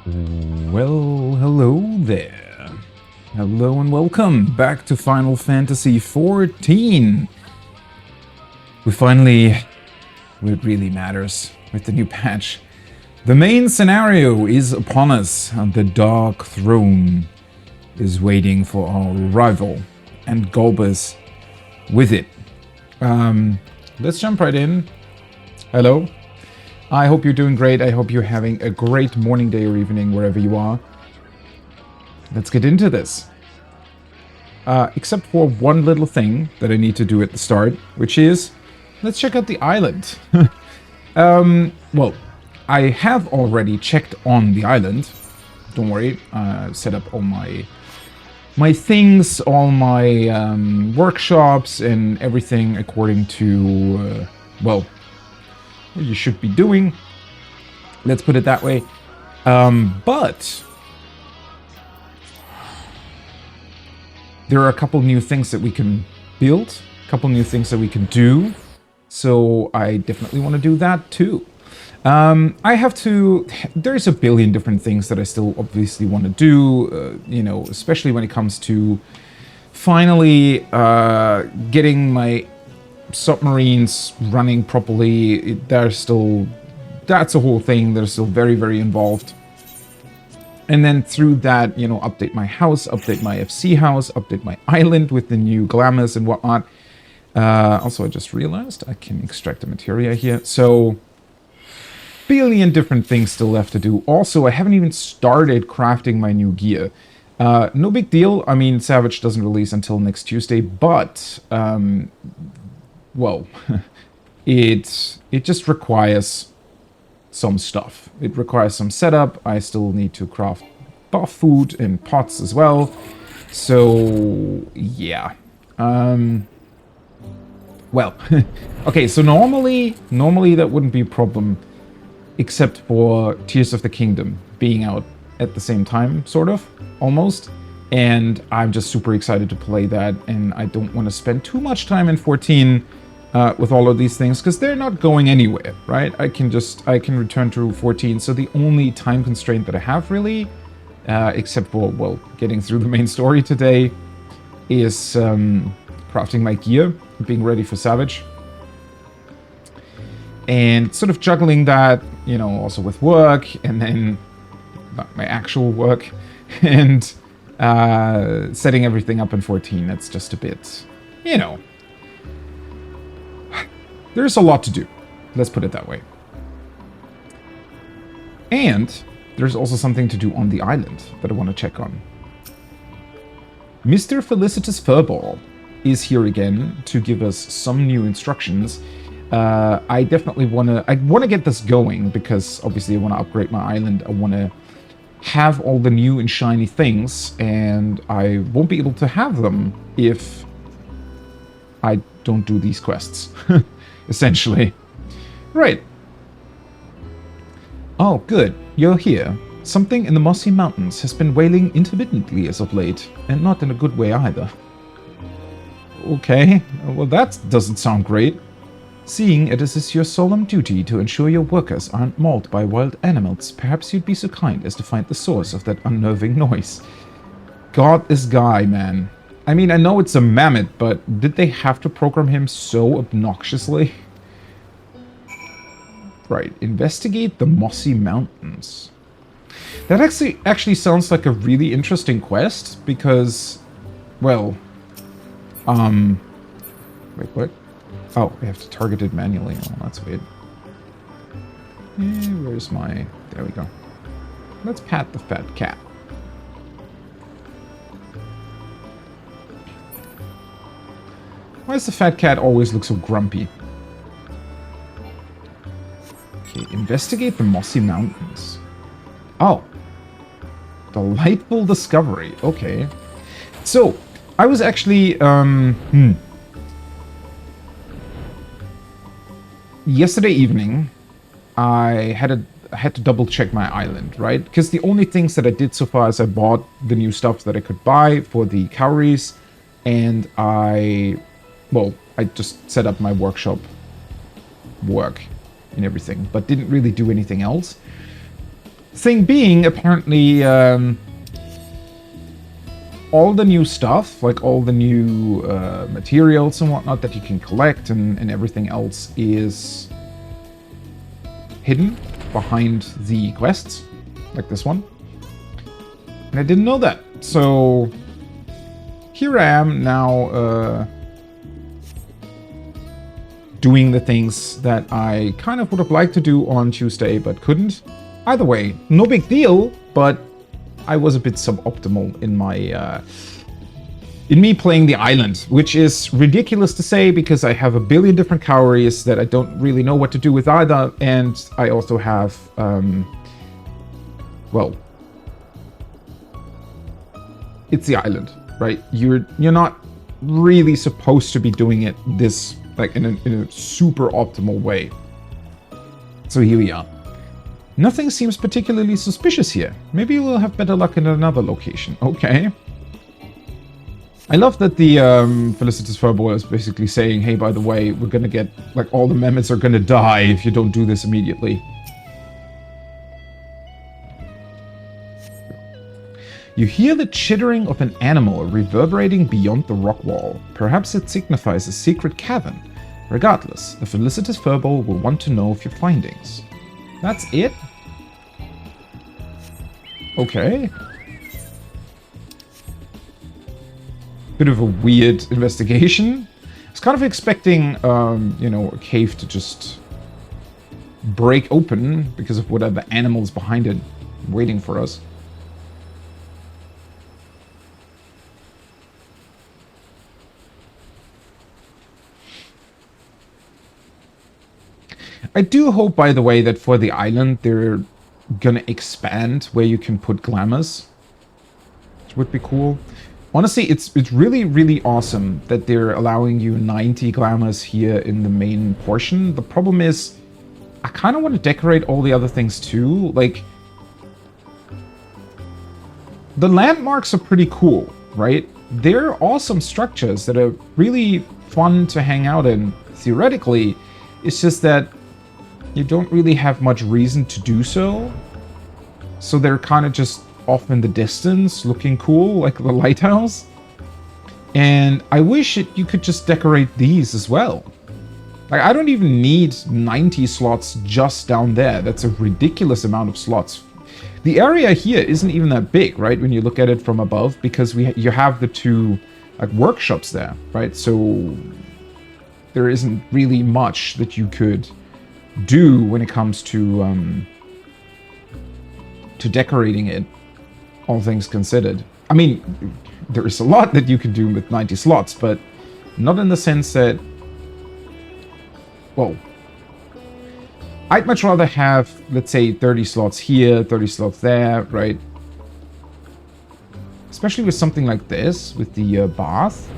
Well, hello there. Hello and welcome back to Final Fantasy XIV. We finally, where it really matters, with the new patch. The main scenario is upon us, and the Dark Throne is waiting for our arrival, and Golbus with it. Let's jump right in. Hello. I hope you're doing great. I hope you're having a great morning, day, or evening, wherever you are. Let's get into this. Except for one little thing that I need to do at the start, which is, let's check out the island. Well, I have already checked on the island. Don't worry, set up all my things, all my workshops, and everything according to, well, what you should be doing. Let's put it that way. But there are a couple new things that we can build, a couple new things that we can do. So I definitely want to do that too. There's a billion different things that I still obviously want to do, you know, especially when it comes to finally getting my submarines running properly. That's a whole thing. They're still very, very involved. And then through that, you know, update my house, update my FC house, update my island with the new glamours and whatnot. Also, I just realized I can extract the materia here. So, billion different things still left to do. Also, I haven't even started crafting my new gear. No big deal. I mean, Savage doesn't release until next Tuesday, but well, it just requires some stuff. It requires some setup. I still need to craft buff food and pots as well. So, yeah. Well, okay, so normally that wouldn't be a problem, except for Tears of the Kingdom being out at the same time, sort of, almost. And I'm just super excited to play that, and I don't want to spend too much time in 14 with all of these things, because they're not going anywhere, right? I can return to 14, so the only time constraint that I have really, except for, well, getting through the main story today, is crafting my gear, being ready for Savage. And sort of juggling that, you know, also with work, and then my actual work, and setting everything up in 14. That's just a bit, you know. There's a lot to do. Let's put it that way. And there's also something to do on the island that I want to check on. Mr. Felicitous Furball is here again to give us some new instructions. I definitely want to get this going, because obviously I want to upgrade my island. I want to have all the new and shiny things, and I won't be able to have them if I don't do these quests, essentially. Right. Oh, good. You're here. Something in the Mossy Mountains has been wailing intermittently as of late, and not in a good way either. Okay, well that doesn't sound great. Seeing it is your solemn duty to ensure your workers aren't mauled by wild animals, perhaps you'd be so kind as to find the source of that unnerving noise. God, this guy, man. I mean, I know it's a mammoth, but did they have to program him so obnoxiously? Right, investigate the Mossy Mountains. That actually sounds like a really interesting quest, because, well, wait, what? Oh, I have to target it manually. Oh, that's weird. Where's my... There we go. Let's pat the fat cat. Why does the fat cat always look so grumpy? Okay, investigate the Mossy Mountains. Oh. Delightful discovery. Okay. So, I was actually, yesterday evening, I had to double check my island, right? Because the only things that I did so far is I bought the new stuff that I could buy for the cowries, and I just set up my workshop work and everything, but didn't really do anything else. Thing being, apparently, all the new stuff, like all the new materials and whatnot that you can collect and everything else is hidden behind the quests, like this one. And I didn't know that. So here I am now doing the things that I kind of would have liked to do on Tuesday but couldn't. Either way, no big deal, but I was a bit suboptimal in my in me playing the island, which is ridiculous to say because I have a billion different calories that I don't really know what to do with either, and I also have well, it's the island, right? You're not really supposed to be doing it this like in a super optimal way. So here we are. Nothing seems particularly suspicious here. Maybe we'll have better luck in another location. Okay. I love that the Felicitous Furball is basically saying, hey, by the way, we're gonna get, like, all the mammoths are gonna die if you don't do this immediately. You hear the chittering of an animal reverberating beyond the rock wall. Perhaps it signifies a secret cavern. Regardless, the Felicitous Furball will want to know of your findings. That's it? Okay. Bit of a weird investigation. I was kind of expecting, you know, a cave to just break open because of whatever animals behind it waiting for us. I do hope, by the way, that for the island they're gonna expand where you can put glamours, which would be cool. Honestly, it's really, really awesome that they're allowing you 90 glamours here in the main portion. The problem is, I kind of want to decorate all the other things too. Like, the landmarks are pretty cool, right? They're awesome structures that are really fun to hang out in, theoretically. It's just that you don't really have much reason to do so. So they're kind of just off in the distance, looking cool, like the lighthouse. And I wish you could just decorate these as well. Like, I don't even need 90 slots just down there. That's a ridiculous amount of slots. The area here isn't even that big, right? When you look at it from above, because you have the two like workshops there, right? So there isn't really much that you could do when it comes to decorating it, all things considered. I mean, there is a lot that you can do with 90 slots, but not in the sense that, well, I'd much rather have, let's say, 30 slots here, 30 slots there, right? Especially with something like this, with the bath.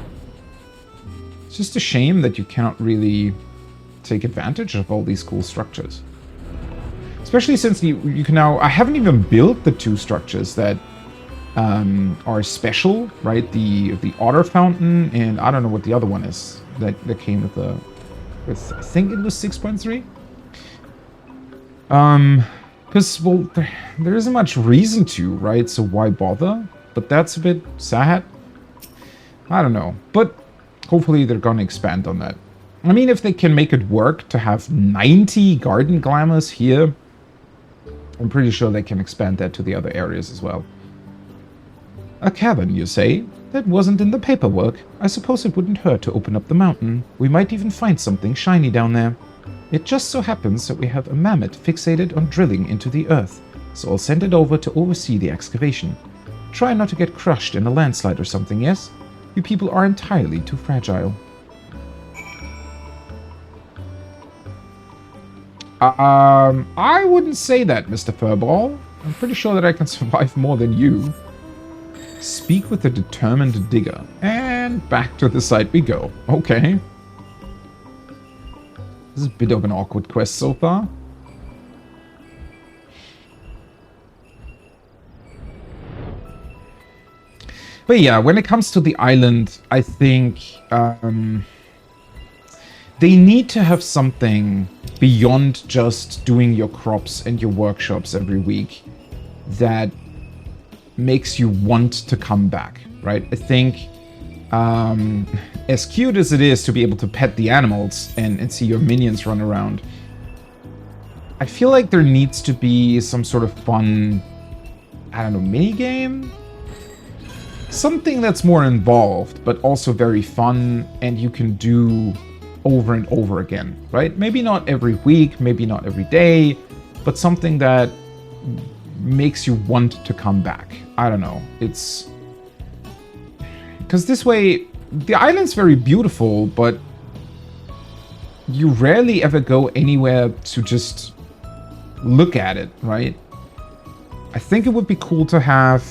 It's just a shame that you cannot really take advantage of all these cool structures. Especially since you can now... I haven't even built the two structures that are special, right? The otter fountain, and I don't know what the other one is that came with the... I think it was 6.3? Because, well, there isn't much reason to, right? So why bother? But that's a bit sad. I don't know. But hopefully they're gonna expand on that. I mean, if they can make it work to have 90 garden glamours here, I'm pretty sure they can expand that to the other areas as well. A cavern, you say? That wasn't in the paperwork. I suppose it wouldn't hurt to open up the mountain. We might even find something shiny down there. It just so happens that we have a mammoth fixated on drilling into the earth, so I'll send it over to oversee the excavation. Try not to get crushed in a landslide or something, yes? You people are entirely too fragile. I wouldn't say that, Mr. Furball. I'm pretty sure that I can survive more than you. Speak with the determined digger. And back to the site we go. Okay. This is a bit of an awkward quest so far. But yeah, when it comes to the island, I think they need to have something beyond just doing your crops and your workshops every week. that makes you want to come back, right? I think as cute as it is to be able to pet the animals and see your minions run around, I feel like there needs to be some sort of fun, I don't know, mini game? Something that's more involved, but also very fun, and you can do over and over again, right? Maybe not every week, maybe not every day, but something that makes you want to come back. I don't know. It's... because this way, the island's very beautiful, but you rarely ever go anywhere to just look at it, right? I think it would be cool to have...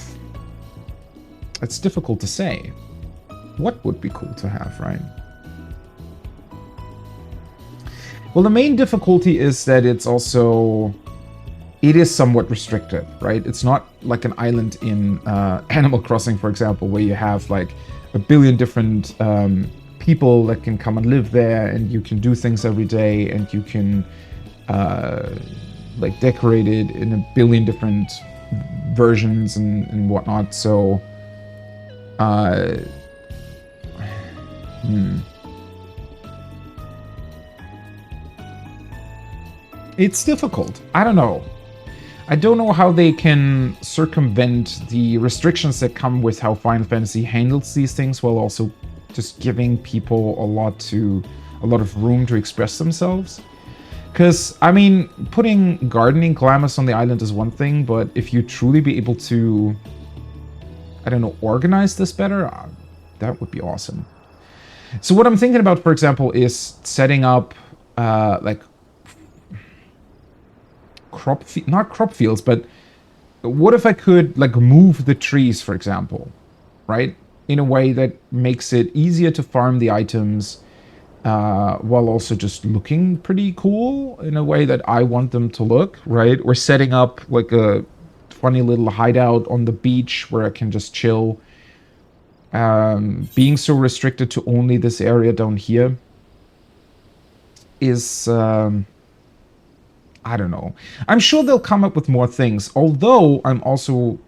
it's difficult to say. What would be cool to have, right? Well, the main difficulty is that it's also... it is somewhat restrictive, right? It's not like an island in Animal Crossing, for example, where you have like a billion different people that can come and live there, and you can do things every day, and you can like decorate it in a billion different versions and whatnot. So, it's difficult. I don't know. I don't know how they can circumvent the restrictions that come with how Final Fantasy handles these things, while also just giving people a lot of room to express themselves. Because, I mean, putting gardening glamours on the island is one thing, but if you truly be able to, I don't know, organize this better, that would be awesome. So what I'm thinking about, for example, is setting up, like, not crop fields, but what if I could, like, move the trees, for example, right? In a way that makes it easier to farm the items, while also just looking pretty cool in a way that I want them to look, right? Or setting up like a funny little hideout on the beach where I can just chill. Being so restricted to only this area down here is, I don't know. I'm sure they'll come up with more things, although I'm also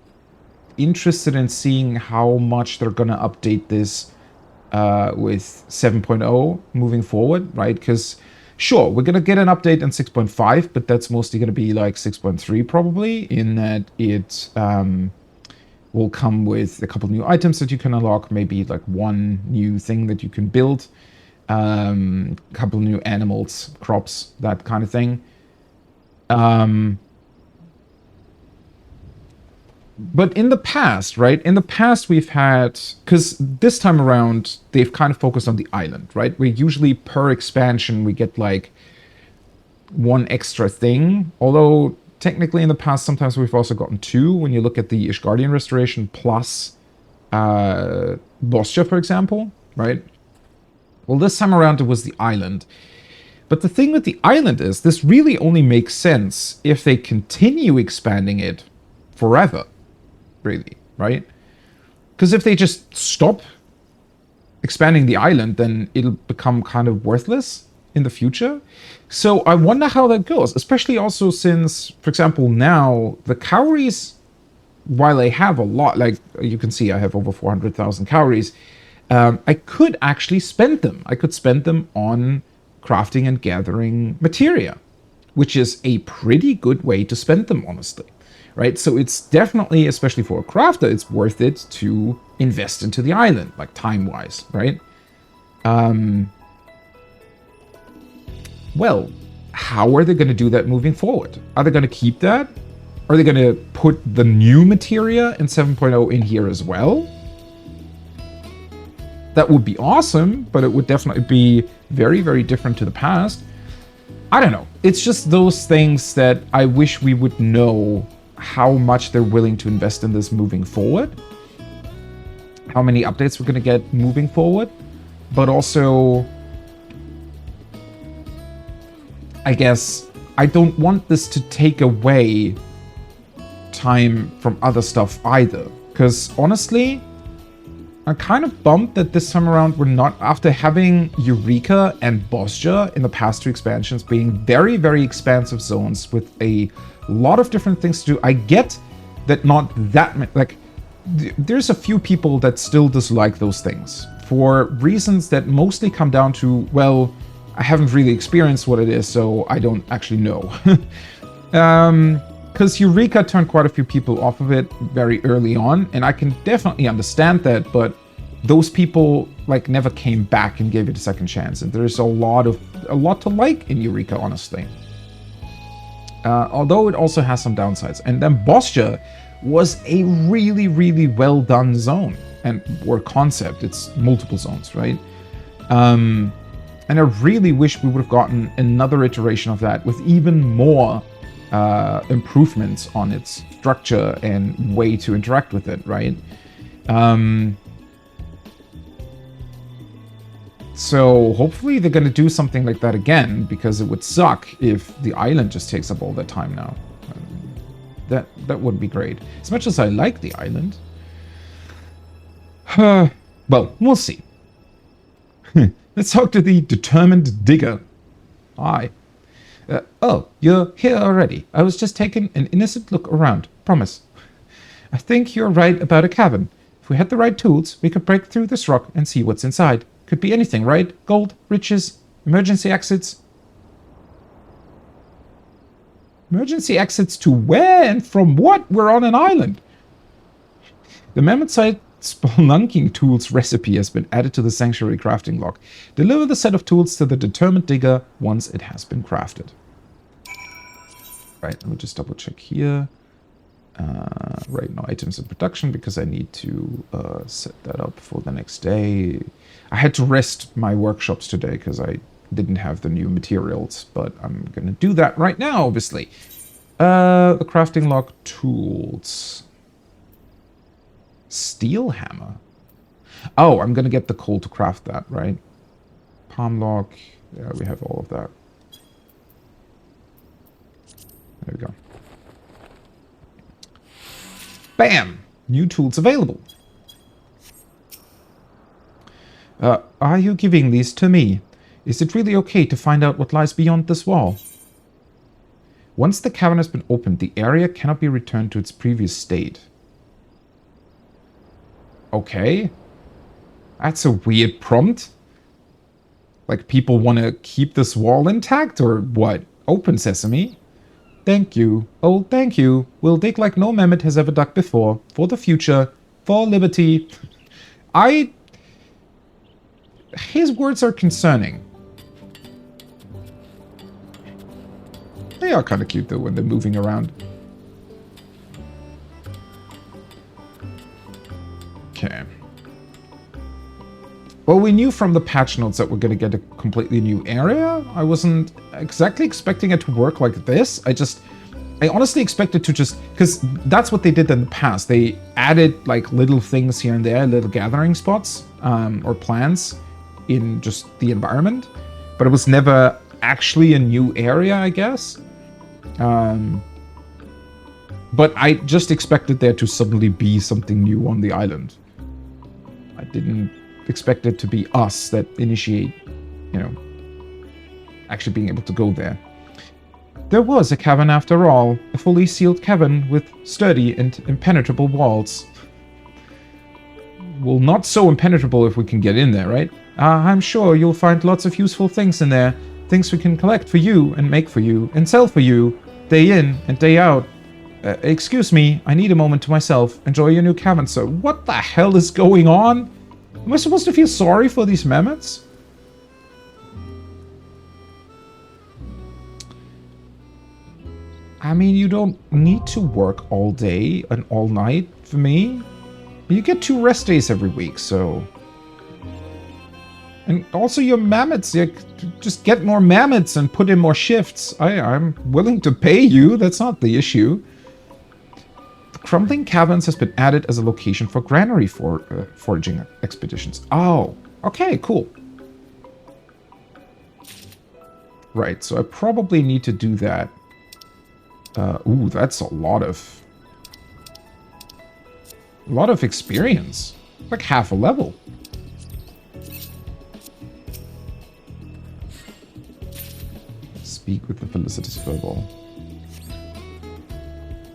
interested in seeing how much they're gonna update this with 7.0 moving forward, right? Because sure, we're gonna get an update in 6.5, but that's mostly gonna be like 6.3 probably, in that it will come with a couple new items that you can unlock, maybe like one new thing that you can build, a couple new animals, crops, that kind of thing. But in the past, right? In the past, we've had... because this time around, they've kind of focused on the island, right? Where usually per expansion, we get like one extra thing. Although, technically in the past, sometimes we've also gotten two, when you look at the Ishgardian Restoration plus Bostia, for example, right? Well, this time around, it was the island. But the thing with the island is, this really only makes sense if they continue expanding it forever. Really, right? Because if they just stop expanding the island, then it'll become kind of worthless in the future. So I wonder how that goes, especially also since, for example, now the cowries, while I have a lot, like you can see I have over 400,000 cowries, I could actually spend them. I could spend them on crafting and gathering materia, which is a pretty good way to spend them, honestly. Right, so it's definitely, especially for a crafter, it's worth it to invest into the island, like time-wise, right? Well, how are they going to do that moving forward? Are they going to keep that? Are they going to put the new materia in 7.0 in here as well? That would be awesome, but it would definitely be very, very different to the past. I don't know. It's just those things that I wish we would know how much they're willing to invest in this moving forward, how many updates we're going to get moving forward, but also, I guess, I don't want this to take away time from other stuff either, because honestly, I'm kind of bummed that this time around we're not, after having Eureka and Bosja in the past two expansions being very, very expansive zones with a lot of different things to do. I get that not that many, like, there's a few people that still dislike those things for reasons that mostly come down to, well, I haven't really experienced what it is, so I don't actually know. Because Eureka turned quite a few people off of it very early on, and I can definitely understand that, but those people like never came back and gave it a second chance, and there's a lot to like in Eureka, honestly. Although it also has some downsides. And then Boscia was a really, really well done zone or concept. It's multiple zones, right? And I really wish we would have gotten another iteration of that with even more improvements on its structure and way to interact with it, right? So hopefully they're going to do something like that again, because it would suck if the island just takes up all their time now. That would be great. As much as I like the island. Well, we'll see. Let's talk to the determined digger. Hi. Oh, you're here already. I was just taking an innocent look around. Promise. I think you're right about a cavern. If we had the right tools, we could break through this rock and see what's inside. Could be anything, right? Gold, riches, emergency exits. Emergency exits to where and from what? We're on an island. The mammoth-sized spelunking tools recipe has been added to the sanctuary crafting log. Deliver the set of tools to the determined digger once it has been crafted. Right, let me just double check here. Right now, items in production, because I need to set that up for the next day. I had to rest my workshops today because I didn't have the new materials, but I'm going to do that right now, obviously. The crafting log tools. Steel hammer. Oh, I'm going to get the coal to craft that, right? Palm log. Yeah, we have all of that. There we go. Bam! New tools available. Are you giving these to me? Is it really okay to find out what lies beyond this wall? Once the cavern has been opened, the area cannot be returned to its previous state. Okay. That's a weird prompt. Like, people want to keep this wall intact, or what? Open sesame. Thank you. Oh, thank you. We'll dig like no mammoth has ever dug before. For the future. For liberty. His words are concerning. They are kind of cute, though, when they're moving around. Okay. Well, we knew from the patch notes that we're going to get a completely new area. I wasn't exactly expecting it to work like this. I honestly expected to just... Because that's what they did in the past. They added, like, little things here and there, little gathering spots, or plants in just the environment. But it was never actually a new area, I guess. But I just expected there to suddenly be something new on the island. I didn't expect it to be us that initiate, you know, actually being able to go there. There was a cavern after all, a fully sealed cavern with sturdy and impenetrable walls. Well, not so impenetrable if we can get in there, right? I'm sure you'll find lots of useful things in there. Things we can collect for you and make for you and sell for you, day in and day out. Excuse me, I need a moment to myself. Enjoy your new cavern, sir. What the hell is going on? Am I supposed to feel sorry for these mammoths? I mean, you don't need to work all day and all night for me. You get 2 rest days every week, so... And also your mammoths, just get more mammoths and put in more shifts. I'm willing to pay you, that's not the issue. The Crumbling Caverns has been added as a location for granary foraging expeditions. Oh, okay, cool. Right, so I probably need to do that. Ooh, that's a lot of experience. Like half a level. Speak with the felicitous furball.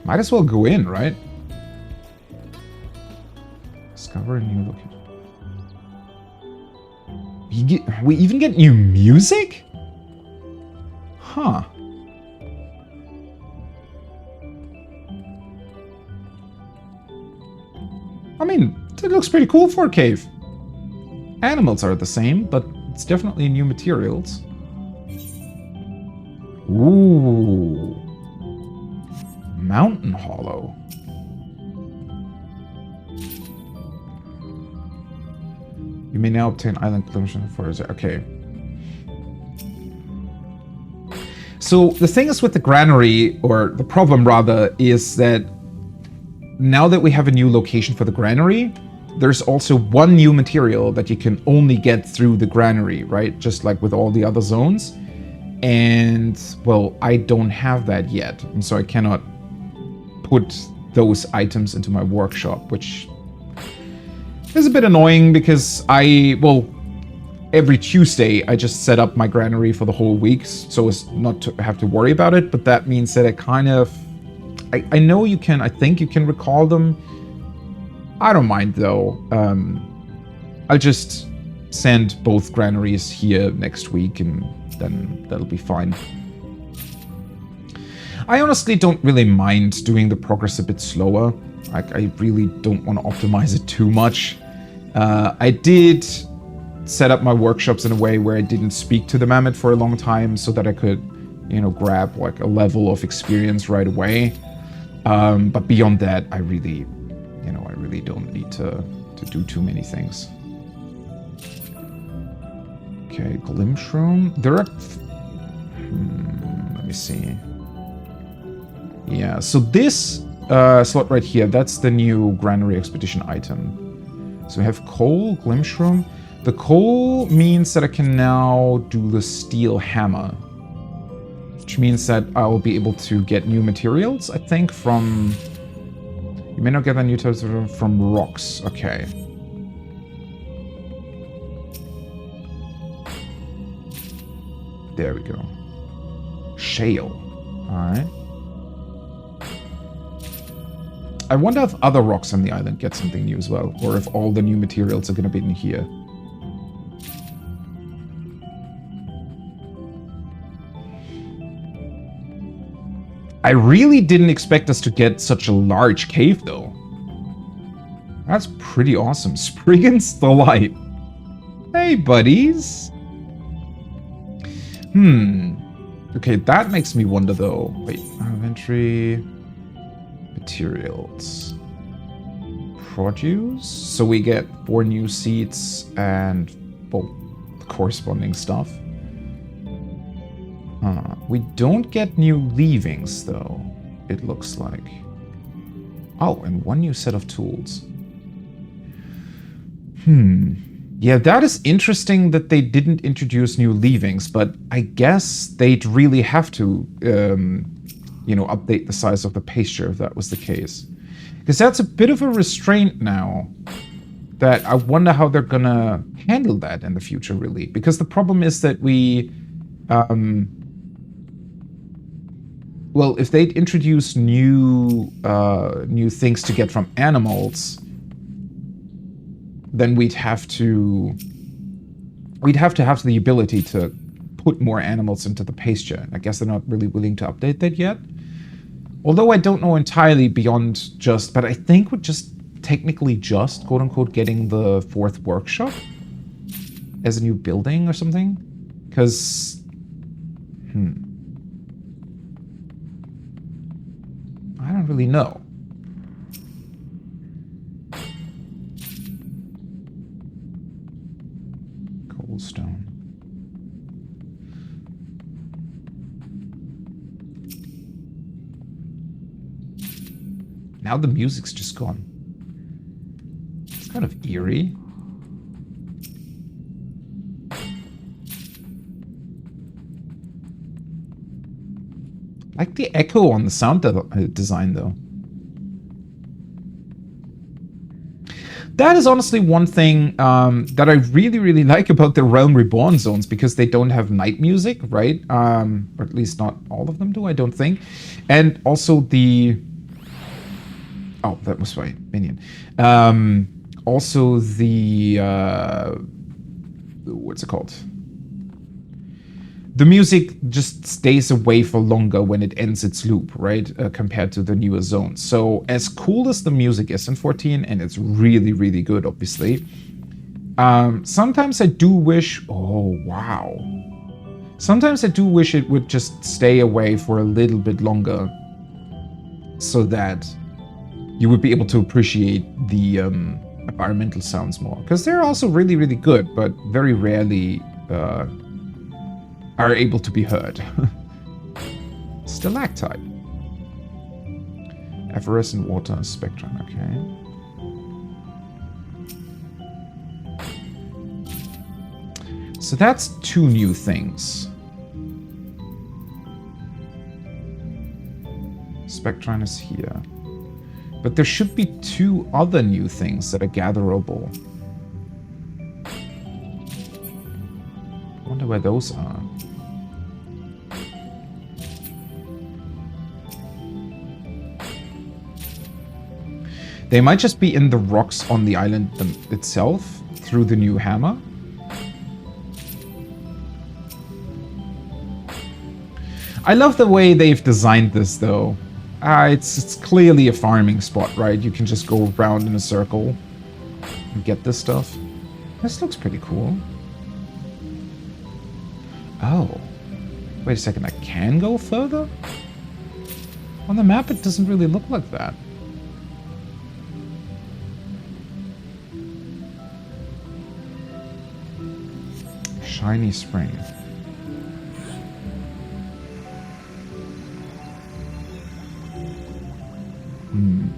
Might as well go in, right? Discover a new location. We even get new music? Huh. I mean, it looks pretty cool for a cave. Animals are the same, but it's definitely new materials. Ooh. Mountain Hollow. You may now obtain island glimpses for okay. So the thing is with the granary, or the problem rather, is that now that we have a new location for the granary, there's also one new material that you can only get through the granary, right? Just like with all the other zones. And, well, I don't have that yet. And so I cannot put those items into my workshop, which is a bit annoying because every Tuesday I just set up my granary for the whole week so as not to have to worry about it. But that means that I know you can, I think you can recall them. I don't mind though. I'll just send both granaries here next week and then that'll be fine. I honestly don't really mind doing the progress a bit slower. I really don't want to optimize it too much. I did set up my workshops in a way where I didn't speak to the mammoth for a long time so that I could, you know, grab like a level of experience right away. But beyond that, I really don't need to do too many things. Okay, glimpse room. There are... let me see. Yeah, so this slot right here, that's the new Granary Expedition item. So we have coal, glimpse room. The coal means that I can now do the steel hammer, which means that I will be able to get new materials, I think, from... You may not get the new types from rocks. Okay. There we go. Shale. Alright. I wonder if other rocks on the island get something new as well, or if all the new materials are going to be in here. I really didn't expect us to get such a large cave, though. That's pretty awesome. Spriggan's Delight. Hey, buddies. Okay, that makes me wonder, though. Wait, inventory... Materials. Produce. So we get 4 new seeds and, well, the corresponding stuff. We don't get new leavings, though, it looks like. Oh, and 1 new set of tools. Yeah, that is interesting that they didn't introduce new leavings, but I guess they'd really have to, you know, update the size of the pasture if that was the case. Because that's a bit of a restraint now. That I wonder how they're gonna handle that in the future, really. Because the problem is that we... well, if they'd introduce new things to get from animals, then we'd have to have the ability to put more animals into the pasture. I guess they're not really willing to update that yet. Although I don't know entirely beyond just, but I think we're just technically just, quote unquote, getting the 4th workshop as a new building or something. Because, I don't really know. Coldstone. Now the music's just gone. It's kind of eerie. I like the echo on the sound design, though. That is honestly one thing that I really, really like about the Realm Reborn zones, because they don't have night music, right? Or at least not all of them do, I don't think. And also the... Oh, that was my minion. also the what's it called? The music just stays away for longer when it ends its loop, right? Compared to the newer zones. So as cool as the music is in 14, and it's really, really good, obviously, sometimes I do wish, oh, wow. Sometimes I do wish it would just stay away for a little bit longer so that you would be able to appreciate the environmental sounds more. Because they're also really, really good, but very rarely are able to be heard. Stalactite. Effervescent water spectrum, okay. So that's 2 new things. Spectrum is here. But there should be 2 other new things that are gatherable. I wonder where those are. They might just be in the rocks on the island itself through the new hammer. I love the way they've designed this, though. It's clearly a farming spot, right? You can just go around in a circle and get this stuff. This looks pretty cool. Oh. Wait a second, I can go further? On the map, it doesn't really look like that. Shiny spring.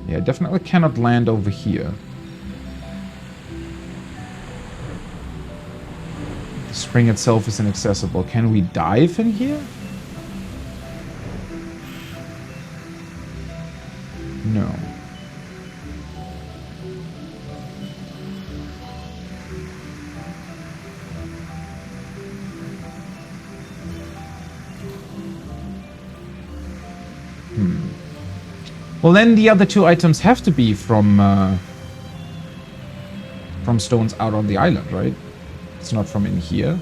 Yeah, definitely cannot land over here. The spring itself is inaccessible. Can we dive in here? No. Well, then the other 2 items have to be from stones out on the island, right? It's not from in here.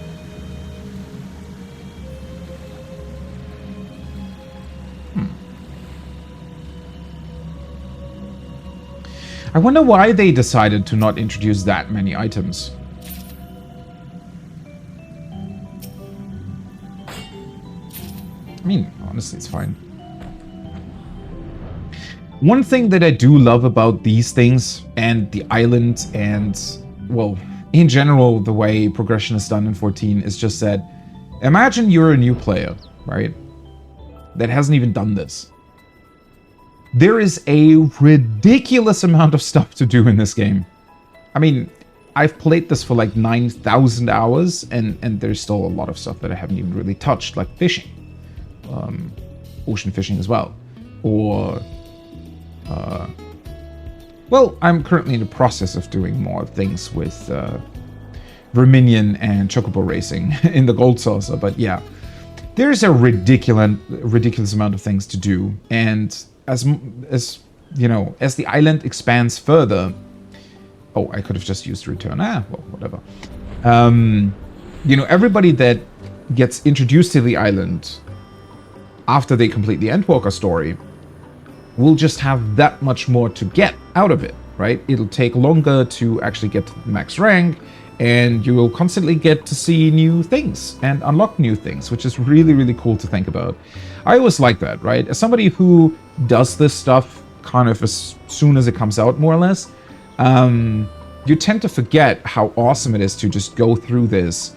I wonder why they decided to not introduce that many items. I mean, honestly, it's fine. One thing that I do love about these things and the island and, well, in general, the way progression is done in 14 is just that, imagine you're a new player, right? That hasn't even done this. There is a ridiculous amount of stuff to do in this game. I mean, I've played this for like 9,000 hours and there's still a lot of stuff that I haven't even really touched, like fishing. Ocean fishing as well. Or... well, I'm currently in the process of doing more things with Verminion and Chocobo racing in the Gold Saucer, but yeah. There's a ridiculous amount of things to do, and as you know, as the island expands further... Oh, I could have just used return. Well, whatever. You know, everybody that gets introduced to the island after they complete the Endwalker story will just have that much more to get out of it, right? It'll take longer to actually get to max rank, and you will constantly get to see new things and unlock new things, which is really, really cool to think about. I always like that, right? As somebody who does this stuff kind of as soon as it comes out, more or less, you tend to forget how awesome it is to just go through this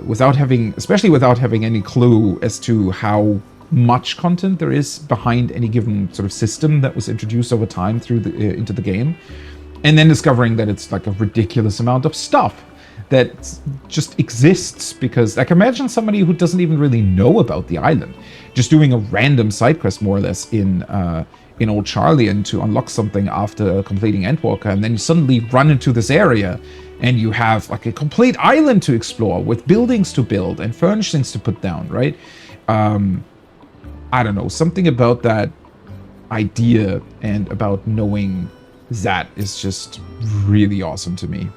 without having, especially without having any clue as to how much content there is behind any given sort of system that was introduced over time through the into the game, and then discovering that it's like a ridiculous amount of stuff that just exists because, like, imagine somebody who doesn't even really know about the island just doing a random side quest more or less in Old Charlian to unlock something after completing Endwalker, and then you suddenly run into this area and you have like a complete island to explore with buildings to build and furnishings to put down, right? I don't know, something about that idea and about knowing That is just really awesome to me.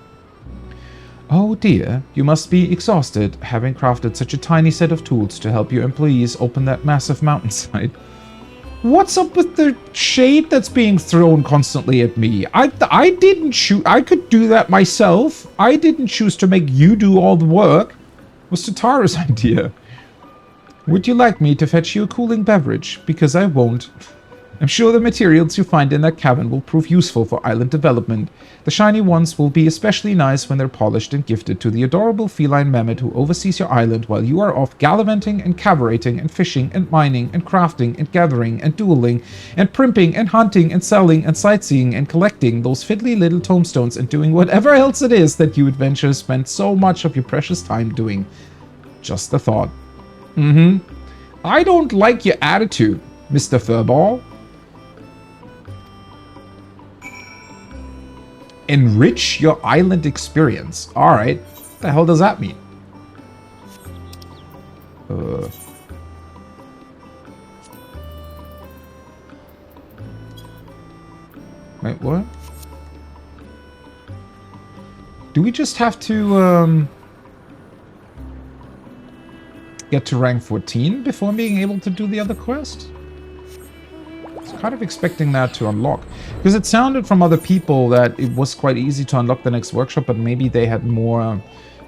Oh dear, you must be exhausted, having crafted such a tiny set of tools to help your employees open that massive mountainside. What's up with the shade that's being thrown constantly at me? I didn't choose. I could do that myself. I didn't choose to make you do all the work. It was Tataru's idea. Would you like me to fetch you a cooling beverage? Because I won't. I'm sure the materials you find in that cabin will prove useful for island development. The shiny ones will be especially nice when they're polished and gifted to the adorable feline mammoth who oversees your island while you are off gallivanting and cavorting and fishing and mining and crafting and gathering and dueling and primping and hunting and selling and sightseeing and collecting those fiddly little tombstones and doing whatever else it is that you adventurers spend so much of your precious time doing. Just a thought. I don't like your attitude, Mr. Furball. Enrich your island experience. Alright. What the hell does that mean? Wait, what? Do we just have to, get to rank 14 before being able to do the other quest? Kind of expecting that to unlock, because it sounded from other people that it was quite easy to unlock the next workshop, but maybe they had more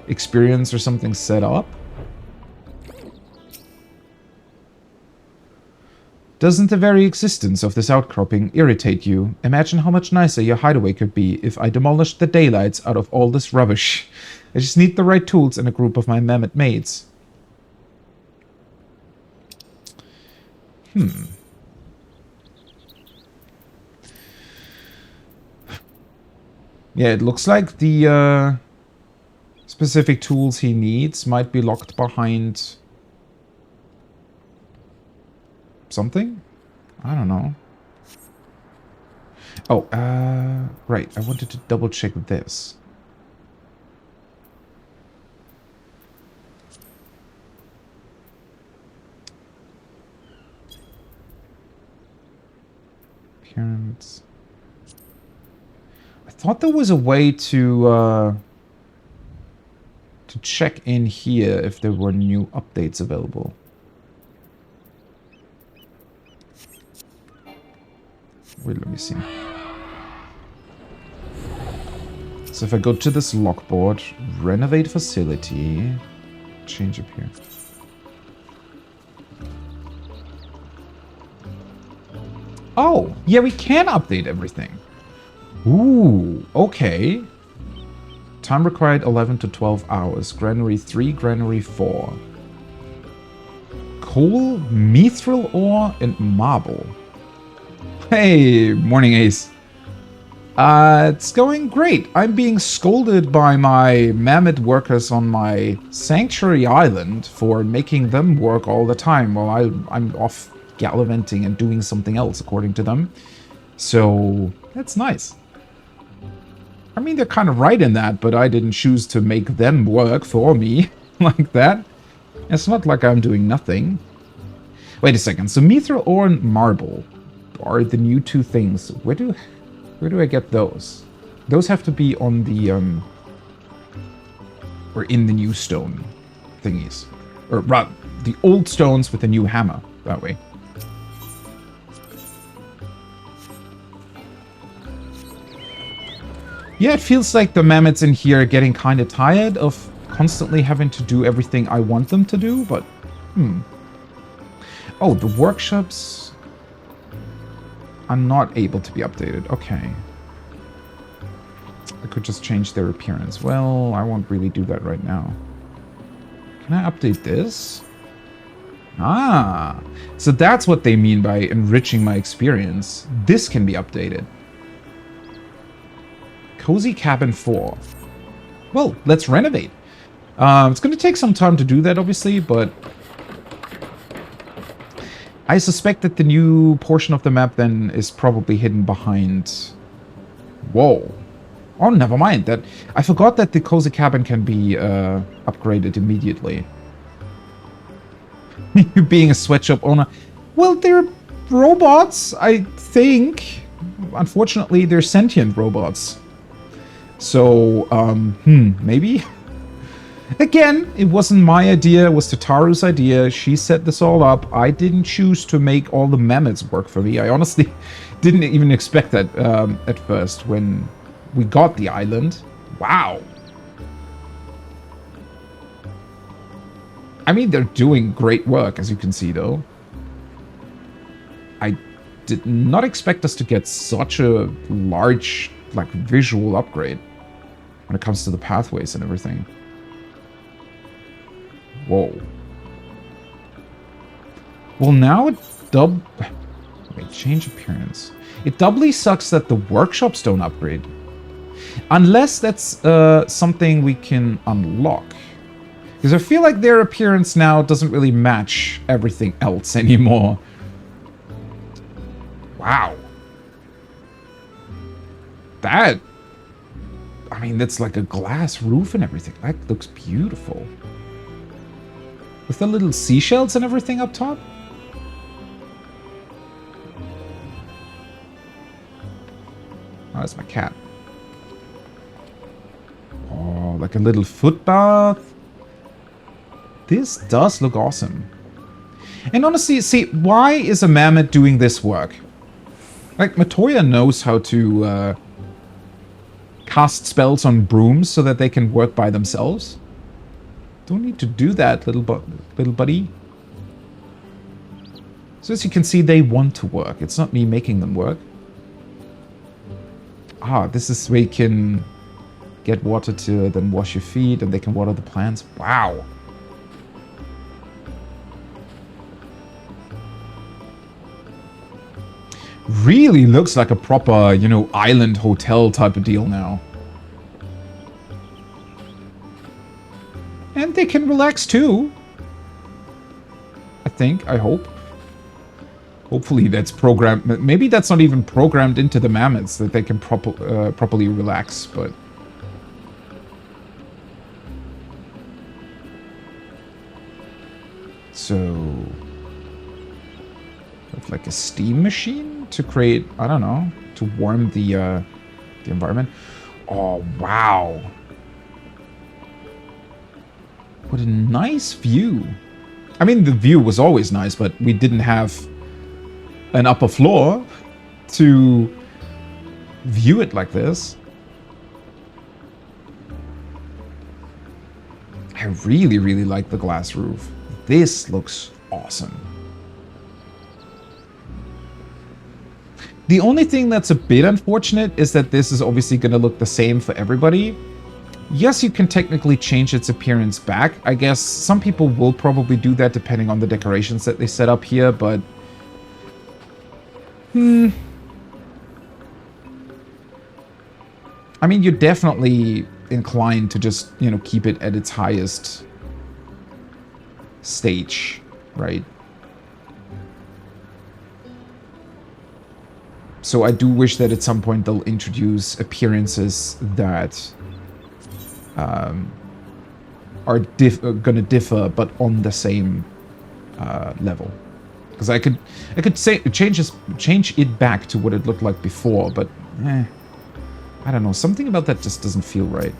experience or something set up. Doesn't the very existence of this outcropping irritate you? Imagine how much nicer your hideaway could be if I demolished the daylights out of all this rubbish. I just need the right tools and a group of my mammoth mates. Yeah, it looks like the specific tools he needs might be locked behind something? I don't know. Oh, right. I wanted to double check this. Appearance. I thought there was a way to check in here if there were new updates available. Wait, let me see. So if I go to this lockboard, renovate facility, change appearance. Oh, yeah, we can update everything. Ooh, okay. Time required 11 to 12 hours. Granary 3, Granary 4. Coal, mithril ore, and marble. Hey, morning Ace. It's going great. I'm being scolded by my mammoth workers on my sanctuary island for making them work all the time while I'm off gallivanting and doing something else, according to them. So, that's nice. I mean, they're kind of right in that, but I didn't choose to make them work for me like that. It's not like I'm doing nothing. Wait a second. So mithril ore and marble are the new two things. Where do I get those? Those have to be on the or in the new stone thingies, or rather, the old stones with the new hammer. That way. Yeah, it feels like the mammoths in here are getting kind of tired of constantly having to do everything I want them to do, but... Oh, the workshops are not able to be updated. Okay. I could just change their appearance. Well, I won't really do that right now. Can I update this? Ah, so that's what they mean by enriching my experience. This can be updated. Cozy Cabin 4. Well, let's renovate. It's going to take some time to do that, obviously, but I suspect that the new portion of the map then is probably hidden behind... Whoa. Oh, never mind. That I forgot that the Cozy Cabin can be upgraded immediately. You being a sweatshop owner. Well, they're robots, I think. unfortunately, they're sentient robots. So, maybe? Again, it wasn't my idea, it was Tataru's idea. She set this all up. I didn't choose to make all the mammoths work for me. I honestly didn't even expect that at first when we got the island. Wow. I mean, they're doing great work, as you can see, though. I did not expect us to get such a large, like, visual upgrade when it comes to the pathways and everything. Whoa. Well, now it wait, change appearance. It doubly sucks that the workshops don't upgrade. Unless that's something we can unlock. Because I feel like their appearance now doesn't really match everything else anymore. Wow. That... I mean, that's like a glass roof and everything. That looks beautiful. With the little seashells and everything up top? Oh, that's my cat. Oh, like a little footbath. This does look awesome. And honestly, see, why is a mammoth doing this work? Like, Matoya knows how to cast spells on brooms so that they can work by themselves. Don't need to do that, little buddy. So as you can see, they want to work. It's not me making them work. Ah, this is where you can get water to then wash your feet and they can water the plants. Wow. Really looks like a proper, you know, island hotel type of deal now. And they can relax too. I think, I hope. Hopefully that's programmed. Maybe that's not even programmed into the mammoths that they can properly relax, but... So... like a steam machine to create, I don't know, to warm the environment. Oh, wow. What a nice view. I mean, the view was always nice, but we didn't have an upper floor to view it like this. I really, really like the glass roof. This looks awesome. The only thing that's a bit unfortunate is that this is obviously going to look the same for everybody. Yes, you can technically change its appearance back. I guess some people will probably do that depending on the decorations that they set up here, but... I mean, you're definitely inclined to just, you know, keep it at its highest stage, right? So I do wish that at some point they'll introduce appearances that are gonna differ, but on the same level. Because I could say change it back to what it looked like before, but I don't know. Something about that just doesn't feel right.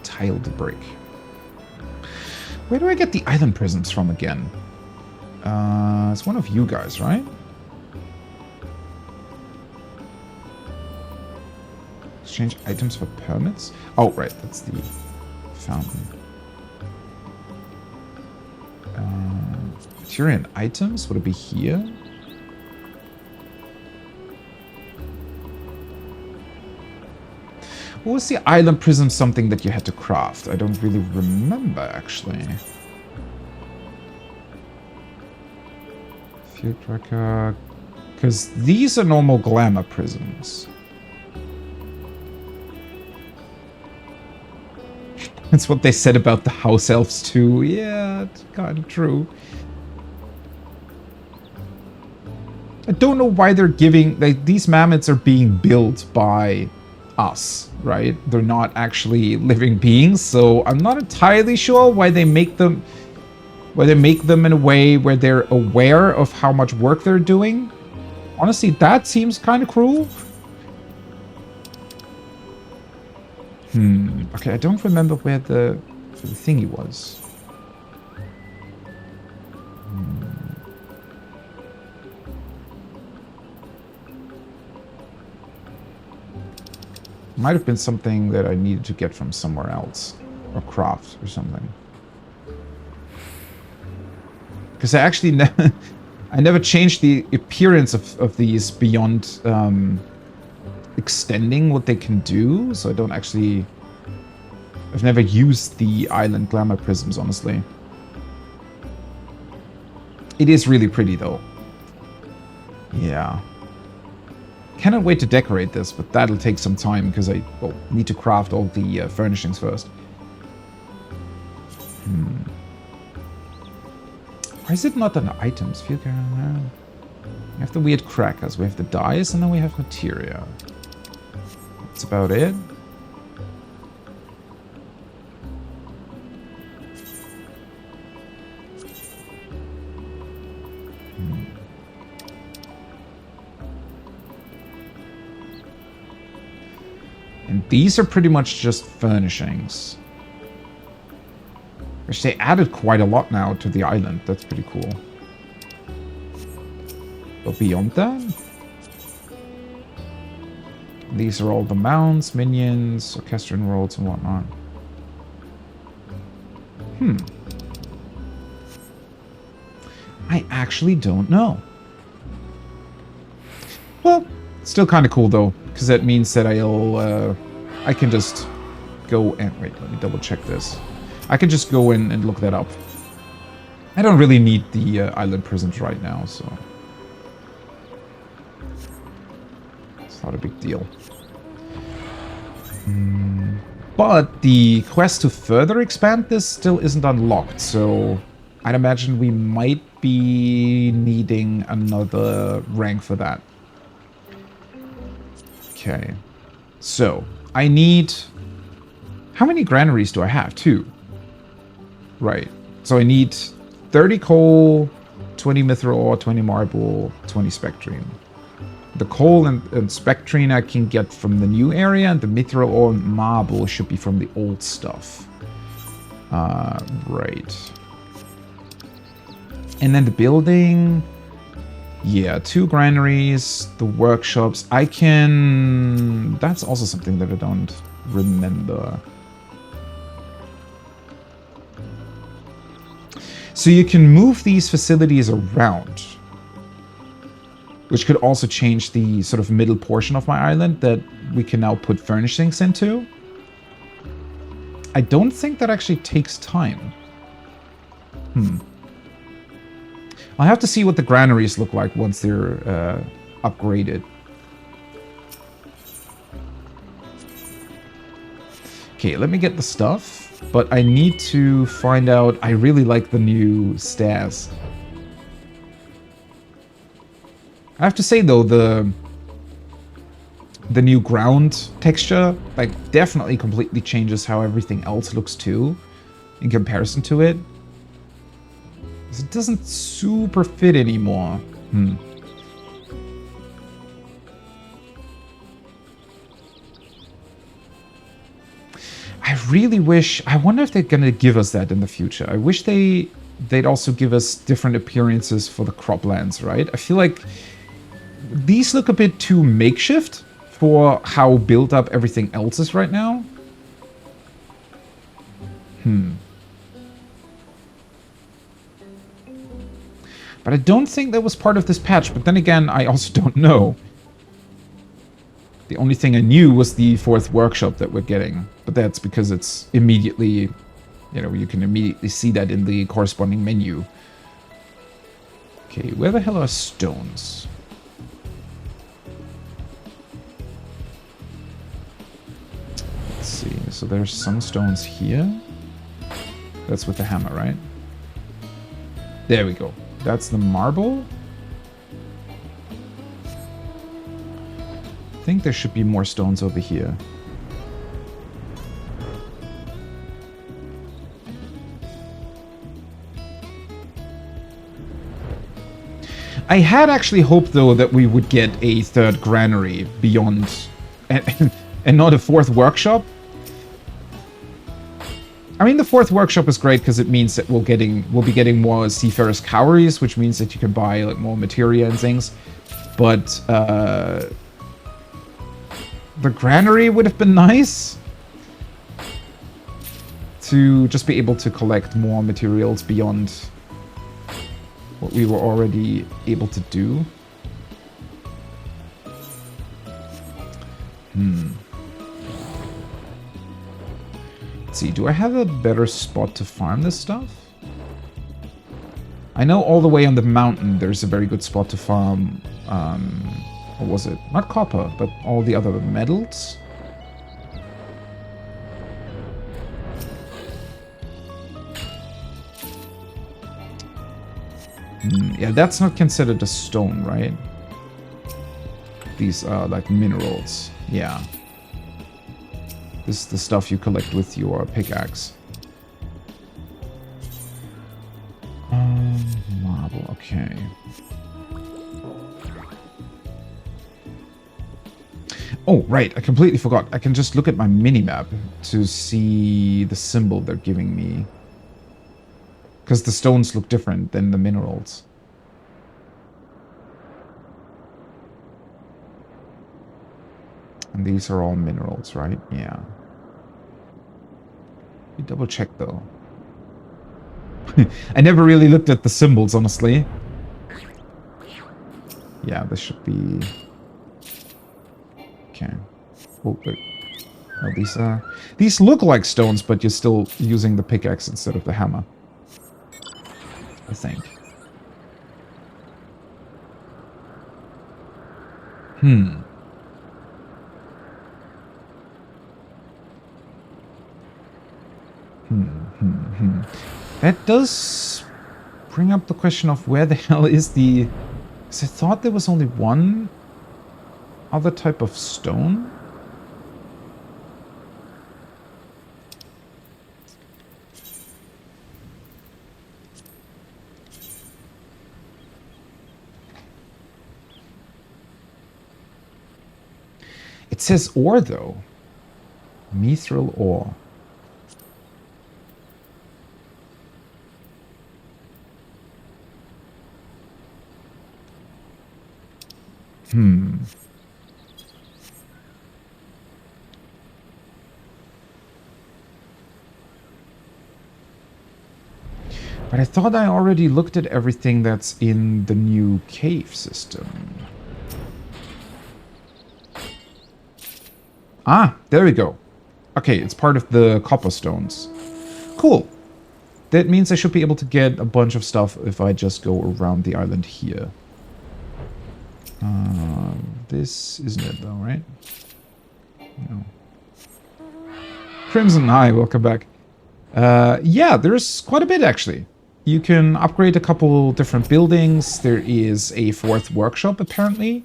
Tiled brick. Where do I get the island prisms from again? It's one of you guys, right? Exchange items for permits? Oh, right, that's the fountain. Material and items? Would it be here? What was the island prism something that you had to craft? I don't really remember, actually. Field tracker... Because these are normal glamour prisms. That's what they said about the house elves too. Yeah, it's kind of true. I don't know why they're giving... Like, these mammoths are being built by us, right? They're not actually living beings, so I'm not entirely sure why they make them where they make them in a way where they're aware of how much work they're doing. Honestly, that seems kind of cruel. Okay, I don't remember where the thingy was. Might have been something that I needed to get from somewhere else. Or craft or something. Because I actually I never changed the appearance of these beyond extending what they can do. So I don't actually... I've never used the island glamour prisms, honestly. It is really pretty, though. Yeah. Cannot wait to decorate this, but that'll take some time because I need to craft all the furnishings first. Why is it not on items? We have the weird crackers, we have the dyes, and then we have materia. That's about it. And these are pretty much just furnishings. Which they added quite a lot now to the island. That's pretty cool. But beyond that... These are all the mounts, minions, orchestrion worlds, and whatnot. I actually don't know. Well, still kind of cool though, because that means that I can just go and... Wait, let me double check this. I can just go in and look that up. I don't really need the island prisms right now, so... It's not a big deal. But the quest to further expand this still isn't unlocked, so... I'd imagine we might be needing another rank for that. Okay. So, I need... How many granaries do I have? 2. Right. So I need 30 coal, 20 mithril ore, 20 marble, 20 spectrine. The coal and spectrine I can get from the new area, and the mithril ore and marble should be from the old stuff. Right. And then the building... Yeah, 2 granaries, the workshops. I can... That's also something that I don't remember. So you can move these facilities around, which could also change the sort of middle portion of my island that we can now put furnishings into. I don't think that actually takes time. I'll have to see what the granaries look like once they're upgraded. Okay, let me get the stuff. But I need to find out... I really like the new stairs. I have to say, though, the new ground texture, like, definitely completely changes how everything else looks, too, in comparison to it. It doesn't super fit anymore. I really wish... I wonder if they're gonna give us that in the future. I wish they'd also give us different appearances for the croplands, right? I feel like these look a bit too makeshift for how built up everything else is right now. But I don't think that was part of this patch. But then again, I also don't know. The only thing I knew was the 4th workshop that we're getting. But that's because it's immediately... You know, you can immediately see that in the corresponding menu. Okay, where the hell are stones? Let's see. So there's some stones here. That's with the hammer, right? There we go. That's the marble. I think there should be more stones over here. I had actually hoped, though, that we would get a third granary beyond... and not a fourth workshop. I mean, the fourth workshop is great because it means that we'll be getting more Seafarer's Cowries, which means that you can buy like more materia and things. But the granary would have been nice to just be able to collect more materials beyond what we were already able to do. Let's see, do I have a better spot to farm this stuff? I know all the way on the mountain there's a very good spot to farm, what was it? Not copper, but all the other metals. Yeah, that's not considered a stone, right? These are like minerals. Yeah. This is the stuff you collect with your pickaxe. Marble, okay. Oh, right, I completely forgot. I can just look at my minimap to see the symbol they're giving me. Because the stones look different than the minerals. And these are all minerals, right? Yeah. You double check though. I never really looked at the symbols, honestly. Yeah, this should be... Okay. Oh, wait. Oh, these look like stones, but you're still using the pickaxe instead of the hammer. I think. That does bring up the question of where the hell is the... Because I thought there was only one other type of stone. It says ore, though. Mithril ore. But I thought I already looked at everything that's in the new cave system. Ah, there we go. Okay, it's part of the copper stones. Cool. That means I should be able to get a bunch of stuff if I just go around the island here. This isn't it though, right? No. Crimson, hi, welcome back. Yeah, there's quite a bit actually. You can upgrade a couple different buildings. There is a fourth workshop apparently.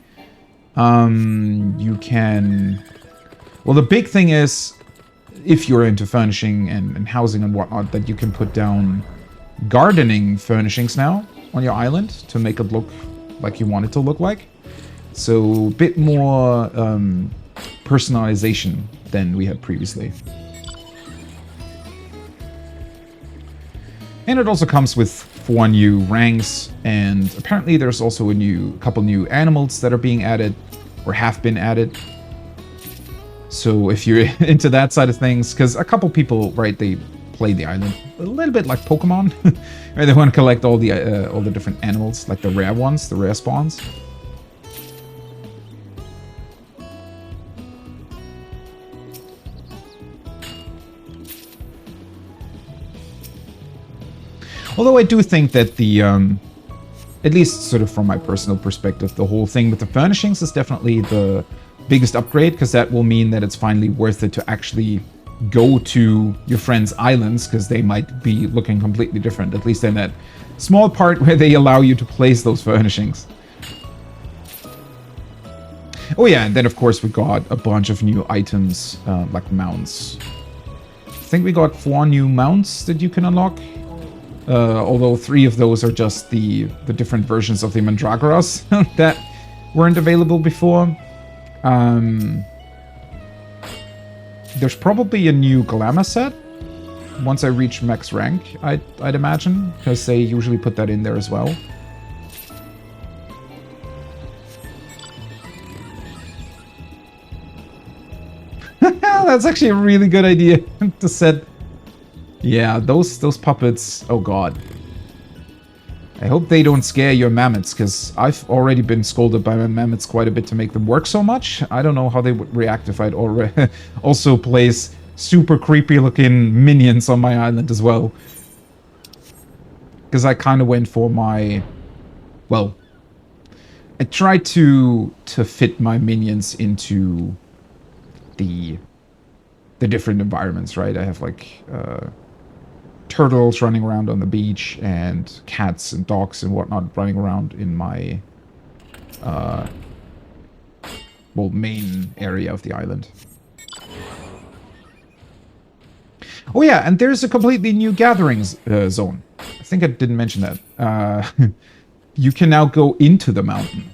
You can... Well, the big thing is, if you're into furnishing and housing and whatnot, that you can put down gardening furnishings now on your island to make it look like you want it to look like. So, a bit more personalization than we had previously. And it also comes with 4 new ranks, and apparently there's also a couple new animals that are being added, or have been added. So if you're into that side of things, because a couple people, right, they play the island a little bit like Pokemon, right? They want to collect all the different animals, like the rare ones, the rare spawns. Although I do think that the, at least sort of from my personal perspective, the whole thing with the furnishings is definitely the biggest upgrade, because that will mean that it's finally worth it to actually go to your friends' islands, because they might be looking completely different, at least in that small part where they allow you to place those furnishings. Oh yeah, and then of course we got a bunch of new items, like mounts. I think we got 4 new mounts that you can unlock although 3 of those are just the different versions of the Mandragoras that weren't available before. There's probably a new glamour set once I reach max rank, I'd imagine, because they usually put that in there as well. That's actually a really good idea to set. Yeah, those puppets. Oh god. I hope they don't scare your mammoths, because I've already been scolded by my mammoths quite a bit to make them work so much. I don't know how they would react if I'd also place super creepy looking minions on my island as well. Because I kind of went for my... Well, I tried to fit my minions into the different environments, right? I have like... turtles running around on the beach, and cats and dogs and whatnot running around in my main area of the island. Oh yeah, and there's a completely new gatherings zone. I think I didn't mention that. You can now go into the mountain.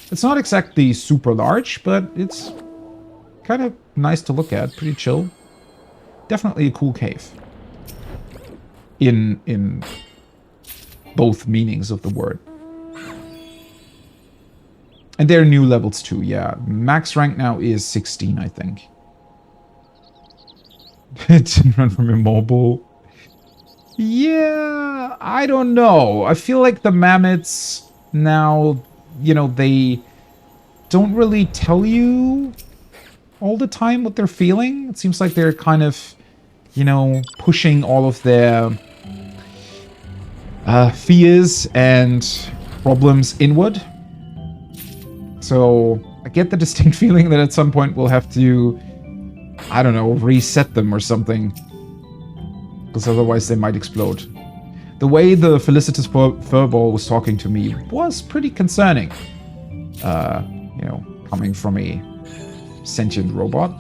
It's not exactly super large, but it's kind of nice to look at, pretty chill. Definitely a cool cave. In both meanings of the word. And there are new levels too, yeah. Max rank now is 16, I think. It didn't run from immobile. Yeah, I don't know. I feel like the mammoths now, you know, they don't really tell you all the time what they're feeling. It seems like they're kind of, you know, pushing all of their fears and problems inward. So I get the distinct feeling that at some point we'll have to, I don't know, reset them or something. Because otherwise they might explode. The way the felicitous furball was talking to me was pretty concerning. You know, coming from a sentient robot.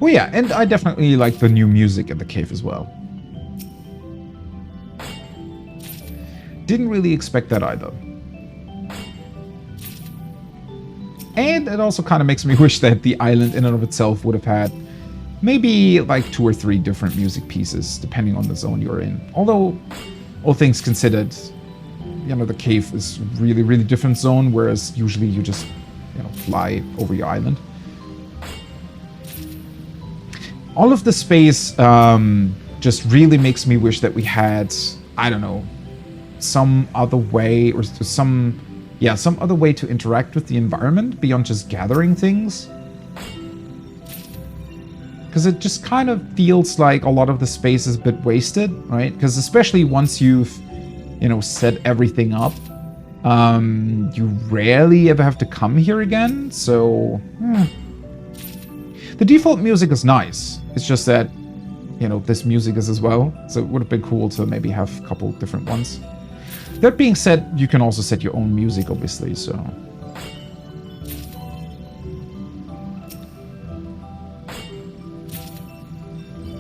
Oh yeah, and I definitely like the new music in the cave as well. Didn't really expect that either. And it also kind of makes me wish that the island in and of itself would have had maybe like 2 or 3 different music pieces, depending on the zone you're in. Although, all things considered, you know, the cave is really, really different zone, whereas usually you just, you know, fly over your island. All of the space just really makes me wish that we had, I don't know, some other way, or some other way to interact with the environment beyond just gathering things. Because it just kind of feels like a lot of the space is a bit wasted, right? Because especially once you've, you know, set everything up, you rarely ever have to come here again, so... The default music is nice. It's just that, you know, this music is as well. So it would have been cool to maybe have a couple different ones. That being said, you can also set your own music, obviously, so...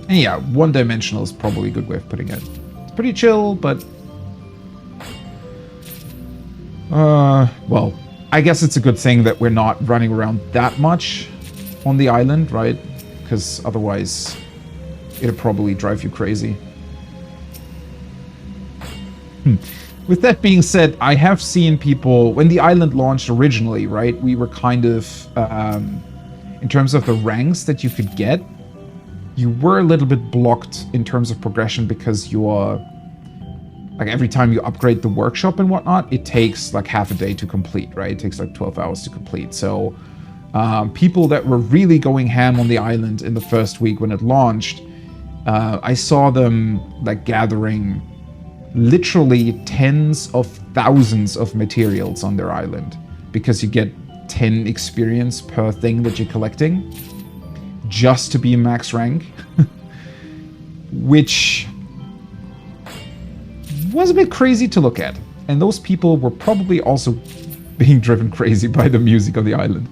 And yeah, one-dimensional is probably a good way of putting it. It's pretty chill, but... well, I guess it's a good thing that we're not running around that much on the island, right? Because otherwise it'll probably drive you crazy. With that being said, I have seen people, when the island launched originally, right, we were kind of, in terms of the ranks that you could get, you were a little bit blocked in terms of progression because you are, like every time you upgrade the workshop and whatnot, it takes like half a day to complete, right? It takes like 12 hours to complete. So people that were really going ham on the island in the first week when it launched, I saw them like gathering literally tens of thousands of materials on their island because you get 10 experience per thing that you're collecting. just to be max rank, which was a bit crazy to look at. And those people were probably also being driven crazy by the music of the island.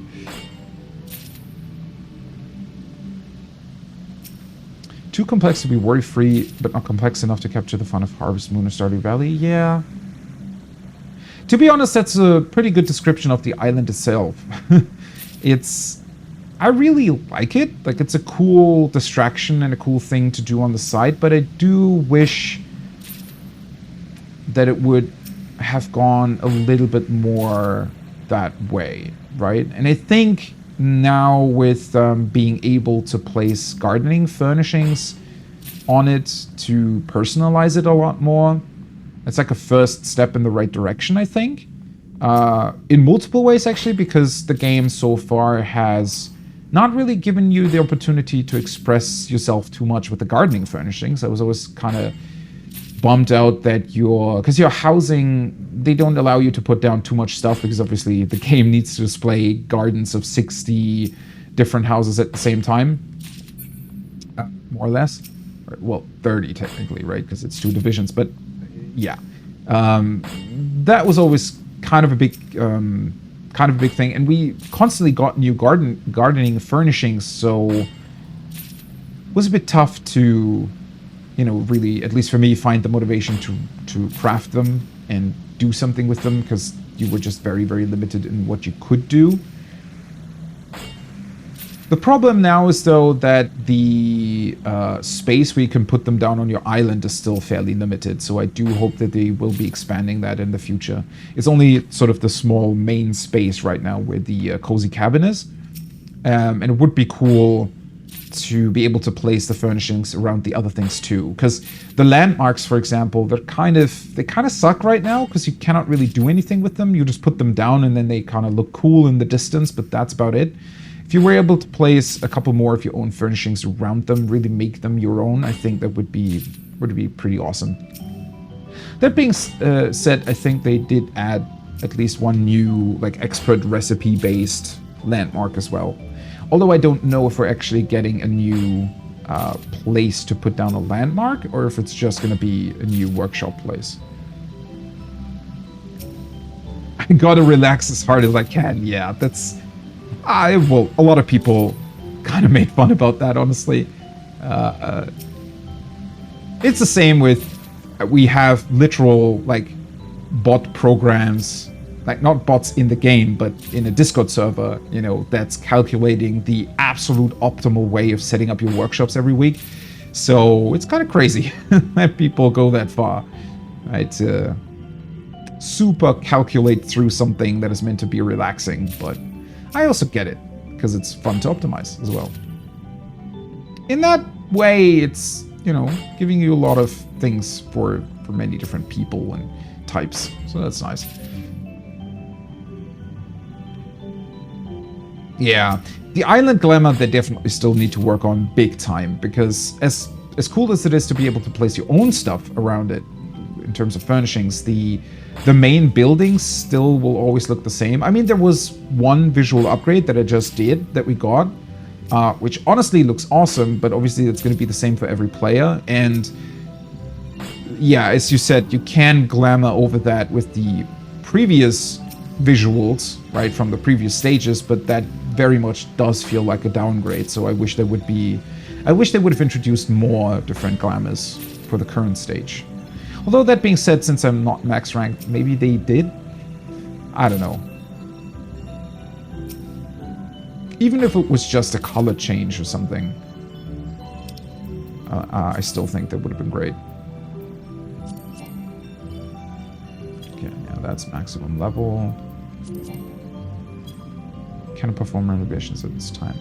Too complex to be worry-free, but not complex enough to capture the fun of Harvest Moon or Stardew Valley? Yeah. To be honest, that's a pretty good description of the island itself. I really like it. Like, it's a cool distraction and a cool thing to do on the side, but I do wish that it would have gone a little bit more that way, right? And I think now with being able to place gardening furnishings on it to personalize it a lot more, it's like a first step in the right direction, I think. In multiple ways, actually, because the game so far has not really given you the opportunity to express yourself too much with the gardening furnishings. I was always kind of bummed out that because your housing, they don't allow you to put down too much stuff, because obviously the game needs to display gardens of 60 different houses at the same time, more or less. Well, 30 technically, right? Because it's 2 divisions, but yeah. That was always kind of a big thing, and we constantly got new gardening furnishings, so it was a bit tough to, really, at least for me, find the motivation to craft them and do something with them, because you were just very, very limited in what you could do. The problem now is, though, that the space where you can put them down on your island is still fairly limited, so I do hope that they will be expanding that in the future. It's only sort of the small main space right now where the cozy cabin is, and it would be cool to be able to place the furnishings around the other things too, because the landmarks, for example, they kind of suck right now, because you cannot really do anything with them. You just put them down and then they kind of look cool in the distance, but that's about it. If you were able to place a couple more of your own furnishings around them, really make them your own, I think that would be pretty awesome. That being said, I think they did add at least one new, like, expert recipe based landmark as well. Although I don't know if we're actually getting a new place to put down a landmark, or if it's just going to be a new workshop place. I gotta relax as hard as I can. Yeah, that's... well, a lot of people kind of made fun about that, honestly. It's the same with... we have literal, like, bot programs, like, not bots in the game, but in a Discord server, that's calculating the absolute optimal way of setting up your workshops every week. So it's kind of crazy that people go that far, right? Super calculate through something that is meant to be relaxing, but I also get it, because it's fun to optimize as well. In that way, it's, giving you a lot of things for many different people and types, so that's nice. Yeah, the island glamour, they definitely still need to work on big time, because as cool as it is to be able to place your own stuff around it in terms of furnishings, the main buildings still will always look the same. I mean, there was one visual upgrade that I just did that we got, which honestly looks awesome, but obviously it's going to be the same for every player. And yeah, as you said, you can glamour over that with the previous visuals, right, from the previous stages, but that very much does feel like a downgrade. So I wish they would have introduced more different glamours for the current stage. Although that being said, since I'm not max ranked, maybe they did? I don't know. Even if it was just a color change or something, I still think that would have been great. Okay, yeah, that's maximum level. Cannot perform renovations at this time.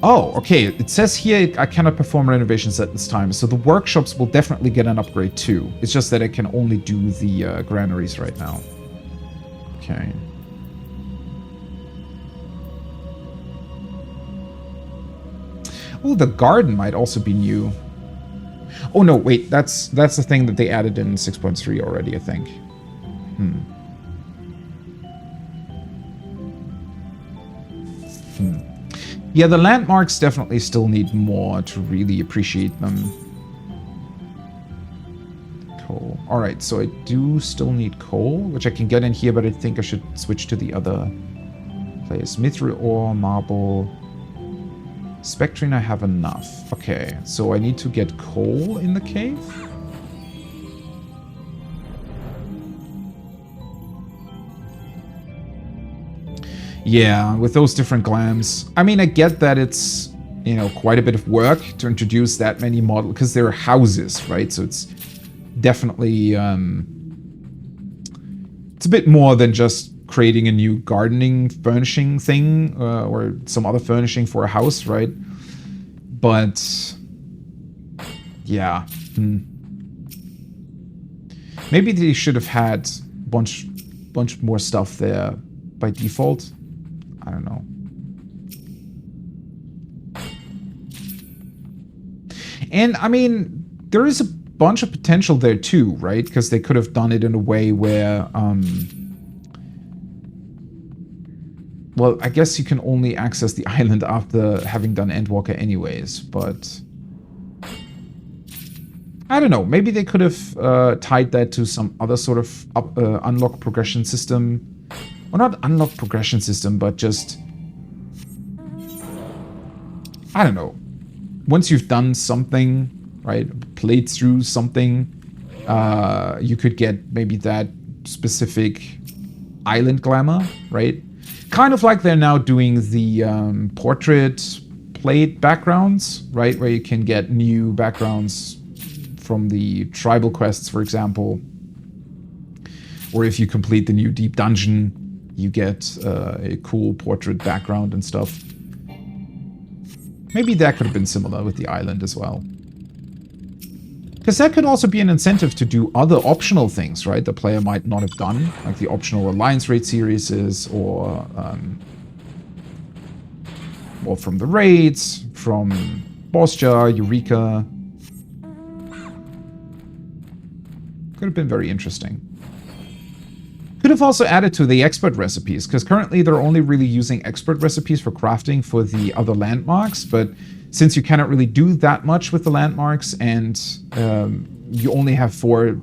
Oh, okay. It says here I cannot perform renovations at this time, so the workshops will definitely get an upgrade too. It's just that I can only do the granaries right now. Okay. Oh, the garden might also be new. Oh no, wait. That's the thing that they added in 6.3 already, I think. Yeah, the landmarks definitely still need more to really appreciate them. Coal. Alright, so I do still need coal, which I can get in here, but I think I should switch to the other place. Mithril ore, marble. Spectrine, I have enough. Okay, so I need to get coal in the cave. Yeah, with those different glams. I mean, I get that it's, you know, quite a bit of work to introduce that many models, because they're houses, right? So it's definitely, it's a bit more than just creating a new gardening furnishing thing, or some other furnishing for a house, right? But, yeah. Maybe they should have had bunch more stuff there by default. I don't know. And, I mean, there is a bunch of potential there too, right? Because they could have done it in a way where, well, I guess you can only access the island after having done Endwalker anyways, but I don't know. Maybe they could have tied that to some other sort of unlock progression system. Well, not unlock progression system, but just, I don't know. Once you've done something, right, played through something, you could get maybe that specific island glamour, right? Kind of like they're now doing the portrait plate backgrounds, right? Where you can get new backgrounds from the tribal quests, for example. Or if you complete the new deep dungeon, you get a cool portrait background and stuff. Maybe that could have been similar with the island as well. Because that could also be an incentive to do other optional things, right? The player might not have done, like the optional Alliance Raid series, or well, from the raids, from Boss Jar, Eureka. Could have been very interesting. Could have also added to the expert recipes, because currently they're only really using expert recipes for crafting for the other landmarks, but since you cannot really do that much with the landmarks, and you only have 4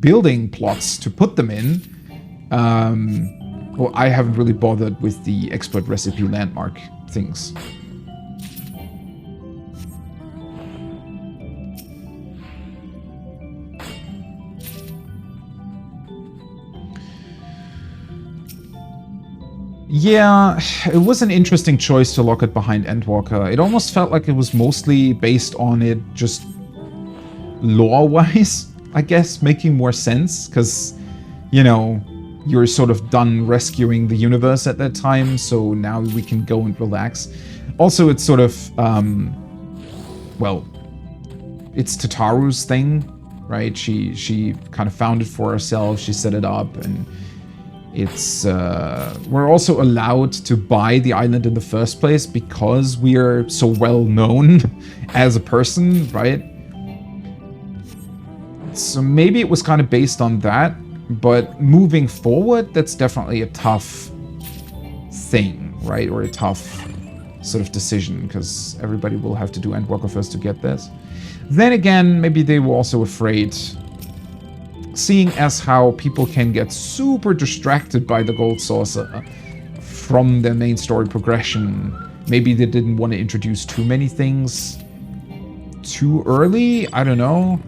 building plots to put them in, well, I haven't really bothered with the expert recipe landmark things. Yeah, it was an interesting choice to lock it behind Endwalker. It almost felt like it was mostly based on it just lore-wise, I guess, making more sense, because, you know, you're sort of done rescuing the universe at that time, so now we can go and relax. Also, it's sort of, well, it's Tataru's thing, right? She kind of found it for herself, she set it up, and it's, we're also allowed to buy the island in the first place because we are so well known as a person, right? So maybe it was kind of based on that, but moving forward, that's definitely a tough thing, right? Or a tough sort of decision, because everybody will have to do Endwalker first to get this. Then again, maybe they were also afraid, seeing as how people can get super distracted by the gold saucer from their main story progression. Maybe they didn't want to introduce too many things too early. I don't know.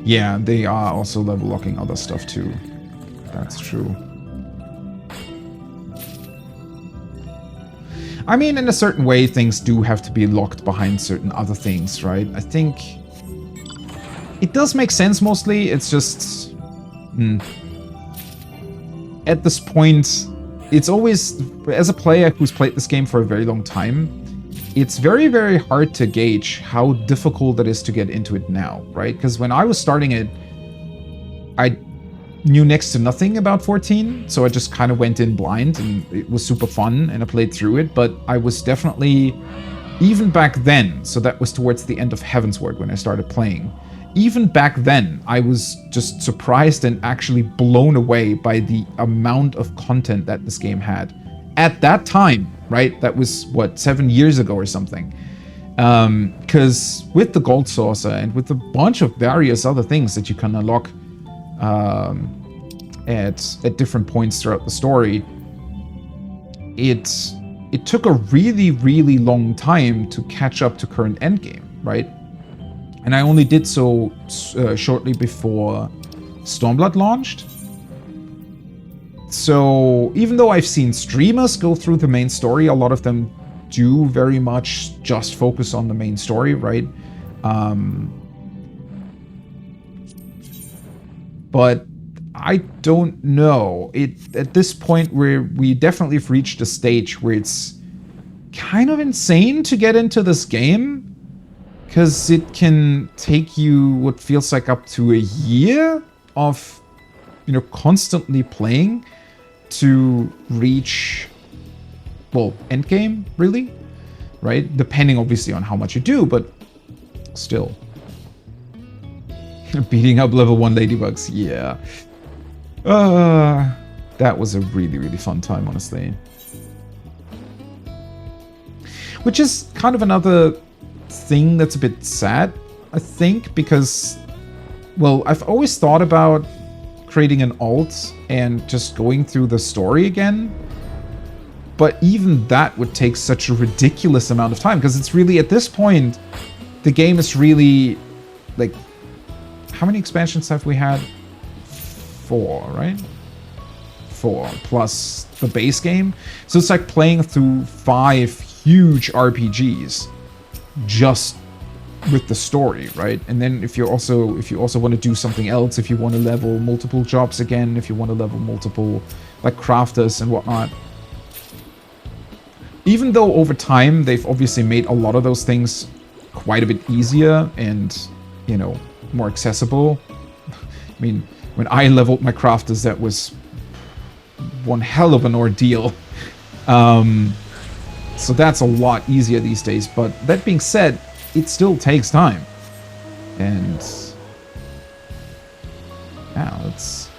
Yeah, they are also level locking other stuff too. That's true. I mean, in a certain way, things do have to be locked behind certain other things, right? I think it does make sense mostly. It's just... At this point, it's always... As a player who's played this game for a very long time, it's very, very hard to gauge how difficult it is to get into it now, right? Because when I was starting it, I knew next to nothing about 14, so I just kind of went in blind, and it was super fun, and I played through it, but I was definitely, even back then, so that was towards the end of Heavensward when I started playing, even back then, I was just surprised and actually blown away by the amount of content that this game had. At that time, right? That was, what, 7 years ago or something. Because with the Gold Saucer and with a bunch of various other things that you can unlock at different points throughout the story, it took a really, really long time to catch up to current endgame, right? And I only did so shortly before Stormblood launched. So even though I've seen streamers go through the main story, a lot of them do very much just focus on the main story, right? But I don't know. At this point, we definitely have reached a stage where it's kind of insane to get into this game, because it can take you what feels like up to a year of, you know, constantly playing to reach, well, endgame, really, right? Depending, obviously, on how much you do, but still. Beating up level 1 ladybugs, yeah. That was a really, really fun time, honestly. Which is kind of another thing that's a bit sad, I think, because, well, I've always thought about creating an alt and just going through the story again. But even that would take such a ridiculous amount of time, because it's really, at this point, the game is really, like, how many expansions have we had? 4, right? 4, plus the base game. So it's like playing through 5 huge RPGs just with the story, right? And then if you also want to do something else, if you want to level multiple jobs again, if you want to level multiple, like, crafters and whatnot. Even though over time they've obviously made a lot of those things quite a bit easier and, you know, more accessible. I mean, when I leveled my crafters, that was one hell of an ordeal. So that's a lot easier these days. But that being said, it still takes time. And yeah, it's,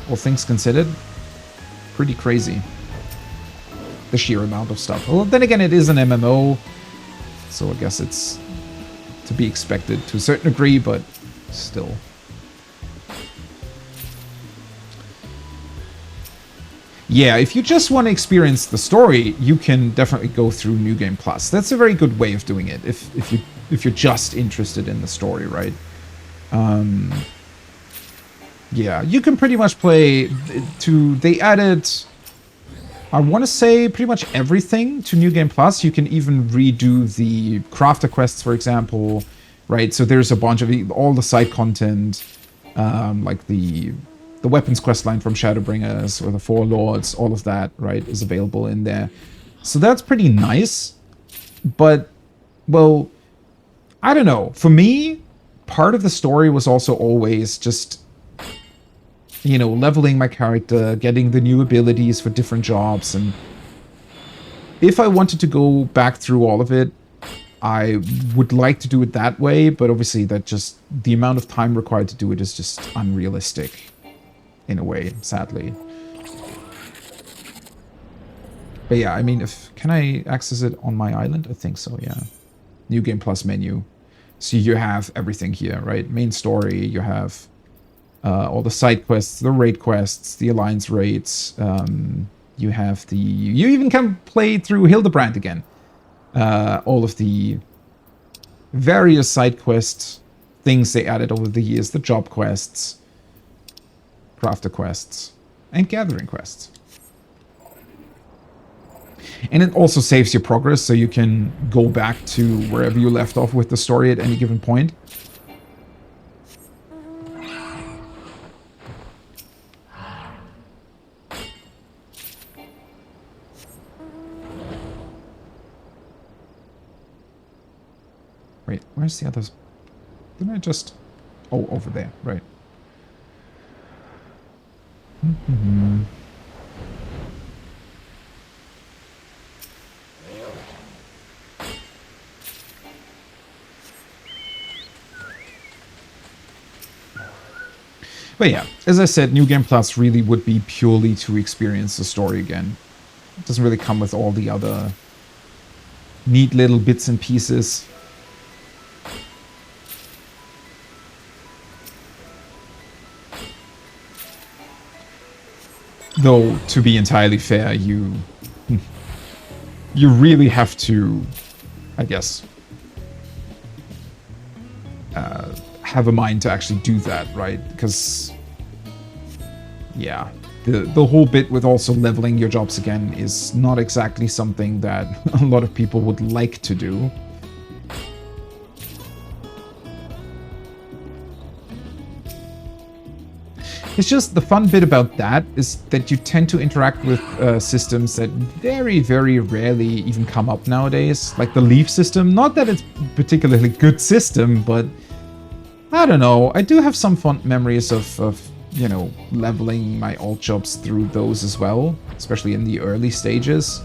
all things considered, pretty crazy. The sheer amount of stuff. Well, then again, it is an MMO, so I guess it's to be expected to a certain degree, but still. Yeah, if you just want to experience the story, you can definitely go through New Game Plus. That's a very good way of doing it, if you're just interested in the story, right? Yeah, you can pretty much play to... They added, I want to say, pretty much everything to New Game Plus. You can even redo the crafter quests, for example, right? So there's a bunch of all the side content, like the weapons quest line from Shadowbringers or the Four Lords, all of that, right, is available in there. So that's pretty nice. But, well, I don't know. For me, part of the story was also always just, you know, leveling my character, getting the new abilities for different jobs. And if I wanted to go back through all of it, I would like to do it that way. But obviously, that just, the amount of time required to do it is just unrealistic. In a way, sadly. But yeah, I mean, can I access it on my island? I think so, yeah. New Game Plus menu. So you have everything here, right? Main story, you have all the side quests, the raid quests, the alliance raids. You have the... You even can play through Hildebrand again. All of the various side quest things they added over the years. The job quests. Crafter quests, and gathering quests. And it also saves your progress, so you can go back to wherever you left off with the story at any given point. Wait, where's the others? Didn't I just... Oh, over there, right. Mhm. But yeah, as I said, New Game Plus really would be purely to experience the story again. It doesn't really come with all the other neat little bits and pieces. Though, to be entirely fair, you really have to, I guess, have a mind to actually do that, right? Because, yeah, the whole bit with also leveling your jobs again is not exactly something that a lot of people would like to do. It's just the fun bit about that is that you tend to interact with systems that very, very rarely even come up nowadays. Like the Leaf system. Not that it's a particularly good system, but I don't know. I do have some fond memories of you know, leveling my alt jobs through those as well, especially in the early stages.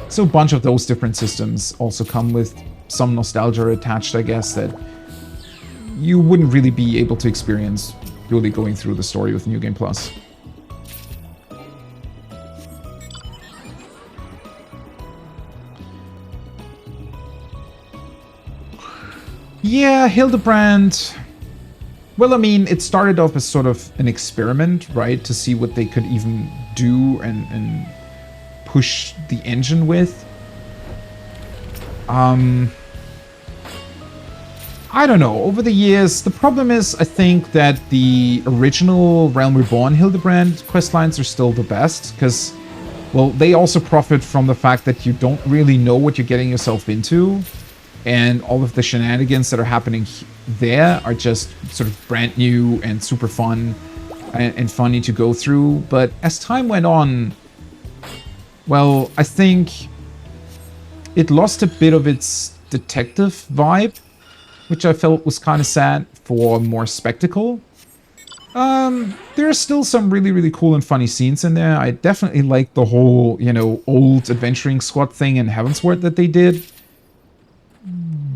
So a bunch of those different systems also come with some nostalgia attached, I guess, that you wouldn't really be able to experience purely going through the story with New Game Plus. Yeah, Hildebrand. Well, I mean, it started off as sort of an experiment, right? To see what they could even do and push the engine with. I don't know, over the years, the problem is, I think that the original Realm Reborn Hildebrand questlines are still the best, because, well, they also profit from the fact that you don't really know what you're getting yourself into, and all of the shenanigans that are happening there are just sort of brand new and super fun and funny to go through. But as time went on, well, I think it lost a bit of its detective vibe, which I felt was kind of sad for more spectacle. There are still some really, really cool and funny scenes in there. I definitely like the whole, you know, old adventuring squad thing in Heavensward that they did.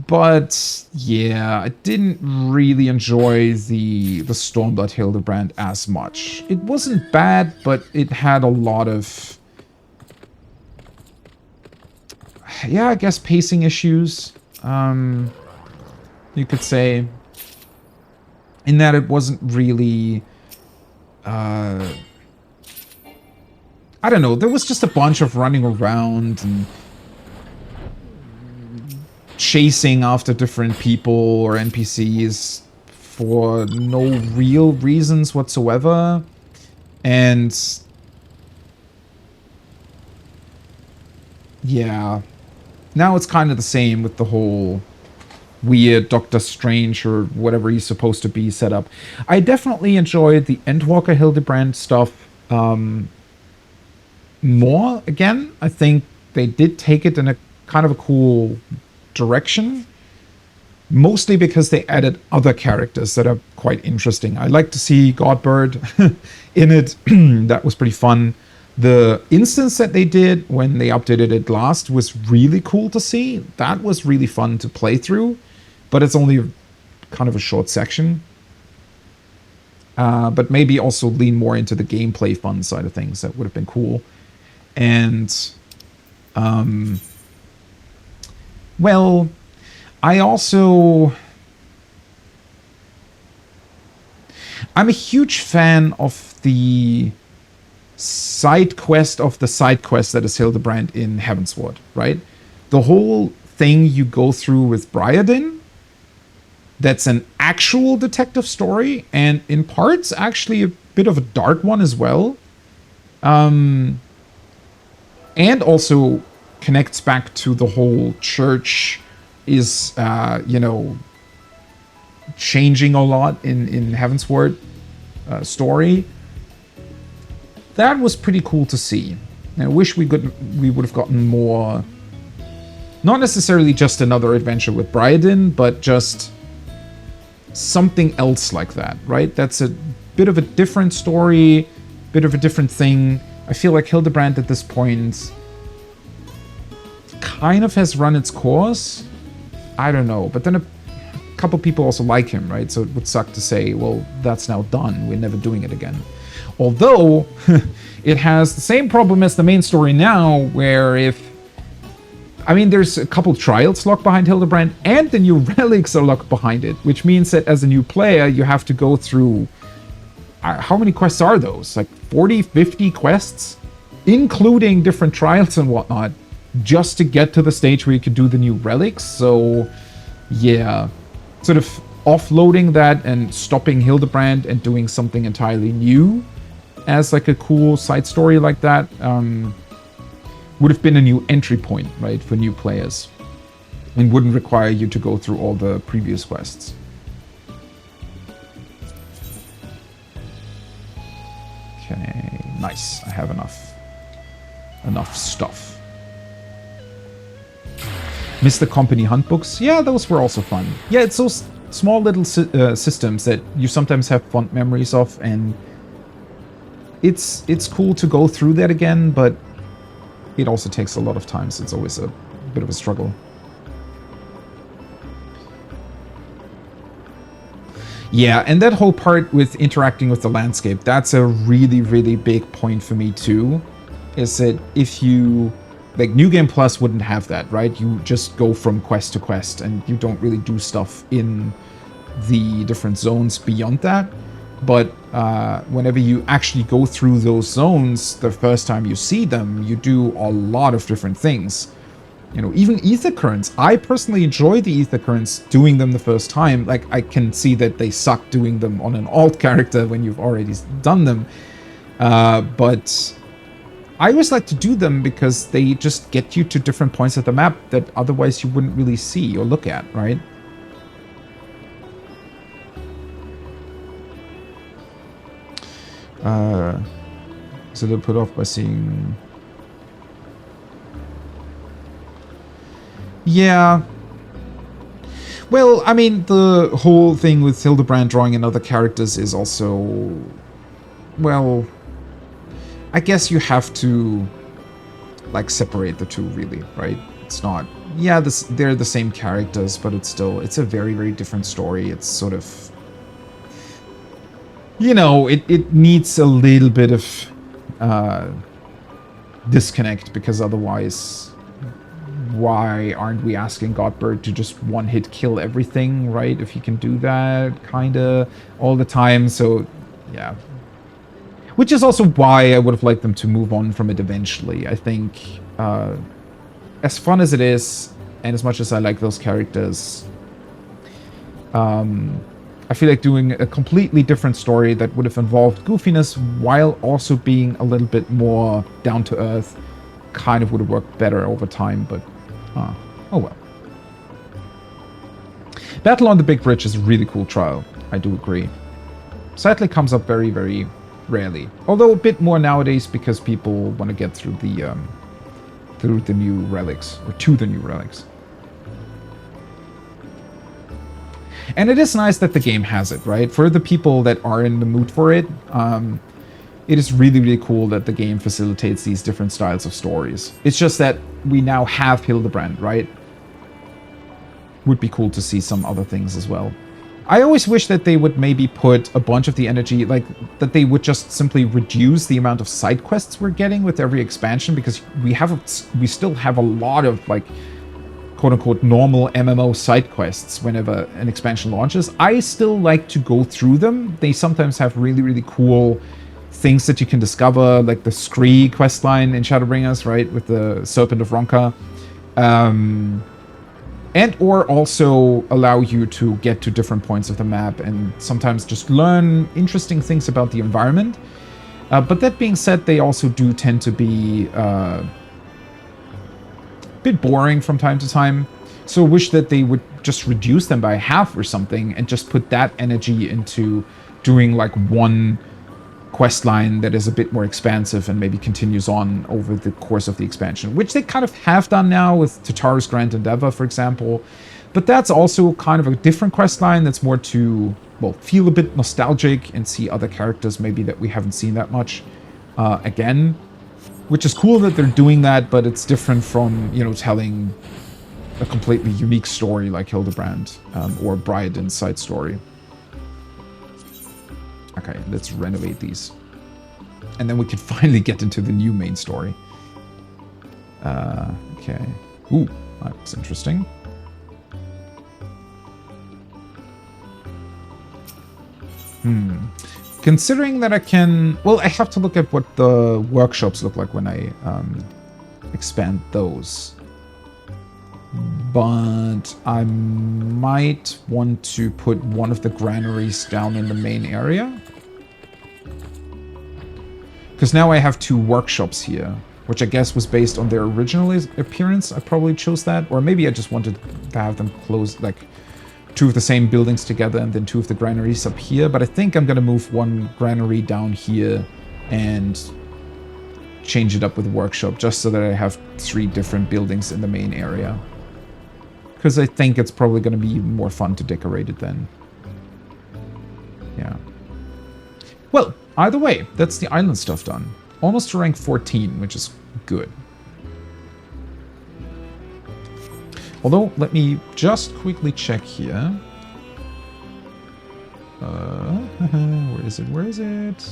But, yeah, I didn't really enjoy the Stormblood Hildebrand as much. It wasn't bad, but it had a lot of, yeah, I guess pacing issues. You could say, in that it wasn't really, I don't know, there was just a bunch of running around and chasing after different people or NPCs for no real reasons whatsoever. And yeah, now it's kind of the same with the whole weird Doctor Strange or whatever he's supposed to be set up. I definitely enjoyed the Endwalker Hildebrand stuff more. Again, I think they did take it in a kind of a cool direction, mostly because they added other characters that are quite interesting. I like to see Godbird in it. That was pretty fun. The instance that they did when they updated it last was really cool to see. That was really fun to play through, but it's only kind of a short section. But maybe also lean more into the gameplay fun side of things. That would have been cool. And, well, I'm a huge fan of the side quest that is Hildebrand in Heavensward, right? The whole thing you go through with Briardin, that's an actual detective story, and in parts actually a bit of a dark one as well. And also connects back to the whole church is, you know, changing a lot in Heavensward story. That was pretty cool to see. I wish we would have gotten more, not necessarily just another adventure with Briardin, but just something else like that, right? That's a bit of a different story, bit of a different thing. I feel like Hildebrand at this point kind of has run its course. I don't know, but then a couple people also like him, right? So it would suck to say, well, that's now done. We're never doing it again. Although it has the same problem as the main story now, where there's a couple trials locked behind Hildebrand, and the new relics are locked behind it, which means that as a new player, you have to go through... how many quests are those? Like 40, 50 quests? Including different trials and whatnot, just to get to the stage where you can do the new relics. So, yeah. Sort of offloading that and stopping Hildebrand and doing something entirely new as like a cool side story like that would have been a new entry point, right, for new players, and wouldn't require you to go through all the previous quests. Okay, nice. I have enough stuff. Missed the company hunt books. Yeah, those were also fun. Yeah, it's those small little systems that you sometimes have fond memories of, and it's cool to go through that again, but it also takes a lot of time, so it's always a bit of a struggle. Yeah, and that whole part with interacting with the landscape, that's a really, really big point for me too, is that if you... Like, New Game Plus wouldn't have that, right? You just go from quest to quest, and you don't really do stuff in the different zones beyond that. But whenever you actually go through those zones the first time you see them, you do a lot of different things. You know, even ether currents. I personally enjoy the ether currents doing them the first time. Like, I can see that they suck doing them on an alt character when you've already done them. But I always like to do them because they just get you to different points of the map that otherwise you wouldn't really see or look at, right? So they're put off by seeing... Yeah. Well, I mean, the whole thing with Hildebrand drawing in other characters is also... Well, I guess you have to, like, separate the two, really, right? It's not... Yeah, they're the same characters, but it's still... It's a very, very different story. It's sort of... You know, it needs a little bit of disconnect, because otherwise, why aren't we asking Godbird to just one-hit kill everything, right? If he can do that, kinda, all the time, so, yeah. Which is also why I would have liked them to move on from it eventually. I think, as fun as it is, and as much as I like those characters, I feel like doing a completely different story that would have involved goofiness while also being a little bit more down-to-earth kind of would have worked better over time, but oh well. Battle on the Big Bridge is a really cool trial, I do agree. Sadly comes up very, very rarely. Although a bit more nowadays because people want to get through the new relics, or to the new relics. And it is nice that the game has it, right? For the people that are in the mood for it, it is really, really cool that the game facilitates these different styles of stories. It's just that we now have Hildebrand, right? Would be cool to see some other things as well. I always wish that they would maybe put a bunch of the energy, like, that they would just simply reduce the amount of side quests we're getting with every expansion, because we still have a lot of, like, quote-unquote normal MMO side quests whenever an expansion launches. I still like to go through them. They sometimes have really, really cool things that you can discover, like the Scree questline in Shadowbringers, right, with the Serpent of Ronka. And or also allow you to get to different points of the map and sometimes just learn interesting things about the environment. But that being said, they also do tend to be bit boring from time to time, so I wish that they would just reduce them by half or something and just put that energy into doing like one quest line that is a bit more expansive and maybe continues on over the course of the expansion, which they kind of have done now with Tataru's Grand Endeavor, for example. But that's also kind of a different quest line that's more to, well, feel a bit nostalgic and see other characters maybe that we haven't seen that much again. Which is cool that they're doing that, but it's different from, you know, telling a completely unique story like Hildebrand or Briaden's side story. Okay, let's renovate these. And then we can finally get into the new main story. Okay. Ooh, that's interesting. Considering that I can... Well, I have to look at what the workshops look like when I expand those. But I might want to put one of the granaries down in the main area. Because now I have 2 workshops here, which I guess was based on their original appearance. I probably chose that. Or maybe I just wanted to have them close, like, 2 of the same buildings together and then 2 of the granaries up here. But I think I'm going to move 1 granary down here and change it up with a workshop just so that I have 3 different buildings in the main area. Because I think it's probably going to be even more fun to decorate it then. Yeah. Well, either way, that's the island stuff done. Almost to rank 14, which is good. Although, let me just quickly check here. Where is it? Where is it?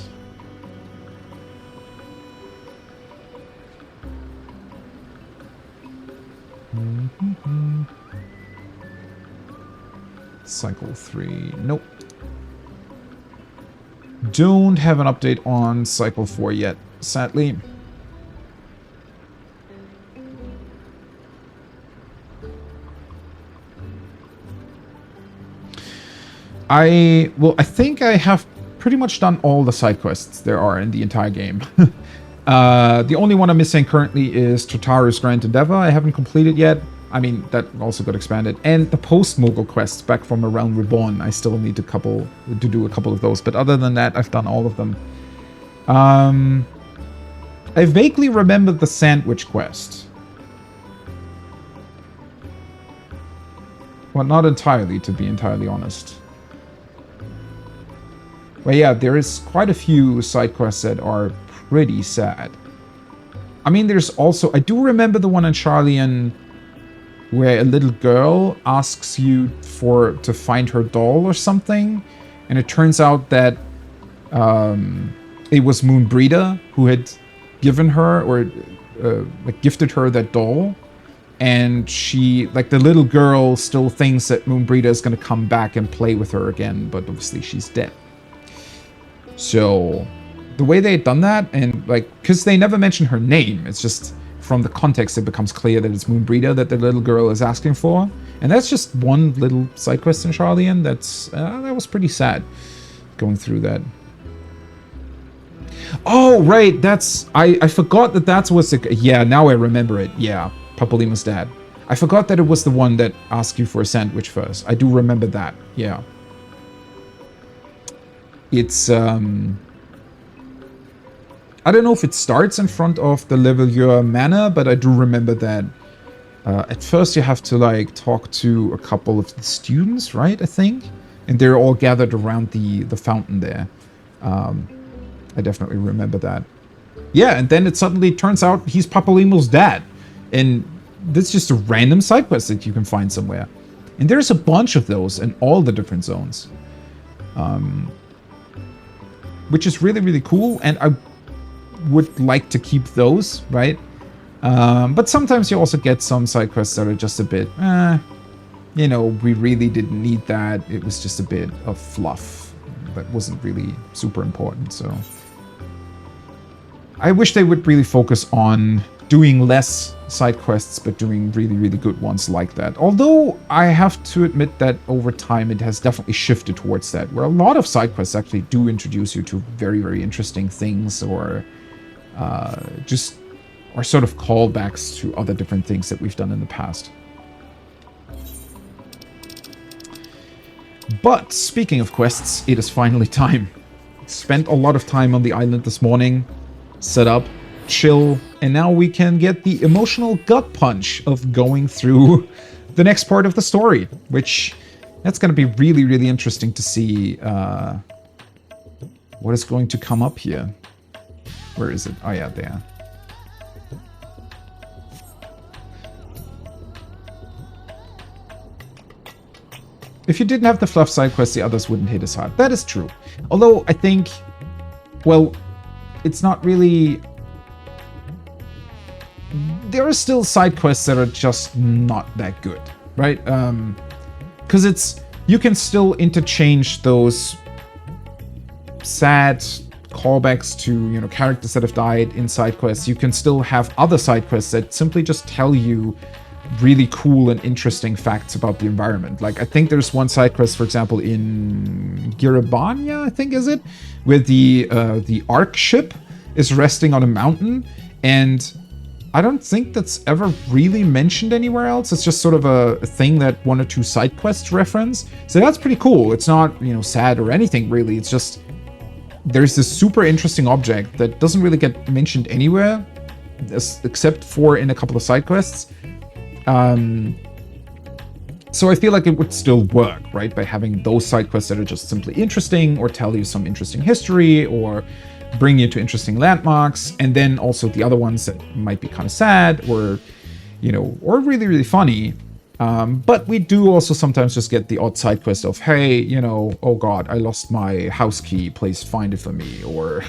Cycle 3. Nope. Don't have an update on Cycle 4 yet, sadly. I think I have pretty much done all the side quests there are in the entire game. The only one I'm missing currently is Totaru's Grand Endeavor. I haven't completed yet. I mean, that also got expanded. And the post-Mogul quests back from A Realm Reborn. I still need to do a couple of those. But other than that, I've done all of them. I vaguely remember the sandwich quest. Well, not entirely, to be entirely honest. But yeah, there is quite a few side quests that are pretty sad. I mean, there's also... I do remember the one in Charlian where a little girl asks you to find her doll or something. And it turns out that it was Moonbreeder who had given her or like gifted her that doll. And she, like the little girl still thinks that Moonbreeder is going to come back and play with her again. But obviously she's dead. So the way they had done that, and like, because they never mention her name, it's just from the context it becomes clear that it's Moonbreeder that the little girl is asking for, and that's just one little side quest in Charlian. That was pretty sad going through that. Oh right, I forgot that was the, yeah, now I remember it. Yeah, Papalymo's dad. I forgot that it was the one that asked you for a sandwich first. I do remember that. Yeah. It's, I don't know if it starts in front of the Levelure Manor, but I do remember that at first you have to, like, talk to a couple of the students, right, I think? And they're all gathered around the fountain there. I definitely remember that. Yeah, and then it suddenly turns out he's Papalymo's dad. And that's just a random side quest that you can find somewhere. And there's a bunch of those in all the different zones. Which is really, really cool, and I would like to keep those, right? But sometimes you also get some side quests that are just a bit, you know, we really didn't need that. It was just a bit of fluff that wasn't really super important, so... I wish they would really focus on doing less side quests, but doing really, really good ones like that. Although, I have to admit that over time it has definitely shifted towards that, where a lot of side quests actually do introduce you to very, very interesting things, or just are sort of callbacks to other different things that we've done in the past. But, speaking of quests, it is finally time. Spent a lot of time on the island this morning, set up, chill, and now we can get the emotional gut punch of going through the next part of the story, which that's going to be really, really interesting to see what is going to come up here. Where is it? Oh yeah, there. If you didn't have the fluff side quests, the others wouldn't hit as hard. That is true. Although I think, well, it's not really... There are still side quests that are just not that good, right? Because it's... You can still interchange those sad callbacks to, you know, characters that have died in side quests. You can still have other side quests that simply just tell you really cool and interesting facts about the environment. Like, I think there's one side quest, for example, in Giribania, I think, is it? Where the Ark ship is resting on a mountain, and I don't think that's ever really mentioned anywhere else. It's just sort of a thing that one or two side quests reference. So that's pretty cool. It's not, you know, sad or anything, really. It's just, there's this super interesting object that doesn't really get mentioned anywhere, except for in a couple of side quests. So I feel like it would still work, right? By having those side quests that are just simply interesting, or tell you some interesting history, or bring you to interesting landmarks, and then also the other ones that might be kind of sad, or, you know, or really, really funny. But we do also sometimes just get the odd side quest of, hey, you know, oh god, I lost my house key, please find it for me, or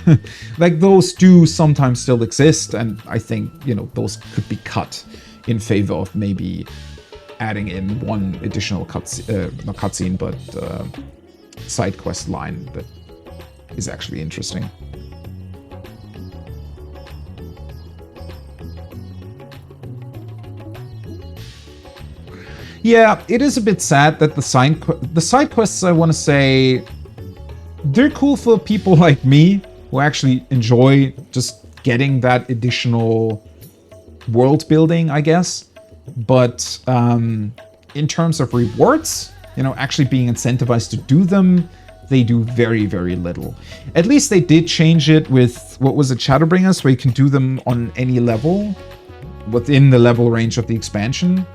like those do sometimes still exist, and I think, you know, those could be cut in favor of maybe adding in one additional not cutscene, but side quest line that is actually interesting. Yeah, it is a bit sad that the side quests, I want to say, they're cool for people like me who actually enjoy just getting that additional world building, I guess. But in terms of rewards, you know, actually being incentivized to do them, they do very, very little. At least they did change it with, what was it, Shadowbringers, where you can do them on any level within the level range of the expansion.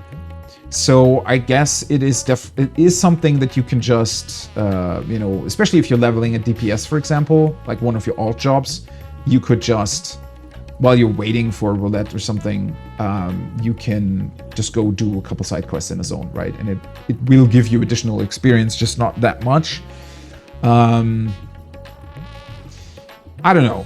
So I guess it is something that you can just, you know, especially if you're leveling a DPS, for example, like one of your alt jobs, you could just, while you're waiting for a roulette or something, you can just go do a couple side quests in a zone, right? And it will give you additional experience, just not that much. I don't know.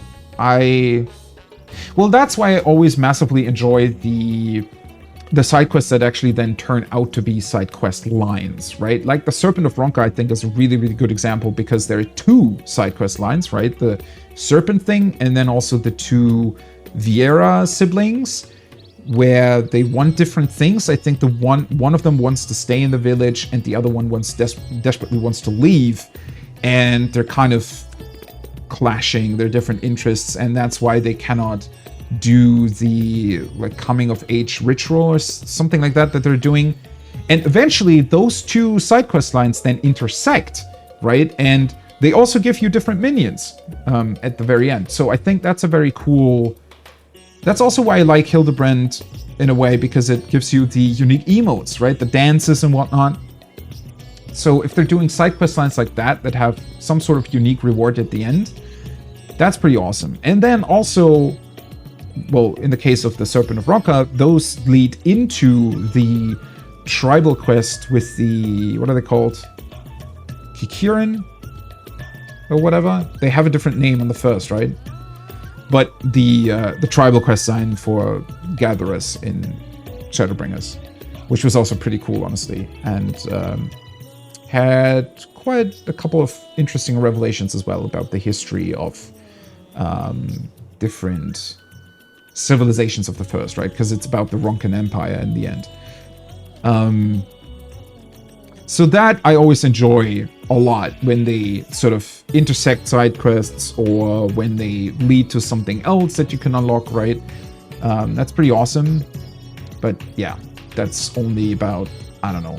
Well, that's why I always massively enjoy the side quests that actually then turn out to be side quest lines, right? Like the Serpent of Ronka, I think, is a really, really good example, because there are two side quest lines, right? The Serpent thing, and then also the two Vieira siblings, where they want different things. I think the one of them wants to stay in the village, and the other one desperately wants to leave, and they're kind of clashing their different interests, and that's why they cannot do the like coming of age ritual or something like that they're doing. And eventually those two side quest lines then intersect, right? And they also give you different minions at the very end. So I think that's a very cool... That's also why I like Hildebrand in a way, because it gives you the unique emotes, right? The dances and whatnot. So if they're doing side quest lines like that have some sort of unique reward at the end, that's pretty awesome. And then also, well, in the case of the Serpent of Ronka, those lead into the tribal quest with the, what are they called? Kikirin? Or whatever? They have a different name on the first, right? But the tribal quest sign for Gatherers in Shadowbringers, which was also pretty cool, honestly, and had quite a couple of interesting revelations as well about the history of different civilizations of the first, right? Because it's about the Ronkan Empire in the end. So that I always enjoy a lot, when they sort of intersect side quests, or when they lead to something else that you can unlock, right? That's pretty awesome. But yeah, that's only about, I don't know,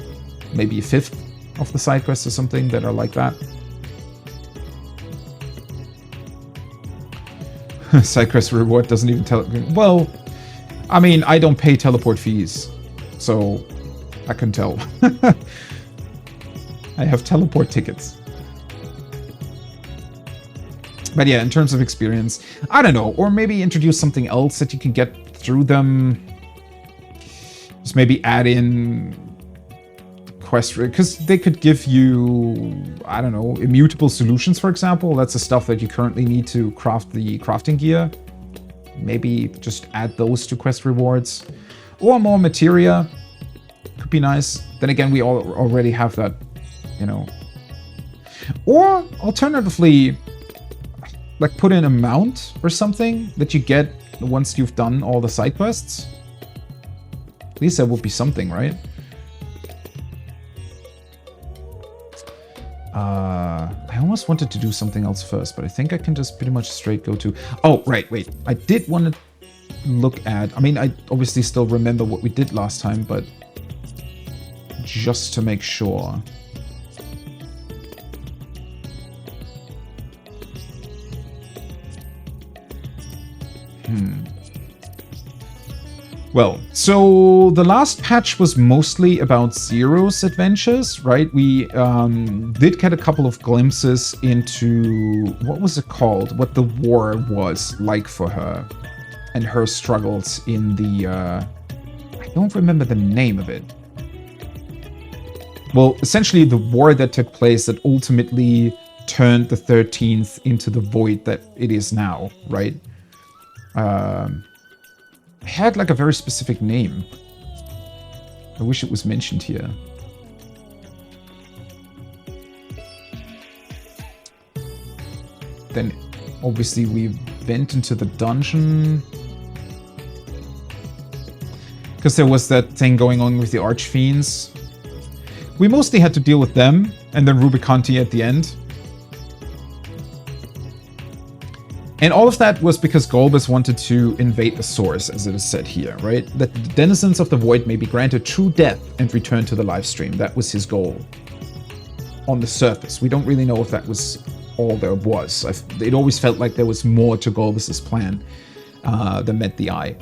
maybe a fifth of the side quests or something that are like that. Side quest reward doesn't even tell... Well, I mean, I don't pay teleport fees, so I can tell. I have teleport tickets. But yeah, in terms of experience, I don't know. Or maybe introduce something else that you can get through them. Just maybe add in quest, because they could give you, I don't know, immutable solutions, for example. That's the stuff that you currently need to craft the crafting gear. Maybe just add those to quest rewards. Or more materia. Could be nice. Then again, we already have that, you know. Or alternatively, like put in a mount or something that you get once you've done all the side quests. At least that would be something, right? I almost wanted to do something else first, but I think I can just pretty much straight go to... Oh, right, wait. I did want to look at... I mean, I obviously still remember what we did last time, but just to make sure... Well, so the last patch was mostly about Zero's adventures, right? We did get a couple of glimpses into, what was it called? What the war was like for her and her struggles in the, I don't remember the name of it. Well, essentially the war that took place that ultimately turned the 13th into the void that it is now, right? Had like a very specific name. I wish it was mentioned here. Then obviously we went into the dungeon. Because there was that thing going on with the Archfiends. We mostly had to deal with them, and then Rubiconte at the end. And all of that was because Golbez wanted to invade the source, as it is said here, right? That the denizens of the void may be granted true death and return to the live stream. That was his goal. On the surface. We don't really know if that was all there was. It always felt like there was more to Golbez's plan than met the eye.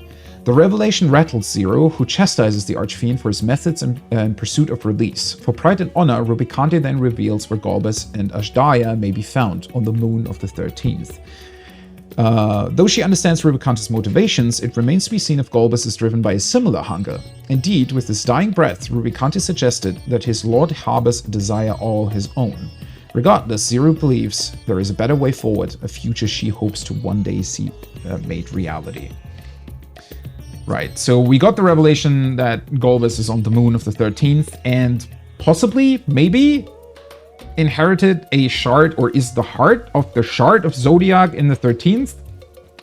The revelation rattles Zero, who chastises the Archfiend for his methods and pursuit of release. For pride and honor, Rubicante then reveals where Golbez and Ashdaya may be found on the moon of the 13th. Though she understands Rubicante's motivations, it remains to be seen if Golbez is driven by a similar hunger. Indeed, with his dying breath, Rubicante suggested that his lord harbors a desire all his own. Regardless, Zero believes there is a better way forward, a future she hopes to one day see made reality. Right, so we got the revelation that Golbez is on the moon of the 13th, and possibly, maybe, inherited a shard, or is the heart of the shard of Zodiac in the 13th?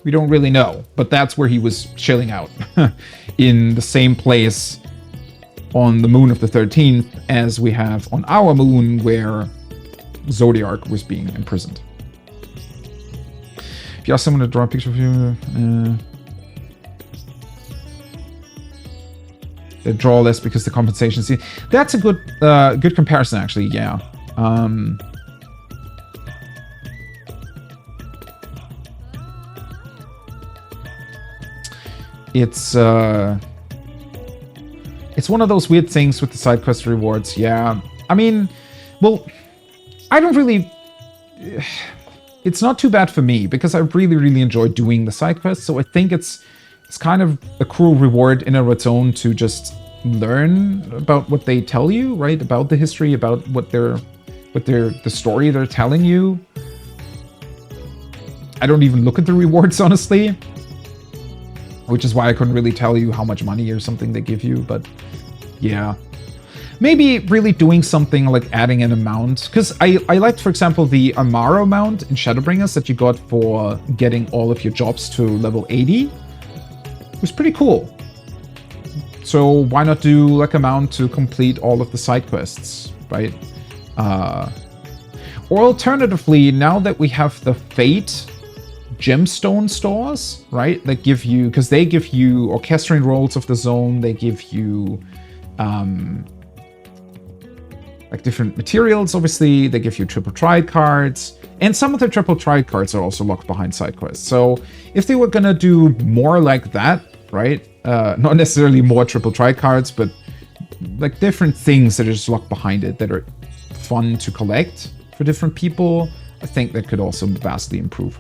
We don't really know, but that's where he was chilling out. In the same place on the moon of the 13th as we have on our moon where Zodiac was being imprisoned. If you ask someone to draw a picture of you, they draw less because the compensation scene. That's a good comparison, actually, yeah. It's one of those weird things with the side quest rewards, yeah. I mean, well, I don't really... It's not too bad for me, because I really, really enjoy doing the side quests, so I think it's kind of a cool reward in and of its own to just learn about what they tell you, right? About the history, about the story they're telling you. I don't even look at the rewards, honestly. Which is why I couldn't really tell you how much money or something they give you, but yeah. Maybe really doing something like adding an amount. Because I liked, for example, the Amaro mount in Shadowbringers that you got for getting all of your jobs to level 80. It was pretty cool. So why not do like a mount to complete all of the side quests, right? Or alternatively, now that we have the Fate gemstone stores, right? That give you, because they give you orchestrating rolls of the zone, they give you like different materials, obviously, they give you triple triad cards, and some of the triple triad cards are also locked behind side quests. So if they were gonna do more like that, right? Not necessarily more triple triad cards, but like different things that are just locked behind it that are fun to collect for different people. I think that could also vastly improve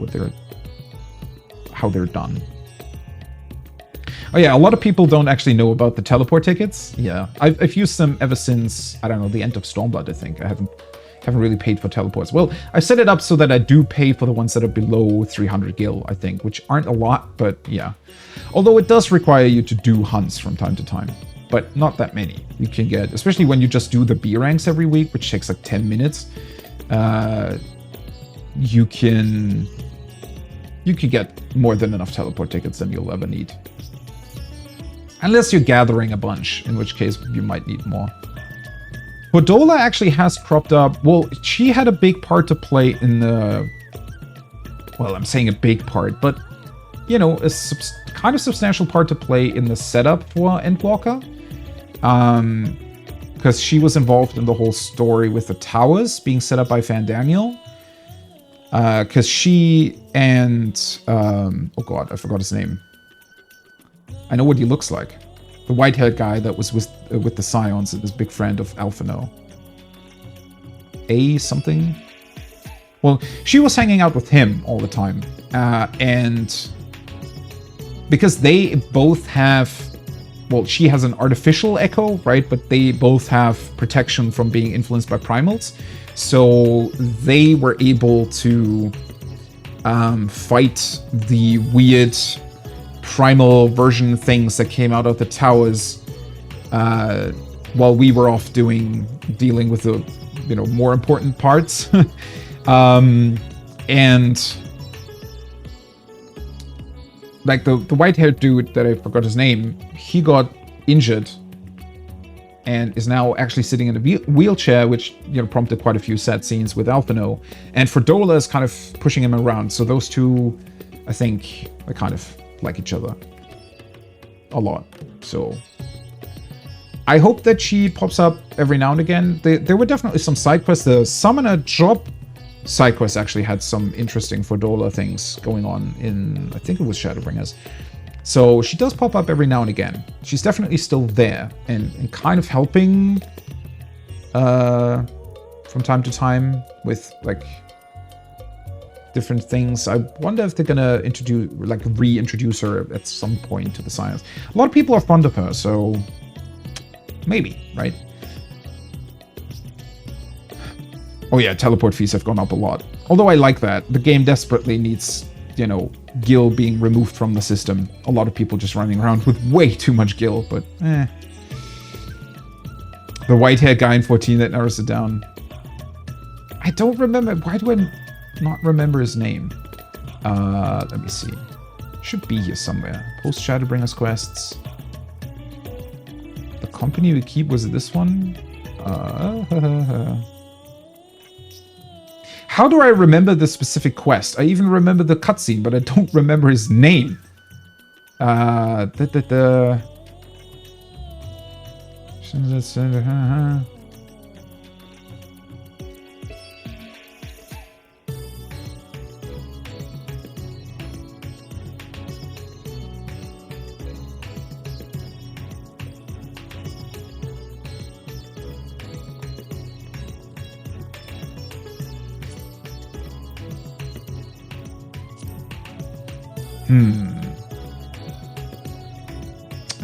how they're done. Oh yeah, a lot of people don't actually know about the teleport tickets. Yeah, I've used them ever since, I don't know, the end of Stormblood, I think. I haven't really paid for teleports. Well, I set it up so that I do pay for the ones that are below 300 gil, I think, which aren't a lot, but yeah. Although it does require you to do hunts from time to time, but not that many. You can get, especially when you just do the B ranks every week, which takes like 10 minutes, you can get more than enough teleport tickets than you'll ever need. Unless you're gathering a bunch, in which case you might need more. Podola actually has cropped up. Well, she had a big part to play in the... Well, I'm saying a big part, but, you know, a kind of substantial part to play in the setup for Endwalker. Because she was involved in the whole story with the towers being set up by Pandaemonium. Because she and... oh god, I forgot his name. I know what he looks like. The white-haired guy that was with the Scions and is big friend of Alphino. A something? Well, she was hanging out with him all the time. And because they both have... Well, she has an artificial echo, right? But they both have protection from being influenced by primals. So they were able to fight the weird... primal version things that came out of the towers while we were off dealing with the more important parts. And like the white-haired dude that I forgot his name, he got injured and is now actually sitting in a wheelchair, which prompted quite a few sad scenes with Alphino. And Fordola is kind of pushing him around. So those two, I think, are kind of like each other a lot. So I hope that she pops up every now and again. There were definitely some side quests. The Summoner Drop side quest actually had some interesting Fordola things going on in, I think it was Shadowbringers. So she does pop up every now and again. She's definitely still there and kind of helping from time to time with like different things. I wonder if they're gonna reintroduce her at some point to the Science. A lot of people are fond of her, so maybe, right? Oh yeah, teleport fees have gone up a lot. Although I like that. The game desperately needs, gil being removed from the system. A lot of people just running around with way too much gil, but eh. The white-haired guy in 14 that narrows it down. I don't remember. Why do I not remember his name? Let me see. Should be here somewhere. Post Shadowbringers quests. The company we keep, was it this one? How do I remember the specific quest? I even remember the cutscene, but I don't remember his name. I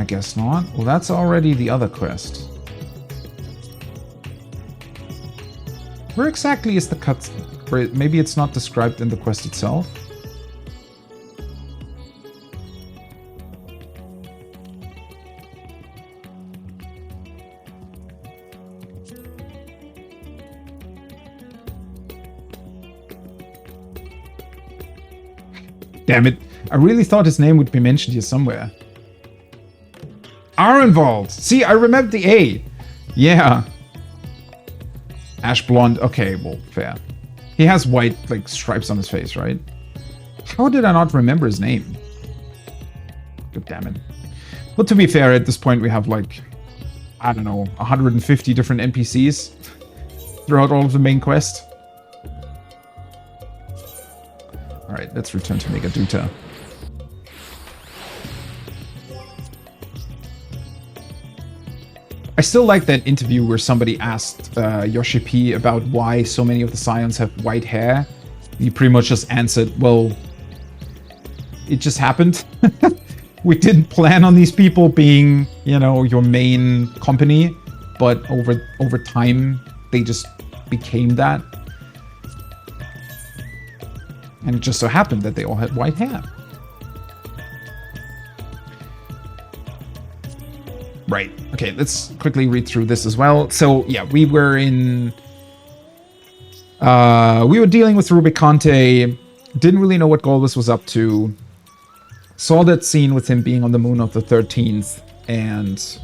guess not. Well, that's already the other quest. Where exactly is the cut? Maybe it's not described in the quest itself? Damn it. I really thought his name would be mentioned here somewhere. Arenvald! See, I remembered the A. Yeah. Ash blonde. Okay, well, fair. He has white, stripes on his face, right? How did I not remember his name? God damn it. But to be fair, at this point we have, I don't know, 150 different NPCs throughout all of the main quest. Alright, let's return to Megaduta. I still like that interview where somebody asked Yoshi P about why so many of the Scions have white hair. He pretty much just answered, well, it just happened. We didn't plan on these people being, you know, your main company, but over time, they just became that. And it just so happened that they all had white hair. Right. Okay, let's quickly read through this as well. So, yeah, we were dealing with Rubicante, didn't really know what Golbus was up to, saw that scene with him being on the moon of the 13th, and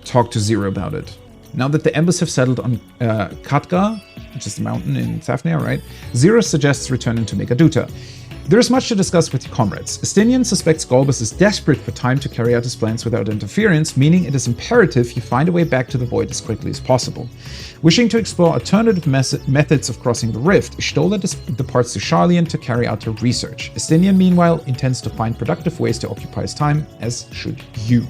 talked to Zero about it. Now that the Embers have settled on Katga, which is the mountain in Safnir, right? Zero suggests returning to Megaduta. There is much to discuss with your comrades. Estinian suspects Golbus is desperate for time to carry out his plans without interference, meaning it is imperative you find a way back to the Void as quickly as possible. Wishing to explore alternative methods of crossing the rift, Stola departs to Sharlayan to carry out her research. Estinian, meanwhile, intends to find productive ways to occupy his time, as should you.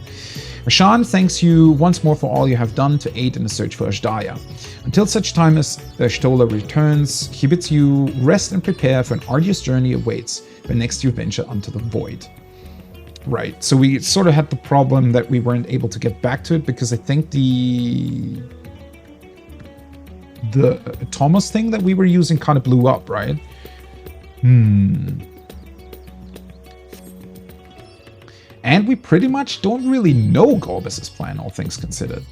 Rashan thanks you once more for all you have done to aid in the search for Ashdaya. Until such time as Stola returns, he bids you rest and prepare for an arduous journey awaits when next you venture onto the Void. Right, so we sort of had the problem that we weren't able to get back to it because I think the Thomas thing that we were using kind of blew up, right? And we pretty much don't really know Golbus's plan, all things considered.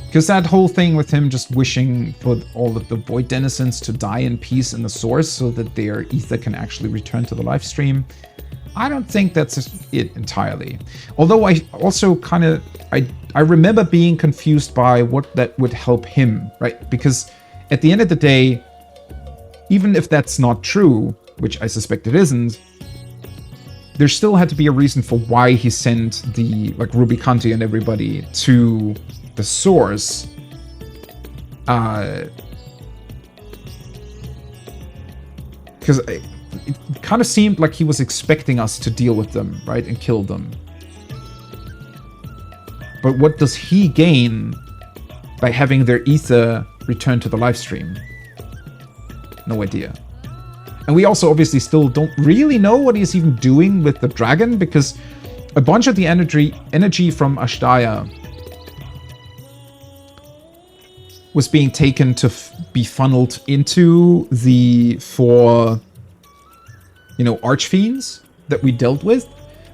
Because that whole thing with him just wishing for all of the Void denizens to die in peace in the Source so that their ether can actually return to the live stream, I don't think that's it entirely. Although I also kind of, I remember being confused by what that would help him, right? Because at the end of the day, even if that's not true, which I suspect it isn't, there still had to be a reason for why he sent the, like, Rubicante and everybody to the Source. Because it kind of seemed like he was expecting us to deal with them, right? And kill them. But what does he gain by having their ether return to the live stream? No idea. And we also obviously still don't really know what he's even doing with the dragon, because a bunch of the energy from Ashdaya was being taken to be funneled into the 4, you know, archfiends that we dealt with.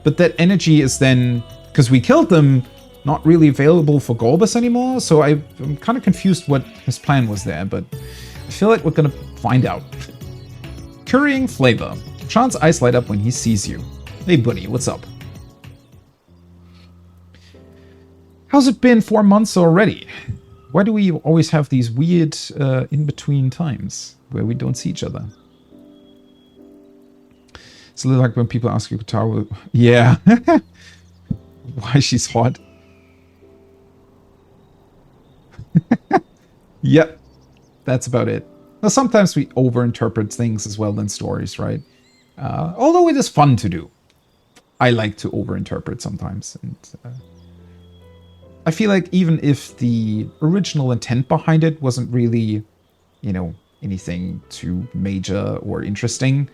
But that energy is then, because we killed them, not really available for Golbus anymore. So I'm kind of confused what his plan was there, but I feel like we're going to find out. Currying flavor. Sean's eyes light up when he sees you. Hey buddy, what's up? How's it been 4 months already? Why do we always have these weird in-between times where we don't see each other? It's a little like when people ask you, Kotaro, yeah, why she's hot. Yep, that's about it. Now, sometimes we overinterpret things as well in stories, right? Although it is fun to do. I like to overinterpret sometimes. And I feel like even if the original intent behind it wasn't really, you know, anything too major or interesting,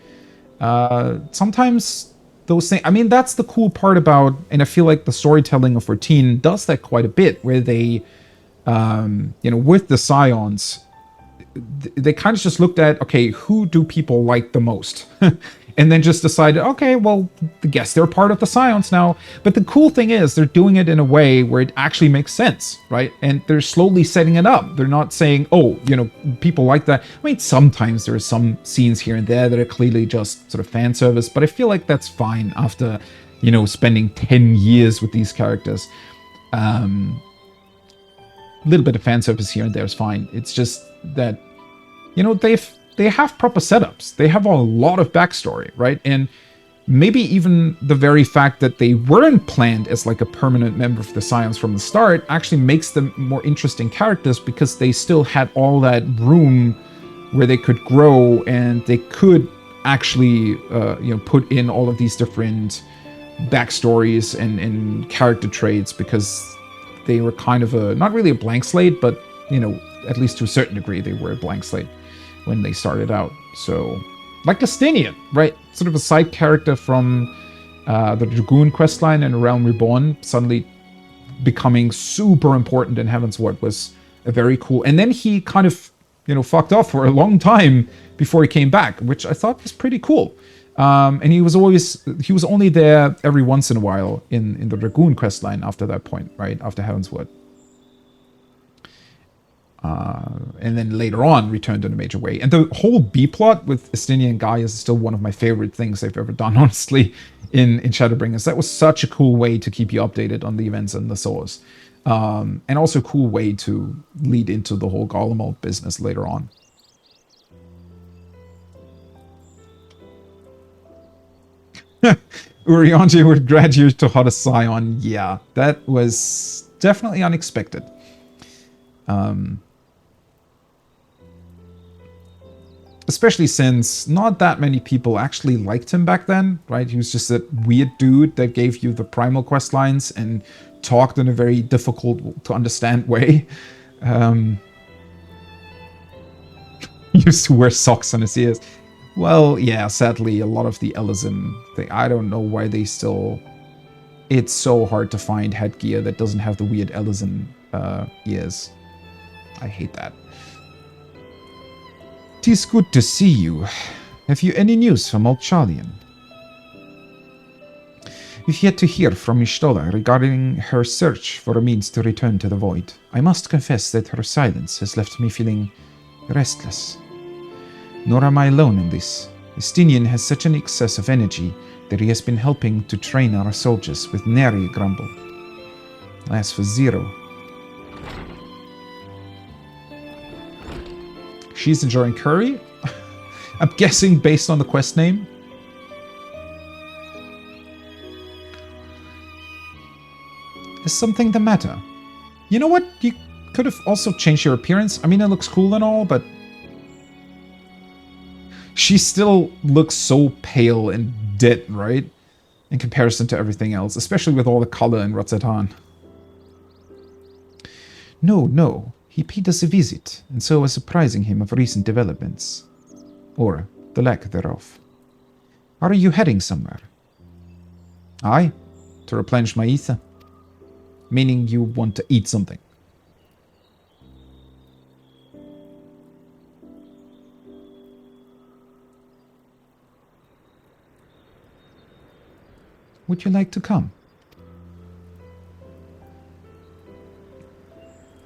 sometimes those things... I mean, that's the cool part about... And I feel like the storytelling of 14 does that quite a bit, where they, you know, with the Scions... They kind of just looked at, okay, who do people like the most? And then just decided, okay, well, I guess they're part of the Scions now. But the cool thing is they're doing it in a way where it actually makes sense, right? And they're slowly setting it up. They're not saying, oh, you know, people like that. I mean, sometimes there are some scenes here and there that are clearly just sort of fan service, but I feel like that's fine after, you know, spending 10 years with these characters. A little bit of fan service here and there is fine. It's just that, you know, they have proper setups. They have a lot of backstory, right? And maybe even the very fact that they weren't planned as like a permanent member of the Scions from the start actually makes them more interesting characters, because they still had all that room where they could grow, and they could actually, you know, put in all of these different backstories and character traits, because they were kind of not really a blank slate, but, you know, at least to a certain degree, they were a blank slate when they started out. So, like Justinian, right? Sort of a side character from the Dragoon questline and Realm Reborn, suddenly becoming super important in Heavensward was a very cool. And then he kind of, you know, fucked off for a long time before he came back, which I thought was pretty cool. And he was only there every once in a while in the Dragoon questline after that point, right? After Heavensward. And then later on returned in a major way. And the whole B-plot with Estinian and Gaia is still one of my favorite things they've ever done, honestly, in Shadowbringers. That was such a cool way to keep you updated on the events and the source. And also a cool way to lead into the whole Garlemald business later on. Urianger would graduate to Hottest Scion. Yeah, that was definitely unexpected. Especially since not that many people actually liked him back then, right? He was just that weird dude that gave you the primal quest lines and talked in a very difficult to understand way. Used to wear socks on his ears. Well, yeah, sadly, a lot of the Elysian thing, I don't know why they still... It's so hard to find headgear that doesn't have the weird Elysian ears. I hate that. 'Tis good to see you. Have you any news from old Charlian? We've yet to hear from Ishtola regarding her search for a means to return to the Void. I must confess that her silence has left me feeling restless. Nor am I alone in this. Estinian has such an excess of energy that he has been helping to train our soldiers with nary a grumble. As for Zero, she's enjoying curry? I'm guessing based on the quest name. Is something the matter? You know what? You could have also changed your appearance. I mean, it looks cool and all, but... she still looks so pale and dead, right? In comparison to everything else, especially with all the color in Rotzatan. No. He paid us a visit, and so was surprising him of recent developments. Or the lack thereof. Are you heading somewhere? Aye, to replenish my ether. Meaning you want to eat something. Would you like to come?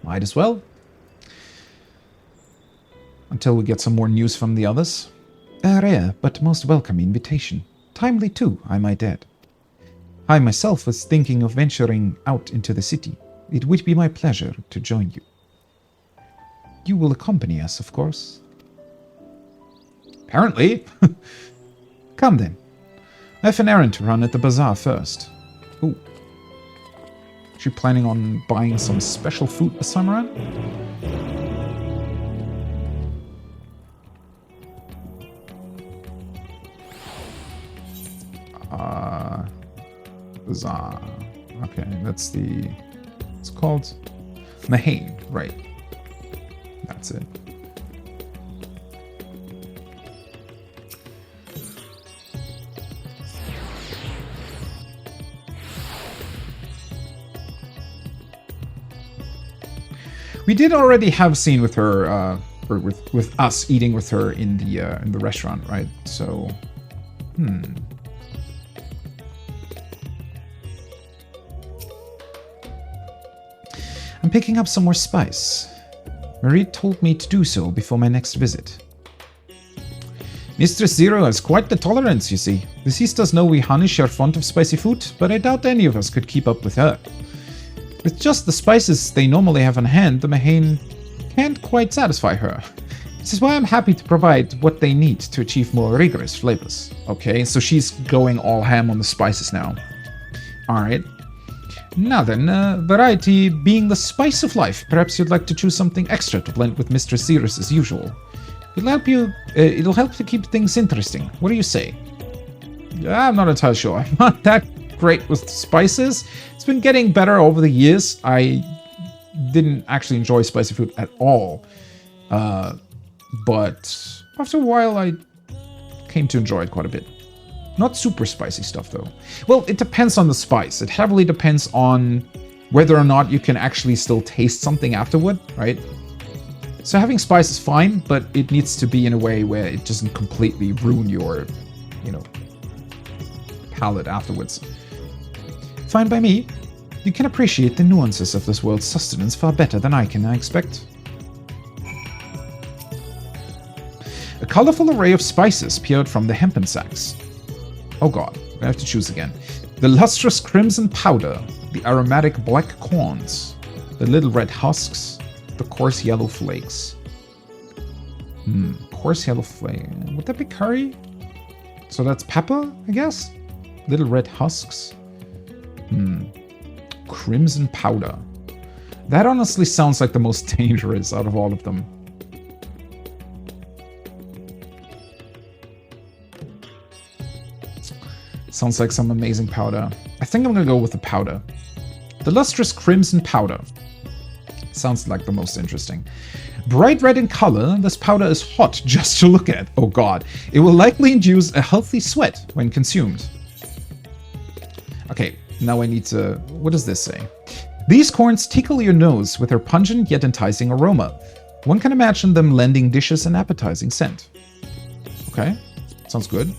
Might as well. Until we get some more news from the others. A rare but most welcome invitation. Timely too, I might add. I myself was thinking of venturing out into the city. It would be my pleasure to join you. You will accompany us, of course. Apparently. Come then. I have an errand to run at the bazaar first. Ooh. Is she planning on buying some special food this time around? Bazaar. Okay, that's the... it's called Mahane, right. That's it. We did already have a scene with her, or with us eating with her in the restaurant, right? So, I'm picking up some more spice. Marie told me to do so before my next visit. Mistress Zero has quite the tolerance, you see. The sisters know we Hunnish are fond of spicy food, but I doubt any of us could keep up with her. With just the spices they normally have on hand, the Mahane can't quite satisfy her. This is why I'm happy to provide what they need to achieve more rigorous flavors. Okay, so she's going all ham on the spices now. Alright. Now then, variety being the spice of life, perhaps you'd like to choose something extra to blend with Mistress Zeros as usual. It'll help to keep things interesting. What do you say? I'm not entirely sure. I'm not that great with spices. It's been getting better over the years. I didn't actually enjoy spicy food at all. But after a while, I came to enjoy it quite a bit. Not super spicy stuff, though. Well, it depends on the spice. It heavily depends on whether or not you can actually still taste something afterward, right? So having spice is fine, but it needs to be in a way where it doesn't completely ruin your, you know, palate afterwards. Fine by me. You can appreciate the nuances of this world's sustenance far better than I can, I expect. A colorful array of spices peered from the hempen sacks. Oh god, I have to choose again. The lustrous crimson powder, the aromatic black corns, the little red husks, the coarse yellow flakes. Coarse yellow flake. Would that be curry? So that's pepper, I guess? Little red husks. Crimson powder. That honestly sounds like the most dangerous out of all of them. Sounds like some amazing powder. I think I'm gonna go with the powder. The lustrous crimson powder. Sounds like the most interesting. Bright red in color, this powder is hot just to look at. Oh god. It will likely induce a healthy sweat when consumed. Okay, now I need to... What does this say? These corns tickle your nose with their pungent yet enticing aroma. One can imagine them lending dishes an appetizing scent. Okay, sounds good.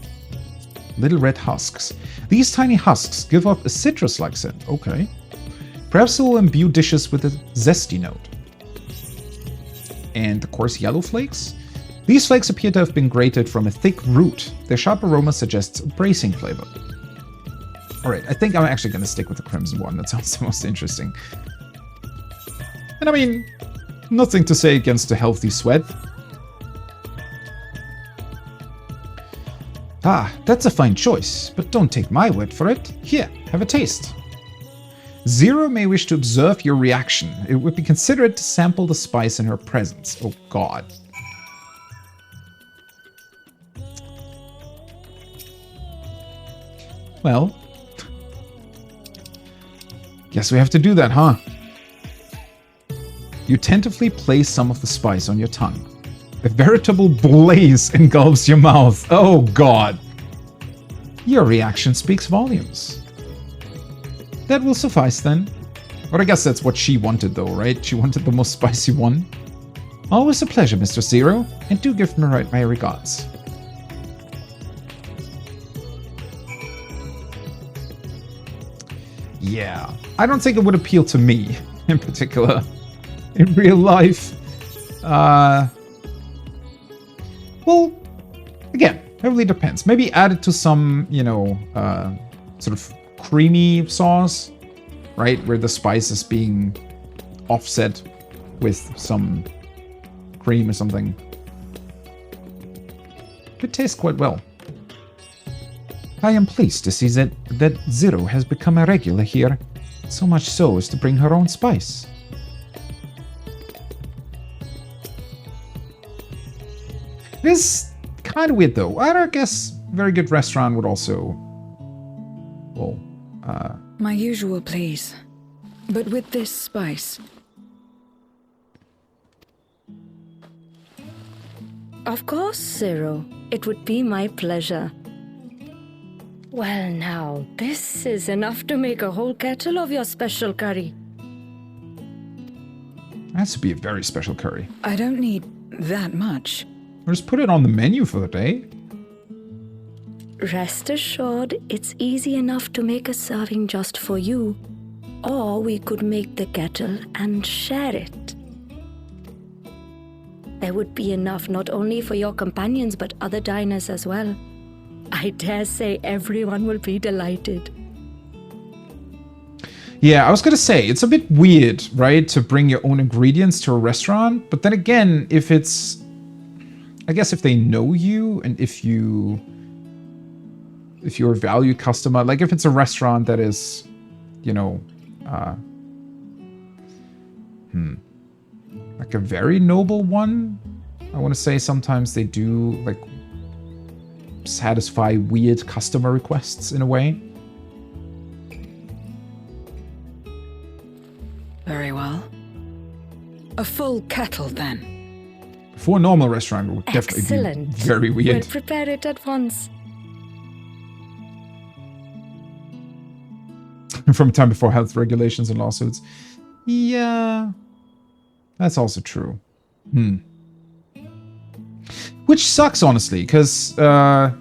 Little red husks. These tiny husks give off a citrus-like scent. Okay. Perhaps it will imbue dishes with a zesty note. And the coarse yellow flakes? These flakes appear to have been grated from a thick root. Their sharp aroma suggests a bracing flavor. Alright, I think I'm actually going to stick with the crimson one. That sounds the most interesting. And I mean, nothing to say against a healthy sweat. Ah, that's a fine choice, but don't take my word for it. Here, have a taste. Zero may wish to observe your reaction. It would be considerate to sample the spice in her presence. Oh god. Well, guess we have to do that, huh? You tentatively place some of the spice on your tongue. A veritable blaze engulfs your mouth. Oh god. Your reaction speaks volumes. That will suffice then. Or I guess that's what she wanted though, right? She wanted the most spicy one. Always a pleasure, Mr. Zero, and do give me my regards. Yeah, I don't think it would appeal to me in particular in real life. Well, again, it really depends. Maybe add it to some, you know, sort of creamy sauce, right? Where the spice is being offset with some cream or something. Could taste quite well. I am pleased to see that Zero has become a regular here, so much so as to bring her own spice. It is kind of weird though. I guess very good restaurant would also... Well, My usual, please. But with this spice. Of course, Zero. It would be my pleasure. Well now, this is enough to make a whole kettle of your special curry. It has to be a very special curry. I don't need that much. Or just put it on the menu for the day. Rest assured, it's easy enough to make a serving just for you. Or we could make the kettle and share it. There would be enough not only for your companions but other diners as well. I dare say everyone will be delighted. Yeah, I was gonna say, it's a bit weird, right, to bring your own ingredients to a restaurant. But then again, if it's... I guess if they know you and if you're a valued customer, like if it's a restaurant that is, you know, like a very noble one, I want to say sometimes they do like satisfy weird customer requests in a way. very well. A full kettle, then. For a normal restaurant, it would definitely Excellent. be very We'll weird. prepare it at once. From time before health regulations and lawsuits. Yeah, that's also true. Which sucks, honestly, because I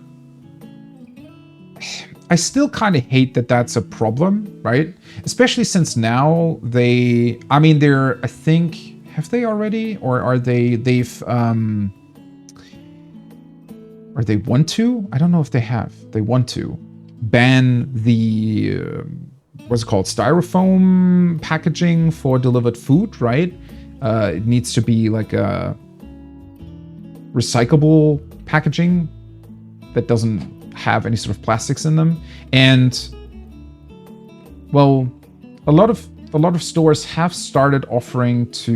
still kind of hate that that's a problem, right? Especially since now they, I mean, they're, I think, have they already? Or are they've, or they want to? I don't know if they have. They want to ban the, what's it called? Styrofoam packaging for delivered food, right? It needs to be like a recyclable packaging that doesn't have any sort of plastics in them. And well, a lot of stores have started offering to,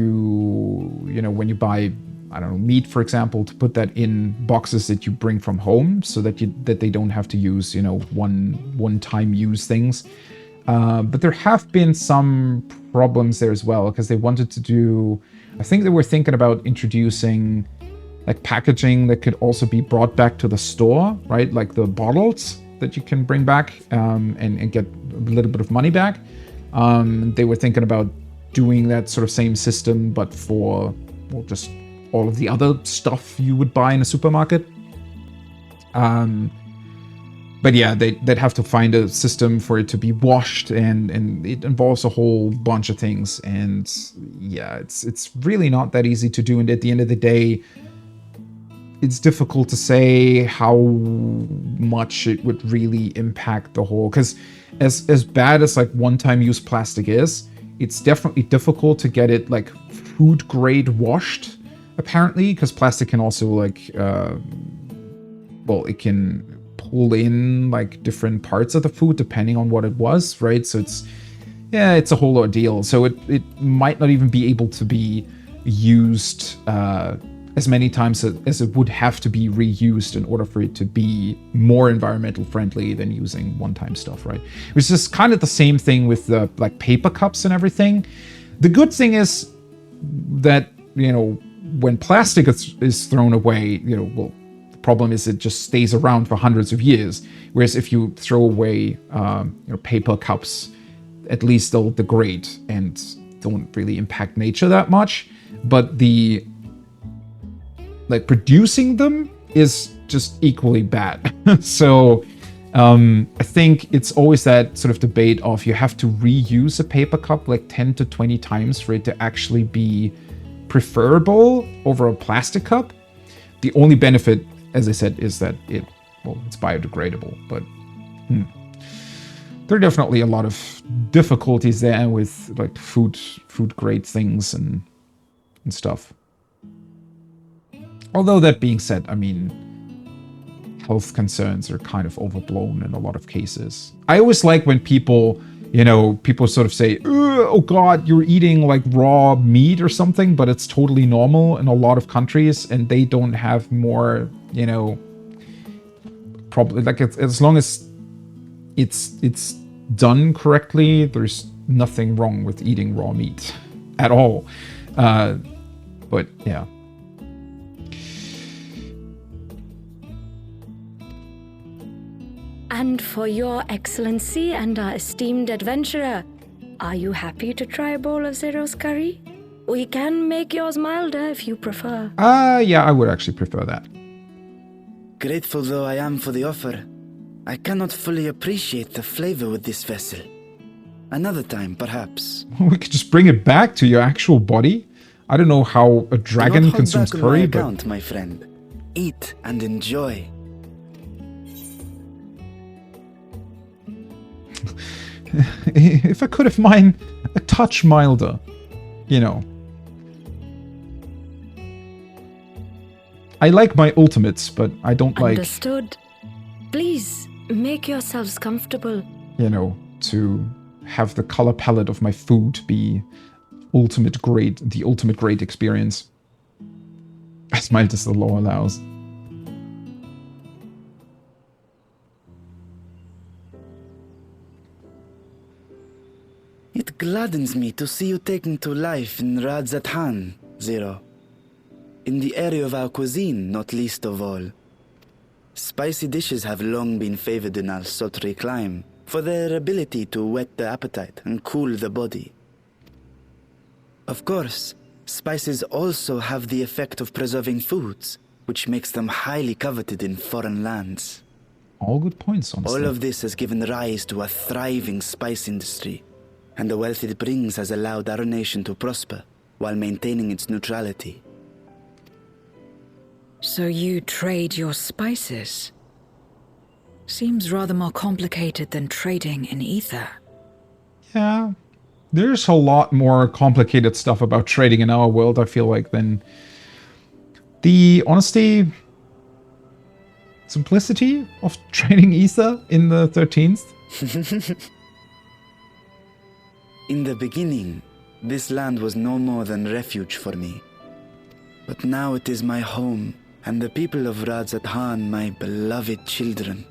you know, when you buy, I don't know, meat, for example, to put that in boxes that you bring from home so that they don't have to use, you know, one-time use things. But there have been some problems there as well, because they wanted to do, I think they were thinking about introducing like packaging that could also be brought back to the store, right? Like the bottles that you can bring back and get a little bit of money back. They were thinking about doing that sort of same system, but for, well, just all of the other stuff you would buy in a supermarket. But yeah, they'd have to find a system for it to be washed, and it involves a whole bunch of things. And yeah, it's really not that easy to do. And at the end of the day, it's difficult to say how much it would really impact the whole, because as bad as like one-time use plastic is, it's definitely difficult to get it like food grade washed, apparently, because plastic can also like well, it can pull in like different parts of the food depending on what it was, right? So it's a whole ordeal. So it might not even be able to be used as many times as it would have to be reused in order for it to be more environmental friendly than using one-time stuff, right? Which is kind of the same thing with the like paper cups and everything. The good thing is that, you know, when plastic is thrown away, you know, well, the problem is it just stays around for hundreds of years. Whereas if you throw away, you know, paper cups, at least they'll degrade and don't really impact nature that much. But the like producing them is just equally bad. So I think it's always that sort of debate of you have to reuse a paper cup like 10 to 20 times for it to actually be preferable over a plastic cup. The only benefit, as I said, is that it's biodegradable. But there are definitely a lot of difficulties there with like food grade things and stuff. Although that being said, I mean, health concerns are kind of overblown in a lot of cases. I always like when people sort of say, oh God, you're eating like raw meat or something, but it's totally normal in a lot of countries and they don't have more, you know, probably like as long as it's done correctly, there's nothing wrong with eating raw meat at all. But yeah. And for your excellency and our esteemed adventurer, are you happy to try a bowl of Zero's curry? We can make yours milder if you prefer. Yeah, I would actually prefer that. Grateful though I am for the offer, I cannot fully appreciate the flavor with this vessel. Another time, perhaps. We could just bring it back to your actual body. I don't know how a dragon consumes curry, but... account, my friend. Eat and enjoy. If I could have mine a touch milder, you know. I like my ultimates, but I don't like... Understood. Please, make yourselves comfortable. You know, to have the color palette of my food be the ultimate great experience. As mild as the law allows. It gladdens me to see you taking to life in Radzatan, Zero. In the area of our cuisine, not least of all. Spicy dishes have long been favored in our sultry clime for their ability to whet the appetite and cool the body. Of course, spices also have the effect of preserving foods, which makes them highly coveted in foreign lands. All good points, honestly. All of this has given rise to a thriving spice industry, and the wealth it brings has allowed our nation to prosper while maintaining its neutrality. So you trade your spices? Seems rather more complicated than trading in ether. Yeah. There's a lot more complicated stuff about trading in our world, I feel like, than the honesty, simplicity of trading ether in the 13th. In the beginning, this land was no more than refuge for me. But now it is my home, and the people of Radzatan my beloved children.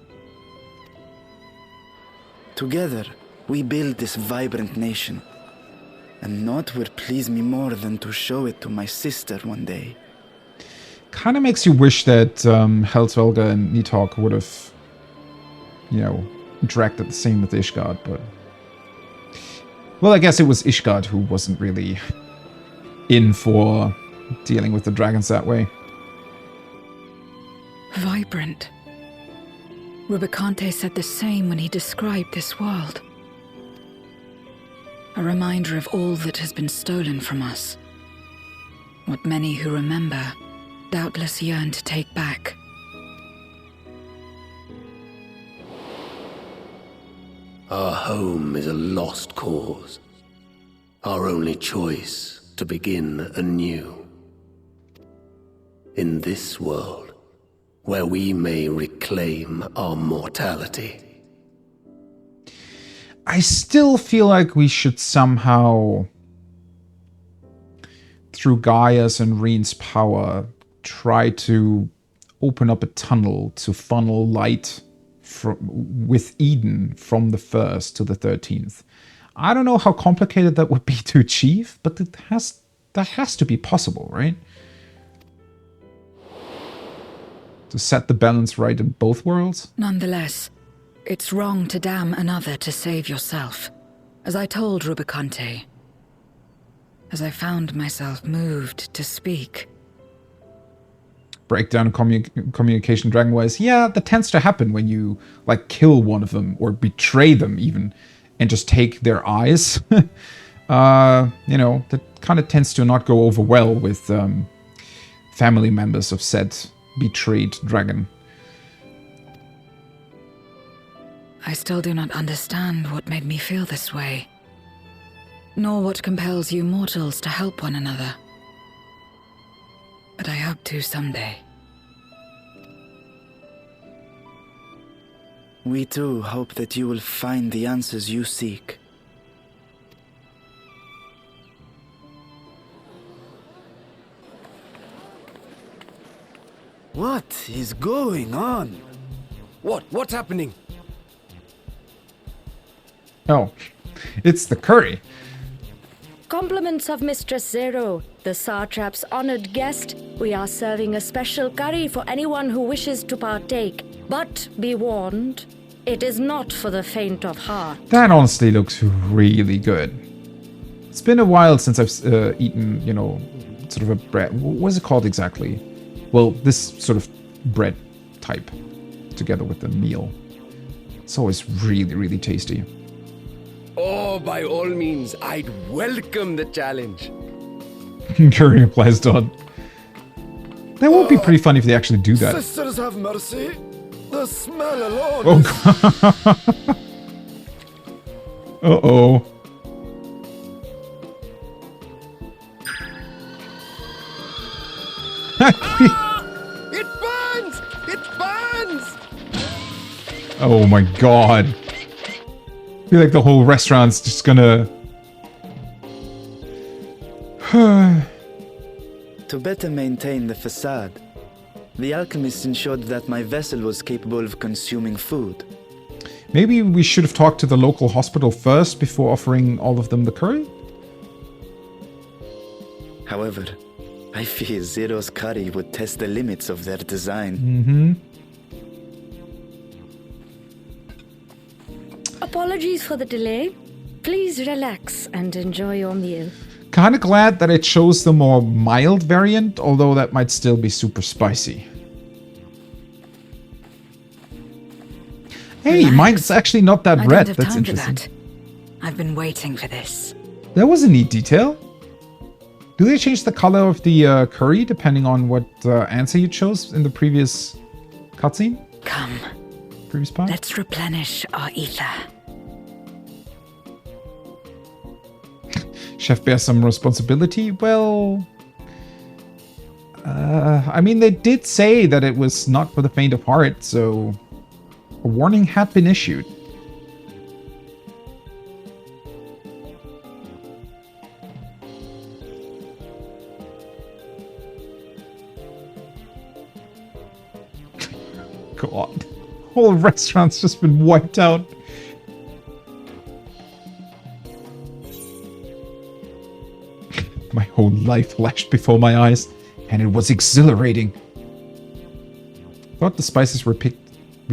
Together, we build this vibrant nation. And naught would please me more than to show it to my sister one day. Kind of makes you wish that Helsvelga and Nidhogg would have, you know, interacted the same with Ishgard, but... Well, I guess it was Ishgard who wasn't really in for dealing with the dragons that way. Vibrant. Rubicante said the same when he described this world. A reminder of all that has been stolen from us. What many who remember doubtless yearn to take back. Our home is a lost cause. Our only choice to begin anew. In this world, where we may reclaim our mortality. I still feel like we should somehow, through Gaia's and Reen's power, try to open up a tunnel to funnel light with Eden from the 1st to the 13th. I don't know how complicated that would be to achieve, but that has to be possible, right? To set the balance right in both worlds? Nonetheless, it's wrong to damn another to save yourself, as I told Rubicante. As I found myself moved to speak. Breakdown communication dragon-wise. Yeah, that tends to happen when you, like, kill one of them, or betray them even, and just take their eyes. You know, that kind of tends to not go over well with family members of said betrayed dragon. I still do not understand what made me feel this way, nor what compels you mortals to help one another. But I hope to someday. We too hope that you will find the answers you seek. What is going on? What's happening? Oh, it's the curry. Compliments of Mistress Zero, the Satrap's honored guest. We are serving a special curry for anyone who wishes to partake. But be warned, it is not for the faint of heart. That honestly looks really good. It's been a while since I've eaten, you know, sort of a bread. What is it called exactly? Well, this sort of bread type, together with the meal. It's always really, really tasty. Oh, by all means, I'd welcome the challenge. Curry applies done. That would be pretty funny if they actually do that. Sisters have mercy. The smell alone. Oh god. Uh-oh. It burns! It burns! Oh my god. I feel like the whole restaurant's just gonna... To better maintain the facade, the alchemist ensured that my vessel was capable of consuming food. Maybe we should have talked to the local hospital first before offering all of them the curry? However, I fear Zero's curry would test the limits of their design. Mm-hmm. Apologies for the delay. Please relax and enjoy your meal. Kind of glad that it chose the more mild variant, although that might still be super spicy. Hey, Relax. mine's actually not that I red. don't have That's time for interesting. that. I've been waiting for this. That was a neat detail. Do they change the color of the curry depending on what answer you chose in the previous cutscene? Come, Previous part? let's replenish our ether. Chef bears some responsibility? Well... I mean, they did say that it was not for the faint of heart, so... A warning had been issued. God. Whole restaurant's just been wiped out. My whole life flashed before my eyes, and it was exhilarating. Thought the spices we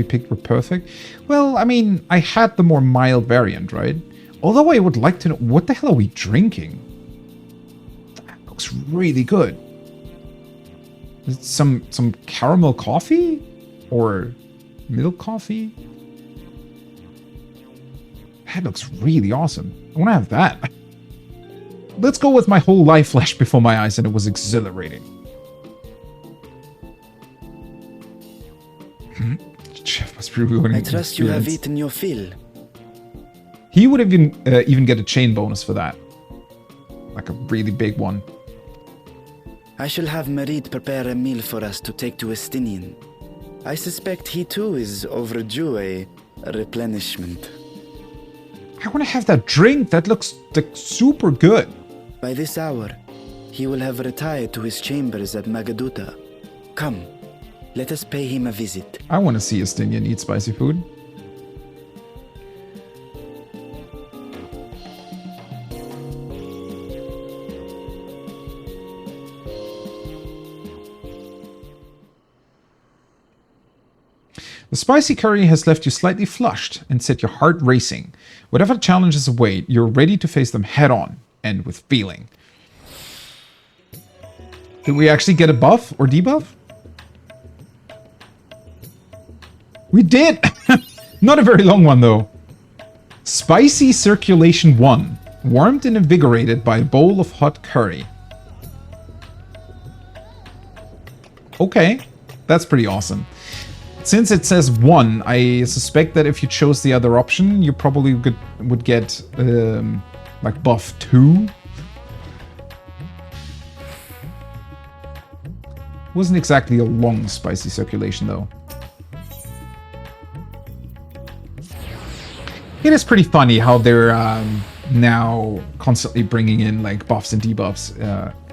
picked were perfect. Well, I mean, I had the more mild variant, right? Although I would like to know, what the hell are we drinking? That looks really good. Is it some caramel coffee? Or milk coffee? That looks really awesome. I want to have that. Let's go with my whole life flashed before my eyes and it was exhilarating. Chef must be ruining I the trust you have experience. eaten your fill. He would even get a chain bonus for that. Like a really big one. I shall have Merid prepare a meal for us to take to Estinian. I suspect he too is overdue a replenishment. I want to have that drink. That looks like super good. By this hour, he will have retired to his chambers at Magaduta. Come, let us pay him a visit. I want to see Estinian eat spicy food. The spicy curry has left you slightly flushed and set your heart racing. Whatever challenges await, you're ready to face them head on and with feeling. Did we actually get a buff or debuff? We did! Not a very long one though. Spicy Circulation 1. Warmed and invigorated by a bowl of hot curry. Okay, that's pretty awesome. Since it says 1, I suspect that if you chose the other option, you probably would get like buff 2. Wasn't exactly a long spicy circulation though. It is pretty funny how they're now constantly bringing in like buffs and debuffs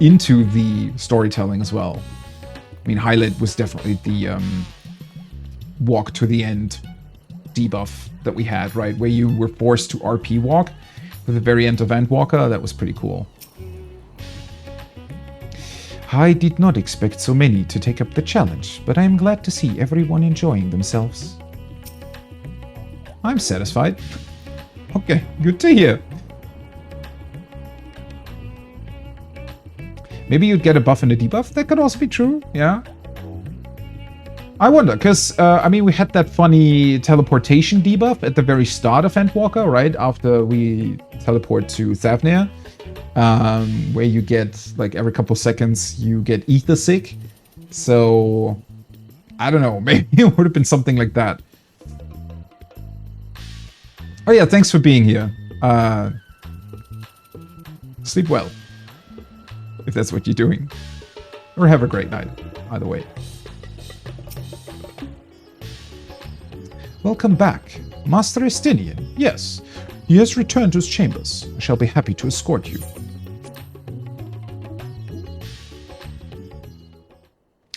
into the storytelling as well. I mean, highlight was definitely the walk to the end debuff that we had, right? Where you were forced to RP walk with the very end of Endwalker. That was pretty cool. I did not expect so many to take up the challenge, but I am glad to see everyone enjoying themselves. I'm satisfied. Okay, good to hear. Maybe you'd get a buff and a debuff. That could also be true, yeah. I wonder, because, I mean, we had that funny teleportation debuff at the very start of Endwalker, right? After we teleport to Thavnir, where you get, like, every couple seconds, you get ether sick. So, I don't know, maybe it would have been something like that. Oh yeah, thanks for being here. Sleep well, if that's what you're doing. Or have a great night, either way. Welcome back. Master Estinian, yes. He has returned to his chambers. I shall be happy to escort you.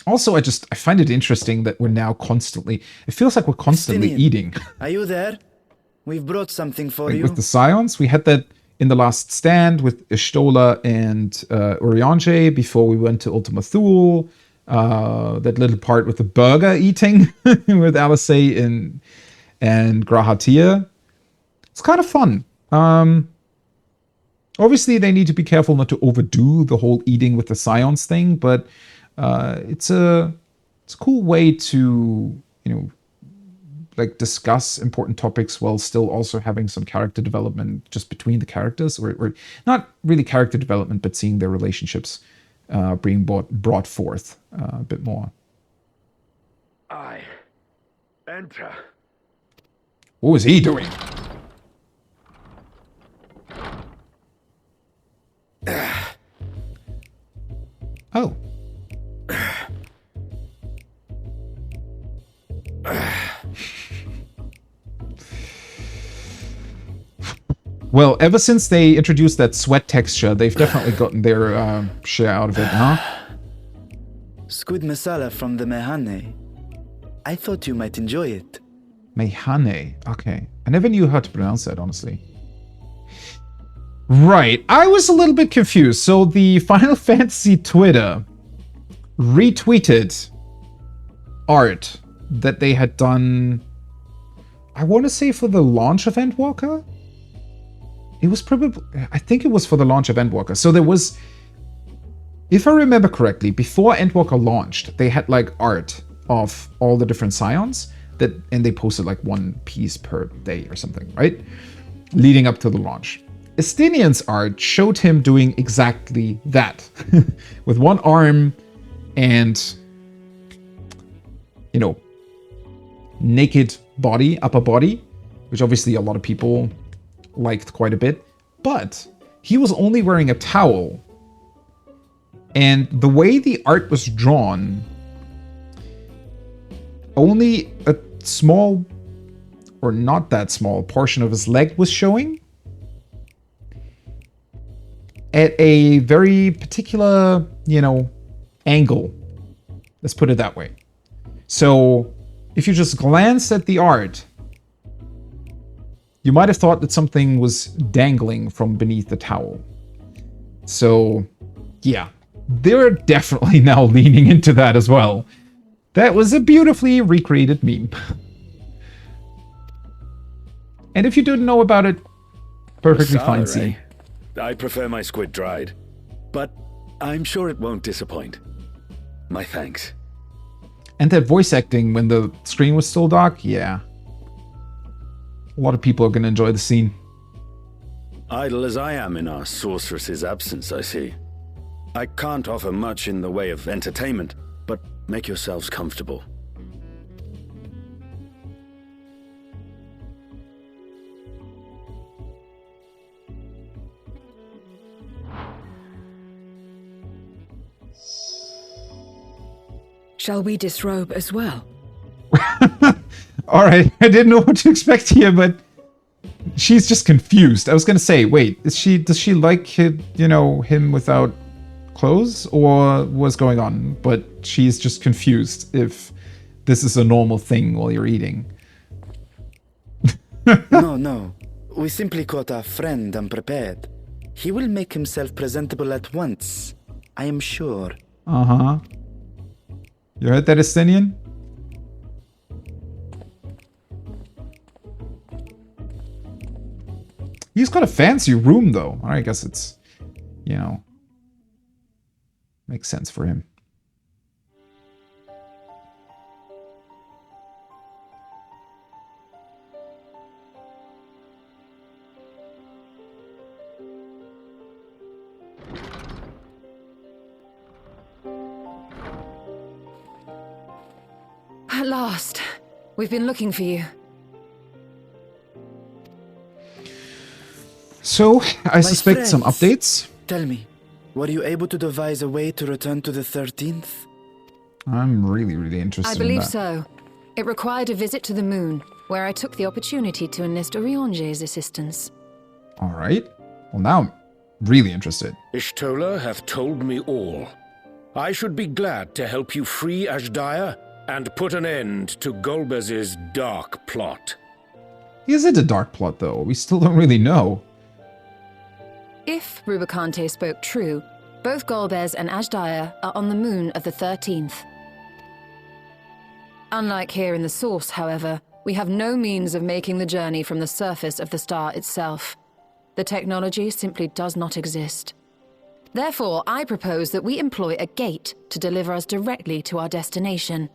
Also, I find it interesting that we're now constantly... It feels like we're constantly Estinian, eating. Are you there? We've brought something for like you. with the Scions. We had that in the last stand with Ishtola and Urianger before we went to Ultima Thule. That little part with the burger eating with Alisei and Grahatia. It's kind of fun. Obviously, they need to be careful not to overdo the whole eating with the Scions thing, but it's a cool way to, like discuss important topics while still also having some character development just between the characters, or not really character development, but seeing their relationships being brought forth a bit more. I enter. What was he doing? Oh. Well, ever since they introduced that sweat texture, they've definitely gotten their share out of it, huh? Squid masala from the Mehane. I thought you might enjoy it. Mehane. Okay. I never knew how to pronounce that, honestly. Right. I was a little bit confused. So the Final Fantasy Twitter retweeted art that they had done, I want to say for the launch of Endwalker? It was probably, I think it was for the launch of Endwalker. So there was, if I remember correctly, before Endwalker launched, they had like art of all the different Scions and they posted like one piece per day or something, right? Leading up to the launch. Estinian's art showed him doing exactly that. With one arm and, naked body, upper body, which obviously a lot of people liked quite a bit, but he was only wearing a towel. And the way the art was drawn, only a small, or not that small, portion of his leg was showing at a very particular, angle. Let's put it that way. So if you just glanced at the art, you might have thought that something was dangling from beneath the towel. So, yeah, they're definitely now leaning into that as well. That was a beautifully recreated meme. And if you didn't know about it, perfectly fine, see. I prefer my squid dried, but I'm sure it won't disappoint. My thanks. And that voice acting when the screen was still dark, yeah. A lot of people are going to enjoy the scene. Idle as I am in our sorceress's absence, I see. I can't offer much in the way of entertainment, but make yourselves comfortable. Shall we disrobe as well? All right, I didn't know what to expect here, but she's just confused. I was gonna say, wait, does she like him without clothes, or what's going on? But she's just confused if this is a normal thing while you're eating. No. We simply caught our friend unprepared. He will make himself presentable at once, I am sure. Uh-huh. You heard that, Estinian? He's got a fancy room, though. I guess it's, makes sense for him. At last. We've been looking for you. So, I suspect friends. some updates. Tell me, were you able to devise a way to return to the 13th? I'm really, really interested I in believe that. so. It required a visit to the moon, where I took the opportunity to enlist Urianger's assistance. All right. Well, now I'm really interested. Ishtola hath told me all. I should be glad to help you free Azhdaya and put an end to Golbez's dark plot. Is it a dark plot, though? We still don't really know. If Rubicante spoke true, both Golbez and Ashdaya are on the moon of the 13th. Unlike here in the source, however, we have no means of making the journey from the surface of the star itself. The technology simply does not exist. Therefore, I propose that we employ a gate to deliver us directly to our destination.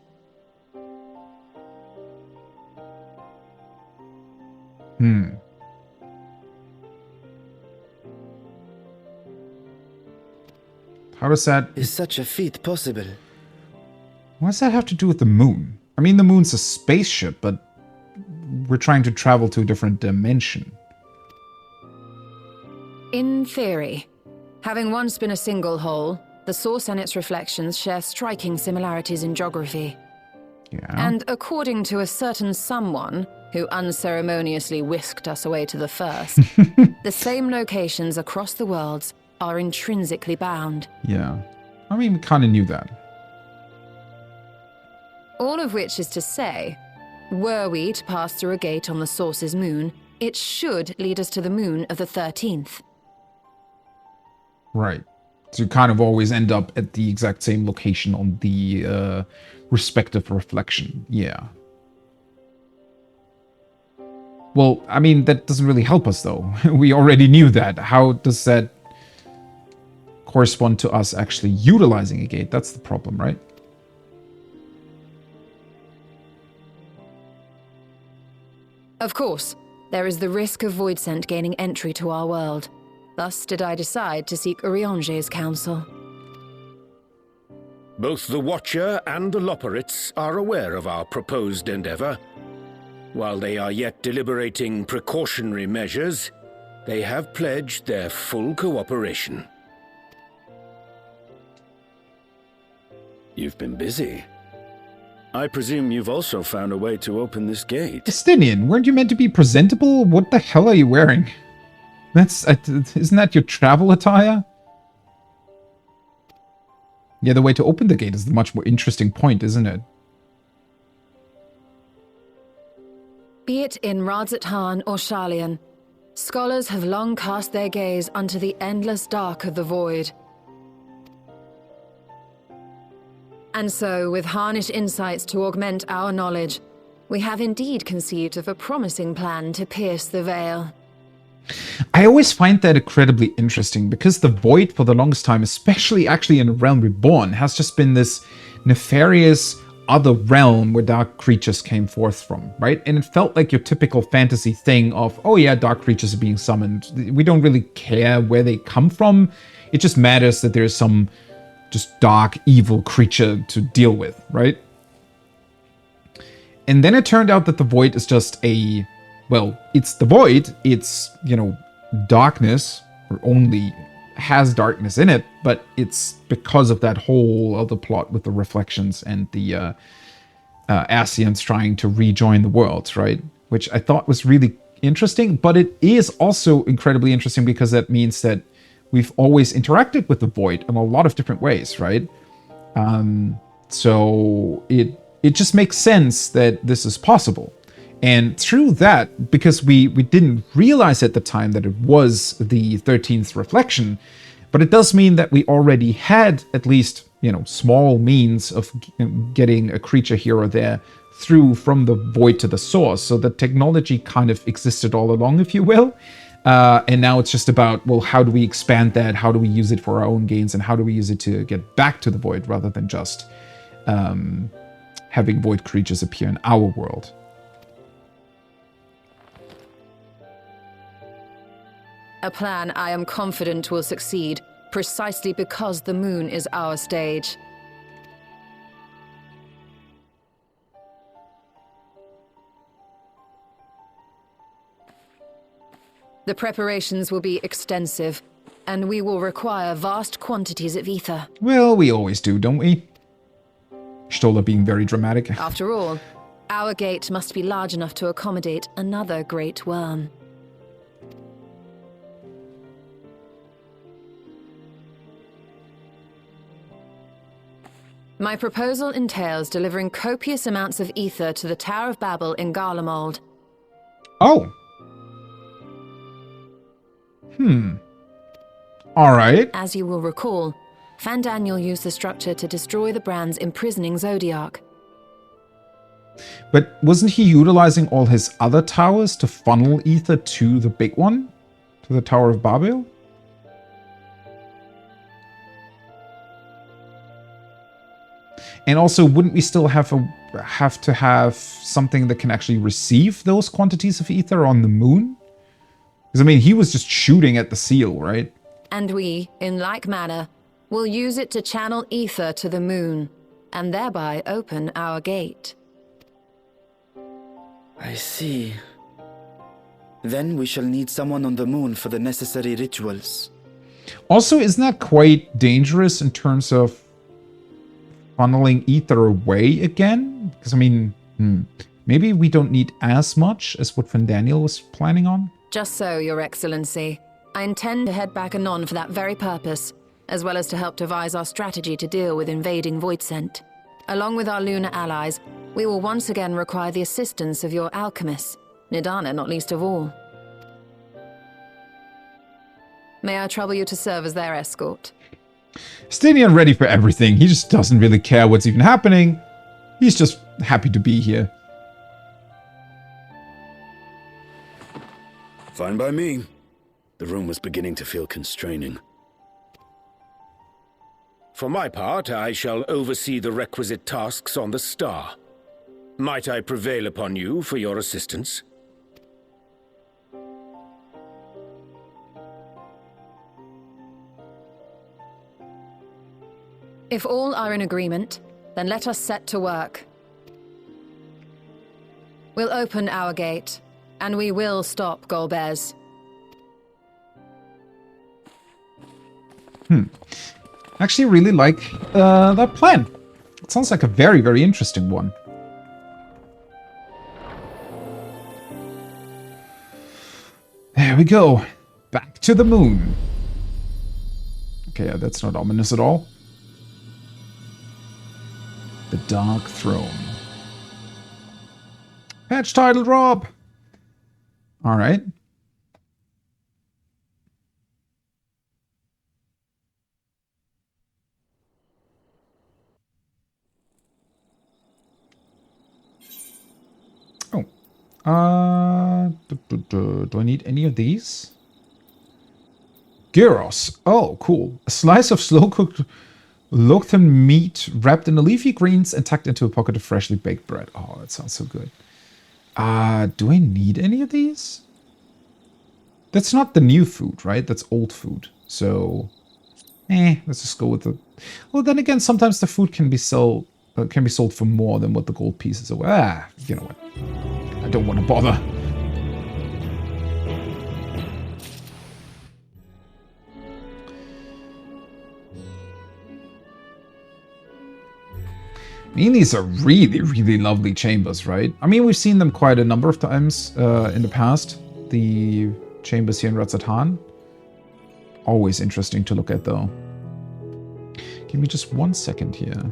How does that... Is such a feat possible? What does that have to do with the moon? I mean, the moon's a spaceship, but we're trying to travel to a different dimension. In theory, having once been a single hole, the source and its reflections share striking similarities in geography. Yeah. And according to a certain someone who unceremoniously whisked us away to the first, the same locations across the worlds are intrinsically bound. Yeah. I mean, we kind of knew that. All of which is to say, were we to pass through a gate on the source's moon, it should lead us to the moon of the 13th. Right. So you kind of always end up at the exact same location on the respective reflection. Yeah. Well, I mean, that doesn't really help us, though. We already knew that. How does that correspond to us actually utilizing a gate? That's the problem, right? Of course, there is the risk of Voidsent gaining entry to our world. Thus did I decide to seek Urianger's counsel. Both the Watcher and the Loporrits are aware of our proposed endeavor. While they are yet deliberating precautionary measures, they have pledged their full cooperation. You've been busy. I presume you've also found a way to open this gate. Justinian, weren't you meant to be presentable? What the hell are you wearing? Isn't that your travel attire? Yeah, the way to open the gate is the much more interesting point, isn't it? Be it in Radzat-Han or Sharlayan, scholars have long cast their gaze unto the endless dark of the void. And so, with harnish insights to augment our knowledge, we have indeed conceived of a promising plan to pierce the veil. I always find that incredibly interesting, because the void for the longest time, especially actually in A Realm Reborn, has just been this nefarious other realm where dark creatures came forth from, right? And it felt like your typical fantasy thing of, oh yeah, dark creatures are being summoned. We don't really care where they come from. It just matters that there's some just dark, evil creature to deal with, right? And then it turned out that the void is just a, well, it's the void. It's, you know, darkness, or only has darkness in it, but it's because of that whole other plot with the reflections and the Ascians trying to rejoin the worlds, right? Which I thought was really interesting, but it is also incredibly interesting because that means that we've always interacted with the void in a lot of different ways, right? So it just makes sense that this is possible. And through that, because we didn't realize at the time that it was the 13th reflection, but it does mean that we already had at least, you know, small means of getting a creature here or there through from the void to the source. So the technology kind of existed all along, if you will. And now it's just about, well, how do we expand that? How do we use it for our own gains? And how do we use it to get back to the void rather than just having void creatures appear in our world? A plan I am confident will succeed, precisely because the moon is our stage. The preparations will be extensive, and we will require vast quantities of ether. Well, we always do, don't we? Stola being very dramatic. After all, our gate must be large enough to accommodate another great worm. My proposal entails delivering copious amounts of ether to the Tower of Babel in Garlemald. Oh. Alright. As you will recall, Fandaniel used the structure to destroy the brand's imprisoning Zodiac. But wasn't he utilizing all his other towers to funnel ether to the big one? To the Tower of Babel? And also, wouldn't we still have to have something that can actually receive those quantities of ether on the moon? Because, I mean, he was just shooting at the seal, right? And we, in like manner, will use it to channel ether to the moon, and thereby open our gate. I see. Then we shall need someone on the moon for the necessary rituals. Also, isn't that quite dangerous in terms of funneling ether away again? Because, I mean, maybe we don't need as much as what Fandaniel was planning on? Just so, Your Excellency. I intend to head back anon for that very purpose, as well as to help devise our strategy to deal with invading Voidsent. Along with our lunar allies, we will once again require the assistance of your alchemists, Nidana not least of all. May I trouble you to serve as their escort? Stadion ready for everything. He just doesn't really care what's even happening. He's just happy to be here. Fine by me. The room was beginning to feel constraining. For my part, I shall oversee the requisite tasks on the star. Might I prevail upon you for your assistance? If all are in agreement, then let us set to work. We'll open our gate, and we will stop Golbez. Actually really like that plan. It sounds like a very, very interesting one. There we go. Back to the moon. Okay, yeah, that's not ominous at all. The Dark Throne. Patch title drop. All right. Do I need any of these? Gyros. Oh, cool. A slice of slow-cooked loathsome meat wrapped in the leafy greens and tucked into a pocket of freshly baked bread. Oh, that sounds so good. Do I need any of these? That's not the new food, right? That's old food. So, let's just go with the... Well, then again, sometimes the food can be sold for more than what the gold pieces are. You know what? I don't want to bother. I mean, these are really, really lovely chambers, right? I mean, we've seen them quite a number of times in the past. The chambers here in Ratzatan. Always interesting to look at, though. Give me just 1 second here.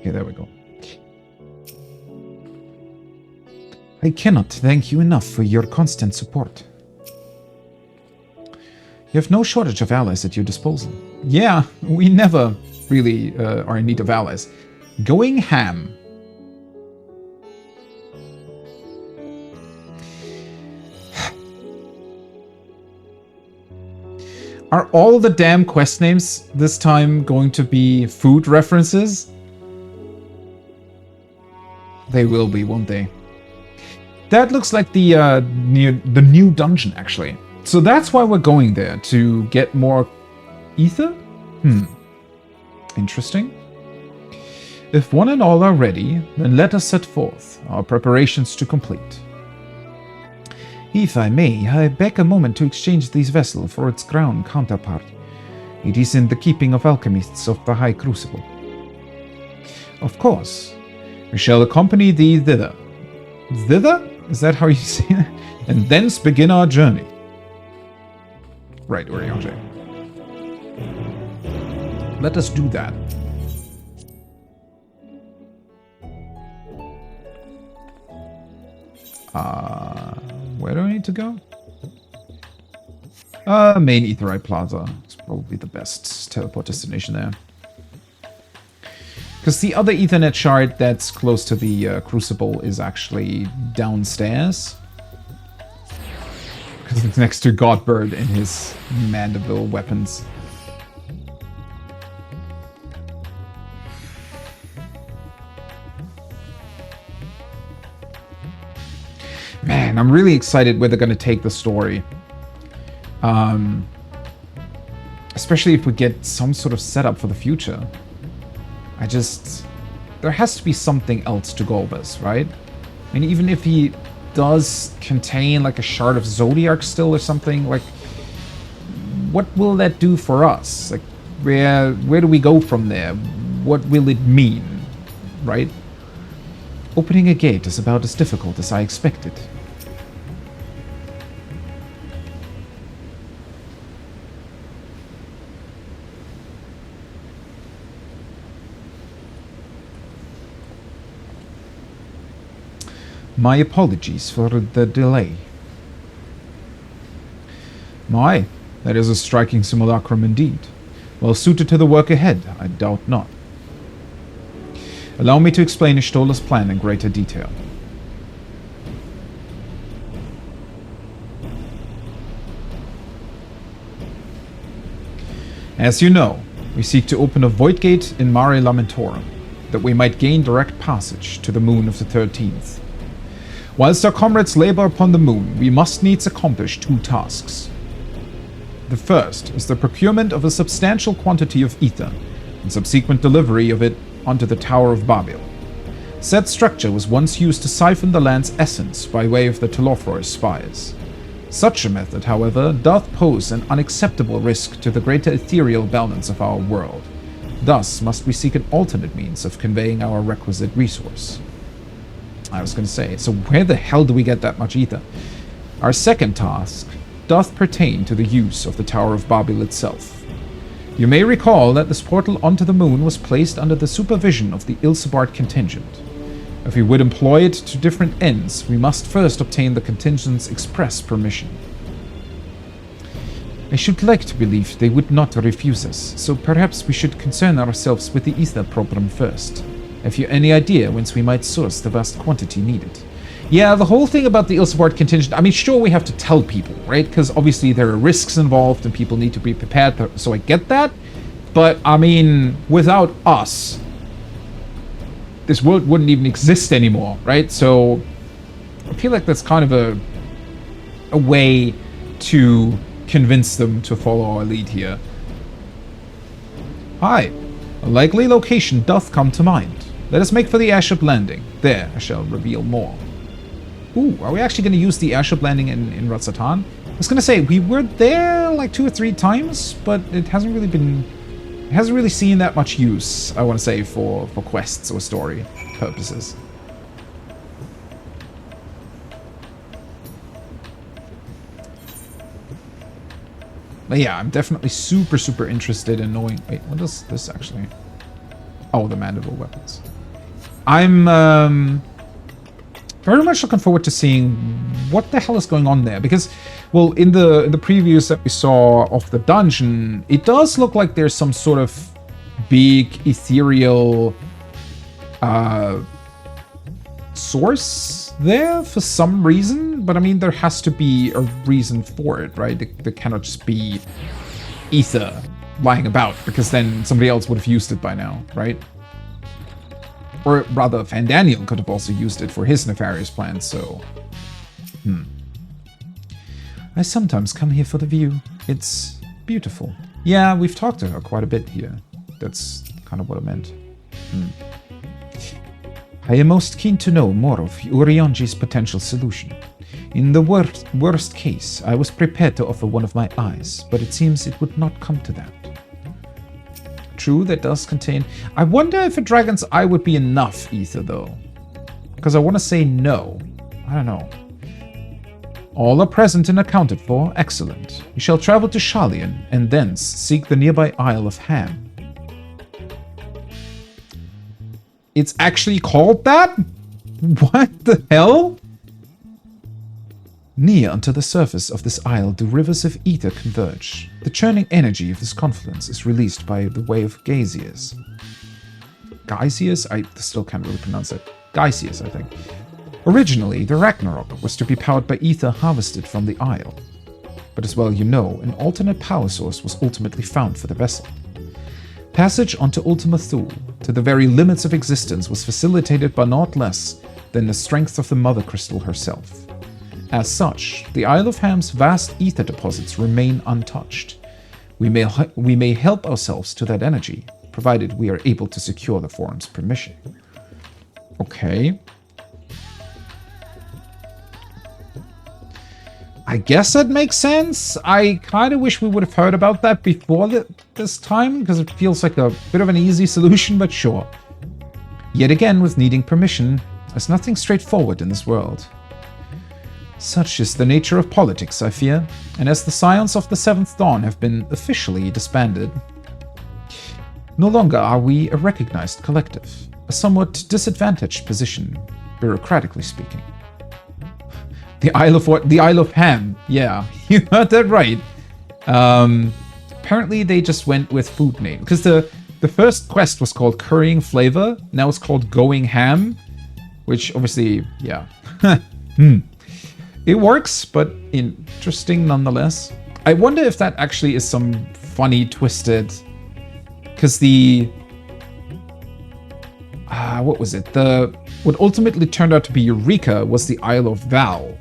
Okay, there we go. I cannot thank you enough for your constant support. You have no shortage of allies at your disposal. Yeah, we never really are in need of allies. Going ham. Are all the damn quest names this time going to be food references? They will be, won't they? That looks like the new dungeon, actually. So that's why we're going there, to get more ether? Interesting. If one and all are ready, then let us set forth, our preparations to complete. If I may, I beg a moment to exchange this vessel for its ground counterpart. It is in the keeping of alchemists of the High Crucible. Of course. We shall accompany thee thither. Thither? Is that how you say it? And thence begin our journey. Right, Urianger. Let us do that. Where do I need to go? Main Aetheryte Plaza. It's probably the best teleport destination there. Because the other Ethernet shard that's close to the Crucible is actually downstairs. Because it's next to Godbird and his Mandeville weapons. Man, I'm really excited where they're going to take the story. Especially if we get some sort of setup for the future. There has to be something else to Golbez, right? I mean, even if he does contain like a shard of Zodiac still or something, like, what will that do for us? Like, where do we go from there? What will it mean, right? Opening a gate is about as difficult as I expected. My apologies for the delay. My, that is a striking simulacrum indeed. Well suited to the work ahead, I doubt not. Allow me to explain Ishtola's plan in greater detail. As you know, we seek to open a void gate in Mare Lamentorum, that we might gain direct passage to the moon of the 13th. Whilst our comrades labor upon the moon, we must needs accomplish two tasks. The first is the procurement of a substantial quantity of ether, and subsequent delivery of it onto the Tower of Babel. Said structure was once used to siphon the land's essence by way of the Telofroy spires. Such a method, however, doth pose an unacceptable risk to the greater ethereal balance of our world. Thus must we seek an alternate means of conveying our requisite resource. I was going to say, so where the hell do we get that much ether? Our second task doth pertain to the use of the Tower of Babel itself. You may recall that this portal onto the moon was placed under the supervision of the Ilsebard contingent. If we would employ it to different ends, we must first obtain the contingent's express permission. I should like to believe they would not refuse us, so perhaps we should concern ourselves with the ether problem first. Have you any idea whence we might source the vast quantity needed? Yeah, the whole thing about the Ilsebard contingent, I mean, sure, we have to tell people, right? Because obviously there are risks involved and people need to be prepared, so I get that. But, I mean, without us, this world wouldn't even exist anymore, right? So I feel like that's kind of a way to convince them to follow our lead here. Hi, a likely location doth come to mind. Let us make for the airship landing. There, I shall reveal more. Ooh, are we actually going to use the airship landing in Ratsatan? I was going to say, we were there like 2 or 3 times, but it hasn't really seen that much use, I want to say, for quests or story purposes. But yeah, I'm definitely super, super interested in knowing... Wait, what does this actually... Oh, the Mandeville weapons. I'm very much looking forward to seeing what the hell is going on there. Because, well, in the previews that we saw of the dungeon, it does look like there's some sort of big ethereal source there for some reason. But I mean, there has to be a reason for it, right? There cannot just be ether lying about, because then somebody else would have used it by now, right? Or rather, Fandaniel could have also used it for his nefarious plans, so... I sometimes come here for the view. It's beautiful. Yeah, we've talked to her quite a bit here. That's kind of what I meant. I am most keen to know more of Urionji's potential solution. In the worst case, I was prepared to offer one of my eyes, but it seems it would not come to that. True, that does contain... I wonder if a dragon's eye would be enough ether, though. Because I want to say no. I don't know. All are present and accounted for. Excellent. We shall travel to Shalian, and thence seek the nearby Isle of Ham. It's actually called that? What the hell? Near unto the surface of this isle do rivers of ether converge. The churning energy of this confluence is released by the way of geysers. Geysers? I still can't really pronounce it. Geysers, I think. Originally, the Ragnarok was to be powered by ether harvested from the isle. But as well you know, an alternate power source was ultimately found for the vessel. Passage onto Ultima Thule, to the very limits of existence, was facilitated by naught less than the strength of the Mother Crystal herself. As such, the Isle of Ham's vast ether deposits remain untouched. We may help ourselves to that energy, provided we are able to secure the forum's permission. Okay. I guess that makes sense. I kind of wish we would have heard about that before this time, because it feels like a bit of an easy solution, but sure. Yet again, with needing permission, there's nothing straightforward in this world. Such is the nature of politics, I fear, and as the Scions of the Seventh Dawn have been officially disbanded, no longer are we a recognized collective, a somewhat disadvantaged position, bureaucratically speaking. The Isle of Ham. Yeah, you heard that right. Apparently they just went with food name, because the first quest was called Currying Flavor, now it's called Going Ham, which obviously, yeah. It works, but interesting nonetheless. I wonder if that actually is some funny, twisted... Because what was it? What ultimately turned out to be Eureka was the Isle of Val.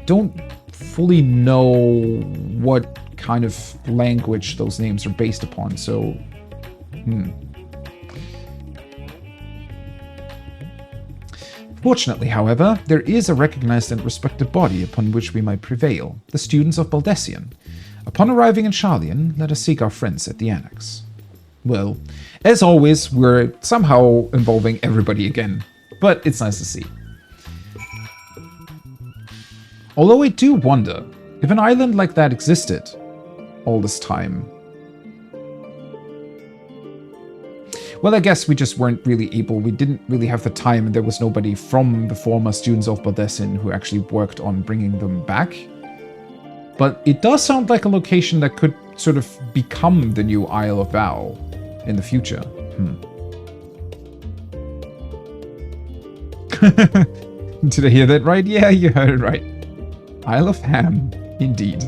Don't fully know what kind of language those names are based upon, so... Fortunately, however, there is a recognized and respected body upon which we might prevail, the students of Baldessian. Upon arriving in Shalian, let us seek our friends at the Annex. Well, as always, we're somehow involving everybody again, but it's nice to see. Although I do wonder, if an island like that existed all this time... Well, I guess we just weren't really able, we didn't really have the time, and there was nobody from the former students of Baldessian who actually worked on bringing them back. But it does sound like a location that could sort of become the new Isle of Val in the future. Did I hear that right? Yeah, you heard it right. Isle of Ham, indeed.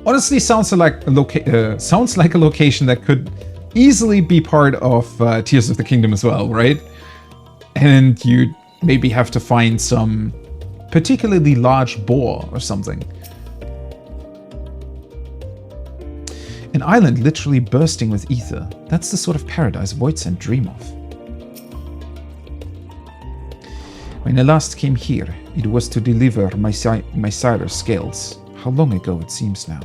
Honestly, sounds like a location that could easily be part of Tears of the Kingdom as well, right? And you'd maybe have to find some particularly large boar or something. An island literally bursting with ether. That's the sort of paradise Voidsent dream of. When I last came here, it was to deliver my sire's scales. How long ago it seems now.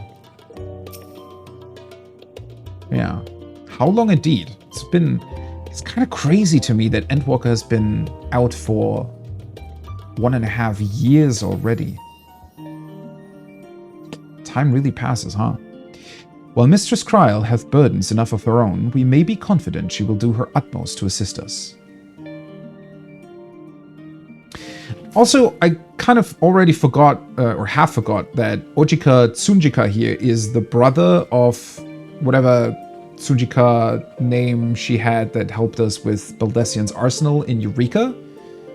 Yeah, how long indeed. It's kind of crazy to me that Endwalker has been out for 1.5 years already. Time really passes, huh? While Mistress Kryl hath burdens enough of her own, we may be confident she will do her utmost to assist us. Also, I kind of already forgot, or half forgot, that Ojika Tsunjika here is the brother of whatever Tsunjika name she had that helped us with Baldessian's arsenal in Eureka.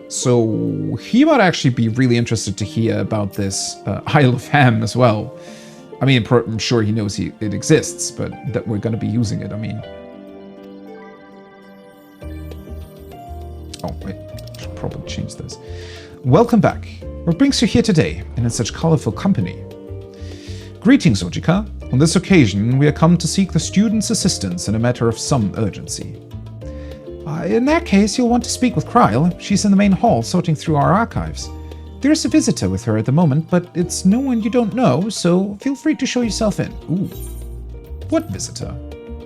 So he might actually be really interested to hear about this Isle of Ham as well. I mean, I'm sure he knows it exists, but that we're going to be using it, I mean. Oh, wait, I should probably change this. Welcome back. What brings you here today, and in such colorful company? Greetings, Ojika. On this occasion, we are come to seek the students' assistance in a matter of some urgency. In that case, you'll want to speak with Kryl. She's in the main hall, sorting through our archives. There's a visitor with her at the moment, but it's no one you don't know, so feel free to show yourself in. Ooh. What visitor?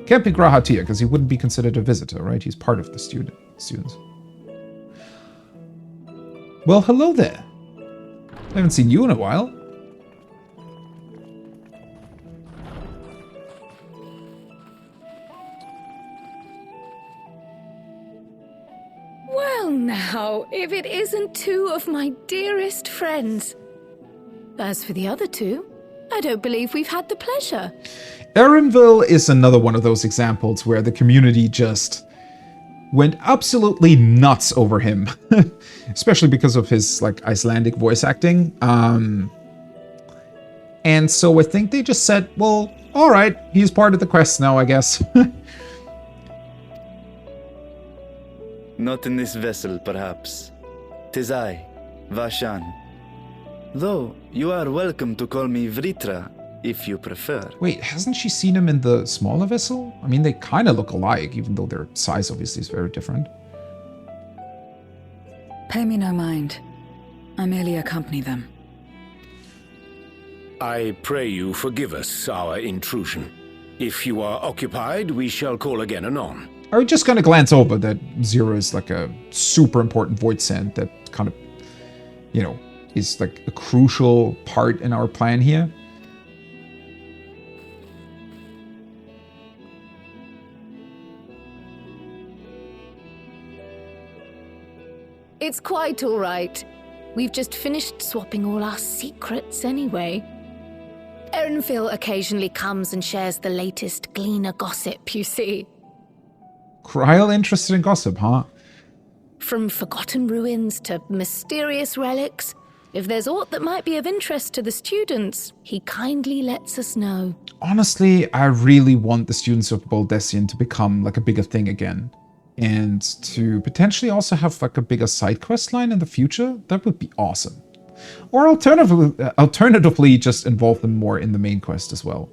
Can't be Grahatia, because he wouldn't be considered a visitor, right? He's part of the students. Well, hello there. I haven't seen you in a while. Well now, if it isn't two of my dearest friends. As for the other two, I don't believe we've had the pleasure. Erenville is another one of those examples where the community just went absolutely nuts over him. Especially because of his, like, Icelandic voice acting. And so I think they just said, well, alright, he's part of the quest now, I guess. Not in this vessel, perhaps. 'Tis I, Vashan. Though, you are welcome to call me Vritra, if you prefer. Wait, hasn't she seen him in the smaller vessel? I mean, they kind of look alike, even though their size obviously is very different. Pay me no mind. I merely accompany them. I pray you forgive us our intrusion. If you are occupied, we shall call again anon. I was just going to glance over that Zero is like a super important void send that kind of, you know, is like a crucial part in our plan here. It's quite all right. We've just finished swapping all our secrets anyway. Erenville occasionally comes and shares the latest Gleaner gossip, you see. Kryl interested in gossip, huh? From forgotten ruins to mysterious relics, if there's aught that might be of interest to the students, he kindly lets us know. Honestly, I really want the students of Baldessian to become like a bigger thing again. And to potentially also have like a bigger side quest line in the future. That would be awesome. Or alternatively, just involve them more in the main quest as well.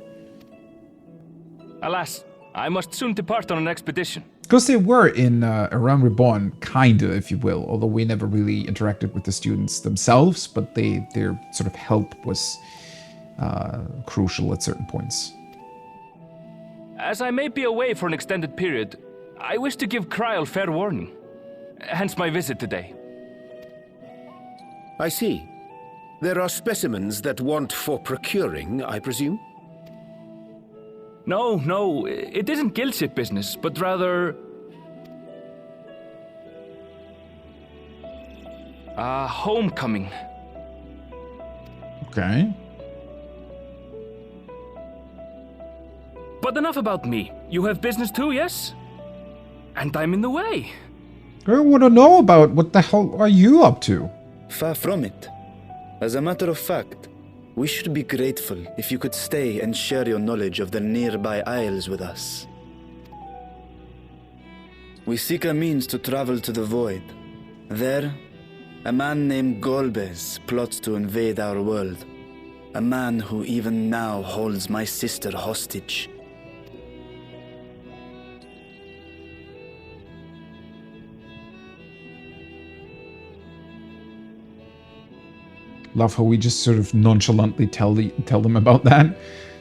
Alas, I must soon depart on an expedition. Because they were in A Realm Reborn, kinda, if you will. Although we never really interacted with the students themselves, but their sort of help was crucial at certain points. As I may be away for an extended period, I wish to give Kryl fair warning. Hence my visit today. I see. There are specimens that want for procuring, I presume? No, it isn't guildship business, but rather... homecoming. Okay. But enough about me. You have business too, yes? And I'm in the way. I want to know about what the hell are you up to? Far from it. As a matter of fact, we should be grateful if you could stay and share your knowledge of the nearby isles with us. We seek a means to travel to the Void. There, a man named Golbez plots to invade our world. A man who even now holds my sister hostage. Love how we just sort of nonchalantly tell them about that.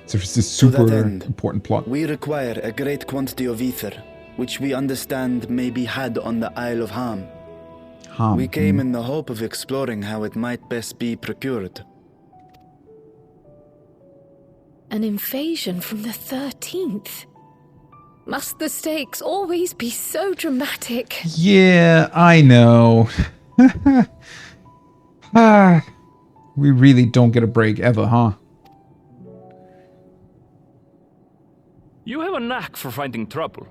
So it's this super important plot. We require a great quantity of ether, which we understand may be had on the Isle of Ham. We came in the hope of exploring how it might best be procured. An invasion from the 13th? Must the stakes always be so dramatic? Yeah, I know. We really don't get a break ever, huh? You have a knack for finding trouble.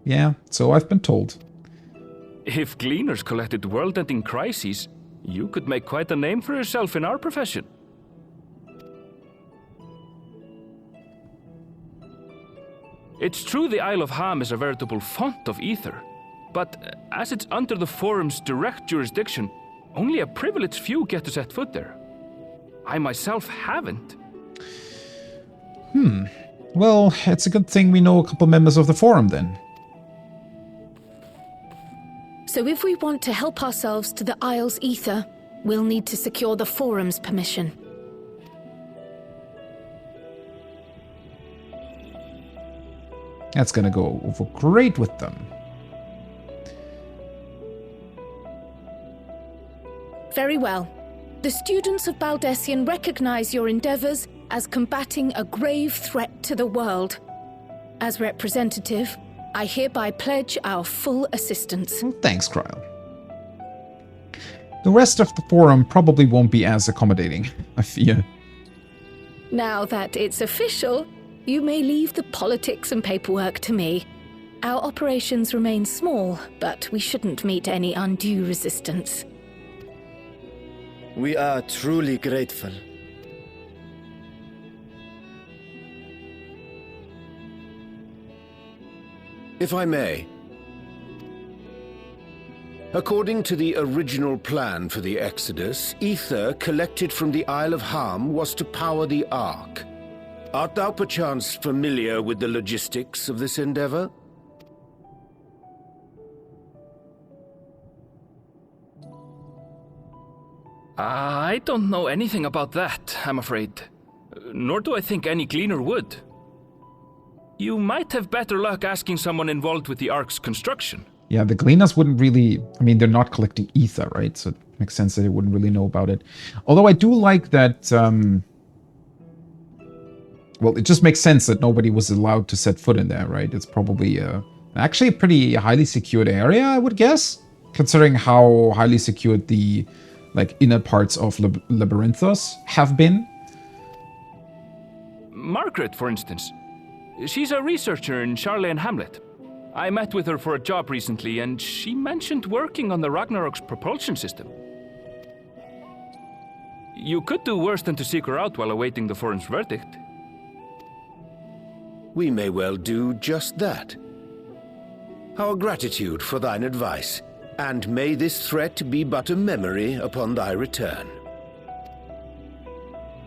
Yeah, so I've been told. If Gleaners collected world-ending crises, you could make quite a name for yourself in our profession. It's true the Isle of Ham is a veritable font of ether, but as it's under the Forum's direct jurisdiction, only a privileged few get to set foot there. I myself haven't. Well, it's a good thing we know a couple members of the Forum then. So if we want to help ourselves to the Isle's ether, we'll need to secure the Forum's permission. That's gonna go over great with them. Very well. The students of Baldessian recognize your endeavors as combating a grave threat to the world. As representative, I hereby pledge our full assistance. Thanks, Kryle. The rest of the forum probably won't be as accommodating, I fear. Now that it's official, you may leave the politics and paperwork to me. Our operations remain small, but we shouldn't meet any undue resistance. We are truly grateful. If I may. According to the original plan for the Exodus, ether collected from the Isle of Harm was to power the Ark. Art thou perchance familiar with the logistics of this endeavor? I don't know anything about that, I'm afraid. Nor do I think any cleaner would. You might have better luck asking someone involved with the Ark's construction. Yeah, the Gleaners wouldn't really... I mean, they're not collecting ether, right? So it makes sense that they wouldn't really know about it. Although I do like that... well, it just makes sense that nobody was allowed to set foot in there, right? It's probably actually a pretty highly secured area, I would guess. Considering how highly secured the inner parts of Labyrinthos have been. Margaret, for instance. She's a researcher in Charley and Hamlet. I met with her for a job recently, and she mentioned working on the Ragnarok's propulsion system. You could do worse than to seek her out while awaiting the forum's verdict. We may well do just that. Our gratitude for thine advice, and may this threat be but a memory upon thy return.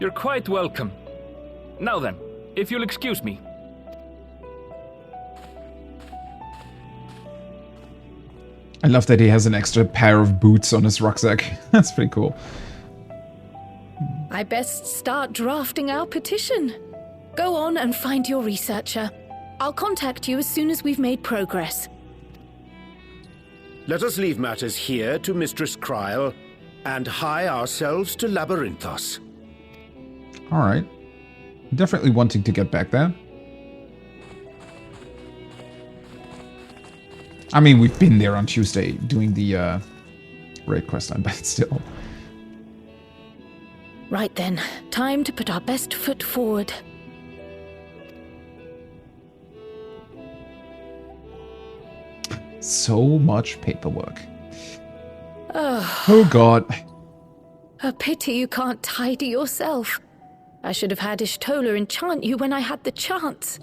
You're quite welcome. Now then, if you'll excuse me. I love that he has an extra pair of boots on his rucksack. That's pretty cool. I best start drafting our petition. Go on and find your researcher. I'll contact you as soon as we've made progress. Let us leave matters here to Mistress Kryle, and hie ourselves to Labyrinthos. Alright. Definitely wanting to get back there. I mean, we've been there on Tuesday doing the raid questline, but still. Right then, time to put our best foot forward. So much paperwork. Oh god. A pity you can't tidy yourself. I should have had Ishtola enchant you when I had the chance.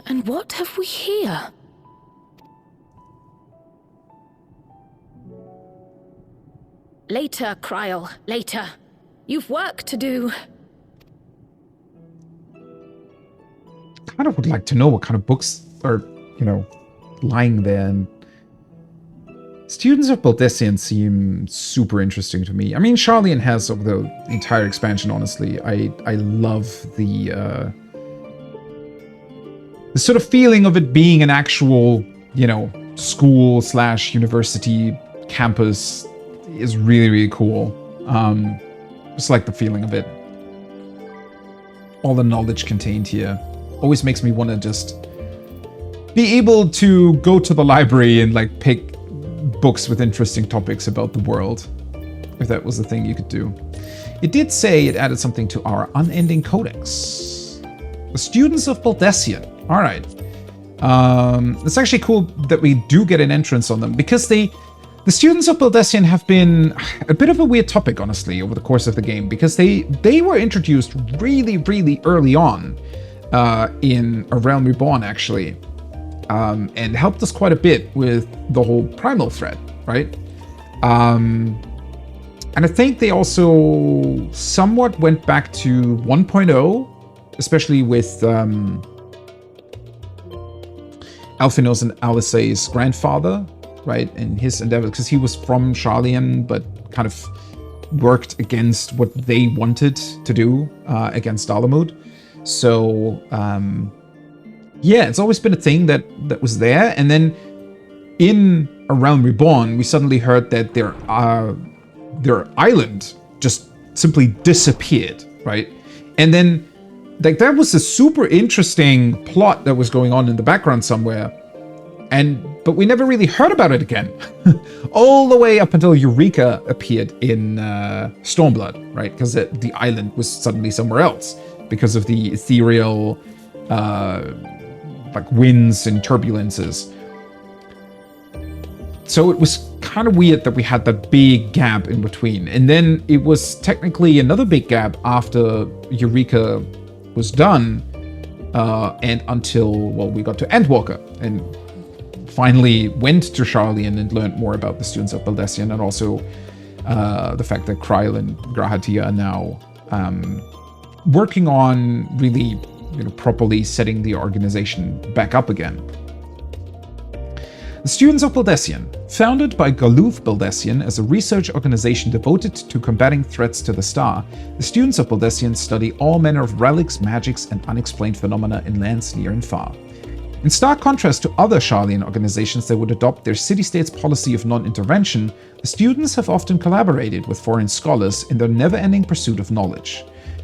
And what have we here? Later, Kryle, later. You've work to do. Kind of would like to know what kind of books are, lying there. And Students of Baldessian seem super interesting to me. I mean, Charlian has over the entire expansion, honestly. I love the sort of feeling of it being an actual, school / university campus is really, really cool. Just like the feeling of it. All the knowledge contained here always makes me want to just be able to go to the library and pick books with interesting topics about the world, if that was the thing you could do. It did say it added something to our unending codex. The Students of Baldessian. All right. It's actually cool that we do get an entrance on them, because the Students of Baldessian have been a bit of a weird topic, honestly, over the course of the game, because they were introduced really, really early on in A Realm Reborn, actually, and helped us quite a bit with the whole primal threat, right? And I think they also somewhat went back to 1.0, especially with Alphinos and Alisae's grandfather, right, and his endeavor, because he was from Charlian, but kind of worked against what they wanted to do against Dalamud. So, yeah, it's always been a thing that was there. And then in A Realm Reborn, we suddenly heard that their island just simply disappeared, right? And then, like, that was a super interesting plot that was going on in the background somewhere. But we never really heard about it again. All the way up until Eureka appeared in Stormblood, right? Because the island was suddenly somewhere else because of the ethereal like winds and turbulences. So it was kind of weird that we had that big gap in between. And then it was technically another big gap after Eureka was done and until, well, we got to Endwalker and finally went to Sharlayan and learned more about the students of Baldesion, and also the fact that Kryl and Grahatia are now working on really, properly setting the organization back up again. The Students of Baldesion, founded by Galuf Baldesion as a research organization devoted to combating threats to the star, the Students of Baldesion study all manner of relics, magics, and unexplained phenomena in lands near and far. In stark contrast to other Sharlayan organizations that would adopt their city-state's policy of non-intervention, the students have often collaborated with foreign scholars in their never-ending pursuit of knowledge.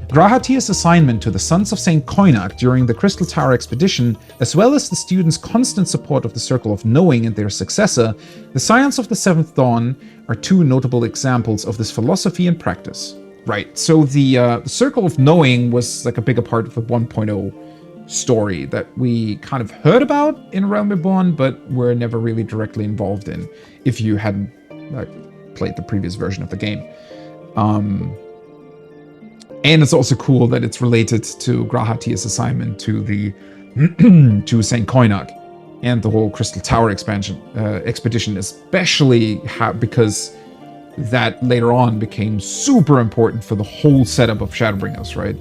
Grahatia's assignment to the Sons of St. Koinak during the Crystal Tower expedition, as well as the students' constant support of the Circle of Knowing and their successor, the Scions of the Seventh Dawn, are two notable examples of this philosophy and practice. Right, so the Circle of Knowing was like a bigger part of the 1.0 story that we kind of heard about in Realm Reborn, but were never really directly involved in if you hadn't played the previous version of the game. And it's also cool that it's related to Grahatia's assignment to the to St. Koinak and the whole Crystal Tower expedition, especially because that later on became super important for the whole setup of Shadowbringers, right?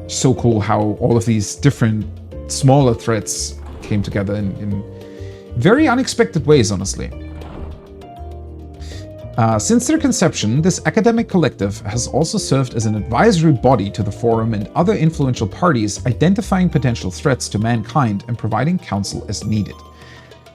So cool how all of these different smaller threats came together in very unexpected ways, honestly. Since their conception, this academic collective has also served as an advisory body to the Forum and other influential parties, identifying potential threats to mankind and providing counsel as needed.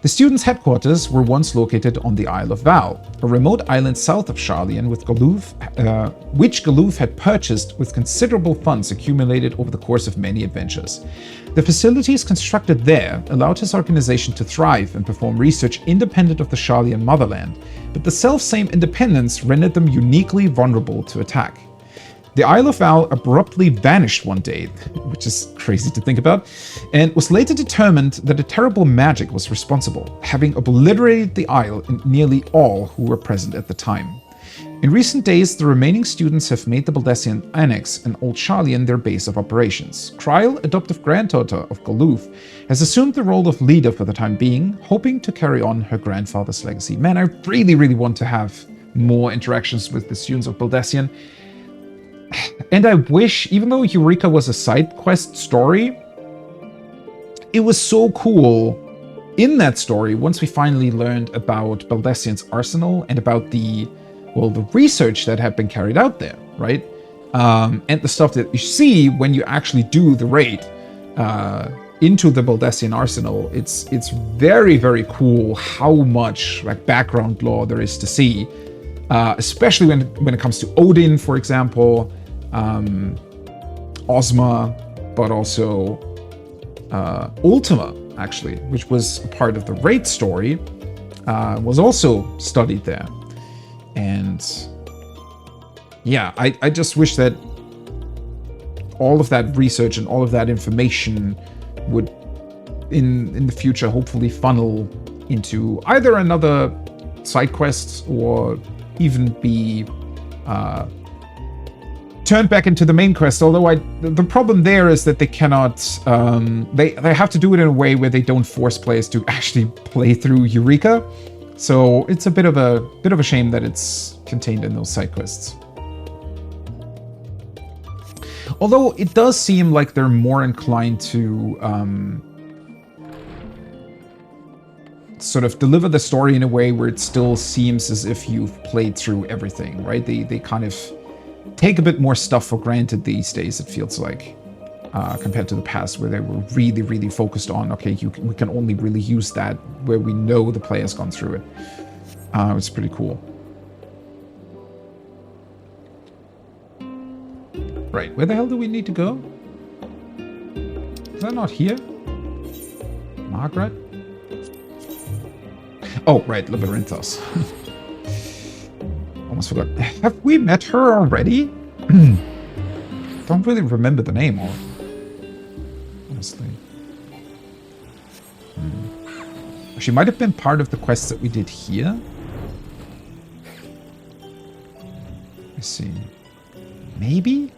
The students' headquarters were once located on the Isle of Val, a remote island south of Sharlayan which Galuf had purchased with considerable funds accumulated over the course of many adventures. The facilities constructed there allowed his organization to thrive and perform research independent of the Sharlayan motherland, but the self-same independence rendered them uniquely vulnerable to attack. The Isle of Val abruptly vanished one day, which is crazy to think about, and was later determined that a terrible magic was responsible, having obliterated the isle and nearly all who were present at the time. In recent days, the remaining students have made the Baldesion Annex and Old Sharlayan their base of operations. Kryl, adoptive granddaughter of Galuf, has assumed the role of leader for the time being, hoping to carry on her grandfather's legacy. Man, I really, really want to have more interactions with the students of Baldesion. And I wish, even though Eureka was a side quest story, it was so cool in that story once we finally learned about Baldesion's arsenal and about the research that had been carried out there, right? And the stuff that you see when you actually do the raid into the Baldesion arsenal. It's very, very cool how much background lore there is to see, especially when it comes to Odin, for example, Ozma, but also Ultima, actually, which was a part of the raid story, was also studied there. And yeah, I just wish that all of that research and all of that information would, in the future, hopefully funnel into either another side quest or even be turned back into the main quest. Although the problem there is that they cannot, they have to do it in a way where they don't force players to actually play through Eureka. So it's a bit of a shame that it's contained in those side quests. Although it does seem like they're more inclined to sort of deliver the story in a way where it still seems as if you've played through everything, right? They kind of take a bit more stuff for granted these days, it feels like, compared to the past where they were really, really focused on, okay, we can only really use that where we know the player's gone through it. It's pretty cool. Right, where the hell do we need to go? Is that not here? Margaret? Oh, right, Labyrinthos. Almost forgot. Have we met her already? Don't really remember the name, honestly. She might have been part of the quests that we did here. Let's see. Maybe?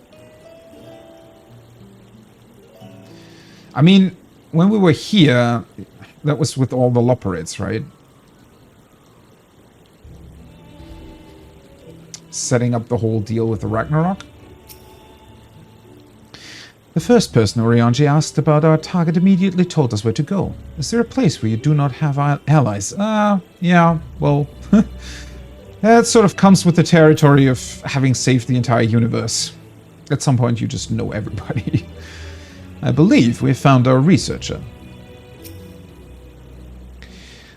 I mean, when we were here, that was with all the Loperids, right? Setting up the whole deal with the Ragnarok. The first person Orianji asked about our target immediately told us where to go. Is there a place where you do not have allies? Yeah, well, that sort of comes with the territory of having saved the entire universe. At some point you just know everybody. I believe we found our researcher.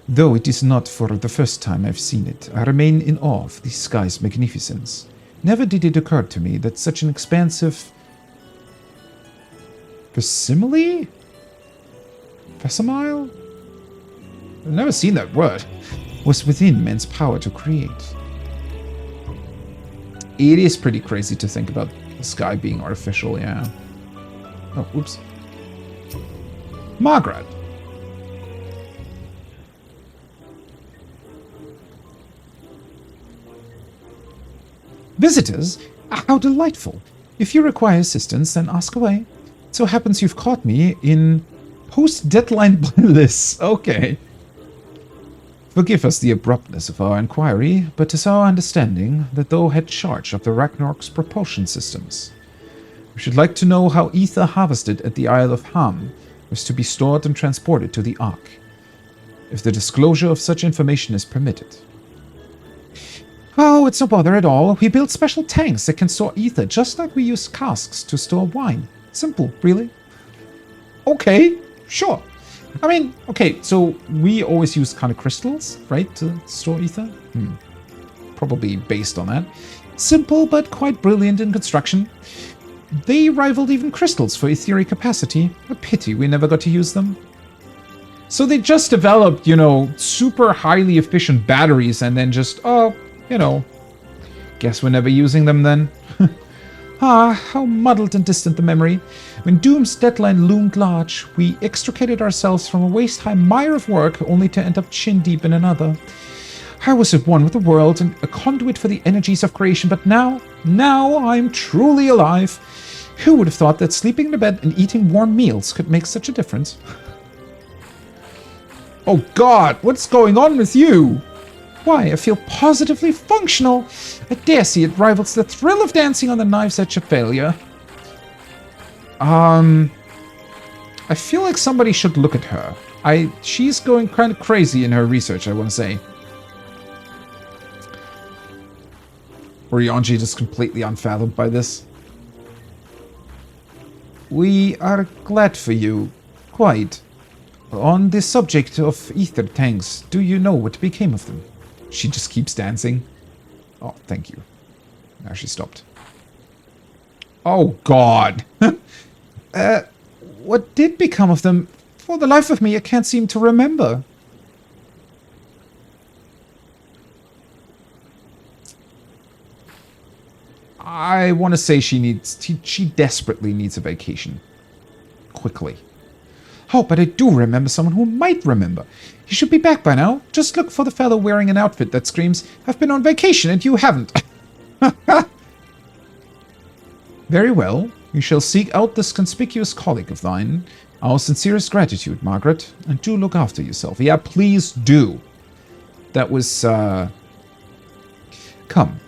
Though it is not for the first time I've seen it, I remain in awe of the sky's magnificence. Never did it occur to me that such an expansive facsimile? Facsimile? I've never seen that word. Was within men's power to create. It is pretty crazy to think about the sky being artificial, yeah. Oh, whoops. Margaret. Visitors? How delightful. If you require assistance, then ask away. It so happens you've caught me in post-deadline bliss. Okay. Forgive us the abruptness of our inquiry, but 'tis our understanding that thou had charge of the Ragnarok's propulsion systems. We should like to know how ether harvested at the Isle of Ham was to be stored and transported to the Ark, if the disclosure of such information is permitted. Oh, it's no bother at all. We built special tanks that can store ether, just like we use casks to store wine. Simple, really. Okay, sure. I mean, okay, so we always use kind of crystals, right, to store ether? Probably based on that. Simple, but quite brilliant in construction. They rivaled even crystals for etheric capacity. A pity we never got to use them. So they just developed, you know, super highly efficient batteries and then just, oh, you know, guess we're never using them then. How muddled and distant the memory. When Doom's deadline loomed large, we extricated ourselves from a waist-high mire of work only to end up chin-deep in another. I was at one with the world and a conduit for the energies of creation, but now I'm truly alive. Who would have thought that sleeping in a bed and eating warm meals could make such a difference? Oh God, what's going on with you? Why, I feel positively functional. I dare say it rivals the thrill of dancing on the knife's edge of failure. I feel like somebody should look at her. She's going kind of crazy in her research, I want to say. Orianji just completely unfathomed by this. We are glad for you. Quite. On the subject of ether tanks, do you know what became of them? She just keeps dancing. Oh, thank you. Now she stopped. Oh, God. What did become of them? For the life of me, I can't seem to remember. I want to say she desperately needs a vacation. Quickly. Oh, but I do remember someone who might remember. He should be back by now. Just look for the fellow wearing an outfit that screams, "I've been on vacation and you haven't." Very well. You shall seek out this conspicuous colleague of thine. Our sincerest gratitude, Margaret. And do look after yourself. Yeah, please do. That was, Come.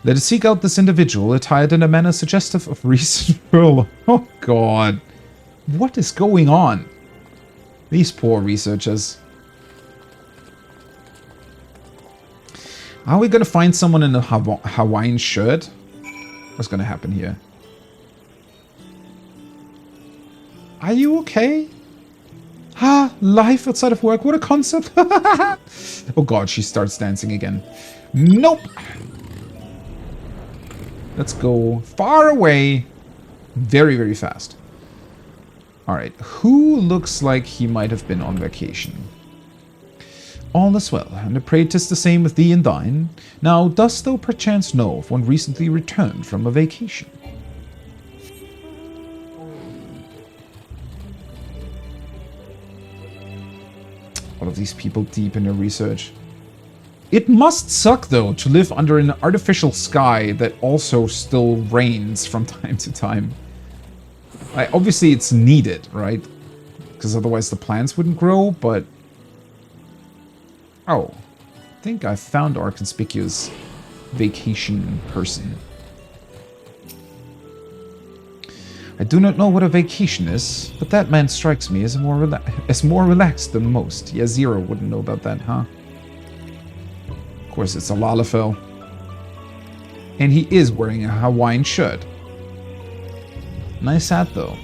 Let us seek out this individual attired in a manner suggestive of recent furlough. Oh, God. What is going on? These poor researchers. Are we gonna find someone in a Hawaiian shirt? What's gonna happen here? Are you okay? Ah, life outside of work. What a concept. Oh god, she starts dancing again. Nope. Let's go far away. Very, very fast. Alright, who looks like he might have been on vacation? All is well, and I pray 'tis the same with thee and thine. Now, dost thou perchance know if one recently returned from a vacation? All of these people deep in their research. It must suck, though, to live under an artificial sky that also still rains from time to time. Obviously, it's needed, right? Because otherwise the plants wouldn't grow, but... Oh. I think I found our conspicuous vacation person. I do not know what a vacation is, but that man strikes me as more relaxed than most. Yeah, Zero wouldn't know about that, huh? Of course, it's a Lalafell. And he is wearing a Hawaiian shirt. Nice hat, though.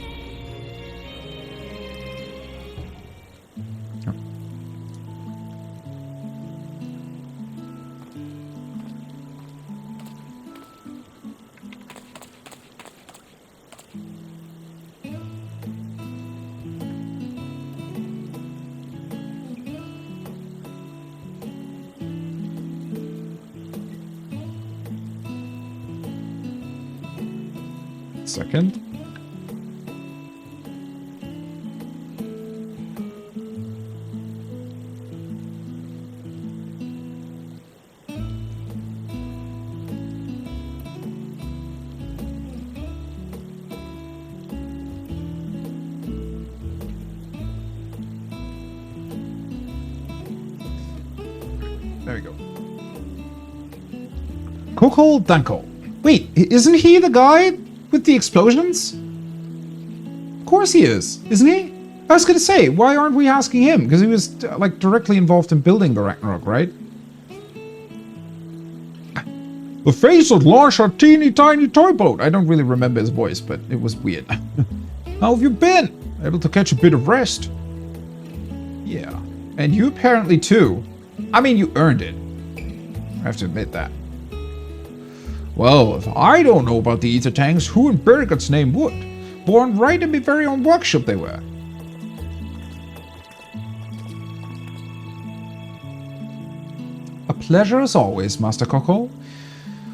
Second. There we go. Coco Danko. Wait, isn't he the guy with the explosions? Of course he is, isn't he? I was gonna say, why aren't we asking him? Because he was, like, directly involved in building the Ragnarok, right? The face that launched a teeny tiny toy boat. I don't really remember his voice, but it was weird. How have you been? Able to catch a bit of rest? Yeah. And you apparently too. I mean, you earned it. I have to admit that. Well, if I don't know about the ether tanks, who in Bergot's name would? Born right in my very own workshop they were. A pleasure as always, Master Coco.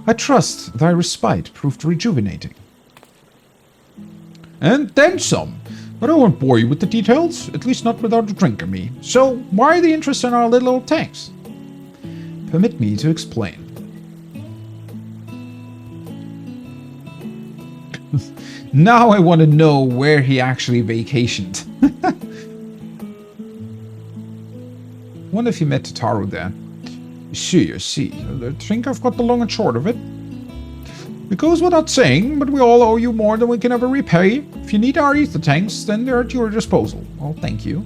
I trust thy respite proved rejuvenating. And then some. But I won't bore you with the details, at least not without a drink of me. So, why the interest in our little old tanks? Permit me to explain. Now I want to know where he actually vacationed. Wonder if he met Tataru there. See, I see. I think I've got the long and short of it. It goes without saying, but we all owe you more than we can ever repay. If you need our ether tanks, then they're at your disposal. Well, thank you.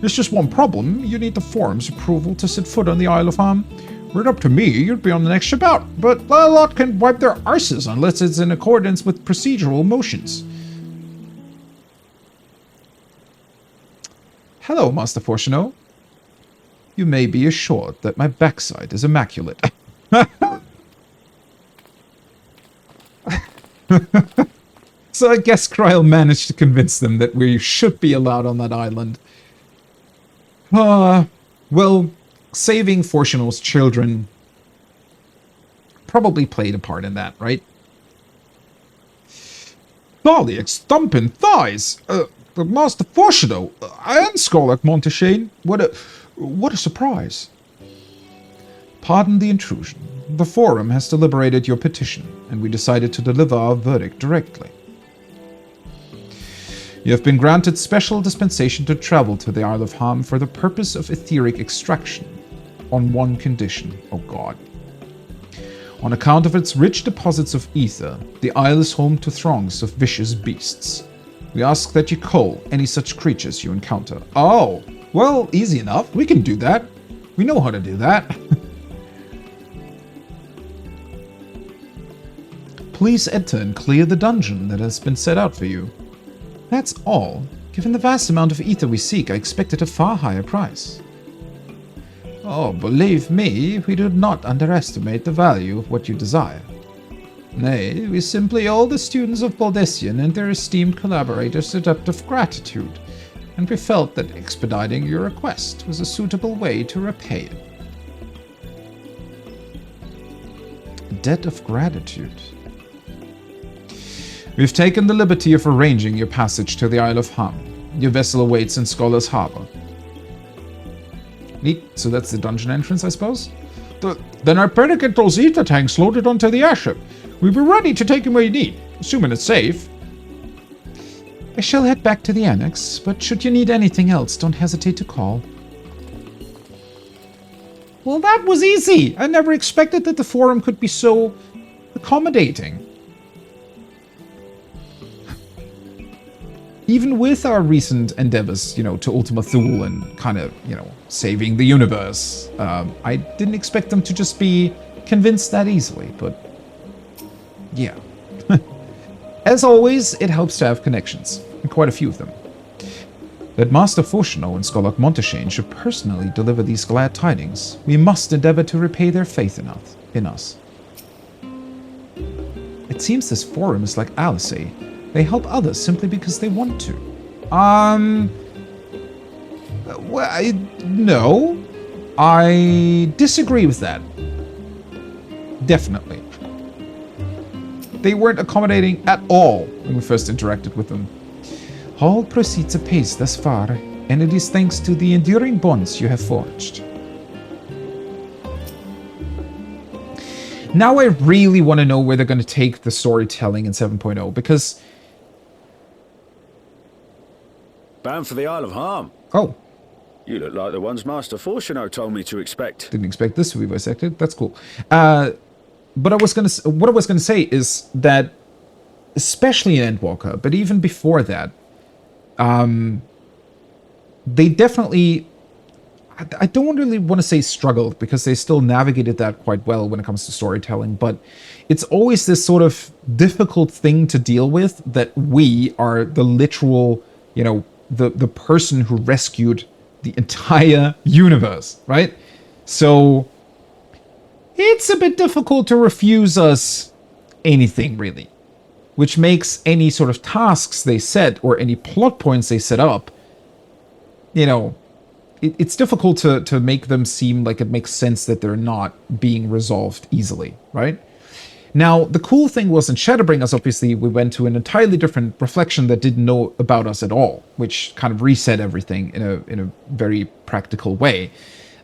There's just one problem. You need the forum's approval to set foot on the Isle of Ham. Were it up to me, you'd be on the next ship out. But a lot can wipe their arses unless it's in accordance with procedural motions. Hello, Master Fortuno. You may be assured that my backside is immaculate. So I guess Kryl managed to convince them that we should be allowed on that island. Well, saving Fortuno's children probably played a part in that, right? Golly, stumping thighs! Master Fortuno, and Skolak Monteshane, what a surprise. Pardon the intrusion. The Forum has deliberated your petition, and we decided to deliver our verdict directly. You have been granted special dispensation to travel to the Isle of Ham for the purpose of etheric extraction, on one condition. Oh god. On account of its rich deposits of ether, the isle is home to throngs of vicious beasts. We ask that you cull any such creatures you encounter. Oh, well, easy enough. We can do that. We know how to do that. please enter and clear the dungeon that has been set out for you. That's all. Given the vast amount of ether we seek, I expected a far higher price. Oh, believe me, we do not underestimate the value of what you desire. Nay, we simply owe the students of Baldesion and their esteemed collaborators a debt of gratitude, and we felt that expediting your request was a suitable way to repay it. A debt of gratitude. We've taken the liberty of arranging your passage to the Isle of Ham. Your vessel awaits in Scholar's Harbor. Neat. So that's the dungeon entrance, I suppose? Then I better get those ether tanks loaded onto the airship. We'll be ready to take them where you need, assuming it's safe. I shall head back to the annex, but should you need anything else, don't hesitate to call. Well, that was easy. I never expected that the forum could be so accommodating. Even with our recent endeavors, to Ultima Thule and kind of, saving the universe, I didn't expect them to just be convinced that easily, but yeah. As always, it helps to have connections, and quite a few of them. That Master Fortuno and Scholar Monteshane should personally deliver these glad tidings. We must endeavor to repay their faith in us. It seems this forum is like Alice. They help others simply because they want to. Well, no. I disagree with that. Definitely. They weren't accommodating at all when we first interacted with them. All proceeds apace thus far, and it is thanks to the enduring bonds you have forged. Now I really want to know where they're going to take the storytelling in 7.0, because... Bound for the Isle of Ham. Oh. You look like the ones Master Fortuno told me to expect. Didn't expect this to be voice acted. That's cool. But what I was gonna say is that, especially in Endwalker, but even before that, they definitely, I don't really want to say struggled, because they still navigated that quite well when it comes to storytelling, but it's always this sort of difficult thing to deal with, that we are the literal, the person who rescued the entire universe, right? So it's a bit difficult to refuse us anything, really. Which makes any sort of tasks they set, or any plot points they set up, it's difficult to make them seem like it makes sense that they're not being resolved easily, right? Now, the cool thing was in Shadowbringers, obviously, we went to an entirely different reflection that didn't know about us at all, which kind of reset everything in a very practical way.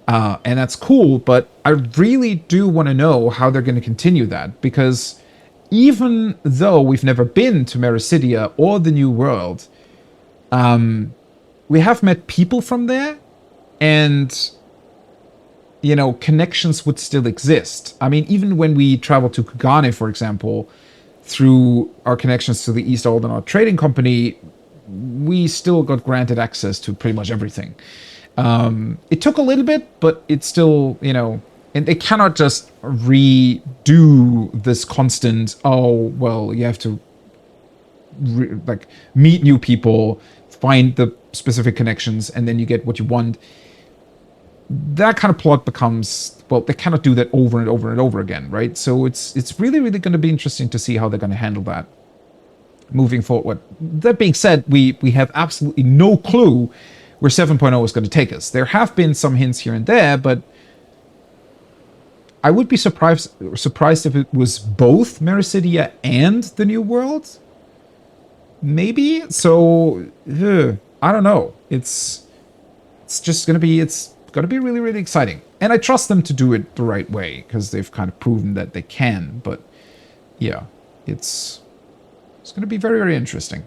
And that's cool, but I really do want to know how they're going to continue that, because even though we've never been to Mericidia or the New World, we have met people from there, and connections would still exist. I mean, even when we traveled to Kugane, for example, through our connections to the East Aldenard Trading Company, we still got granted access to pretty much everything. It took a little bit, but it's still, and they cannot just redo this constant, you have to meet new people, find the specific connections, and then you get what you want. That kind of plot becomes, they cannot do that over and over and over again, right? So it's really, really going to be interesting to see how they're going to handle that moving forward. That being said, we have absolutely no clue where 7.0 is going to take us. There have been some hints here and there, but I would be surprised if it was both Mericidia and the New World. Maybe? So, I don't know. It's just going to be, it's going to be really, really exciting. And I trust them to do it the right way, because they've kind of proven that they can. But, yeah, it's going to be very, very interesting.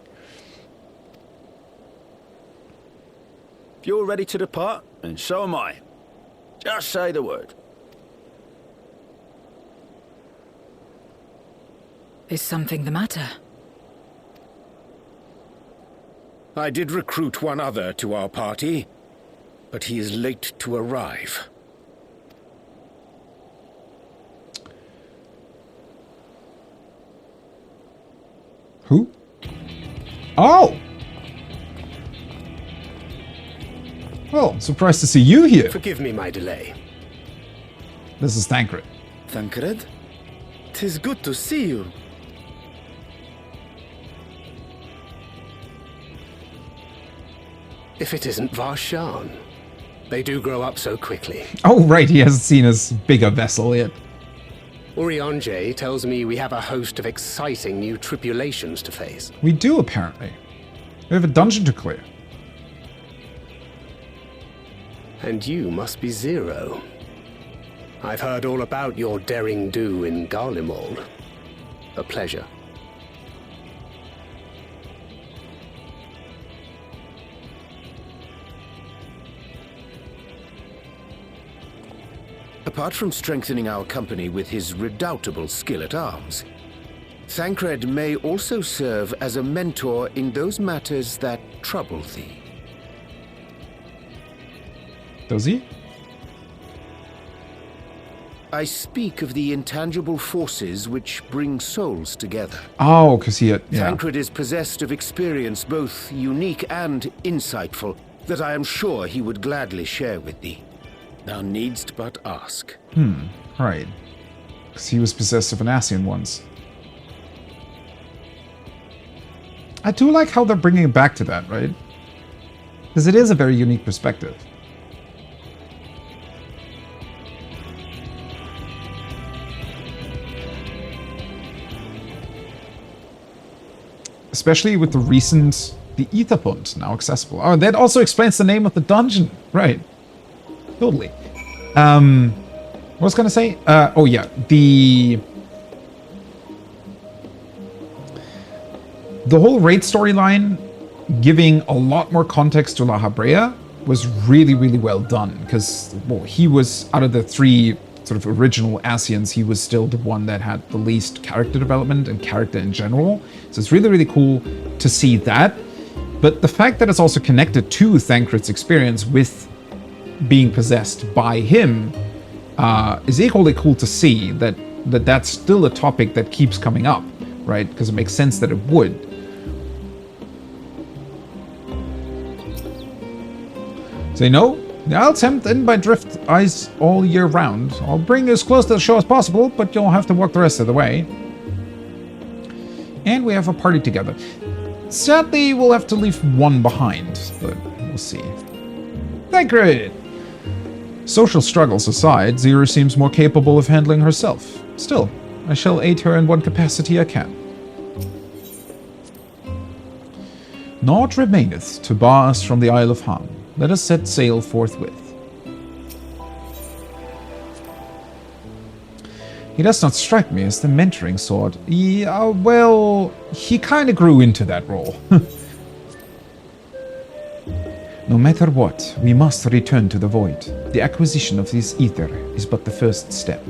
If you're ready to depart, and so am I. Just say the word. Is something the matter? I did recruit one other to our party, but he is late to arrive. Oh! Well, surprised to see you here. Forgive me my delay. This is Thancred. Thancred? 'Tis good to see you. If it isn't Varshan. They do grow up so quickly. Oh, right, he hasn't seen his bigger vessel yet. Urianger tells me we have a host of exciting new tribulations to face. We do, apparently. We have a dungeon to clear. And you must be Zero. I've heard all about your daring do in Garlemald. A pleasure. Apart from strengthening our company with his redoubtable skill at arms, Thancred may also serve as a mentor in those matters that trouble thee. Does he? I speak of the intangible forces which bring souls together. Oh, because he had... Yeah. Thancred is possessed of experience both unique and insightful that I am sure he would gladly share with thee. Thou needst but ask. Right. Because he was possessed of an Ascian once. I do like how they're bringing it back to that, right? Because it is a very unique perspective. Especially with the recent... The Aetherbund now accessible. Oh, that also explains the name of the dungeon. Right. Totally. What was I gonna say? Oh yeah, the whole raid storyline, giving a lot more context to La Habrea, was really, really well done. Because, well, he was, out of the three sort of original Ascians, he was still the one that had the least character development and character in general. So it's really, really cool to see that. But the fact that it's also connected to Thancred's experience with being possessed by him is equally cool to see that's still a topic that keeps coming up, right? Because it makes sense that it would. So, you know, I'll tempt in by drift ice all year round. I'll bring you as close to the shore as possible, but you'll have to walk the rest of the way. And we have a party together. Sadly, we'll have to leave one behind, but we'll see. Thancred! Social struggles aside, Zero seems more capable of handling herself. Still, I shall aid her in what capacity I can. Naught remaineth to bar us from the Isle of Ham. Let us set sail forthwith. He does not strike me as the mentoring sort. Well, he kinda grew into that role. No matter what, we must return to the Void. The acquisition of this ether is but the first step.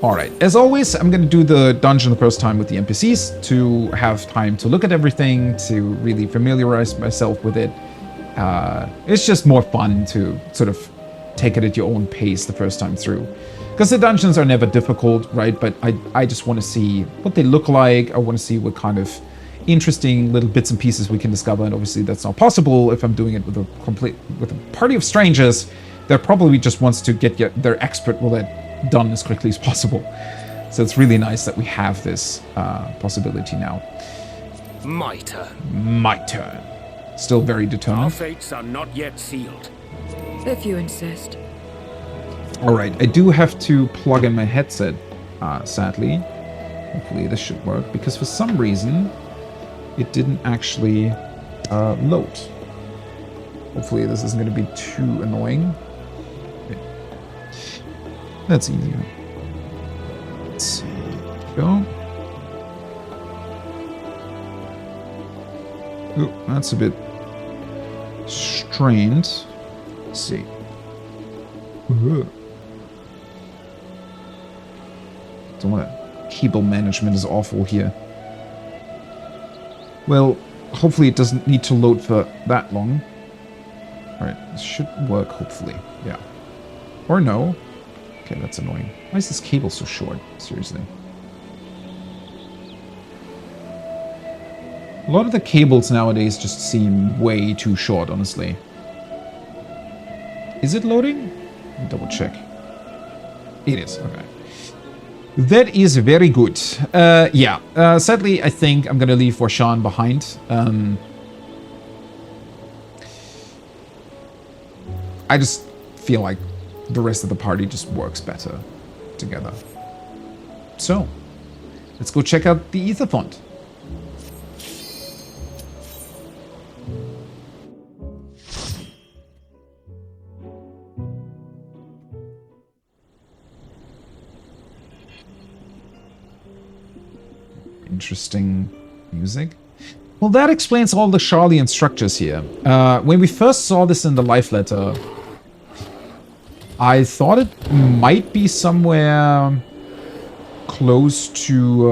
Alright, as always, I'm going to do the dungeon the first time with the NPCs to have time to look at everything, to really familiarize myself with it. It's just more fun to sort of take it at your own pace the first time through. Because the dungeons are never difficult, right? But I just want to see what they look like. I want to see what kind of interesting little bits and pieces we can discover, and obviously that's not possible if I'm doing it with a party of strangers that probably just wants to get their expert roulette done as quickly as possible. So it's really nice that we have this possibility now. My turn. My turn. Still very determined. Our fates are not yet sealed. If you insist. Alright, I do have to plug in my headset, sadly. Hopefully this should work, because for some reason it didn't actually load. Hopefully this isn't going to be too annoying. Okay. That's easier. Let's see. Go. Ooh, that's a bit strained. Let's see. Cable management is awful here. Well, hopefully it doesn't need to load for that long. Alright, this should work, hopefully. Yeah. Or no. Okay, that's annoying. Why is this cable so short? Seriously. A lot of the cables nowadays just seem way too short, honestly. Is it loading? Double check. It is, okay. That is very good. Yeah, sadly, I think I'm gonna leave Warshan behind. I just feel like the rest of the party just works better together. So, let's go check out the Ether font. Interesting music. Well, that explains all the Charlian structures here. When we first saw this in the life letter, I thought it might be somewhere close to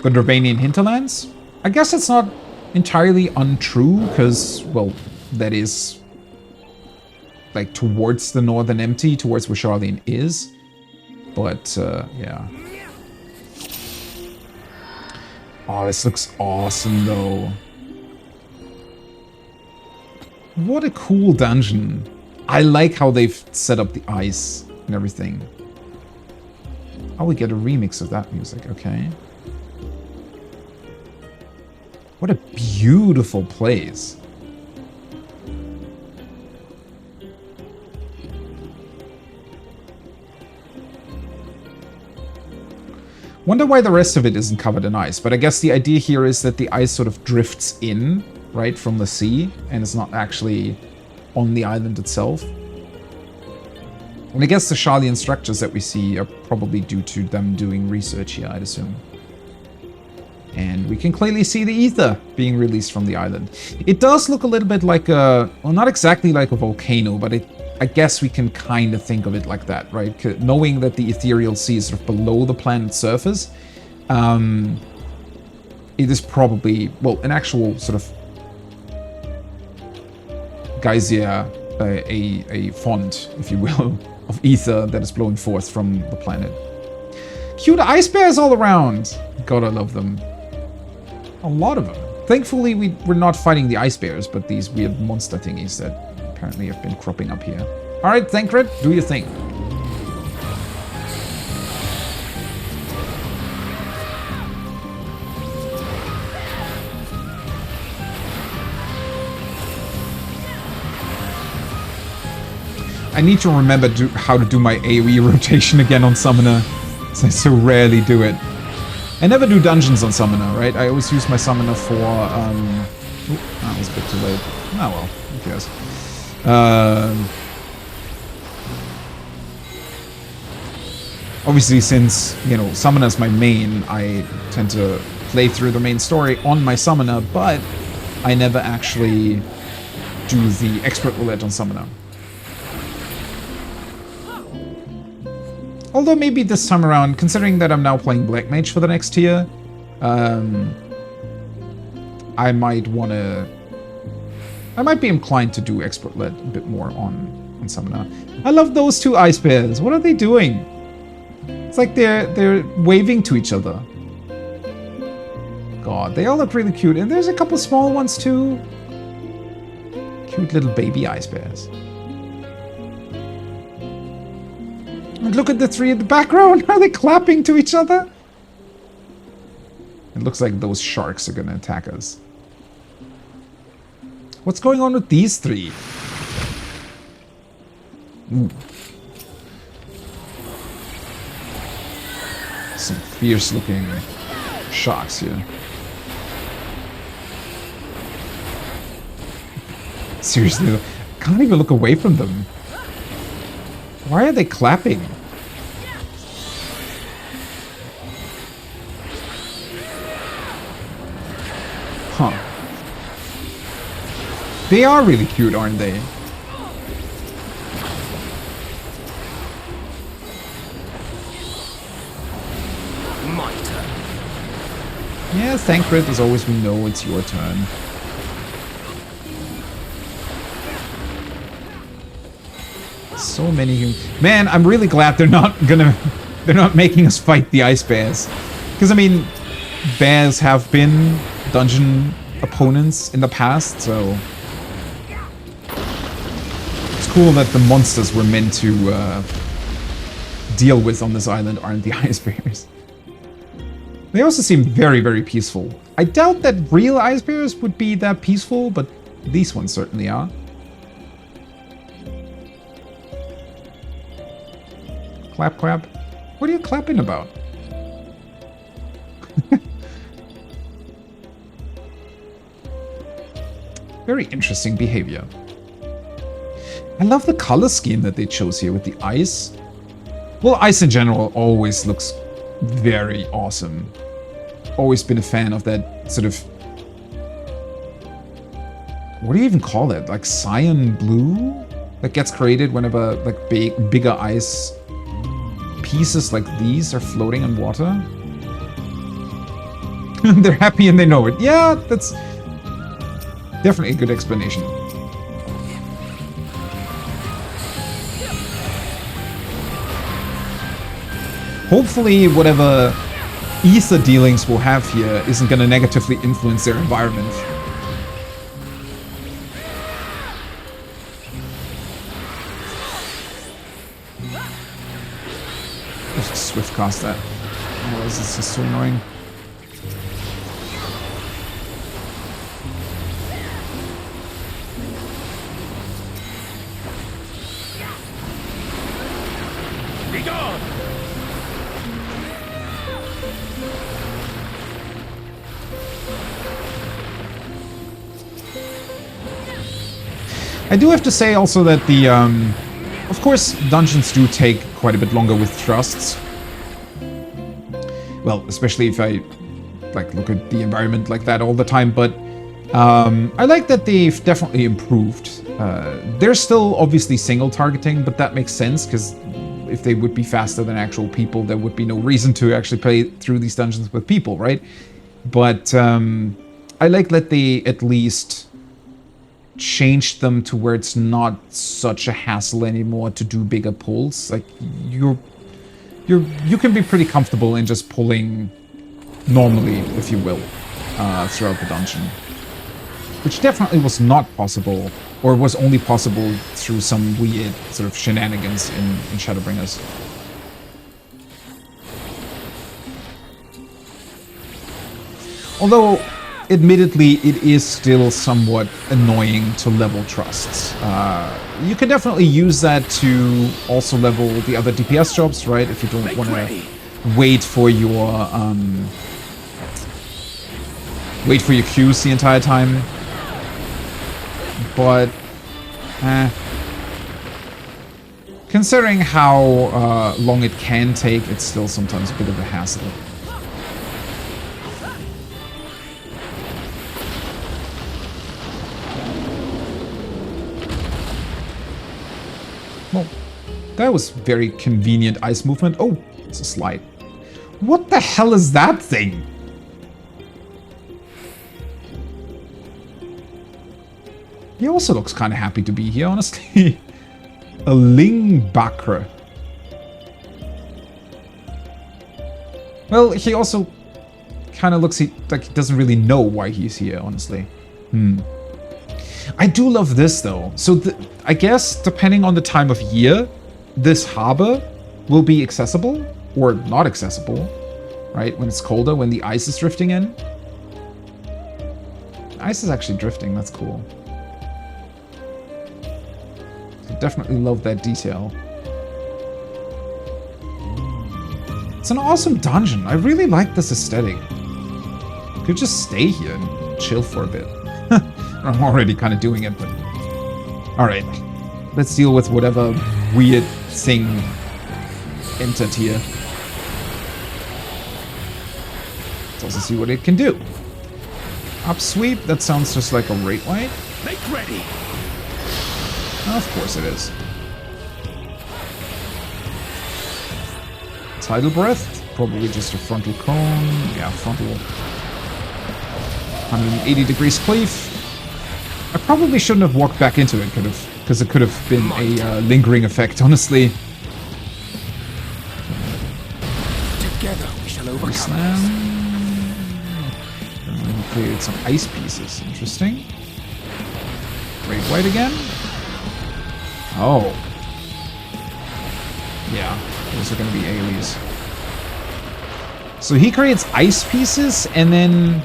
the Dravanian hinterlands. I guess it's not entirely untrue, because, well, that is like towards the northern empty, towards where Charlian is. But, yeah. Oh, this looks awesome, though. What a cool dungeon. I like how they've set up the ice and everything. Oh, we get a remix of that music, okay. What a beautiful place. Wonder why the rest of it isn't covered in ice, but I guess the idea here is that the ice sort of drifts in, right, from the sea, and it's not actually on the island itself. And I guess the Charlian structures that we see are probably due to them doing research here, I'd assume. And we can clearly see the ether being released from the island. It does look a little bit like a, well, not exactly like a volcano, but I guess we can kind of think of it like that, right? Knowing that the ethereal sea is sort of below the planet's surface, it is probably, well, an actual sort of geyser, a font, if you will, of ether that is blowing forth from the planet. Cute ice bears all around! God, I love them. A lot of them. Thankfully, we're not fighting the ice bears, but these weird monster thingies that apparently have been cropping up here. Alright, Thancred, do your thing. I need to remember how to do my AoE rotation again on Summoner, since I so rarely do it. I never do dungeons on Summoner, right? I always use my Summoner for, that was a bit too late. Oh well, who cares? Obviously, since, you know, Summoner's my main, I tend to play through the main story on my Summoner, but I never actually do the expert roulette on Summoner. Although maybe this time around, considering that I'm now playing Black Mage for the next tier, I might be inclined to do expert roulette a bit more on Summoner. I love those two ice bears. What are they doing? It's like they're waving to each other. God, they all look really cute. And there's a couple small ones too. Cute little baby ice bears. And look at the three in the background. Are they clapping to each other? It looks like those sharks are gonna attack us. What's going on with these three? Ooh. Some fierce looking sharks here. Seriously, I can't even look away from them. Why are they clapping? Huh. They are really cute, aren't they? My turn. Yeah, Thancred, as always, we know it's your turn. So many... Man, I'm really glad they're not making us fight the ice bears. Because, I mean, bears have been dungeon opponents in the past, so it's cool that the monsters we're meant to deal with on this island aren't the ice bears. They also seem very, very peaceful. I doubt that real ice bears would be that peaceful, but these ones certainly are. Clap, clap. What are you clapping about? Very interesting behavior. I love the color scheme that they chose here with the ice. Well, ice in general always looks very awesome. Always been a fan of that sort of... What do you even call it? Like cyan blue? That gets created whenever like bigger ice pieces like these are floating in water. They're happy and they know it. Yeah, that's definitely a good explanation. Hopefully whatever ether dealings we'll have here isn't going to negatively influence their environment. Just swift cast that. Otherwise it's just so annoying. Be gone! I do have to say also that the, of course, dungeons do take quite a bit longer with thrusts. Well, especially if I, like, look at the environment like that all the time, but I like that they've definitely improved. They're still obviously single targeting, but that makes sense, because if they would be faster than actual people, there would be no reason to actually play through these dungeons with people, right? But I like that they at least changed them to where it's not such a hassle anymore to do bigger pulls. Like you can be pretty comfortable in just pulling normally, if you will, throughout the dungeon, which definitely was not possible, or was only possible through some weird sort of shenanigans in Shadowbringers. Although, admittedly, it is still somewhat annoying to level trusts. You can definitely use that to also level the other DPS jobs, right? If you don't want to wait for your queues the entire time. But, considering how long it can take, it's still sometimes a bit of a hassle. Well, that was very convenient ice movement. Oh, it's a slide. What the hell is that thing? He also looks kind of happy to be here, honestly. A Lingbakr. Well, he also kind of looks like he doesn't really know why he's here, honestly. I do love this, though. So, I guess, depending on the time of year, this harbor will be accessible, or not accessible, right? When it's colder, when the ice is drifting in. The ice is actually drifting, that's cool. I definitely love that detail. It's an awesome dungeon. I really like this aesthetic. Could just stay here and chill for a bit. I'm already kind of doing it, but... Alright. Let's deal with whatever weird thing entered here. Let's also see what it can do. Upsweep? That sounds just like a rate light. Make ready! Of course it is. Tidal Breath? Probably just a frontal cone. Yeah, frontal. 180 degrees cleave. I probably shouldn't have walked back into it, because it could have been a lingering effect, honestly. Together we shall overcome. Slam. created some ice pieces. Interesting. Great White again? Oh. Yeah, those are going to be AoEs. So he creates ice pieces and then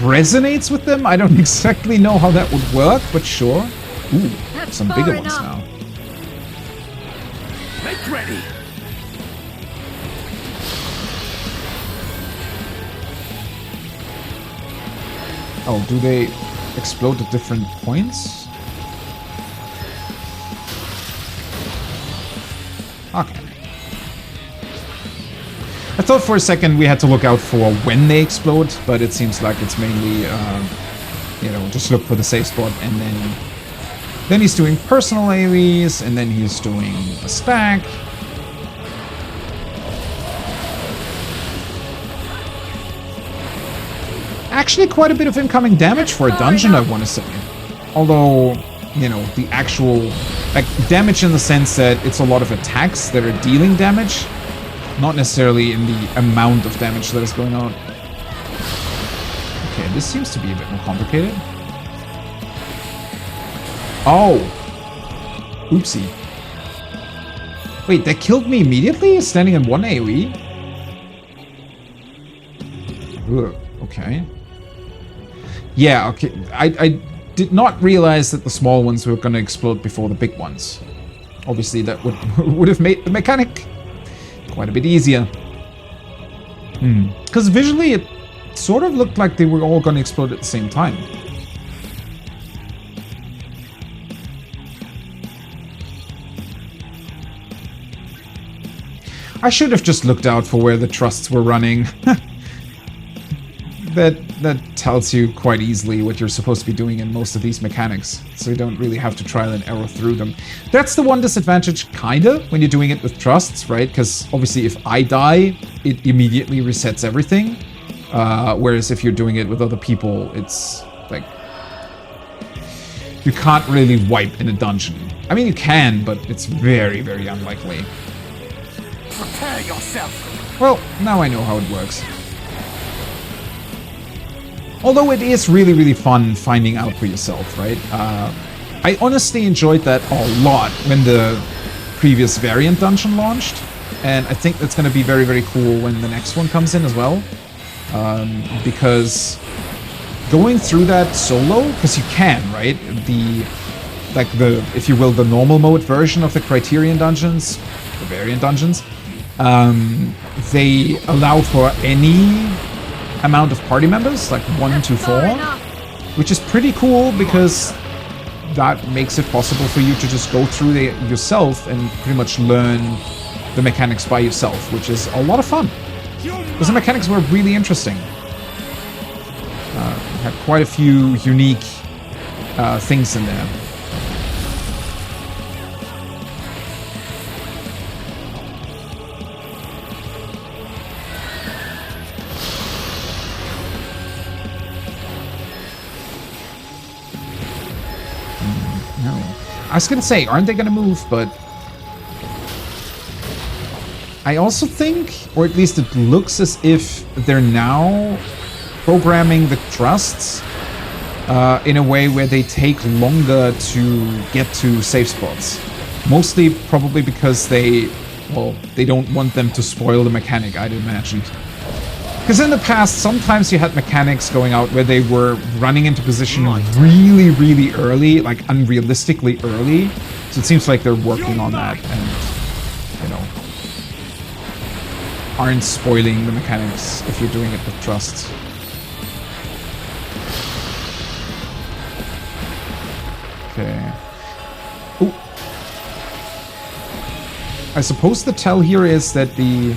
resonates with them? I don't exactly know how that would work, but sure. Ooh, some bigger ones now. Make ready! Oh, do they explode at different points? Okay. I thought for a second we had to look out for when they explode, but it seems like it's mainly, you know, just look for the safe spot, and then he's doing personal AoEs, and then he's doing a stack. Actually, quite a bit of incoming damage for a dungeon, I want to say. Although, you know, the actual, like, damage in the sense that it's a lot of attacks that are dealing damage, not necessarily in the amount of damage that is going on. Okay, this seems to be a bit more complicated. Oh! Oopsie. Wait, that killed me immediately? Standing in one AoE? Ugh, okay. Yeah, okay. I did not realize that the small ones were going to explode before the big ones. Obviously, that would have made the mechanic quite a bit easier. Because visually, it sort of looked like they were all going to explode at the same time. I should have just looked out for where the trusts were running. That tells you quite easily what you're supposed to be doing in most of these mechanics, so you don't really have to trial and error through them. That's the one disadvantage, kinda, when you're doing it with trusts, right? Because obviously if I die, it immediately resets everything. Whereas if you're doing it with other people, it's like... you can't really wipe in a dungeon. I mean, you can, but it's very, very unlikely. Prepare yourself! Well, now I know how it works. Although it is really, really fun finding out for yourself, right? I honestly enjoyed that a lot when the previous variant dungeon launched. And I think that's going to be very, very cool when the next one comes in as well. Because going through that solo, because you can, right? If you will, the normal mode version of the Criterion dungeons, the variant dungeons, they allow for any amount of party members, like 1 to 4, which is pretty cool because that makes it possible for you to just go through it yourself and pretty much learn the mechanics by yourself, which is a lot of fun. Because the mechanics were really interesting. Had quite a few unique things in there. I was gonna say, aren't they gonna move, but... I also think, or at least it looks as if they're now programming the trusts in a way where they take longer to get to safe spots. Mostly probably because they don't want them to spoil the mechanic, I'd imagine. Because in the past, sometimes you had mechanics going out where they were running into position really, really early, like unrealistically early. So it seems like they're working on that and, you know, aren't spoiling the mechanics if you're doing it with trust. Okay. Ooh. I suppose the tell here is that the...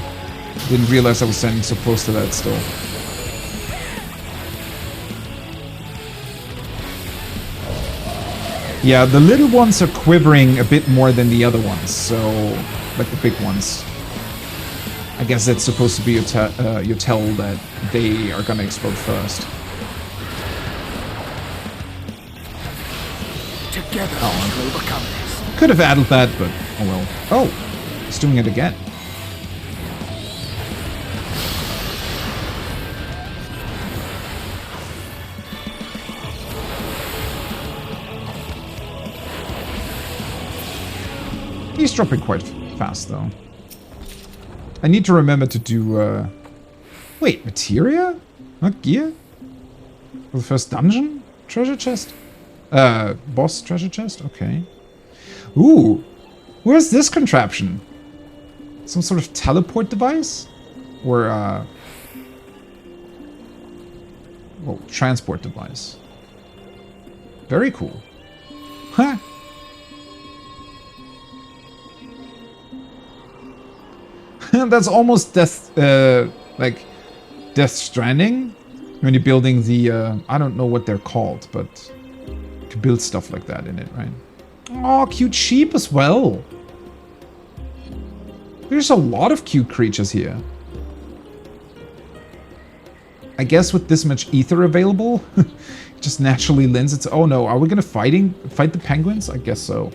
Didn't realize I was standing so close to that still. Yeah, the little ones are quivering a bit more than the other ones, so... like the big ones. I guess that's supposed to be your tell that they are gonna explode first. Together we'll overcome this. Could have added that, but oh well. Oh, he's doing it again. He's dropping quite fast, though. I need to remember to do... Wait, materia? Not gear? For the first dungeon? Treasure chest? Boss treasure chest? Okay. Ooh! Where's this contraption? Some sort of teleport device? Or, well, transport device. Very cool. Huh. That's almost Death Stranding. When you're building the, I don't know what they're called, but you can build stuff like that in it, right? Oh, cute sheep as well. There's a lot of cute creatures here. I guess with this much ether available, it just naturally lends its... Oh no, are we gonna fight the penguins? I guess so.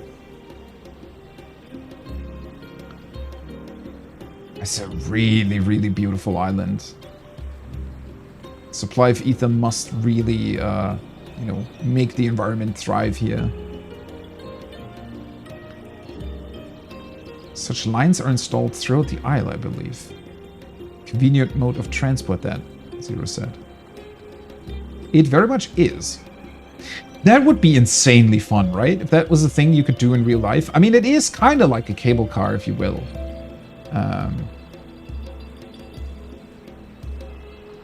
It's a really, really beautiful island. Supply of ether must really, you know, make the environment thrive here. Such lines are installed throughout the isle, I believe. Convenient mode of transport, that Zero said. It very much is. That would be insanely fun, right? If that was a thing you could do in real life. I mean, it is kind of like a cable car, if you will.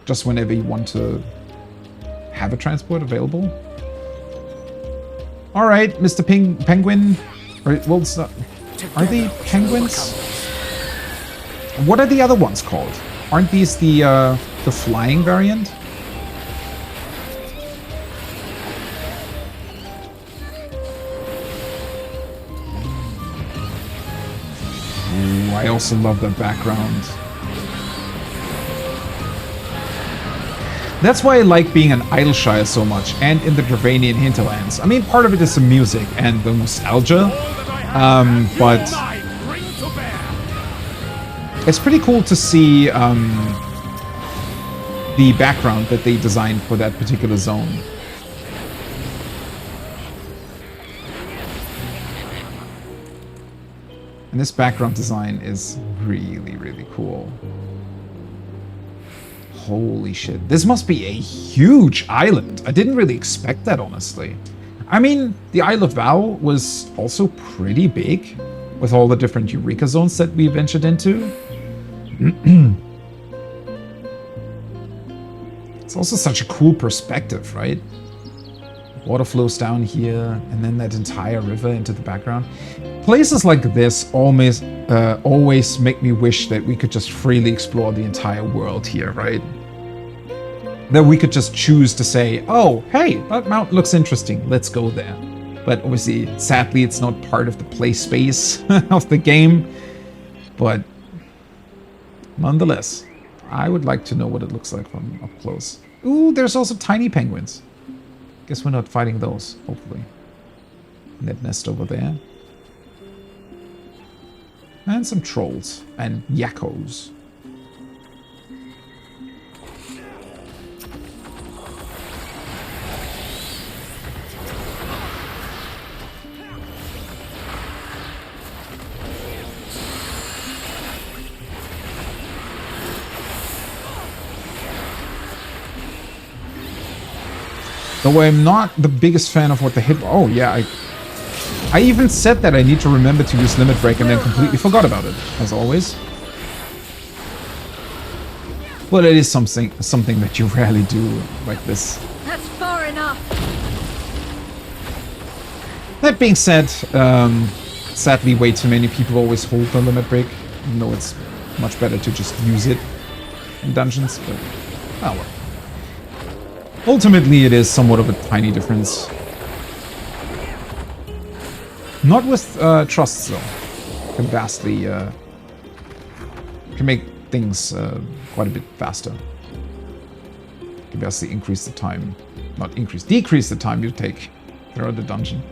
Just whenever you want to have a transport available. All right, Mr. Penguin. Well, it's not... Are they penguins? What are the other ones called? Aren't these the flying variant? Ooh, I also love the background. That's why I like being in Idleshire so much, and in the Dravanian hinterlands. I mean, part of it is the music and the nostalgia, but it's pretty cool to see the background that they designed for that particular zone. And this background design is really, really cool. Holy shit. This must be a huge island. I didn't really expect that, honestly. I mean, the Isle of Vow was also pretty big, with all the different Eureka zones that we ventured into. It's also such a cool perspective, right? Water flows down here, and then that entire river into the background. Places like this always make me wish that we could just freely explore the entire world here, right? That we could just choose to say, oh, hey, that mountain looks interesting, let's go there. But obviously, sadly, it's not part of the play space of the game. But nonetheless, I would like to know what it looks like from up close. Ooh, there's also tiny penguins. Guess we're not fighting those, hopefully. And that nest over there. And some trolls and yakkos. Though I'm not the biggest fan of what the hit... Oh, yeah, I even said that I need to remember to use Limit Break and then completely forgot about it, as always. Well, it is something that you rarely do like this. That's far enough. That being said, sadly, way too many people always hold the Limit Break, even though it's much better to just use it in dungeons, but... Oh, well. Ultimately, it is somewhat of a tiny difference. Not with trusts, though. Can vastly... can make things quite a bit faster. Can vastly increase the time... Not increase, decrease the time you take throughout the dungeon.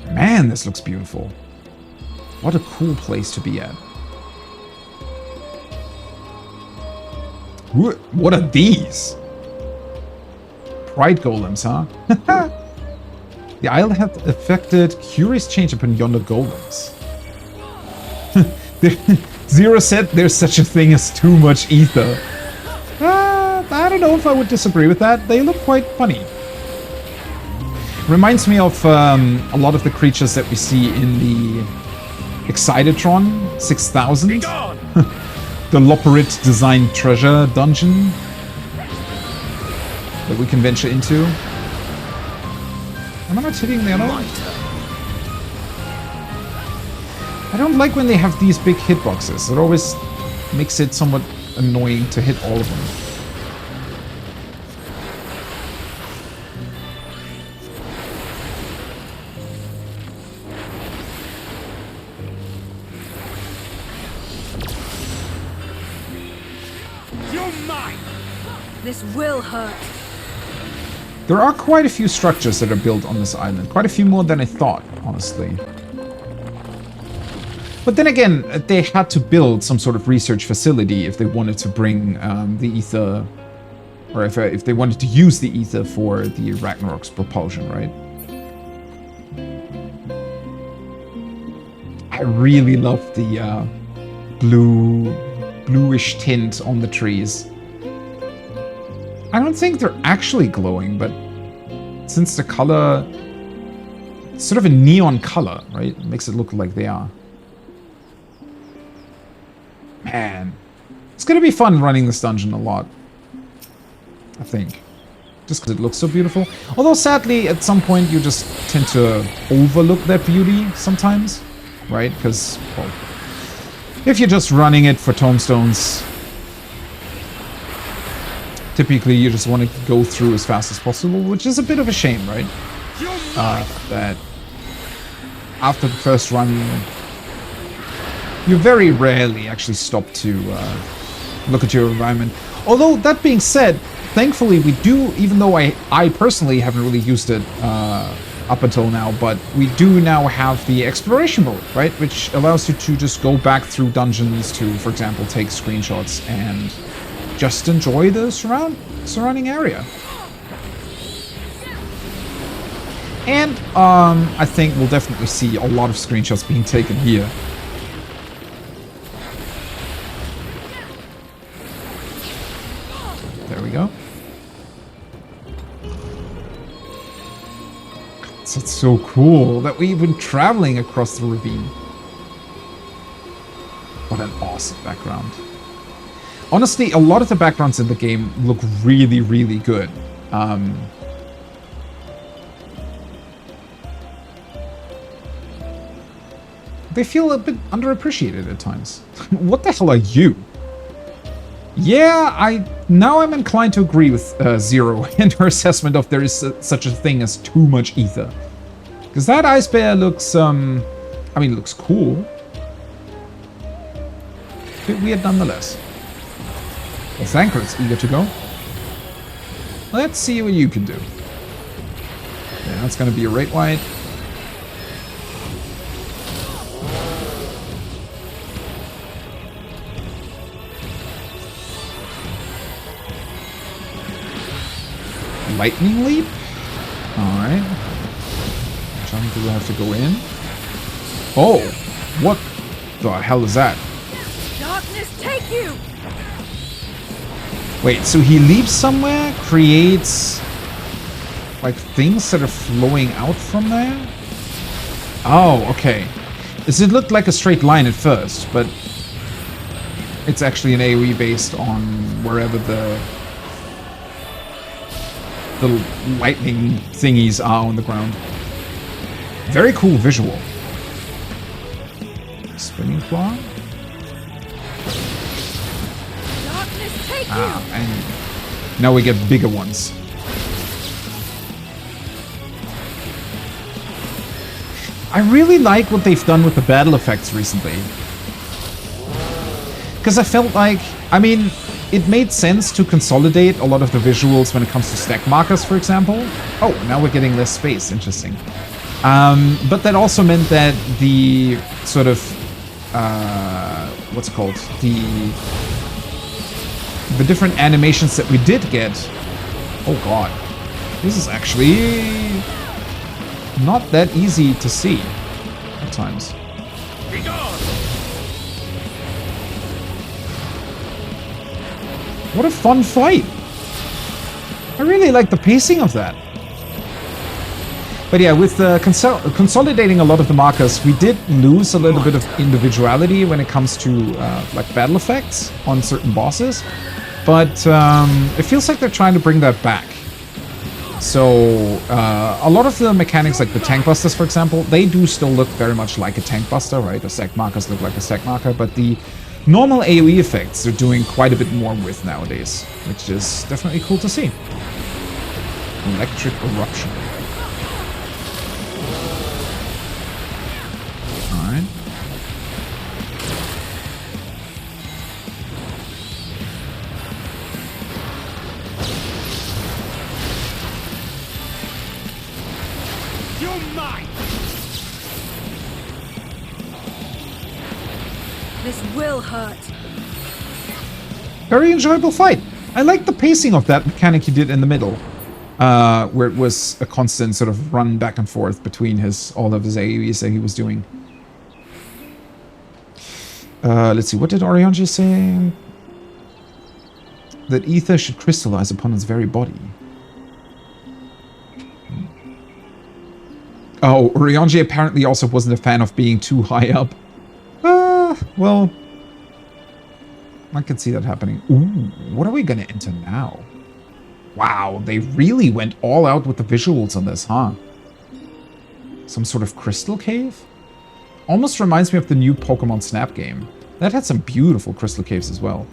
Man, this looks beautiful. What a cool place to be at. What are these? Pride golems, huh? The isle hath effected curious change upon yonder golems. Zero said there's such a thing as too much ether. I don't know if I would disagree with that. They look quite funny. Reminds me of a lot of the creatures that we see in the Excitotron 6000. The Loperit designed treasure dungeon that we can venture into. Am I not hitting the other one? I don't like when they have these big hitboxes. It always makes it somewhat annoying to hit all of them. This will hurt. There are quite a few structures that are built on this island. Quite a few more than I thought, honestly. But then again, they had to build some sort of research facility if they wanted to bring the ether, or if they wanted to use the ether for the Ragnarok's propulsion, right? I really love the bluish tint on the trees. I don't think they're actually glowing, but since the color, it's sort of a neon color, right? It makes it look like they are. Man, it's gonna be fun running this dungeon a lot, I think. Just because it looks so beautiful. Although sadly, at some point you just tend to overlook that beauty sometimes, right? Because, well, if you're just running it for tomestones, typically you just want to go through as fast as possible, which is a bit of a shame, right? That after the first run, you very rarely actually stop to look at your environment. Although, that being said, thankfully we do, even though I personally haven't really used it up until now, but we do now have the exploration mode, right? Which allows you to just go back through dungeons to, for example, take screenshots and just enjoy the surrounding area. And I think we'll definitely see a lot of screenshots being taken here. There we go. It's so cool that we've been traveling across the ravine. What an awesome background. Honestly, a lot of the backgrounds in the game look really, really good. They feel a bit underappreciated at times. What the hell are you? Yeah, now I'm inclined to agree with Zero and her assessment of there is such a thing as too much ether. Because that ice bear looks, I mean, it looks cool. A bit weird nonetheless. Well, Thancred's eager to go. Let's see what you can do. Yeah, that's going to be a rate wide. Lightning leap? Alright. Jump, do we have to go in? Oh! What the hell is that? Darkness take you! Wait, so he leaps somewhere, creates like things that are flowing out from there? Oh, okay. It looked like a straight line at first, but it's actually an AoE based on wherever the lightning thingies are on the ground. Very cool visual. Spinning claw. And now we get bigger ones. I really like what they've done with the battle effects recently. Because I felt like, I mean, it made sense to consolidate a lot of the visuals when it comes to stack markers, for example. Oh, now we're getting less space. Interesting. But that also meant that the sort of, what's it called? The different animations that we did get. Oh god. This is actually not that easy to see at times. What a fun fight! I really like the pacing of that. But yeah, with consolidating a lot of the markers, we did lose a little bit of individuality when it comes to like battle effects on certain bosses. But it feels like they're trying to bring that back. So a lot of the mechanics, like the tank busters, for example, they do still look very much like a tank buster, right? The sec markers look like a sec marker, but the normal AoE effects they're doing quite a bit more with nowadays, which is definitely cool to see. Electric eruption. Alright. You're mine. This will hurt. Very enjoyable fight. I like the pacing of that mechanic he did in the middle. Where it was a constant sort of run back and forth between all of his AoEs that he was doing. Let's see, what did Orianji say? That ether should crystallize upon its very body. Oh, Orianji apparently also wasn't a fan of being too high up. Well, I could see that happening. Ooh, what are we gonna enter now? Wow, they really went all out with the visuals on this, huh? Some sort of crystal cave? Almost reminds me of the new Pokemon Snap game. That had some beautiful crystal caves as well.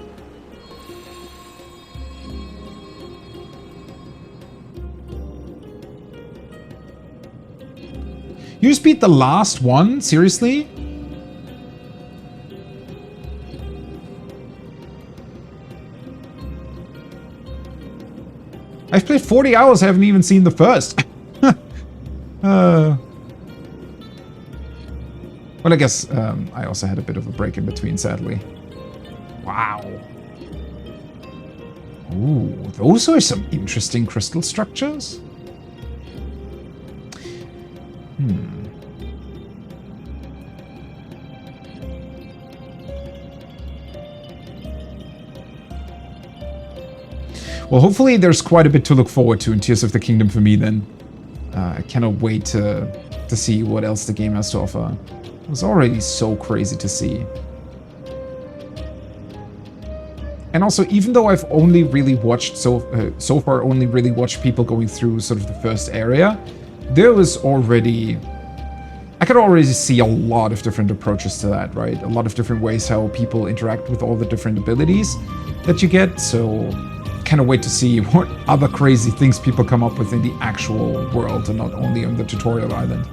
You just beat the last one? Seriously? I've played 40 hours, I haven't even seen the first. Well, I guess I also had a bit of a break in between, sadly. Wow. Ooh, those are some interesting crystal structures. Well, hopefully there's quite a bit to look forward to in Tears of the Kingdom for me then. I cannot wait to see what else the game has to offer. It was already so crazy to see. And also, even though I've only really watched, so far only really watched people going through sort of the first area, there was already... I could already see a lot of different approaches to that, right? A lot of different ways how people interact with all the different abilities that you get, so... Cannot wait to see what other crazy things people come up with in the actual world and not only on the tutorial island.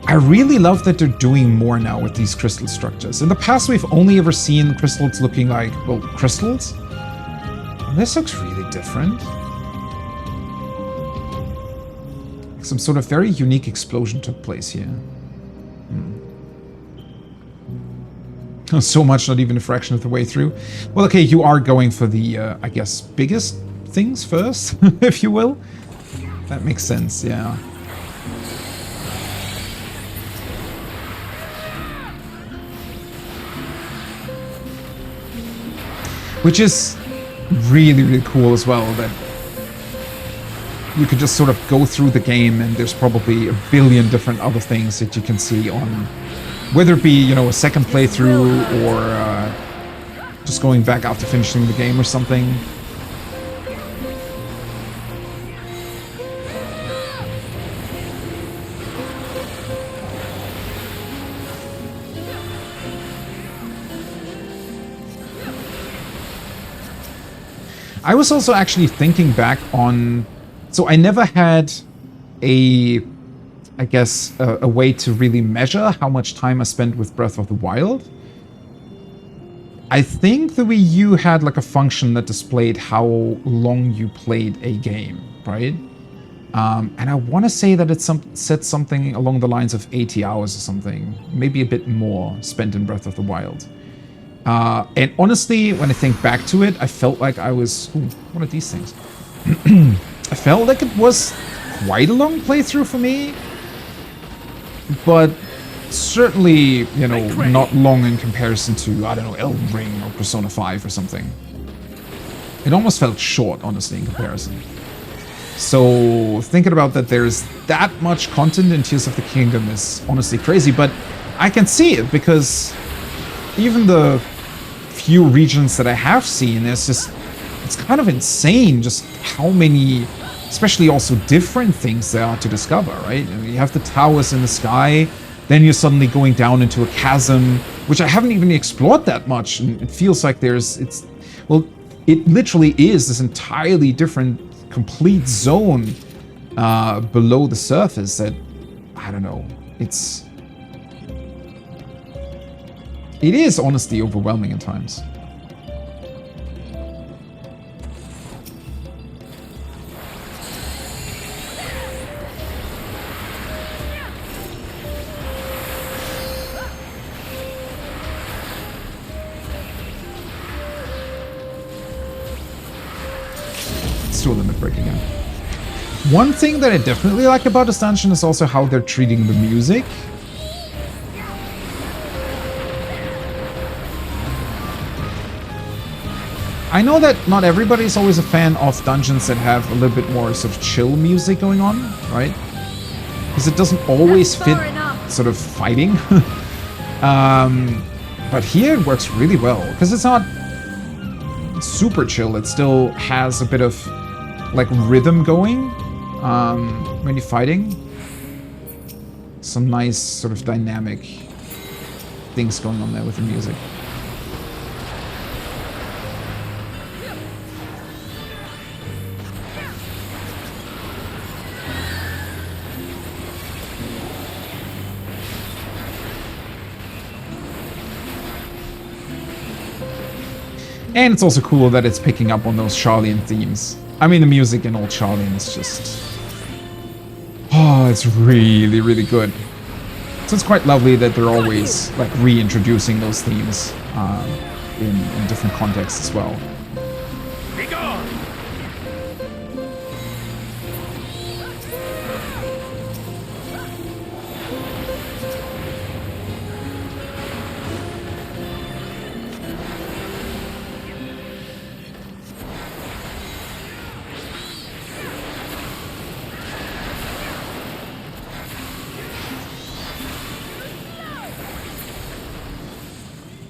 I really love that they're doing more now with these crystal structures. In the past, we've only ever seen crystals looking like, well, crystals. And this looks really different. Some sort of very unique explosion took place here. So much, not even a fraction of the way through. Well, okay, you are going for the, I guess, biggest things first, if you will. That makes sense, yeah. Which is really, really cool as well, that you could just sort of go through the game and there's probably a billion different other things that you can see on... Whether it be, you know, a second playthrough or just going back after finishing the game or something. I was also actually thinking back on... So I never had a... I guess, a way to really measure how much time I spent with Breath of the Wild. I think the Wii U had like a function that displayed how long you played a game, right? And I want to say that it said something along the lines of 80 hours or something, maybe a bit more spent in Breath of the Wild. And honestly, when I think back to it, I felt like I was... Ooh, what are these things? I felt like it was quite a long playthrough for me, but certainly, you know, not long in comparison to, I don't know, Elden Ring or Persona 5 or something. It almost felt short, honestly, in comparison. So thinking about that there's that much content in Tears of the Kingdom is honestly crazy, but I can see it because even the few regions that I have seen, it's kind of insane just how many, especially also different things there are to discover, right? I mean, you have the towers in the sky, then you're suddenly going down into a chasm, which I haven't even explored that much, and it feels like it literally is this entirely different complete zone below the surface that, I don't know, it is honestly overwhelming at times. Let's do a limit break again. One thing that I definitely like about this dungeon is also how they're treating the music. I know that not everybody is always a fan of dungeons that have a little bit more sort of chill music going on, right? Because it doesn't always fit sort of fighting. But here it works really well, because it's not super chill. It still has a bit of like rhythm going when you're fighting. Some nice sort of dynamic things going on there with the music. And it's also cool that it's picking up on those Sharlayan themes. I mean, the music in Old Sharlayan is just... oh, it's really, really good. So it's quite lovely that they're always like reintroducing those themes in different contexts as well.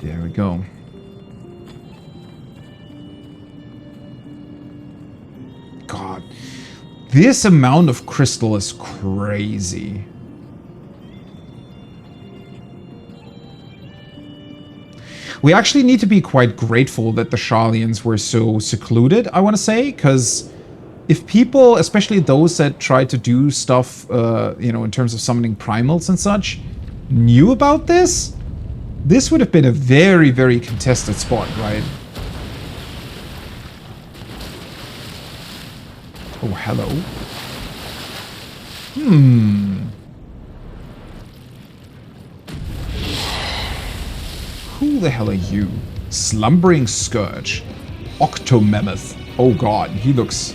There we go. God, this amount of crystal is crazy. We actually need to be quite grateful that the Sharlayans were so secluded, I want to say, because if people, especially those that try to do stuff, you know, in terms of summoning primals and such, knew about this, this would have been a very, very contested spot, right? Oh, hello. Who the hell are you? Slumbering Scourge. Octomammoth. Oh god, he looks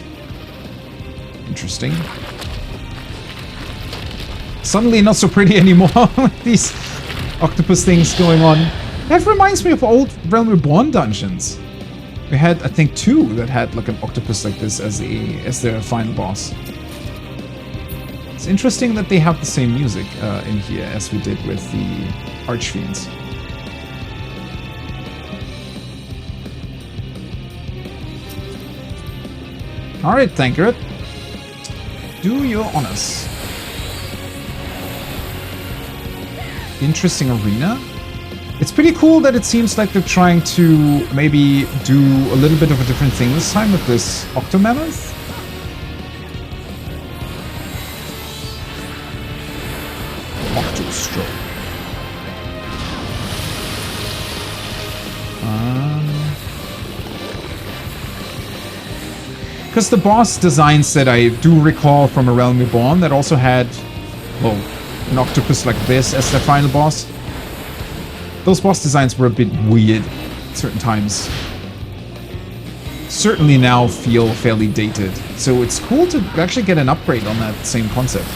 interesting. Suddenly not so pretty anymore with these octopus things going on. That reminds me of old Realm Reborn dungeons. We had, I think, 2 that had like an octopus like this as their final boss. It's interesting that they have the same music in here as we did with the Archfiends. Alright, Tankard. Do your honors. Interesting arena. It's pretty cool that it seems like they're trying to maybe do a little bit of a different thing this time with this Octomammoth. Octostroke. Because the boss designs that I do recall from A Realm Reborn that also had, well, an octopus like this as their final boss. Those boss designs were a bit weird at certain times. certainly now feel fairly dated. So it's cool to actually get an upgrade on that same concept.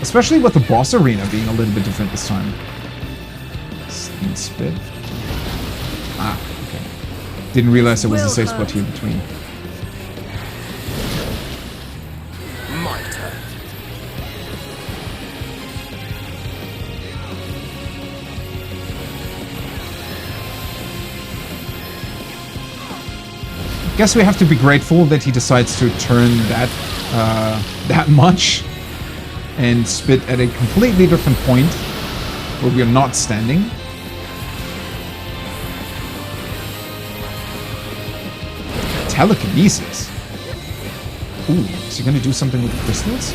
Especially with the boss arena being a little bit different this time. Spit. Ah, okay. Didn't realize there was a safe spot here between. My turn. Guess we have to be grateful that he decides to turn that that much and spit at a completely different point where we are not standing. Telekinesis. Ooh, is he gonna do something with the crystals?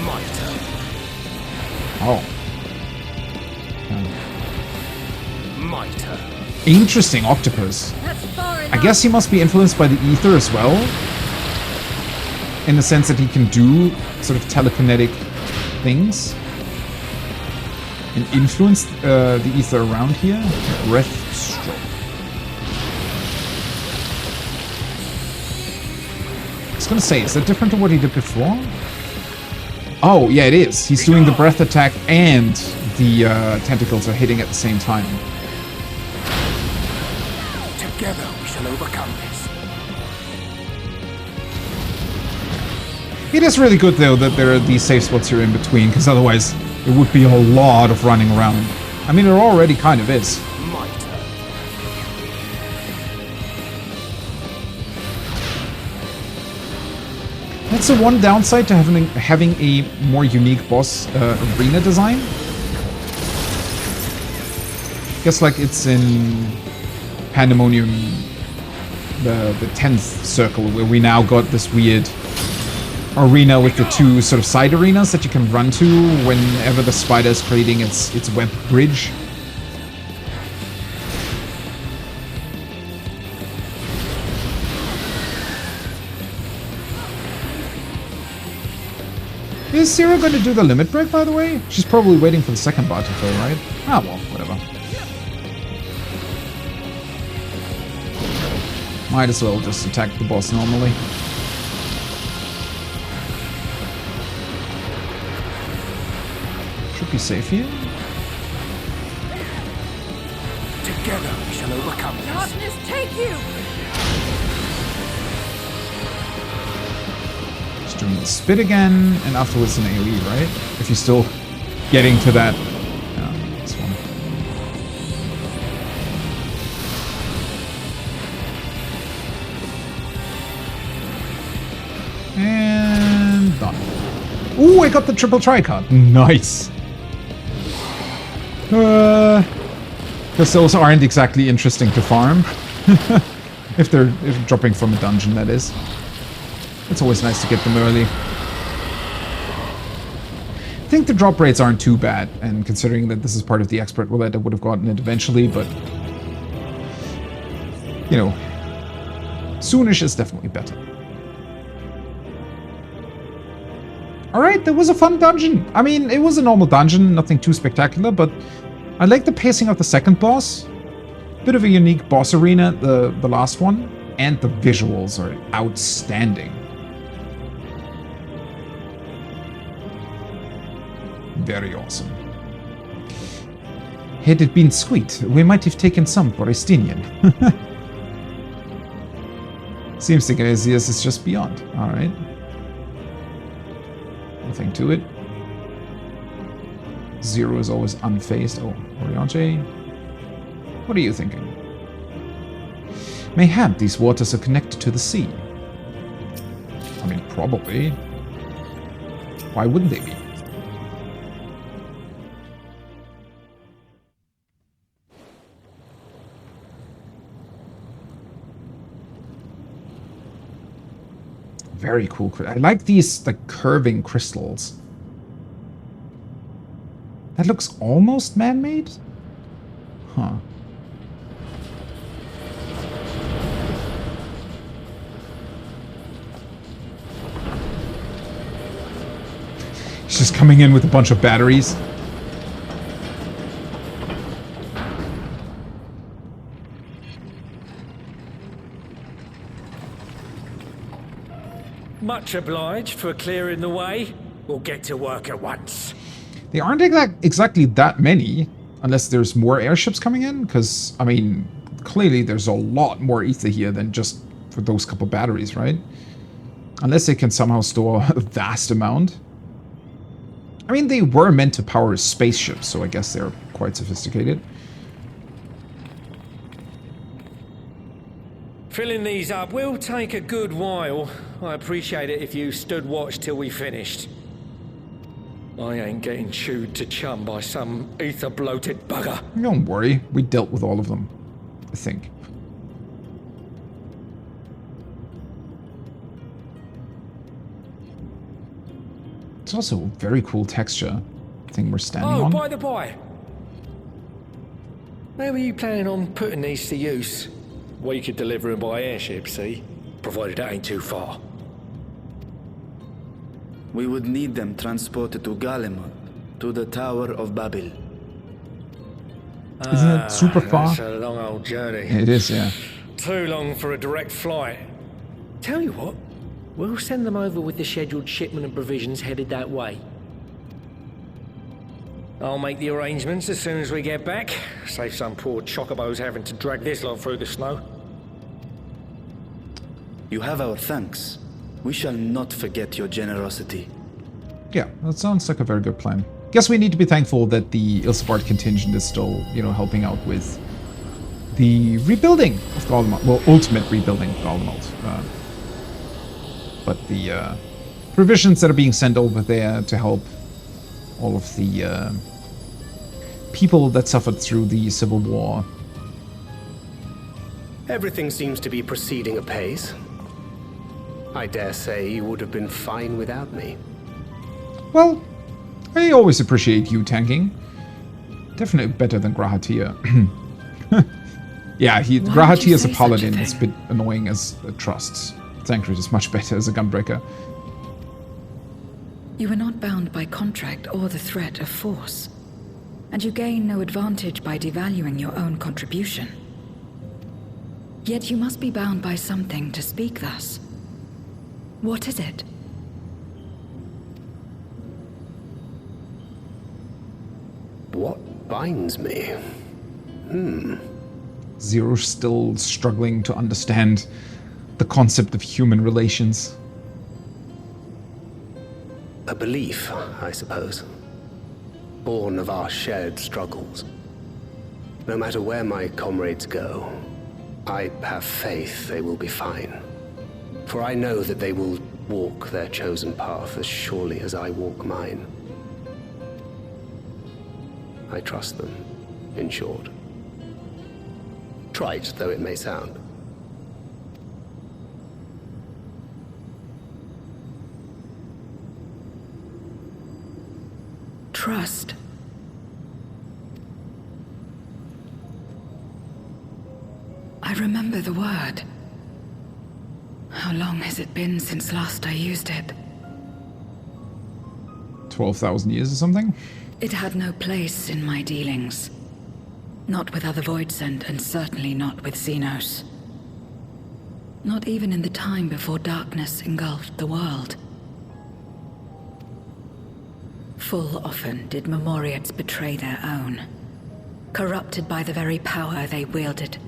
My turn. Oh. My turn. Interesting octopus. That's far enough. I guess he must be influenced by the ether as well. In the sense that he can do sort of telekinetic things. And influence the ether around here. Breath stroke. I was gonna say, is that different to what he did before? Oh, yeah, it is. He's doing the breath attack and the tentacles are hitting at the same time. Together we shall overcome this. It is really good, though, that there are these safe spots here in between, because otherwise it would be a lot of running around. I mean, it already kind of is. My turn. That's the one downside to having a more unique boss arena design. I guess like it's in Pandaemonium, the 10th circle, where we now got this weird arena with the two sort of side arenas that you can run to whenever the spider is creating its web bridge. Is Zero going to do the limit break, by the way? She's probably waiting for the second bar to fill, right? Ah, well, whatever. Might as well just attack the boss normally. Should be safe here. Together we shall overcome this. Darkness, take you! Just doing the spit again, and afterwards an AoE, right? If you're still getting to that. This one. And done. Ooh, I got the triple tricard. Nice. Crystals aren't exactly interesting to farm. if they're dropping from a dungeon, that is. It's always nice to get them early. I think the drop rates aren't too bad, and considering that this is part of the expert roulette, I would have gotten it eventually, but you know, soonish is definitely better. Alright, that was a fun dungeon. I mean, it was a normal dungeon, nothing too spectacular, but I like the pacing of the second boss. Bit of a unique boss arena, the last one, and the visuals are outstanding. Very awesome. Had it been sweet, we might have taken some for Estinian. Seems the Gazias is just beyond. Alright. Nothing to it. Zero is always unfazed. Oh, Oriente. What are you thinking? Mayhap these waters are connected to the sea. I mean, probably. Why wouldn't they be? Very cool. I like these, like, curving crystals. That looks almost man-made? Huh. He's just coming in with a bunch of batteries. Much obliged for clearing the way. We'll get to work at once. They aren't exactly that many, unless there's more airships coming in, because, I mean, clearly there's a lot more ether here than just for those couple batteries, right? Unless they can somehow store a vast amount. I mean, they were meant to power spaceships, so I guess they're quite sophisticated. Filling these up will take a good while. I appreciate it if you stood watch till we finished. I ain't getting chewed to chum by some ether-bloated bugger. Don't worry, we dealt with all of them, I think. It's also a very cool texture thing we're standing on. Oh, by the by. Where were you planning on putting these to use? We could deliver them by airship, see? Provided that ain't too far. We would need them transported to Garlemald, to the Tower of Babel. Isn't it super far? That's a long old journey. It is, yeah. Too long for a direct flight. Tell you what, we'll send them over with the scheduled shipment of provisions headed that way. I'll make the arrangements as soon as we get back. Save some poor chocobos having to drag this lot through the snow. You have our thanks. We shall not forget your generosity. Yeah, that sounds like a very good plan. Guess we need to be thankful that the Ilsebard contingent is still, you know, helping out with the rebuilding of Garlemald. Well, ultimate rebuilding of Garlemald. But the provisions that are being sent over there to help all of the people that suffered through the Civil War. Everything seems to be proceeding apace. I dare say you would have been fine without me. Well, I always appreciate you tanking. Definitely better than Grahatir. Yeah, Grahatir as a paladin is a bit annoying as a trust. Thancred is much better as a gunbreaker. You are not bound by contract or the threat of force, and you gain no advantage by devaluing your own contribution. Yet you must be bound by something to speak thus. What is it? What binds me? Zero's still struggling to understand the concept of human relations. A belief, I suppose. Born of our shared struggles. No matter where my comrades go, I have faith they will be fine. For I know that they will walk their chosen path as surely as I walk mine. I trust them, in short. Trite though it may sound. Trust. I remember the word. How long has it been since last I used it? 12,000 years or something? It had no place in my dealings. Not with other Voidsent, and certainly not with Xenos. Not even in the time before darkness engulfed the world. Full often did Memoriates betray their own, corrupted by the very power they wielded.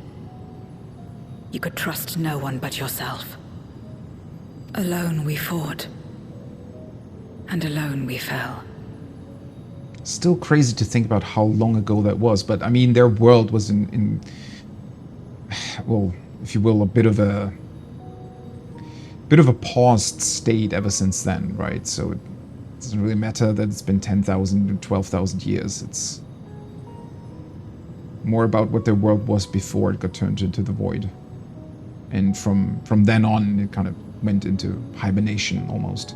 You could trust no one but yourself. Alone we fought, and alone we fell. Still crazy to think about how long ago that was, but I mean, their world was in well, if you will, a bit of a paused state ever since then, right? So it doesn't really matter that it's been 10,000 or 12,000 years. It's more about what their world was before it got turned into the void. And from then on, it kind of went into hibernation almost.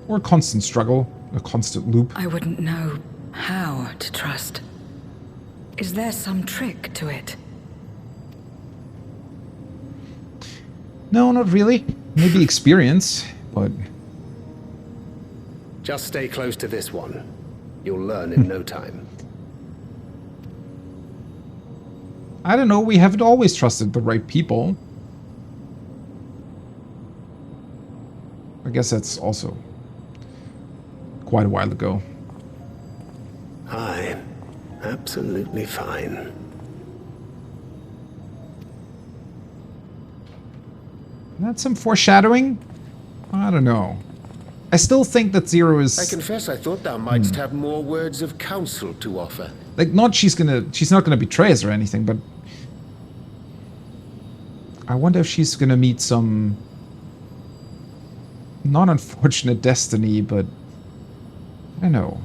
Or a constant struggle, a constant loop. I wouldn't know how to trust. Is there some trick to it? No, not really. Maybe experience, but... Just stay close to this one. You'll learn in no time. I don't know, we haven't always trusted the right people. guess that's also quite a while ago. Aye, absolutely fine. That's some foreshadowing? I don't know. I still think that Zero is... I confess I thought thou mightst have more words of counsel to offer. Like, she's not gonna betray us or anything, but... I wonder if she's gonna meet some... not unfortunate destiny, but... I don't know.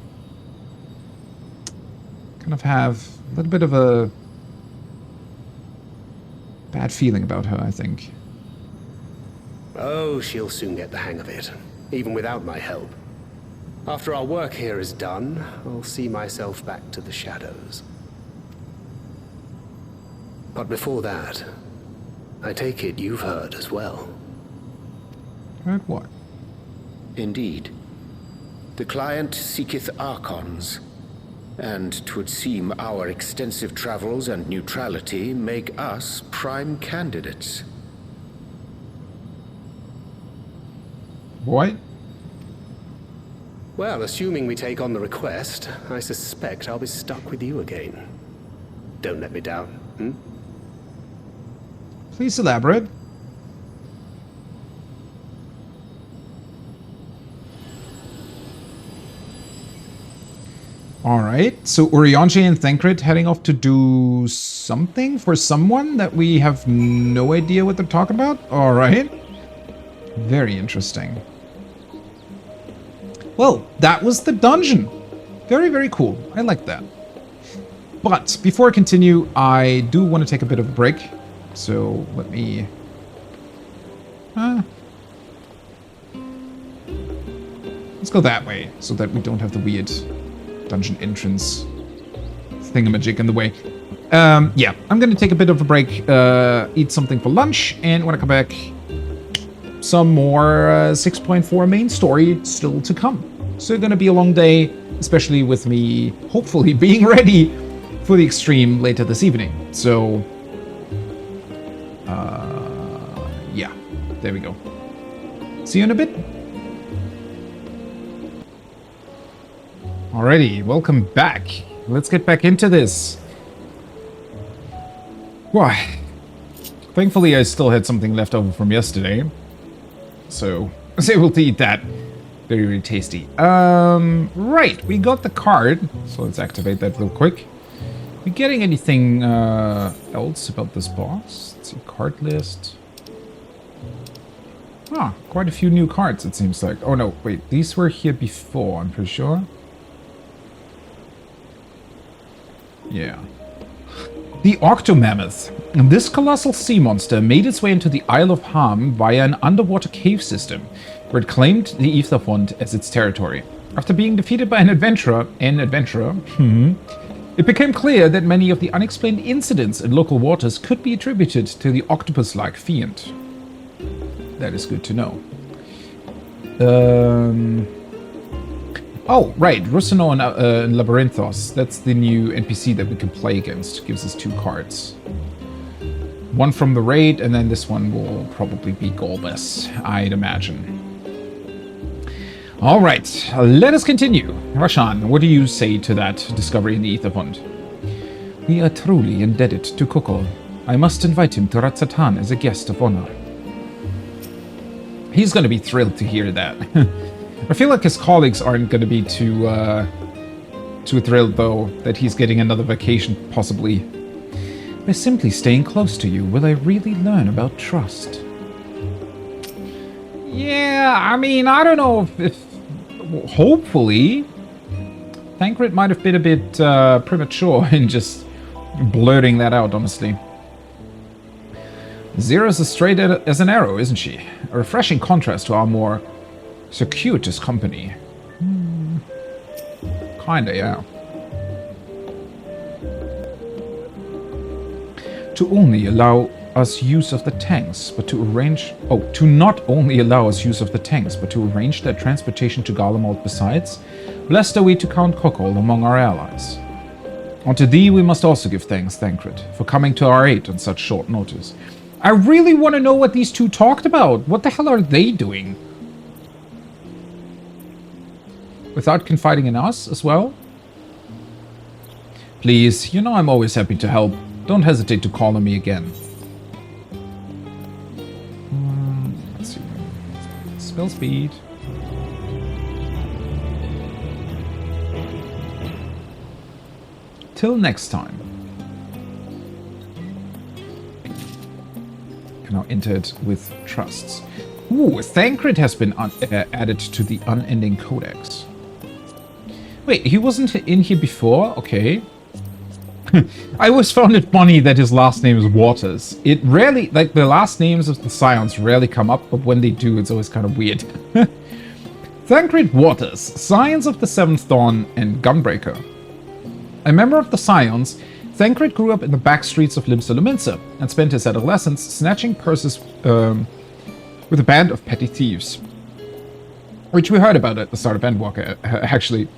Kind of have a little bit of a... bad feeling about her, I think. Oh, she'll soon get the hang of it, even without my help. After our work here is done, I'll see myself back to the shadows. But before that, I take it you've heard as well. Heard what? Indeed. The client seeketh archons, and 'twould seem our extensive travels and neutrality make us prime candidates. What? Well, assuming we take on the request, I suspect I'll be stuck with you again. Don't let me down, hmm? Please elaborate. Alright, so Urianger and Thancred heading off to do something for someone that we have no idea what they're talking about? Alright. Very interesting. Well, that was the dungeon. Very, very cool. I like that. But before I continue, I do want to take a bit of a break. So let me... let's go that way, so that we don't have the weird dungeon entrance thingamajig in the way. Yeah, I'm going to take a bit of a break, eat something for lunch, and when I come back, some more 6.4 main story still to come. So going to be a long day, especially with me hopefully being ready for the extreme later this evening. So, yeah, there we go. See you in a bit. Alrighty, welcome back. Let's get back into this. Why? Thankfully, I still had something left over from yesterday, so I was able to eat that. Very, very tasty. Right, we got the card, so let's activate that real quick. We getting anything else about this boss? Let's see, card list. Ah, quite a few new cards, it seems like. Oh no, wait, these were here before, I'm pretty sure. Yeah. The Octomammoth. This colossal sea monster made its way into the Isle of Ham via an underwater cave system, where it claimed the Ether Font as its territory. After being defeated by an adventurer, it became clear that many of the unexplained incidents in local waters could be attributed to the octopus-like fiend. That is good to know. Oh, right, Rusano and Labyrinthos. That's the new NPC that we can play against. Gives us 2 cards. One from the raid, and then this one will probably be Golbus, I'd imagine. Alright, let us continue. Rashan, what do you say to that discovery in the Ether Font? We are truly indebted to Kokol. I must invite him to Ratzatan as a guest of honor. He's going to be thrilled to hear that. I feel like his colleagues aren't going to be too thrilled, though, that he's getting another vacation, possibly. By simply staying close to you, will I really learn about trust? Yeah, I mean, I don't know if hopefully, Thancred might have been a bit premature in just blurting that out, honestly. Zero's as straight as an arrow, isn't she? A refreshing contrast to our more circuitous company. Kinda, yeah. To only allow us use of the tanks, but to arrange... Oh, to not only allow us use of the tanks, but to arrange their transportation to Garlemald besides. Blessed are we to count Kokol among our allies. Unto thee we must also give thanks, Thancred, for coming to our aid on such short notice. I really want to know what these two talked about. What the hell are they doing? without confiding in us as well? Please, you know I'm always happy to help. Don't hesitate to call on me again. Let's see. Spell speed. Till next time. Can now enter it with trusts. Ooh, Thancred has been added to the Unending Codex. Wait, he wasn't in here before? Okay. I always found it funny that his last name is Waters. It rarely, like the last names of the Scions rarely come up, but when they do, it's always kind of weird. Thancred Waters, Scions of the Seventh Dawn and Gunbreaker. A member of the Scions, Thancred grew up in the back streets of Limsa Lominsa and spent his adolescence snatching purses with a band of petty thieves, which we heard about at the start of Endwalker, actually.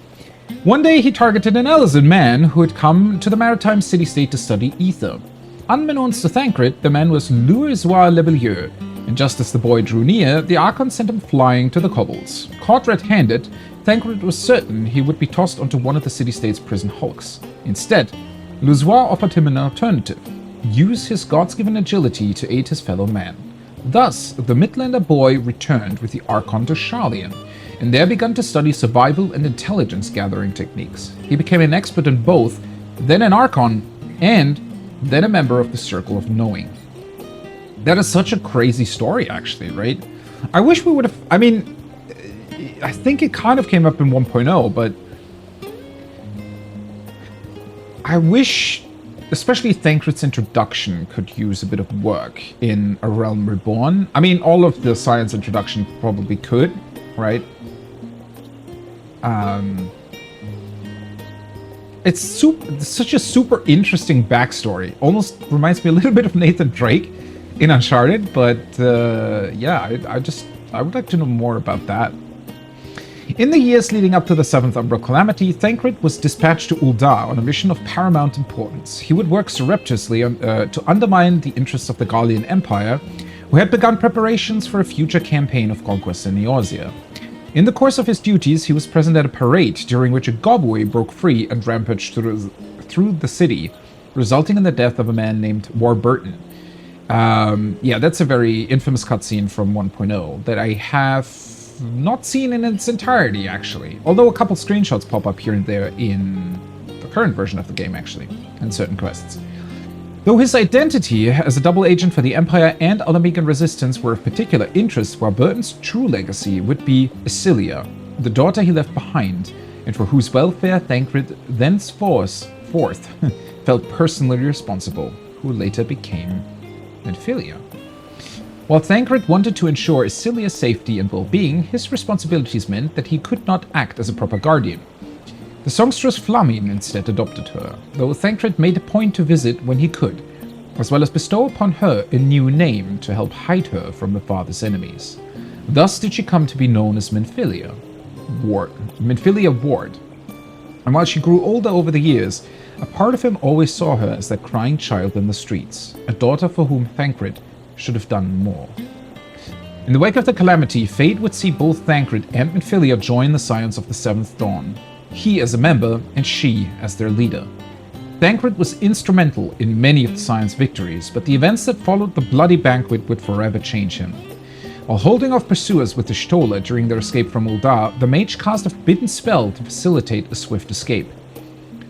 One day he targeted an Elysian man who had come to the maritime city-state to study ether. Unbeknownst to Thancred, the man was Louisois Lebelieu, and just as the boy drew near, the Archon sent him flying to the cobbles. Caught red-handed, Thancred was certain he would be tossed onto one of the city-state's prison hulks. Instead, Louisois offered him an alternative: use his gods-given agility to aid his fellow man. Thus, the Midlander boy returned with the Archon to Sharlayan, and there began to study survival and intelligence-gathering techniques. He became an expert in both, then an Archon, and then a member of the Circle of Knowing. That is such a crazy story, actually, right? I wish we would have... I mean, I think it kind of came up in 1.0, but... I wish... especially Thancred's introduction could use a bit of work in A Realm Reborn. I mean, all of the science introduction probably could, right? It's such a super interesting backstory. Almost reminds me a little bit of Nathan Drake in Uncharted, but yeah, I would like to know more about that. In the years leading up to the Seventh Umbral Calamity, Thancred was dispatched to Ul'dah on a mission of paramount importance. He would work surreptitiously to undermine the interests of the Gallian Empire, who had begun preparations for a future campaign of conquest in Eorzea. In the course of his duties, he was present at a parade during which a Gobway broke free and rampaged through the city, resulting in the death of a man named Warburton. Yeah, that's a very infamous cutscene from 1.0 that I have not seen in its entirety, actually. Although a couple screenshots pop up here and there in the current version of the game, actually, in certain quests. Though his identity as a double agent for the Empire and Alamegan Resistance were of particular interest, Warburton's true legacy would be Isilia, the daughter he left behind, and for whose welfare Thancred thenceforth felt personally responsible, who later became Menphilia. While Thancred wanted to ensure Isilia's safety and well-being, his responsibilities meant that he could not act as a proper guardian. The songstress Flamin instead adopted her, though Thancred made a point to visit when he could, as well as bestow upon her a new name to help hide her from the father's enemies. Thus did she come to be known as Menphilia Ward. And while she grew older over the years, a part of him always saw her as that crying child in the streets, a daughter for whom Thancred should have done more. In the wake of the Calamity, fate would see both Thancred and Menphilia join the Scions of the Seventh Dawn, he as a member and she as their leader. Thancred was instrumental in many of the Scions' victories, but the events that followed the bloody banquet would forever change him. While holding off pursuers with the Stola during their escape from Ul'dah, the mage cast a forbidden spell to facilitate a swift escape.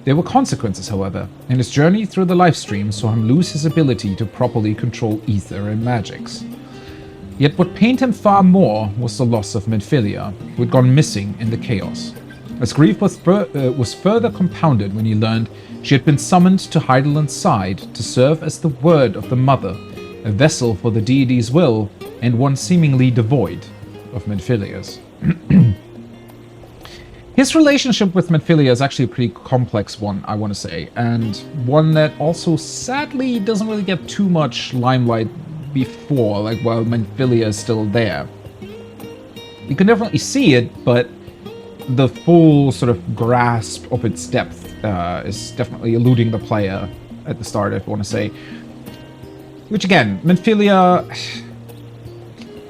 There were consequences, however, and his journey through the lifestream saw him lose his ability to properly control ether and magics. Yet what pained him far more was the loss of Menphilia, who had gone missing in the chaos. His grief was further compounded when he learned she had been summoned to Heidelland's side to serve as the word of the Mother, a vessel for the deity's will, and one seemingly devoid of Menphilia's. His relationship with Menphilia is actually a pretty complex one, I want to say, and one that also sadly doesn't really get too much limelight before, like while Menphilia is still there. You can definitely see it, but the full sort of grasp of its depth is definitely eluding the player at the start, if you want to say. Which again, Menphilia...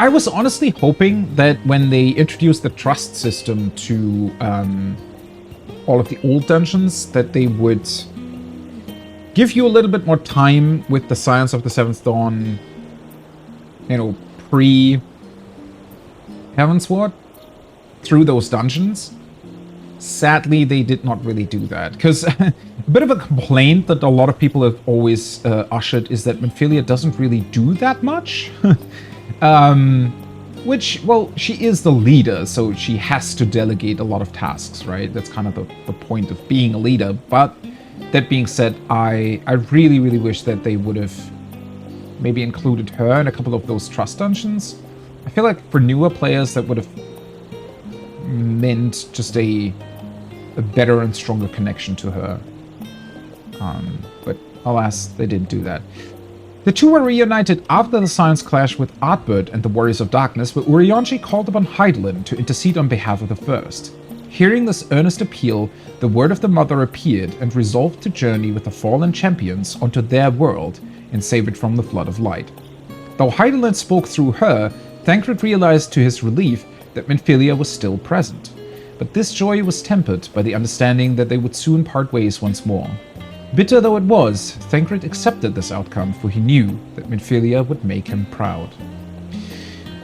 I was honestly hoping that when they introduced the trust system to all of the old dungeons, that they would give you a little bit more time with the Scions of the Seventh Dawn, you know, pre-Heavensward, through those dungeons. Sadly, they did not really do that, because a bit of a complaint that a lot of people have always ushered is that Minfilia doesn't really do that much. Which, well, she is the leader, so she has to delegate a lot of tasks, right? That's kind of the point of being a leader. But that being said, I really, really wish that they would have maybe included her in a couple of those trust dungeons. I feel like for newer players, that would have meant just a better and stronger connection to her. But alas, they didn't do that. The two were reunited after the Scions clash with Artbird and the Warriors of Darkness, where Urianger called upon Hydaelyn to intercede on behalf of the First. Hearing this earnest appeal, the Word of the Mother appeared and resolved to journey with the fallen champions onto their world and save it from the Flood of Light. Though Hydaelyn spoke through her, Thancred realized to his relief that Minfilia was still present. But this joy was tempered by the understanding that they would soon part ways once more. Bitter though it was, Thancred accepted this outcome, for he knew that Minfilia would make him proud.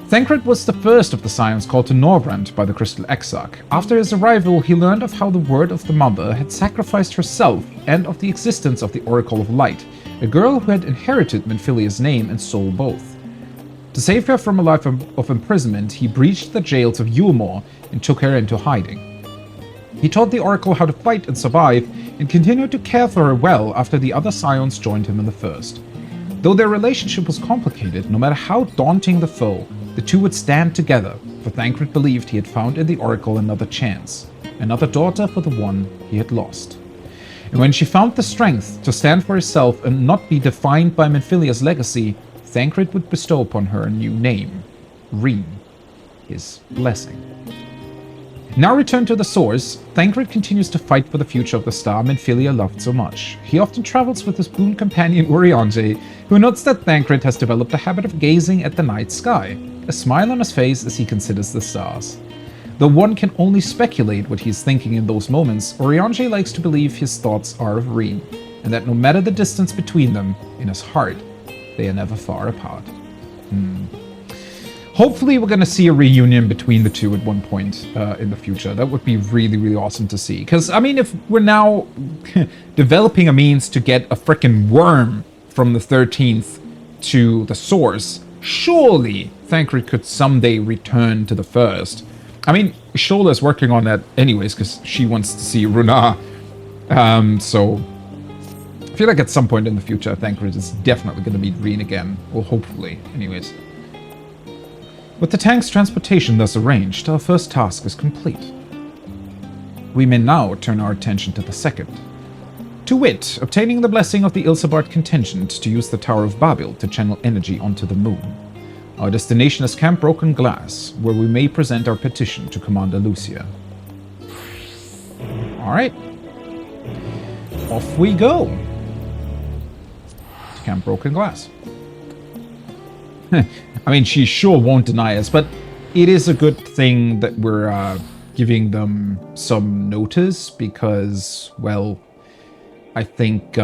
Thancred was the first of the Scions called to Norbrand by the Crystal Exarch. After his arrival, he learned of how the Word of the Mother had sacrificed herself and of the existence of the Oracle of Light, a girl who had inherited Minfilia's name and soul both. To save her from a life of imprisonment, he breached the jails of Yulmore and took her into hiding. He taught the Oracle how to fight and survive, and continued to care for her well after the other Scions joined him in the First. Though their relationship was complicated, no matter how daunting the foe, the two would stand together, for Thancred believed he had found in the Oracle another chance, another daughter for the one he had lost. And when she found the strength to stand for herself and not be defined by Minfilia's legacy, Thancred would bestow upon her a new name, Reen, his blessing. Now returned to the source, Thancred continues to fight for the future of the star Minfilia loved so much. He often travels with his boon companion Urianger, who notes that Thancred has developed a habit of gazing at the night sky, a smile on his face as he considers the stars. Though one can only speculate what he is thinking in those moments, Urianger likes to believe his thoughts are of Reen, and that no matter the distance between them, in his heart, they are never far apart. Hopefully we're going to see a reunion between the two at one point in the future. That would be really, really awesome to see. Because, I mean, if we're now developing a means to get a frickin' worm from the 13th to the source, surely Thancred could someday return to the First. I mean, Shola's working on that anyways, because she wants to see Runa. So I feel like at some point in the future, Thancred is definitely going to meet Reen again. Or hopefully, anyways. With the tank's transportation thus arranged, our first task is complete. We may now turn our attention to the second. To wit, obtaining the blessing of the Ilsabard contingent to use the Tower of Babel to channel energy onto the moon. Our destination is Camp Broken Glass, where we may present our petition to Commander Lucia. Alright. Off we go. To Camp Broken Glass. I mean, she sure won't deny us, but it is a good thing that we're giving them some notice because, well, I think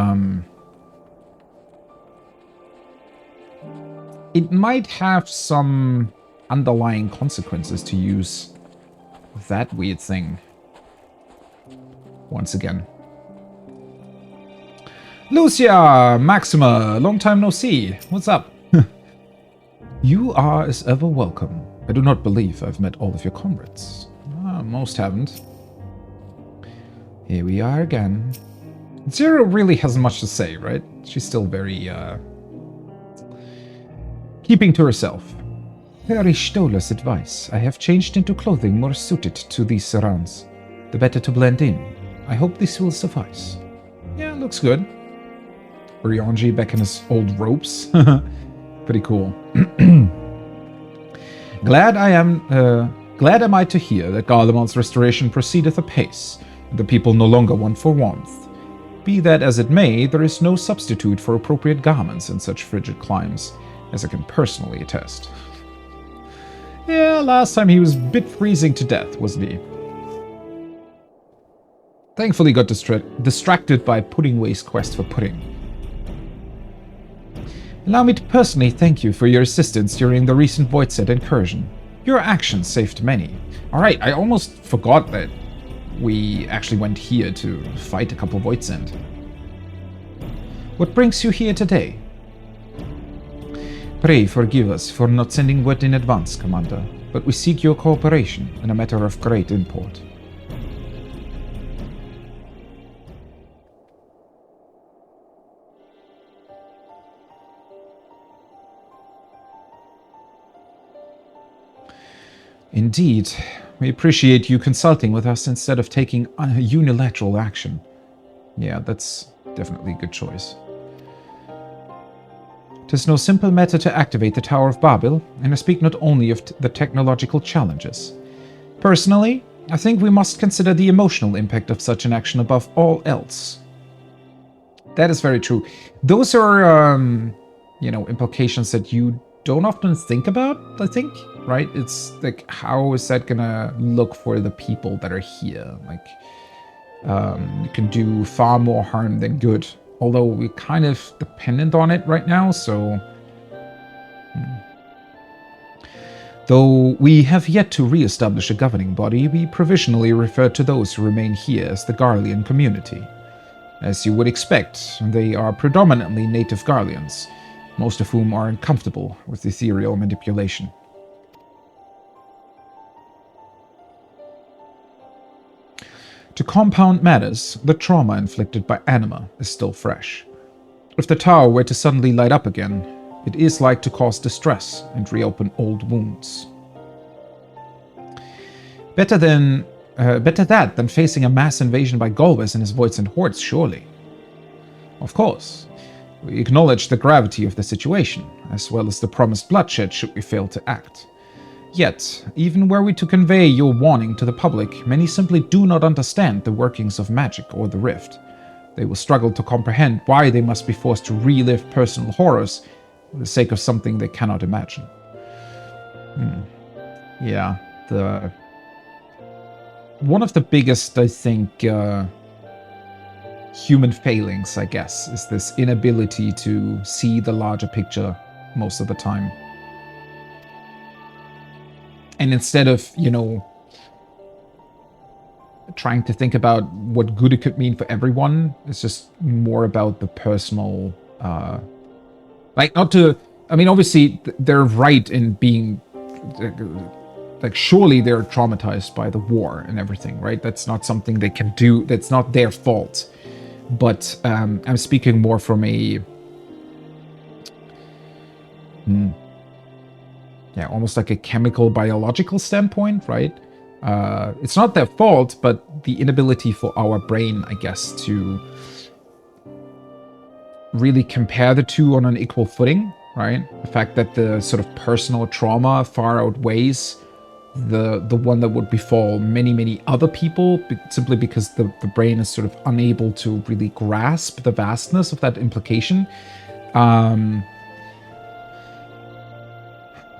it might have some underlying consequences to use that weird thing once again. Lucia, Maxima, long time no see. What's up? You are as ever welcome. I do not believe I've met all of your comrades. Most haven't. Here we are again. Zero really hasn't much to say, right? She's still very, keeping to herself. Very Stola's advice. I have changed into clothing more suited to these surrounds. The better to blend in. I hope this will suffice. Yeah, looks good. Urianger back in his old ropes. Pretty cool. Glad am I to hear that Garlemald's restoration proceedeth apace, and the people no longer want for warmth. Be that as it may, there is no substitute for appropriate garments in such frigid climes, as I can personally attest. Yeah, last time he was a bit freezing to death, wasn't he? Thankfully got distracted by Pudding Way's quest for pudding. Allow me to personally thank you for your assistance during the recent Voidset incursion. Your actions saved many. Alright, I almost forgot that we actually went here to fight a couple Voidsent. What brings you here today? Pray forgive us for not sending word in advance, Commander, but we seek your cooperation in a matter of great import. Indeed, we appreciate you consulting with us instead of taking unilateral action. Yeah, that's definitely a good choice. It is no simple matter to activate the Tower of Babel, and I speak not only of the technological challenges. Personally, I think we must consider the emotional impact of such an action above all else. That is very true. Those are, you know, implications that you don't often think about, I think, right? It's like, how is that gonna look for the people that are here? Like, you can do far more harm than good. Although we're kind of dependent on it right now, so... Though we have yet to re-establish a governing body, we provisionally refer to those who remain here as the Garlean community. As you would expect, they are predominantly native Garleans, most of whom are uncomfortable with ethereal manipulation. To compound matters, the trauma inflicted by Anima is still fresh. If the tower were to suddenly light up again, it is like to cause distress and reopen old wounds. Better that than facing a mass invasion by Golbez and his Voidsent hordes, surely. Of course, we acknowledge the gravity of the situation, as well as the promised bloodshed should we fail to act. Yet, even were we to convey your warning to the public, many simply do not understand the workings of magic or the rift. They will struggle to comprehend why they must be forced to relive personal horrors for the sake of something they cannot imagine. Yeah, one of the biggest, I think, human failings, I guess, is this inability to see the larger picture most of the time. And instead of, you know, trying to think about what good it could mean for everyone, it's just more about the personal, like, not to, I mean, obviously, they're right in being, like, surely they're traumatized by the war and everything, right? That's not something they can do, that's not their fault. But I'm speaking more from a, yeah, almost like a chemical, biological standpoint, right? It's not their fault, but the inability for our brain, I guess, to really compare the two on an equal footing, right? The fact that the sort of personal trauma far outweighs the one that would befall many, many other people, simply because the brain is sort of unable to really grasp the vastness of that implication.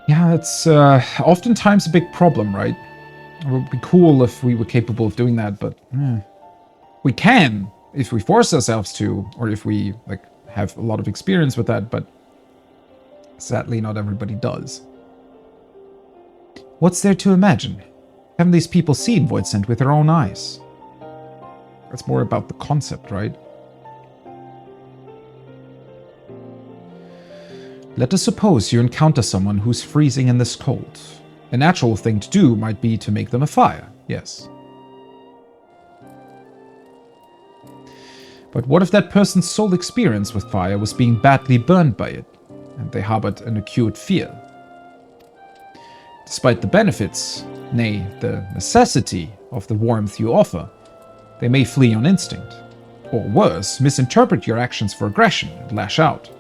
Yeah, it's oftentimes a big problem, right? It would be cool if we were capable of doing that, but we can if we force ourselves to, or if we like have a lot of experience with that, but sadly not everybody does. What's there to imagine? Haven't these people seen Voidsent with their own eyes? That's more about the concept, right? Let us suppose you encounter someone who's freezing in this cold. A natural thing to do might be to make them a fire, yes. But what if that person's sole experience with fire was being badly burned by it, and they harbored an acute fear? Despite the benefits, nay, the necessity of the warmth you offer, they may flee on instinct. Or worse, misinterpret your actions for aggression and lash out.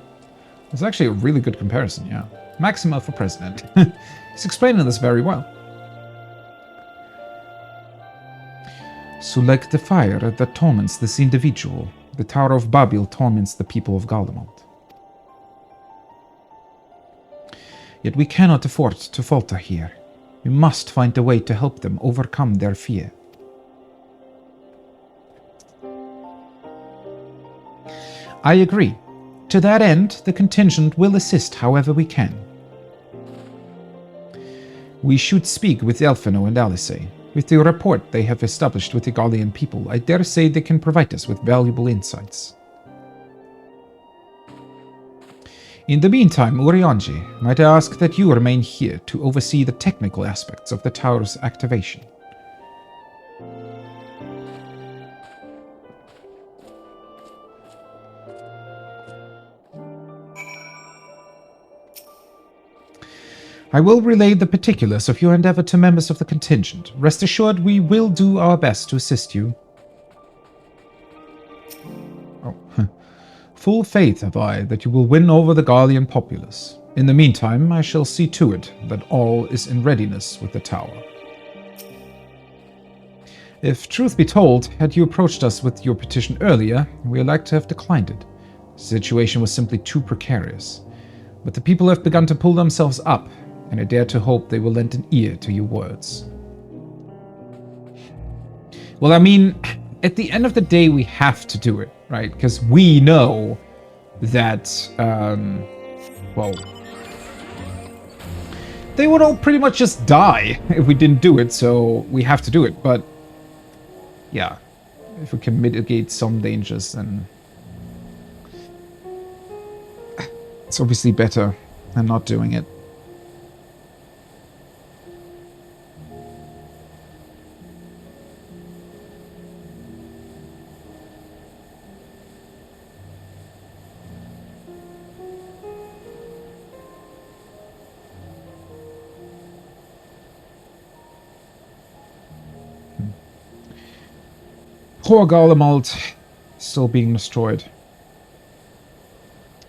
It's actually a really good comparison, yeah. Maxima for president. He's explaining this very well. So like the fire that torments this individual, the Tower of Babel torments the people of Galdemont. Yet we cannot afford to falter here. We must find a way to help them overcome their fear. I agree. To that end, the contingent will assist however we can. We should speak with Elfino and Alice. With the rapport they have established with the Gallian people, I dare say they can provide us with valuable insights. In the meantime, Urianji, might I ask that you remain here to oversee the technical aspects of the tower's activation? I will relay the particulars of your endeavor to members of the contingent. Rest assured, we will do our best to assist you. Oh, full faith have I that you will win over the Gallian populace. In the meantime, I shall see to it that all is in readiness with the tower. If truth be told, had you approached us with your petition earlier, we are like to have declined it. The situation was simply too precarious. But the people have begun to pull themselves up, and I dare to hope they will lend an ear to your words. Well, I mean, at the end of the day, we have to do it, right? Because we know that, well, they would all pretty much just die if we didn't do it, so we have to do it. But, yeah, if we can mitigate some dangers, then it's obviously better than not doing it. Poor Garlemald, still being destroyed.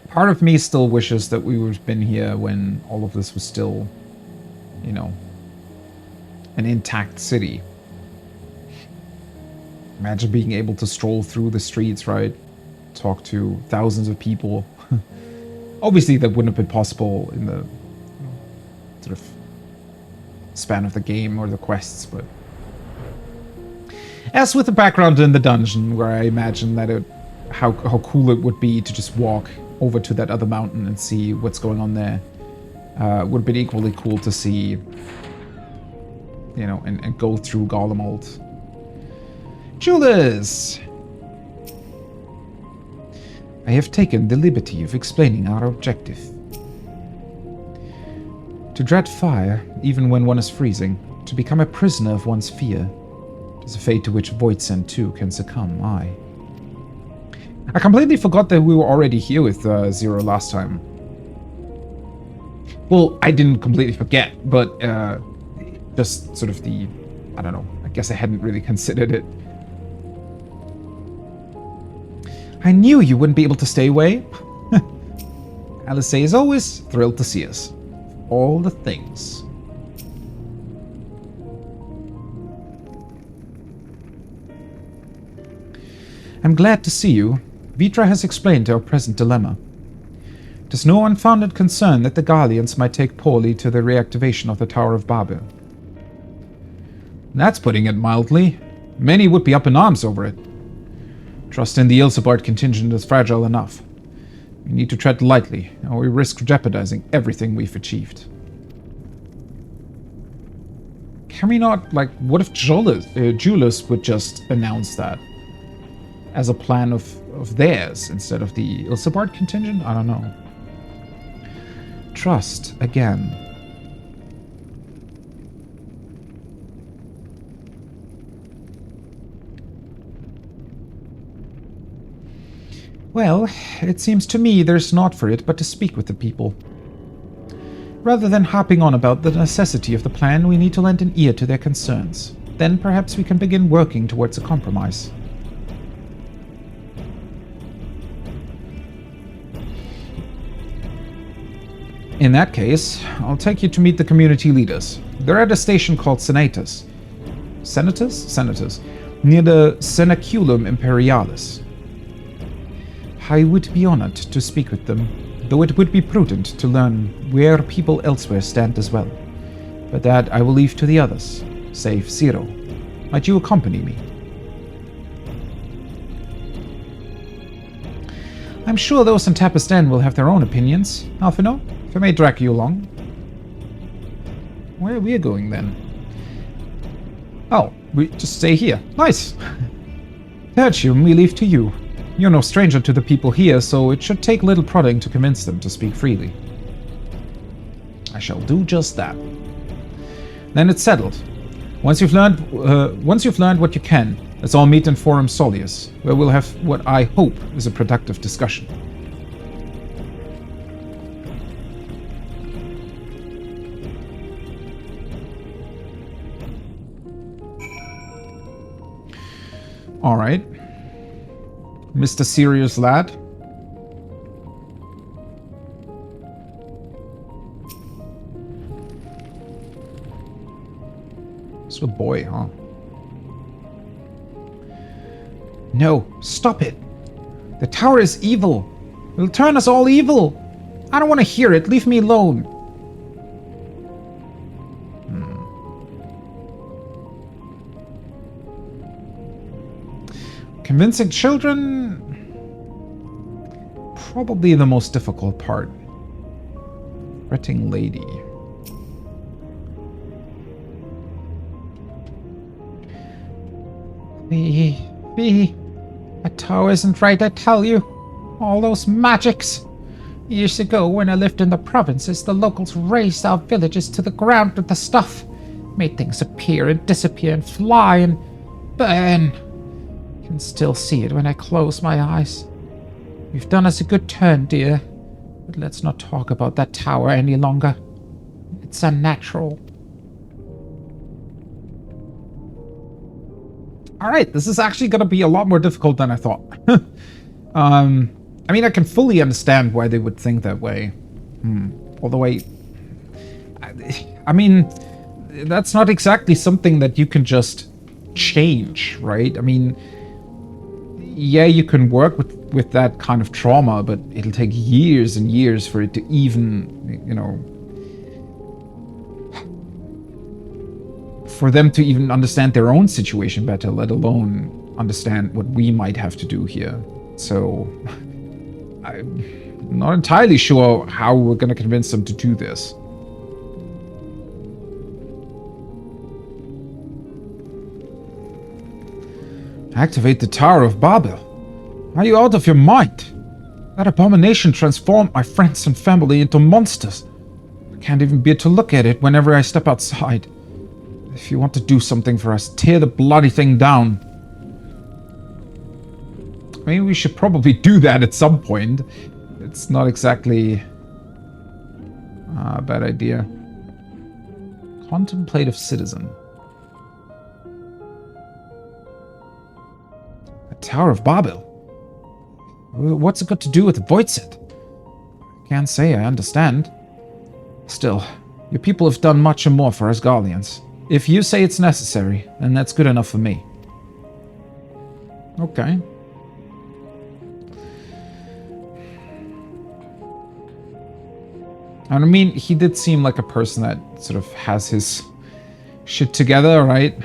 Part of me still wishes that we would have been here when all of this was still, you know, an intact city. Imagine being able to stroll through the streets, right? Talk to thousands of people. Obviously, that wouldn't have been possible in the sort of span of the game or the quests, but as with the background in the dungeon, where I imagine that how cool it would be to just walk over to that other mountain and see what's going on there. Would have been equally cool to see, you know, and go through Garlemald. Julius! I have taken the liberty of explaining our objective. To dread fire, even when one is freezing, to become a prisoner of one's fear. It is a fate to which Voidsent too can succumb, I completely forgot that we were already here with Zero last time. Well, I didn't completely forget, but just sort of the, I don't know, I guess I hadn't really considered it. I knew you wouldn't be able to stay away. Alice is always thrilled to see us. All the things. I'm glad to see you. Vitra has explained our present dilemma. It is no unfounded concern that the Gallians might take poorly to the reactivation of the Tower of Babel. That's putting it mildly. Many would be up in arms over it. Trust in the Ilsebard contingent is fragile enough. We need to tread lightly, or we risk jeopardizing everything we've achieved. Can we not, like, what if Julius would just announce that as a plan of theirs instead of the Ilsebard contingent? I don't know. Trust again. Well, it seems to me there's naught for it but to speak with the people. Rather than harping on about the necessity of the plan, we need to lend an ear to their concerns. Then perhaps we can begin working towards a compromise. In that case, I'll take you to meet the community leaders. They're at a station called Senators. Senators? Near the Senaculum Imperialis. I would be honored to speak with them, though it would be prudent to learn where people elsewhere stand as well. But that I will leave to the others, save Zero. Might you accompany me? I'm sure those in Tapistan will have their own opinions. Alphino, if I may drag you along. Where are we going then? Oh, we just stay here. Nice! Tertium, we leave to you. You're no stranger to the people here, so it should take little prodding to convince them to speak freely. I shall do just that. Then it's settled. Once you've learned what you can, let's all meet in Forum Solius, where we'll have what I hope is a productive discussion. All right, Mr. Serious Lad. It's a boy, huh? No, stop it. The tower is evil. It'll turn us all evil. I don't want to hear it. Leave me alone. Convincing children? Probably the most difficult part. Fretting lady. That tower isn't right, I tell you. All those magics. Years ago, when I lived in the provinces, the locals razed our villages to the ground with the stuff. Made things appear and disappear and fly and burn. I can still see it when I close my eyes. You've done us a good turn, dear. But let's not talk about that tower any longer. It's unnatural. Alright, this is actually going to be a lot more difficult than I thought. I mean, I can fully understand why they would think that way. Although I mean, that's not exactly something that you can just change, right? I mean, yeah, you can work with that kind of trauma, but it'll take years and years for it to even, you know, for them to even understand their own situation better, let alone understand what we might have to do here. So, I'm not entirely sure how we're going to convince them to do this. Activate the Tower of Babel. Are you out of your mind? That abomination transformed my friends and family into monsters. I can't even bear to look at it whenever I step outside. If you want to do something for us, tear the bloody thing down. I mean, we should probably do that at some point. It's not exactly a bad idea. Contemplative citizen. A Tower of Babel. What's it got to do with the Voidset? Can't say I understand. Still, your people have done much and more for us Garleans. If you say it's necessary, then that's good enough for me. Okay. I mean, he did seem like a person that sort of has his shit together, right?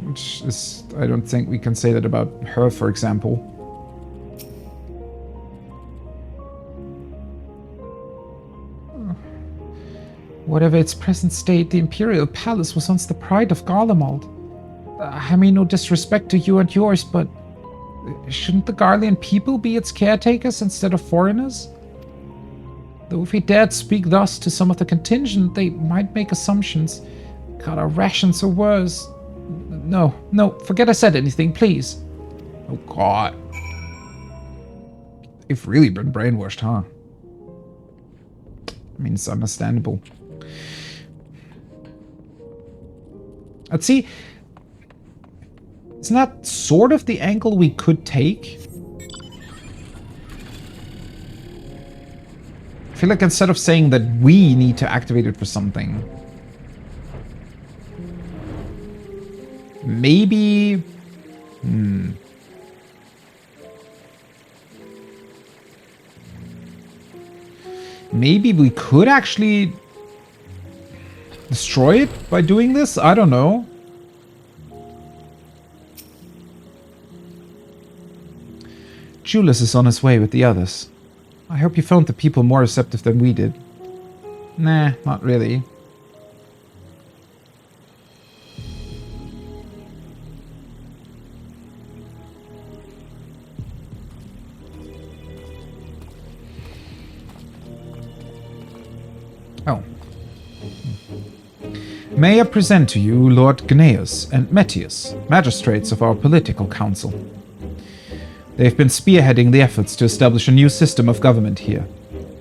Which is, I don't think we can say that about her, for example. Whatever its present state, the Imperial Palace was once the pride of Garlemald. I mean, no disrespect to you and yours, but shouldn't the Garlean people be its caretakers instead of foreigners? Though if we dared speak thus to some of the contingent, they might make assumptions. God, our rations are worse. No, forget I said anything, please. Oh God. They've really been brainwashed, huh? I mean, it's understandable. Let's see. Isn't that sort of the angle we could take? I feel like instead of saying that we need to activate it for something, maybe... Maybe we could actually destroy it by doing this? I don't know. Julius is on his way with the others. I hope you found the people more receptive than we did. Nah, not really. Oh. May I present to you Lord Gnaeus and Metius, magistrates of our political council. They have been spearheading the efforts to establish a new system of government here.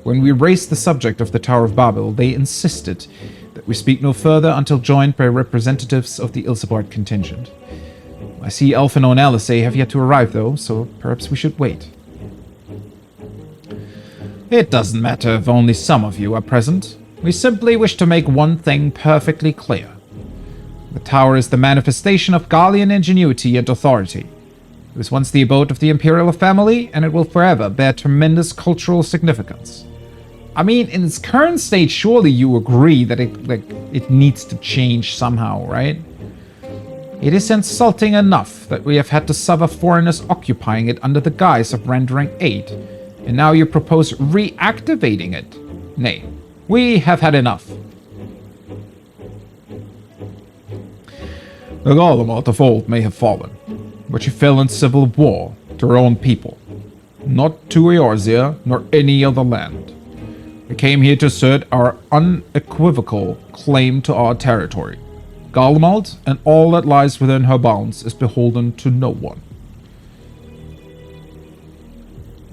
When we raised the subject of the Tower of Babel, they insisted that we speak no further until joined by representatives of the Ilsebard contingent. I see Elfino and Alisei have yet to arrive, though, so perhaps we should wait. It doesn't matter if only some of you are present. We simply wish to make one thing perfectly clear. The tower is the manifestation of Gallian ingenuity and authority. It was once the abode of the imperial family, and it will forever bear tremendous cultural significance. I mean, in its current state, surely you agree that it needs to change somehow, right? It is insulting enough that we have had to suffer foreigners occupying it under the guise of rendering aid, and now you propose reactivating it. Nay, we have had enough. The Garlemald of old may have fallen, but she fell in civil war to her own people, not to Eorzea nor any other land. We came here to assert our unequivocal claim to our territory. Garlemald and all that lies within her bounds is beholden to no one.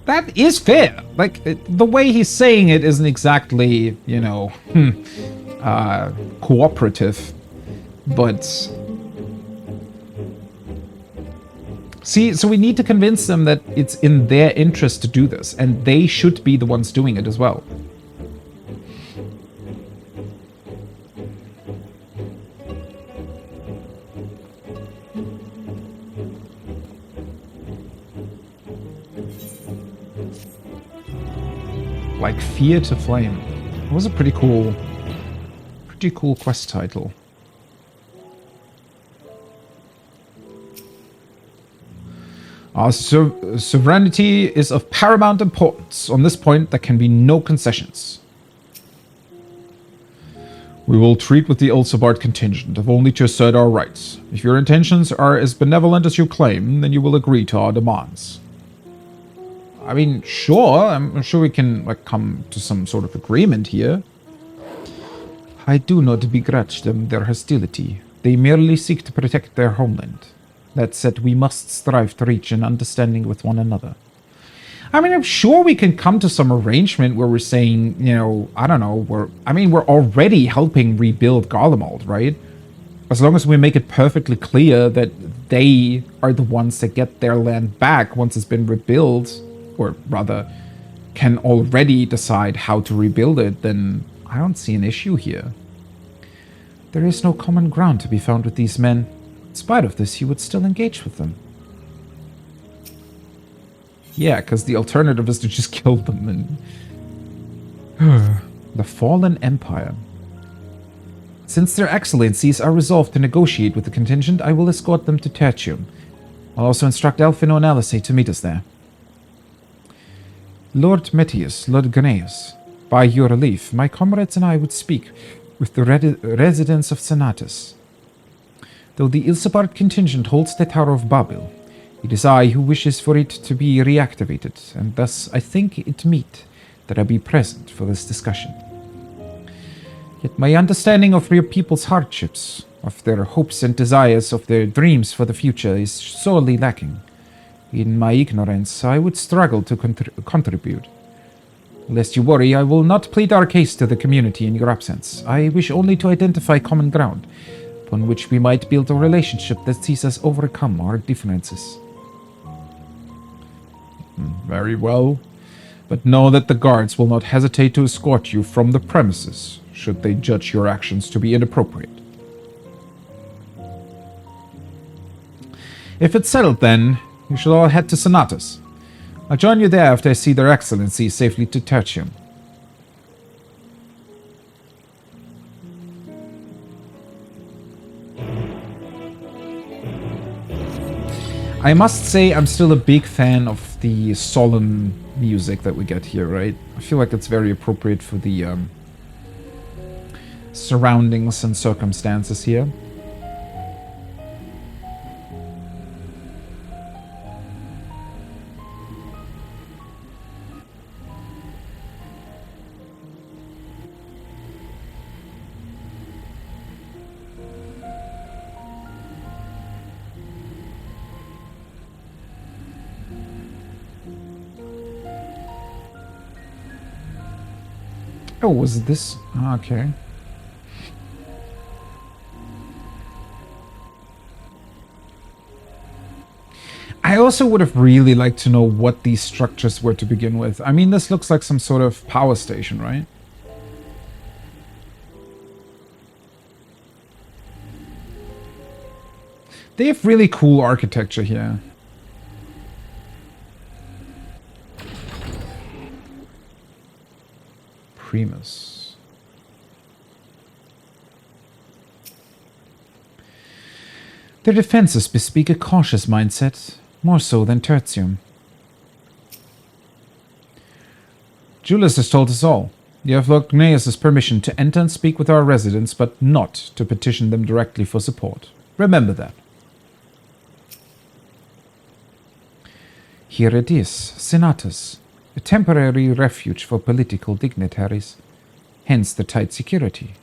That is fair. Like, the way he's saying it isn't exactly, you know, cooperative, but... See, so we need to convince them that it's in their interest to do this, and they should be the ones doing it as well. Like Fear to Flame. It was a pretty cool quest title. Our sovereignty is of paramount importance. On this point, there can be no concessions. We will treat with the Ilsebard contingent, if only to assert our rights. If your intentions are as benevolent as you claim, then you will agree to our demands. I mean, sure. I'm sure we can come to some sort of agreement here. I do not begrudge them their hostility. They merely seek to protect their homeland. That said, we must strive to reach an understanding with one another. I mean, I'm sure we can come to some arrangement where we're saying, you know, I don't know, we're already helping rebuild Garlemald, right? As long as we make it perfectly clear that they are the ones that get their land back once it's been rebuilt, or rather, can already decide how to rebuild it, then I don't see an issue here. There is no common ground to be found with these men. In spite of this, you would still engage with them. Yeah, because the alternative is to just kill them and... The Fallen Empire. Since their excellencies are resolved to negotiate with the contingent, I will escort them to Tertium. I'll also instruct Elfino and Alisei to meet us there. Lord Metius, Lord Gnaeus, by your relief, my comrades and I would speak with the residents of Senatus. Though the Ilsebard contingent holds the Tower of Babel, it is I who wishes for it to be reactivated, and thus I think it meet that I be present for this discussion. Yet my understanding of your people's hardships, of their hopes and desires, of their dreams for the future is sorely lacking. In my ignorance, I would struggle to contribute. Lest you worry, I will not plead our case to the community in your absence. I wish only to identify common ground, upon which we might build a relationship that sees us overcome our differences. Very well. But know that the guards will not hesitate to escort you from the premises, should they judge your actions to be inappropriate. If it's settled then, you should all head to Senatus. I'll join you there after I see their excellencies safely to Tertium. I must say I'm still a big fan of the solemn music that we get here, right? I feel like it's very appropriate for the surroundings and circumstances here. Oh, was it this? Okay. I also would have really liked to know what these structures were to begin with. I mean, this looks like some sort of power station, right? They have really cool architecture here. Primus. Their defenses bespeak a cautious mindset, more so than Tertium. Julius has told us all. You have Logneus' permission to enter and speak with our residents, but not to petition them directly for support. Remember that. Here it is, Senatus, a temporary refuge for political dignitaries, hence the tight security.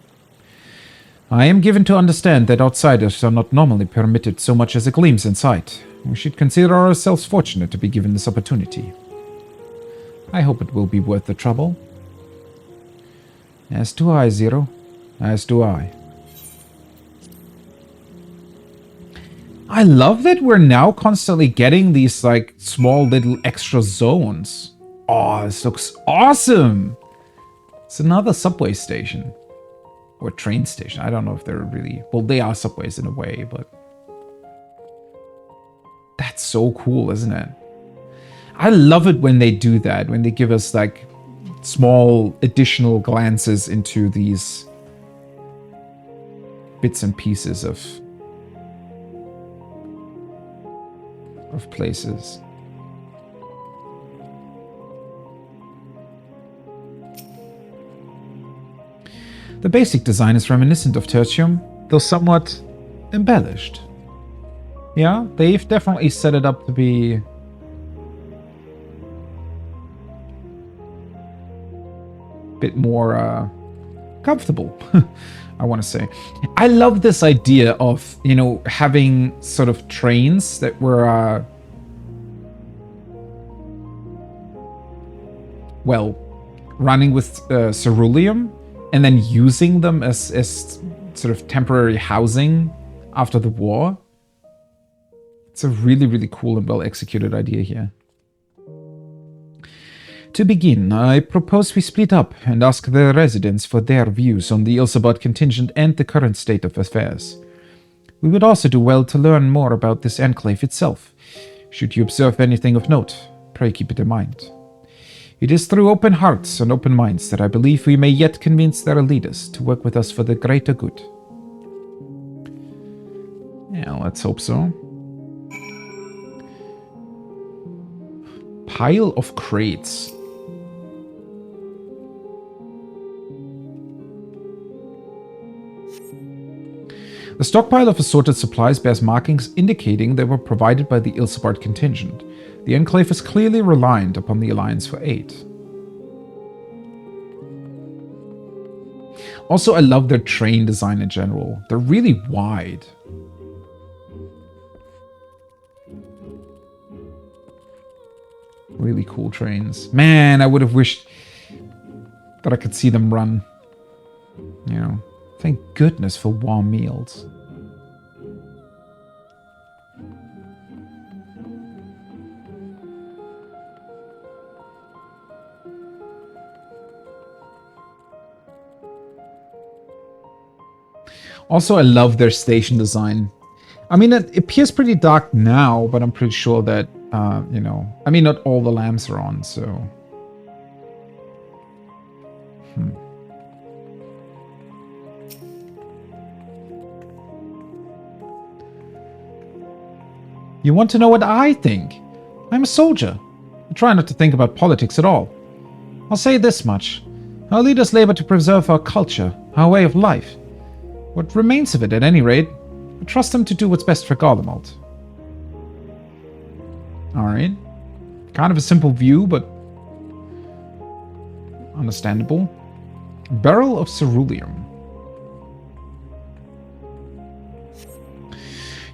I am given to understand that outsiders are not normally permitted so much as a glimpse inside. We should consider ourselves fortunate to be given this opportunity. I hope it will be worth the trouble. As do I, Zero. As do I. I love that we're now constantly getting these, like, small little extra zones. Oh, this looks awesome! It's another subway station. Or train station. I don't know if they're really... Well, they are subways in a way, but... That's so cool, isn't it? I love it when they do that. When they give us, like, small additional glances into these bits and pieces of places. The basic design is reminiscent of Tertium, though somewhat embellished. Yeah, they've definitely set it up to be a bit more comfortable, I want to say. I love this idea of, you know, having sort of trains that were, well, running with ceruleum, and then using them as sort of temporary housing after the war. It's a really, really cool and well-executed idea here. To begin, I propose we split up and ask the residents for their views on the Ilsabad contingent and the current state of affairs. We would also do well to learn more about this enclave itself. Should you observe anything of note, pray keep it in mind. It is through open hearts and open minds that I believe we may yet convince their leaders to work with us for the greater good. Yeah, let's hope so. Pile of crates. The stockpile of assorted supplies bears markings indicating they were provided by the Ilsabard contingent. The Enclave is clearly reliant upon the Alliance for aid. Also, I love their train design in general. They're really wide. Really cool trains. Man, I would have wished that I could see them run. You know, thank goodness for warm meals. Also, I love their station design. I mean, it appears pretty dark now, but I'm pretty sure that, you know... I mean, not all the lamps are on, so... You want to know what I think? I'm a soldier. I try not to think about politics at all. I'll say this much. Our leaders labor to preserve our culture, our way of life. What remains of it, at any rate, I trust them to do what's best for Garlemald. Alright. Kind of a simple view, but understandable. Barrel of ceruleum.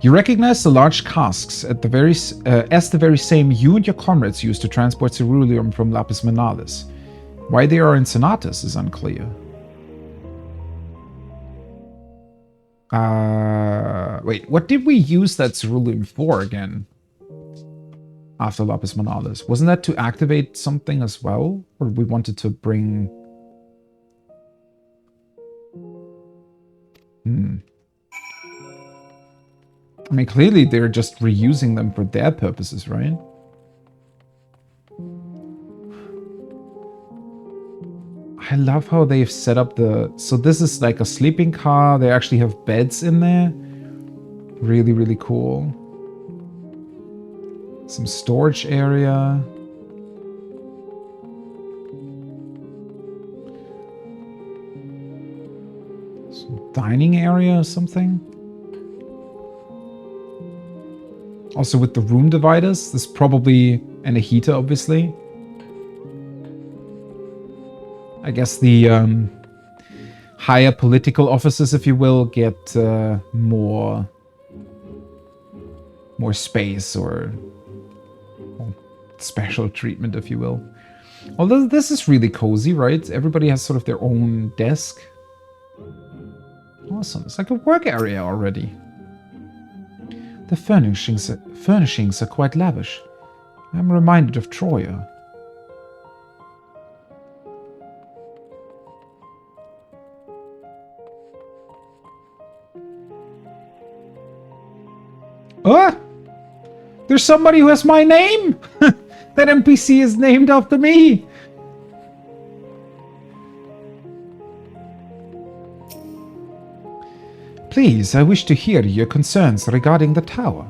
You recognize the large casks as the very same you and your comrades used to transport ceruleum from Lapis Manalis. Why they are in Sonatus is unclear. Wait, what did we use that ceruleum for again? After Lapis Manalis. Wasn't that to activate something as well? Or we wanted to bring... I mean, clearly they're just reusing them for their purposes, right? I love how they've set up the... So this is like a sleeping car. They actually have beds in there. Really, really cool. Some storage area. Some dining area or something. Also with the room dividers. This probably... And a heater, obviously. I guess the higher political officers, if you will, get more space or special treatment, if you will. Although this is really cozy, right? Everybody has sort of their own desk. Awesome. It's like a work area already. The furnishings are quite lavish. I'm reminded of Troya. Oh! There's somebody who has my name! That NPC is named after me! Please, I wish to hear your concerns regarding the tower.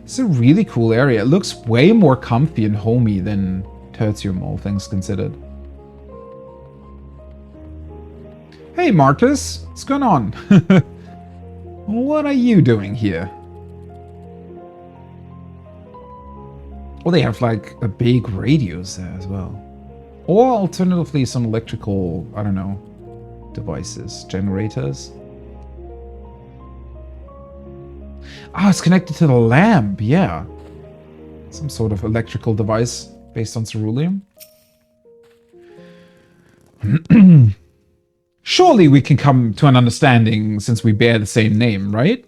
It's a really cool area. It looks way more comfy and homey than Tertium, all things considered. Hey Marcus, what's going on? What are you doing here? Oh, they have like a big radios there as well. Or alternatively some electrical, I don't know, devices, generators. Ah, it's connected to the lamp, yeah. Some sort of electrical device based on ceruleum. Surely we can come to an understanding since we bear the same name, right?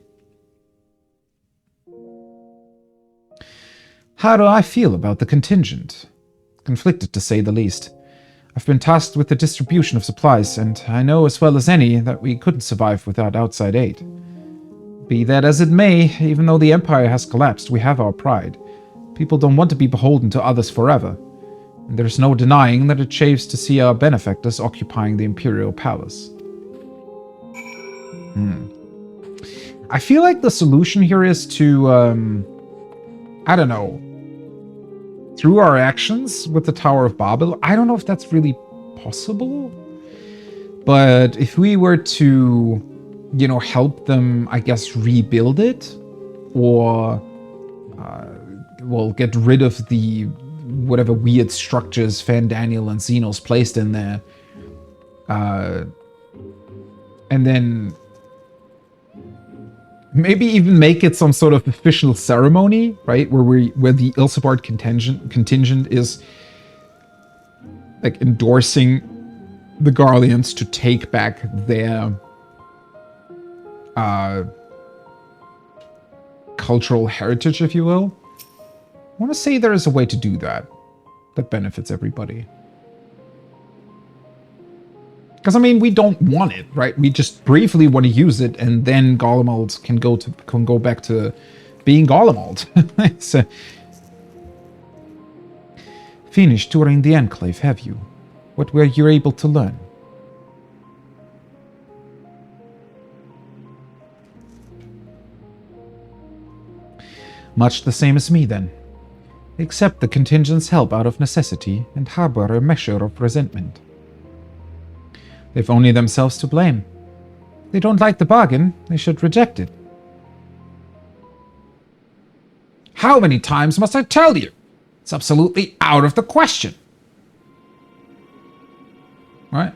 How do I feel about the contingent? Conflicted, to say the least. I've been tasked with the distribution of supplies, and I know as well as any that we couldn't survive without outside aid. Be that as it may, even though the Empire has collapsed, we have our pride. People don't want to be beholden to others forever. And there's no denying that it chafes to see our benefactors occupying the Imperial Palace. I feel like the solution here is to, I don't know, through our actions with the Tower of Babel. I don't know if that's really possible, but if we were to, you know, help them, I guess, rebuild it, or, well, get rid of the whatever weird structures Fan Daniel and Xenos placed in there, and then maybe even make it some sort of official ceremony, right? Where the Ilsabard contingent is like endorsing the Garleans to take back their cultural heritage, if you will. I want to say there is a way to do that benefits everybody. Because, I mean, we don't want it, right? We just briefly want to use it, and then Garlemald can go back to being Garlemald. So, finished touring the Enclave, have you? What were you able to learn? Much the same as me, then. Accept the contingent's help out of necessity and harbor a measure of resentment. They've only themselves to blame. They don't like the bargain, they should reject it. How many times must I tell you? It's absolutely out of the question. Right?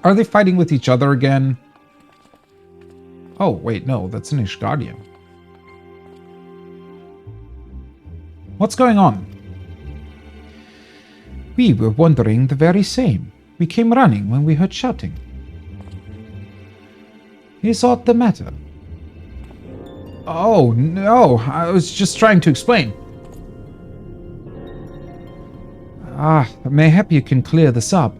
Are they fighting with each other again? Oh, wait, no, that's an Ishgardian. What's going on? We were wondering the very same. We came running when we heard shouting. Is aught the matter? Oh, no, I was just trying to explain. Mayhap you can clear this up.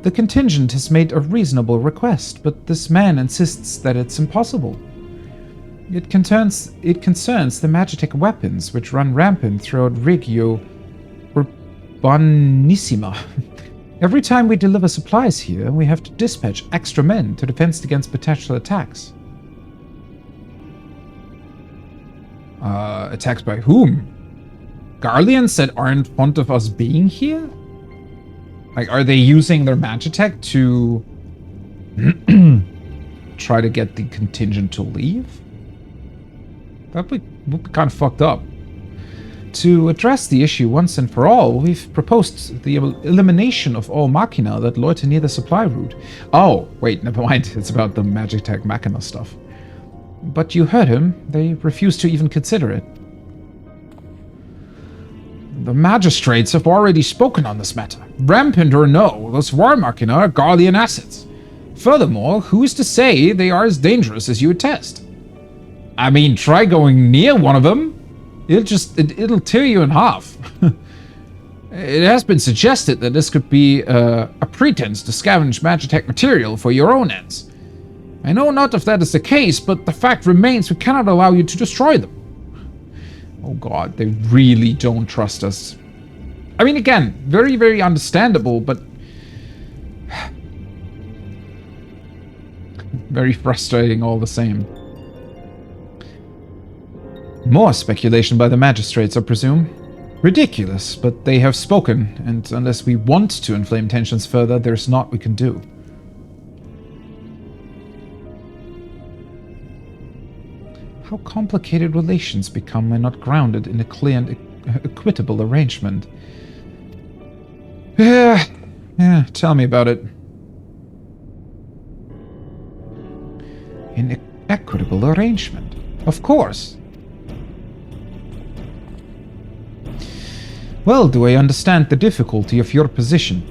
The contingent has made a reasonable request, but this man insists that it's impossible. It concerns the Magitech weapons which run rampant throughout Regio Urbanissima. Every time we deliver supplies here, we have to dispatch extra men to defend against potential attacks. Attacks by whom? Garleans that aren't fond of us being here? Like, are they using their Magitech to try to get the contingent to leave? That would be kind of fucked up. To address the issue once and for all, we've proposed the elimination of all machina that loiter near the supply route. Oh, wait, never mind. It's about the Magitech machina stuff. But you heard him. They refused to even consider it. The magistrates have already spoken on this matter. Rampant or no, those war machina are Garlean assets. Furthermore, who's to say they are as dangerous as you attest? I mean, try going near one of them. It'll tear you in half. It has been suggested that this could be a pretense to scavenge Magitech material for your own ends. I know not if that is the case, but the fact remains we cannot allow you to destroy them. Oh god, they really don't trust us. I mean, again, very, very understandable, but very frustrating all the same. More speculation by the magistrates, I presume. Ridiculous, but they have spoken, and unless we want to inflame tensions further, there's naught we can do. How complicated relations become when not grounded in a clear and equitable arrangement. Yeah, tell me about it. An equitable arrangement? Of course. Well, do I understand the difficulty of your position?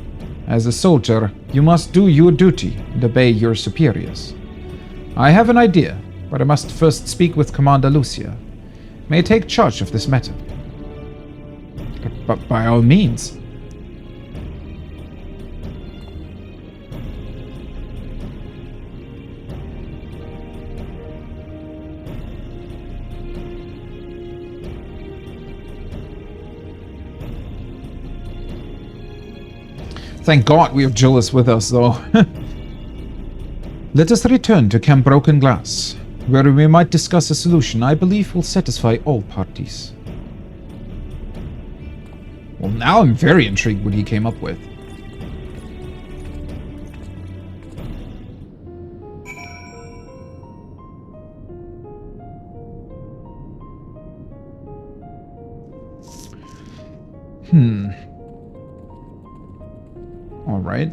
As a soldier, you must do your duty and obey your superiors. I have an idea, but I must first speak with Commander Lucia. May I take charge of this matter? But by all means. Thank God we have Julius with us, though. Let us return to Camp Broken Glass, where we might discuss a solution I believe will satisfy all parties. Well, now I'm very intrigued what he came up with. Alright.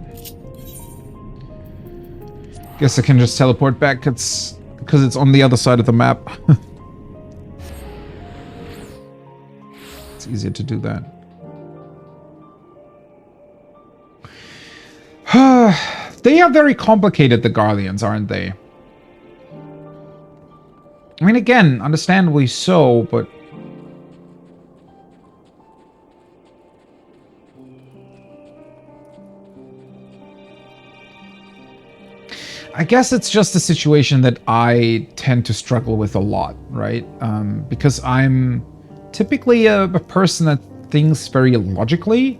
Guess I can just teleport back, because it's on the other side of the map. It's easier to do that. They are very complicated, the Garleans, aren't they? I mean, again, understandably so, but... I guess it's just a situation that I tend to struggle with a lot, right? Because I'm typically a person that thinks very logically,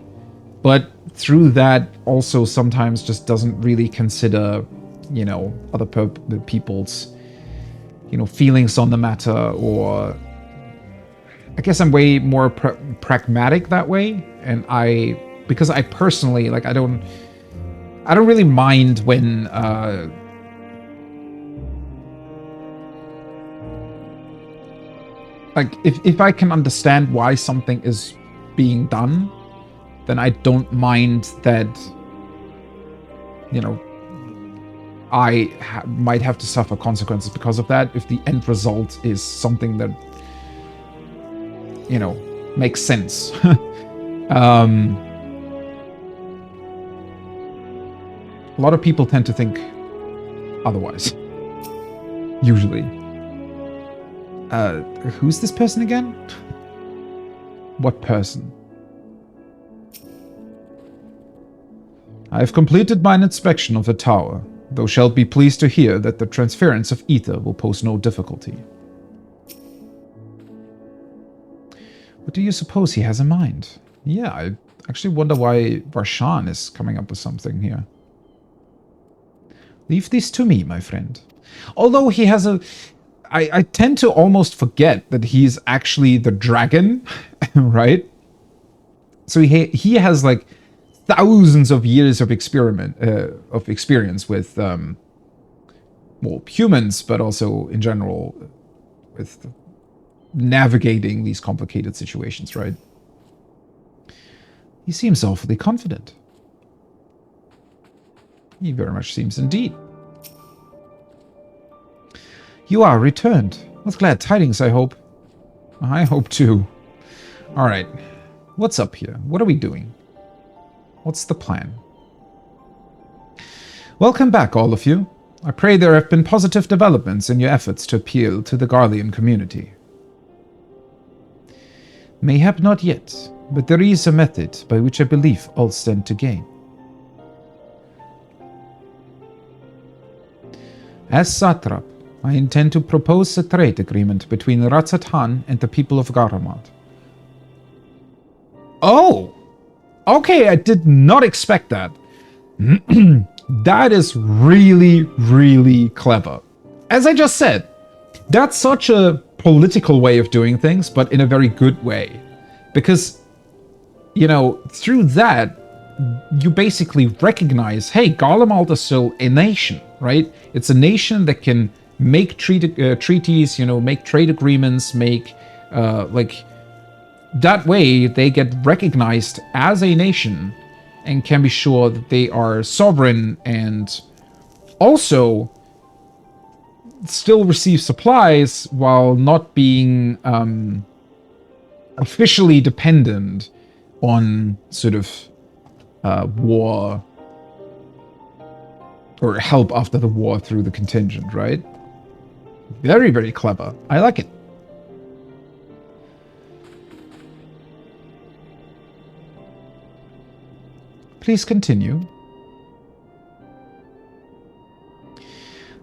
but through that also sometimes just doesn't really consider you know, other people's, you know, feelings on the matter, or I guess I'm way more pragmatic that way, and because I personally, like, I don't really mind when like, if I can understand why something is being done, then I don't mind that, you know, I might have to suffer consequences because of that, if the end result is something that, you know, makes sense. A lot of people tend to think otherwise. Usually. Who's this person again? What person? I have completed mine inspection of the tower, though shalt be pleased to hear that the transference of ether will pose no difficulty. What do you suppose he has in mind? Yeah, I actually wonder why Varshan is coming up with something here. Leave this to me, my friend. Although he has a... I tend to almost forget that he's actually the dragon, right? So he has like thousands of years of experience with well, humans, but also in general with navigating these complicated situations, right? He seems awfully confident. He very much seems indeed. You are returned. With glad tidings, I hope. I hope too. Alright. What's up here? What are we doing? What's the plan? Welcome back, all of you. I pray there have been positive developments in your efforts to appeal to the Garlean community. Mayhap not yet, but there is a method by which I believe all stand to gain. As Satrap, I intend to propose a trade agreement between Ratzat-Han and the people of Garamad. Oh! Okay, I did not expect that. That is really, really clever. As I just said, that's such a political way of doing things, but in a very good way. Because, you know, through that, you basically recognize, hey, Garlemald is still a nation, right? It's a nation that can make treaties, you know, make trade agreements, make, like, that way they get recognized as a nation and can be sure that they are sovereign and also still receive supplies while not being officially dependent on sort of war or help after the war through the contingent, right? Very, very clever. I like it. Please continue.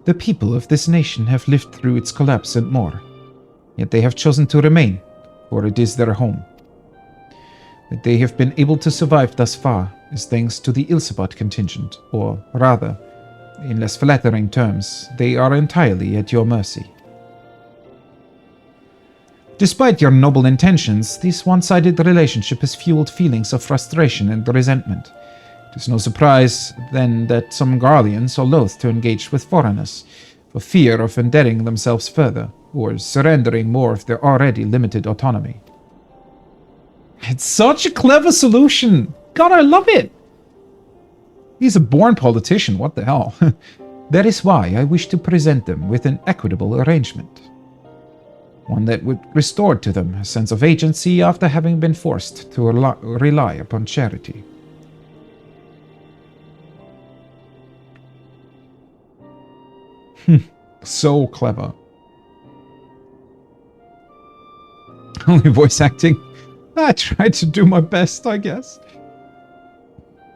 The people of this nation have lived through its collapse and more, yet they have chosen to remain, for it is their home. That they have been able to survive thus far is thanks to the Ilsabat contingent, or rather, in less flattering terms, they are entirely at your mercy. Despite your noble intentions, this one-sided relationship has fueled feelings of frustration and resentment. It is no surprise, then, that some Garleans are loath to engage with foreigners, for fear of indebting themselves further, or surrendering more of their already limited autonomy. It's such a clever solution! God, I love it! He's a born politician, what the hell? That is why I wish to present them with an equitable arrangement. One that would restore to them a sense of agency after having been forced to rely upon charity. So clever. Only voice acting. I tried to do my best, I guess.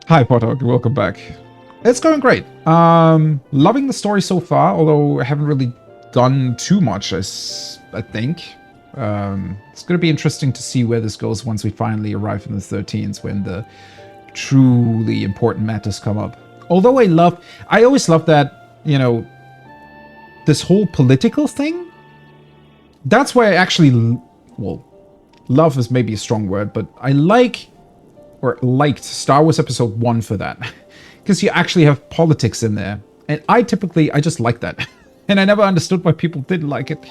Hi, Potter. Welcome back. It's going great. Loving the story so far, although I haven't really done too much, I think. It's going to be interesting to see where this goes once we finally arrive in the 13s, when the truly important matters come up. Although I always love that, you know, this whole political thing, that's why I actually, well, love is maybe a strong word, but I liked Star Wars Episode 1 for that. Because you actually have politics in there. And I just like that. And I never understood why people didn't like it.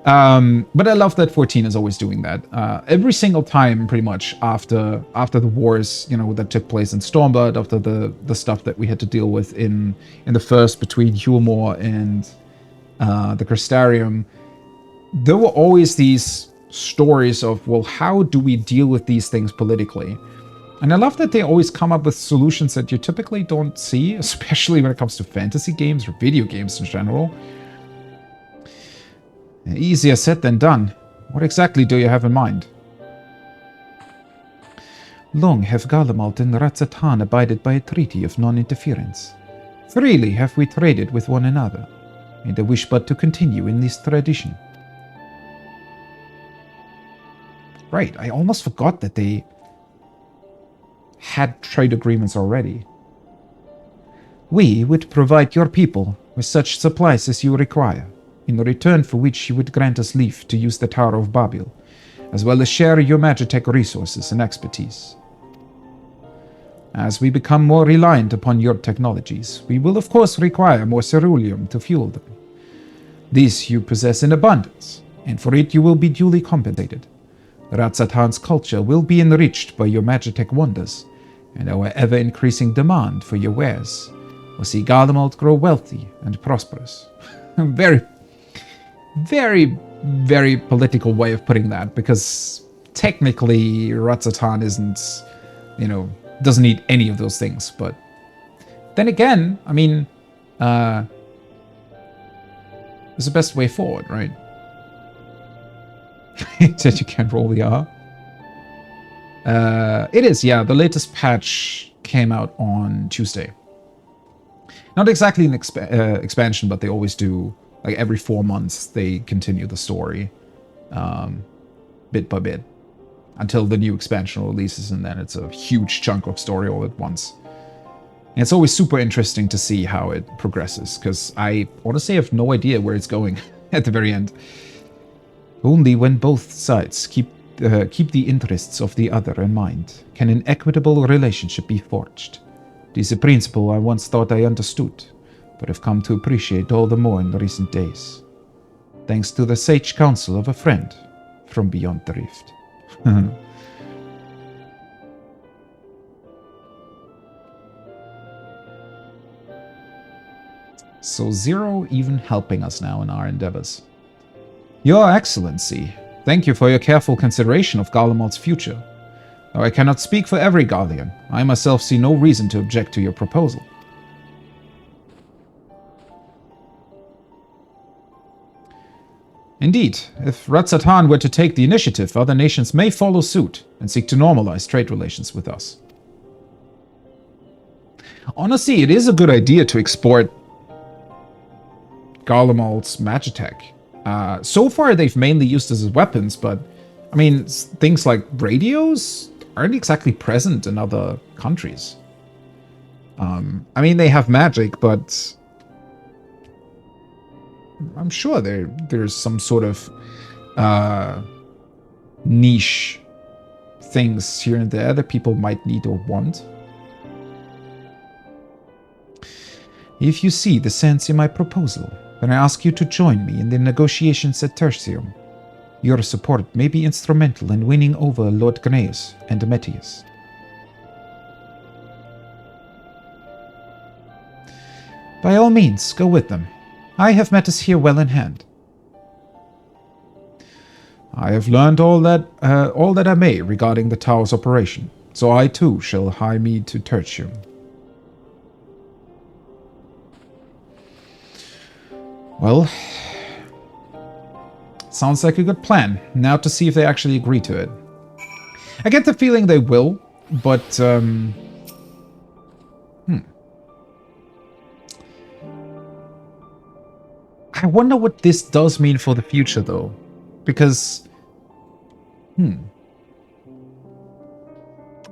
But I love that 14 is always doing that. Every single time, pretty much, after the wars, you know, that took place in Stormblood, after the stuff that we had to deal with in the first between Humor and the Crystarium, there were always these stories of, well, how do we deal with these things politically? And I love that they always come up with solutions that you typically don't see, especially when it comes to fantasy games or video games in general. Easier said than done. What exactly do you have in mind? Long have Garlemald and Ratzatan abided by a treaty of non-interference. Freely have we traded with one another, and I wish but to continue in this tradition. Right, I almost forgot that they had trade agreements already. We would provide your people with such supplies as you require, in return for which you would grant us leave to use the Tower of Babel, as well as share your Magitech resources and expertise. As we become more reliant upon your technologies, we will of course require more ceruleum to fuel them. This you possess in abundance, and for it you will be duly compensated. Ratzatan's culture will be enriched by your Magitech wonders, and our ever-increasing demand for your wares will see Garlemald grow wealthy and prosperous. Very, very, very political way of putting that, because technically Ratzatan isn't, you know, doesn't need any of those things, but then again, I mean, it's the best way forward, right? That you can't roll the R. It is, yeah. The latest patch came out on Tuesday. Not exactly an expansion, but they always do, like every 4 months, they continue the story bit by bit until the new expansion releases, and then it's a huge chunk of story all at once. And it's always super interesting to see how it progresses, because I honestly have no idea where it's going at the very end. Only when both sides keep the interests of the other in mind can an equitable relationship be forged. It is a principle I once thought I understood, but have come to appreciate all the more in the recent days. Thanks to the sage counsel of a friend from beyond the rift. So Zero even helping us now in our endeavors. Your Excellency, thank you for your careful consideration of Garlemald's future. Though I cannot speak for every Guardian, I myself see no reason to object to your proposal. Indeed, if Ratzatan were to take the initiative, other nations may follow suit and seek to normalize trade relations with us. Honestly, it is a good idea to export Garlemald's Magitech. So far, they've mainly used this as weapons, but, I mean, things like radios aren't exactly present in other countries. I mean, they have magic, but I'm sure there's some sort of niche things here and there that people might need or want. If you see the sense in my proposal, then I ask you to join me in the negotiations at Tertium. Your support may be instrumental in winning over Lord Gnaeus and Metius. By all means, go with them. I have Metis here well in hand. I have learned all that I may regarding the tower's operation, so I too shall hie me to Tertium. Well, sounds like a good plan. Now to see if they actually agree to it. I get the feeling they will, but I wonder what this does mean for the future, though, because I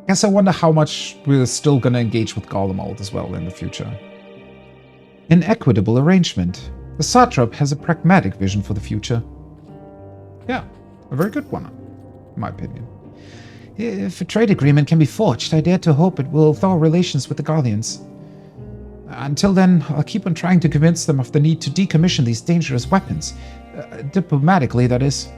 guess I wonder how much we're still gonna engage with Garlemald as well in the future. An equitable arrangement. The satrap has a pragmatic vision for the future. Yeah, a very good one, in my opinion. If a trade agreement can be forged, I dare to hope it will thaw relations with the Guardians. Until then, I'll keep on trying to convince them of the need to decommission these dangerous weapons. Diplomatically, that is.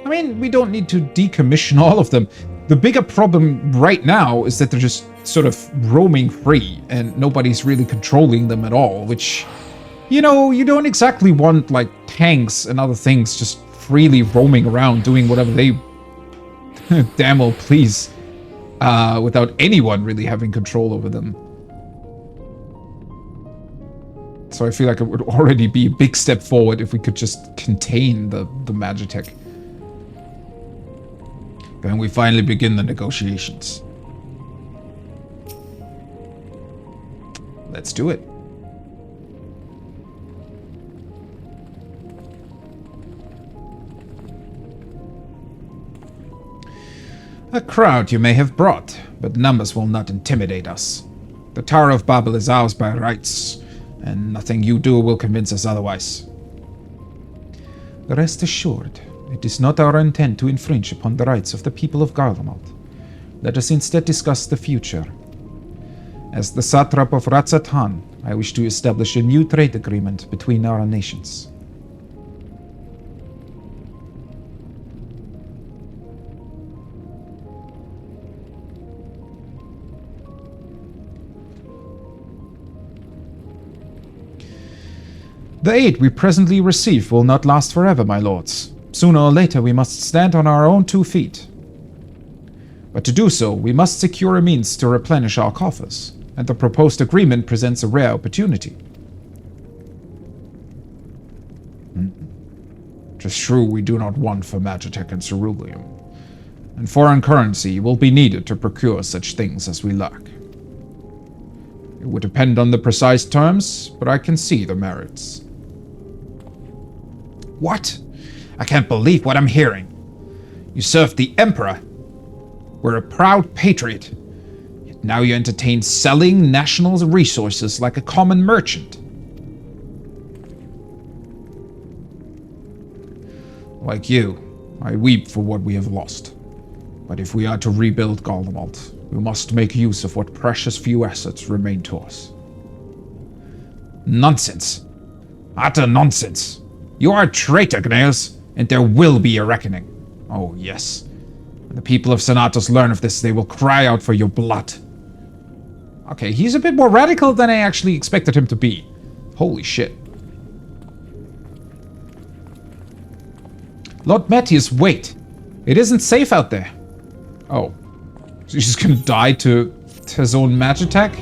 I mean, we don't need to decommission all of them. The bigger problem right now is that they're just sort of roaming free, and nobody's really controlling them at all, which, you know, you don't exactly want, like, tanks and other things just freely roaming around, doing whatever they damn well please, without anyone really having control over them. So I feel like it would already be a big step forward if we could just contain the Magitech. Then we finally begin the negotiations. Let's do it. A crowd you may have brought, but numbers will not intimidate us. The Tower of Babel is ours by rights, and nothing you do will convince us otherwise. Rest assured, it is not our intent to infringe upon the rights of the people of Garlemald. Let us instead discuss the future. As the satrap of Ratzatan, I wish to establish a new trade agreement between our nations. The aid we presently receive will not last forever, my lords. Sooner or later we must stand on our own 2 feet. But to do so, we must secure a means to replenish our coffers, and the proposed agreement presents a rare opportunity. Tis true we do not want for Magitech and ceruleum, and foreign currency will be needed to procure such things as we lack. It would depend on the precise terms, but I can see the merits. What? I can't believe what I'm hearing. You served the Emperor. Were a proud patriot. Yet now you entertain selling national resources like a common merchant. Like you, I weep for what we have lost. But if we are to rebuild Garlemald, we must make use of what precious few assets remain to us. Nonsense. Utter nonsense. You are a traitor, Gnaeus, and there will be a reckoning. Oh, yes. When the people of Senatos learn of this, they will cry out for your blood. Okay, he's a bit more radical than I actually expected him to be. Holy shit. Lord Metius, wait. It isn't safe out there. Oh. So he's just gonna die to his own Magitech?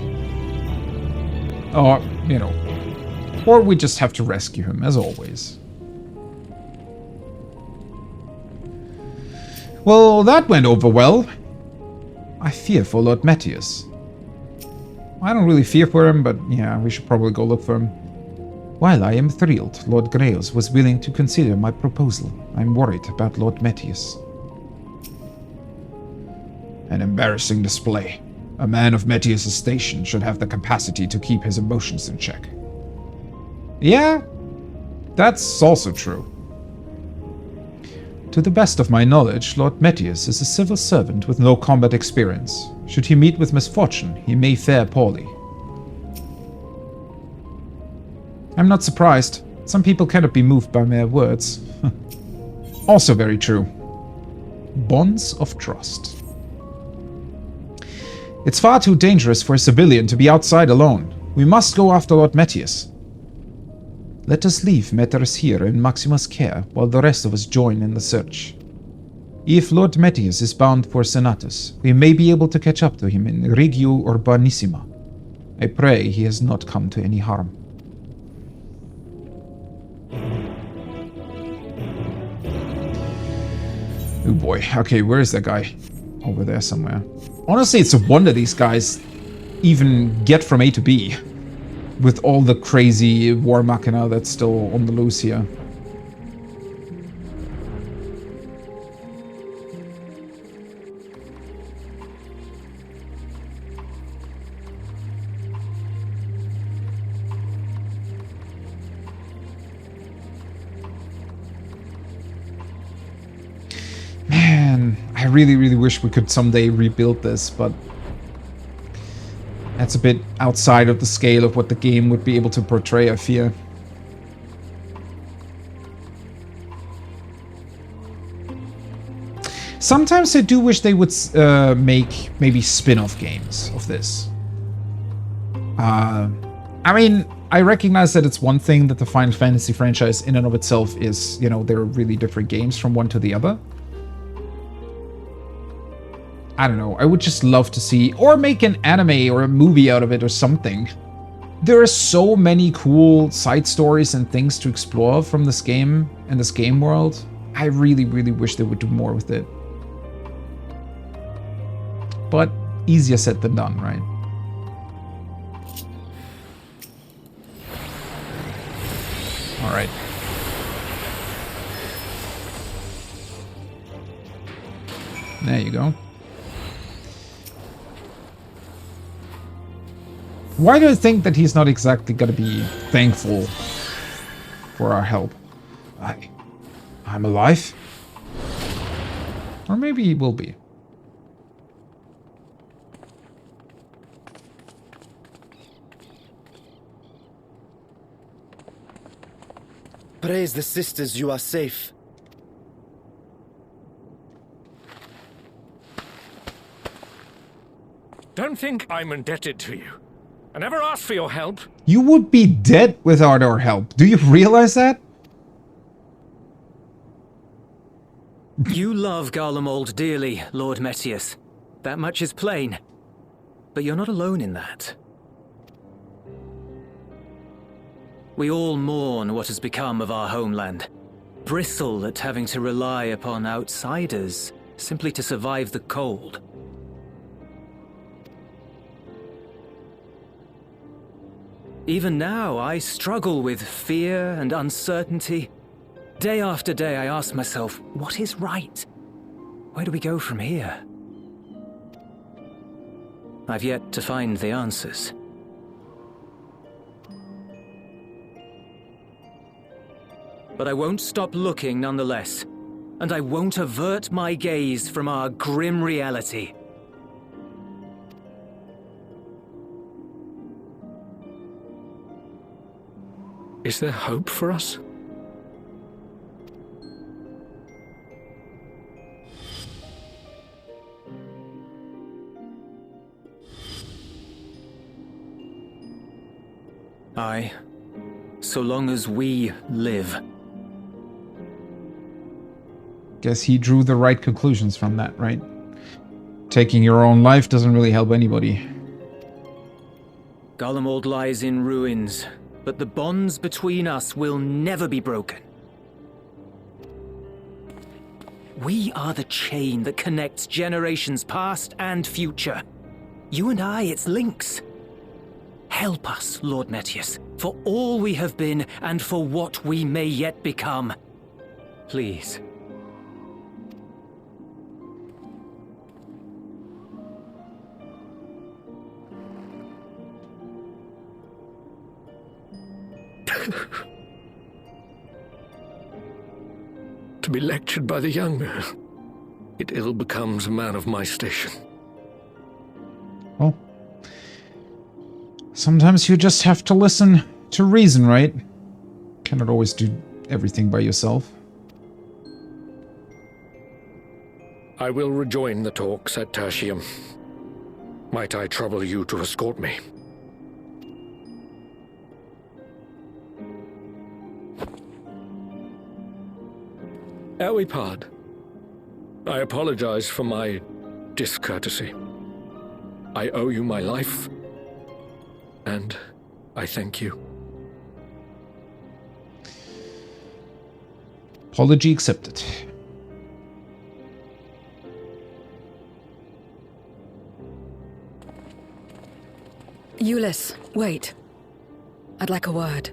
Or, you know. Or we just have to rescue him, as always. Well, that went over well. I fear for Lord Metius. I don't really fear for him, but yeah, we should probably go look for him. While I am thrilled Lord Grails was willing to consider my proposal, I'm worried about Lord Metius. An embarrassing display. A man of Metius' station should have the capacity to keep his emotions in check. Yeah, that's also true. To the best of my knowledge, Lord Metius is a civil servant with no combat experience. Should he meet with misfortune, he may fare poorly. I'm not surprised. Some people cannot be moved by mere words. Also very true. Bonds of trust. It's far too dangerous for a civilian to be outside alone. We must go after Lord Metius. Let us leave Meteris here in Maxima's care, while the rest of us join in the search. If Lord Metius is bound for Senatus, we may be able to catch up to him in Regio Urbanissima. I pray he has not come to any harm. Oh boy, okay, where is that guy? Over there somewhere. Honestly, it's a wonder these guys even get from A to B. With all the crazy war machina that's still on the loose here. really, really wish we could someday rebuild this, but that's a bit outside of the scale of what the game would be able to portray, I fear. Sometimes I do wish they would make maybe spin-off games of this. I mean, I recognize that it's one thing that the Final Fantasy franchise in and of itself is, you know, they're really different games from one to the other. I don't know, I would just love to see, or make an anime or a movie out of it or something. There are so many cool side stories and things to explore from this game and this game world. I really, really wish they would do more with it. But easier said than done, right? All right. There you go. Why do I think that he's not exactly gonna be thankful for our help? I'm alive? Or maybe he will be. Praise the sisters, you are safe. Don't think I'm indebted to you. I never asked for your help. You would be dead without our help. Do you realize that? You love Garlemald dearly, Lord Metius. That much is plain. But you're not alone in that. We all mourn what has become of our homeland. Bristle at having to rely upon outsiders simply to survive the cold. Even now, I struggle with fear and uncertainty. Day after day, I ask myself, what is right? Where do we go from here? I've yet to find the answers. But I won't stop looking nonetheless, and I won't avert my gaze from our grim reality. Is there hope for us? Aye, so long as we live. Guess he drew the right conclusions from that, right? Taking your own life doesn't really help anybody. Garlemald lies in ruins, but the bonds between us will never be broken. We are the chain that connects generations past and future. You and I, it's links. Help us, Lord Metius, for all we have been and for what we may yet become. Please. To be lectured by the younger, it ill becomes a man of my station. Well, sometimes you just have to listen to reason, right? Cannot always do everything by yourself. I will rejoin the talks at Tertium. Might I trouble you to escort me? Ere we part, I apologize for my discourtesy. I owe you my life, and I thank you. Apology accepted. Euless, wait. I'd like a word.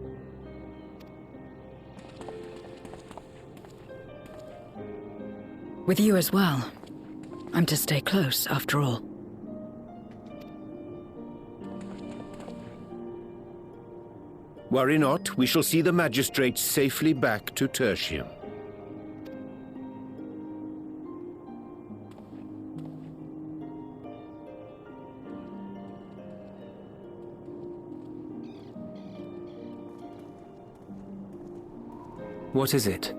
With you as well. I'm to stay close, after all. Worry not, we shall see the magistrates safely back to Tertium. What is it?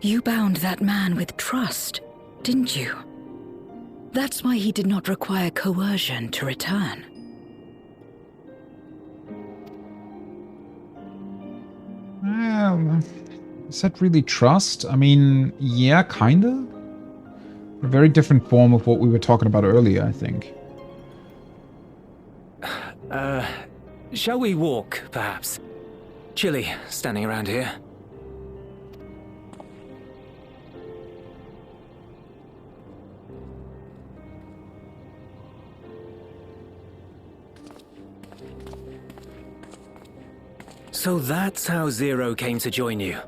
You bound that man with trust, didn't you? That's why he did not require coercion to return. Is that really trust? I mean, yeah, kinda. A very different form of what we were talking about earlier, I think. Shall we walk, perhaps? Chilly, standing around here. So that's how Zero came to join you.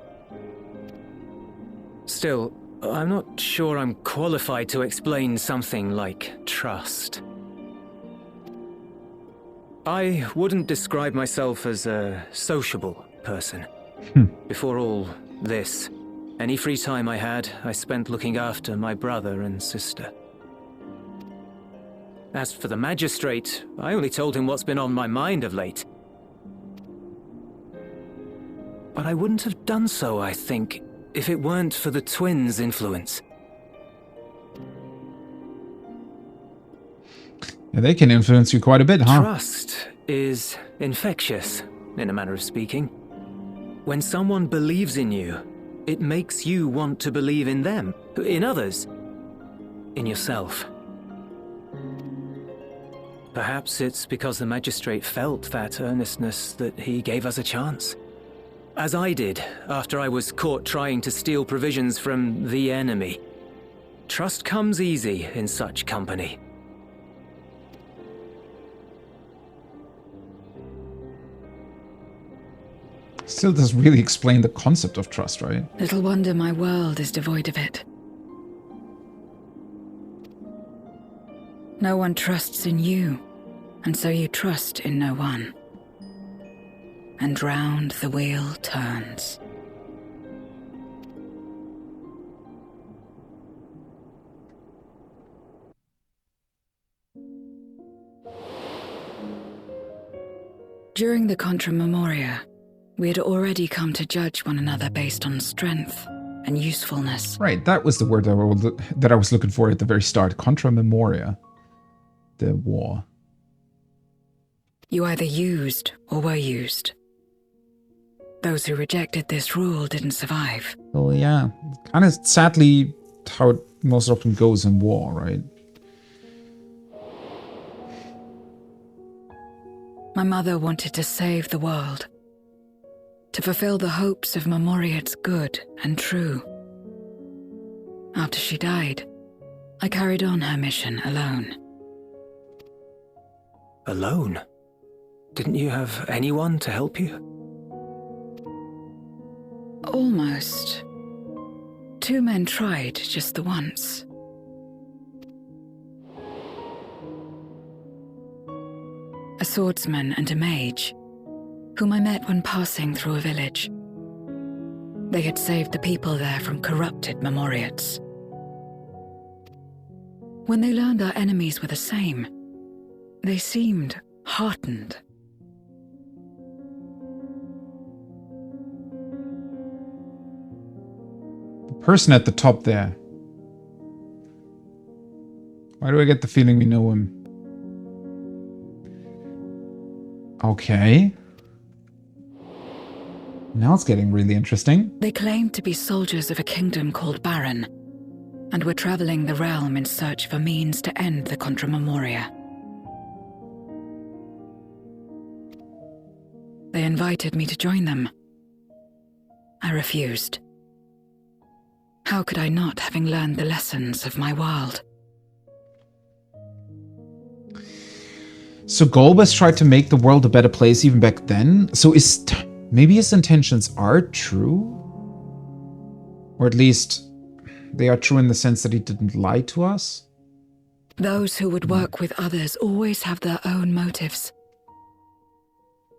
Still, I'm not sure I'm qualified to explain something like trust. I wouldn't describe myself as a sociable person. Before all this, any free time I had, I spent looking after my brother and sister. As for the magistrate, I only told him what's been on my mind of late. But I wouldn't have done so, I think, if it weren't for the twins' influence. Yeah, they can influence you quite a bit, huh? Trust is infectious, in a manner of speaking. When someone believes in you, it makes you want to believe in them, in others, in yourself. Perhaps it's because the magistrate felt that earnestness that he gave us a chance. As I did, after I was caught trying to steal provisions from the enemy. Trust comes easy in such company. Still doesn't really explain the concept of trust, right? Little wonder my world is devoid of it. No one trusts in you, and so you trust in no one. And round the wheel turns. During the Contra Memoria, we had already come to judge one another based on strength and usefulness. Right, that was the word that I was looking for at the very start. Contra Memoria. The war. You either used or were used. Those who rejected this rule didn't survive. Well, yeah. Kind of sadly how it most often goes in war, right? My mother wanted to save the world, to fulfill the hopes of Memoria's good and true. After she died, I carried on her mission alone. Alone? Didn't you have anyone to help you? Almost. 2 men tried just the once. A swordsman and a mage, whom I met when passing through a village. They had saved the people there from corrupted Memoriates. When they learned our enemies were the same, they seemed heartened. Person at the top there. Why do I get the feeling we know him? Okay. Now it's getting really interesting. They claimed to be soldiers of a kingdom called Baron, and were traveling the realm in search of a means to end the Contra Memoria. They invited me to join them. I refused. How could I not, having learned the lessons of my world? So Golbez tried to make the world a better place even back then? So maybe his intentions are true? Or at least they are true in the sense that he didn't lie to us? Those who would work with others always have their own motives.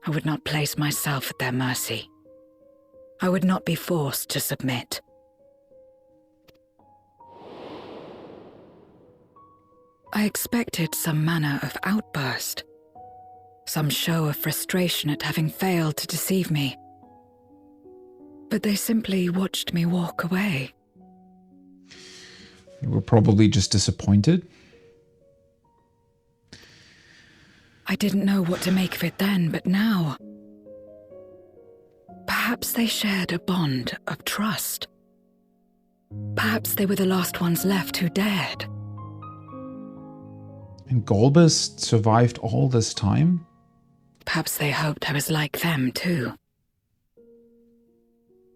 I would not place myself at their mercy. I would not be forced to submit. I expected some manner of outburst, some show of frustration at having failed to deceive me. But they simply watched me walk away. You were probably just disappointed. I didn't know what to make of it then, but now... Perhaps they shared a bond of trust. Perhaps they were the last ones left who dared. And Golbez survived all this time? Perhaps they hoped I was like them, too.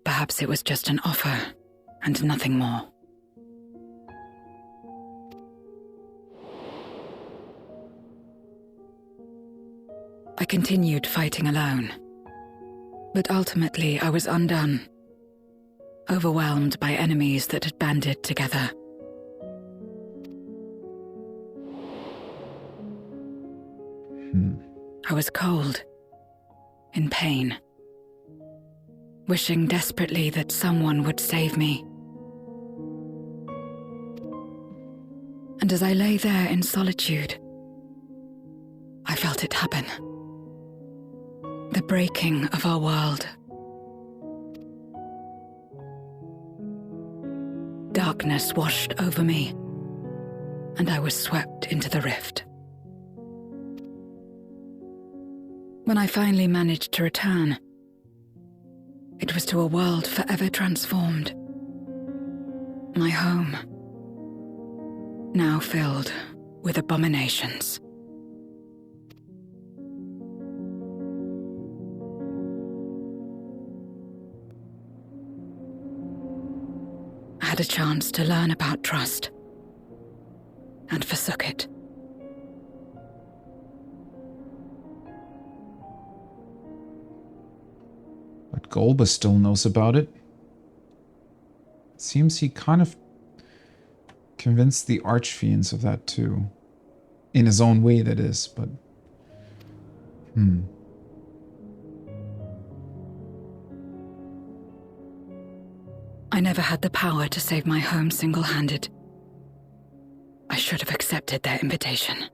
Perhaps it was just an offer, and nothing more. I continued fighting alone. But ultimately, I was undone. Overwhelmed by enemies that had banded together. I was cold, in pain, wishing desperately that someone would save me. And as I lay there in solitude, I felt it happen. The breaking of our world. Darkness washed over me, and I was swept into the rift. When I finally managed to return, it was to a world forever transformed. My home, now filled with abominations. I had a chance to learn about trust, and forsook it. But Golbez still knows about it. Seems he kind of convinced the Archfiends of that too. In his own way, that is, but... I never had the power to save my home single-handed. I should have accepted their invitation.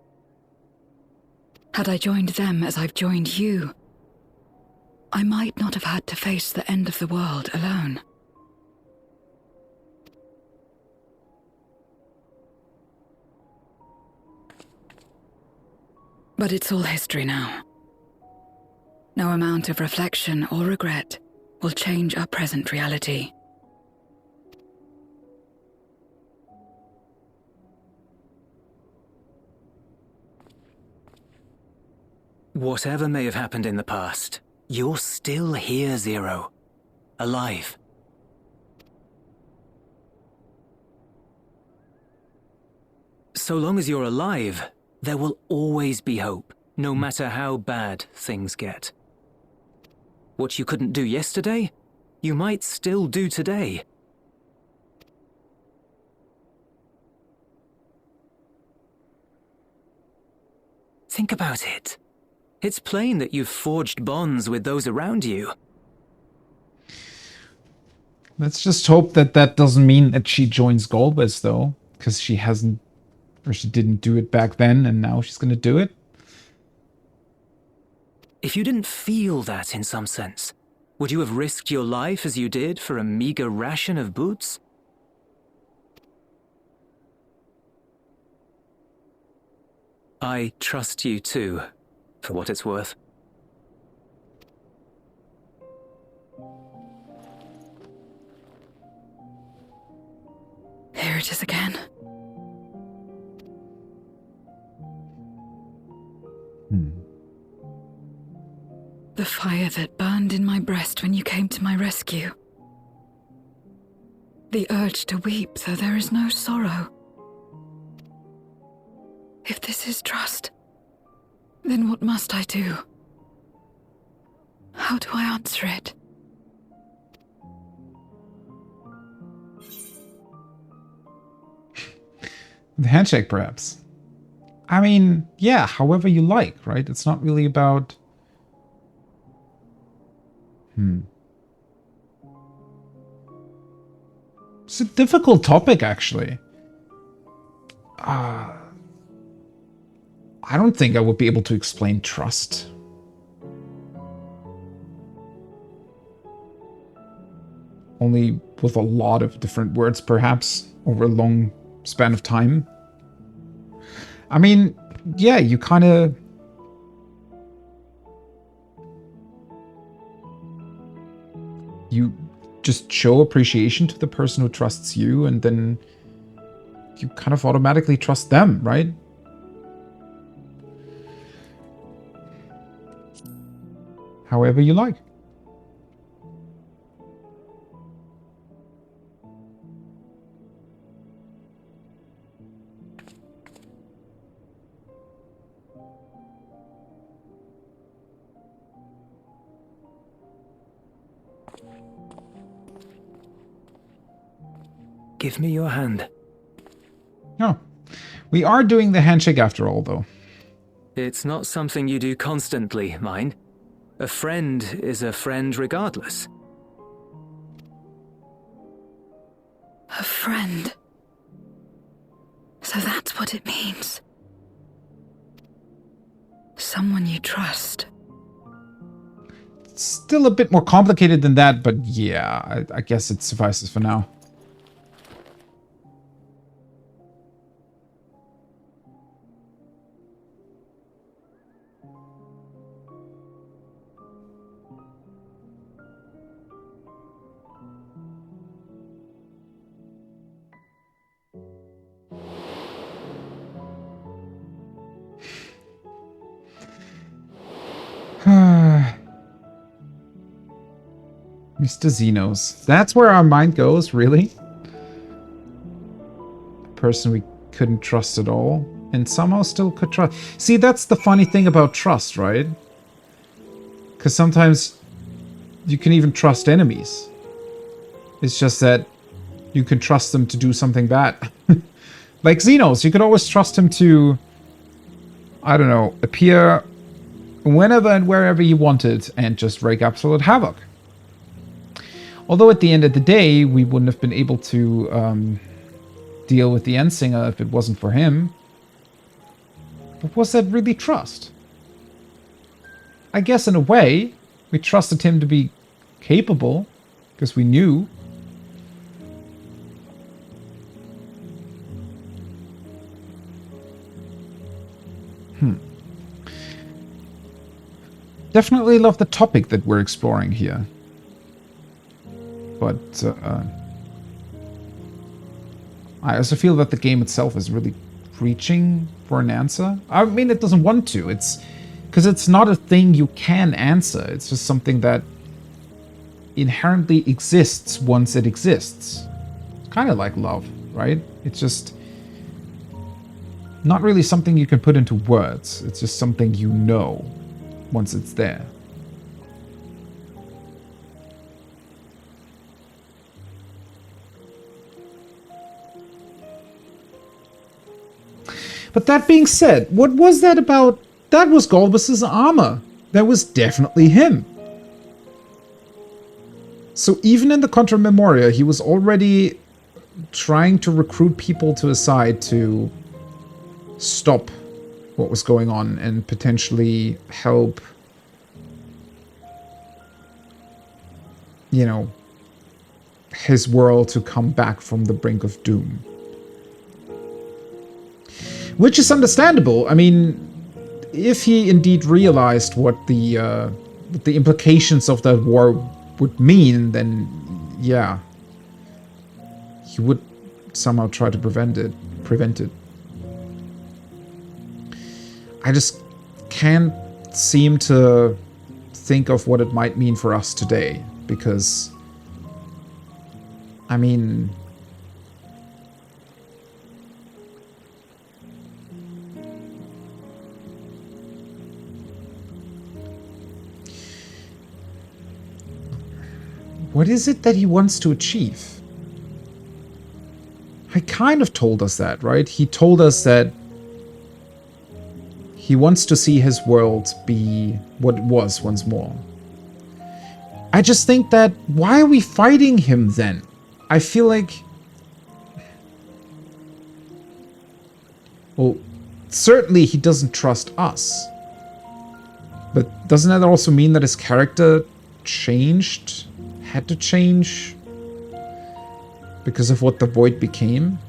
Had I joined them as I've joined you, I might not have had to face the end of the world alone. But it's all history now. No amount of reflection or regret will change our present reality. Whatever may have happened in the past, you're still here, Zero. Alive. So long as you're alive, there will always be hope, no matter how bad things get. What you couldn't do yesterday, you might still do today. Think about it. It's plain that you've forged bonds with those around you. Let's just hope that that doesn't mean that she joins Golbez, though. Because she hasn't... Or she didn't do it back then, and now she's gonna do it. If you didn't feel that in some sense, would you have risked your life as you did for a meager ration of boots? I trust you too, for what it's worth. Here it is again. The fire that burned in my breast when you came to my rescue. The urge to weep, though there is no sorrow. If this is trust, then what must I do? How do I answer it? The handshake, perhaps. I mean, yeah, however you like, right? It's not really about... It's a difficult topic, actually. I I don't think I would be able to explain trust. Only with a lot of different words, perhaps, over a long span of time. I mean, yeah, you kind of... You just show appreciation to the person who trusts you, and then you kind of automatically trust them, right? However you like. Give me your hand. Oh, we are doing the handshake after all, though. It's not something you do constantly, mind. A friend is a friend regardless. A friend. So that's what it means. Someone you trust. It's still a bit more complicated than that, but yeah, I guess it suffices for now. Mr. Xenos. That's where our mind goes, really? A person we couldn't trust at all, and somehow still could trust. See, that's the funny thing about trust, right? Because sometimes you can even trust enemies. It's just that you can trust them to do something bad. Like Xenos, you could always trust him to, I don't know, appear whenever and wherever you wanted and just wreak absolute havoc. Although at the end of the day, we wouldn't have been able to deal with the Endsinger if it wasn't for him. But was that really trust? I guess in a way, we trusted him to be capable, because we knew. Definitely love the topic that we're exploring here. But I also feel that the game itself is really reaching for an answer. I mean, it doesn't want to. It's because it's not a thing you can answer. It's just something that inherently exists once it exists. It's kind of like love, right? It's just not really something you can put into words. It's just something you know once it's there. But that being said, what was that about? That was Golbus's armor. That was definitely him. So even in the Contra Memoria, he was already trying to recruit people to his side to stop what was going on and potentially help, you know, his world to come back from the brink of doom. Which is understandable. I mean, if he indeed realized what the implications of that war would mean, then yeah, he would somehow try to prevent it. I just can't seem to think of what it might mean for us today, because, I mean, what is it that he wants to achieve? He kind of told us that, right? He told us that he wants to see his world be what it was once more. I just think that, why are we fighting him then? I feel like... Well, certainly he doesn't trust us. But doesn't that also mean that his character changed? Had to change? Because of what the Void became?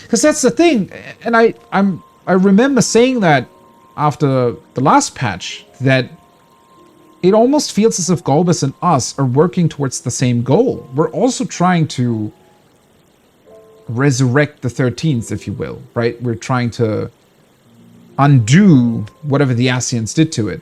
Because that's the thing, and I remember saying that after the last patch, that it almost feels as if Galbus and us are working towards the same goal. We're also trying to resurrect the 13th, if you will, right? We're trying to undo whatever the Ascians did to it.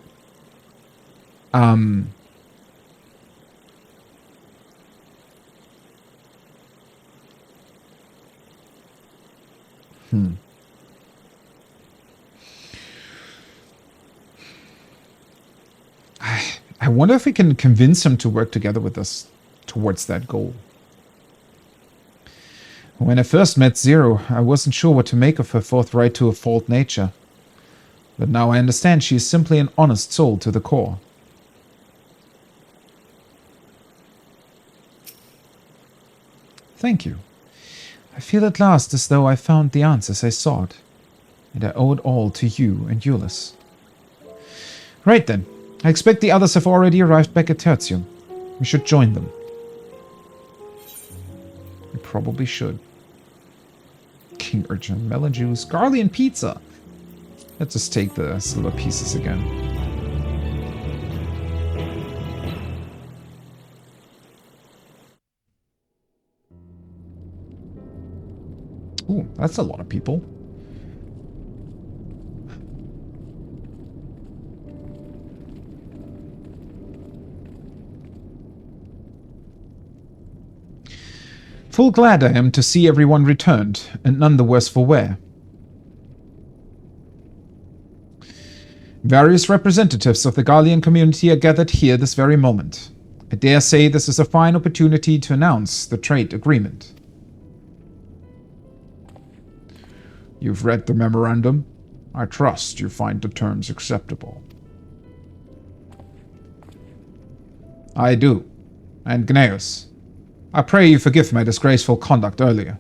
I wonder if we can convince him to work together with us towards that goal. When I first met Zero, I wasn't sure what to make of her forthright to a fault nature. But now I understand she is simply an honest soul to the core. Thank you. I feel at last as though I found the answers I sought, and I owe it all to you and Euless. Right then. I expect the others have already arrived back at Tertium. We should join them. We probably should. King Urchin, melon juice, Garlean pizza. Let's just take the silver pieces again. Ooh, that's a lot of people. Full glad I am to see everyone returned, and none the worse for wear. Various representatives of the Garlean community are gathered here this very moment. I dare say this is a fine opportunity to announce the trade agreement. You've read the memorandum? I trust you find the terms acceptable. I do. And Gnaeus, I pray you forgive my disgraceful conduct earlier.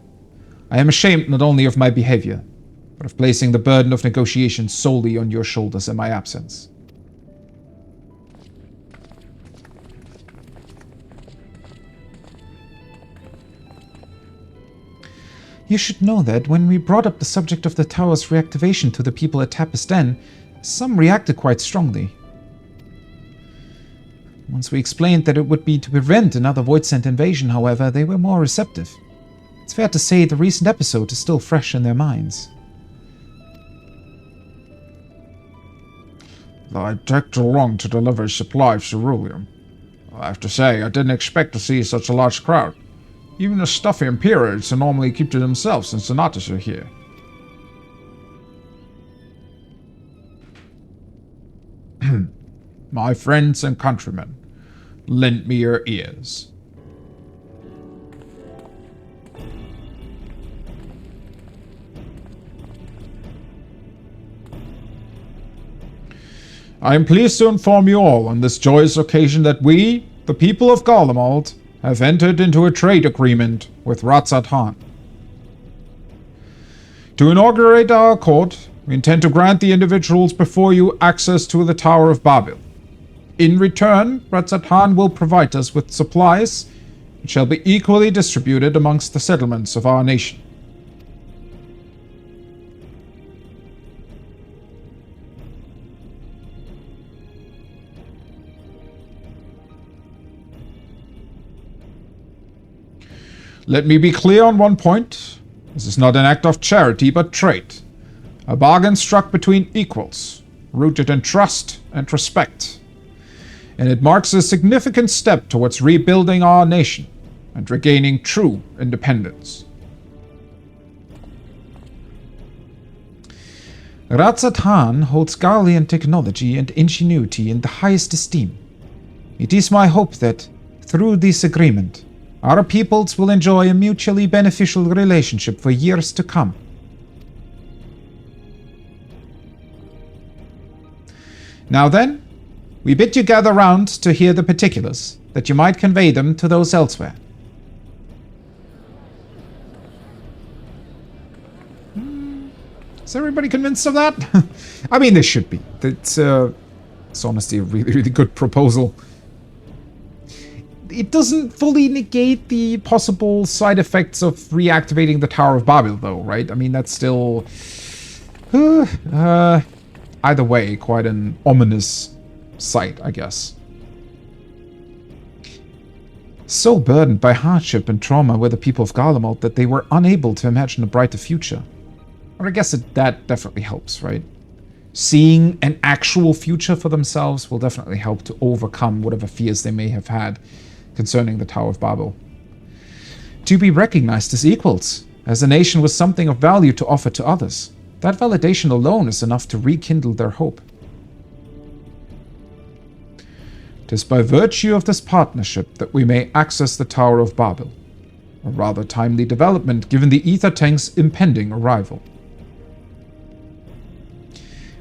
I am ashamed not only of my behavior, but of placing the burden of negotiations solely on your shoulders in my absence. You should know that when we brought up the subject of the tower's reactivation to the people at Tapistan, some reacted quite strongly. Once we explained that it would be to prevent another Voidsent invasion, however, they were more receptive. It's fair to say the recent episode is still fresh in their minds. I tagged along to deliver a supply of ceruleum. I have to say, I didn't expect to see such a large crowd. Even the stuffy Imperials normally keep to themselves since the Natas are here. My friends and countrymen, lend me your ears. I am pleased to inform you all on this joyous occasion that we, the people of Garlemald, have entered into a trade agreement with Ratzat Han. To inaugurate our accord, we intend to grant the individuals before you access to the Tower of Babil. In return, Ratzat Han will provide us with supplies which shall be equally distributed amongst the settlements of our nation. Let me be clear on one point. This is not an act of charity, but trade. A bargain struck between equals, rooted in trust and respect. And it marks a significant step towards rebuilding our nation and regaining true independence. Ratzat Han holds Garlean technology and ingenuity in the highest esteem. It is my hope that, through this agreement, our peoples will enjoy a mutually beneficial relationship for years to come. Now then, we bid you gather round to hear the particulars, that you might convey them to those elsewhere. Is everybody convinced of that? I mean, they should be. It's honestly a really, really good proposal. It doesn't fully negate the possible side effects of reactivating the Tower of Babel, though, right? I mean, that's still... either way, quite an ominous sight, I guess. So burdened by hardship and trauma were the people of Garlemald that they were unable to imagine a brighter future. Or I guess that definitely helps, right? Seeing an actual future for themselves will definitely help to overcome whatever fears they may have had concerning the Tower of Babel. To be recognized as equals, as a nation with something of value to offer to others. That validation alone is enough to rekindle their hope. It is by virtue of this partnership that we may access the Tower of Babel. A rather timely development given the ether tank's impending arrival.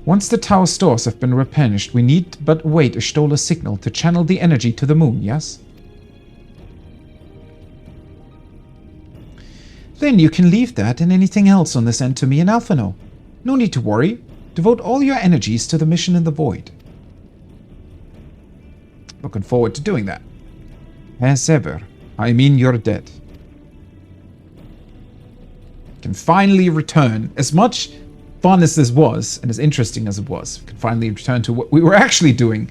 Once the tower stores have been replenished, we need but wait a Stola signal to channel the energy to the moon, yes? Then you can leave that and anything else on this end to me and Alphino. No need to worry. Devote all your energies to the mission in the void. Looking forward to doing that. As ever, I mean you're dead. Can finally return. As much fun as this was, and as interesting as it was, we can finally return to what we were actually doing.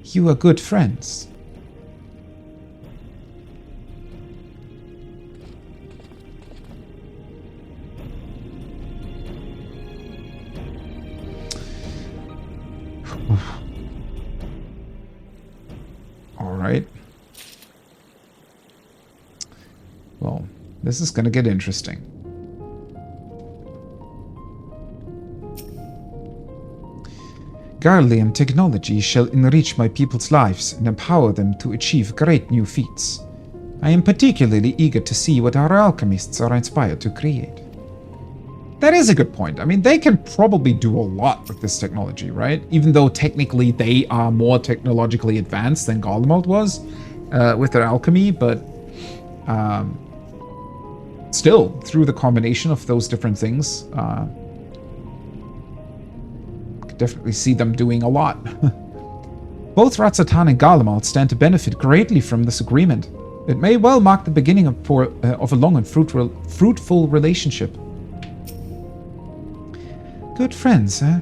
You are good friends. All right. Well, this is going to get interesting. Garlean technology shall enrich my people's lives and empower them to achieve great new feats. I am particularly eager to see what our alchemists are inspired to create. That is a good point. I mean, they can probably do a lot with this technology, right? Even though technically they are more technologically advanced than Garlemald was with their alchemy, but still, through the combination of those different things, I could definitely see them doing a lot. Both Ratzatan and Garlemald stand to benefit greatly from this agreement. It may well mark the beginning of a long and fruitful relationship. Good friends, eh?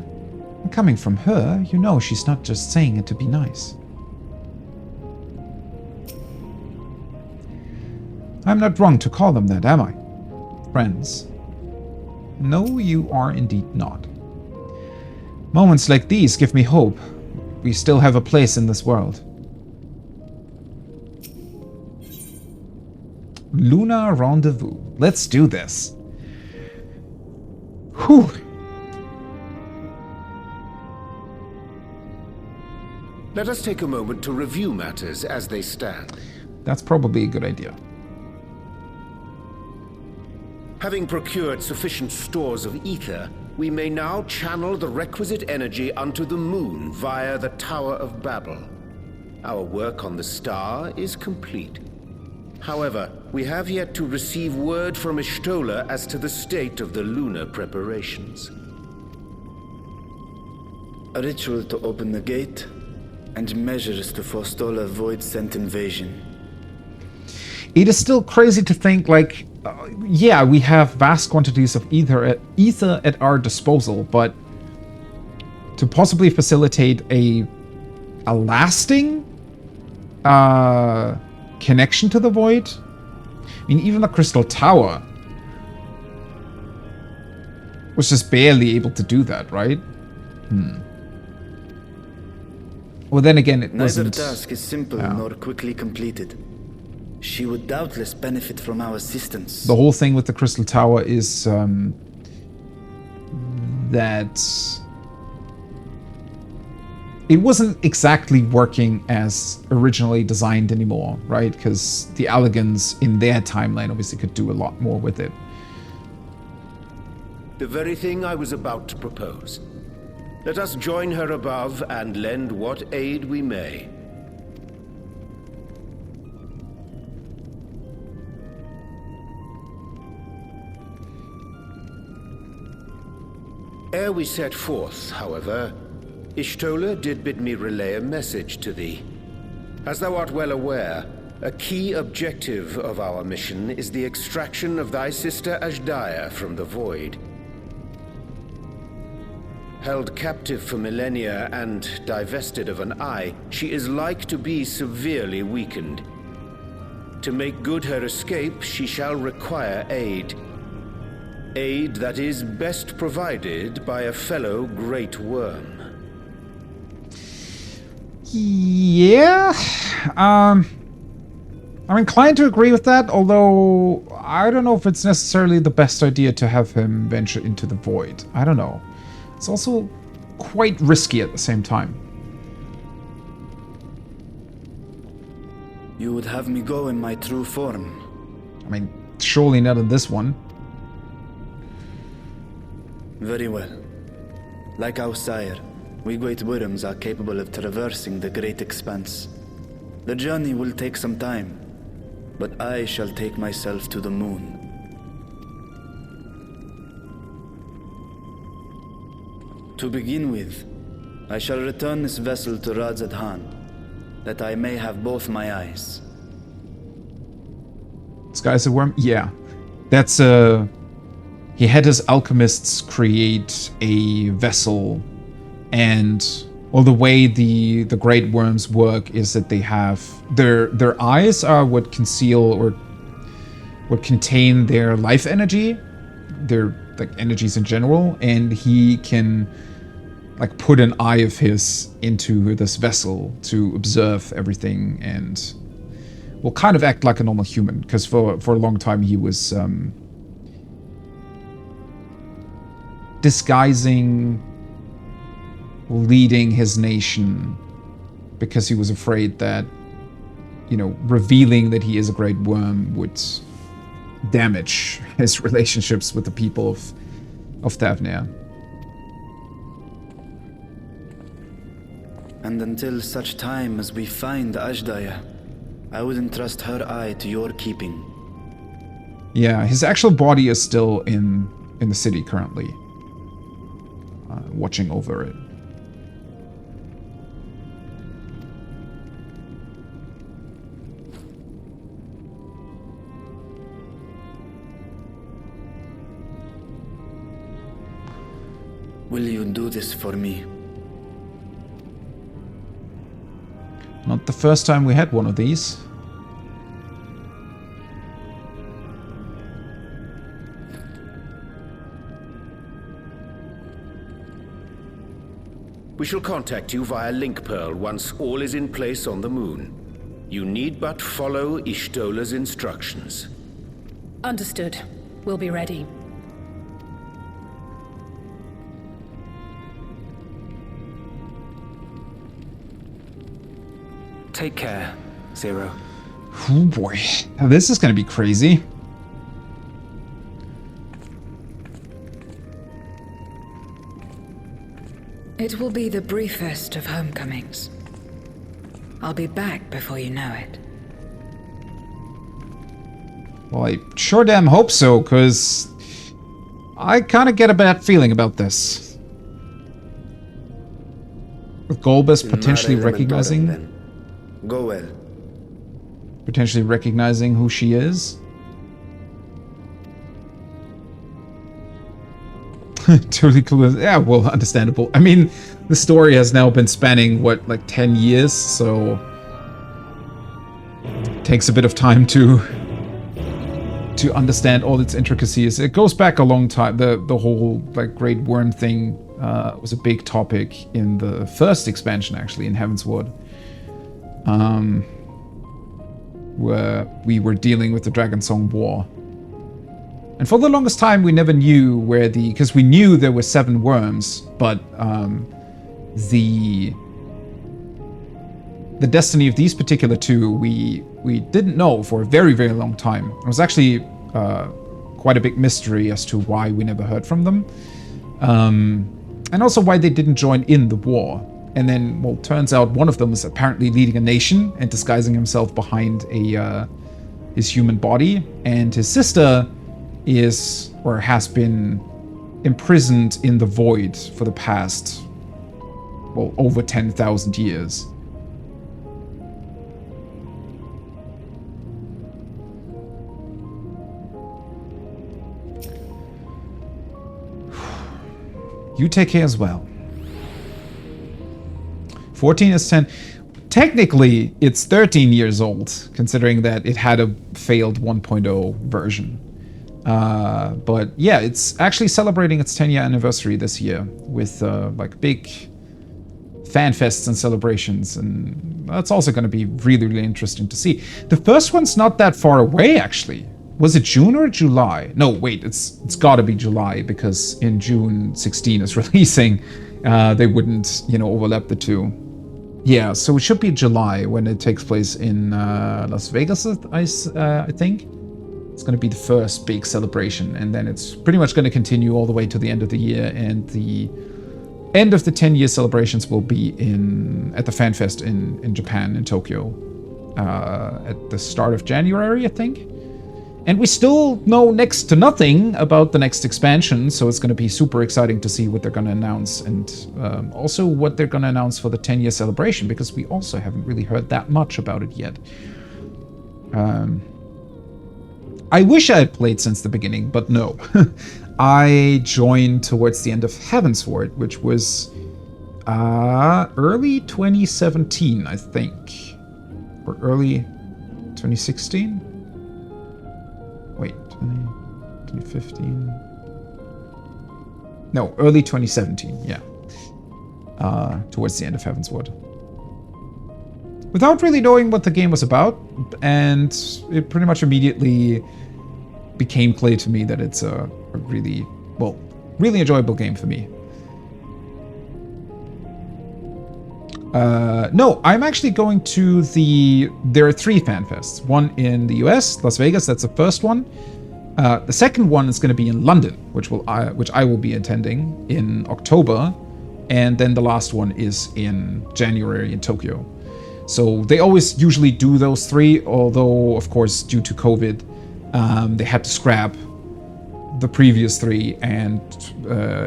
And coming from her, you know she's not just saying it to be nice. I'm not wrong to call them that, am I? Friends. No, you are indeed not. Moments like these give me hope. We still have a place in this world. Lunar Rendezvous. Let's do this. Whew. Let us take a moment to review matters as they stand. That's probably a good idea. Having procured sufficient stores of ether, we may now channel the requisite energy unto the moon via the Tower of Babel. Our work on the star is complete. However, we have yet to receive word from Y'shtola as to the state of the lunar preparations. A ritual to open the gate, and measures to forestall a void-sent invasion. It is still crazy to think, like, yeah, we have vast quantities of ether at our disposal, but to possibly facilitate a lasting connection to the void? I mean, even the Crystal Tower was just barely able to do that, right? Well, then again, it wasn't... Neither task is simple nor quickly completed. She would doubtless benefit from our assistance. The whole thing with the Crystal Tower is that it wasn't exactly working as originally designed anymore, right? Because the Allegans in their timeline obviously could do a lot more with it. The very thing I was about to propose. Let us join her above and lend what aid we may. Ere we set forth, however, Y'shtola did bid me relay a message to thee. As thou art well aware, a key objective of our mission is the extraction of thy sister Azhdaya from the Void. Held captive for millennia and divested of an eye, she is like to be severely weakened. To make good her escape, she shall require aid. Aid that is best provided by a fellow Great Worm. Yeah, I'm inclined to agree with that, although I don't know if it's necessarily the best idea to have him venture into the Void. I don't know. It's also quite risky at the same time. You would have me go in my true form? I mean, surely not in this one. Very well. Like our sire, we Great Worms are capable of traversing the Great Expanse. The journey will take some time, but I shall take myself to the moon. To begin with, I shall return this vessel to Radzadhan, that I may have both my eyes. This guy's a worm? Yeah. That's he had his alchemists create a vessel, and well, the way the great worms work is that they have their eyes are what conceal or what contain their life energy, their like energies in general, and he can like put an eye of his into this vessel to observe everything and will kind of act like a normal human, because for a long time he was disguising, leading his nation, because he was afraid that, you know, revealing that he is a great worm would damage his relationships with the people of Thavnir. And until such time as we find Azhdaya, I would entrust her eye to your keeping. Yeah, his actual body is still in the city currently, watching over it. Will you do this for me? Not the first time we had one of these. We shall contact you via Link Pearl once all is in place on the moon. You need but follow Y'shtola's instructions. Understood. We'll be ready. Take care, Zero. Oh boy, now this is going to be crazy. It will be the briefest of homecomings. I'll be back before you know it. Well, I sure damn hope so, because I kind of get a bad feeling about this. With Golbus potentially recognizing... Go well. Potentially recognizing who she is. Totally cool. Yeah, well, understandable. I mean, the story has now been spanning, what, like 10 years, so... It takes a bit of time to understand all its intricacies. It goes back a long time. The whole, like, Great Worm thing was a big topic in the first expansion, actually, in Heavensward. Where we were dealing with the Dragonsong War. And for the longest time, we never knew where because we knew there were 7 worms, but the destiny of these particular 2, we didn't know for a very, very long time. It was actually quite a big mystery as to why we never heard from them. And also why they didn't join in the war. And then, well, turns out one of them is apparently leading a nation and disguising himself behind his human body. And his sister is, or has been, imprisoned in the void for the past, well, over 10,000 years. You take care as well. 14 is 10. Technically, it's 13 years old, considering that it had a failed 1.0 version. But yeah, it's actually celebrating its 10-year anniversary this year with like big fan fests and celebrations, and that's also going to be really, really interesting to see. The first one's not that far away, actually. Was it June or July? No, wait, it's got to be July, because in June 16 is releasing. They wouldn't, overlap the two. Yeah, so it should be July when it takes place in Las Vegas, I think. It's going to be the first big celebration, and then it's pretty much going to continue all the way to the end of the year, and the end of the 10-year celebrations will be at the FanFest in Japan, in Tokyo, at the start of January, I think. And we still know next to nothing about the next expansion, so it's going to be super exciting to see what they're going to announce, and also what they're going to announce for the 10-year celebration, because we also haven't really heard that much about it yet. I wish I had played since the beginning, but no. I joined towards the end of Heavensward, which was early 2017, I think. Or early 2016? Wait, 2015? No, early 2017, yeah. Towards the end of Heavensward. Without really knowing what the game was about, and it pretty much immediately became clear to me that it's a really, really enjoyable game for me. No, I'm actually going to there are 3 FanFests. One in the US, Las Vegas, that's the first one. The second one is going to be in London, which I will be attending in October. And then the last one is in January in Tokyo. So they always usually do those 3, although, of course, due to COVID, they had to scrap the previous 3, and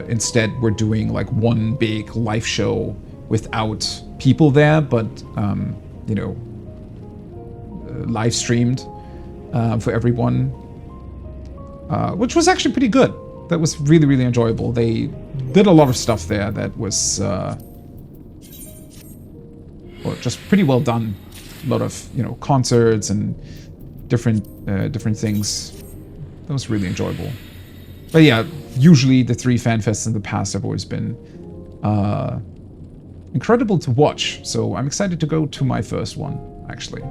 instead we're doing like one big live show without people there, but live streamed for everyone, which was actually pretty good. That was really, really enjoyable. They did a lot of stuff there that was just pretty well done. A lot of concerts and different things. That was really enjoyable. But yeah, usually the 3 FanFests in the past have always been incredible to watch. So I'm excited to go to my first one, actually.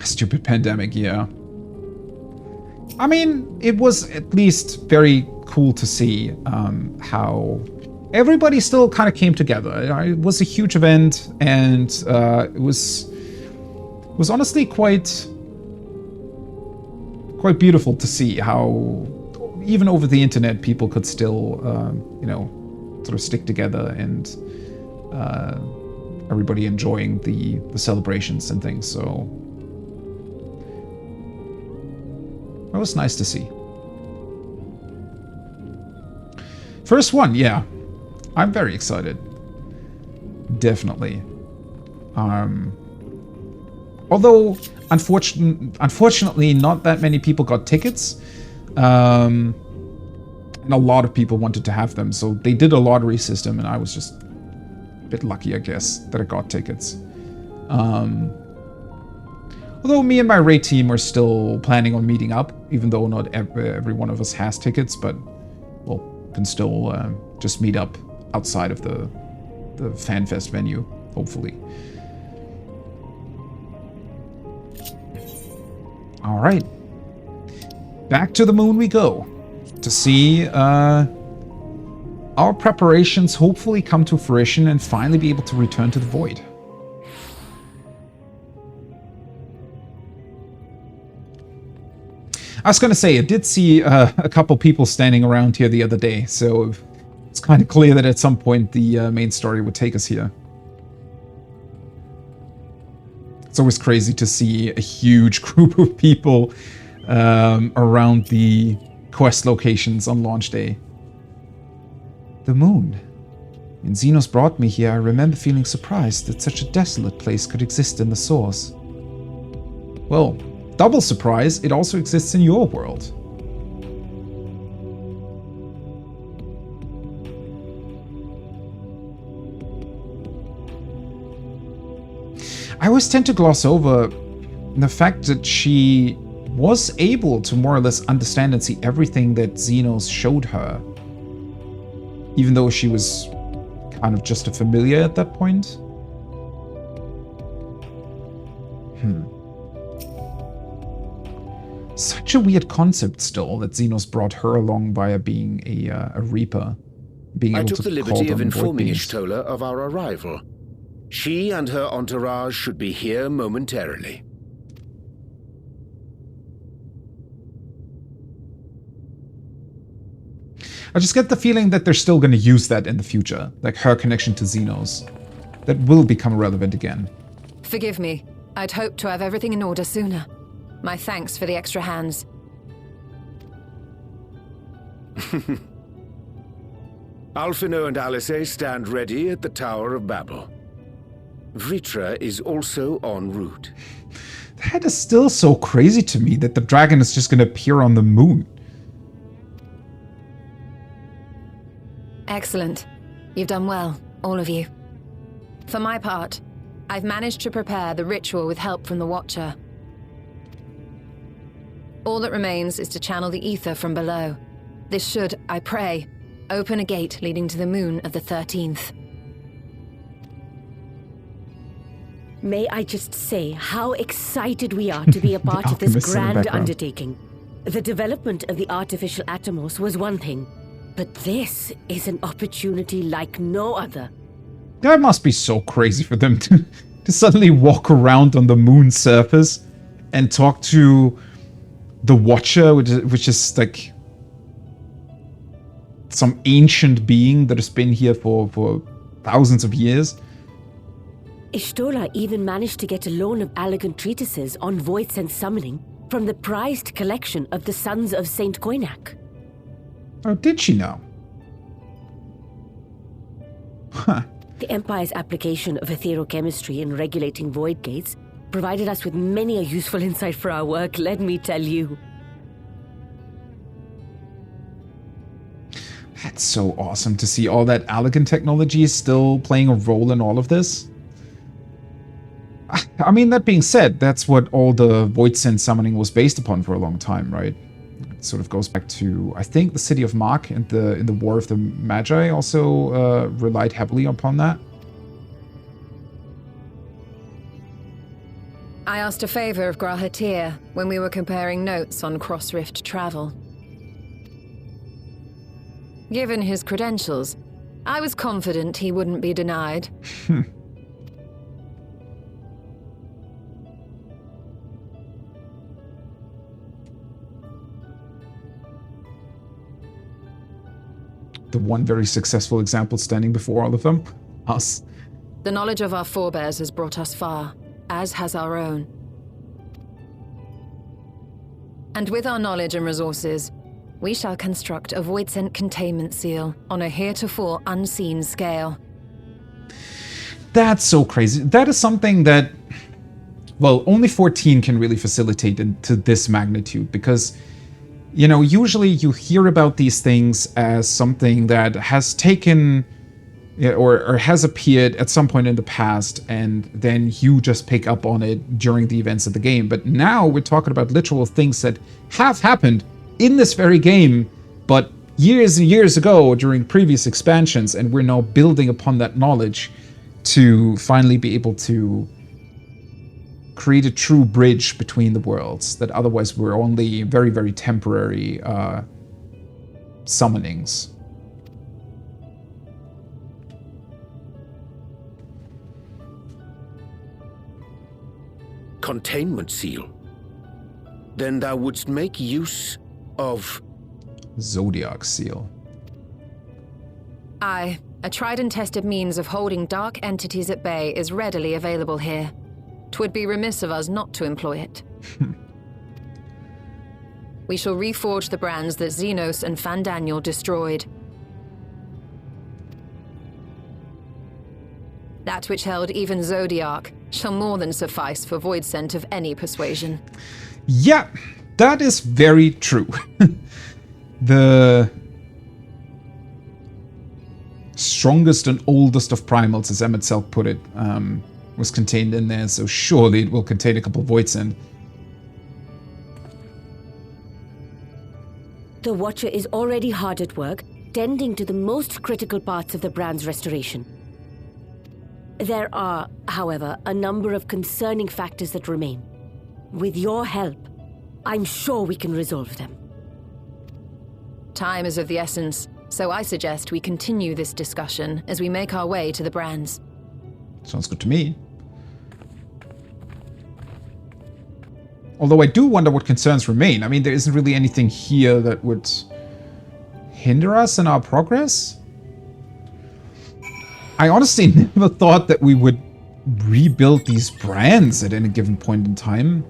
Stupid pandemic, yeah. I mean, it was at least very cool to see how everybody still kind of came together. It was a huge event, and it was honestly quite beautiful to see how even over the internet people could still sort of stick together, and everybody enjoying the celebrations and things. So that was nice to see. First one, yeah. I'm very excited. Definitely. Although, unfortunately, not that many people got tickets. And a lot of people wanted to have them, so they did a lottery system, and I was just a bit lucky, I guess, that I got tickets. Although me and my raid team are still planning on meeting up, even though not every one of us has tickets, but we'll can still just meet up outside of the FanFest venue, hopefully. All right. Back to the moon we go to see our preparations hopefully come to fruition and finally be able to return to the void. I was going to say, I did see a couple people standing around here the other day, so it's kind of clear that at some point the main story would take us here. It's always crazy to see a huge group of people around the quest locations on launch day. The moon. When Xenos brought me here, I remember feeling surprised that such a desolate place could exist in the source. Well, double surprise, it also exists in your world. I always tend to gloss over the fact that she was able to more or less understand and see everything that Xenos showed her. Even though she was kind of just a familiar at that point. Such a weird concept still, that Xenos brought her along via being a Reaper. Being able I took to the call liberty of them informing void beings. Ishtola of our arrival. She and her entourage should be here momentarily. I just get the feeling that they're still going to use that in the future, like her connection to Xenos. That will become relevant again. Forgive me. I'd hoped to have everything in order sooner. My thanks for the extra hands. Alphino and Alice stand ready at the Tower of Babel. Vritra is also en route. That is still so crazy to me, that the dragon is just going to appear on the moon. Excellent. You've done well, all of you. For my part, I've managed to prepare the ritual with help from the Watcher. All that remains is to channel the ether from below. This should, I pray, open a gate leading to the moon of the 13th. May I just say how excited we are to be a part of this grand undertaking. The development of the artificial Atomos was one thing, but this is an opportunity like no other. That must be so crazy for them to suddenly walk around on the moon's surface and talk to the Watcher, which is like some ancient being that has been here for thousands of years. Ishtola even managed to get a loan of elegant treatises on voice and summoning from the prized collection of the Sons of Saint Koinak. Oh, did she now? Huh. The Empire's application of etherochemistry in regulating void gates provided us with many a useful insight for our work, let me tell you. That's so awesome to see all that elegant technology still playing a role in all of this. I mean, that being said, that's what all the void sense summoning was based upon for a long time, right? It sort of goes back to, I think, the city of Mark and in the War of the Magi also relied heavily upon that. I asked a favor of Grahatir when we were comparing notes on cross-rift travel. Given his credentials, I was confident he wouldn't be denied. The one very successful example standing before all of them, us. The knowledge of our forebears has brought us far, as has our own. And with our knowledge and resources, we shall construct a void-sent containment seal on a heretofore unseen scale. That's so crazy. That is something that, well, only 14 can really facilitate into this magnitude, because, you know, usually you hear about these things as something that has taken or has appeared at some point in the past, and then you just pick up on it during the events of the game. But now we're talking about literal things that have happened in this very game, but years and years ago during previous expansions, and we're now building upon that knowledge to finally be able to create a true bridge between the worlds that otherwise were only very, very temporary summonings. Containment seal. Then thou wouldst make use of... Zodiac seal. Aye, a tried and tested means of holding dark entities at bay is readily available here. 'Twould be remiss of us not to employ it. We shall reforge the brands that Xenos and Fandaniel destroyed. That which held even Zodiac shall more than suffice for Voidsent of any persuasion. Yeah, that is very true. The strongest and oldest of primals, as Emet put it, was contained in there, so surely it will contain a couple Voidsent. The Watcher is already hard at work, tending to the most critical parts of the brand's restoration. There are, however, a number of concerning factors that remain. With your help, I'm sure we can resolve them. Time is of the essence, so I suggest we continue this discussion as we make our way to the brands. Sounds good to me. Although I do wonder what concerns remain. I mean, there isn't really anything here that would hinder us in our progress. I honestly never thought that we would rebuild these brands at any given point in time.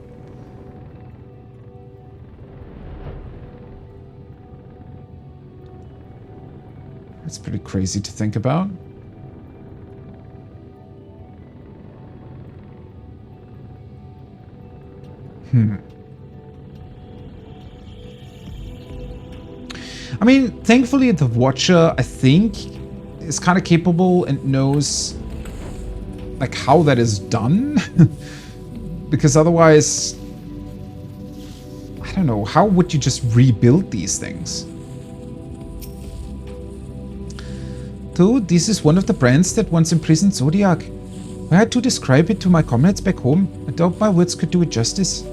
That's pretty crazy to think about. I mean, thankfully the Watcher, I think, is kind of capable and knows like how that is done. Because otherwise, I don't know, how would you just rebuild these things? Though this is one of the brands that once imprisoned Zodiac. Were I to describe it to my comrades back home, I doubt my words could do it justice.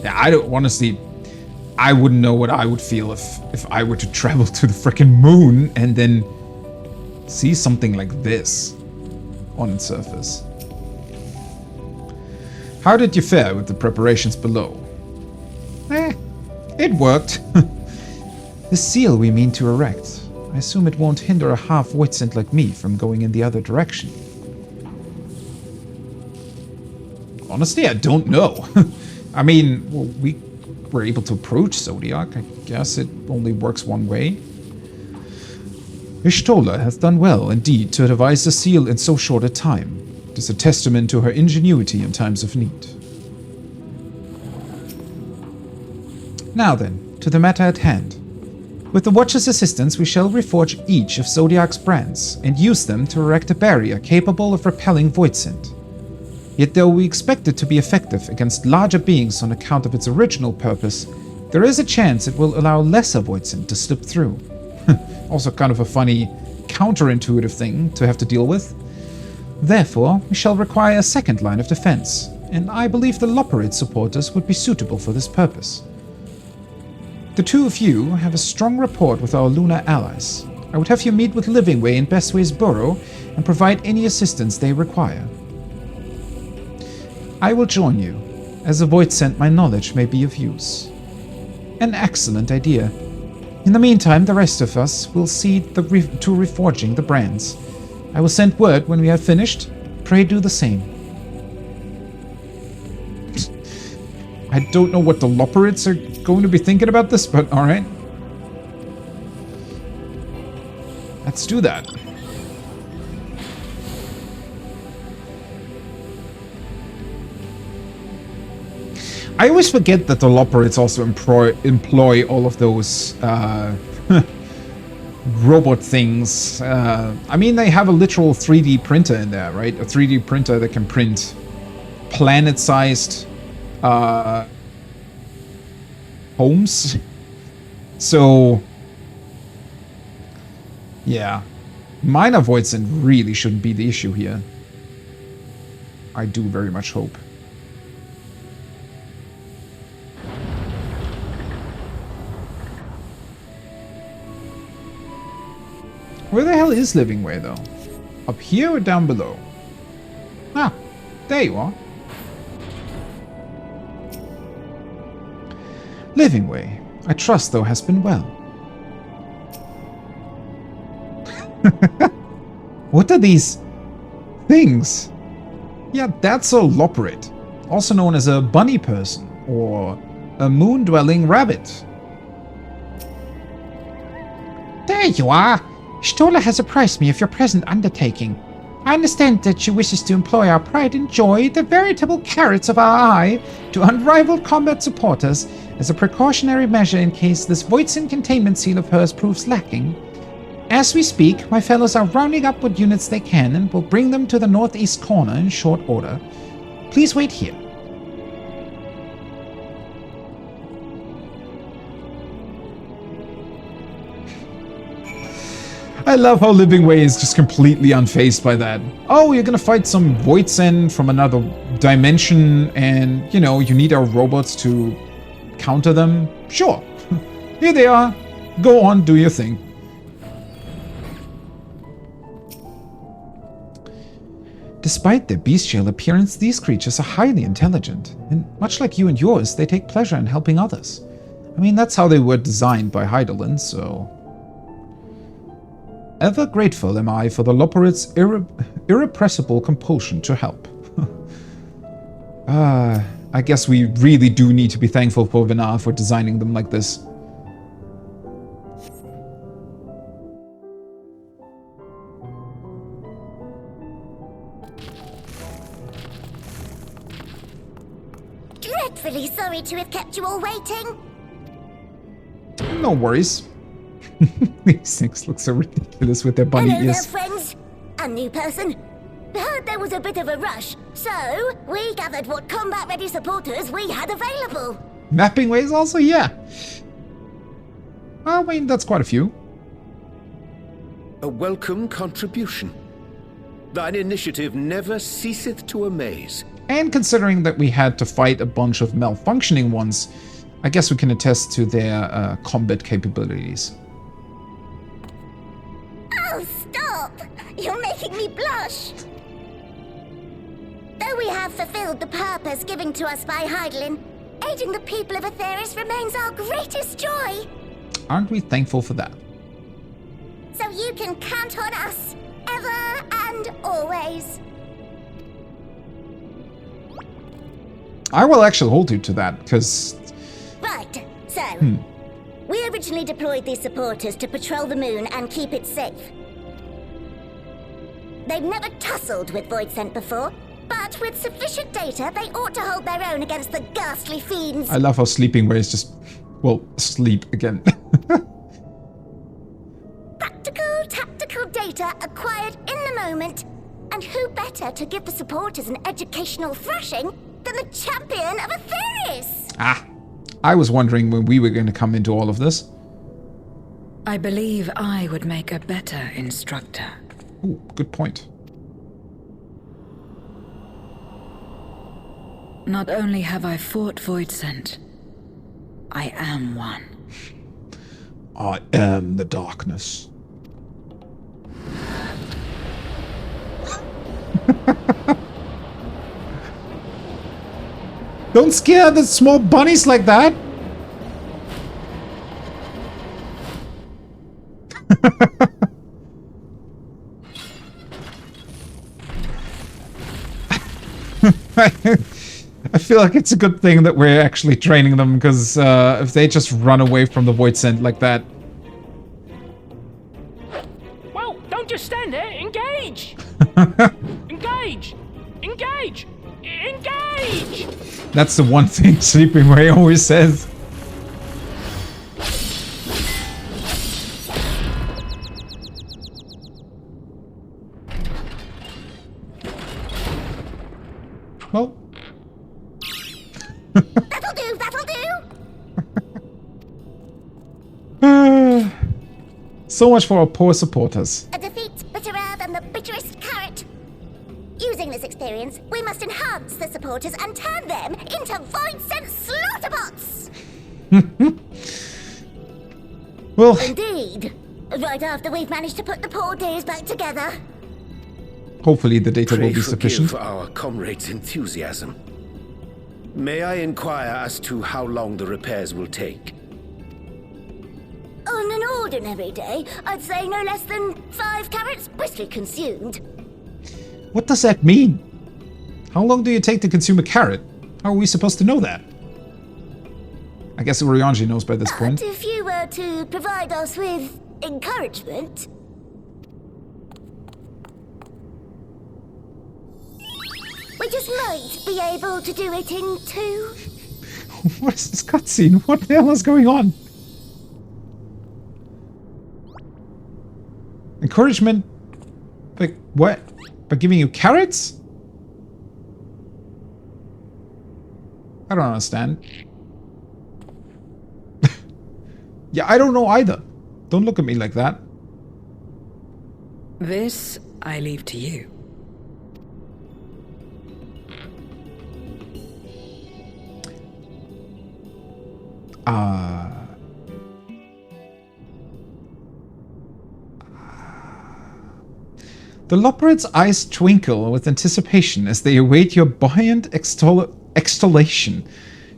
Yeah, I don't, honestly, I wouldn't know what I would feel if I were to travel to the frickin' moon and then see something like this on its surface. How did you fare with the preparations below? It worked. The seal we mean to erect, I assume it won't hinder a half-Voidsent like me from going in the other direction. Honestly, I don't know. I mean, well, we were able to approach Zodiac. I guess it only works one way. Ishtola has done well, indeed, to devise the seal in so short a time. It is a testament to her ingenuity in times of need. Now then, to the matter at hand. With the Watcher's assistance, we shall reforge each of Zodiac's brands and use them to erect a barrier capable of repelling Voidsent. Yet though we expect it to be effective against larger beings on account of its original purpose, there is a chance it will allow lesser Voidsent to slip through. Also kind of a funny, counterintuitive thing to have to deal with. Therefore, we shall require a second line of defense, and I believe the Loporid supporters would be suitable for this purpose. The two of you have a strong rapport with our lunar allies. I would have you meet with Livingway in Bestway's burrow and provide any assistance they require. I will join you, as a Voidsent my knowledge may be of use. An excellent idea. In the meantime, the rest of us will see to reforging the brands. I will send word when we have finished. Pray do the same. I don't know what the Loperids are going to be thinking about this, but alright. Let's do that. I always forget that the Loperids also employ all of those robot things. I mean, they have a literal 3D printer in there, right? A 3D printer that can print planet-sized homes. So, yeah. Minor Voidsent really shouldn't be the issue here. I do very much hope. Where the hell is Livingway, though? Up here or down below? Ah, there you are. Livingway, I trust thou hast been well. What are these things? Yeah, that's a Loporid. also known as a bunny person or a moon-dwelling rabbit. There you are! Stola has apprised me of your present undertaking. I understand that she wishes to employ our pride and joy, the veritable carrots of our eye, to unrivaled combat supporters as a precautionary measure in case this Voidsent containment seal of hers proves lacking. As we speak, my fellows are rounding up what units they can and will bring them to the northeast corner in short order. Please wait here. I love how Living Way is just completely unfazed by that. Oh, you're gonna fight some Voidsent from another dimension and, you know, you need our robots to counter them? Sure. Here they are. Go on, do your thing. Despite their bestial appearance, these creatures are highly intelligent, and much like you and yours, they take pleasure in helping others. I mean, that's how they were designed by Heidelin, so... Ever grateful am I for the Loporit's irrepressible compulsion to help. I guess we really do need to be thankful for Vinar for designing them like this. Dreadfully sorry to have kept you all waiting. No worries. These things look so ridiculous with their bunny Hello ears. there, friends. A new person. Heard there was a bit of a rush, so we gathered what combat-ready supporters we had available. Mapping ways also? Yeah. I mean, that's quite a few. A welcome contribution. Thine initiative never ceaseth to amaze. And considering that we had to fight a bunch of malfunctioning ones, I guess we can attest to their combat capabilities. Oh, stop! You're making me blush! Though we have fulfilled the purpose given to us by Heidelin, aiding the people of Aetheris remains our greatest joy. Aren't we thankful for that? So you can count on us, ever and always. I will actually hold you to that, because... Right, so... We originally deployed these supporters to patrol the moon and keep it safe. They've never tussled with Voidsent before, but with sufficient data, they ought to hold their own against the ghastly fiends. I love how Sleeping Way is just, well, sleep again. Practical, tactical data acquired in the moment. And who better to give the supporters an educational thrashing than the champion of Aetheris? Ah, I was wondering when we were going to come into all of this. I believe I would make a better instructor. Ooh, good point. Not only have I fought Voidsent, I am one. I am the darkness. Don't scare the small bunnies like that! I feel like it's a good thing that we're actually training them, because if they just run away from the Voidsent like that... Well, don't just stand there. Engage! Engage! Engage! Engage! That's the one thing Sleeping Way always says. Well. That'll do, that'll do! So much for our poor supporters. A defeat bitterer than the bitterest carrot. Using this experience, we must enhance the supporters and turn them into Voidsent slaughterbots! Well... Indeed. Right after we've managed to put the poor dears back together. Hopefully the data will be Pray sufficient. forgive our comrades' enthusiasm. May I inquire as to how long the repairs will take? On an ordinary day, I'd say no less than 5 carrots briskly consumed. What does that mean? How long do you take to consume a carrot? How are we supposed to know that? I guess Urianji knows by this point. But if you were to provide us with encouragement... we just might be able to do it in 2. What is this cutscene? What the hell is going on? Encouragement? Like, what? By giving you carrots? I don't understand. Yeah, I don't know either. Don't look at me like that. This I leave to you. The Loporrit's eyes twinkle with anticipation as they await your buoyant extolation.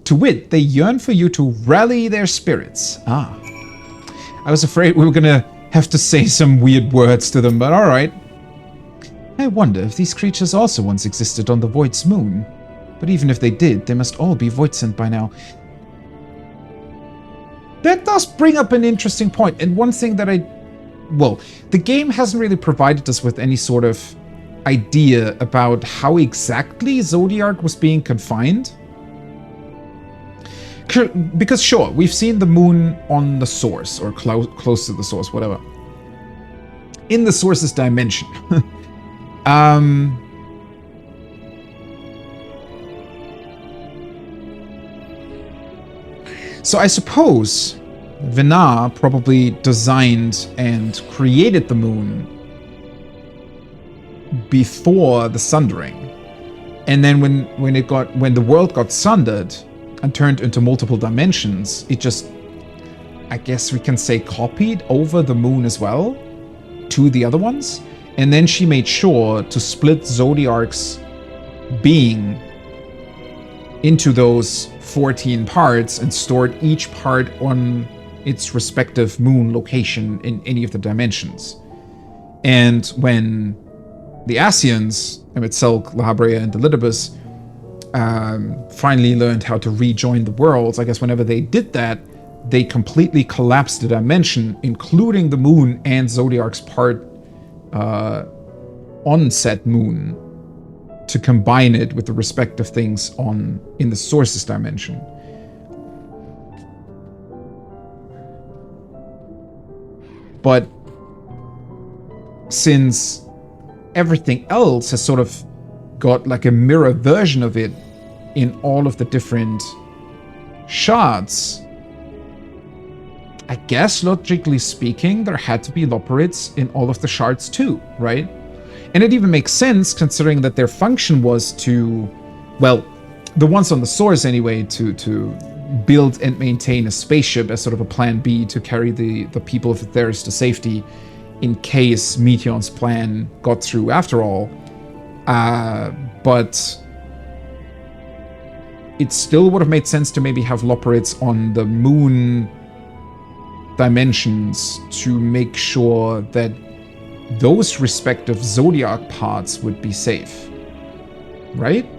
To wit, they yearn for you to rally their spirits. Ah. I was afraid we were gonna have to say some weird words to them, but alright. I wonder if these creatures also once existed on the Void's moon. But even if they did, they must all be Voidsent by now. That does bring up an interesting point, and one thing that well, the game hasn't really provided us with any sort of idea about how exactly Zodiark was being confined. Because sure, we've seen the moon on the source, or close to the source, whatever. In the source's dimension. So I suppose Vinar probably designed and created the moon before the Sundering. And then when the world got sundered and turned into multiple dimensions, it just, I guess we can say, copied over the moon as well to the other ones. And then she made sure to split Zodiark's being into those 14 parts and stored each part on its respective moon location in any of the dimensions. And when the Ascians, Emet-Selch, Lahabrea, and Delidibus finally learned how to rejoin the worlds, I guess whenever they did that, they completely collapsed the dimension, including the moon and Zodiark's part on said moon, to combine it with the respective things in the source's dimension. But since everything else has sort of got like a mirror version of it in all of the different shards, I guess logically speaking, there had to be Loporrits in all of the shards too, right? And it even makes sense considering that their function was to, well, the ones on the source anyway, to build and maintain a spaceship as sort of a plan B to carry the people of Theris to safety in case Meteon's plan got through after all. But it still would have made sense to maybe have Loporrits on the moon dimensions to make sure that those respective Zodiark parts would be safe. Right?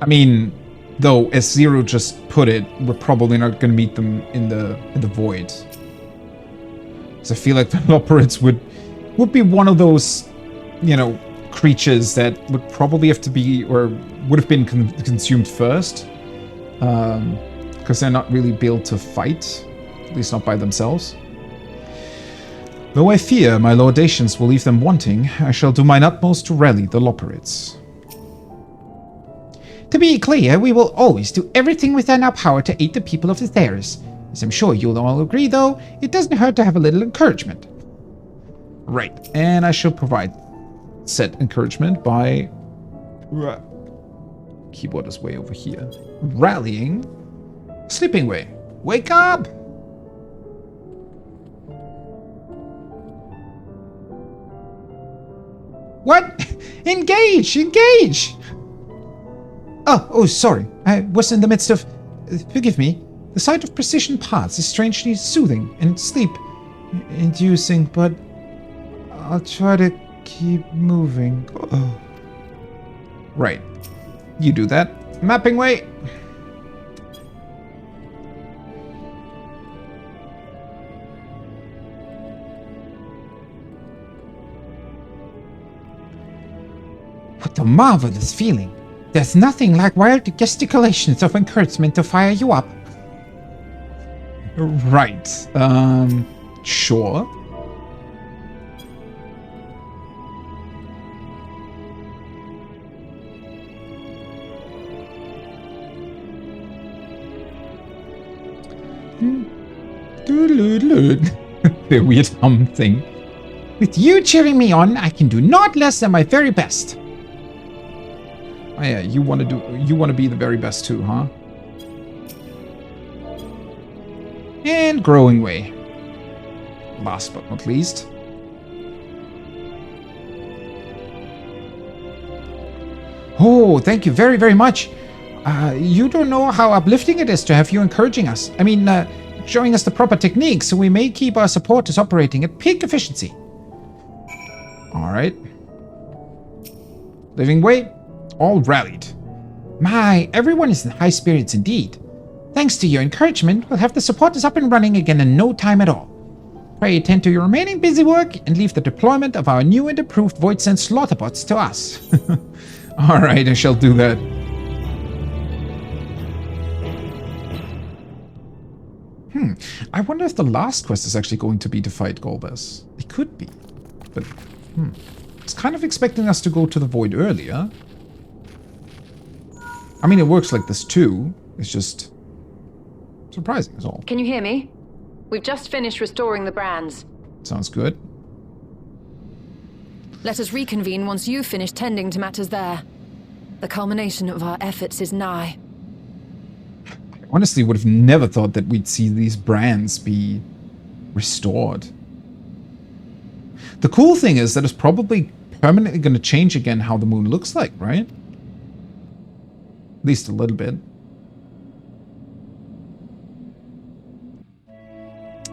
I mean, though, as Zero just put it, we're probably not going to meet them in the void. So I feel like the Loporrits would be one of those, you know, creatures that would probably have to be, or would have been consumed first. Because they're not really built to fight, at least not by themselves. Though I fear my laudations will leave them wanting, I shall do mine utmost to rally the Loporrits. To be clear, we will always do everything within our power to aid the people of the Theris. As I'm sure you'll all agree, though, it doesn't hurt to have a little encouragement. Right, and I shall provide said encouragement by... Keyboard is way over here. Rallying Sleeping Way. Wake up! What? Engage! Engage! Oh, sorry. I was in the midst of... Forgive me. The sight of precision parts is strangely soothing and sleep-inducing, but I'll try to Keep moving. Oh. Right. You do that. Mapping way. What a marvelous feeling. There's nothing like wild gesticulations of encouragement to fire you up. Right. Sure. The weird hum thing. With you cheering me on, I can do not less than my very best. Oh yeah, you want to be the very best too, huh? And growing way. Last but not least. Oh, thank you very, very much. You don't know how uplifting it is to have you encouraging us. I mean, showing us the proper techniques so we may keep our supporters operating at peak efficiency. Alright. Living way. All rallied. My, everyone is in high spirits indeed. Thanks to your encouragement, we'll have the supporters up and running again in no time at all. Pray attend to your remaining busy work and leave the deployment of our new and improved Voidsense slaughterbots to us. Alright, I shall do that. I wonder if the last quest is actually going to be to fight Golbez. It could be. But, I was kind of expecting us to go to the Void earlier. I mean, it works like this too. It's just surprising is all. Can you hear me? We've just finished restoring the brands. Sounds good. Let us reconvene once you've finished tending to matters there. The culmination of our efforts is nigh. I honestly would have never thought that we'd see these brands be restored. The cool thing is that it's probably permanently going to change again how the moon looks like, right? At least a little bit.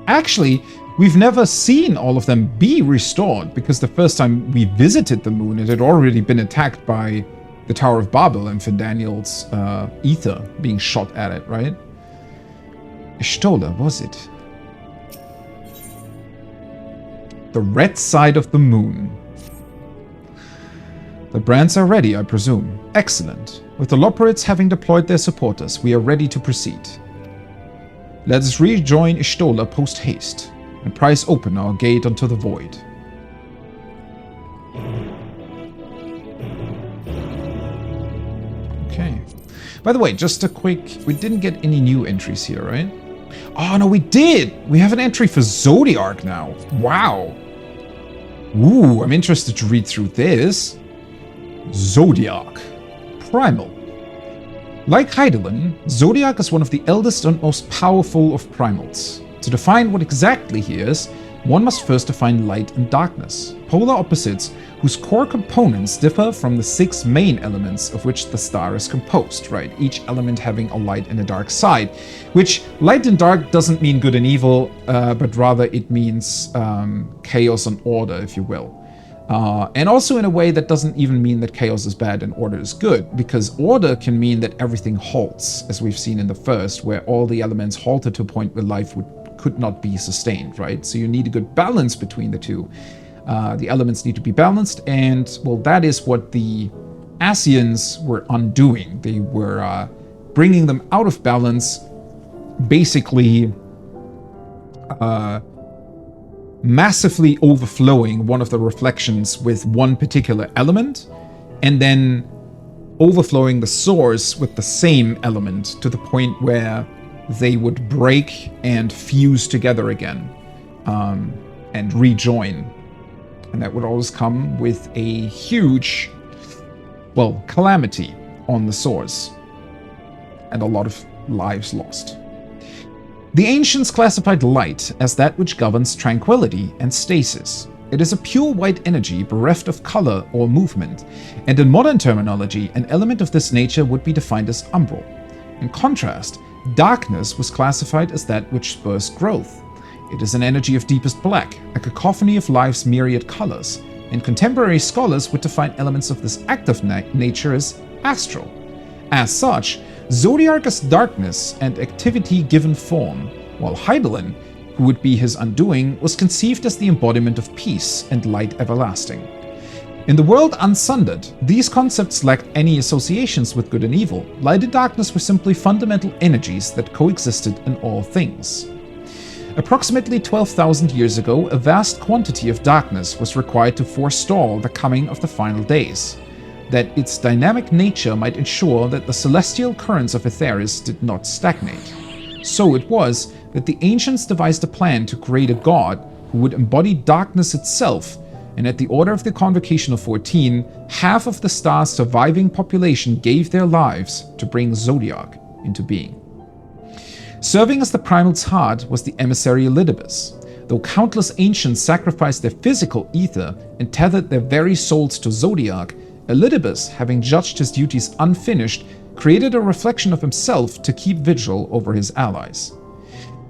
Actually, we've never seen all of them be restored because the first time we visited the moon, it had already been attacked by the Tower of Babel and Findaniel's ether being shot at it, right? Ishtola, was it? The red side of the moon. The brands are ready, I presume. Excellent. With the Loperids having deployed their supporters, we are ready to proceed. Let us rejoin Ishtola post-haste, and prise open our gate unto the void. Okay. By the way, just a quick... We didn't get any new entries here, right? Oh, no, we did! We have an entry for Zodiark now. Wow. Ooh, I'm interested to read through this. Zodiark. Primal. Like Heidelin, Zodiark is one of the eldest and most powerful of primals. To define what exactly he is, one must first define light and darkness, polar opposites whose core components differ from the 6 main elements of which the star is composed, right? Each element having a light and a dark side, which light and dark doesn't mean good and evil, but rather it means chaos and order, if you will. And also in a way that doesn't even mean that chaos is bad and order is good, because order can mean that everything halts, as we've seen in the first, where all the elements halted to a point where life could not be sustained, right? So you need a good balance between the two. The elements need to be balanced, and, well, that is what the Asians were undoing. They were bringing them out of balance, basically massively overflowing one of the reflections with one particular element, and then overflowing the source with the same element to the point where they would break and fuse together again, and rejoin. And that would always come with a huge, well, calamity on the source, and a lot of lives lost. The ancients classified light as that which governs tranquility and stasis. It is a pure white energy bereft of color or movement, and in modern terminology, an element of this nature would be defined as umbral. In contrast, darkness was classified as that which spurs growth. It is an energy of deepest black, a cacophony of life's myriad colors, and contemporary scholars would define elements of this active nature as astral. As such, Zodiac is darkness and activity given form, while Hydaelyn, who would be his undoing, was conceived as the embodiment of peace and light everlasting. In the world unsundered, these concepts lacked any associations with good and evil. Light and darkness were simply fundamental energies that coexisted in all things. Approximately 12,000 years ago, a vast quantity of darkness was required to forestall the coming of the final days, that its dynamic nature might ensure that the celestial currents of Aetheris did not stagnate. So it was that the ancients devised a plan to create a god who would embody darkness itself, and at the order of the Convocation of 14, half of the star's surviving population gave their lives to bring Zodiac into being. Serving as the primal's heart was the emissary Elidibus. Though countless ancients sacrificed their physical ether and tethered their very souls to Zodiac, Elidibus, having judged his duties unfinished, created a reflection of himself to keep vigil over his allies.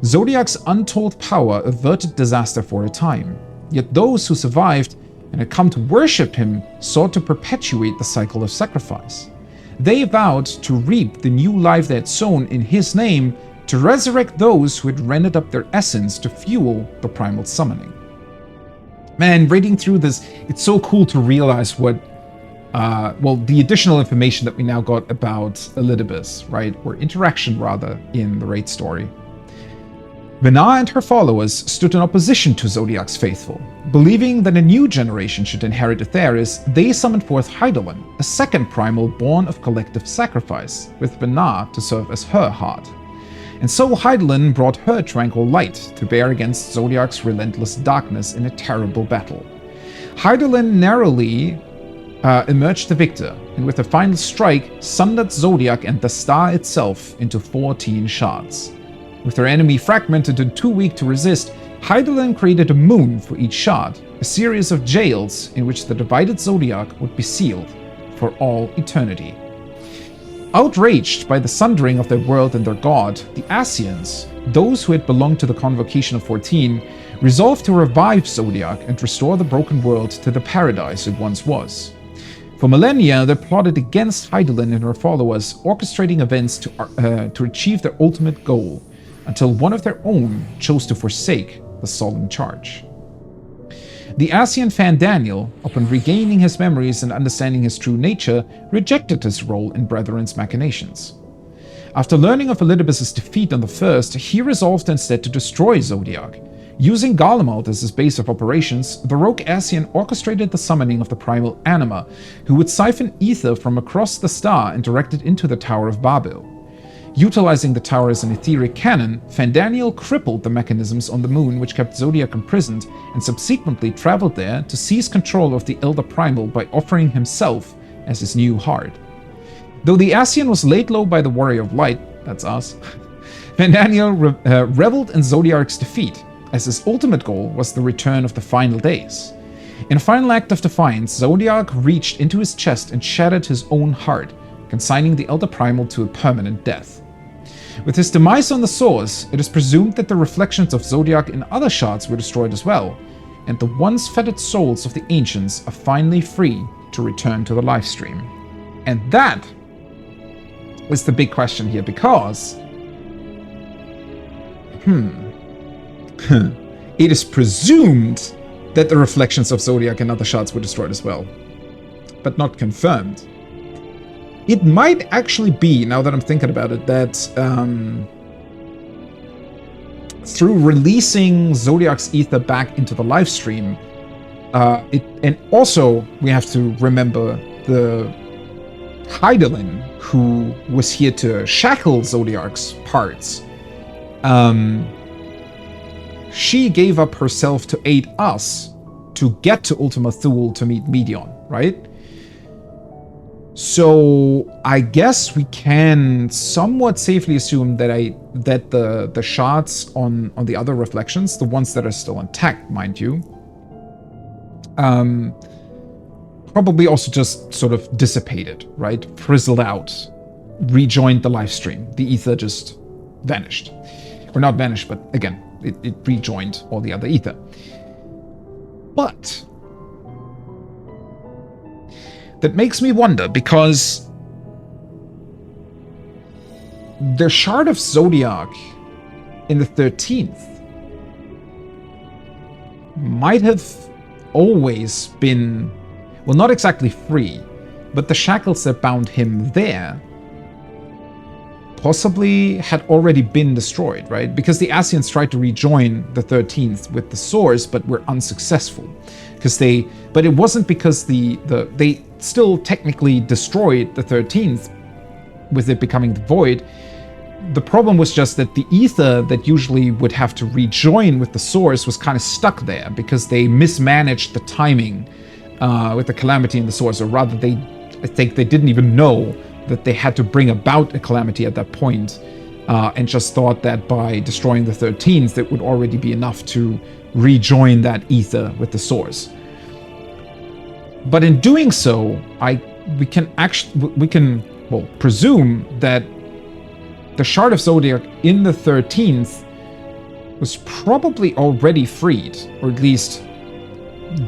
Zodiac's untold power averted disaster for a time, yet those who survived and had come to worship him sought to perpetuate the cycle of sacrifice. They vowed to reap the new life they had sown in his name, to resurrect those who had rendered up their essence to fuel the primal summoning. Man, reading through this, it's so cool to realize what the additional information that we now got about Elidibus, right? Or interaction, rather, in the Raid story. Vena and her followers stood in opposition to Zodiac's faithful. Believing that a new generation should inherit Aetheris, they summoned forth Hydaelyn, a second primal born of collective sacrifice, with Vena to serve as her heart. And so Hydaelyn brought her tranquil light to bear against Zodiac's relentless darkness in a terrible battle. Hydaelyn narrowly emerged the victor, and with a final strike, sundered Zodiac and the star itself into 14 shards. With her enemy fragmented and too weak to resist, Hydaelyn created a moon for each shard, a series of jails in which the divided Zodiac would be sealed for all eternity. Outraged by the sundering of their world and their god, the Ascians, those who had belonged to the Convocation of 14, resolved to revive Zodiac and restore the broken world to the paradise it once was. For millennia, they plotted against Hydaelyn and her followers, orchestrating events to achieve their ultimate goal, until one of their own chose to forsake the solemn charge. The Ascian Fandaniel, upon regaining his memories and understanding his true nature, rejected his role in Brethren's machinations. After learning of Elidibus' defeat on the first, he resolved instead to destroy Zodiac. Using Garlemald as his base of operations, the rogue Ascian orchestrated the summoning of the primal Anima, who would siphon ether from across the star and direct it into the Tower of Babel. Utilizing the tower as an etheric cannon, Fandaniel crippled the mechanisms on the moon which kept Zodiac imprisoned, and subsequently traveled there to seize control of the Elder Primal by offering himself as his new heart. Though the Ascian was laid low by the Warrior of Light, that's us, Fandaniel reveled in Zodiac's defeat, as his ultimate goal was the return of the final days. In a final act of defiance, Zodiac reached into his chest and shattered his own heart, consigning the Elder Primal to a permanent death. With his demise on the source, it is presumed that the reflections of Zodiac in other shards were destroyed as well, and the once fettered souls of the ancients are finally free to return to the lifestream. And that is the big question here, because it is presumed that the reflections of Zodiac and other shards were destroyed as well, but not confirmed. It might actually be, now that I'm thinking about it, that through releasing Zodiac's ether back into the livestream, and also we have to remember the Hydaelyn, who was here to shackle Zodiac's parts. She gave up herself to aid us to get to Ultima Thule to meet Medion, right? So I guess we can somewhat safely assume that the shards on the other reflections, the ones that are still intact, mind you, probably also just sort of dissipated, right? Frizzled out, rejoined the live stream. The ether just vanished. Or not vanished, but again, it rejoined all the other ether. But that makes me wonder, because the Shard of Zodiac in the 13th might have always been, well, not exactly free, but the shackles that bound him there possibly had already been destroyed, right? Because the Asians tried to rejoin the 13th with the Source, but were unsuccessful. But it wasn't because they still technically destroyed the 13th with it becoming the Void. The problem was just that the Ether that usually would have to rejoin with the Source was kind of stuck there because they mismanaged the timing with the Calamity and the Source, or rather I think they didn't even know that they had to bring about a Calamity at that point, and just thought that by destroying the 13th, it would already be enough to rejoin that Ether with the Source. But in doing so, we can presume that the Shard of Zodiac in the 13th was probably already freed, or at least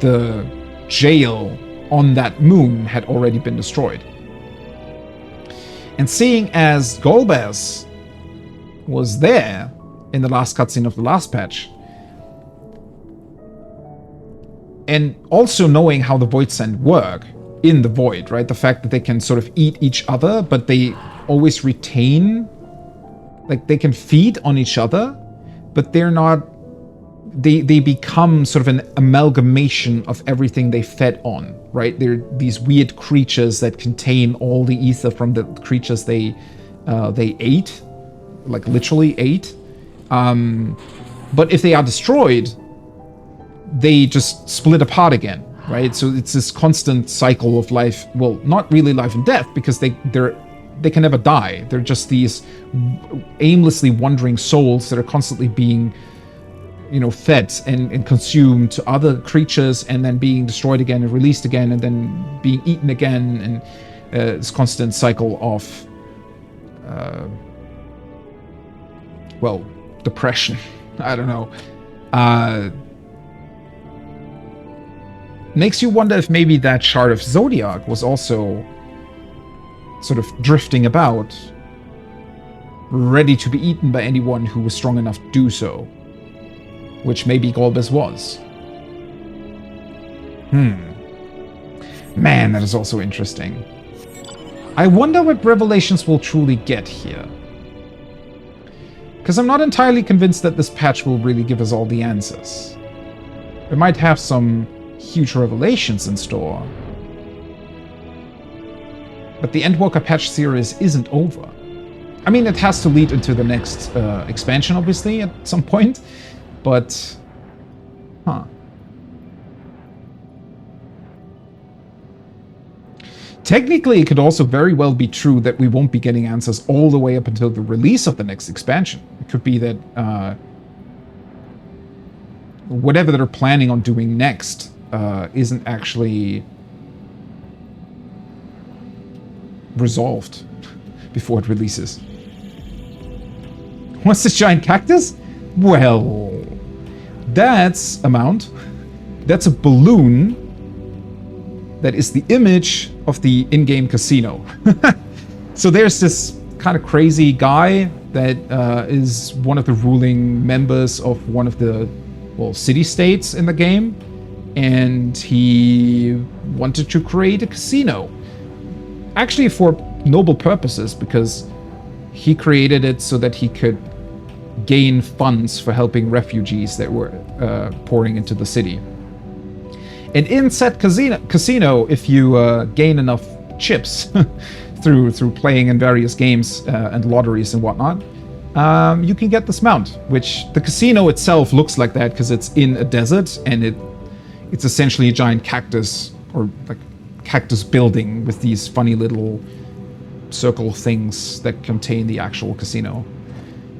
the jail on that moon had already been destroyed. And seeing as Golbez was there in the last cutscene of the last patch, and also knowing how the Void Send work in the Void, right? The fact that they can sort of eat each other, but they always retain, like they can feed on each other, but they're not, they become sort of an amalgamation of everything they fed on, right? They're these weird creatures that contain all the ether from the creatures they ate, like literally ate. But if they are destroyed, they just split apart again, right? So it's this constant cycle of life. Well, not really life and death, because they can never die. They're just these aimlessly wandering souls that are constantly being, fed and consumed to other creatures, and then being destroyed again and released again, and then being eaten again, and this constant cycle of, depression. I don't know. Makes you wonder if maybe that Shard of Zodiac was also sort of drifting about, ready to be eaten by anyone who was strong enough to do so. Which maybe Golbez was. Man, that is also interesting. I wonder what revelations we'll truly get here. Because I'm not entirely convinced that this patch will really give us all the answers. We might have some huge revelations in store. But the Endwalker patch series isn't over. I mean, it has to lead into the next expansion, obviously, at some point. But, Technically, it could also very well be true that we won't be getting answers all the way up until the release of the next expansion. It could be that whatever they're planning on doing next isn't actually resolved before it releases. What's this giant cactus? Well, that's a mount. That's a balloon. That is the image of the in-game casino. So there's this kind of crazy guy that is one of the ruling members of one of the, city-states in the game. And he wanted to create a casino. Actually for noble purposes, because he created it so that he could gain funds for helping refugees that were pouring into the city. And in said casino, if you gain enough chips through playing in various games and lotteries and whatnot, you can get this mount, which the casino itself looks like that because it's in a desert, and it's essentially a giant cactus, or like cactus building with these funny little circle things that contain the actual casino.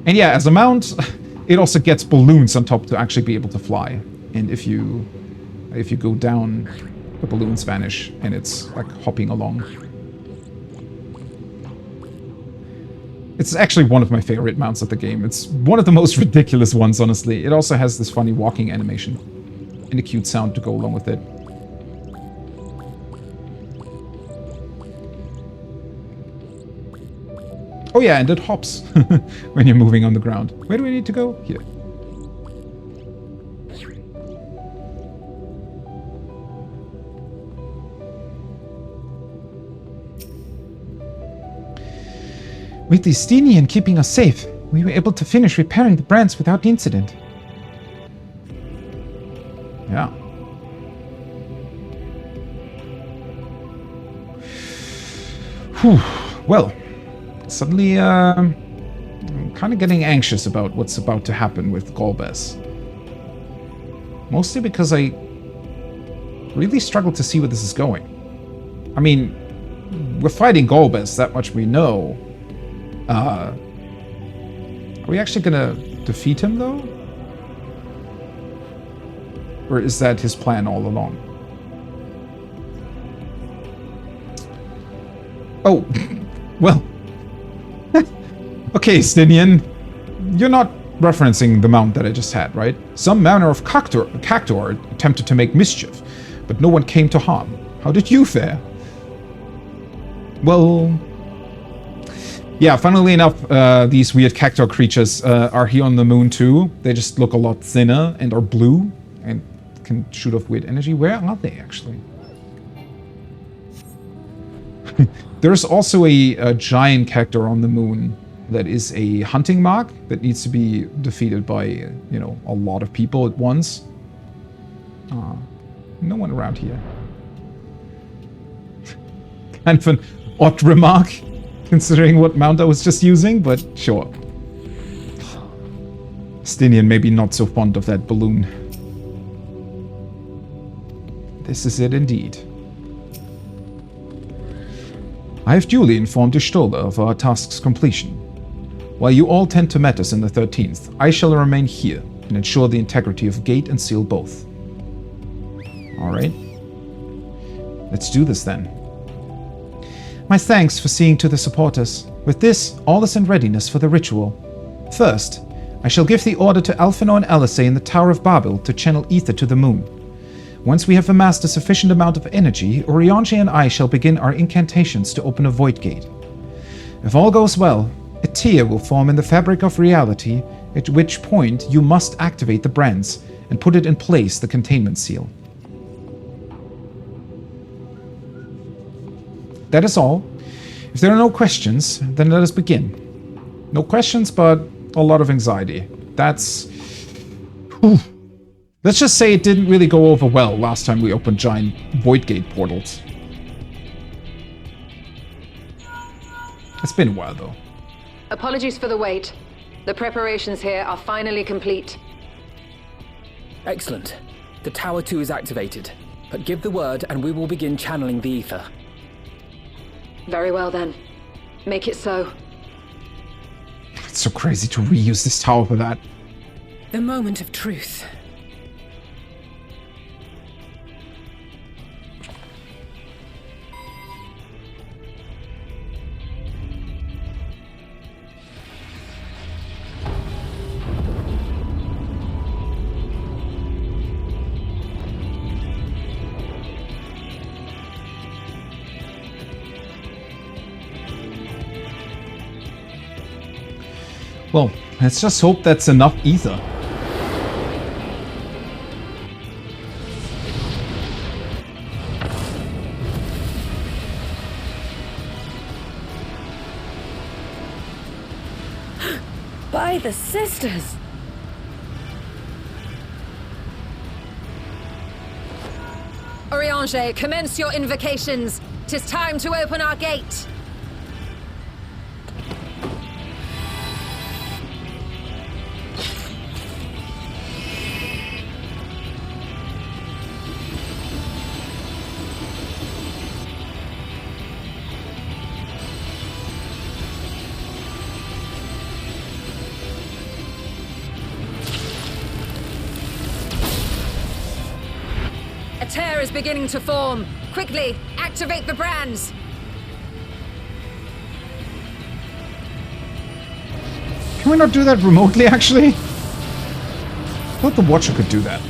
And yeah, as a mount, it also gets balloons on top to actually be able to fly. And if you go down, the balloons vanish, and it's like hopping along. It's actually one of my favorite mounts of the game. It's one of the most ridiculous ones, honestly. It also has this funny walking animation and a cute sound to go along with it. Oh yeah, and it hops when you're moving on the ground. Where do we need to go? Here. With the Stenian keeping us safe, we were able to finish repairing the brands without incident. Yeah. Whew. Well, suddenly I'm kind of getting anxious about what's about to happen with Golbez. Mostly because I really struggle to see where this is going. I mean, we're fighting Golbez, that much we know. Are we actually gonna defeat him, though? Or is that his plan all along? Oh, well. Okay, Stinian. You're not referencing the mount that I just had, right? Some manner of cactuar attempted to make mischief, but no one came to harm. How did you fare? Well... yeah, funnily enough, these weird cactuar creatures are here on the moon too. They just look a lot thinner and are blue and can shoot off weird energy. Where are they, actually? There's also a giant cactuar on the moon that is a hunting mark that needs to be defeated by, you know, a lot of people at once. No one around here. Kind of an odd remark, considering what mount I was just using, but sure. Stinian maybe not so fond of that balloon. This is it indeed. I have duly informed the Stoller of our task's completion. While you all tend to Metis in the 13th, I shall remain here and ensure the integrity of Gate and Seal both. Alright. Let's do this then. My thanks for seeing to the supporters. With this, all is in readiness for the ritual. First, I shall give the order to Alphinaud and Elisay in the Tower of Babel to channel ether to the moon. Once we have amassed a sufficient amount of energy, Urianger and I shall begin our incantations to open a void gate. If all goes well, a tear will form in the fabric of reality, at which point you must activate the brands and put it in place the containment seal. That is all. If there are no questions, then let us begin. No questions, but a lot of anxiety. That's... Whew. Let's just say it didn't really go over well last time we opened giant void gate portals. It's been a while, though. Apologies for the wait. The preparations here are finally complete. Excellent. The Tower 2 is activated. But give the word and we will begin channeling the ether. Very well then. Make it so. It's so crazy to reuse this tower for that. The moment of truth. Well, let's just hope that's enough ether. By the sisters! Urianger, commence your invocations. 'Tis time to open our gate. A tear is beginning to form. Quickly, activate the brands. Can we not do that remotely, actually? I thought the Watcher could do that.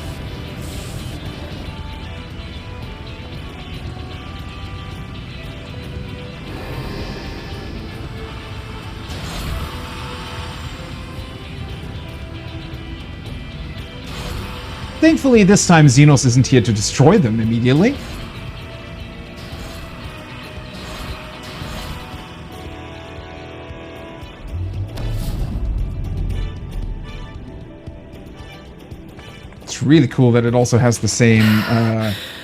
Thankfully, this time Xenos isn't here to destroy them immediately. It's really cool that it also has the same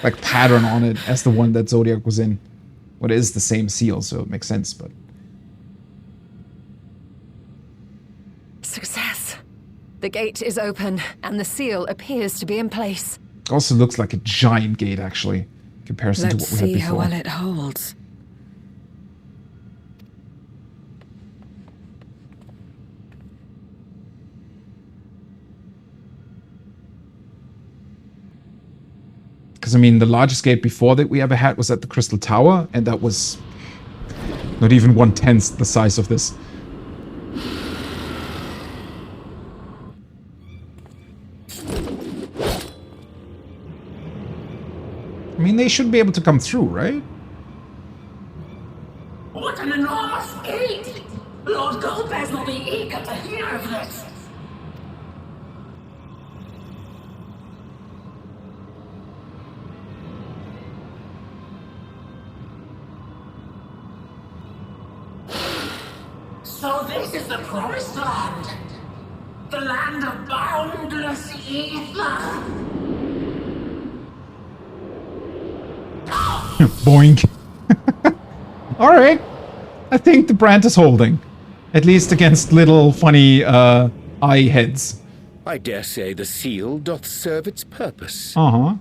like pattern on it as the one that Zodiac was in. Well, it is the same seal, so it makes sense, but... Success! The gate is open, and the seal appears to be in place. It also looks like a giant gate, actually, in comparison to what we had before. Let's see how well it holds. Because, I mean, the largest gate before that we ever had was at the Crystal Tower, and that was not even 1/10 the size of this. I mean, they should be able to come through, right? What an enormous gate! Lord Goldbears will be eager to hear of this. So this is the promised land. The land of boundless ether. Boink. Alright. I think the brand is holding. At least against little funny eye heads. I dare say the seal doth serve its purpose. Uh-huh.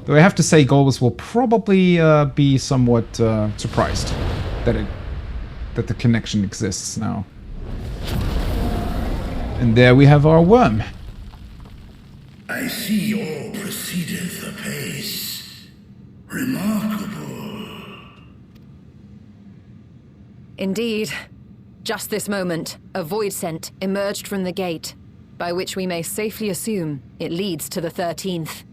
Though I have to say, Golbus will probably be somewhat surprised that the connection exists now. And there we have our worm. I see all proceedeth apace. Remarkable. Indeed. Just this moment, a void scent emerged from the gate, by which we may safely assume it leads to the 13th.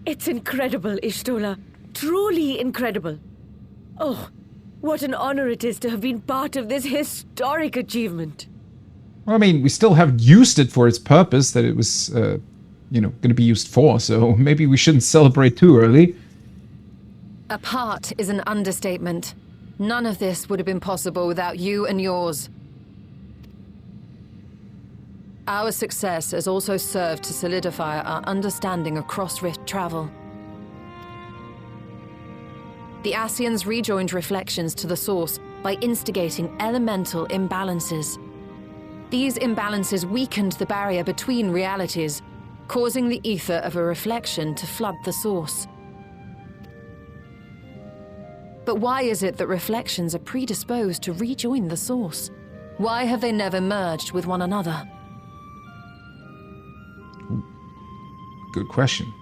It's incredible, Ishtola. Truly incredible. Oh, what an honor it is to have been part of this historic achievement. Well, I mean, we still haven't used it for its purpose that it was, you know, going to be used for, so maybe we shouldn't celebrate too early. A part is an understatement. None of this would have been possible without you and yours. Our success has also served to solidify our understanding of cross-rift travel. The Ascians rejoined reflections to the source by instigating elemental imbalances. These imbalances weakened the barrier between realities, causing the ether of a reflection to flood the source. But why is it that reflections are predisposed to rejoin the source? Why have they never merged with one another? Good question.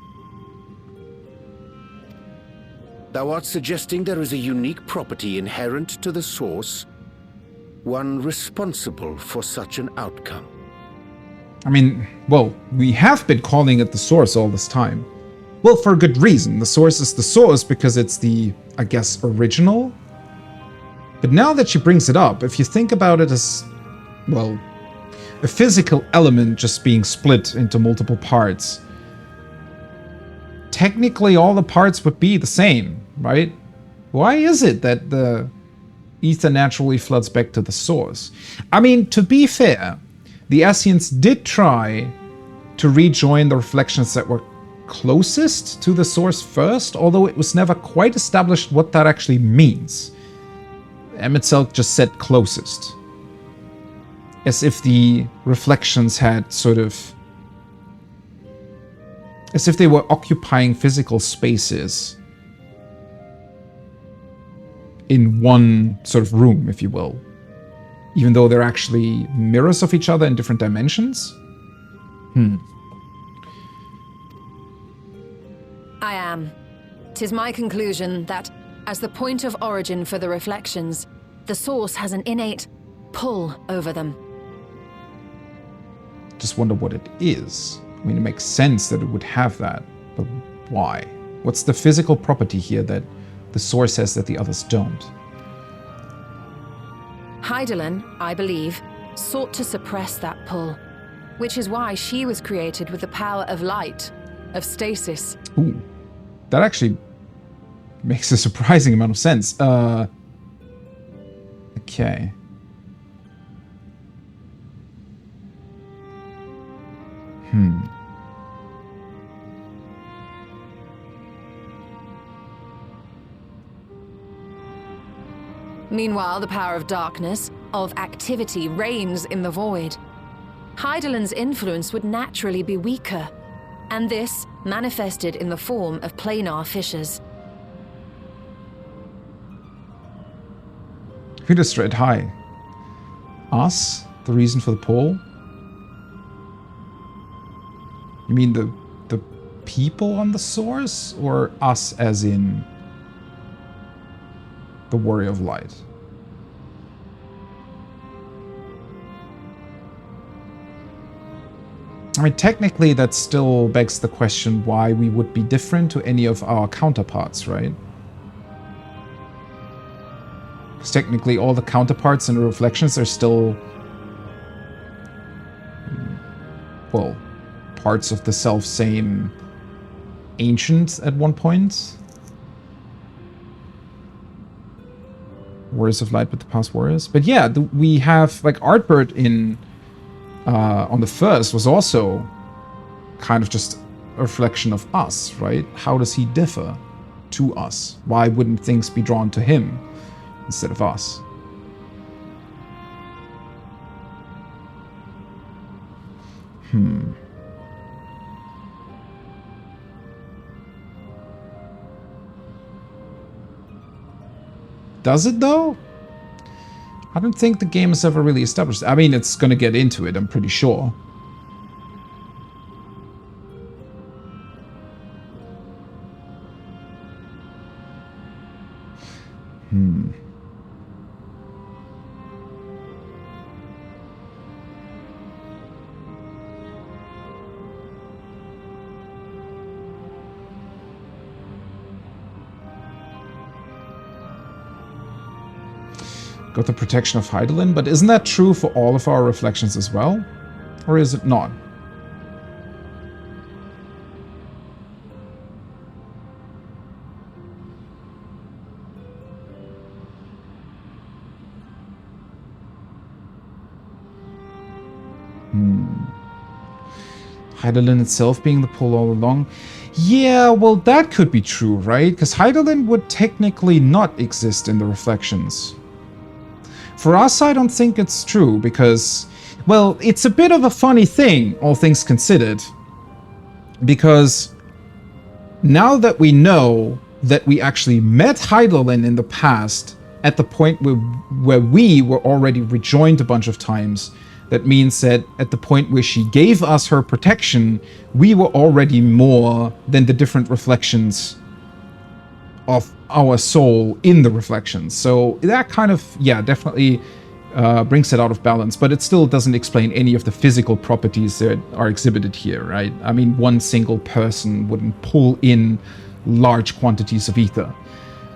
Thou art suggesting there is a unique property inherent to the source, one responsible for such an outcome. I mean, well, we have been calling it the source all this time. Well, for a good reason. The source is the source because it's the, I guess, original. But now that she brings it up, if you think about it as, well, a physical element just being split into multiple parts, technically all the parts would be the same, right? Why is it that the ether naturally floods back to the source? I mean, to be fair, the Ascians did try to rejoin the reflections that were closest to the source first, although it was never quite established what that actually means. Emet just said closest. As if the reflections had sort of... as if they were occupying physical spaces in one sort of room, if you will. Even though they're actually mirrors of each other in different dimensions? I am. 'Tis my conclusion that, as the point of origin for the reflections, the source has an innate pull over them. Just wonder what it is. I mean, it makes sense that it would have that, but why? What's the physical property here that the source has that the others don't? Hydaelyn, I believe, sought to suppress that pull, which is why she was created with the power of light, of stasis. Ooh, that actually makes a surprising amount of sense. Okay. Meanwhile, the power of darkness, of activity, reigns in the void. Hydaelyn's influence would naturally be weaker, and this manifested in the form of planar fissures. Who just read high? Us? The reason for the pull? You mean the people on the source? Or us as in the Warrior of Light? I mean, technically that still begs the question why we would be different to any of our counterparts, right? Because technically all the counterparts and reflections are still, well, parts of the self-same ancient at one point. Warriors of Light with the past warriors. But yeah, we have, like, Artbird in on the first was also kind of just a reflection of us, right? How does he differ to us? Why wouldn't things be drawn to him instead of us? Does it though? I don't think the game has ever really established. I mean, it's gonna get into it, I'm pretty sure. Got the protection of Hydaelyn, but isn't that true for all of our reflections as well? Or is it not? Hydaelyn itself being the pull all along? Yeah, well, that could be true, right? Because Hydaelyn would technically not exist in the reflections. For us, I don't think it's true, because, well, it's a bit of a funny thing, all things considered. Because now that we know that we actually met Hydaelyn in the past, at the point where we were already rejoined a bunch of times, that means that at the point where she gave us her protection, we were already more than the different reflections of our soul in the reflections. So that kind of, yeah, definitely brings it out of balance, but it still doesn't explain any of the physical properties that are exhibited here, right? I mean, one single person wouldn't pull in large quantities of ether.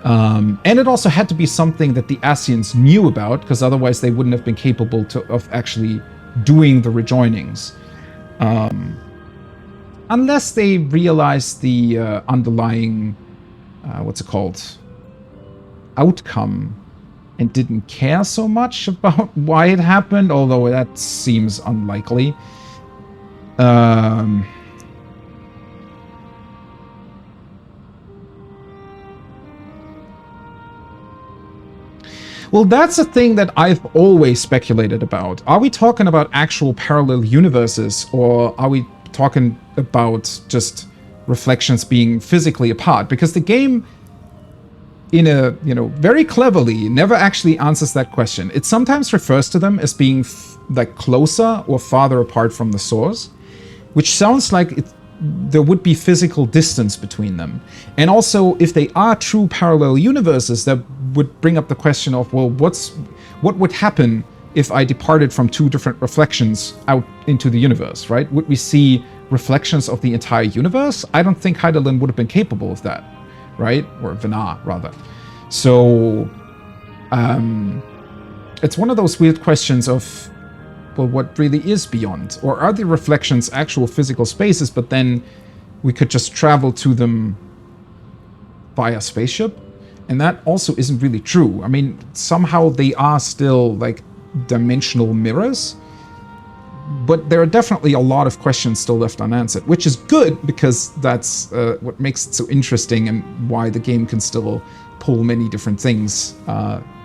And it also had to be something that the Ascians knew about, because otherwise they wouldn't have been capable of actually doing the rejoinings. Unless they realized the underlying what's it called, outcome, and didn't care so much about why it happened, although that seems unlikely. Well, that's a thing that I've always speculated about. Are we talking about actual parallel universes, or are we talking about just reflections being physically apart? Because the game, in a, very cleverly, never actually answers that question. It sometimes refers to them as being like closer or farther apart from the source, which sounds like there would be physical distance between them. And also, if they are true parallel universes, that would bring up the question of, well, what would happen if I departed from two different reflections out into the universe, right? Would we see reflections of the entire universe? I don't think Hydaelyn would have been capable of that, right? Or Vinar, rather. So, it's one of those weird questions of, well, what really is beyond? Or are the reflections actual physical spaces, but then we could just travel to them via spaceship? And that also isn't really true. I mean, somehow they are still like dimensional mirrors, but there are definitely a lot of questions still left unanswered, which is good because that's what makes it so interesting and why the game can still pull many different things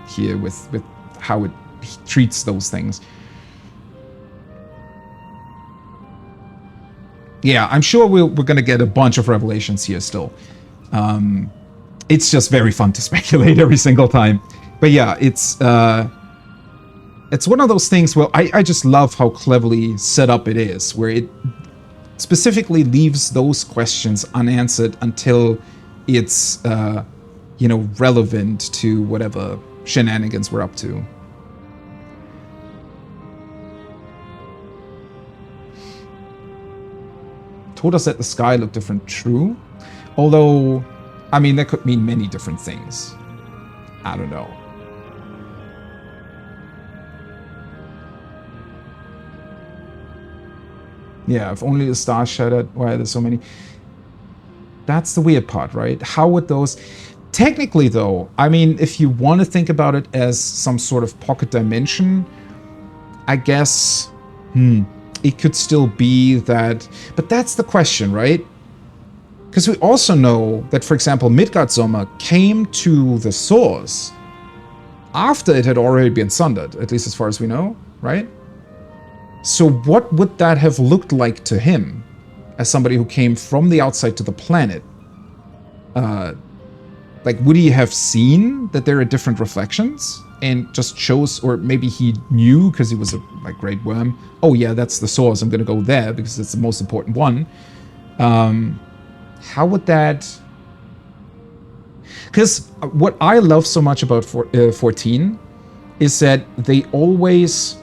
here with how it treats those things. Yeah, I'm sure we're going to get a bunch of revelations here still. It's just very fun to speculate every single time. But yeah, it's one of those things where I just love how cleverly set up it is, where it specifically leaves those questions unanswered until it's, relevant to whatever shenanigans we're up to. Told us that the sky looked different, true. Although, I mean, that could mean many different things. I don't know. Yeah, if only the stars shattered, why are there so many? That's the weird part, right? How would those... Technically, though, I mean, if you want to think about it as some sort of pocket dimension, I guess... it could still be that... But that's the question, right? Because we also know that, for example, Midgardsormr came to the source after it had already been sundered, at least as far as we know, right? So what would that have looked like to him as somebody who came from the outside to the planet? Like, would he have seen that there are different reflections and just chose, or maybe he knew because he was a great worm, oh yeah, that's the source, I'm going to go there because it's the most important one. How would that... Because what I love so much about 14 is that they always...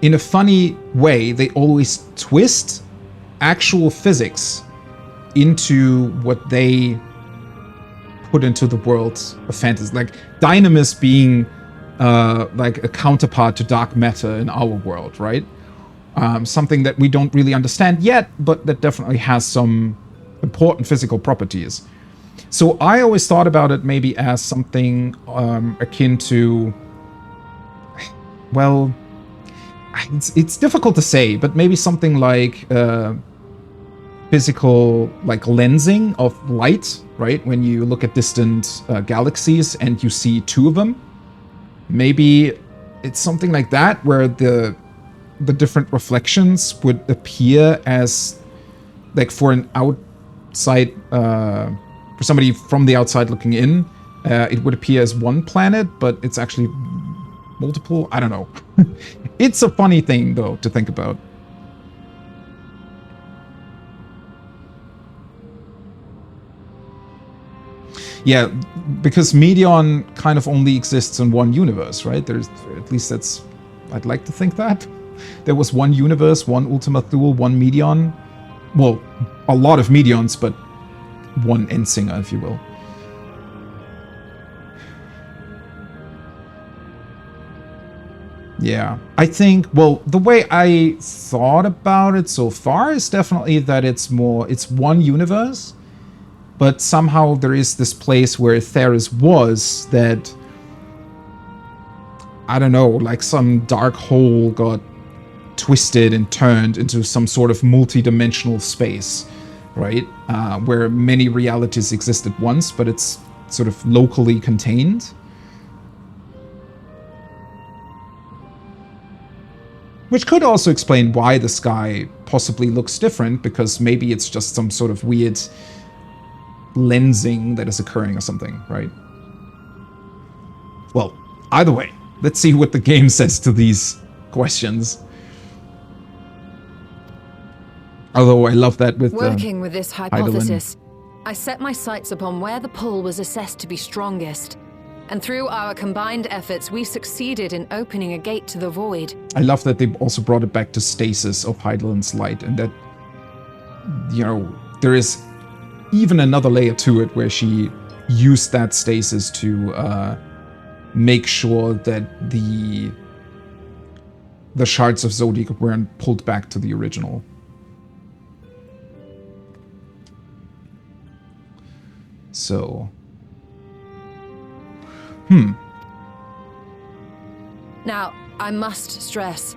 in a funny way, they always twist actual physics into what they put into the world of fantasy. Like dynamis being like a counterpart to dark matter in our world, right? Something that we don't really understand yet, but that definitely has some important physical properties. So I always thought about it maybe as something akin to, well, it's difficult to say, but maybe something like physical, like lensing of light, right? When you look at distant galaxies and you see two of them, maybe it's something like that, where the different reflections would appear as, like, for an outside, for somebody from the outside looking in, it would appear as one planet, but it's actually multiple. I don't know. It's a funny thing, though, to think about. Yeah, because Medion kind of only exists in one universe, right? There's, at least that's, I'd like to think that. There was one universe, one Ultima Thule, one Medion. Well, a lot of Medions, but one Endsinger, if you will. Yeah, I think, well, the way I thought about it so far is definitely that it's one universe, but somehow there is this place where Theris was that, I don't know, like some dark hole got twisted and turned into some sort of multi-dimensional space, right? Where many realities exist at once, but it's sort of locally contained. Which could also explain why the sky possibly looks different, because maybe it's just some sort of weird lensing that is occurring or something, right? Well, either way, let's see what the game says to these questions. Although I love that with working with this hypothesis, I set my sights upon where the pull was assessed to be strongest. And through our combined efforts, we succeeded in opening a gate to the void. I love that they also brought it back to stasis of Heidelind's light, and that, you know, there is even another layer to it where she used that stasis to make sure that the shards of Zodiac weren't pulled back to the original. So, Now, I must stress,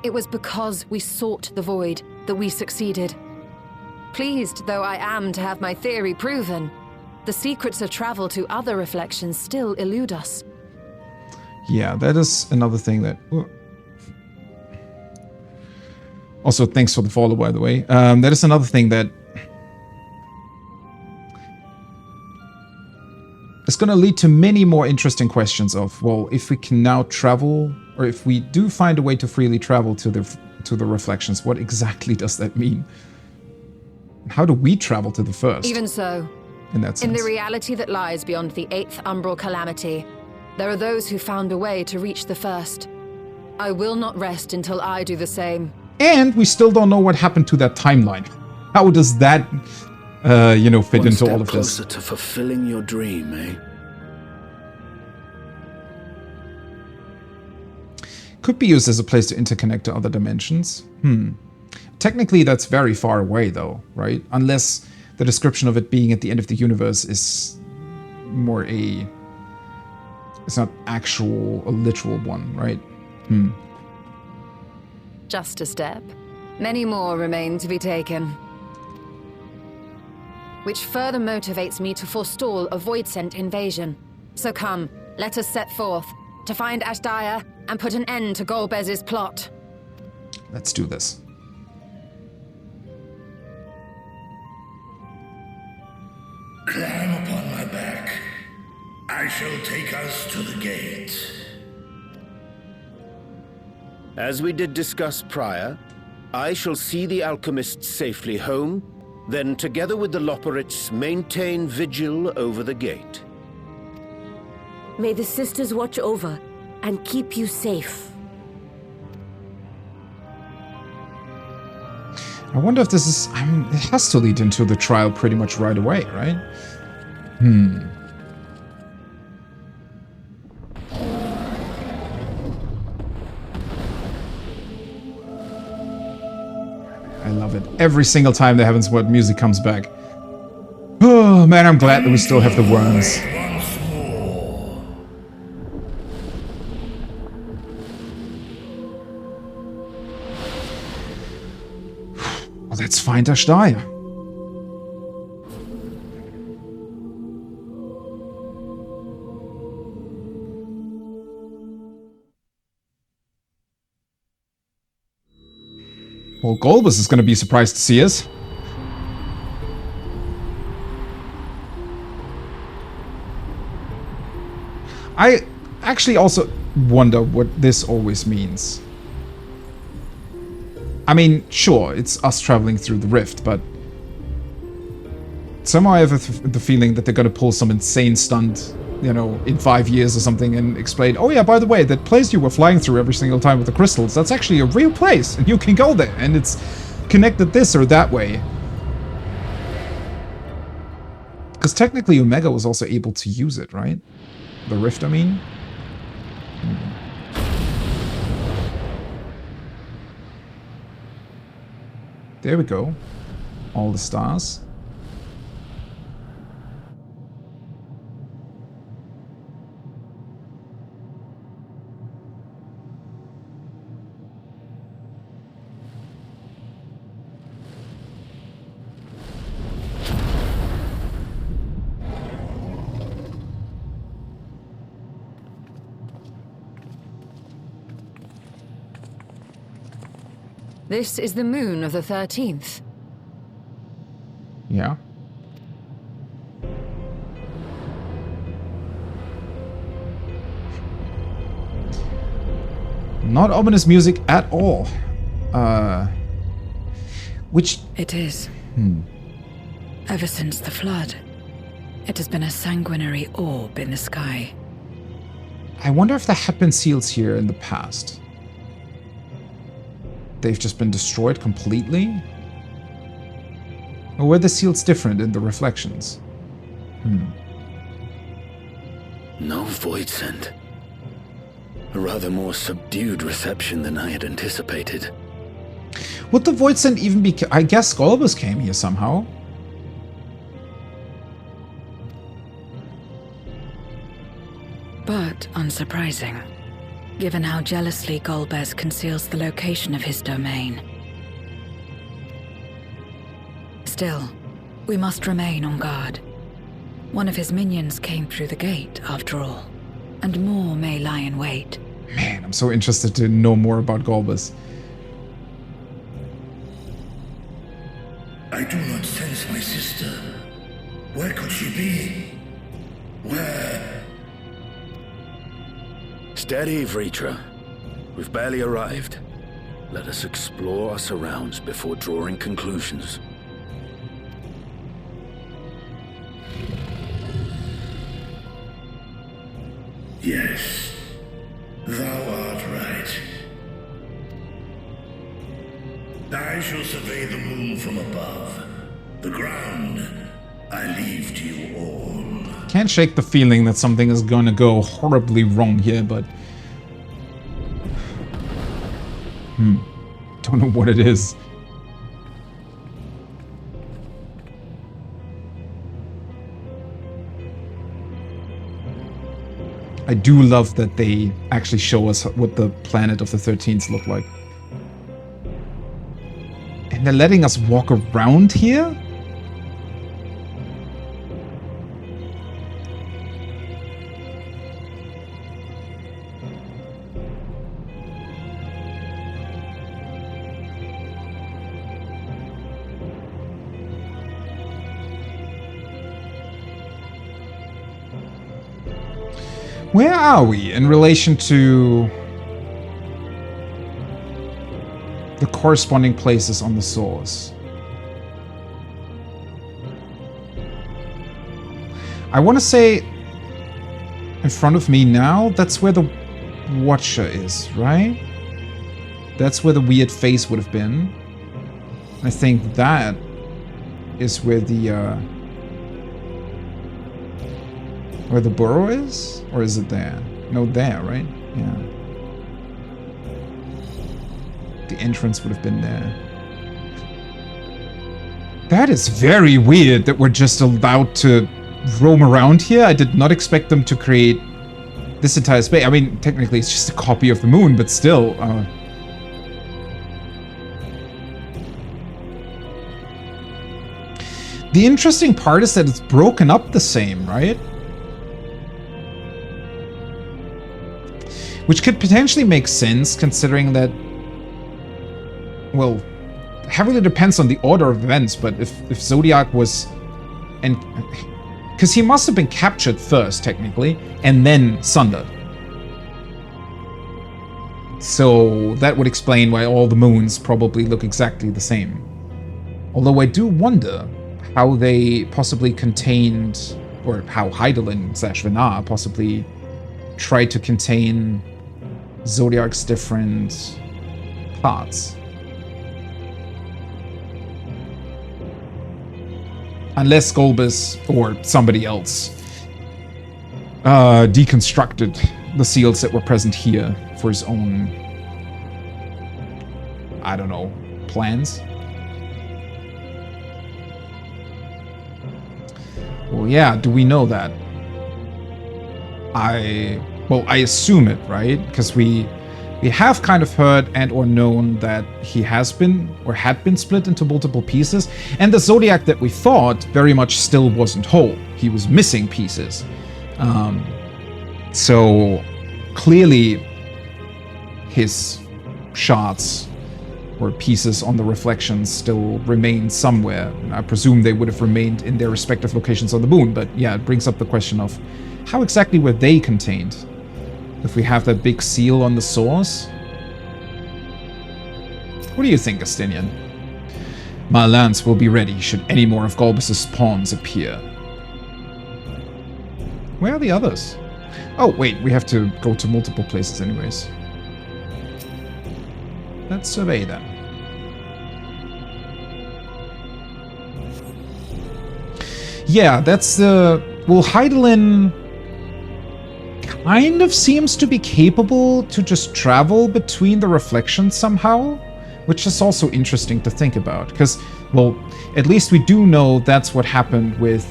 it was because we sought the void that we succeeded. Pleased though I am to have my theory proven, the secrets of travel to other reflections still elude us. Yeah, that is another thing that... Also, thanks for the follow, by the way. That is another thing that is going to lead to many more interesting questions of, well, if we can now travel, or if we do find a way to freely travel to the reflections, what exactly does that mean? How do we travel to the first? Even so, in that sense. In the reality that lies beyond the 8th umbral calamity, there are those who found a way to reach the first. I will not rest until I do the same. And we still don't know what happened to that timeline. How does that, fit into all of this? Closer to fulfilling your dream, eh? Could be used as a place to interconnect to other dimensions. Technically, that's very far away, though, right? Unless the description of it being at the end of the universe is more a... It's not a literal one, right? Just a step. Many more remain to be taken. Which further motivates me to forestall a void-sent invasion. So come, let us set forth, to find Ashdaya and put an end to Golbez's plot. Let's do this. Climb upon my back. I shall take us to the gate. As we did discuss prior, I shall see the alchemists safely home, then together with the Loporrits maintain vigil over the gate. May the sisters watch over and keep you safe. I wonder if this is... it has to lead into the trial pretty much right away, right? I love it. Every single time the Heaven's Word music comes back. Oh, man, I'm glad that we still have the worms. Well, let's find Ashdaya. Well, Golbez is going to be surprised to see us. I actually also wonder what this always means. I mean, sure, it's us traveling through the rift, but somehow I have the feeling that they're going to pull some insane stunt, in 5 years or something and explain, oh yeah, by the way, that place you were flying through every single time with the crystals, that's actually a real place, and you can go there, and it's connected this or that way. Because technically Omega was also able to use it, right? The rift, I mean? There we go. All the stars. This is the moon of the 13th. Yeah. Not ominous music at all. Which... It is. Ever since the flood, it has been a sanguinary orb in the sky. I wonder if there have been seals here in the past. They've just been destroyed completely? Or were the seals different in the reflections? No void scent. A rather more subdued reception than I had anticipated. Would the Void Sent even be... I guess Golbus came here somehow. But unsurprising, given how jealously Golbez conceals the location of his domain. Still, we must remain on guard. One of his minions came through the gate, after all, and more may lie in wait. Man, I'm so interested to know more about Golbez. I do not sense my sister. Where could she be? Where? Steady, Vritra. We've barely arrived. Let us explore our surrounds before drawing conclusions. Yes, thou art right. I shall survey the moon from above. The ground, I leave to you all. Can't shake the feeling that something is gonna go horribly wrong here, but... Don't know what it is. I do love that they actually show us what the planet of the 13th look like. And they're letting us walk around here? Where are we in relation to the corresponding places on the source? I want to say in front of me now, that's where the Watcher is, right? That's where the weird face would have been. I think that is where the burrow is? Or is it there? No, there, right? Yeah. The entrance would have been there. That is very weird that we're just allowed to roam around here. I did not expect them to create this entire space. I mean, technically it's just a copy of the moon, but still. The interesting part is that it's broken up the same, right? Which could potentially make sense, considering that, well, heavily depends on the order of events, but if Zodiac was... and because he must have been captured first, technically, and then sundered. So that would explain why all the moons probably look exactly the same. Although I do wonder how they possibly contained, or how Hydaelyn/Vinar possibly tried to contain Zodiac's different parts. Unless Golbez or somebody else deconstructed the seals that were present here for his own, I don't know, plans. Well, yeah, do we know that? Well, I assume it, right? Because we have kind of heard and or known that he has been or had been split into multiple pieces, and the Zodiac that we thought very much still wasn't whole. He was missing pieces. So clearly his shards or pieces on the reflections still remain somewhere. I presume they would have remained in their respective locations on the moon, but yeah, it brings up the question of how exactly were they contained? If we have that big seal on the source? What do you think, Astinian? My lance will be ready should any more of Golbez's pawns appear. Where are the others? Oh, wait, we have to go to multiple places anyways. Let's survey them. Yeah, that's the... Well, Hydaelyn kind of seems to be capable to just travel between the reflections somehow, which is also interesting to think about, because, well, at least we do know that's what happened with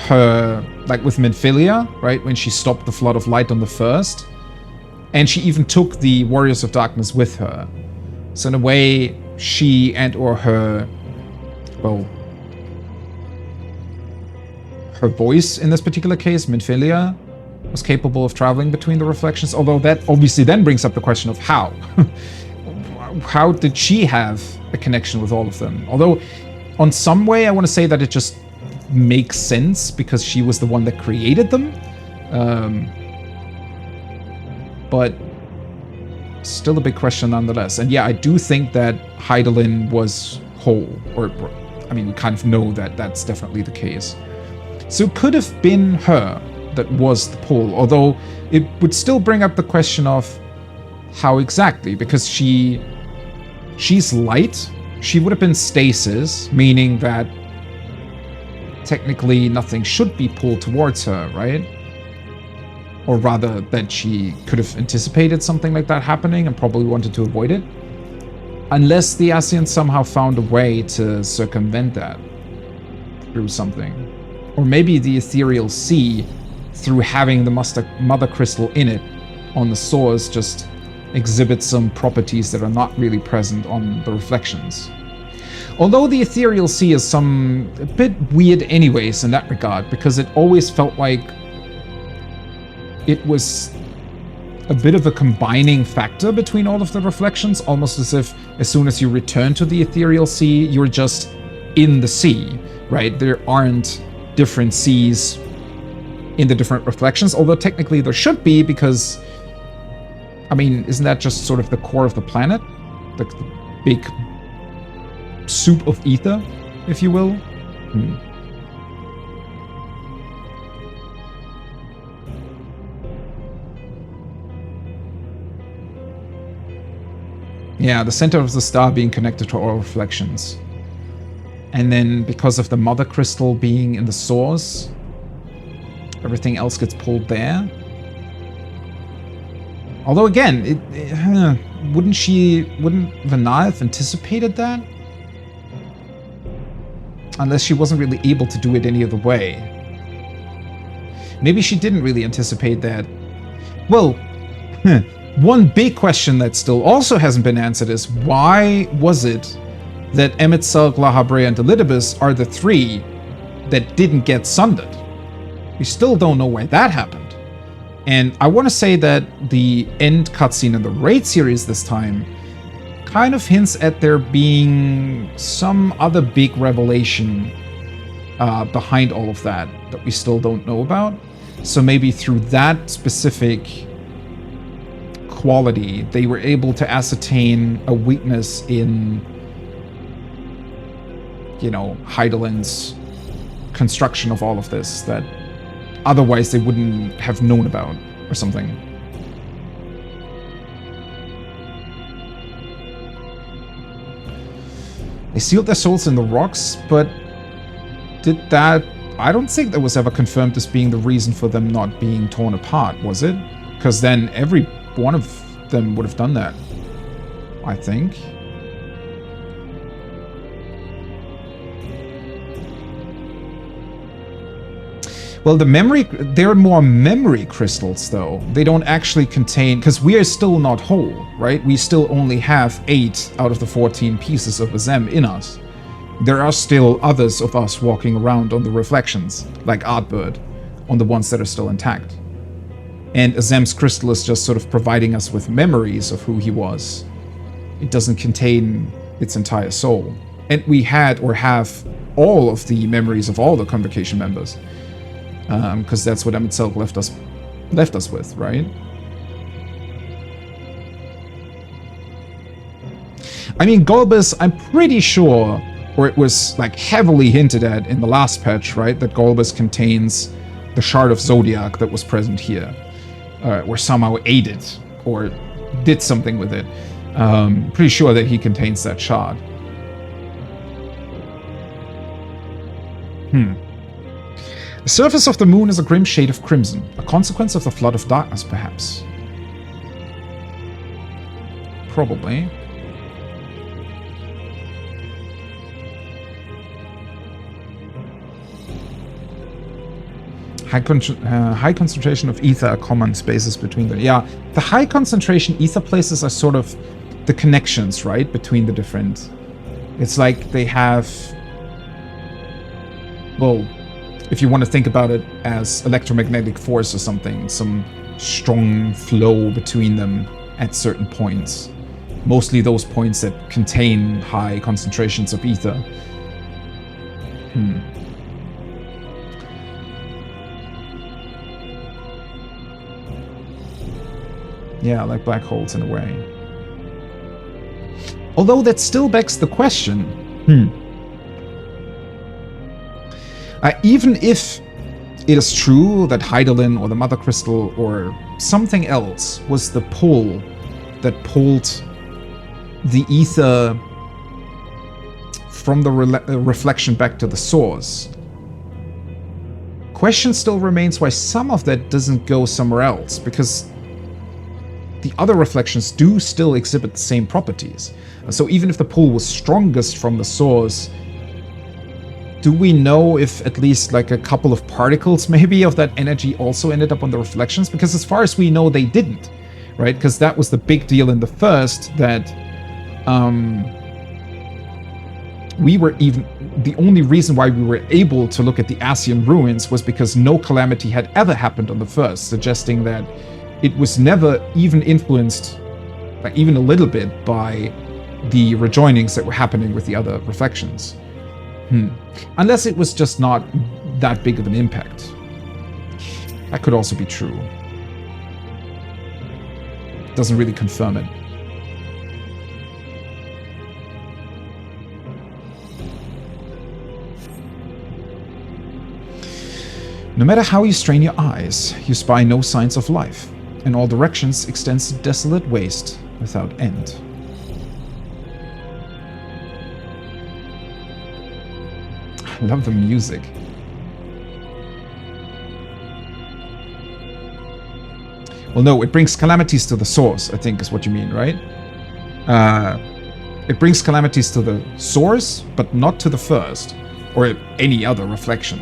her, like with Minfilia, right, when she stopped the flood of light on the first, and she even took the Warriors of Darkness with her. So in a way, she and or her, well, her voice in this particular case, Minfilia, was capable of traveling between the reflections, although that obviously then brings up the question of how. How did she have a connection with all of them? Although, on some way, I want to say that it just makes sense because she was the one that created them. But still a big question nonetheless. And yeah, I do think that Hydaelyn was whole, or I mean, we kind of know that that's definitely the case. So it could have been her that was the pull, although it would still bring up the question of how exactly, because she's light. She would have been stasis, meaning that technically nothing should be pulled towards her, right? Or rather, that she could have anticipated something like that happening and probably wanted to avoid it. Unless the Ascians somehow found a way to circumvent that through something. Or maybe the Ethereal Sea, through having the Mother Crystal in it on the source, just exhibits some properties that are not really present on the reflections. Although the Ethereal Sea is a bit weird anyways in that regard, because it always felt like it was a bit of a combining factor between all of the reflections, almost as if as soon as you return to the Ethereal Sea, you're just in the sea, right? There aren't different seas in the different reflections, although technically there should be, because, I mean, isn't that just sort of the core of the planet? The big soup of ether, if you will? Yeah, the center of the star being connected to all reflections. And then because of the Mother Crystal being in the source, everything else gets pulled there. Although again, wouldn't Vanna have anticipated that? Unless she wasn't really able to do it any other way. Maybe she didn't really anticipate that. Well, one big question that still also hasn't been answered is, why was it that Emet-Selch, Lahabrea, and Elidibus are the three that didn't get sundered? We still don't know why that happened. And I want to say that the end cutscene in the Raid series this time kind of hints at there being some other big revelation behind all of that we still don't know about. So maybe through that specific quality, they were able to ascertain a weakness in, you know, Hydaelyn's construction of all of this that otherwise they wouldn't have known about or something. They sealed their souls in the rocks, but did that... I don't think that was ever confirmed as being the reason for them not being torn apart, was it? Because then every one of them would have done that, I think. Well, they're more memory crystals, though. They don't actually contain... Because we are still not whole, right? We still only have 8 out of the 14 pieces of Azem in us. There are still others of us walking around on the reflections, like Artbird, on the ones that are still intact. And Azem's crystal is just sort of providing us with memories of who he was. It doesn't contain its entire soul. And we had or have all of the memories of all the Convocation members. Because that's what Emet-Selch left us with, right? I mean, Golbez, I'm pretty sure, or it was like heavily hinted at in the last patch, right, that Golbez contains the Shard of Zodiac that was present here, or somehow aided or did something with it. Pretty sure that he contains that shard. The surface of the moon is a grim shade of crimson, a consequence of the flood of darkness, perhaps. Probably. High concentration of ether are common spaces between them. Yeah, the high concentration ether places are sort of the connections, right, between the different. It's like they have, well, if you want to think about it as electromagnetic force or something, some strong flow between them at certain points. Mostly those points that contain high concentrations of ether. Yeah, like black holes in a way. Although that still begs the question, even if it is true that Hydaelyn or the Mother Crystal or something else was the pull that pulled the ether from the reflection back to the source, question still remains why some of that doesn't go somewhere else, because the other reflections do still exhibit the same properties. So even if the pull was strongest from the source, do we know if at least like a couple of particles maybe of that energy also ended up on the reflections? Because as far as we know, they didn't, right? Because that was the big deal in the first, that we were even, the only reason why we were able to look at the Ascian ruins was because no calamity had ever happened on the first, suggesting that it was never even influenced, like even a little bit, by the rejoinings that were happening with the other reflections. Unless it was just not that big of an impact. That could also be true. Doesn't really confirm it. No matter how you strain your eyes, you spy no signs of life. In all directions extends a desolate waste without end. I love the music. Well, no, it brings calamities to the source, I think is what you mean, right? It brings calamities to the source, but not to the first, or any other reflection.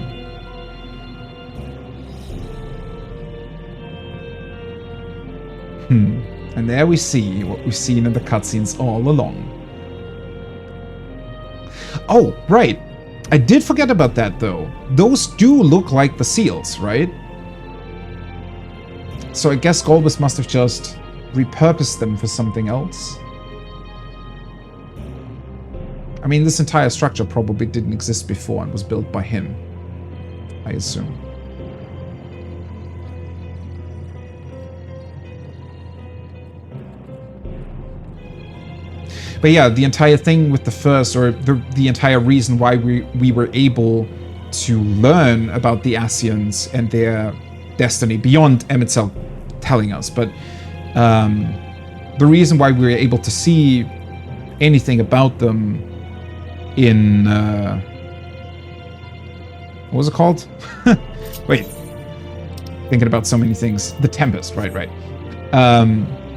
And there we see what we've seen in the cutscenes all along. Oh, right. I did forget about that, though. Those do look like the seals, right? So I guess Golbus must have just repurposed them for something else. I mean, this entire structure probably didn't exist before and was built by him, I assume. But yeah, the entire thing with the first, or the entire reason why we were able to learn about the Ascians and their destiny, beyond Emet-Selch telling us, but the reason why we were able to see anything about them in... what was it called? Wait. Thinking about so many things. The Tempest, right.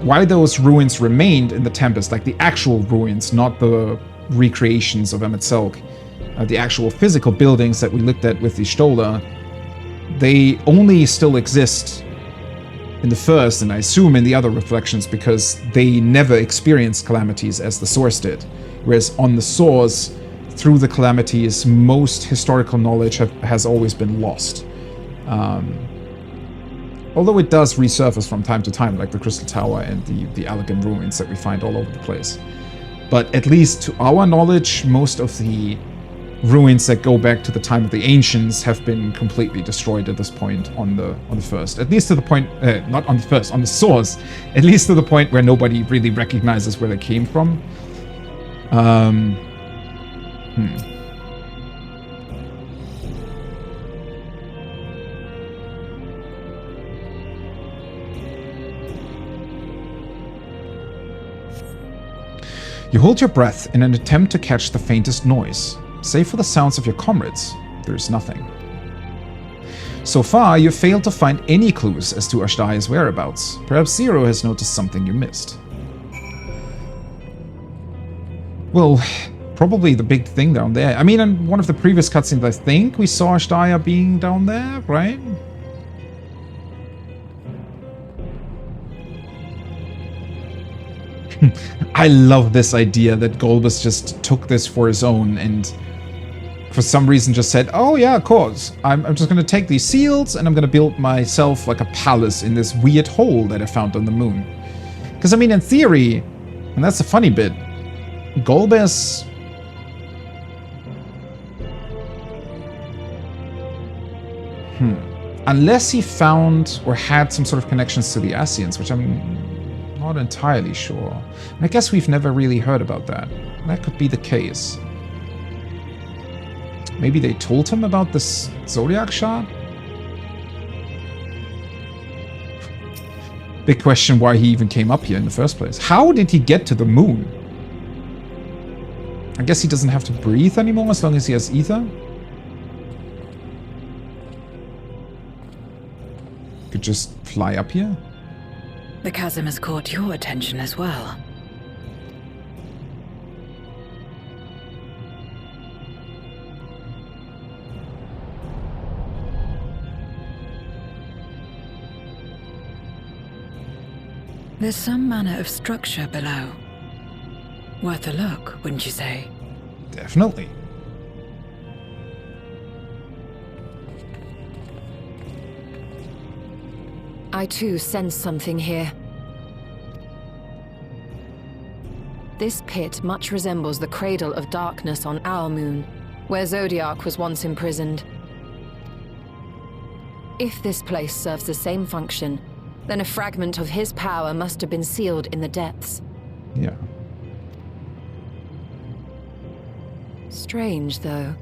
Why those ruins remained in the Tempest, like the actual ruins, not the recreations of Emet-Selch, the actual physical buildings that we looked at with the Stola, they only still exist in the first, and I assume in the other reflections, because they never experienced calamities as the Source did. Whereas on the Source, through the calamities, most historical knowledge has always been lost. Although it does resurface from time to time, like the Crystal Tower and the Allegan ruins that we find all over the place. But at least to our knowledge, most of the ruins that go back to the time of the Ancients have been completely destroyed at this point on the first. At least to the point, not on the first, on the Source. At least to the point where nobody really recognizes where they came from. You hold your breath in an attempt to catch the faintest noise. Save for the sounds of your comrades, there is nothing. So far, you failed to find any clues as to Ashdaya's whereabouts. Perhaps Zero has noticed something you missed. Well, probably the big thing down there. I mean, in one of the previous cutscenes, I think we saw Ashdaya being down there, right? I love this idea that Golbus just took this for his own and for some reason just said, oh yeah, of course, I'm just going to take these seals and I'm going to build myself like a palace in this weird hole that I found on the moon. Because I mean, in theory, and that's the funny bit, Golbus... Unless he found or had some sort of connections to the Ascians, which I'm not entirely sure. I guess we've never really heard about that. That could be the case. Maybe they told him about this Zodiac shard? Big question why he even came up here in the first place. How did he get to the moon? I guess he doesn't have to breathe anymore as long as he has ether? Could just fly up here? The chasm has caught your attention as well. There's some manner of structure below. Worth a look, wouldn't you say? Definitely. I too sense something here. This pit much resembles the cradle of darkness on our moon, where Zodiac was once imprisoned. If this place serves the same function, then a fragment of his power must have been sealed in the depths. Yeah. Strange, though.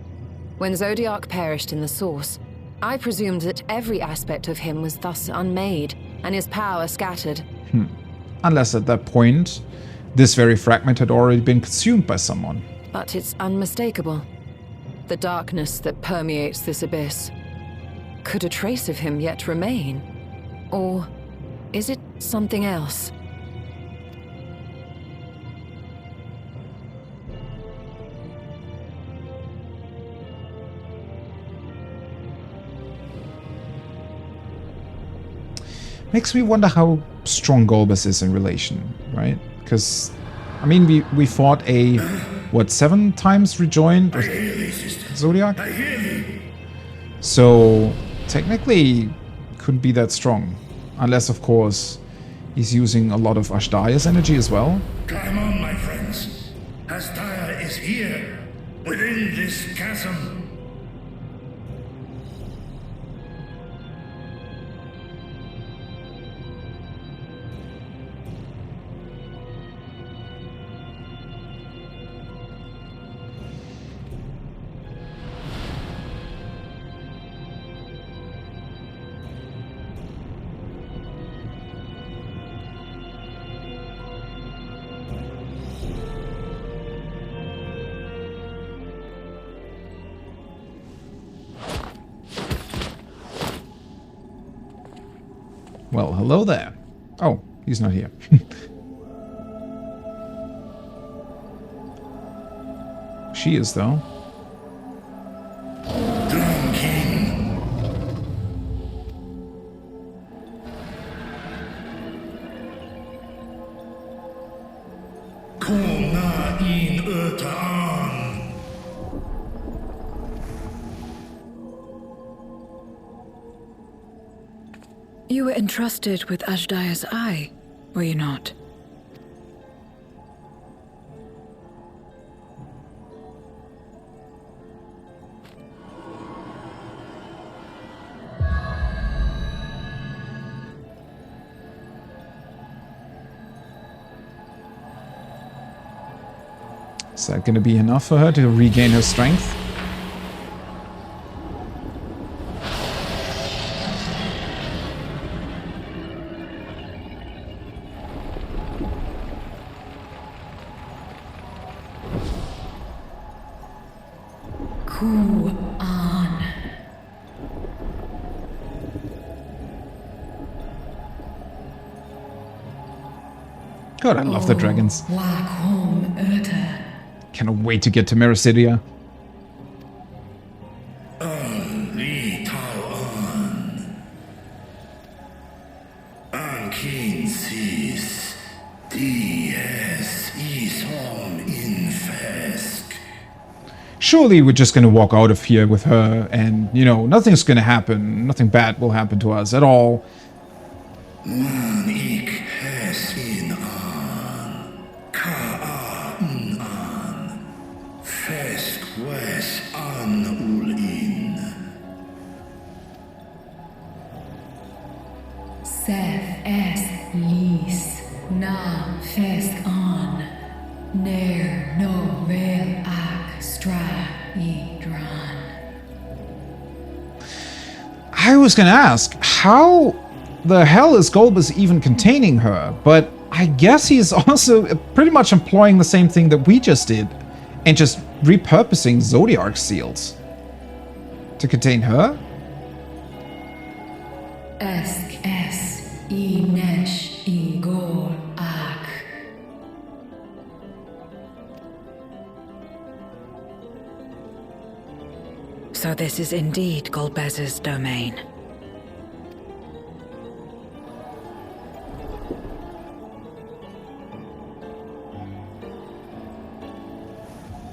When Zodiac perished in the Source, I presumed that every aspect of him was thus unmade, and his power scattered. Unless at that point, this very fragment had already been consumed by someone. But it's unmistakable. The darkness that permeates this abyss. Could a trace of him yet remain? Or is it something else? Makes me wonder how strong Golbus is in relation, right? Because, I mean, we fought a, what, 7 times rejoined Zodiac? So, technically, couldn't be that strong. Unless, of course, he's using a lot of Ashdaya's energy as well. Climb on, my friends. Ashdaya is here, within this chasm. Well, hello there. Oh, he's not here. She is, though. You were entrusted with Ashdaya's eye, were you not? Is that going to be enough for her to regain her strength? God, I love the dragons. Cannot wait to get to Mericidia. Surely we're just going to walk out of here with her and, you know, nothing's going to happen. Nothing bad will happen to us at all. I was going to ask, how the hell is Golbez even containing her? But I guess he's also pretty much employing the same thing that we just did and just repurposing Zodiac seals to contain her? So this is indeed Golbez's domain.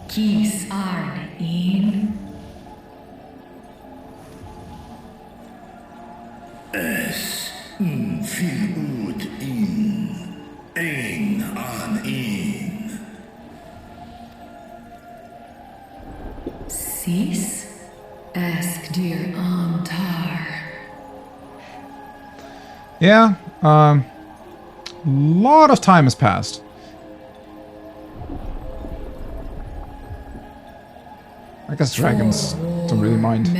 Kies arn in. Es fil ud in. Ein an in. Sis? Ask dear Antar. Yeah, lot of time has passed. I guess dragons don't really mind.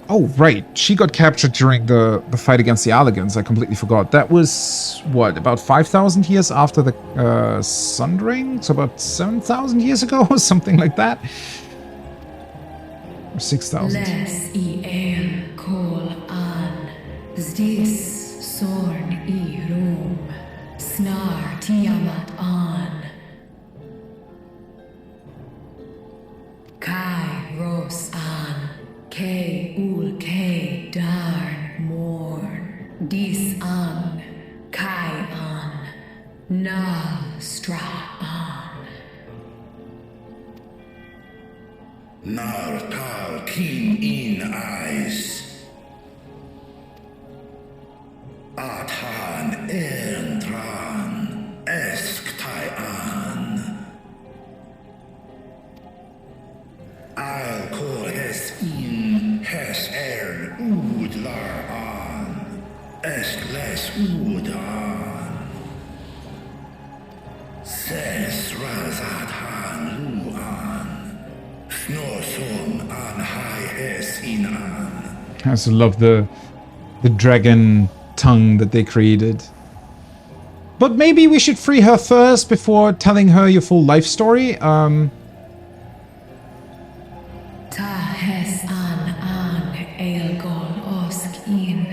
Oh, right. She got captured during the fight against the Allegans. I completely forgot. That was, what, about 5,000 years after the Sundering? So about 7,000 years ago or something like that? Or 6,000. Less el kol an. Zdis sorn I rum. Snar tiamat an. Kai ros an. K ul K darn morn. Dis an. Kai an. Na stra an. Nar tal kin in eyes. Athan dran esk tai an. I'll call hes in hes ud lar an. Esk les ud an. Ses razat han lu an. Snorsum an hai hes in an. I also love the dragon tongue that they created. But maybe we should free her first before telling her your full life story. Ta hes an elgol osk in.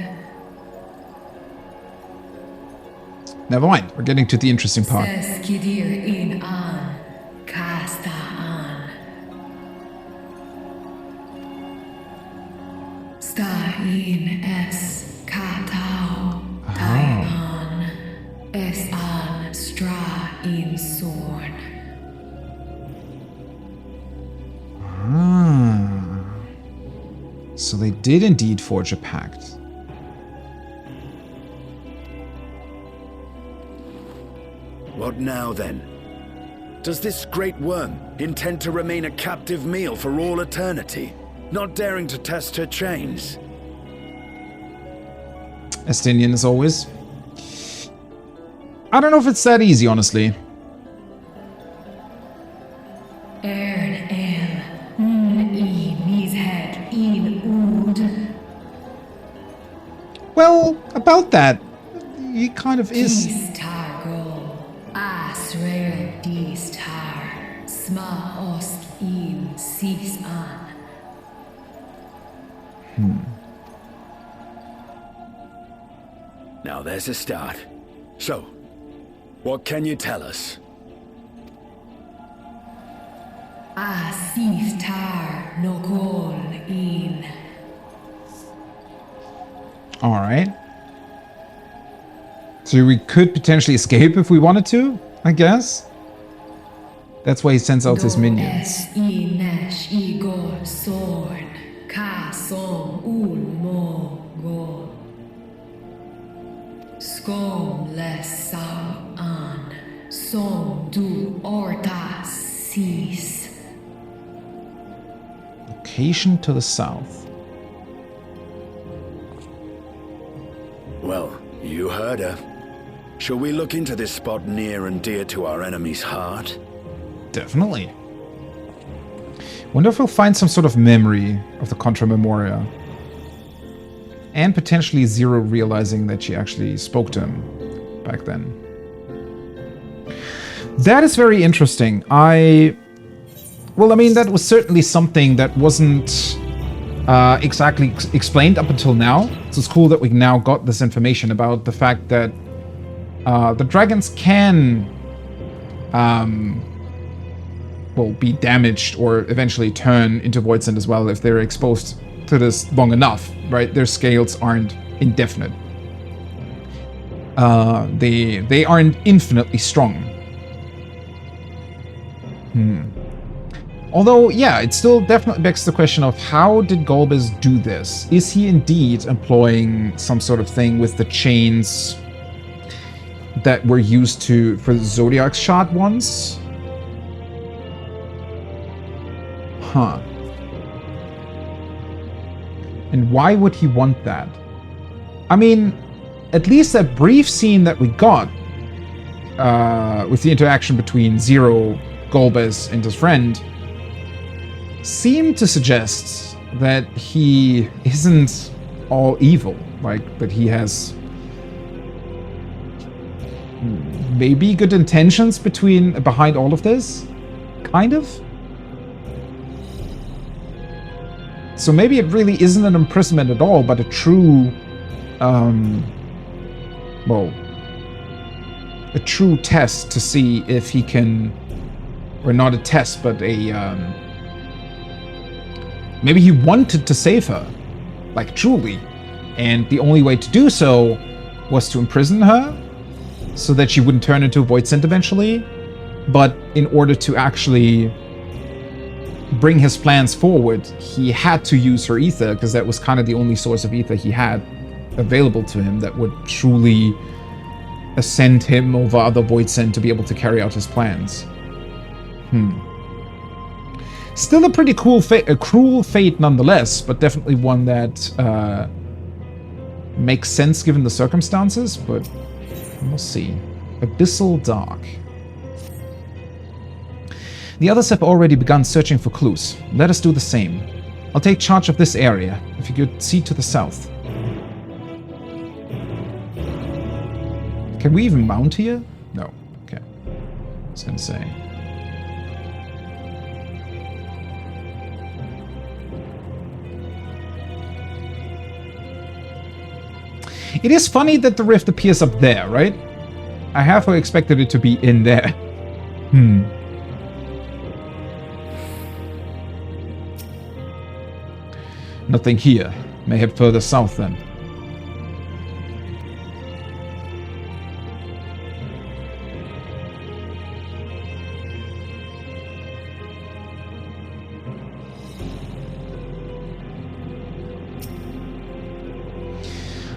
Never mind. We're getting to the interesting part. Ses kidir in an. Kasta an. Sta in es katao. Tai an. Es an stra in sorn. Ah. So they did indeed forge a pact. What now, then? Does this great worm intend to remain a captive meal for all eternity, not daring to test her chains? Estinian as always. I don't know if it's that easy, honestly. Ern el. I mis head in ud. Well, about that, he kind of is. Dis targo. Asrer dis tar. Sma osk in sis an. Now there's a start. So, what can you tell us? Asif tar no gol in. Alright. So we could potentially escape if we wanted to, I guess. That's why he sends out his minions. Location to the south. Well, you heard her. Shall we look into this spot near and dear to our enemy's heart? Definitely. Wonder if we'll find some sort of memory of the Contra Memoria. And potentially Zero realizing that she actually spoke to him back then. That is very interesting. Well, I mean, that was certainly something that wasn't exactly explained up until now. So it's cool that we now got this information about the fact that the dragons can will be damaged or eventually turn into Voidsent as well if they're exposed to this long enough, right? Their scales aren't indefinite. They aren't infinitely strong. Although, yeah, it still definitely begs the question of how did Golbez do this? Is he indeed employing some sort of thing with the chains that were used for the Zodiac shot ones? Huh. And why would he want that? I mean, at least that brief scene that we got with the interaction between Zero, Golbez, and his friend seemed to suggest that he isn't all evil, like that he has maybe good intentions behind all of this, kind of. So maybe it really isn't an imprisonment at all, but a true, a true test to see if he can, or not a test, but maybe he wanted to save her, like truly, and the only way to do so was to imprison her so that she wouldn't turn into a Voidsent eventually. But in order to actually bring his plans forward, he had to use her ether, because that was kind of the only source of ether he had available to him that would truly ascend him over other Voidsent to be able to carry out his plans. Still a pretty cruel fate nonetheless, but definitely one that makes sense given the circumstances, but we'll see. Abyssal Dark. The others have already begun searching for clues. Let us do the same. I'll take charge of this area, if you could see to the south. Can we even mount here? No. Okay. I was gonna say. It is funny that the rift appears up there, right? I half expected it to be in there. Nothing here. May head further south then.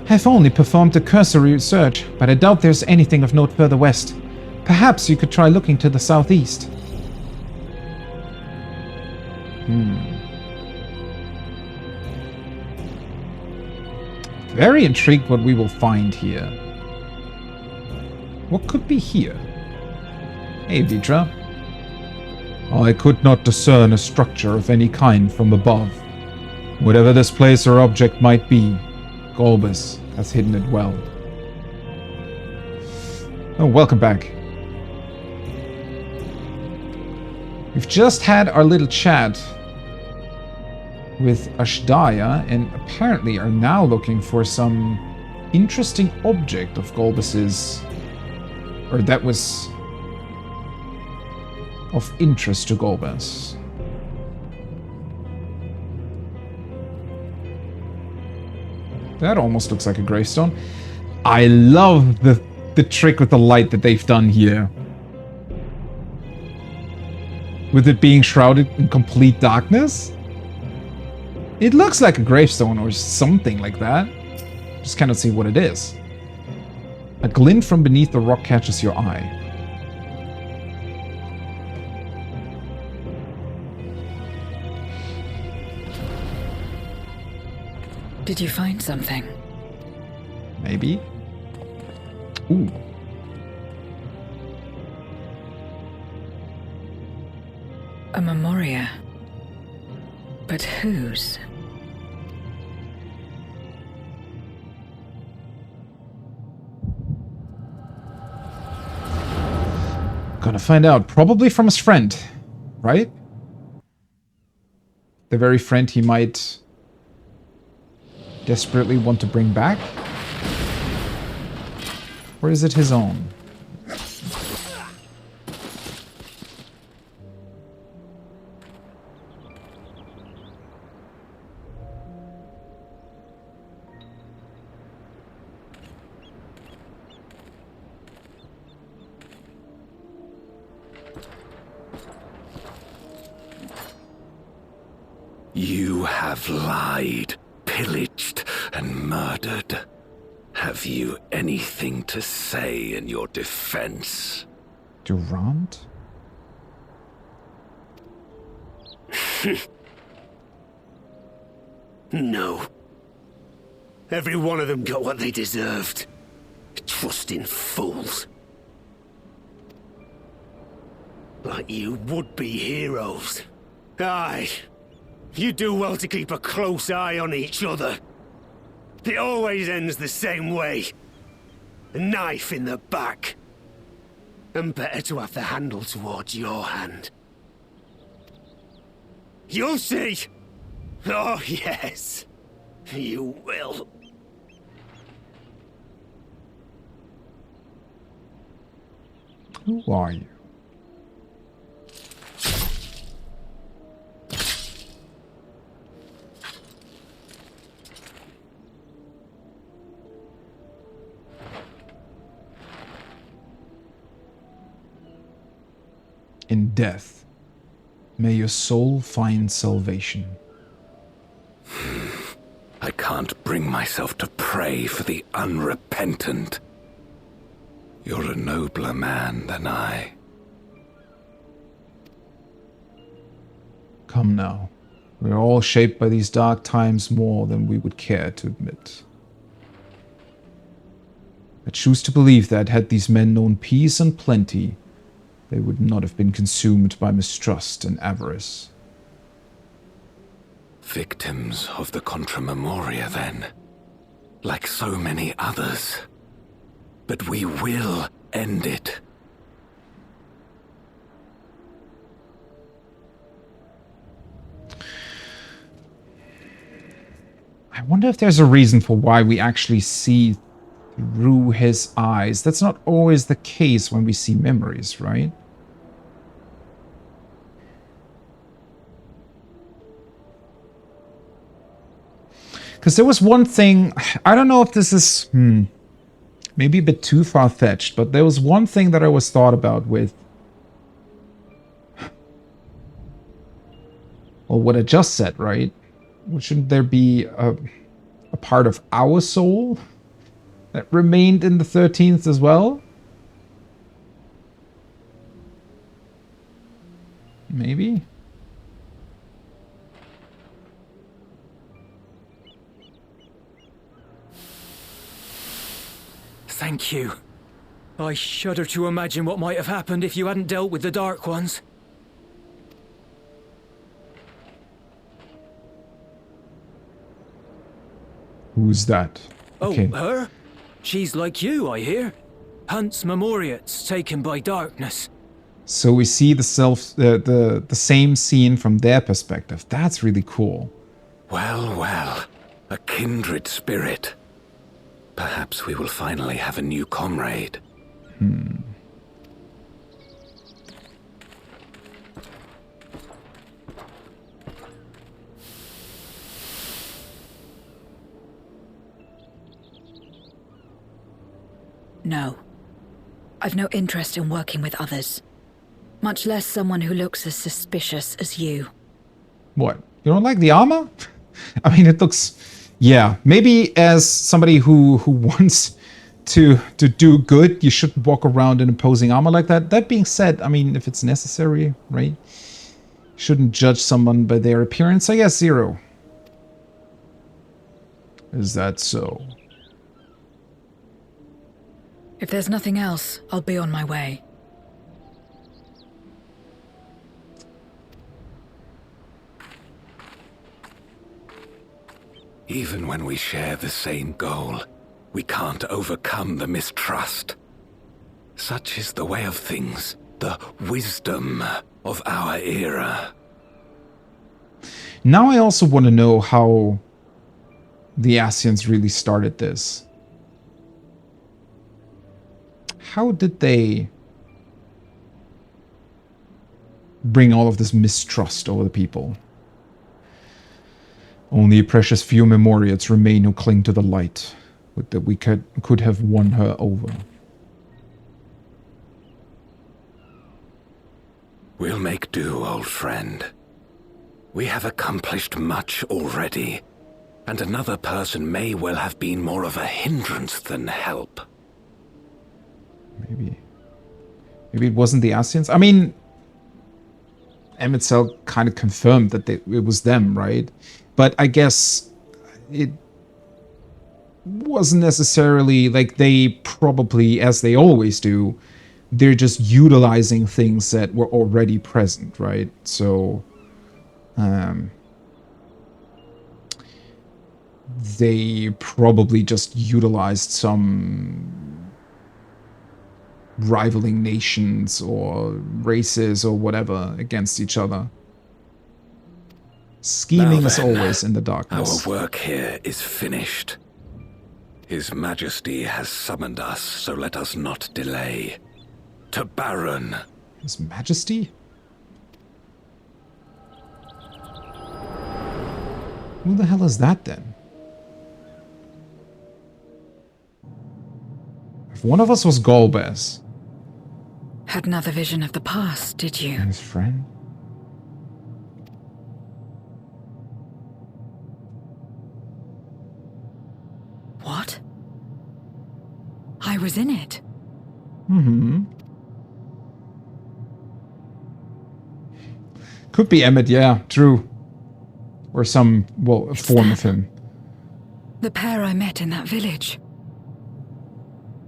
I've only performed a cursory search, but I doubt there's anything of note further west. Perhaps you could try looking to the southeast. Very intrigued what we will find here. What could be here? Hey, Vidra. I could not discern a structure of any kind from above. Whatever this place or object might be, Golbez has hidden it well. Oh, welcome back. We've just had our little chat with Ashdaya and apparently are now looking for some interesting object of Golbez's, or that was of interest to Golbez. That almost looks like a gravestone. I love the trick with the light that they've done here. With it being shrouded in complete darkness. It looks like a gravestone or something like that. Just cannot see what it is. A glint from beneath the rock catches your eye. Did you find something? Maybe. Ooh. A memoria. But whose? Gonna find out. Probably from his friend, right? The very friend he might desperately want to bring back? Or is it his own? You have lied, pillaged, and murdered. Have you anything to say in your defense? Durant? No. Every one of them got what they deserved. Trusting fools. Like you would-be heroes. Aye. You do well to keep a close eye on each other. It always ends the same way. A knife in the back. And better to have the handle towards your hand. You'll see! Oh, yes. You will. Who are you? In death, may your soul find salvation. I can't bring myself to pray for the unrepentant. You're a nobler man than I. Come now. We are all shaped by these dark times more than we would care to admit. I choose to believe that had these men known peace and plenty, they would not have been consumed by mistrust and avarice. Victims of the Contra Memoria, then. Like so many others. But we will end it. I wonder if there's a reason for why we actually see through his eyes. That's not always the case when we see memories, right? Because there was one thing, I don't know if this is maybe a bit too far-fetched, but there was one thing that I was thought about with, well, what I just said, right? Shouldn't there be a part of our soul that remained in the 13th as well? Maybe? Thank you. I shudder to imagine what might have happened if you hadn't dealt with the Dark Ones. Who's that? Okay. Oh, her? She's like you, I hear. Hunts Memoriates taken by darkness. So we see the same scene from their perspective. That's really cool. Well, well. A kindred spirit. Perhaps we will finally have a new comrade. No. I've no interest in working with others. Much less someone who looks as suspicious as you. What? You don't like the armor? I mean, it looks... Yeah, maybe as somebody who wants to do good, you shouldn't walk around in imposing armor like that. That being said, I mean, if it's necessary, right? Shouldn't judge someone by their appearance. I guess Zero. Is that so? If there's nothing else, I'll be on my way. Even when we share the same goal, we can't overcome the mistrust. Such is the way of things, the wisdom of our era. Now I also want to know how the Ascians really started this. How did they bring all of this mistrust over the people? Only a precious few Memoriates remain who cling to the light, that we could have won her over. We'll make do, old friend. We have accomplished much already, and another person may well have been more of a hindrance than help. Maybe it wasn't the Ascians. I mean, Emet-Selch kind of confirmed that it was them, right? But I guess it wasn't necessarily like they probably, as they always do, they're just utilizing things that were already present, right? So, they probably just utilized some rivaling nations or races or whatever against each other. Scheming as always in the darkness. Our work here is finished. His Majesty has summoned us, so let us not delay. To Baron. His Majesty? Who the hell is that then? If one of us was Golbez. Had another vision of the past, did you? And his friend? What? I was in it. Could be Emmett, yeah, true. Or some, well, a form of him. The pair I met in that village.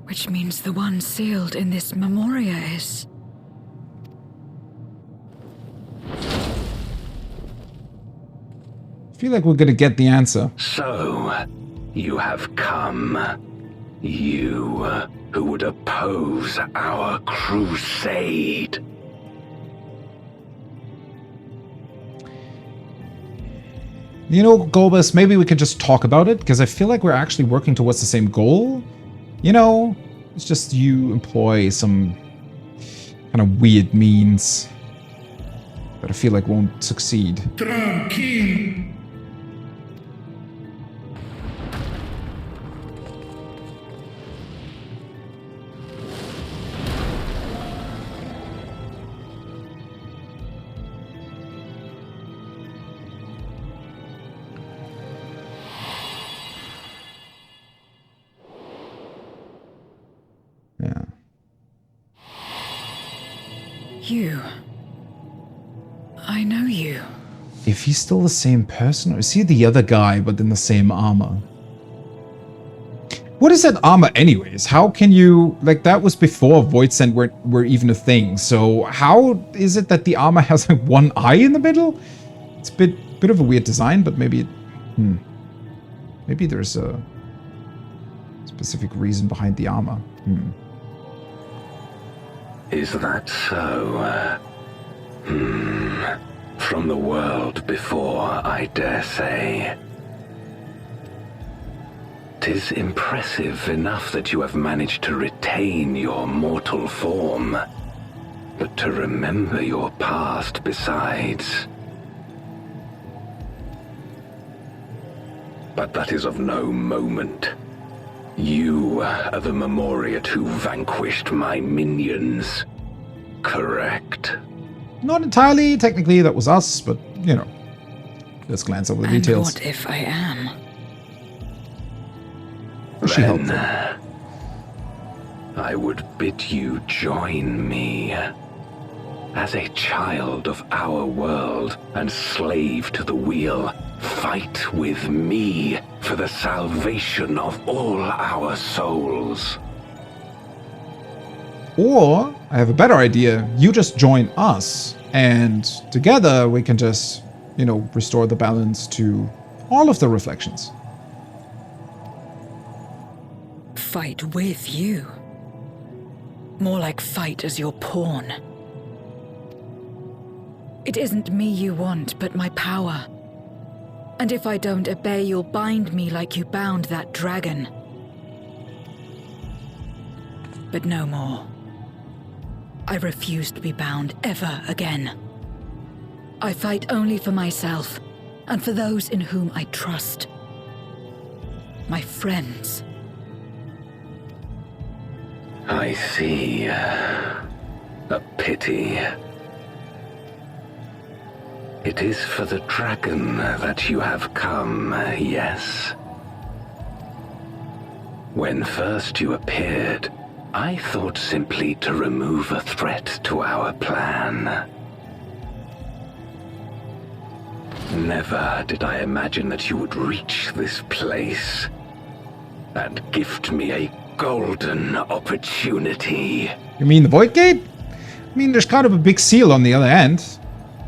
Which means the one sealed in this memoria is... I feel like we're gonna get the answer. So, you have come. You who would oppose our crusade. You know, Golbez, maybe we could just talk about it, because I feel like we're actually working towards the same goal. You know, it's just you employ some kind of weird means that I feel like won't succeed. Tranquil. Yeah. You. I know you. If he's still the same person, or is he the other guy but in the same armor? What is that armor anyways? How can you... Like, that was before Voidsent were even a thing. So how is it that the armor has like one eye in the middle? It's a bit of a weird design, but maybe it... Maybe there's a specific reason behind the armor. Is that so? From the world before, I dare say. It is impressive enough that you have managed to retain your mortal form, but to remember your past besides. But that is of no moment. You are the Memoriat who vanquished my minions, correct? Not entirely. Technically, that was us, but, you know. Let's glance over the details. What if I am? She helped I would bid you join me. As a child of our world and slave to the wheel, fight with me for the salvation of all our souls. Or, I have a better idea, you just join us, and together we can just, you know, restore the balance to all of the reflections. Fight with you. More like fight as your pawn. It isn't me you want, but my power. And if I don't obey, you'll bind me like you bound that dragon. But no more. I refuse to be bound ever again. I fight only for myself, and for those in whom I trust. My friends. I see. A pity. It is for the dragon that you have come, yes? When first you appeared, I thought simply to remove a threat to our plan. Never did I imagine that you would reach this place and gift me a golden opportunity. You mean the Void Gate? I mean, there's kind of a big seal on the other end.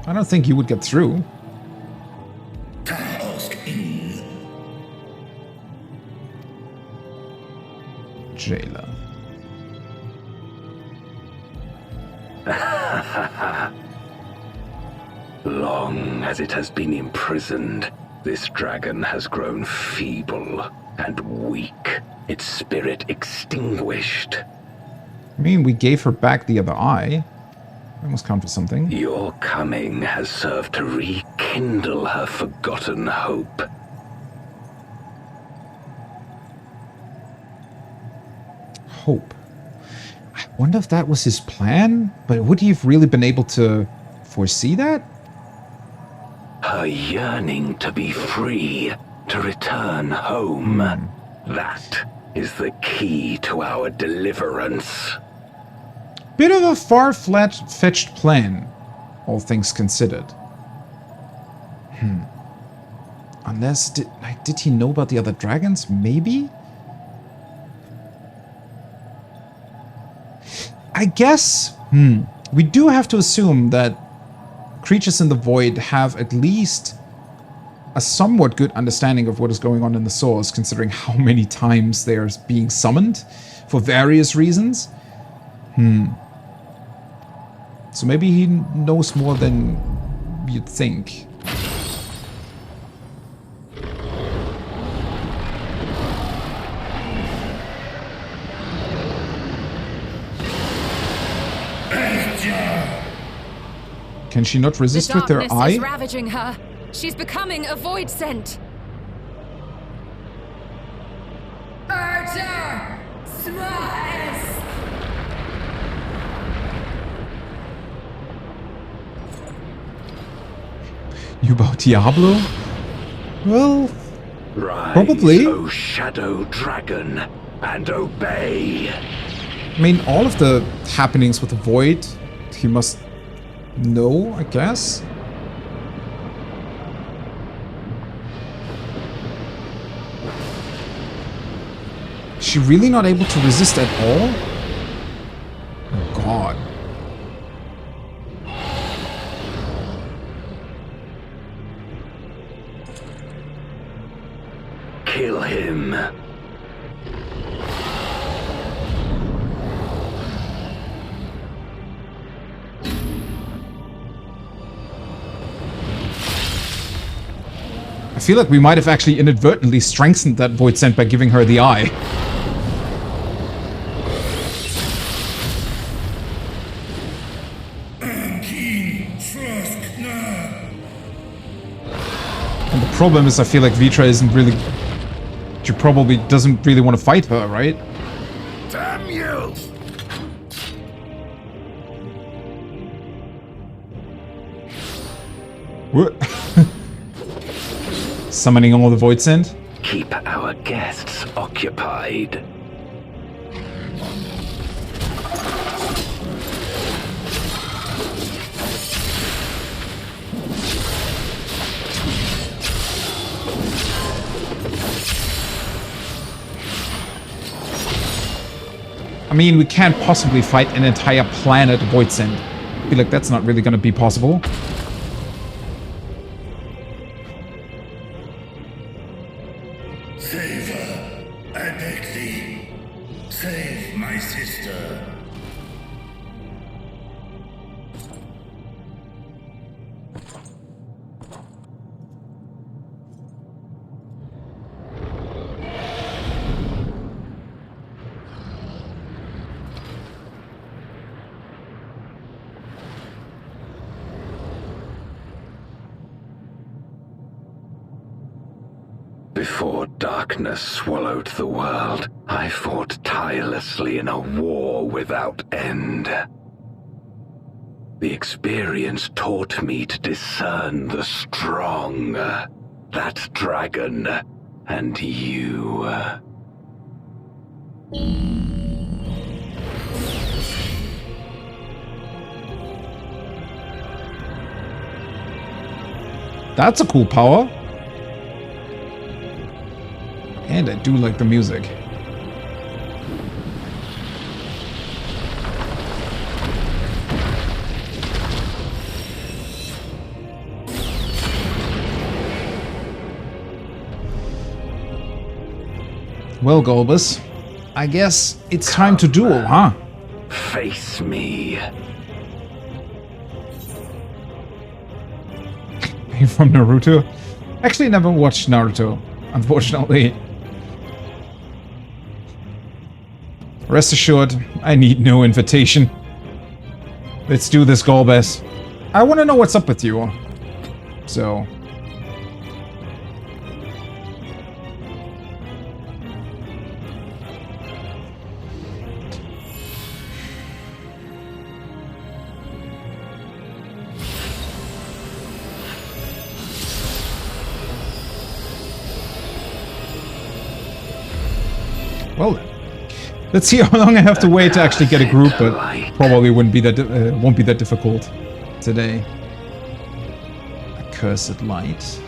I don't think you would get through. Jailer. Long as it has been imprisoned, this dragon has grown feeble and weak, its spirit extinguished. I mean, we gave her back the other eye. That must count for something. Your coming has served to rekindle her forgotten hope. Hope. I wonder if that was his plan, but would he have really been able to foresee that? Her yearning to be free, to return home. That is the key to our deliverance. Bit of a far-fetched plan, all things considered. Unless, did he know about the other dragons? Maybe? I guess, we do have to assume that creatures in the void have at least a somewhat good understanding of what is going on in the source, considering how many times they are being summoned for various reasons. So maybe he knows more than you'd think. Can she not resist with her eye? The darkness is ravaging her. She's becoming a void scent. Archer! Smash! You about Diablo? Well, Rise, probably. O shadow dragon, and obey. I mean, all of the happenings with the void, he must know, I guess. Is she really not able to resist at all? Oh god. Kill him. I feel like we might have actually inadvertently strengthened that Void Scent by giving her the eye. And the problem is I feel like Vitra isn't really... She probably doesn't really want to fight her, right? Damn you! What? Summoning all the Void Scent? Keep our guests occupied. I mean, we can't possibly fight an entire planet Void Scent. I feel like that's not really gonna be possible. Save her, I beg thee. Save my sister. Before darkness swallowed the world, I fought tirelessly in a war without end. The experience taught me to discern the strong, that dragon, and you. That's a cool power. And I do like the music. Well, Golbus, I guess it's time to duel, huh? Face me. Are you from Naruto? Actually, never watched Naruto, unfortunately. Rest assured, I need no invitation. Let's do this, Golbez. I want to know what's up with you. So... Well then. Let's see how long I have to wait to actually get a group, but probably won't be that difficult today. Accursed light.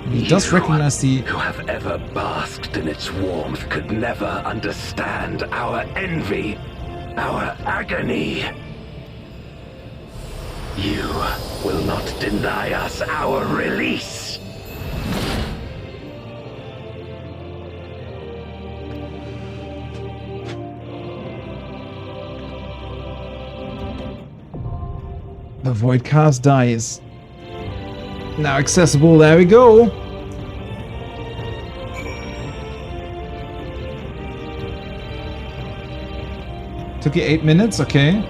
He does recognize the... Who have ever basked in its warmth could never understand our envy, our agony. You will not deny us our release. The Void Cast dies. Now accessible, there we go. Took you 8 minutes, okay.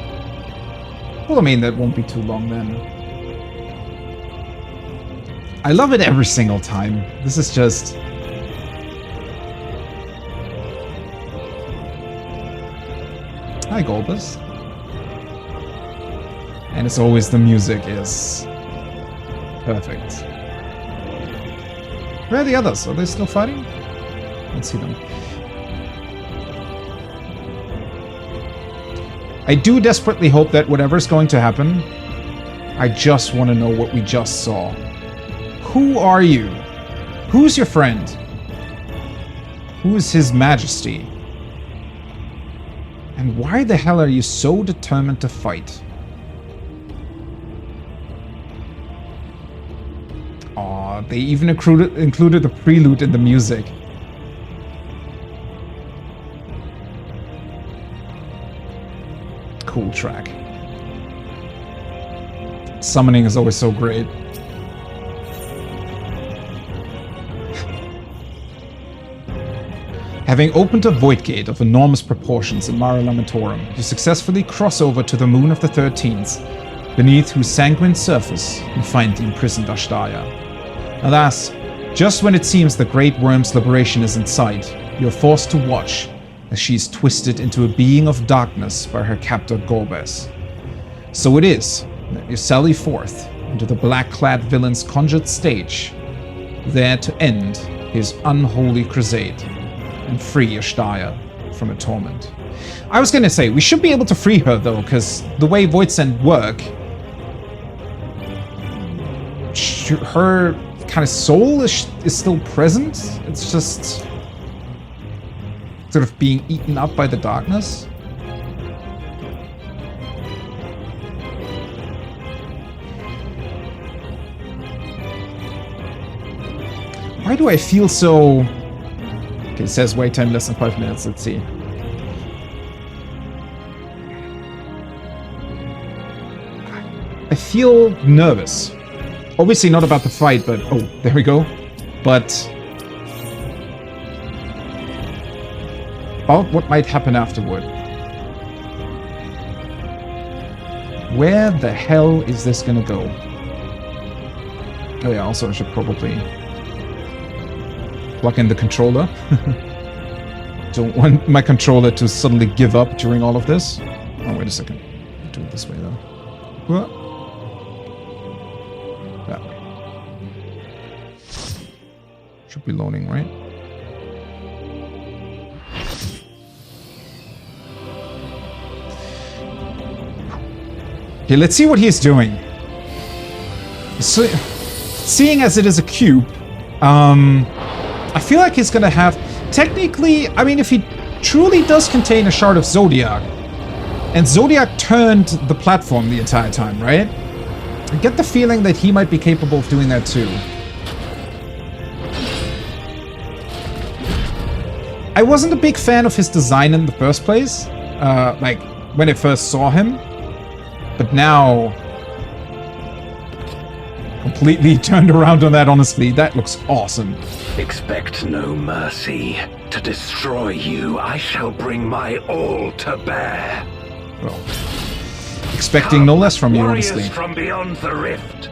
Well, I mean, that won't be too long then. I love it every single time. This is just... Hi, Golbus. And as always, the music is perfect. Where are the others? Are they still fighting? Let's see them. I do desperately hope that whatever's going to happen, I just want to know what we just saw. Who are you? Who's your friend? Who is His Majesty? And why the hell are you so determined to fight? Aw, they even included the prelude in the music. Cool track. Summoning is always so great. Having opened a void gate of enormous proportions in Mare Lamentorum, you successfully cross over to the moon of the 13th, beneath whose sanguine surface you find the imprisoned Ashtaya. Alas, just when it seems the Great Worm's liberation is in sight, you are forced to watch as she is twisted into a being of darkness by her captor Golbez. So it is that you sally forth into the black-clad villain's conjured stage, there to end his unholy crusade and free Ashtaya from her torment. I was gonna say, we should be able to free her though, because the way Void Send work, her kind of soul is still present. It's just sort of being eaten up by the darkness. Why do I feel so... Okay, it says wait time less than 5 minutes. Let's see. I feel nervous. Obviously not about the fight, but... Oh, there we go. But... about what might happen afterward. Where the hell is this gonna go? Oh yeah, also I should probably... plug in the controller. Don't want my controller to suddenly give up during all of this. Oh, wait a second. I'll do it this way, though. What? That way. Should be loading, right? Okay, let's see what he's doing. So, seeing as it is a cube, I feel like he's gonna have... Technically, I mean, if he truly does contain a shard of Zodiac, and Zodiac turned the platform the entire time, right? I get the feeling that he might be capable of doing that too. I wasn't a big fan of his design in the first place, like, when I first saw him. But now... completely turned around on that, honestly. That looks awesome. Expect no mercy. To destroy you, I shall bring my all to bear. Well, expecting no less from you, honestly. From beyond the rift.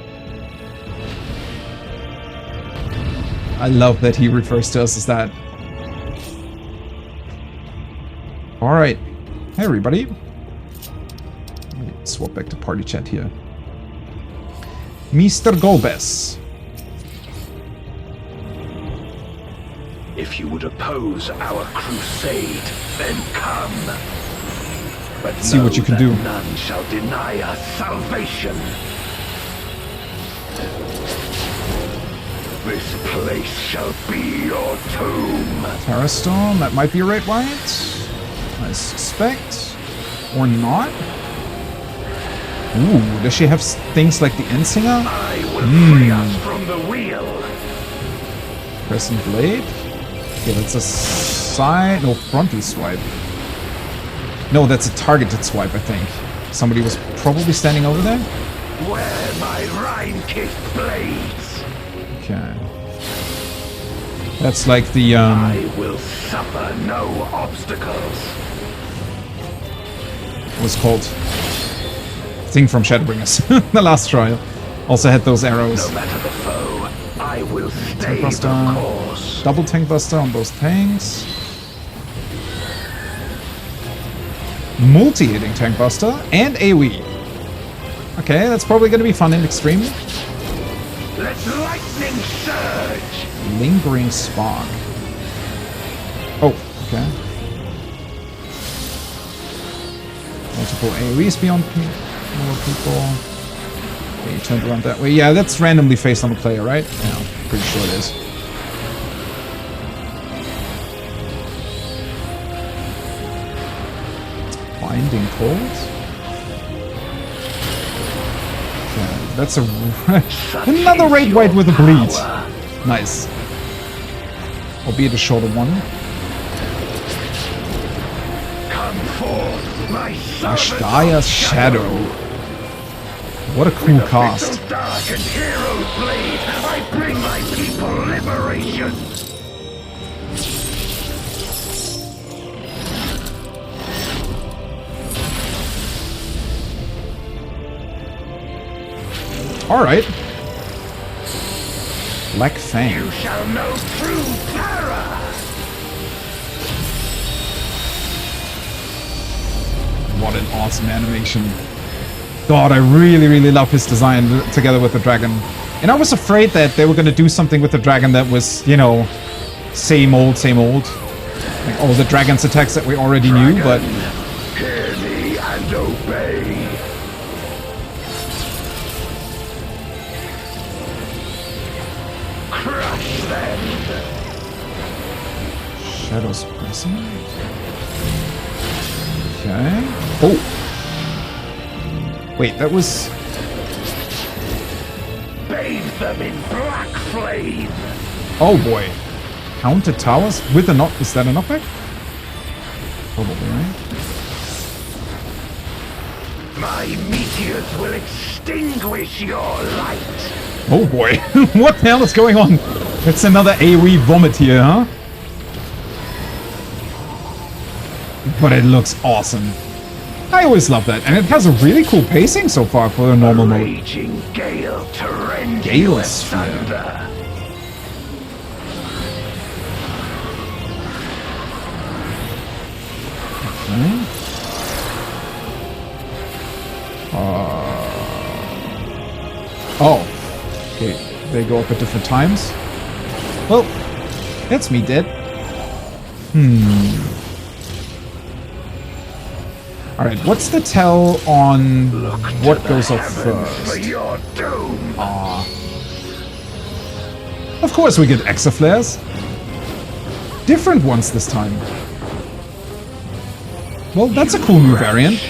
I love that he refers to us as that. Alright. Hey, everybody. Let me swap back to party chat here. Mr. Golbez. If you would oppose our crusade, then come. But see what you can do. None shall deny us salvation. This place shall be your tomb. Terrastorm, that might be a red white. I suspect. Or not. Ooh, does she have things like the Endsinger? I will free us from the wheel. Crescent Blade. Okay, that's a side... no, frontal swipe. No, that's a targeted swipe, I think. Somebody was probably standing over there? Where my Rhine-kissed blades. Okay. That's like the, I will suffer no obstacles. What's called? Thing from Shadowbringers. The last trial. Also had those arrows. No matter the foe, I will stay the course. Double tank buster on both tanks. Multi-hitting tank buster and AoE. Okay, that's probably going to be fun in Extreme. Let lightning surge. Lingering spark. Oh, okay. Multiple AoEs beyond more people. Okay, you turned around that way. Yeah, that's randomly faced on the player, right? Yeah, pretty sure it is. Binding Cold. Okay, that's a... another raid white with a bleed. Nice. Albeit a shorter one. Come forth, my Ashtaya's Shadow. What a cool cast. Dark and hero's blade, I bring my people liberation. Alright. Black Fang. You shall know true terror! What an awesome animation. God, I really, really love his design together with the dragon. And I was afraid that they were going to do something with the dragon that was, you know, same old, same old. Like all the dragon's attacks that we already knew, but... Hear me and obey. Crush them. Shadows pressing. Okay. Oh! Wait, that was... Bathe them in black flame. Oh boy. Counter towers with a knock. Is that a knockback? Probably, right? My meteors will extinguish your light. Oh boy. What the hell is going on? It's another AoE vomit here, huh? But it looks awesome. I always love that. And it has a really cool pacing so far for a normal mode. Raging gale to rend you asunder. Okay. Oh. Okay, they go up at different times. Well, that's me dead. Alright, what's the tell on what goes off first? Of course we get exaflares. Different ones this time. Well, that's a cool new variant.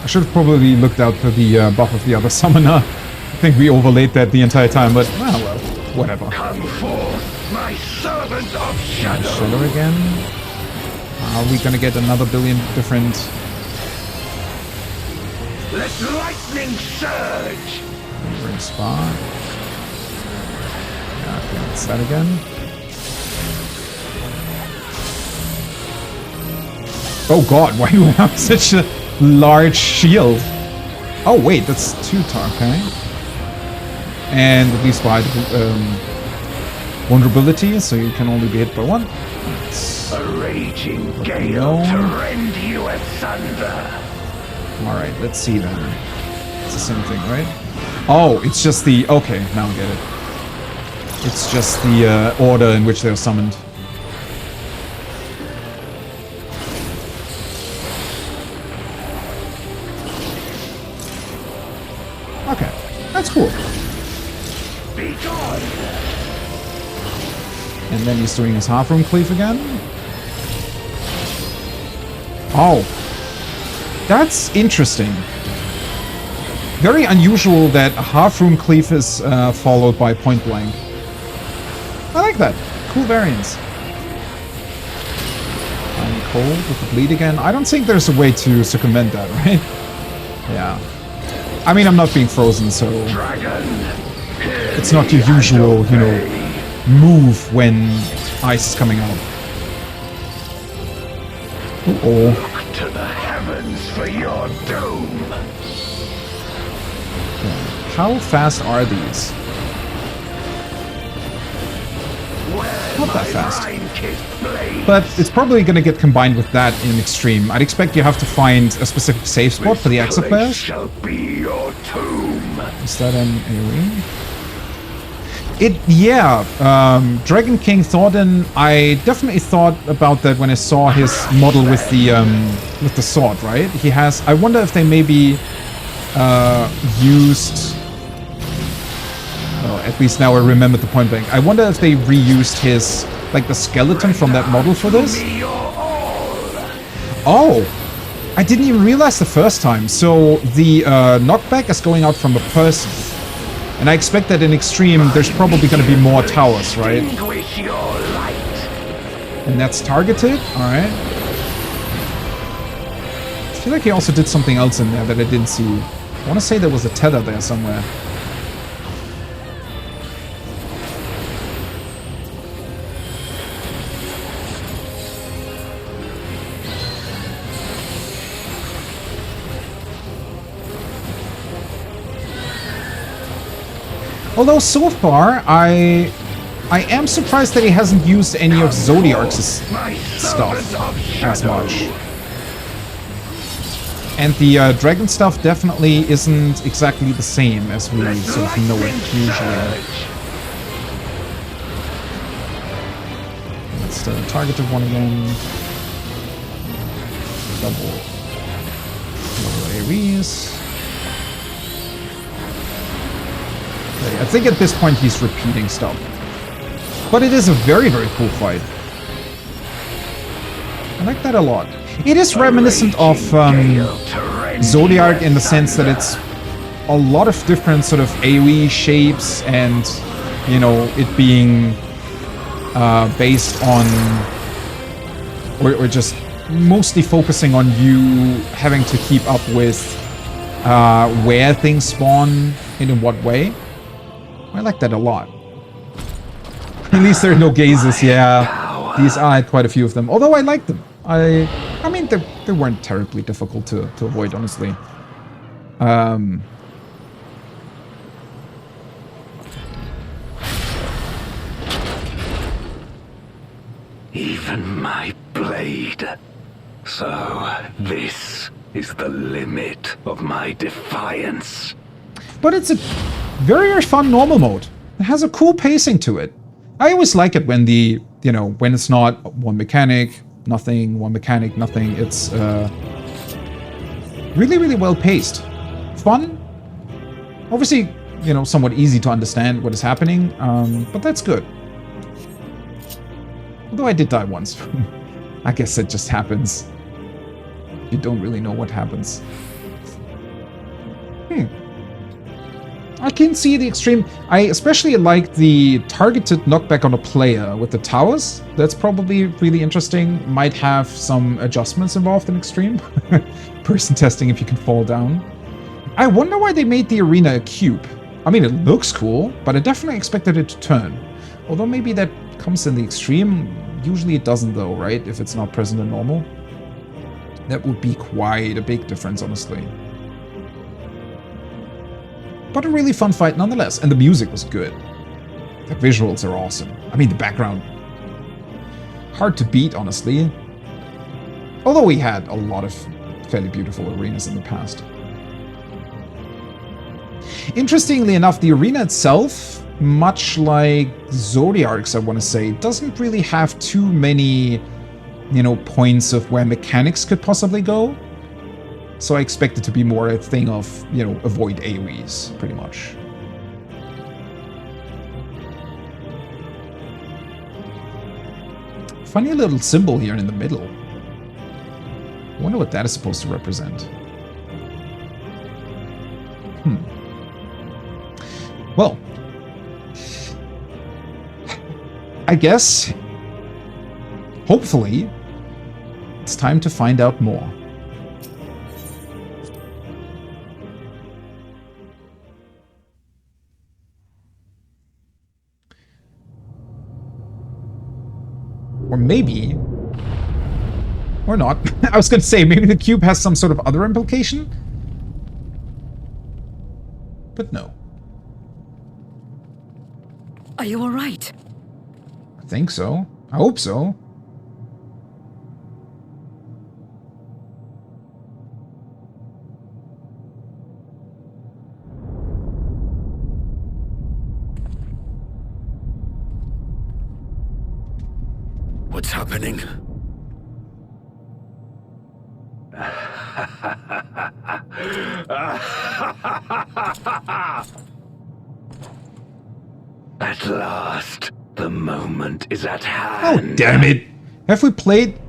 I should have probably looked out for the buff of the other summoner. I think we overlaid that the entire time, but well, whatever. Come forth, my servant of shadow. Shadow again. Are we gonna get another billion different? Let lightning surge. Bring spark. Yeah, okay, that's that again. Oh god, why do we have such a large shield? Oh wait, that's two okay. And at least by vulnerability, so you can only be hit by one. A raging gale to rend you asunder. Alright, let's see then. It's the same thing, right? Oh, it's just the... Okay, now I get it. It's just the order in which they're summoned. Okay, that's cool. Be gone. And then he's doing his half-room cleave again. Oh. That's interesting. Very unusual that a half-room cleave is followed by point blank. I like that. Cool variants. I'm cold with the bleed again. I don't think there's a way to circumvent that, right? Yeah. I mean, I'm not being frozen, so... It's not your usual, you know, move when ice is coming out. Uh-oh. Look to the heavens for your doom. How fast are these? Not that fast. But it's probably going to get combined with that in Extreme. I'd expect you have to find a specific save spot for the exaflares. Shall be your tomb. Is that an AoE? Dragon King Thordan, I definitely thought about that when I saw his model with the sword, right? He has... I wonder if they maybe used... Oh, at least now I remember the point blank. I wonder if they reused his... like the skeleton from that model for this? Oh! I didn't even realize the first time. So the knockback is going out from a person. And I expect that in Extreme, there's probably going to be more towers, right? And that's targeted? Alright. I feel like he also did something else in there that I didn't see. I want to say there was a tether there somewhere. Although so far, I am surprised that he hasn't used any of Zodiark's stuff as much. And the dragon stuff definitely isn't exactly the same as we sort of know it usually. That's the targeted one again. Double AoEs. Okay, I think at this point he's repeating stuff. But it is a very, very cool fight. I like that a lot. It is reminiscent of Zodiark in the sense that it's a lot of different sort of AoE shapes and, you know, it being based on, or just mostly focusing on you having to keep up with where things spawn and in what way. I like that a lot. At least there are no gazes, yeah. These I had quite a few of them, although I like them. I mean, they weren't terribly difficult to avoid, honestly. Even my blade. So, this is the limit of my defiance. But it's a very, very fun normal mode. It has a cool pacing to it. I always like it when when it's not one mechanic, nothing, one mechanic, nothing. It's really, really well paced. Fun. Obviously, somewhat easy to understand what is happening, but that's good. Although I did die once. I guess it just happens. You don't really know what happens. I can see the extreme. I especially like the targeted knockback on a player with the towers. That's probably really interesting. Might have some adjustments involved in extreme. Person testing if you can fall down. I wonder why they made the arena a cube. I mean, it looks cool, but I definitely expected it to turn. Although maybe that comes in the extreme. Usually it doesn't though, right? If it's not present in normal. That would be quite a big difference, honestly. But a really fun fight nonetheless, and the music was good. The visuals are awesome. I mean, the background, hard to beat, honestly. Although we had a lot of fairly beautiful arenas in the past. Interestingly enough, the arena itself, much like Zodiark's, I want to say, doesn't really have too many, points of where mechanics could possibly go. So I expect it to be more a thing of, avoid AoEs, pretty much. Funny little symbol here in the middle. I wonder what that is supposed to represent. Well, I guess, hopefully, it's time to find out more. Or maybe, or not. I was going to say, maybe the cube has some sort of other implication? But no. Are you all right? I think so. I hope so. What's happening? At last, the moment is at hand. Oh, damn it. Have we played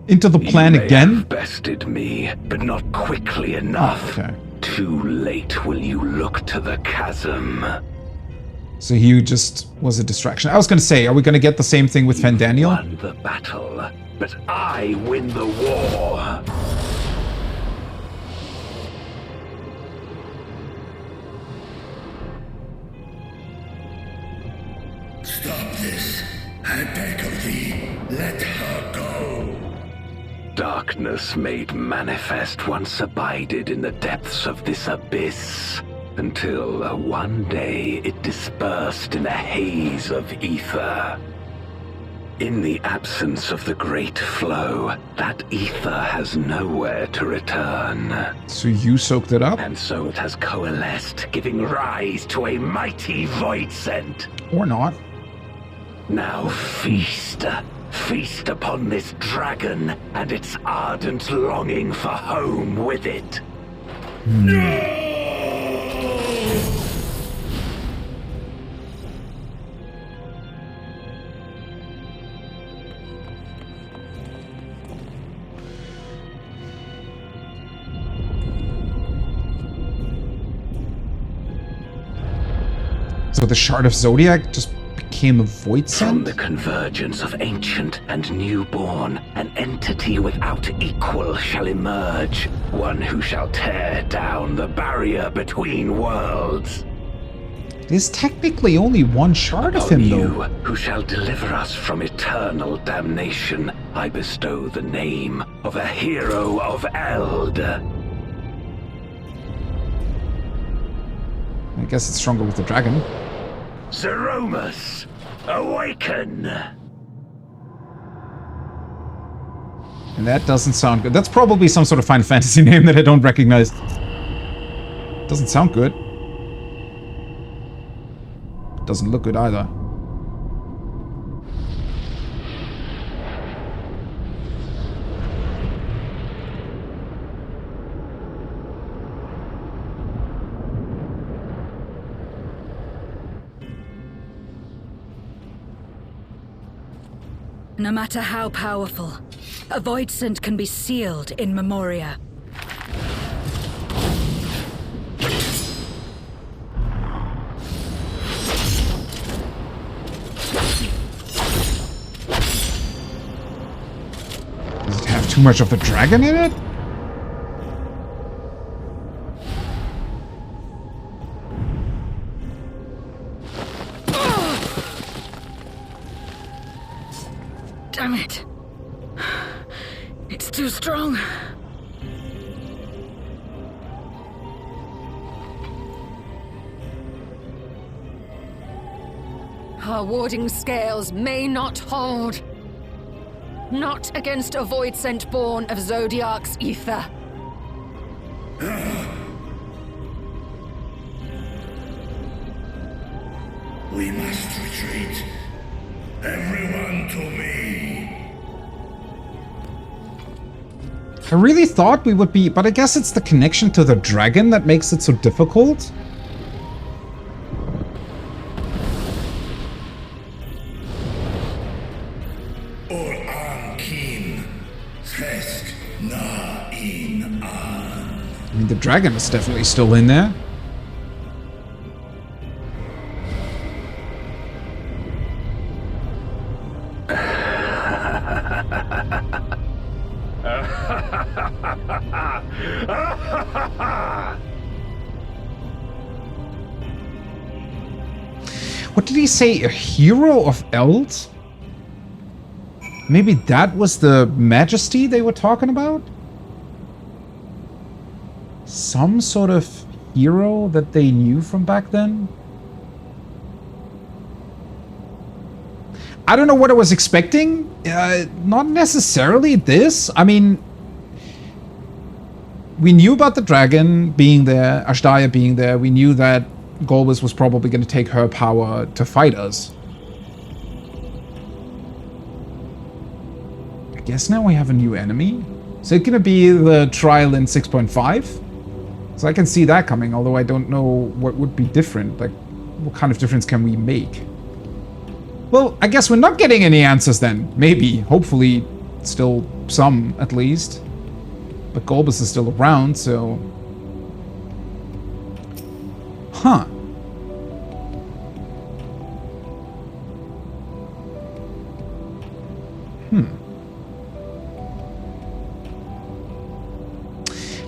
into the plan you may again? Have bested me, but not quickly enough. Oh, okay. Too late will you look to the chasm. So he just was a distraction. I was going to say, are we going to get the same thing with Pandaemonium? Won the battle, but I win the war. Stop this. I beg of thee, let her go. Darkness made manifest once abided in the depths of this abyss. until one day it dispersed in a haze of ether. In the absence of the great flow, that ether has nowhere to return. So you soaked it up? And so it has coalesced, giving rise to a mighty void scent. Or not. Now feast. Feast upon this dragon and its ardent longing for home with it. So the Shard of Zodiac just became a void scent? From the convergence of ancient and newborn, an entity without equal shall emerge, one who shall tear down the barrier between worlds. There's technically only one shard of him, though. Who shall deliver us from eternal damnation, I bestow the name of a hero of Eld. I guess it's stronger with the dragon. Zeromus, awaken! And that doesn't sound good. That's probably some sort of Final Fantasy name that I don't recognize. Doesn't sound good. Doesn't look good either. No matter how powerful, a void scent can be sealed in Memoria. Does it have too much of the dragon in it? Damn it. It's too strong. Our warding scales may not hold. Not against a void scent born of Zodiac's ether. We must retreat. Everyone to me. I really thought we would be, but I guess it's the connection to the dragon that makes it so difficult. I mean, the dragon is definitely still in there. What did he say? A hero of Eld? Maybe that was the majesty they were talking about? Some sort of hero that they knew from back then? I don't know what I was expecting. Not necessarily this. I mean, we knew about the dragon being there, Ashdaya being there. We knew that Golbez was probably going to take her power to fight us. I guess now we have a new enemy. Is it going to be the trial in 6.5? So I can see that coming, although I don't know what would be different. Like, what kind of difference can we make? Well, I guess we're not getting any answers then. Maybe. Hopefully, still some, at least. But Golbez is still around, so... Huh.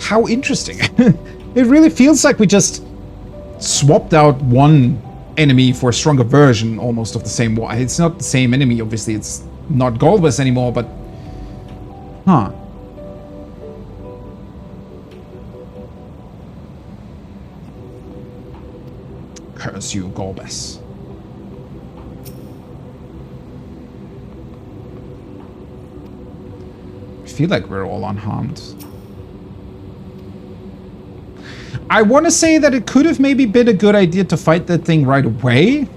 How interesting. It really feels like we just swapped out one enemy for a stronger version, almost, of the same one. It's not the same enemy, obviously. It's not Golbez anymore, but... Huh. promise you, Golbez. I feel like we're all unharmed. I want to say that it could have maybe been a good idea to fight that thing right away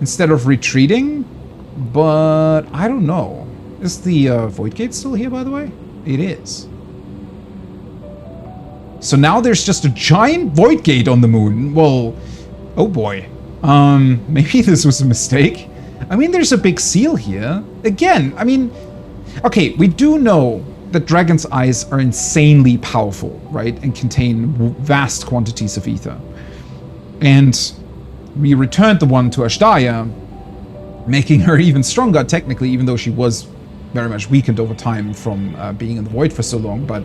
instead of retreating, but I don't know. Is the Void Gate still here, by the way? It is. So now there's just a giant Void Gate on the moon. Well, oh boy. Maybe this was a mistake. I mean, there's a big seal here. Again, I mean, okay, we do know that Dragon's Eyes are insanely powerful, right? And contain vast quantities of ether. And we returned the one to Ashdaya, making her even stronger, technically, even though she was very much weakened over time from being in the void for so long. But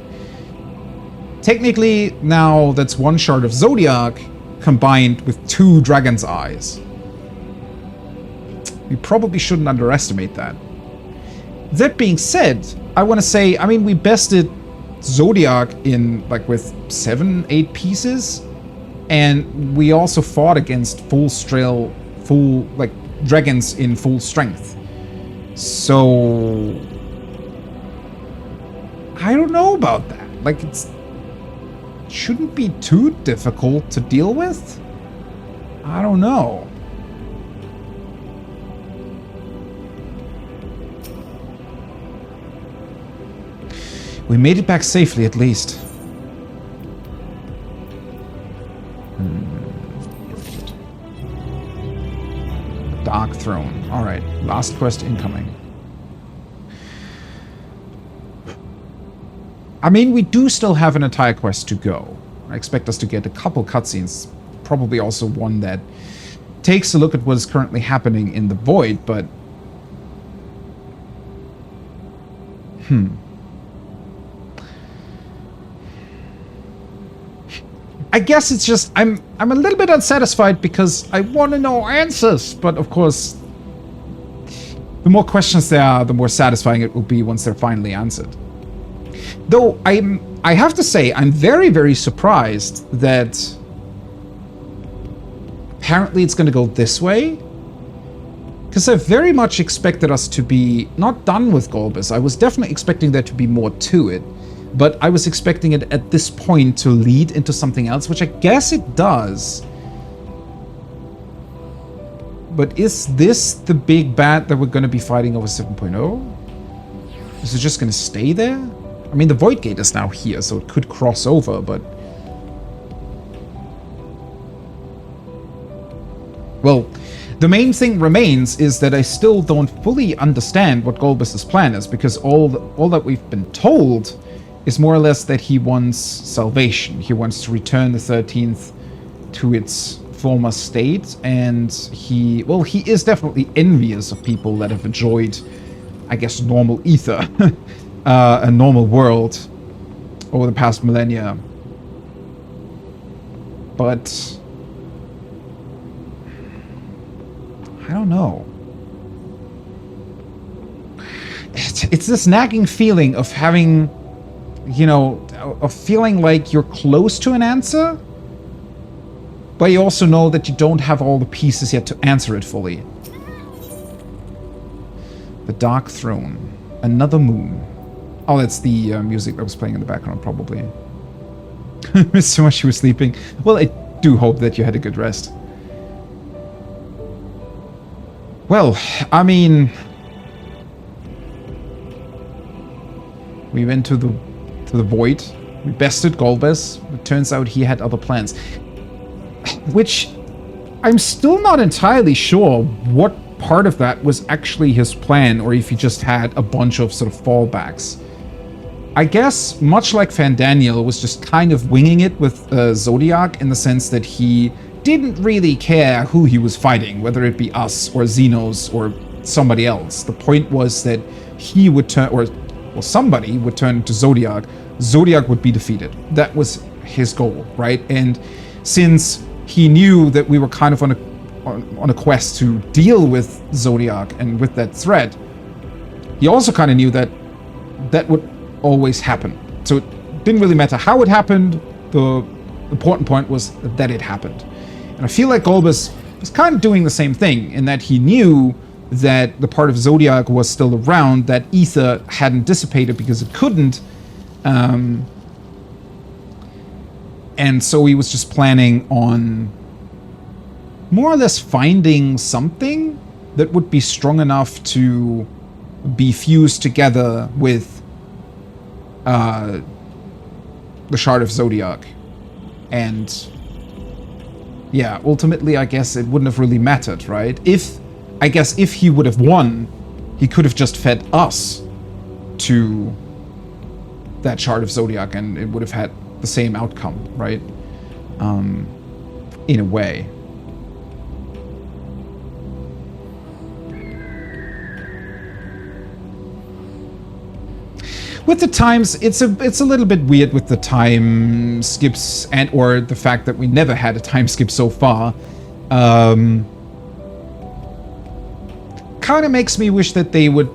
technically, now that's one shard of Zodiac combined with 2 Dragon's Eyes. We probably shouldn't underestimate that. That being said, I want to say, I mean, we bested Zodiac in, like, with 7-8 pieces, and we also fought against dragons in full strength. So, I don't know about that. Like, it shouldn't be too difficult to deal with? I don't know. We made it back safely, at least. Dark Throne. Alright, last quest incoming. I mean, we do still have an entire quest to go. I expect us to get a couple cutscenes. Probably also one that takes a look at what is currently happening in the Void, but... I guess it's just, I'm a little bit unsatisfied because I want to know answers, but of course, the more questions there are, the more satisfying it will be once they're finally answered. Though, I have to say, I'm very, very surprised that apparently it's going to go this way. Because I very much expected us to be not done with Golbez. I was definitely expecting there to be more to it. But I was expecting it at this point to lead into something else, which I guess it does. But is this the big bad that we're going to be fighting over 7.0? Is it just going to stay there? I mean, the Void Gate is now here, so it could cross over, but... Well, the main thing remains is that I still don't fully understand what Golbez's plan is, because all that we've been told is more or less that he wants salvation. He wants to return the 13th to its former state, and he is definitely envious of people that have enjoyed, I guess, normal ether, a normal world over the past millennia. But I don't know. It's this nagging feeling of having, you know, of feeling like you're close to an answer, but you also know that you don't have all the pieces yet to answer it fully. The Dark Throne. Another moon. Oh, that's the music that was playing in the background, probably. Missed so much you were sleeping. Well, I do hope that you had a good rest. Well, I mean... we went to the Void. We bested Golbez. It turns out he had other plans. Which, I'm still not entirely sure what part of that was actually his plan, or if he just had a bunch of sort of fallbacks. I guess, much like Fandaniel, was just kind of winging it with Zodiac, in the sense that he didn't really care who he was fighting, whether it be us, or Xenos, or somebody else. The point was that he would turn, or somebody would turn to Zodiac. Zodiac would be defeated. That was his goal, right? And since he knew that we were kind of on a quest to deal with Zodiac and with that threat, he also kind of knew that that would always happen. So it didn't really matter how it happened. The important point was that it happened. And I feel like Golbez was kind of doing the same thing in that he knew that the part of Zodiac was still around, that ether hadn't dissipated because it couldn't. And so he was just planning on more or less finding something that would be strong enough to be fused together with the Shard of Zodiac. And yeah, ultimately, I guess it wouldn't have really mattered, right? I guess if he would have won, he could have just fed us to that Shard of Zodiac and it would have had the same outcome, right? In a way. With the times, it's a little bit weird with the time skips and or the fact that we never had a time skip so far. Kind of makes me wish that they would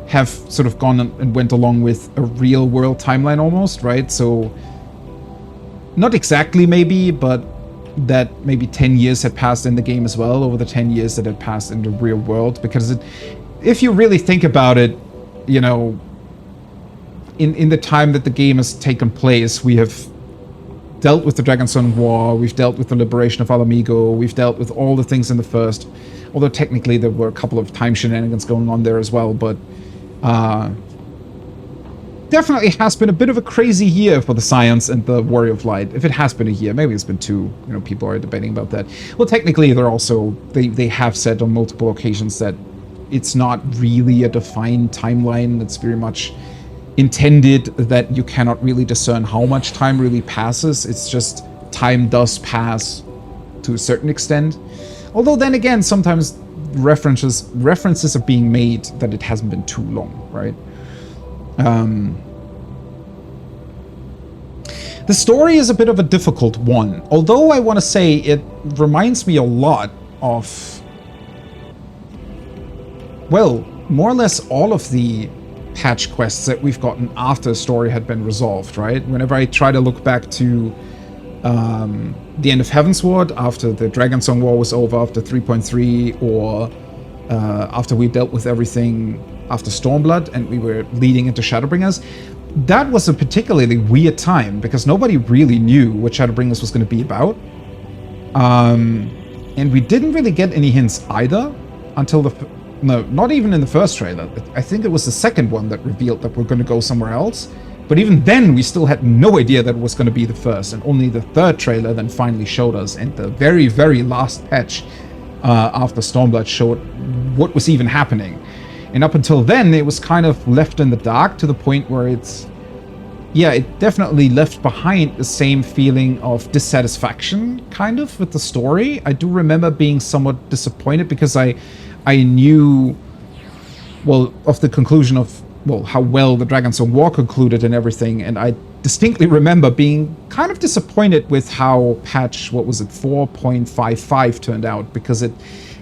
have sort of gone and went along with a real world timeline almost, right? So not exactly maybe, but that maybe 10 years had passed in the game as well over the 10 years that had passed in the real world, because if you really think about it, you know, in the time that the game has taken place, we have dealt with the Dragonstone War, we've dealt with the liberation of Alamigo, we've dealt with all the things in the first, although technically there were a couple of time shenanigans going on there as well, but definitely has been a bit of a crazy year for the Science and the Warrior of Light. If it has been a year, maybe it's been two, you know, people are debating about that. Well, technically they're also, they have said on multiple occasions that it's not really a defined timeline, it's very much intended that you cannot really discern how much time really passes. It's just time does pass to a certain extent. Although then again, sometimes references are being made that it hasn't been too long, right? The story is a bit of a difficult one. Although I want to say it reminds me a lot of, well, more or less all of the patch quests that we've gotten after the story had been resolved, right? Whenever I try to look back to the end of Heavensward, after the Dragonstone War was over, after 3.3, or after we dealt with everything after Stormblood and we were leading into Shadowbringers, that was a particularly weird time because nobody really knew what Shadowbringers was going to be about. And we didn't really get any hints either until no, not even in the first trailer. I think it was the second one that revealed that we're going to go somewhere else. But even then, we still had no idea that it was going to be the first. And only the third trailer then finally showed us. And the very, very last patch after Stormblood showed what was even happening. And up until then, it was kind of left in the dark to the point where it's... Yeah, it definitely left behind the same feeling of dissatisfaction, kind of, with the story. I do remember being somewhat disappointed because I knew, well, of the conclusion of, well, how well the Dragonstone War concluded and everything, and I distinctly remember being kind of disappointed with how patch, what was it, 4.55 turned out, because it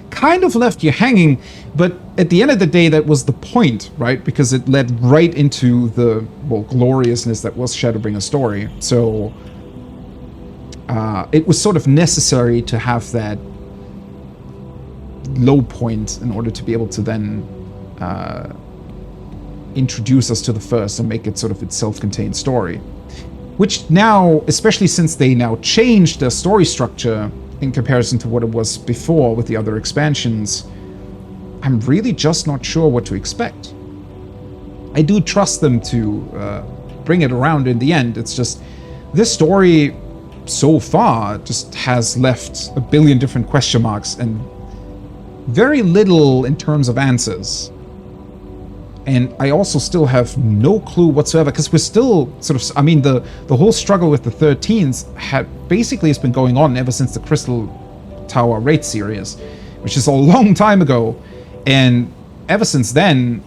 kind of left you hanging, but at the end of the day, that was the point, right? Because it led right into the, well, gloriousness that was Shadowbringers' story. So it was sort of necessary to have that low point in order to be able to then introduce us to the first and make it sort of its self-contained story. Which now, especially since they now changed the story structure in comparison to what it was before with the other expansions, I'm really just not sure what to expect. I do trust them to bring it around in the end. It's just, this story so far just has left a billion different question marks and very little in terms of answers. And I also still have no clue whatsoever, because we're still sort of, I mean, the whole struggle with the 13s has been going on ever since the Crystal Tower Raid series, which is a long time ago. And ever since then,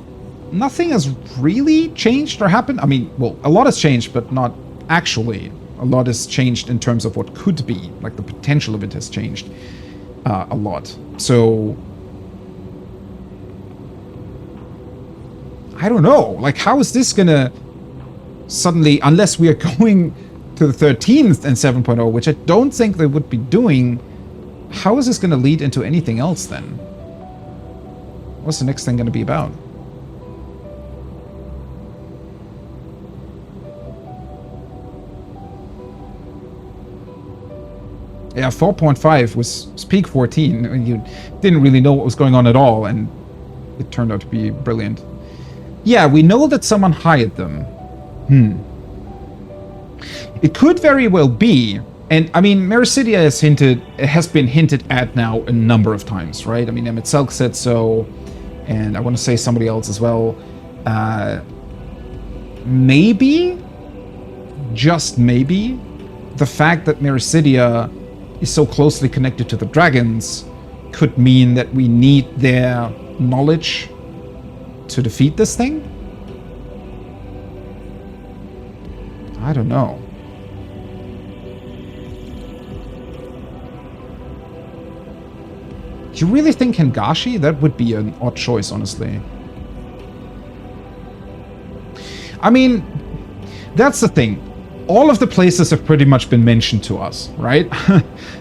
nothing has really changed or happened. I mean, well, a lot has changed, but not actually. A lot has changed in terms of what could be, like the potential of it has changed a lot. So I don't know, like, how is this gonna suddenly, unless we are going to the 13th and 7.0, which I don't think they would be doing, how is this going to lead into anything else then? What's the next thing going to be about? Yeah, 4.5 was peak 14. I mean, you didn't really know what was going on at all, and it turned out to be brilliant. Yeah, we know that someone hired them. It could very well be, and I mean, Mericidia has been hinted at now a number of times, right? I mean, Emmett Selk said so, and I want to say somebody else as well. Maybe, just maybe, the fact that Mericidia is so closely connected to the dragons could mean that we need their knowledge to defeat this thing? I don't know. Do you really think Hengashi? That would be an odd choice, honestly. I mean, that's the thing. All of the places have pretty much been mentioned to us, right?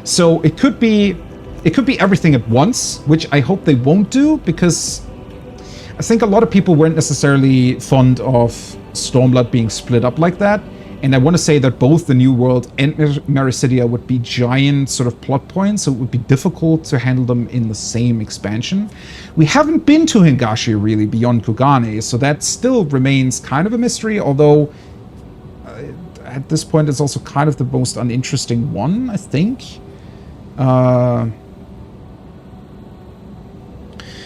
So it could be everything at once, which I hope they won't do, because I think a lot of people weren't necessarily fond of Stormblood being split up like that. And I want to say that both the New World and Mericidia would be giant sort of plot points, so it would be difficult to handle them in the same expansion. We haven't been to Hengashi really beyond Kugane, so that still remains kind of a mystery, although at this point it's also kind of the most uninteresting one, I think.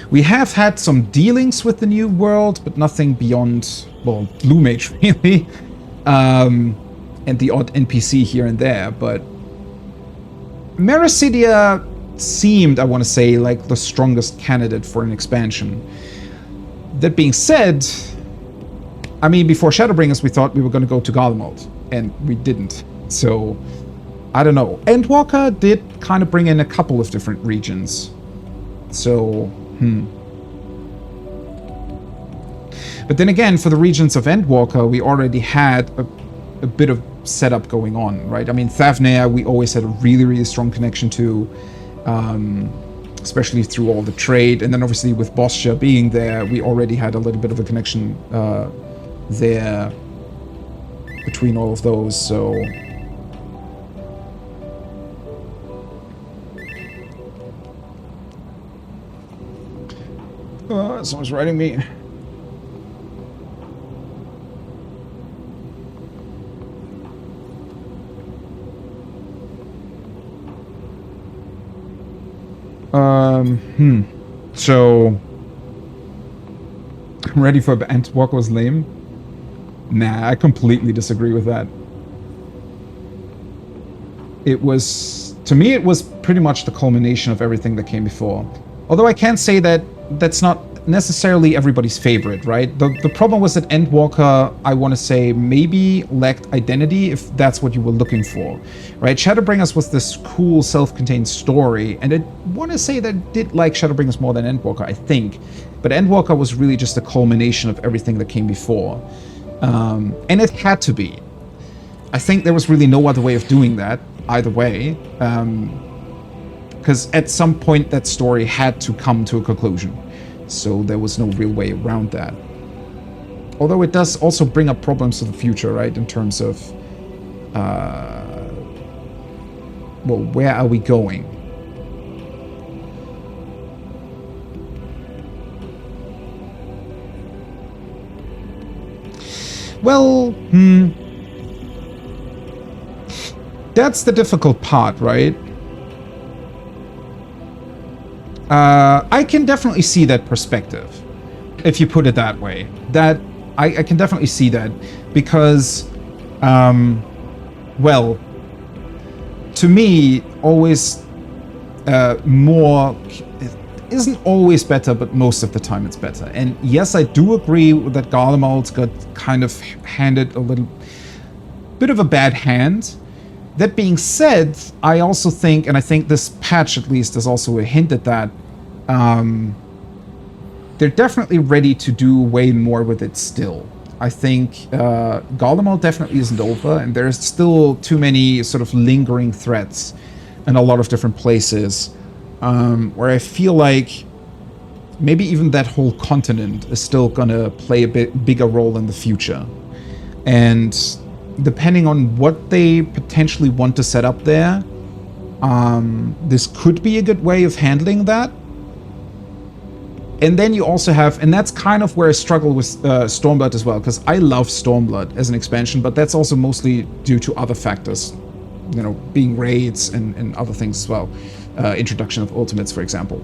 We have had some dealings with the New World, but nothing beyond, well, Blue Mage really. And the odd NPC here and there, but Mericidia seemed, I want to say, like the strongest candidate for an expansion. That being said, I mean, before Shadowbringers we thought we were going to go to Garlemald, and we didn't. So, I don't know. Endwalker did kind of bring in a couple of different regions. So, But then again, for the regions of Endwalker, we already had a bit of setup going on, right? I mean, Thavnair, we always had a really, really strong connection to, especially through all the trade. And then obviously with Boscia being there, we already had a little bit of a connection there between all of those, so... someone's writing me. So... I'm ready for Endwalker was lame? Nah, I completely disagree with that. It was... To me, it was pretty much the culmination of everything that came before. Although I can't say that that's not necessarily everybody's favorite, right? The problem was that Endwalker, I want to say, maybe lacked identity, if that's what you were looking for, right? Shadowbringers was this cool self-contained story, and I want to say that I did like Shadowbringers more than Endwalker, I think. But Endwalker was really just a culmination of everything that came before. And it had to be. I think there was really no other way of doing that, either way. Because at some point that story had to come to a conclusion. So there was no real way around that. Although it does also bring up problems for the future, right? In terms of, well, where are we going? Well, that's the difficult part, right? I can definitely see that perspective, if you put it that way. That I can definitely see that, because, well, to me, always more isn't always better, but most of the time it's better. And yes, I do agree that Garlemald got kind of handed a little bit of a bad hand. That being said, I also think, and I think this patch at least is also a hint at that, they're definitely ready to do way more with it still. I think Garlemald definitely isn't over, and there's still too many sort of lingering threats in a lot of different places, where I feel like maybe even that whole continent is still gonna play a bit bigger role in the future. And depending on what they potentially want to set up there, this could be a good way of handling that. And then you also have, and that's kind of where I struggle with Stormblood as well, because I love Stormblood as an expansion, but that's also mostly due to other factors, you know, being raids and other things as well. Introduction of ultimates, for example.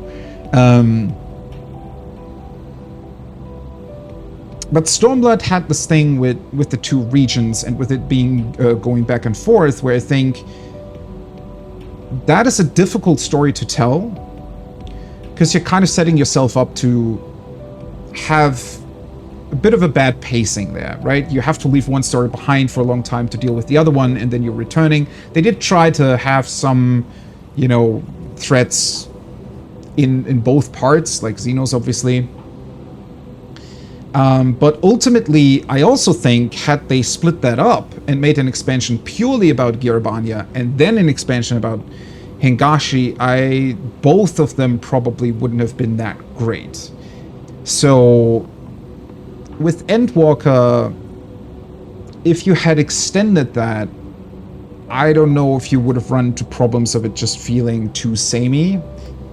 But Stormblood had this thing with the two regions and with it being going back and forth, where I think that is a difficult story to tell, because you're kind of setting yourself up to have a bit of a bad pacing there, right? You have to leave one story behind for a long time to deal with the other one, and then you're returning. They did try to have some, you know, threats in both parts, like Xenos, obviously. But ultimately, I also think, had they split that up and made an expansion purely about Girabania and then an expansion about Hingashi, both of them probably wouldn't have been that great. So with Endwalker, if you had extended that, I don't know if you would have run into problems of it just feeling too samey.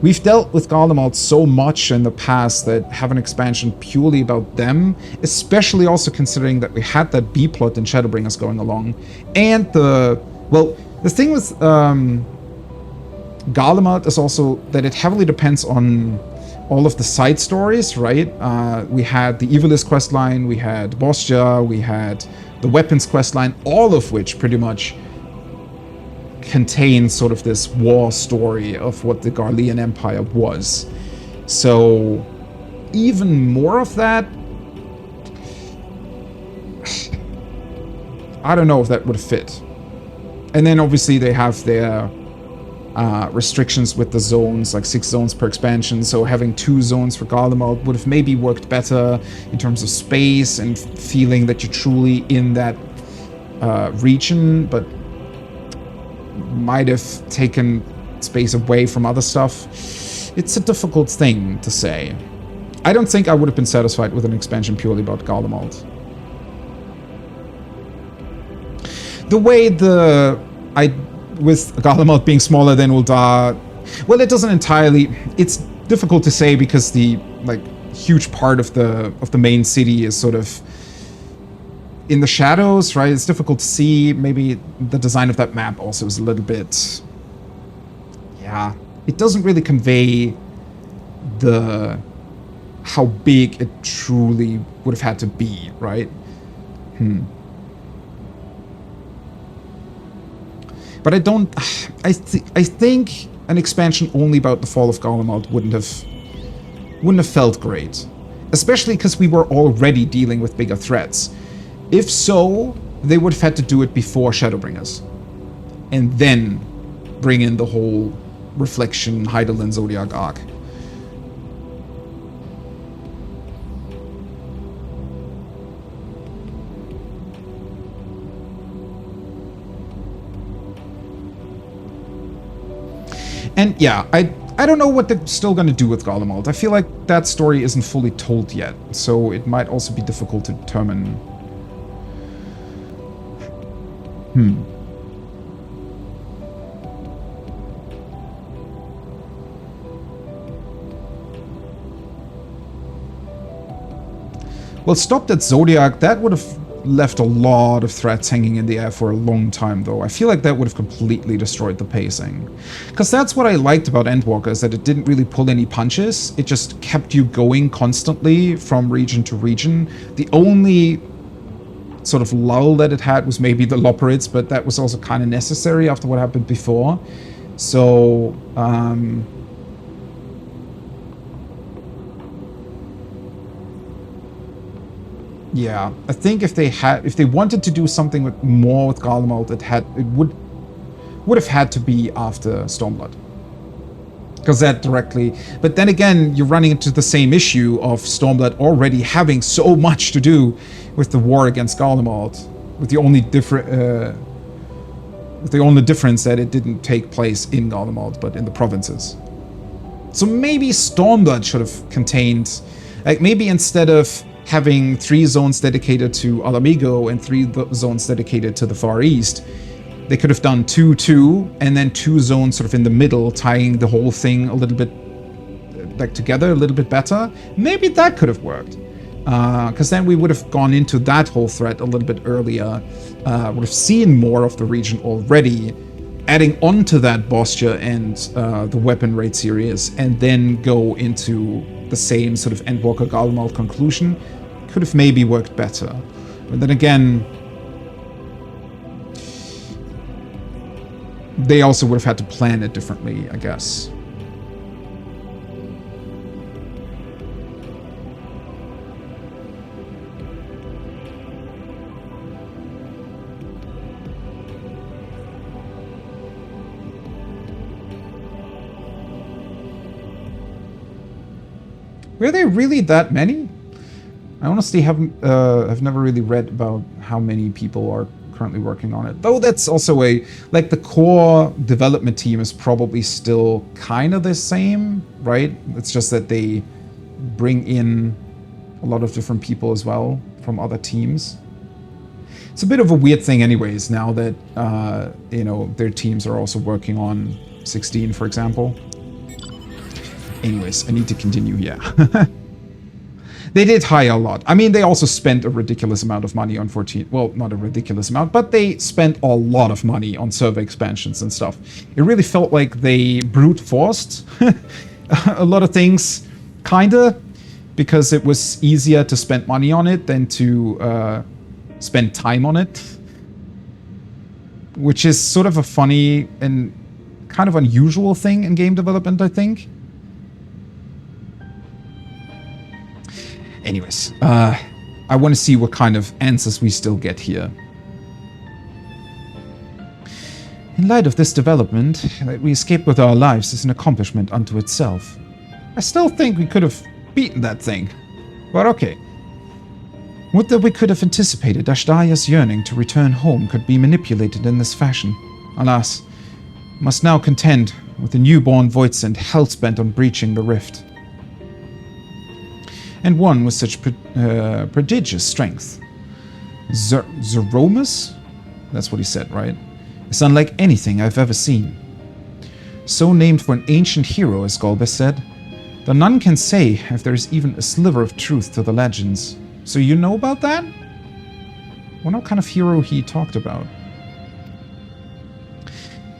We've dealt with Garlemald so much in the past that have an expansion purely about them, especially also considering that we had that B-plot in Shadowbringers going along, and the thing with Garlemald is also that it heavily depends on all of the side stories, right? We had the Evilist questline, we had Bosja, we had the Weapons questline, all of which pretty much contain sort of this war story of what the Garlean Empire was. So even more of that, I don't know if that would fit. And then obviously they have their restrictions with the zones, like 6 zones per expansion, so having 2 zones for Garlemald would have maybe worked better in terms of space and feeling that you're truly in that region, but might have taken space away from other stuff. It's a difficult thing to say. I don't think I would have been satisfied with an expansion purely about Garlemald. The way with Garlemald being smaller than Ul'dah, well, it doesn't entirely. It's difficult to say because the huge part of the main city is sort of in the shadows, right? It's difficult to see. Maybe the design of that map also is a little bit, yeah, it doesn't really convey how big it truly would have had to be, right? But I think an expansion only about the fall of Garlemald wouldn't have felt great. Especially because we were already dealing with bigger threats. If so, they would have had to do it before Shadowbringers. And then bring in the whole Reflection, Hydaelyn, Zodiac arc. And yeah, I don't know what they're still going to do with Garlemald. I feel like that story isn't fully told yet, so it might also be difficult to determine. Well, stopped at Zodiac, that would have left a lot of threats hanging in the air for a long time, though. I feel like that would have completely destroyed the pacing. Because that's what I liked about Endwalker, is that it didn't really pull any punches. It just kept you going constantly from region to region. The only sort of lull that it had was maybe the Loperids, but that was also kind of necessary after what happened before. So, yeah, I think if they wanted to do something more with Garlemald, it would have had to be after Stormblood. Because that directly, but then again, you're running into the same issue of Stormblood already having so much to do with the war against Garlemald, with the only With the only difference that it didn't take place in Garlemald, but in the provinces. So maybe Stormblood should have contained... Like, maybe instead of having 3 zones dedicated to Alamigo and 3 zones dedicated to the Far East, they could have done 2-2, and then 2 zones sort of in the middle, tying the whole thing a little bit like together a little bit better. Maybe that could have worked. Because then we would have gone into that whole threat a little bit earlier, would have seen more of the region already, adding on to that Bostia and the weapon raid series, and then go into the same sort of Endwalker Garlemald conclusion, could have maybe worked better. But then again, they also would have had to plan it differently, I guess. Were there really that many? I honestly haven't, I've never really read about how many people are currently working on it. Though that's also like the core development team is probably still kind of the same, right? It's just that they bring in a lot of different people as well from other teams. It's a bit of a weird thing anyways, now that, you know, their teams are also working on 16, for example. Anyways, I need to continue here. They did hire a lot. I mean, they also spent a ridiculous amount of money on 14. Well, not a ridiculous amount, but they spent a lot of money on server expansions and stuff. It really felt like they brute forced a lot of things, kinda, because it was easier to spend money on it than to spend time on it. Which is sort of a funny and kind of unusual thing in game development, I think. Anyways, I want to see what kind of answers we still get here. In light of this development, that we escaped with our lives is an accomplishment unto itself. I still think we could have beaten that thing. But okay. Would that we could have anticipated Ashdaya's yearning to return home could be manipulated in this fashion. Alas, must now contend with the newborn Voidsent hell-bent on breaching the rift. And one with such prodigious strength. Zeromus? That's what he said, right? It's unlike anything I've ever seen. So named for an ancient hero, as Golbez said, though none can say if there is even a sliver of truth to the legends. So you know about that? I wonder what kind of hero he talked about.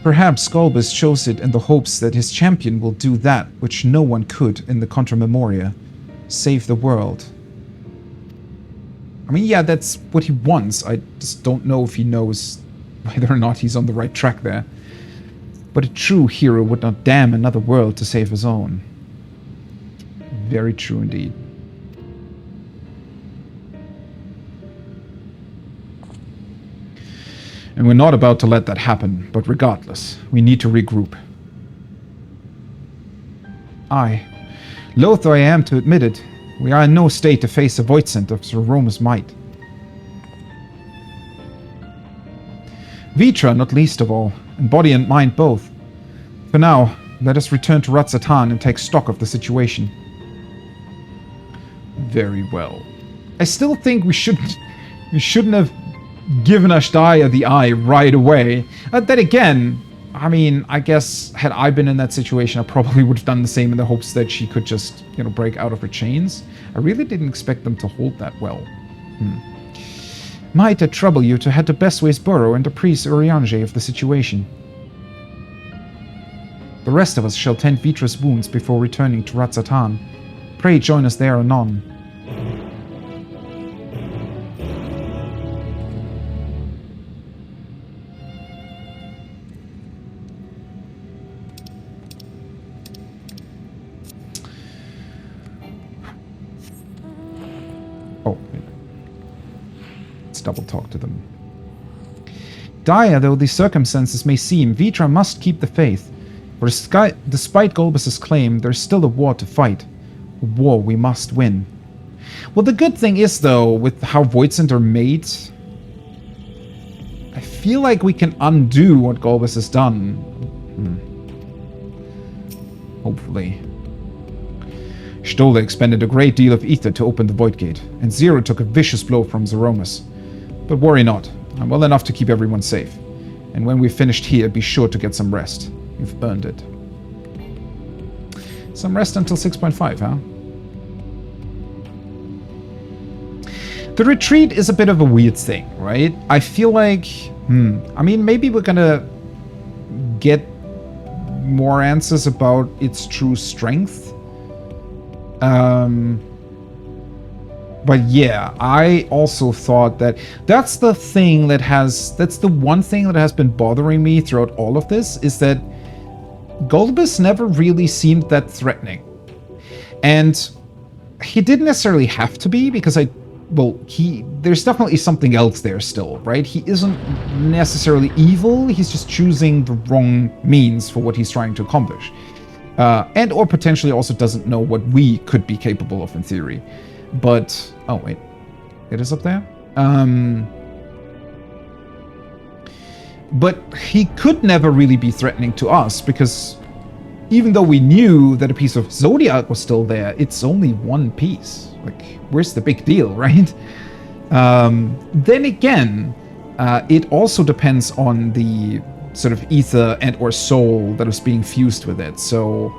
Perhaps Golbez chose it in the hopes that his champion will do that which no one could in the Contra Memoria. Save the world. I mean, yeah, that's what he wants. I just don't know if he knows whether or not he's on the right track there. But a true hero would not damn another world to save his own. Very true indeed. And we're not about to let that happen, but regardless, we need to regroup. Loath though I am to admit it, we are in no state to face a Voidsent of Sir Roma's might. Vitra, not least of all, and body and mind both. For now, let us return to Ratzatan and take stock of the situation. Very well. I still think we shouldn't have given Ashdaya the eye right away. Then again, I mean, I guess had I been in that situation, I probably would have done the same in the hopes that she could just, you know, break out of her chains. I really didn't expect them to hold that well. Might it trouble you to head to Bestway's Burrow and apprise Urianger of the situation? The rest of us shall tend Vitra's wounds before returning to Ratzatan. Pray join us there anon. Double talk to them. Dire though the circumstances may seem, Vitra must keep the faith. For despite Golbez's claim, there's still a war to fight. A war we must win. Well, the good thing is, though, with how Voidsent are made, I feel like we can undo what Golbus has done. Hopefully. Stola expended a great deal of ether to open the Void Gate, and Zero took a vicious blow from Zeromus. But worry not, I'm well enough to keep everyone safe. And when we've finished here, be sure to get some rest. You've earned it. Some rest until 6.5, huh? The retreat is a bit of a weird thing, right? I feel like, I mean, maybe we're gonna get more answers about its true strength. But yeah, I also thought that that's the thing that that's the one thing that has been bothering me throughout all of this, is that Golbus never really seemed that threatening. And he didn't necessarily have to be, because there's definitely something else there still, right? He isn't necessarily evil, he's just choosing the wrong means for what he's trying to accomplish. And or potentially also doesn't know what we could be capable of in theory. But, oh wait, it is up there? But he could never really be threatening to us, because even though we knew that a piece of Zodiac was still there, it's only one piece. Like, where's the big deal, right? Then again, it also depends on the sort of ether and or soul that is being fused with it. So,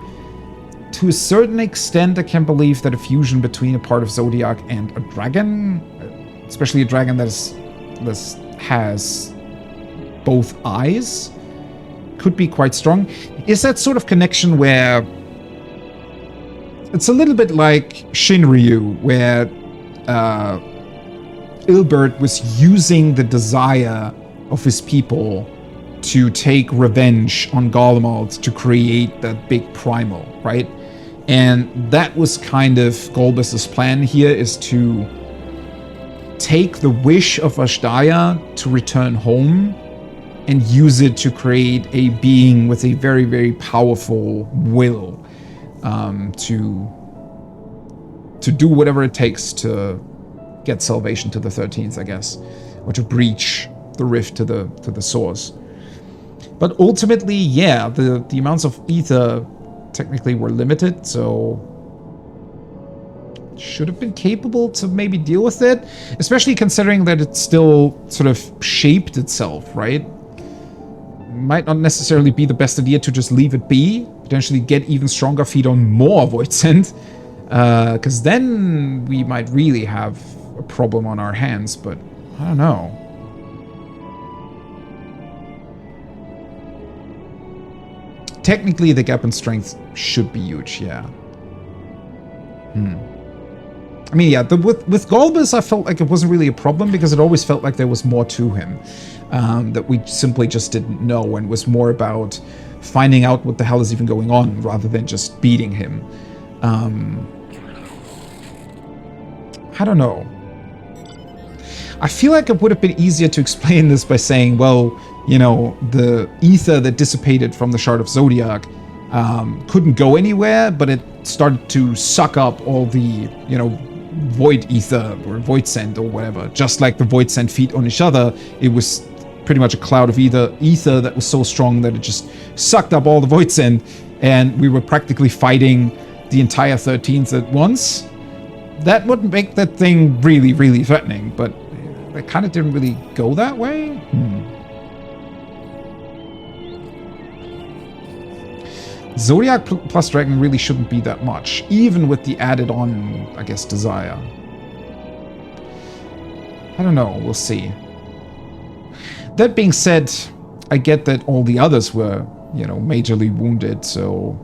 to a certain extent, I can believe that a fusion between a part of Zodiac and a dragon, especially a dragon that has both eyes, could be quite strong. Is that sort of connection where it's a little bit like Shinryu, where Ilbert was using the desire of his people to take revenge on Garlemald to create that big primal, right? And that was kind of Golbus's plan here, is to take the wish of Ashdaya to return home and use it to create a being with a very, very powerful will to do whatever it takes to get salvation to the 13th, I guess, or to breach the rift to the source. But ultimately, yeah, the amounts of ether technically were limited, so should have been capable to maybe deal with it, especially considering that it still sort of shaped itself, right? Might not necessarily be the best idea to just leave it be, potentially get even stronger, feed on more Void Sent, because then we might really have a problem on our hands, but I don't know. Technically, the gap in strength should be huge, yeah. I mean, yeah, with Golbus, I felt like it wasn't really a problem, because it always felt like there was more to him that we simply just didn't know, and was more about finding out what the hell is even going on rather than just beating him. I don't know. I feel like it would have been easier to explain this by saying, well, you know, the ether that dissipated from the Shard of Zodiac couldn't go anywhere, but it started to suck up all the, you know, void ether or void scent or whatever. Just like the void scent feed on each other, it was pretty much a cloud of ether that was so strong that it just sucked up all the void scent, and we were practically fighting the entire 13th at once. That would make that thing really, really threatening, but it kind of didn't really go that way. Zodiac plus Dragon really shouldn't be that much, even with the added on, I guess, Desire. I don't know, we'll see. That being said, I get that all the others were, you know, majorly wounded, so...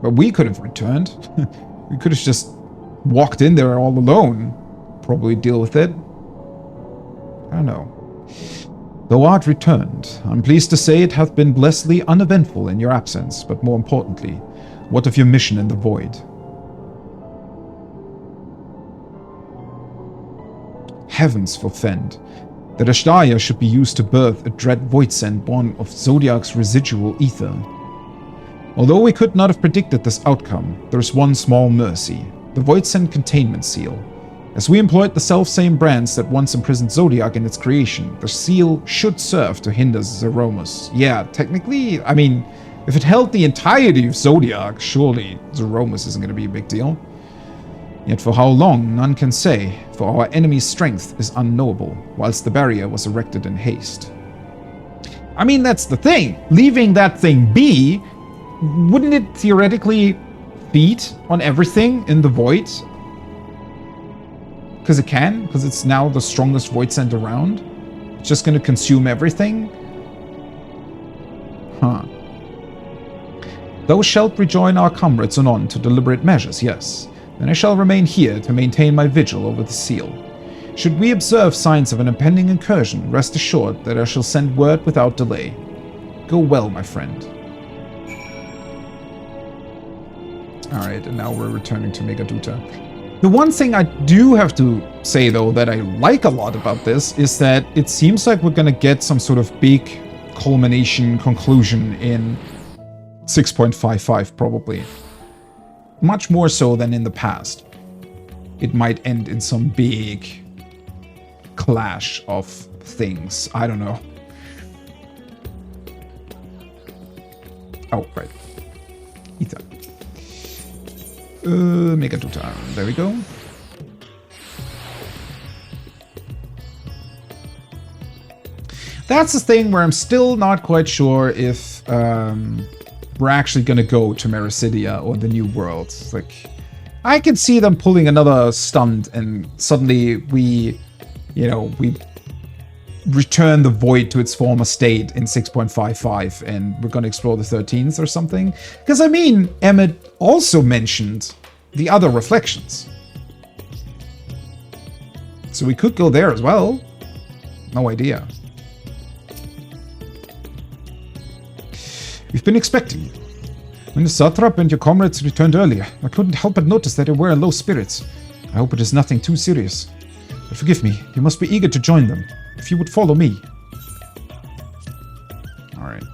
But we could have returned. We could have just walked in there all alone. Probably deal with it. I don't know. Though art returned, I'm pleased to say it hath been blessedly uneventful in your absence, but more importantly, what of your mission in the void? Heavens forfend that Ashdaya should be used to birth a dread void scent born of Zodiac's residual ether. Although we could not have predicted this outcome, there is one small mercy. the Voidsent Containment Seal. As we employed the self-same brands that once imprisoned Zodiac in its creation, the seal should serve to hinder Zeromus. Yeah, technically, I mean, if it held the entirety of Zodiac, surely Zeromus isn't going to be a big deal. Yet for how long, none can say, for our enemy's strength is unknowable, whilst the barrier was erected in haste. I mean, that's the thing. Leaving that thing be, wouldn't it theoretically feed on everything in the Void? Because it can, because it's now the strongest Voidsent around. It's just going to consume everything. Huh. Thou shalt rejoin our comrades anon to deliberate measures, yes. Then I shall remain here to maintain my vigil over the seal. Should we observe signs of an impending incursion, rest assured that I shall send word without delay. Go well, my friend. Alright, and now we're returning to Megaduta. The one thing I do have to say, though, that I like a lot about this is that it seems like we're going to get some sort of big culmination conclusion in 6.55, probably. Much more so than in the past. It might end in some big clash of things. I don't know. Oh, right. Ether. Megaduta. There we go. That's the thing where I'm still not quite sure if we're actually going to go to Mericidia or the New World. It's like, I can see them pulling another stunt and suddenly we return the Void to its former state in 6.55 and we're going to explore the 13th or something. Because, I mean, Emmett also mentioned the other reflections. So we could go there as well. No idea. We've been expecting you. When the Satrap and your comrades returned earlier, I couldn't help but notice that they were in low spirits. I hope it is nothing too serious. But forgive me, you must be eager to join them. If you would follow me. Alright.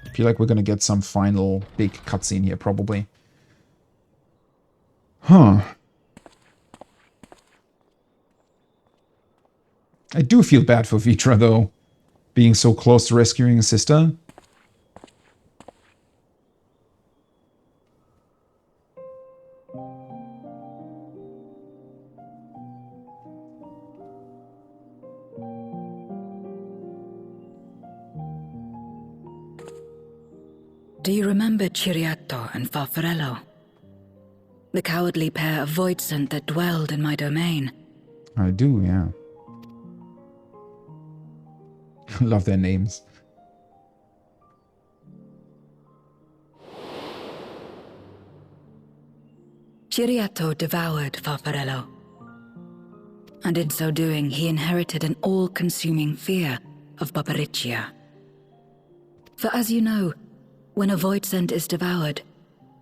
I feel like we're gonna get some final big cutscene here, probably. Huh. I do feel bad for Vitra, though. Being so close to rescuing his sister. Do you remember Ciriato and Farfarello? The cowardly pair of Voidsent that dwelled in my domain? I do, yeah. Love their names. Ciriato devoured Farfarello. And in so doing, he inherited an all-consuming fear of Barbariccia. For as you know, when a Voidsent is devoured,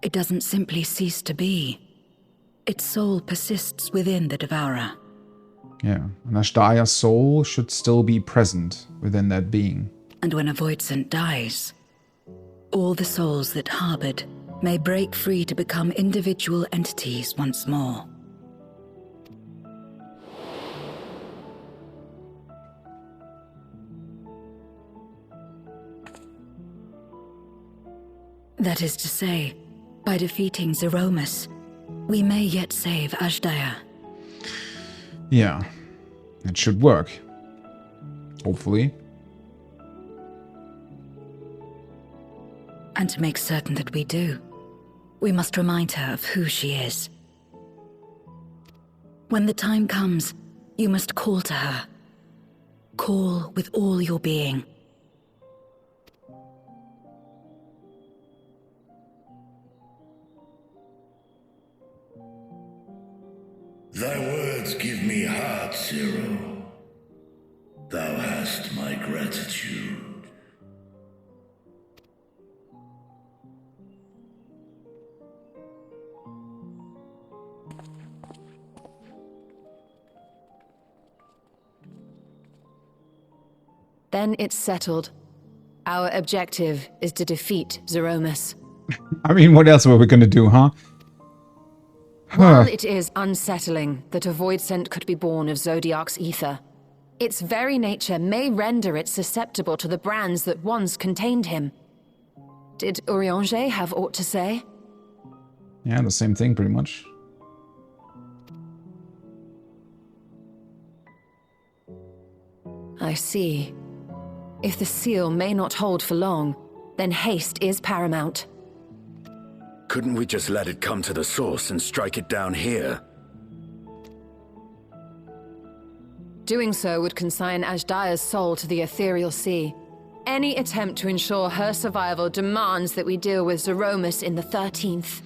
it doesn't simply cease to be. Its soul persists within the devourer. Yeah, and Ashdaya's soul should still be present within that being. And when a Voidsent dies, all the souls that harbored may break free to become individual entities once more. That is to say, by defeating Zeromus, we may yet save Ashdaya. Yeah, it should work. Hopefully. And to make certain that we do, we must remind her of who she is. When the time comes, you must call to her. Call with all your being. Thy words give me heart, Zero. Thou hast my gratitude. Then it's settled. Our objective is to defeat Zeromus. I mean, what else were we gonna do, huh? While it is unsettling that a void scent could be born of Zodiac's ether, its very nature may render it susceptible to the brands that once contained him. Did Urianger have aught to say? Yeah, the same thing, pretty much. I see. If the seal may not hold for long, then haste is paramount. Couldn't we just let it come to the source and strike it down here? Doing so would consign Ajdaya's soul to the ethereal sea. Any attempt to ensure her survival demands that we deal with Zeromus in the 13th.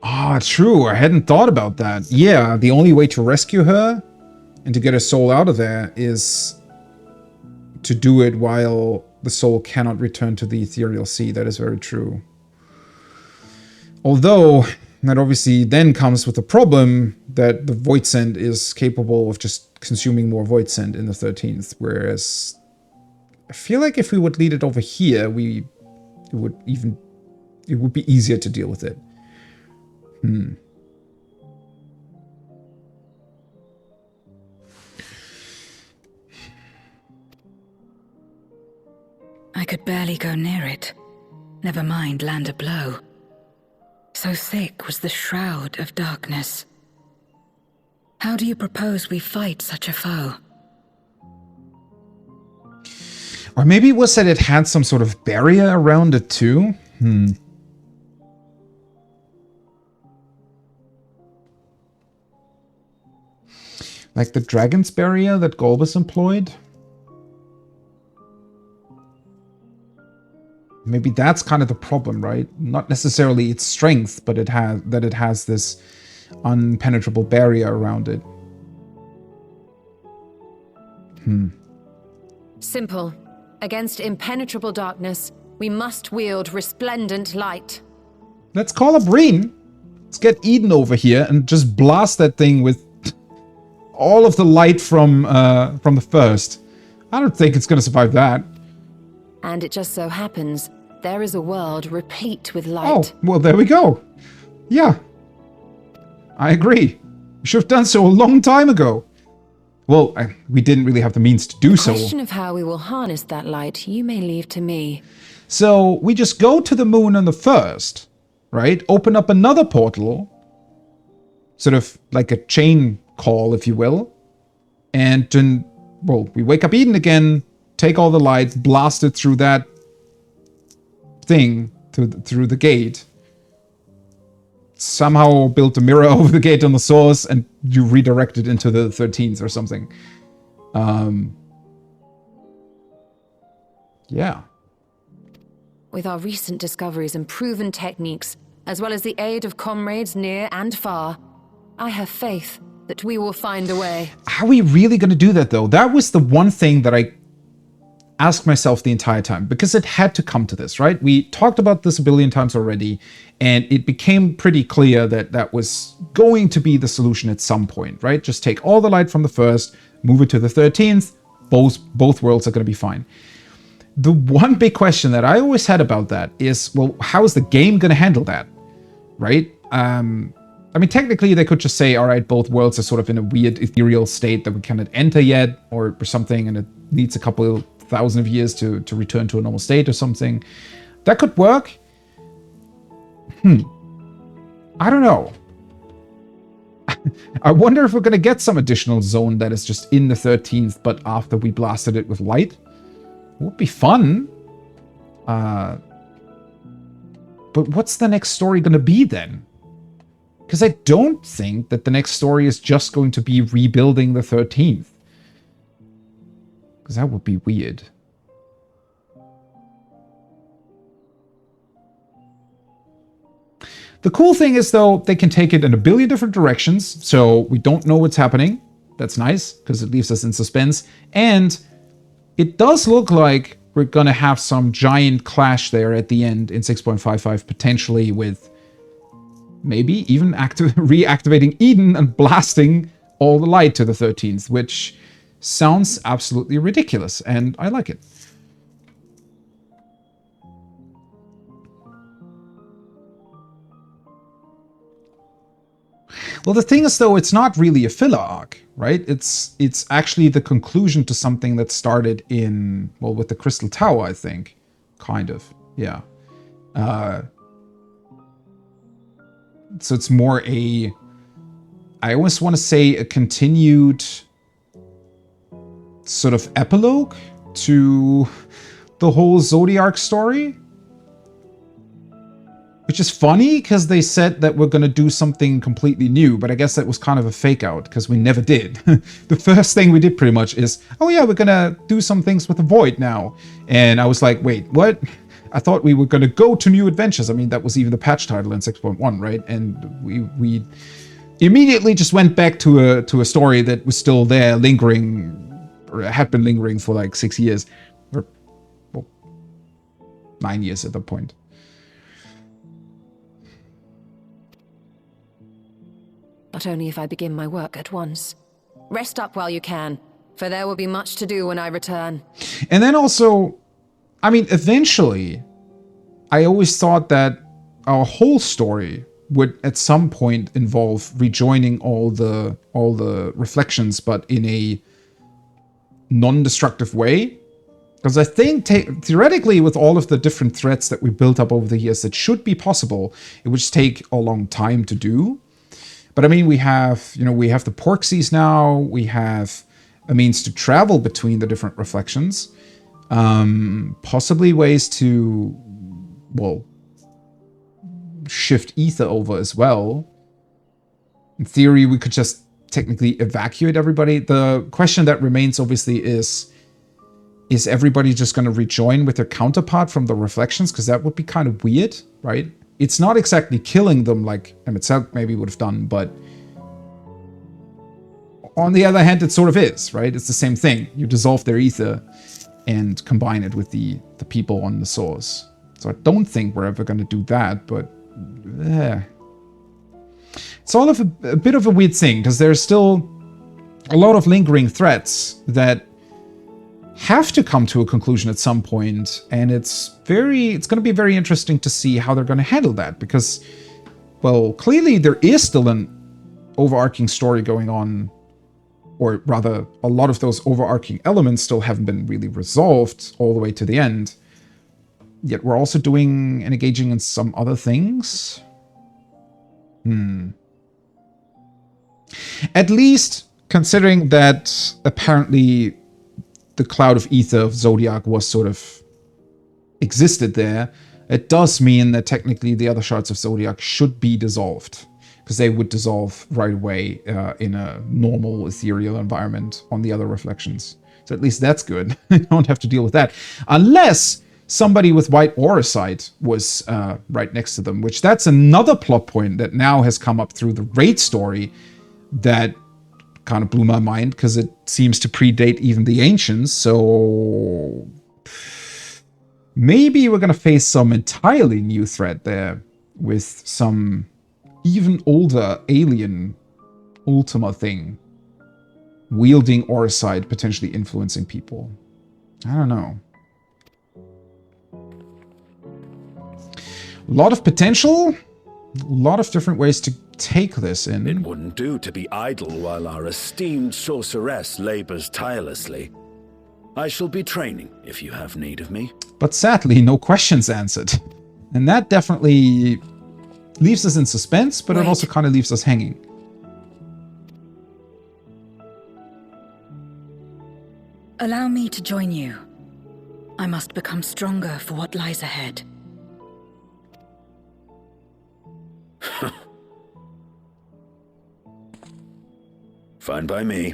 Ah, true. I hadn't thought about that. Yeah, the only way to rescue her and to get her soul out of there is to do it while the soul cannot return to the ethereal sea. That is very true. Although, that obviously then comes with the problem that the Void Send is capable of just consuming more Void Send in the 13th, whereas I feel like if we would lead it over here, it would be easier to deal with it. I could barely go near it. Never mind land a blow. So thick was the shroud of darkness. How do you propose we fight such a foe? Or maybe it was that it had some sort of barrier around it too? Like the dragon's barrier that Golbus employed? Maybe that's kind of the problem, right? Not necessarily its strength, but it has this unpenetrable barrier around it. Simple. Against impenetrable darkness, we must wield resplendent light. Let's call up Reen. Let's get Eden over here and just blast that thing with all of the light from the first. I don't think it's going to survive that. And it just so happens, there is a world replete with light. Oh, well, there we go. Yeah. I agree. We should have done so a long time ago. Well, we didn't really have the means to do so. The question of how we will harness that light, you may leave to me. So, we just go to the moon on the first, right? Open up another portal. Sort of like a chain call, if you will. And then, well, we wake up Eden again, take all the light, blast it through that thing, through the gate. Somehow build a mirror over the gate on the source and you redirect it into the 13th or something. Yeah. With our recent discoveries and proven techniques, as well as the aid of comrades near and far, I have faith that we will find a way. How are we really going to do that, though? That was the one thing that I asked myself the entire time, because it had to come to this, right? We talked about this a billion times already, and it became pretty clear that that was going to be the solution at some point, right? Just take all the light from the first, move it to the 13th, both worlds are going to be fine. The one big question that I always had about that is, well, how is the game going to handle that, right? I mean, technically, they could just say, all right, both worlds are sort of in a weird ethereal state that we cannot enter yet, or something, and it needs a couple thousand of years to return to a normal state or something. That could work. I don't know. I wonder if we're going to get some additional zone that is just in the 13th, but after we blasted it with light. It would be fun. But what's the next story going to be then? Because I don't think that the next story is just going to be rebuilding the 13th. Because that would be weird. The cool thing is, though, they can take it in a billion different directions, so we don't know what's happening. That's nice, because it leaves us in suspense. And it does look like we're going to have some giant clash there at the end in 6.55, potentially with maybe even reactivating Eden and blasting all the light to the 13th, which sounds absolutely ridiculous, and I like it. Well, the thing is, though, it's not really a filler arc, right? It's actually the conclusion to something that started in, well, with the Crystal Tower, I think. Kind of, yeah. So it's more a, I almost want to say a continued sort of epilogue to the whole Zodiac story. Which is funny, because they said that we're going to do something completely new, but I guess that was kind of a fake out, because we never did. The first thing we did pretty much is, oh yeah, we're going to do some things with the Void now. And I was like, wait, what? I thought we were going to go to new adventures. I mean, that was even the patch title in 6.1, right? And we immediately just went back to a story that was still there, lingering, or had been lingering for like 6 years. Or, well, 9 years at that point. But only if I begin my work at once. Rest up while you can, for there will be much to do when I return. And then also, I mean, eventually, I always thought that our whole story would at some point involve rejoining all the reflections, but in a non-destructive way. Because I think, theoretically, with all of the different threats that we built up over the years, that should be possible. It would just take a long time to do. But I mean, we have the Porxies now. We have a means to travel between the different reflections. Possibly ways to, well, shift ether over as well. In theory, we could just technically evacuate everybody. The question that remains, obviously, is everybody just going to rejoin with their counterpart from the reflections? Because that would be kind of weird, right? It's not exactly killing them like Emet maybe would have done, but on the other hand, it sort of is, right? It's the same thing. You dissolve their ether and combine it with the people on the source. So I don't think we're ever going to do that, but it's all of a bit of a weird thing, because there's still a lot of lingering threats that have to come to a conclusion at some point, and it's going to be very interesting to see how they're going to handle that, because, well, clearly there is still an overarching story going on, or rather, a lot of those overarching elements still haven't been really resolved all the way to the end, yet we're also doing and engaging in some other things. At least, considering that apparently the cloud of ether of Zodiac was sort of existed there, it does mean that technically the other shards of Zodiac should be dissolved, because they would dissolve right away in a normal ethereal environment on the other reflections. So at least that's good. I don't have to deal with that. Unless somebody with white auracite was right next to them, which that's another plot point that now has come up through the raid story that kind of blew my mind, because it seems to predate even the ancients. So maybe we're going to face some entirely new threat there with some even older alien Ultima thing wielding auracite, potentially influencing people. I don't know. A lot of potential, a lot of different ways to take this in. It wouldn't do to be idle while our esteemed sorceress labors tirelessly. I shall be training if you have need of me. But sadly, no questions answered. And that definitely leaves us in suspense, but it also kind of leaves us hanging. Allow me to join you. I must become stronger for what lies ahead. Fine by me.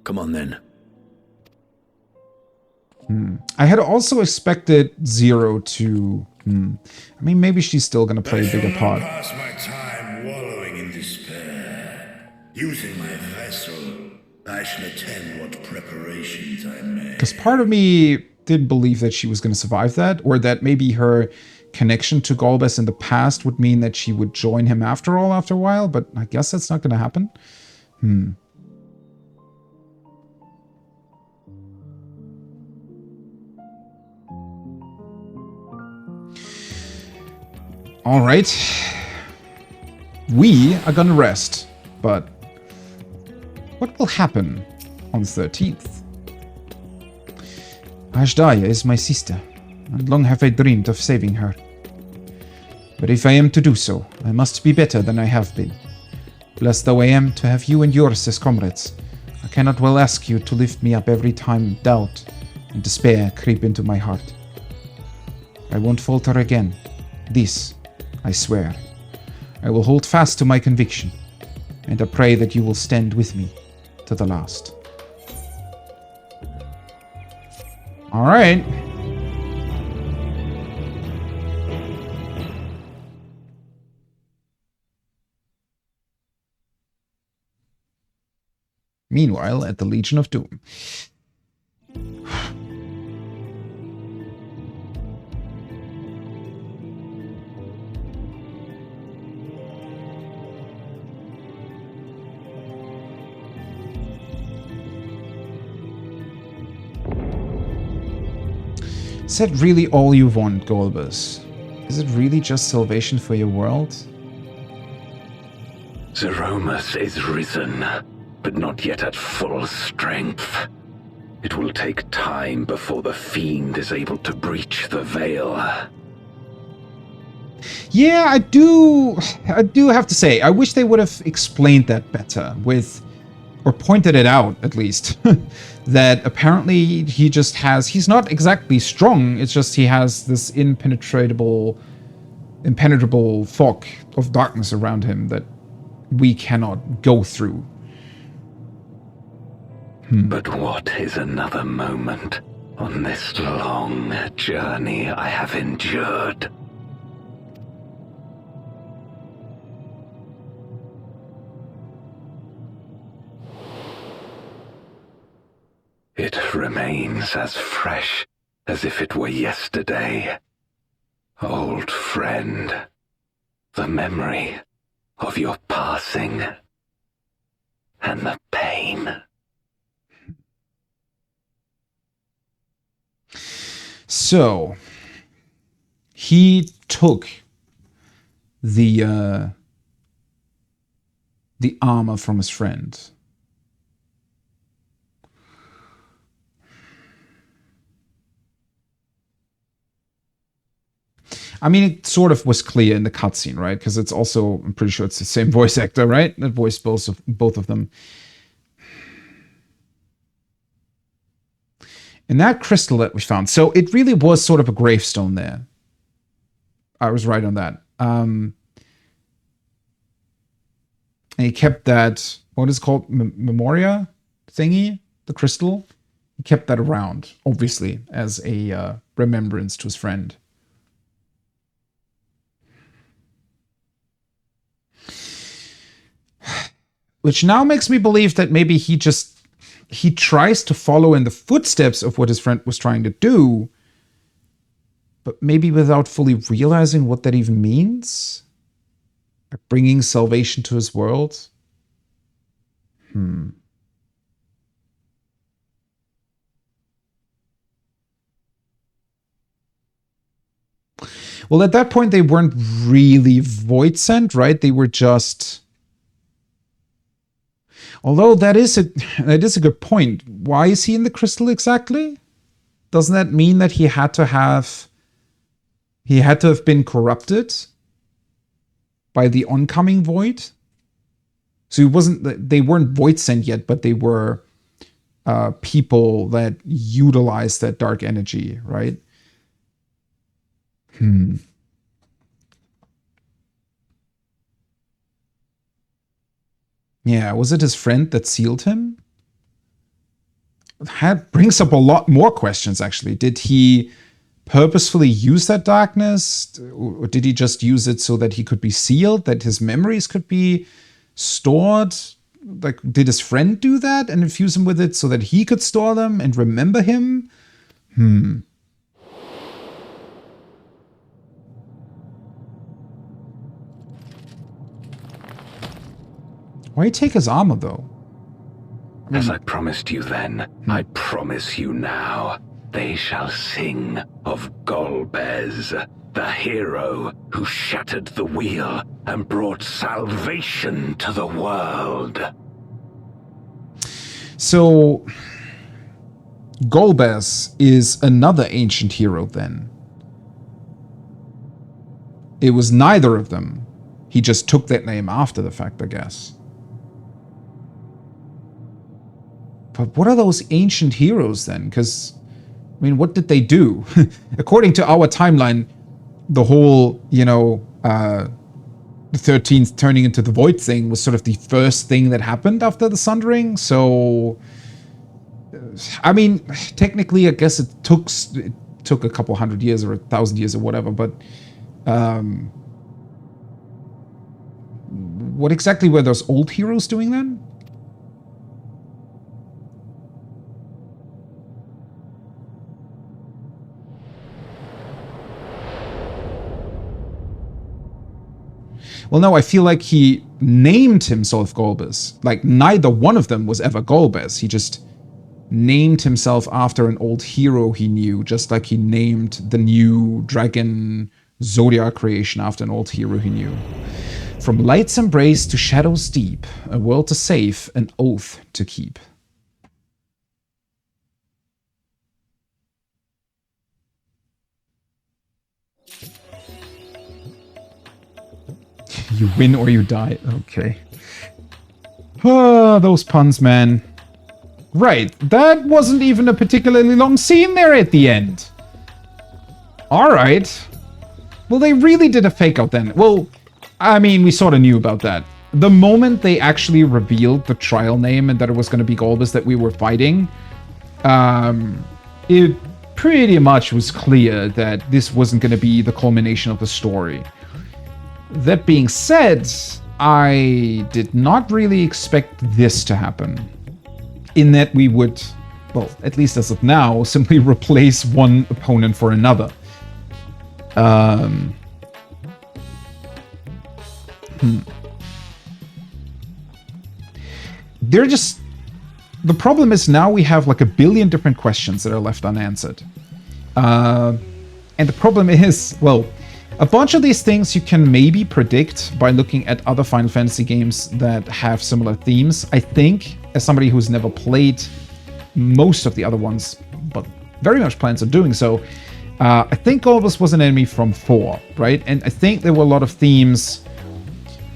Come on then. I had also expected Zero to... I mean, maybe she's still going to play a bigger part. I pass my time wallowing in despair. Using my vessel, I shall attend what preparations I make. Because part of me did believe that she was going to survive that, or that maybe her connection to Golbez in the past would mean that she would join him after all after a while, but I guess that's not going to happen. All right. We are gonna rest, but what will happen on the 13th? Ashdaya is my sister, and long have I dreamed of saving her. But if I am to do so, I must be better than I have been. Blessed though I am to have you and yours as comrades, I cannot well ask you to lift me up every time doubt and despair creep into my heart. I won't falter again. This, I swear. I will hold fast to my conviction, and I pray that you will stand with me to the last. All right. Meanwhile, at the Legion of Doom. Is that really all you want, Golbus? Is it really just salvation for your world? Zeromus is risen, but not yet at full strength. It will take time before the Fiend is able to breach the veil. Yeah, I do have to say, I wish they would have explained that better or pointed it out at least, that apparently he's not exactly strong, it's just he has this impenetrable fog of darkness around him that we cannot go through. But what is another moment on this long journey I have endured? It remains as fresh as if it were yesterday. Old friend, the memory of your passing and the pain. So, he took the armor from his friend. I mean, it sort of was clear in the cutscene, right? Because it's also, I'm pretty sure it's the same voice actor, right? That voiced both of them. And that crystal that we found, so it really was sort of a gravestone there. I was right on that. And he kept that, what is it called, Memoria thingy, the crystal. He kept that around, obviously, as a remembrance to his friend. Which now makes me believe that maybe he tries to follow in the footsteps of what his friend was trying to do, but maybe without fully realizing what that even means. Like bringing salvation to his world. Well, at that point, they weren't really void sent, right? They were just... Although that is a good point. Why is he in the crystal exactly? Doesn't that mean that he had to have been corrupted by the oncoming void? So they weren't void sent yet, but they were people that utilized that dark energy, right? Yeah, was it his friend that sealed him? That brings up a lot more questions, actually. Did he purposefully use that darkness? Or did he just use it so that he could be sealed, that his memories could be stored? Like, did his friend do that and infuse him with it so that he could store them and remember him? Why take his armor, though? As I promised you then, I promise you now. they shall sing of Golbez, the hero who shattered the wheel and brought salvation to the world. So, Golbez is another ancient hero then. It was neither of them. He just took that name after the fact, I guess. But what are those ancient heroes then? Because, I mean, what did they do? According to our timeline, the whole, you know, the 13th turning into the Void thing was sort of the first thing that happened after the Sundering. So, I mean, technically, I guess it took a couple hundred years or 1,000 years or whatever, but what exactly were those old heroes doing then? Well, no, I feel like he named himself Golbez. Like, neither one of them was ever Golbez. He just named himself after an old hero he knew, just like he named the new dragon Zodiac creation after an old hero he knew. From light's embrace to shadows deep, a world to save, an oath to keep. You win or you die. Okay. Ah, those puns, man. Right, that wasn't even a particularly long scene there at the end. Alright. Well, they really did a fake out then. Well, I mean, we sort of knew about that. The moment they actually revealed the trial name and that it was going to be Golbez that we were fighting, it pretty much was clear that this wasn't going to be the culmination of the story. That being said, I did not really expect this to happen. In that we would, well, at least as of now, simply replace one opponent for another. They're just... The problem is now we have like 1 billion different questions that are left unanswered. And the problem is, well, a bunch of these things you can maybe predict by looking at other Final Fantasy games that have similar themes. I think, as somebody who's never played most of the other ones, but very much plans on doing so, I think Golbez was an enemy from 4, right? And I think there were a lot of themes,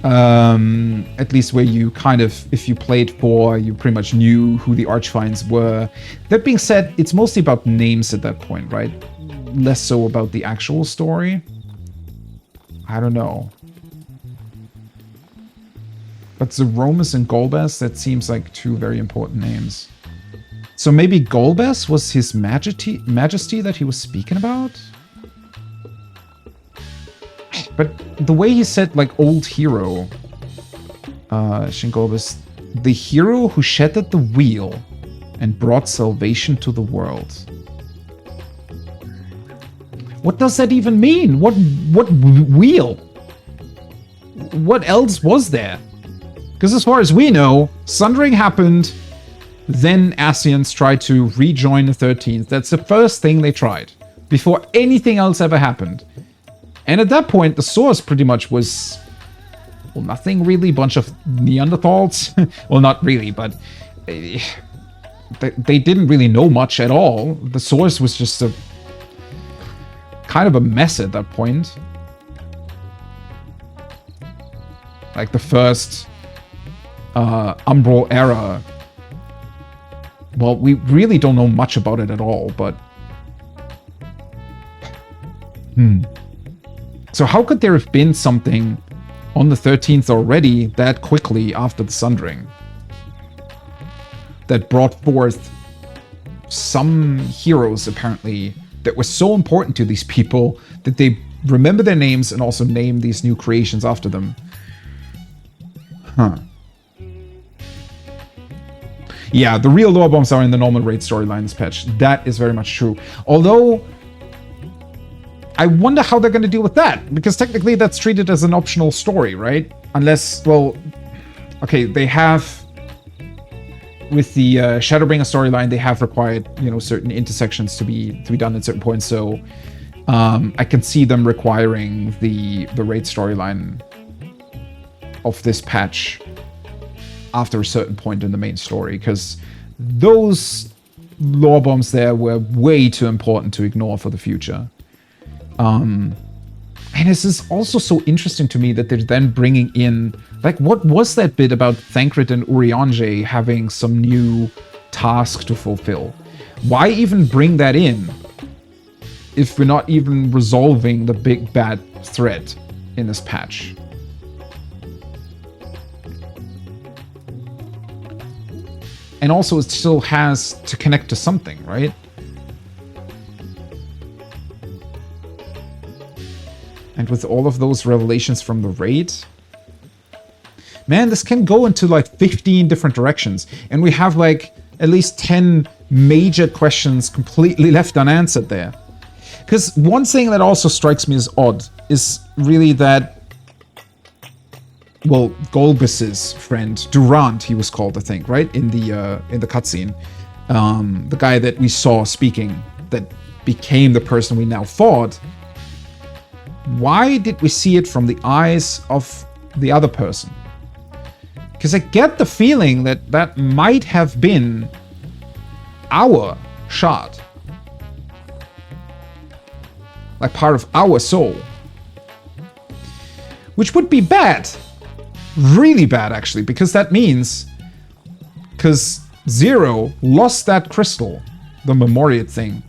at least where you kind of, if you played 4, you pretty much knew who the Archfiends were. That being said, it's mostly about names at that point, right? Less so about the actual story. I don't know. But Zeromus and Golbez, that seems like 2 very important names. So maybe Golbez was his majesty that he was speaking about? But the way he said, like, old hero, Shin Golbez, the hero who shattered the wheel and brought salvation to the world. What does that even mean? What wheel? What else was there? Because as far as we know, Sundering happened, then Ascians tried to rejoin the 13th. That's the first thing they tried, before anything else ever happened. And at that point, the source pretty much was, well, nothing really, bunch of Neanderthals. Well, not really, but they didn't really know much at all. The source was just a kind of a mess at that point. Like the first Umbral era. Well, we really don't know much about it at all, but... So how could there have been something on the 13th already that quickly after the Sundering that brought forth some heroes, apparently, that were so important to these people that they remember their names and also name these new creations after them? Huh. Yeah, the real lore bombs are in the normal raid storyline this patch. That is very much true. Although, I wonder how they're going to deal with that, because technically that's treated as an optional story, right? Unless, well, okay, they have with the Shadowbringer storyline, they have required, you know, certain intersections to be done at certain points. So I can see them requiring the raid storyline of this patch after a certain point in the main story, because those lore bombs there were way too important to ignore for the future. And this is also so interesting to me that they're then bringing in, like, what was that bit about Thancred and Urianger having some new task to fulfill? Why even bring that in if we're not even resolving the big bad threat in this patch? And also, it still has to connect to something, right? And with all of those revelations from the raid, man, this can go into like 15 different directions. And we have like at least 10 major questions completely left unanswered there. Because one thing that also strikes me as odd is really that, well, Golbus's friend, Durant, he was called, I think, right? In the cutscene. The guy that we saw speaking, that became the person we now fought. Why did we see it from the eyes of the other person? Because I get the feeling that that might have been our shard. Like part of our soul. Which would be bad. Really bad, actually, because that means... Because Zero lost that crystal, the Memoriat thing,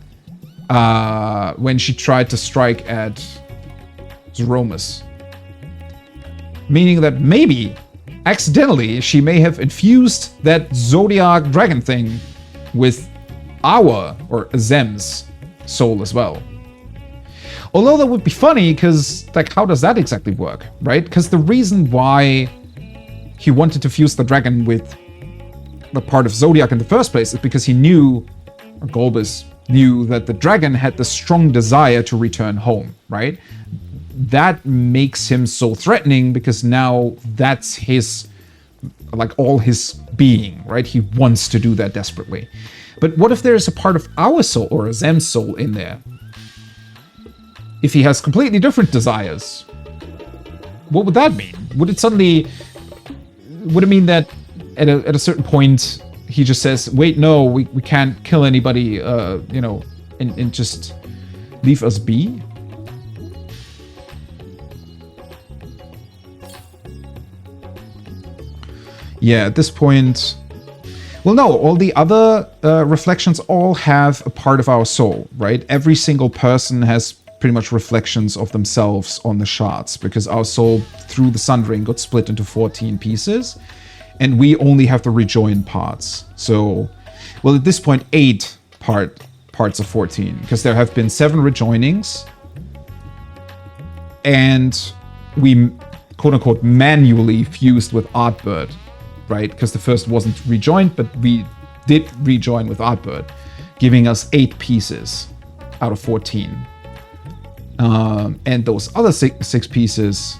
when she tried to strike at Zeromus. Meaning that maybe, accidentally, she may have infused that Zodiac dragon thing with our, or Azem's, soul as well. Although that would be funny, because, like, how does that exactly work, right? Because the reason why he wanted to fuse the dragon with the part of Zodiac in the first place is because he knew, or Golbus knew, that the dragon had the strong desire to return home, right? That makes him so threatening because now that's his, like, all his being, right? He wants to do that desperately. But what if there's a part of our soul, or Azem's soul, in there? If he has completely different desires, what would that mean? Would it mean that at a certain point he just says, wait, no, we can't kill anybody, you know, and just leave us be? Yeah, at this point... Well, no, all the other reflections all have a part of our soul, right? Every single person has pretty much reflections of themselves on the shards, because our soul, through the Sundering, got split into 14 pieces, and we only have the rejoined parts. So, well, at this point, 8 parts of 14, because there have been 7 rejoinings, and we, quote-unquote, manually fused with Artbird, right? Because the first wasn't rejoined, but we did rejoin with Artbird, giving us 8 pieces out of 14. And those other 6 pieces,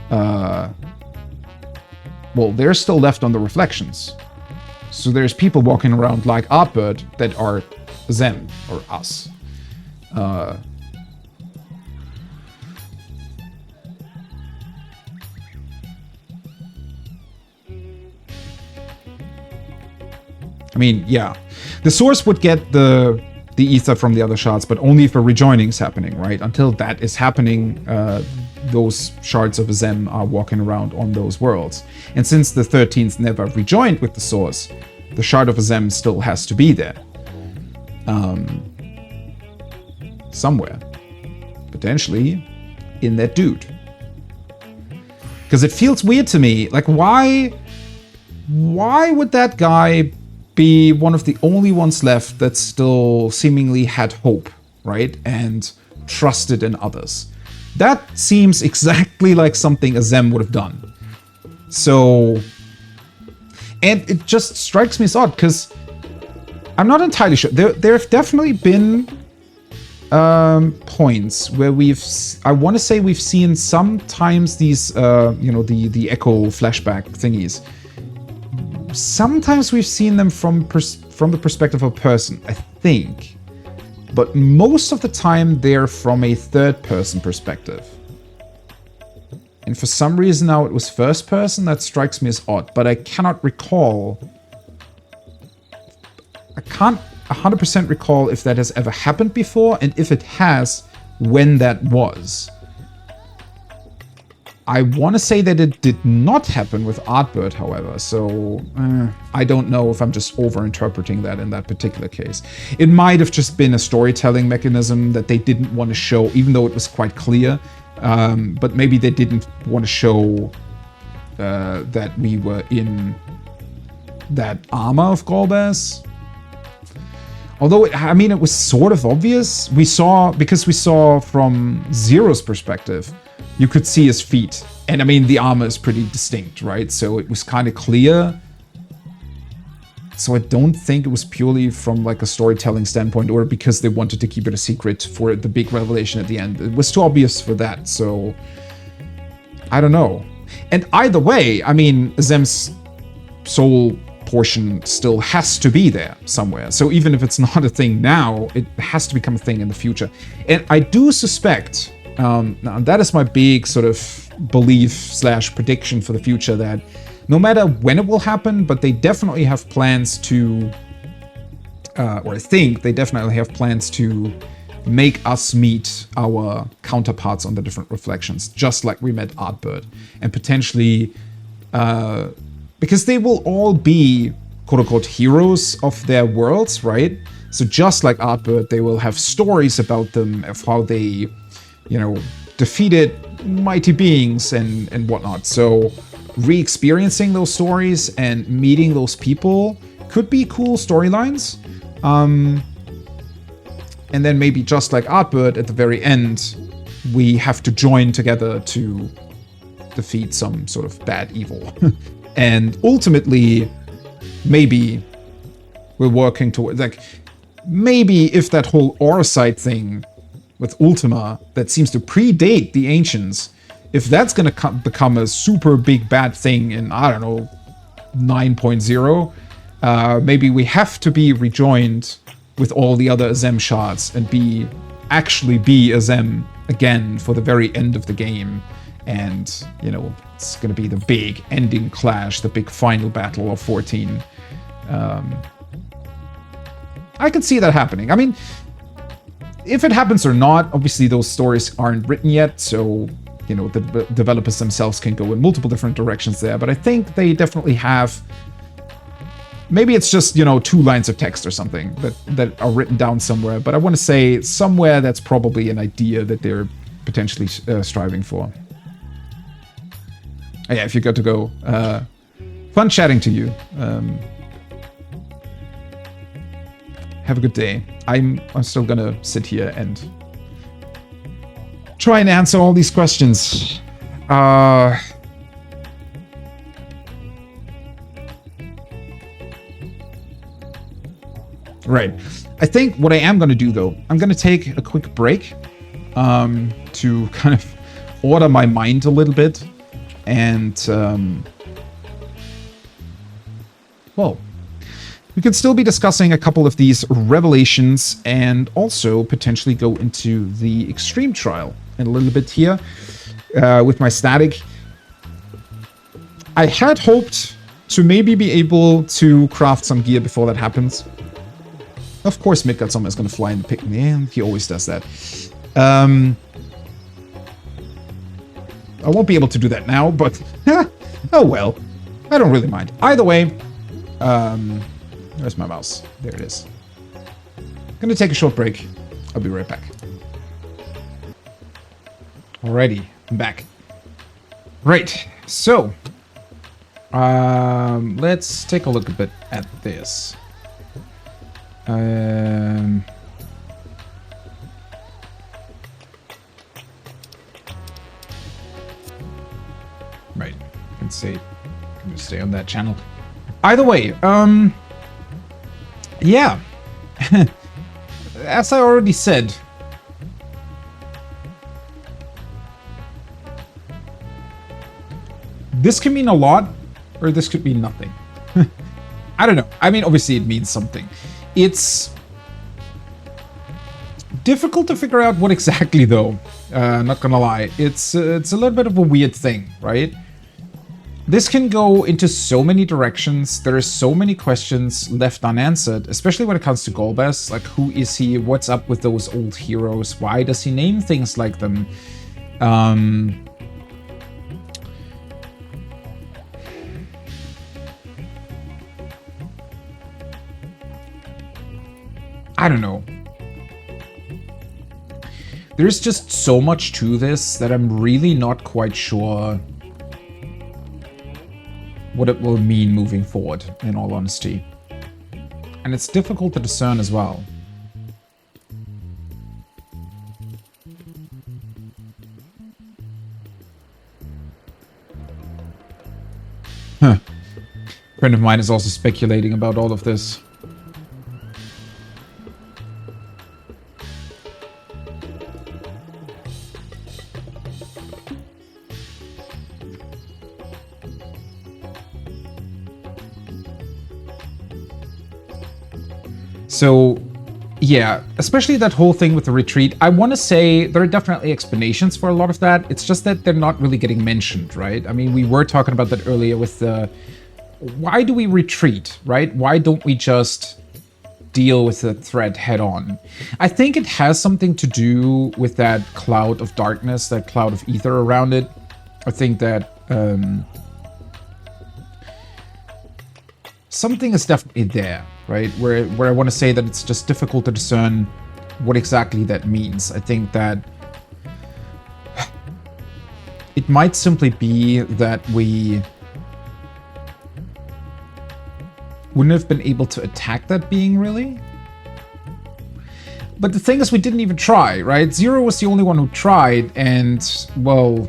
well, they're still left on the reflections. So there's people walking around like Artbird that are them, or us. I mean, yeah. The source would get the ether from the other shards, but only if a rejoining is happening, right? Until that is happening, those shards of Azem are walking around on those worlds. And since the 13th never rejoined with the source, the shard of Azem still has to be there. Somewhere. Potentially in that dude. Because it feels weird to me. Like, why would that guy be one of the only ones left that still seemingly had hope, right? And trusted in others. That seems exactly like something Azem would have done. So, and it just strikes me as odd, because I'm not entirely sure. There have definitely been points where I want to say we've seen sometimes these, you know, the echo flashback thingies, Sometimes we've seen them from the perspective of a person, I think. But most of the time they're from a third-person perspective. And for some reason now it was first person, that strikes me as odd. But I cannot recall... I can't 100% recall if that has ever happened before, and if it has, when that was. I want to say that it did not happen with Artbird, however, so I don't know if I'm just over-interpreting that in that particular case. It might have just been a storytelling mechanism that they didn't want to show, even though it was quite clear, but maybe they didn't want to show that we were in that armor of Golbez. Although, it was sort of obvious. Because we saw from Zero's perspective, you could see his feet. And the armor is pretty distinct, right? So it was kind of clear. So I don't think it was purely from like a storytelling standpoint or because they wanted to keep it a secret for the big revelation at the end. It was too obvious for that, so... I don't know. And either way, Zem's soul portion still has to be there somewhere. So even if it's not a thing now, it has to become a thing in the future. And I do suspect, now that is my big sort of belief / prediction for the future, that no matter when it will happen, but they definitely have plans to, or I think they definitely have plans to make us meet our counterparts on the different reflections, just like we met Artbird. And potentially, because they will all be quote-unquote heroes of their worlds, right? So just like Artbird, they will have stories about them, of how they, defeated mighty beings and whatnot. So re-experiencing those stories and meeting those people could be cool storylines. And then maybe just like Artbird, at the very end, we have to join together to defeat some sort of bad evil. And ultimately, maybe we're working towards, like, maybe if that whole Orosite thing with Ultima that seems to predate the Ancients, if that's going to become a super big bad thing in, I don't know, 9.0, maybe we have to be rejoined with all the other Azem shards and actually be Azem again for the very end of the game. And, it's going to be the big ending clash, the big final battle of 14. I can see that happening. If it happens or not, obviously those stories aren't written yet, so, the developers themselves can go in multiple different directions there. But I think they definitely have... Maybe it's just, 2 lines of text or something that are written down somewhere. But I want to say somewhere that's probably an idea that they're potentially striving for. Oh, yeah, if you got to go. Fun chatting to you. Have a good day. I'm still gonna sit here and try and answer all these questions. Right. I think what I am gonna do, though, I'm gonna take a quick break to kind of order my mind a little bit. And, well, we could still be discussing a couple of these revelations and also potentially go into the extreme trial in a little bit here with my static. I had hoped to maybe be able to craft some gear before that happens. Of course, Midgardsormr is going to fly in the pick. Yeah, he always does that. I won't be able to do that now, but oh well. I don't really mind. Either way, where's my mouse? There it is. Gonna take a short break. I'll be right back. Alrighty, I'm back. Right, so let's take a look a bit at this. Right, can just stay on that channel. Either way, yeah. As I already said, this can mean a lot, or this could mean nothing. I don't know. I mean, obviously it means something. It's difficult to figure out what exactly, though. Not gonna lie. It's a little bit of a weird thing, right? This can go into so many directions. There are so many questions left unanswered, especially when it comes to Golbez. Like, who is he? What's up with those old heroes? Why does he name things like them? I don't know. There's just so much to this that I'm really not quite sure what it will mean moving forward, in all honesty. And it's difficult to discern as well. Huh. A friend of mine is also speculating about all of this. So, yeah, especially that whole thing with the retreat. I want to say there are definitely explanations for a lot of that. It's just that they're not really getting mentioned, right? I mean, we were talking about that earlier with the... Why do we retreat, right? Why don't we just deal with the threat head on? I think it has something to do with that cloud of darkness, that cloud of ether around it. I think that... something is definitely there, right? Where I want to say that it's just difficult to discern what exactly that means. I think that it might simply be that we wouldn't have been able to attack that being, really. But the thing is, we didn't even try, right? Zero was the only one who tried, and, well,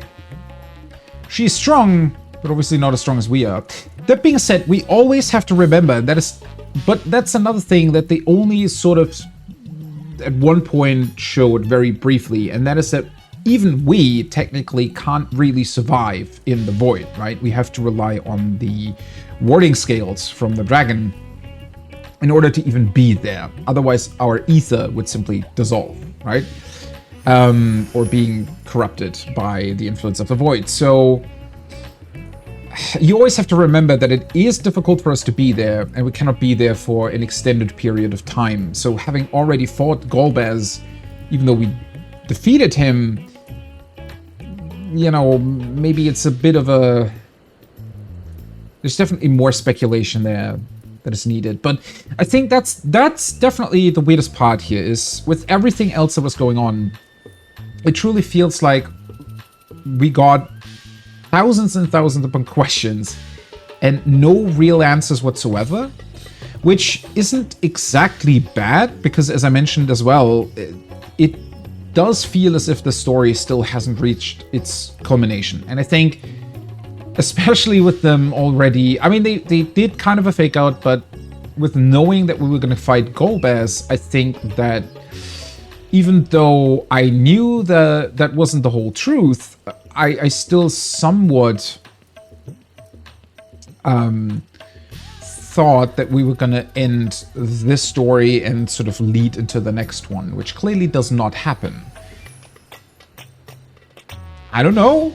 she's strong, but obviously not as strong as we are. That being said, we always have to remember but that's another thing that they only sort of at one point showed very briefly, and that is that even we technically can't really survive in the void, right? We have to rely on the warding scales from the dragon in order to even be there. Otherwise, our ether would simply dissolve, right? Or being corrupted by the influence of the void. So you always have to remember that it is difficult for us to be there, and we cannot be there for an extended period of time. So having already fought Golbez, even though we defeated him, you know, maybe it's a bit of a... There's definitely more speculation there that is needed. But I think that's definitely the weirdest part here, is with everything else that was going on, it truly feels like we got thousands and thousands upon questions and no real answers whatsoever, which isn't exactly bad, because as I mentioned as well, it does feel as if the story still hasn't reached its culmination. And I think, especially with them already, I mean, they did kind of a fake out, but with knowing that we were going to fight Golbez, I think that even though I knew that wasn't the whole truth, I still somewhat thought that we were going to end this story and sort of lead into the next one, which clearly does not happen. I don't know.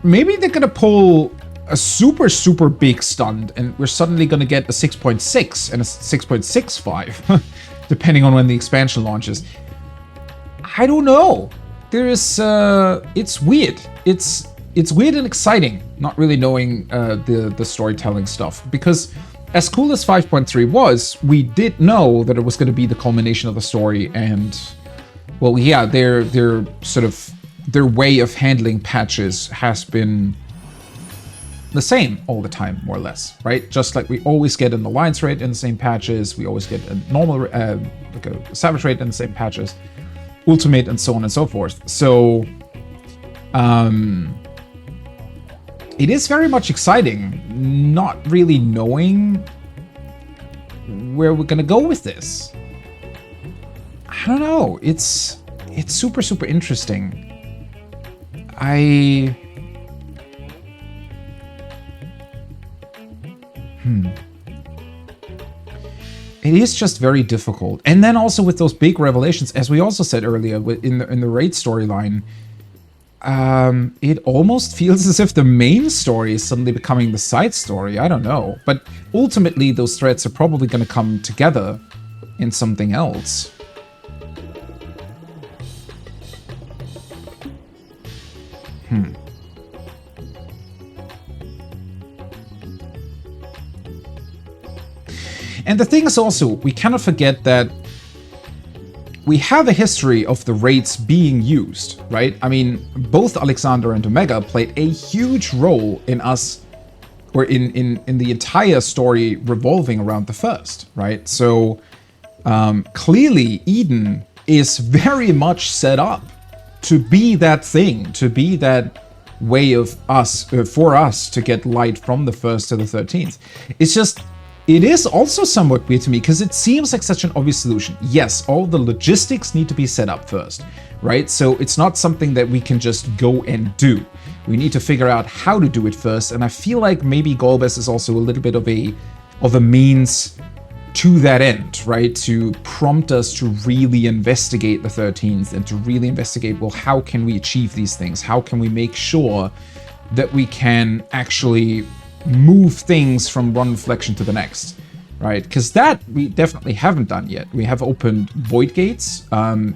Maybe they're going to pull a super, super big stunt and we're suddenly going to get a 6.6 and a 6.65, depending on when the expansion launches. I don't know. There is, it's weird. It's weird and exciting, not really knowing the storytelling stuff. Because as cool as 5.3 was, we did know that it was going to be the culmination of the story. And, well, yeah, their sort of, their way of handling patches has been the same all the time, more or less, right? Just like we always get an Alliance raid in the same patches, we always get a normal, like a Savage raid in the same patches, Ultimate, and so on and so forth. So, it is very much exciting, not really knowing where we're gonna go with this. I don't know. It's super, super interesting. It is just very difficult. And then also with those big revelations, as we also said earlier in the raid storyline, it almost feels as if the main story is suddenly becoming the side story. I don't know. But ultimately, those threads are probably going to come together in something else. And the thing is also, we cannot forget that we have a history of the raids being used, right? I mean, both Alexander and Omega played a huge role in us, or in the entire story revolving around the first, right? So clearly Eden is very much set up to be that thing, to be that way of us, for us to get light from the first to the 13th. It's just, it is also somewhat weird to me because it seems like such an obvious solution. Yes, all the logistics need to be set up first, right? So it's not something that we can just go and do. We need to figure out how to do it first, and I feel like maybe Golbez is also a little bit of a means to that end, right? To prompt us to really investigate the 13th and to really investigate, well, how can we achieve these things? How can we make sure that we can actually move things from one reflection to the next, right? Because that we definitely haven't done yet. We have opened void gates,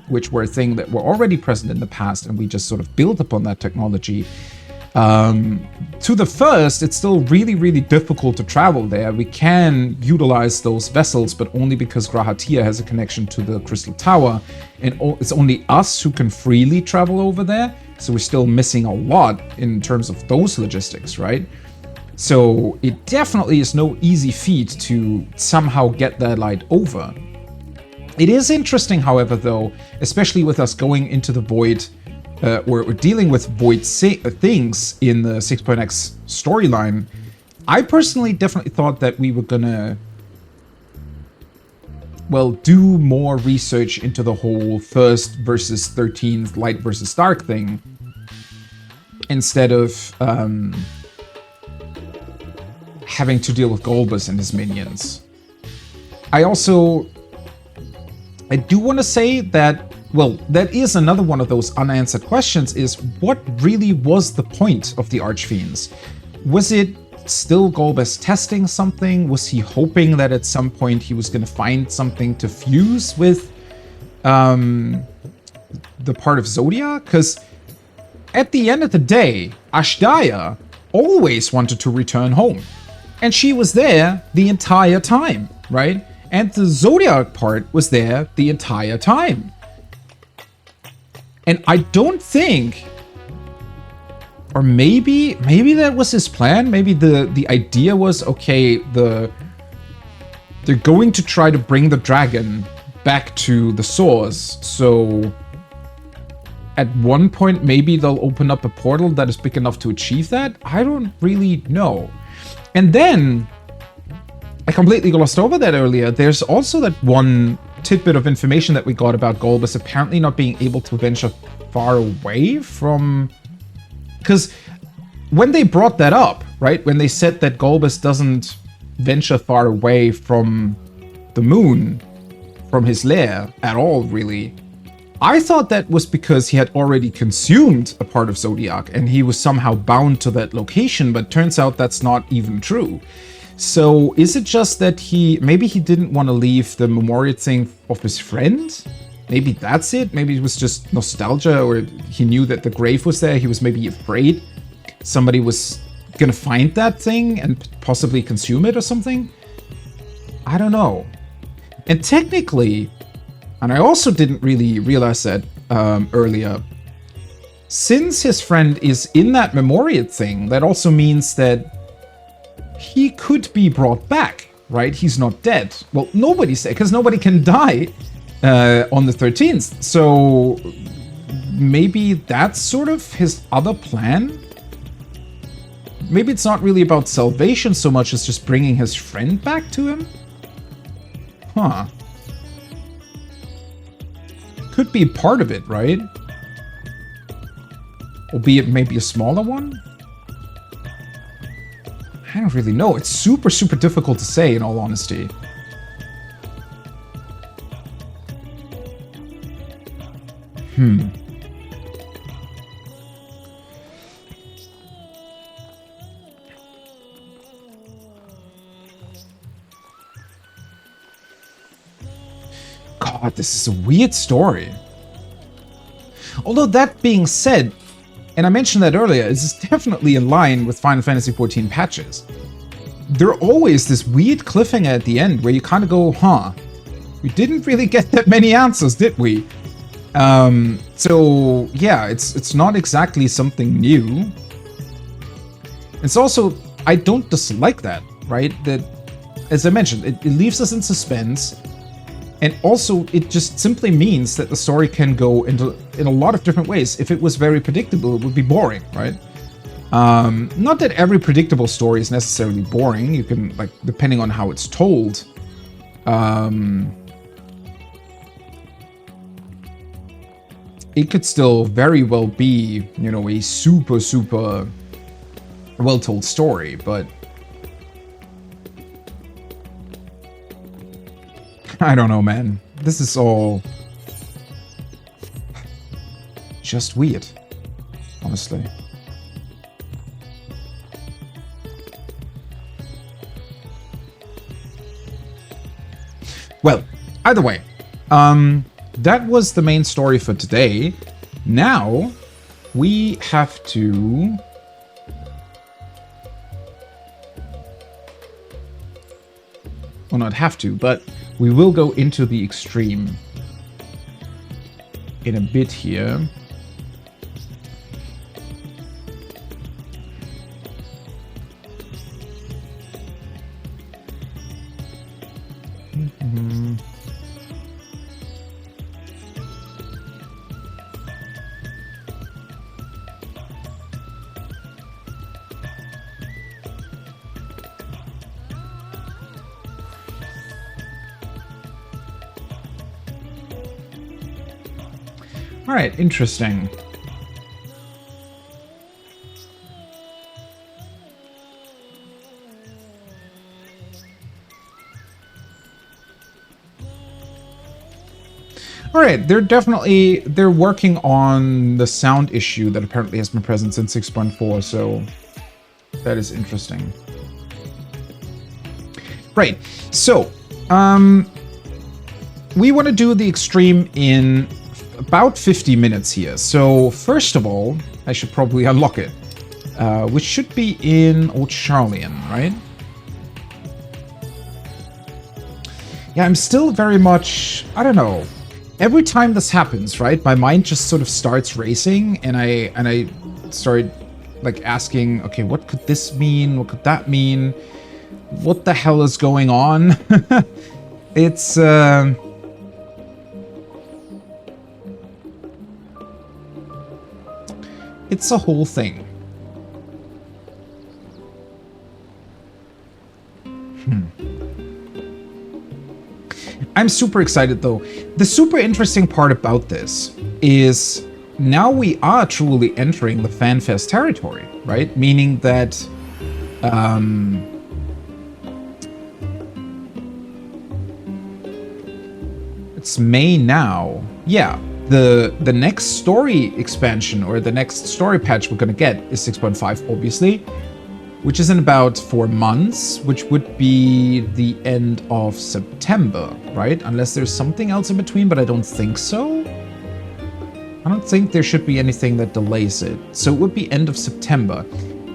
which were a thing that were already present in the past, and we just sort of built upon that technology. To the first, it's still really, really difficult to travel there. We can utilize those vessels, but only because Grahatia has a connection to the Crystal Tower, and it's only us who can freely travel over there. So we're still missing a lot in terms of those logistics, right? So it definitely is no easy feat to somehow get that light over. It is interesting, however, though, especially with us going into the void, we're dealing with void things in the 6.x storyline. I personally definitely thought that we were gonna, well, do more research into the whole first versus 13th, light versus dark thing, instead of having to deal with Golbez and his minions. I do want to say that, well, that is another one of those unanswered questions, is what really was the point of the Archfiends? Was it still Golbez testing something? Was he hoping that at some point he was going to find something to fuse with the part of Zodiac? Because at the end of the day, Ashdaya always wanted to return home. And she was there the entire time, right? And the Zodiac part was there the entire time. And I don't think, or maybe that was his plan. Maybe the idea was, okay, they're going to try to bring the dragon back to the source. So at one point, maybe they'll open up a portal that is big enough to achieve that. I don't really know. And then, I completely glossed over that earlier, there's also that one tidbit of information that we got about Golbez apparently not being able to venture far away from... Because when they brought that up, right, when they said that Golbez doesn't venture far away from the moon, from his lair at all, really, I thought that was because he had already consumed a part of Zodiac and he was somehow bound to that location, but turns out that's not even true. So is it just that maybe he didn't want to leave the memorial thing of his friend? Maybe that's it? Maybe it was just nostalgia, or he knew that the grave was there. He was maybe afraid somebody was gonna find that thing and possibly consume it or something? I don't know. And technically, and I also didn't really realize that earlier, since his friend is in that memorial thing, that also means that he could be brought back, right? He's not dead. Well, nobody's dead, because nobody can die on the 13th. So maybe that's sort of his other plan? Maybe it's not really about salvation so much as just bringing his friend back to him? Huh. Could be part of it, right? Albeit maybe a smaller one? I don't really know. It's super, super difficult to say, in all honesty. God, this is a weird story. Although that being said, and I mentioned that earlier, this is definitely in line with Final Fantasy XIV patches. There are always this weird cliffhanger at the end where you kind of go, huh, we didn't really get that many answers, did we? So yeah, it's not exactly something new. It's also, I don't dislike that, right? That, as I mentioned, it leaves us in suspense. And also, it just simply means that the story can go in a lot of different ways. If it was very predictable, it would be boring, right? Not that every predictable story is necessarily boring. You can, like, depending on how it's told. It could still very well be, you know, a super, super well-told story, but I don't know, man. This is all just weird, honestly. Well, either way, that was the main story for today. Now, we have to... Well, not have to, but we will go into the extreme in a bit here. Alright, interesting. Alright, they're working on the sound issue that apparently has been present since 6.4, so that is interesting. Right, so, we want to do the extreme in about 50 minutes here. So first of all, I should probably unlock it, which should be in Old Charlian, right? Yeah, I'm still very much, I don't know. Every time this happens, right, my mind just sort of starts racing, and I start like asking, okay, what could this mean? What could that mean? What the hell is going on? It's it's a whole thing. I'm super excited though. The super interesting part about this is now we are truly entering the FanFest territory, right? Meaning that it's May now. Yeah. The next story expansion, or the next story patch we're gonna get, is 6.5, obviously, which is in about 4 months, which would be the end of September, right? Unless there's something else in between, but I don't think so. I don't think there should be anything that delays it. So it would be end of September,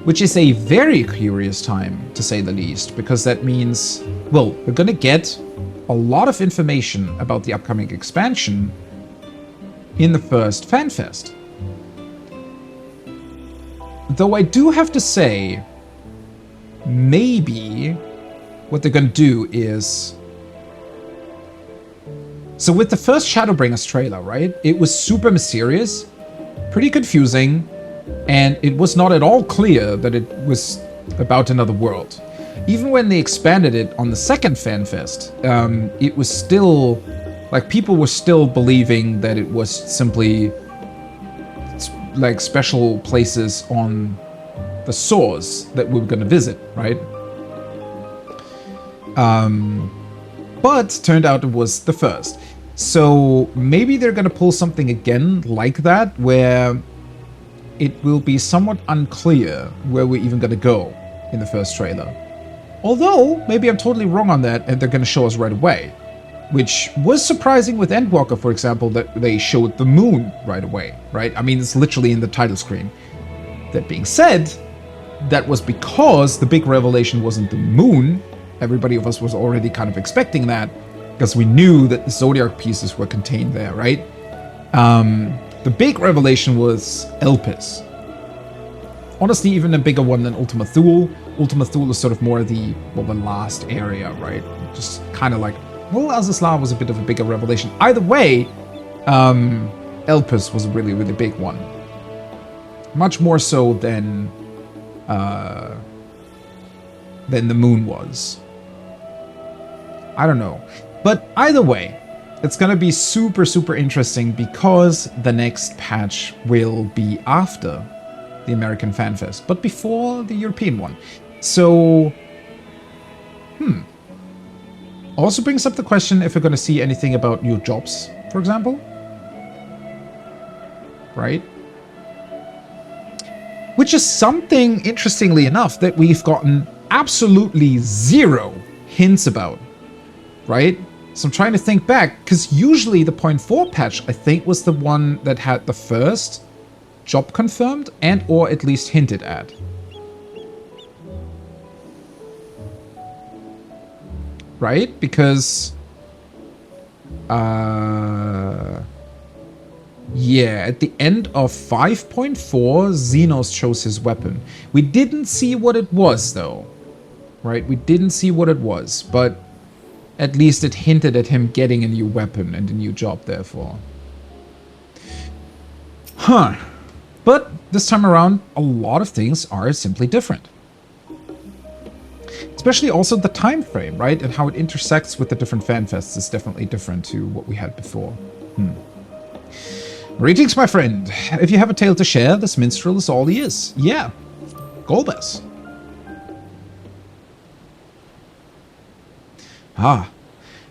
which is a very curious time, to say the least, because that means, well, we're gonna get a lot of information about the upcoming expansion in the first FanFest. Though I do have to say, maybe what they're gonna do is... So with the first Shadowbringers trailer, right? It was super mysterious, pretty confusing, and it was not at all clear that it was about another world. Even when they expanded it on the second FanFest, it was still... Like, people were still believing that it was simply, like, special places on the source that we were going to visit, right? But turned out it was the first. So maybe they're going to pull something again like that, where it will be somewhat unclear where we're even going to go in the first trailer. Although, maybe I'm totally wrong on that, and they're going to show us right away. Which was surprising with Endwalker, for example, that they showed the moon right away, right? I mean, it's literally in the title screen. That being said, that was because the big revelation wasn't the moon. Everybody of us was already kind of expecting that, because we knew that the Zodiac pieces were contained there, right? The big revelation was Elpis. Honestly, even a bigger one than Ultima Thule. Ultima Thule is sort of more the last area, right? Just kind of like, well, Azizla was a bit of a bigger revelation. Either way, Elpis was a really, really big one. Much more so than the moon was. I don't know. But either way, it's going to be super, super interesting because the next patch will be after the American Fan Fest, but before the European one. So, also brings up the question if we're going to see anything about new jobs, for example. Right? Which is something, interestingly enough, that we've gotten absolutely zero hints about. Right? So I'm trying to think back, because usually the 0.4 patch, I think, was the one that had the first job confirmed and or at least hinted at. Right? Because yeah, at the end of 5.4, Xenos chose his weapon. We didn't see what it was, though. Right? We didn't see what it was, but at least it hinted at him getting a new weapon and a new job, therefore. Huh. But this time around, a lot of things are simply different. Especially also the time frame, right? And how it intersects with the different fan fests is definitely different to what we had before. Greetings, my friend. If you have a tale to share, this minstrel is all he is. Yeah. Golbez. Ah,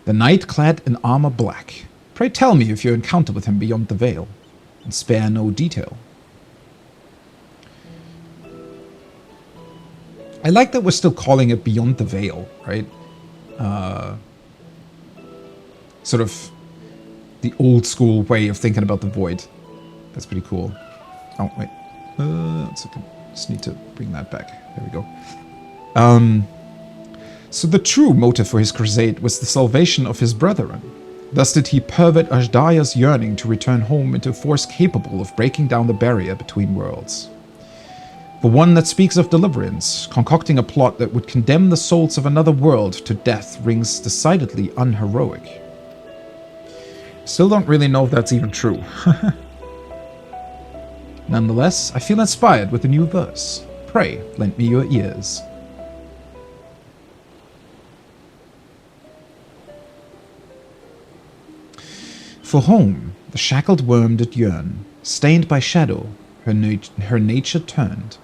the knight clad in armor black. Pray tell me if you encounter with him beyond the veil, and spare no detail. I like that we're still calling it Beyond the Veil, right? Sort of the old school way of thinking about the void. That's pretty cool. Oh, wait. 1 second. Just need to bring that back. There we go. So the true motive for his crusade was the salvation of his brethren. Thus did he pervert Ajdaya's yearning to return home into a force capable of breaking down the barrier between worlds. The one that speaks of deliverance, concocting a plot that would condemn the souls of another world to death, rings decidedly unheroic. Still don't really know if that's even true. Nonetheless, I feel inspired with a new verse. Pray, lend me your ears. For home, the shackled worm did yearn, stained by shadow, her nature turned.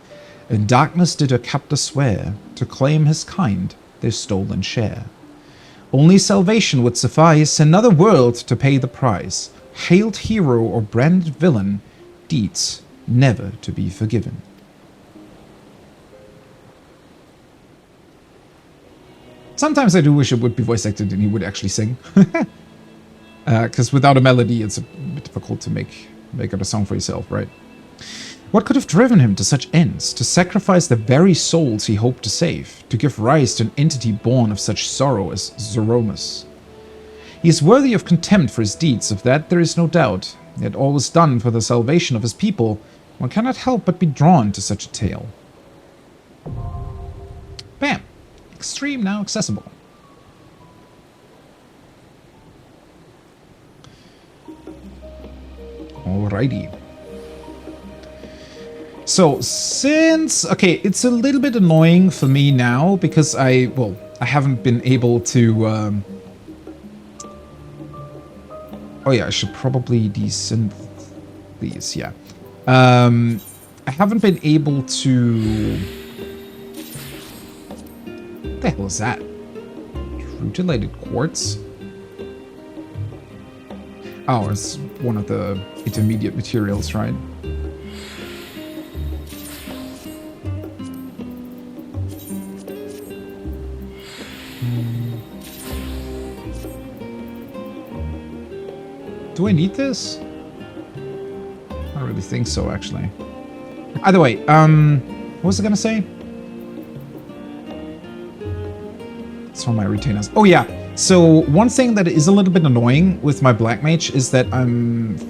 In darkness did her captor swear, to claim his kind, their stolen share. Only salvation would suffice, another world to pay the price. Hailed hero or branded villain, deeds never to be forgiven. Sometimes I do wish it would be voice acted and he would actually sing. Because without a melody, it's a bit difficult to make it a song for yourself, right? What could have driven him to such ends, to sacrifice the very souls he hoped to save, to give rise to an entity born of such sorrow as Zoromus? He is worthy of contempt for his deeds, of that there is no doubt, yet all was done for the salvation of his people. One cannot help but be drawn to such a tale. Bam! Extreme now accessible. Alrighty. So, okay, it's a little bit annoying for me now because I haven't been able to, oh yeah, I should probably desynth these, yeah. I haven't been able to... What the hell is that? Rutilated quartz? Oh, it's one of the intermediate materials, right? Do I need this? I don't really think so, actually. Either way, what was I gonna say? It's on my retainers. Oh yeah, so one thing that is a little bit annoying with my Black Mage is that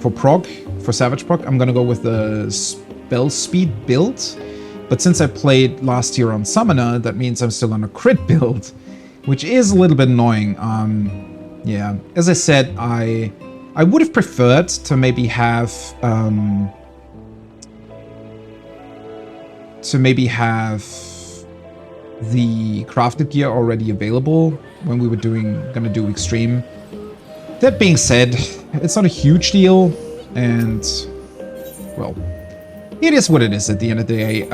for Savage proc, I'm gonna go with the spell speed build. But since I played last year on Summoner, that means I'm still on a crit build, which is a little bit annoying. Yeah, as I said, I would have preferred to maybe have the crafted gear already available when we were gonna do Extreme. That being said, it's not a huge deal, and well, it is what it is at the end of the day.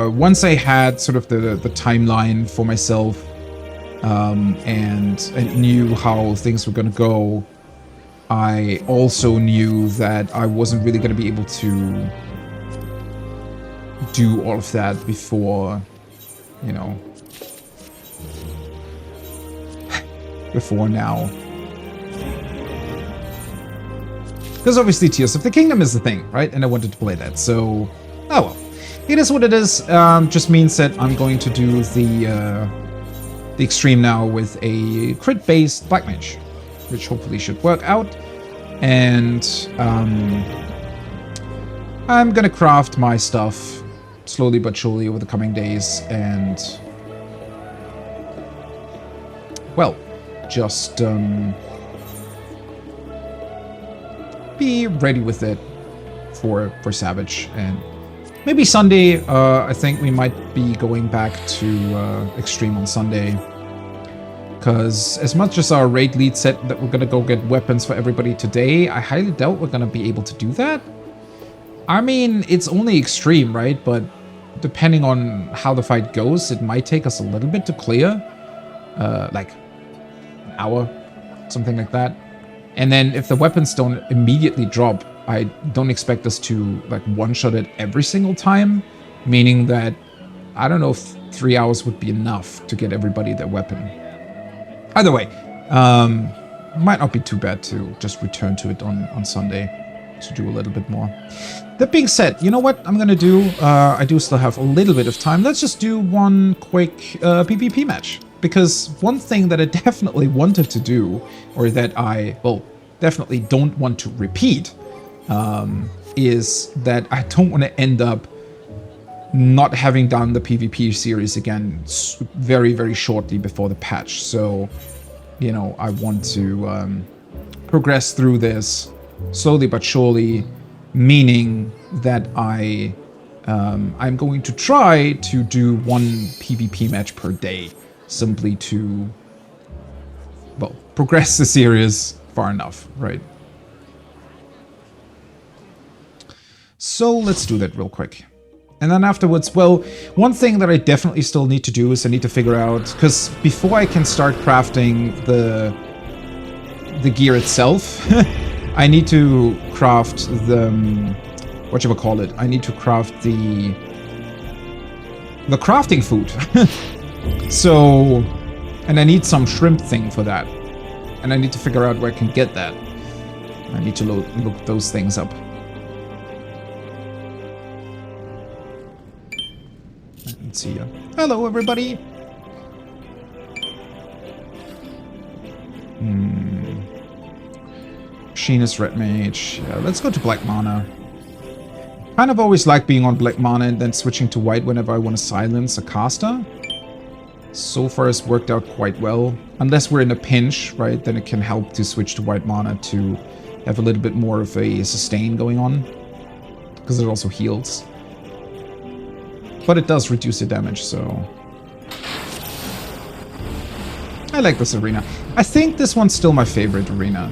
Once I had sort of the timeline for myself, and knew how things were gonna go, I also knew that I wasn't really gonna be able to do all of that before, you know, before now. Because obviously Tears of the Kingdom is the thing, right? And I wanted to play that, so... Oh well. It is what it is. Just means that I'm going to do the Extreme now with a crit-based Black Mage, which hopefully should work out. And I'm gonna craft my stuff slowly but surely over the coming days, and... well, just be ready with it for Savage. And maybe Sunday, I think we might be going back to Extreme on Sunday, because as much as our raid lead said that we're gonna go get weapons for everybody today, I highly doubt we're gonna be able to do that. I mean, it's only Extreme, right? But depending on how the fight goes, it might take us a little bit to clear, like an hour, something like that. And then if the weapons don't immediately drop, I don't expect us to like one-shot it every single time, meaning that I don't know if 3 hours would be enough to get everybody their weapon. Either way, might not be too bad to just return to it on Sunday to do a little bit more. That being said, you know what I'm gonna do? I do still have a little bit of time. Let's just do one quick PvP match. Because one thing that I definitely wanted to do, or that I, well, definitely don't want to repeat, is that I don't want to end up not having done the PvP series again very, very shortly before the patch. So, you know, I want to progress through this slowly but surely, meaning that I'm going to try to do one PvP match per day, simply to, well, progress the series far enough, right? So let's do that real quick. And then afterwards, well, one thing that I definitely still need to do is I need to figure out, because before I can start crafting the gear itself, I need to craft the, whatchamacallit, I need to craft the crafting food. So, and I need some shrimp thing for that. And I need to figure out where I can get that. I need to look those things up. Let's see. Hello, everybody. Machinist, Red Mage. Yeah, let's go to Black Mana. Kind of always like being on Black Mana and then switching to White whenever I want to silence a caster. So far it's worked out quite well. Unless we're in a pinch, right? Then it can help to switch to White Mana to have a little bit more of a sustain going on. Because it also heals. But it does reduce the damage, so... I like this arena. I think this one's still my favorite arena.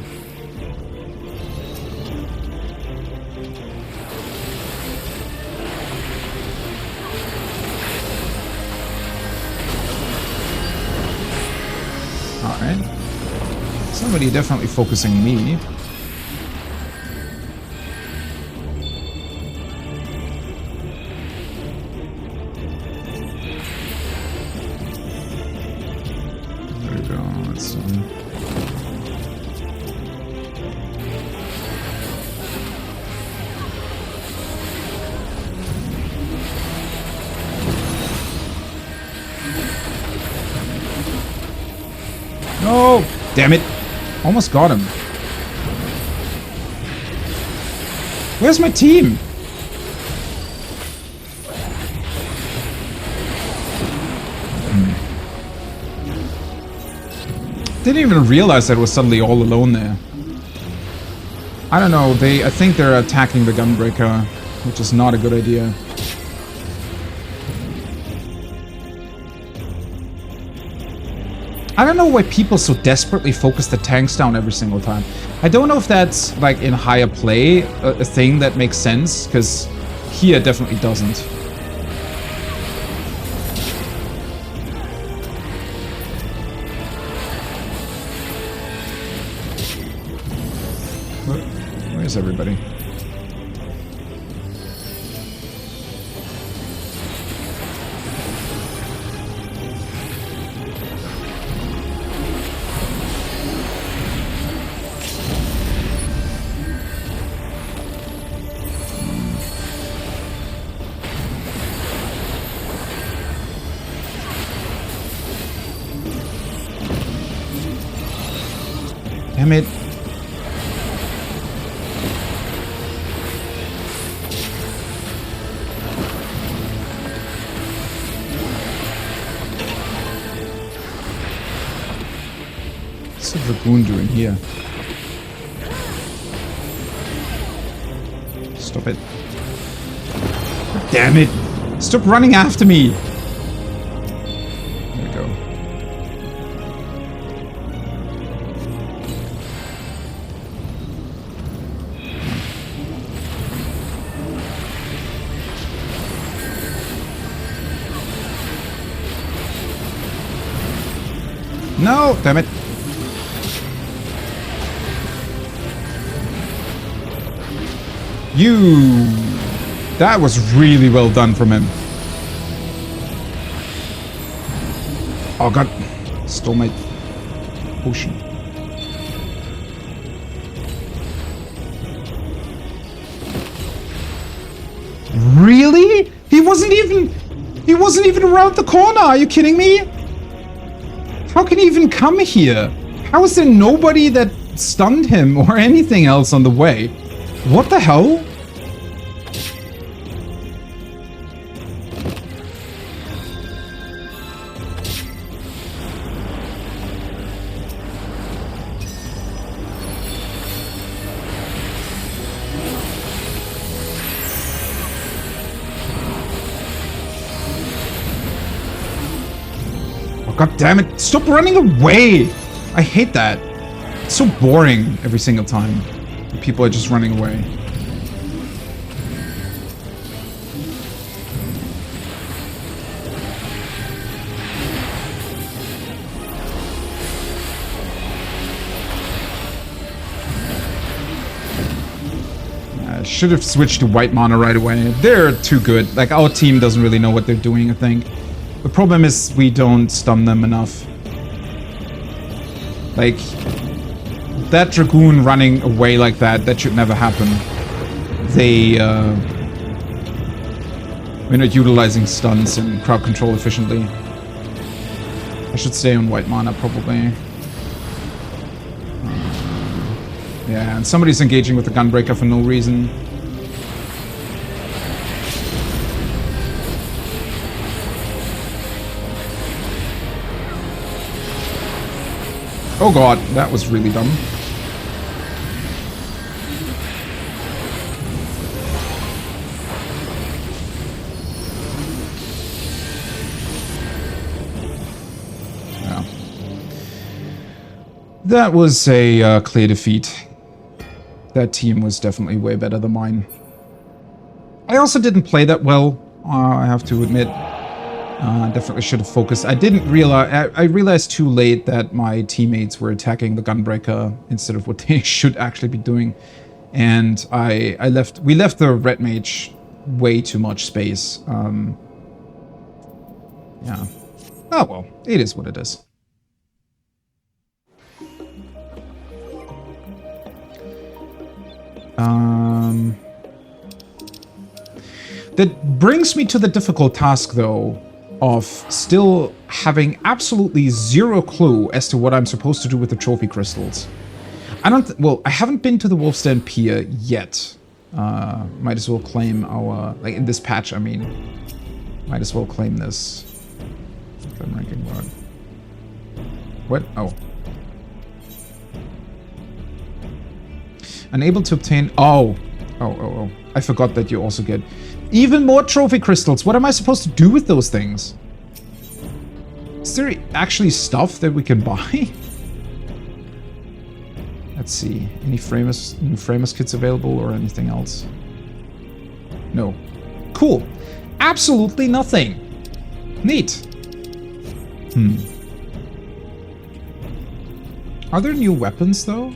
somebody definitely focusing me. There we go. Let's No! Damn it! Almost got him. Where's my team? Didn't even realize I was suddenly all alone there. I don't know, I think they're attacking the gunbreaker, which is not a good idea. I don't know why people so desperately focus the tanks down every single time. I don't know if that's, like, in higher play, a thing that makes sense, because here it definitely doesn't. Where's everybody? Damn it. What's the Dragoon doing here? Stop it. Damn it! Stop running after me! There we go. No! Damn it! That was really well done from him. Oh god. Stole my potion. Really? He wasn't even around the corner. Are you kidding me? How can he even come here? How is there nobody that stunned him or anything else on the way? What the hell? Oh, god damn it. Stop running away. I hate that. It's so boring every single time. People are just running away. I should have switched to white mana right away. They're too good. Like, our team doesn't really know what they're doing, I think. The problem is we don't stun them enough. Like, that Dragoon running away like that should never happen. We're not utilizing stuns and crowd control efficiently. I should stay on white mana, probably. Yeah, and somebody's engaging with the gunbreaker for no reason. Oh god, that was really dumb. Yeah. That was a clear defeat. That team was definitely way better than mine. I also didn't play that well, I have to admit. Definitely should have focused. I didn't realize... I realized too late that my teammates were attacking the gunbreaker instead of what they should actually be doing. And we left the red mage way too much space. Yeah. Oh well, it is what it is. That brings me to the difficult task, though, of still having absolutely zero clue as to what I'm supposed to do with the trophy crystals. Well, I haven't been to the Wolf's Den Pier yet. Might as well claim our... Like, in this patch, I mean. Might as well claim this. Ranking word. What? Oh. Unable to obtain... Oh. Oh. I forgot that you also get even more trophy crystals. What am I supposed to do with those things? Is there actually stuff that we can buy? Let's see. Any new Framers kits available or anything else? No. Cool. Absolutely nothing. Neat. Are there new weapons, though?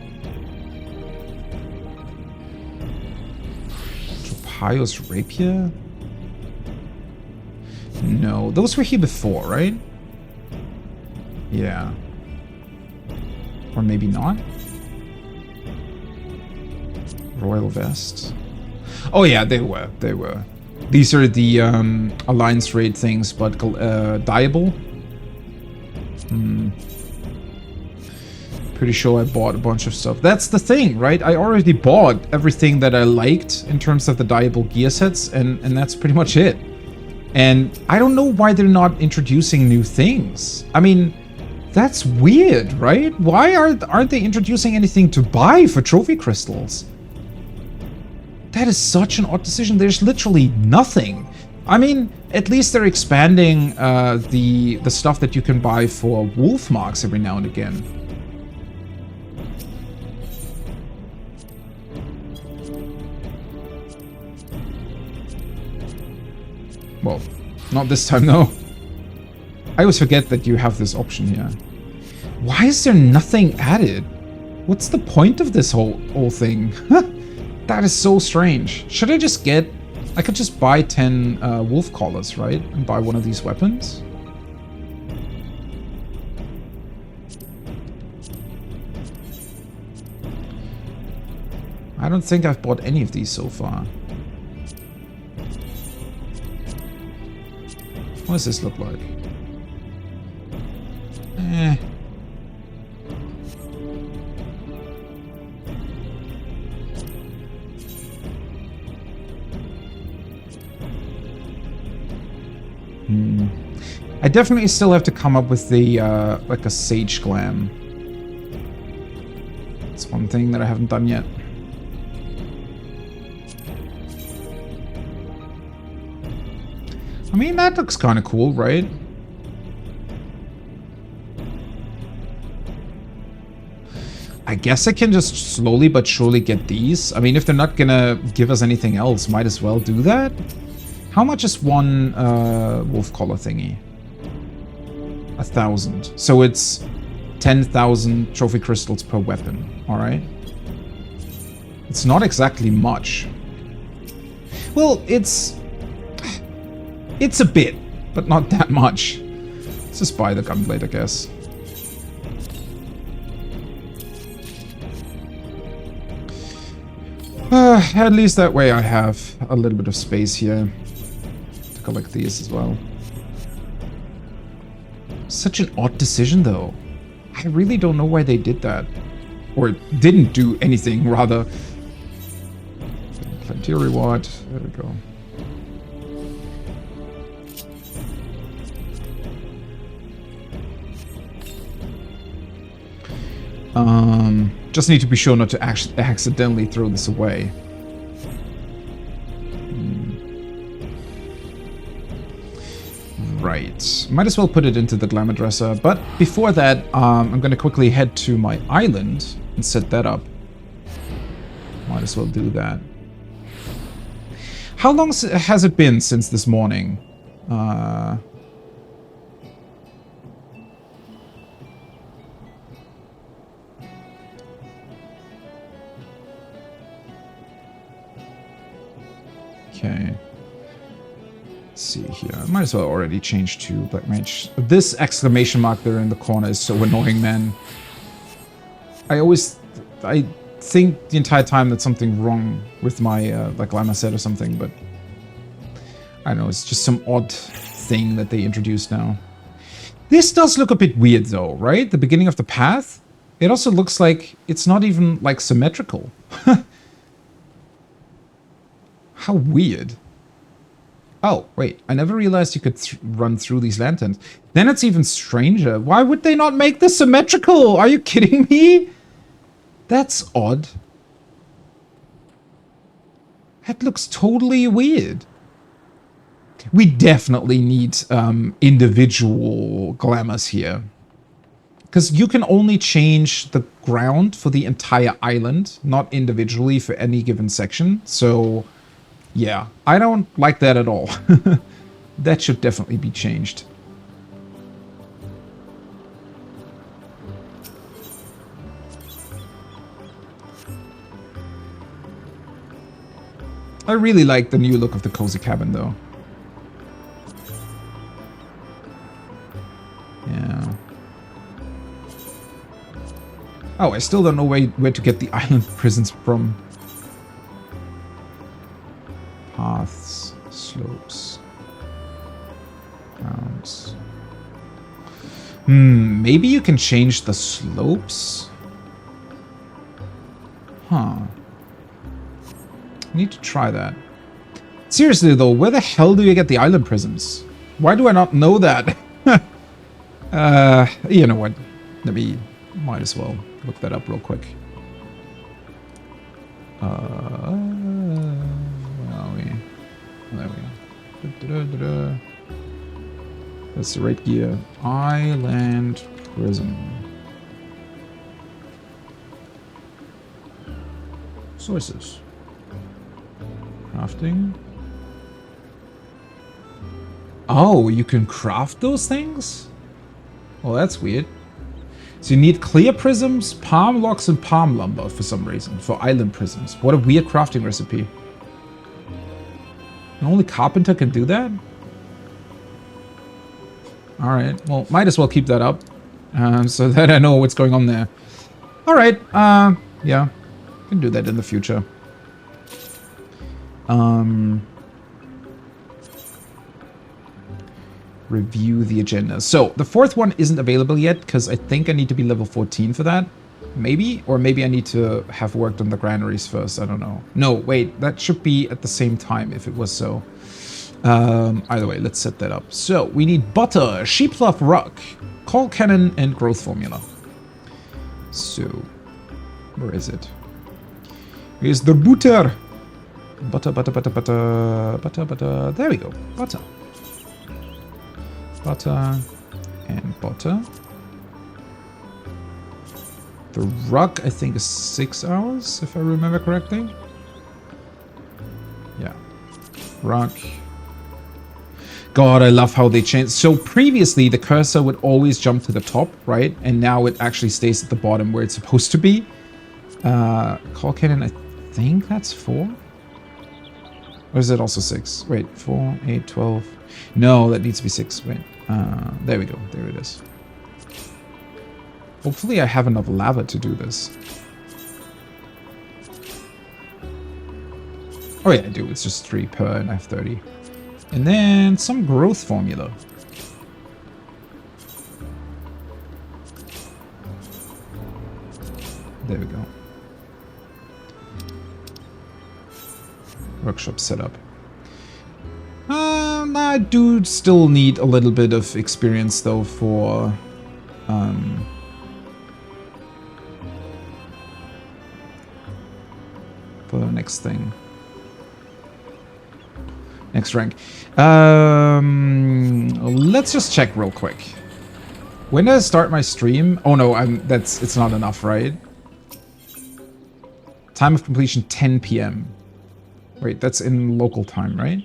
Tropaios Rapier? No. Those were here before, right? Yeah. Or maybe not? Royal Vest. Oh yeah, they were. These are the Alliance raid things, but dyeable. Pretty sure I bought a bunch of stuff. That's the thing, right? I already bought everything that I liked in terms of the dyeable gear sets, and that's pretty much it. And I don't know why they're not introducing new things. I mean, that's weird, right? Why aren't they introducing anything to buy for trophy crystals? That is such an odd decision. There's literally nothing. I mean, at least they're expanding the stuff that you can buy for wolf marks every now and again. Well, not this time, though. I always forget that you have this option here. Why is there nothing added? What's the point of this whole thing? That is so strange. Should I just get... I could just buy 10 wolf collars, right? And buy one of these weapons? I don't think I've bought any of these so far. What does this look like? I definitely still have to come up with the, like a sage glam. It's one thing that I haven't done yet. I mean, that looks kind of cool, right? I guess I can just slowly but surely get these. I mean, if they're not gonna give us anything else, might as well do that. How much is one wolf collar thingy? 1,000. So it's 10,000 trophy crystals per weapon. All right. It's not exactly much. Well, it's a bit, but not that much. Let's just buy the gunblade, I guess. At least that way I have a little bit of space here to collect these as well. Such an odd decision, though. I really don't know why they did that. Or didn't do anything, rather. Plenty of reward. There we go. Just need to be sure not to accidentally throw this away. Right. Might as well put it into the glamour dresser. But before that, I'm going to quickly head to my island and set that up. Might as well do that. How long has it been since this morning? Okay. Let's see here. I might as well already change to Black Mage. This exclamation mark there in the corner is so annoying, man. I think the entire time that something wrong with my like glamour set or something, but I don't know, it's just some odd thing that they introduced now. This does look a bit weird though, right? The beginning of the path. It also looks like it's not even like symmetrical. How weird. Oh, wait, I never realized you could run through these lanterns. Then it's even stranger. Why would they not make this symmetrical? Are you kidding me? That's odd. That looks totally weird. We definitely need individual glamours here. Because you can only change the ground for the entire island, not individually for any given section. So, yeah, I don't like that at all. That should definitely be changed. I really like the new look of the cozy cabin, though. Yeah. Oh, I still don't know where to get the island prisons from. Paths, slopes, grounds. Maybe you can change the slopes? Huh. I need to try that. Seriously though, where the hell do you get the island prisms? Why do I not know that? You know what? Might as well look that up real quick. Where are we? There we go. That's the right gear. Island prism. Sources. Crafting. Oh, you can craft those things? Well, that's weird. So you need clear prisms, palm logs, and palm lumber for some reason, for island prisms. What a weird crafting recipe. And only carpenter can do that? Alright, well, might as well keep that up. So that I know what's going on there. Alright, yeah. Can do that in the future. Review the agenda. So, the fourth one isn't available yet, because I think I need to be level 14 for that. Maybe? Or maybe I need to have worked on the granaries first, I don't know. No, wait, that should be at the same time, if it was so. Either way, let's set that up. So, we need butter, sheep fluff rock, call cannon, and growth formula. So, where is it? Here's the butter. Butter, butter, butter, butter, butter, butter. There we go, butter. Butter and butter. The rock, I think, is 6 hours, if I remember correctly. Yeah. Rock. God, I love how they changed. So previously, the cursor would always jump to the top, right? And now it actually stays at the bottom where it's supposed to be. Call cannon, I think that's 4. Or is it also 6? Wait, 4, 8, 12. No, that needs to be 6. Wait. There we go. There it is. Hopefully I have enough lava to do this. Oh yeah, I do. It's just 3 per and I have 30. And then some growth formula. There we go. Workshop setup. I do still need a little bit of experience though for the next thing. Next rank. Let's just check real quick. When did I start my stream? Oh no, it's not enough, right? Time of completion 10 PM. Wait, that's in local time, right?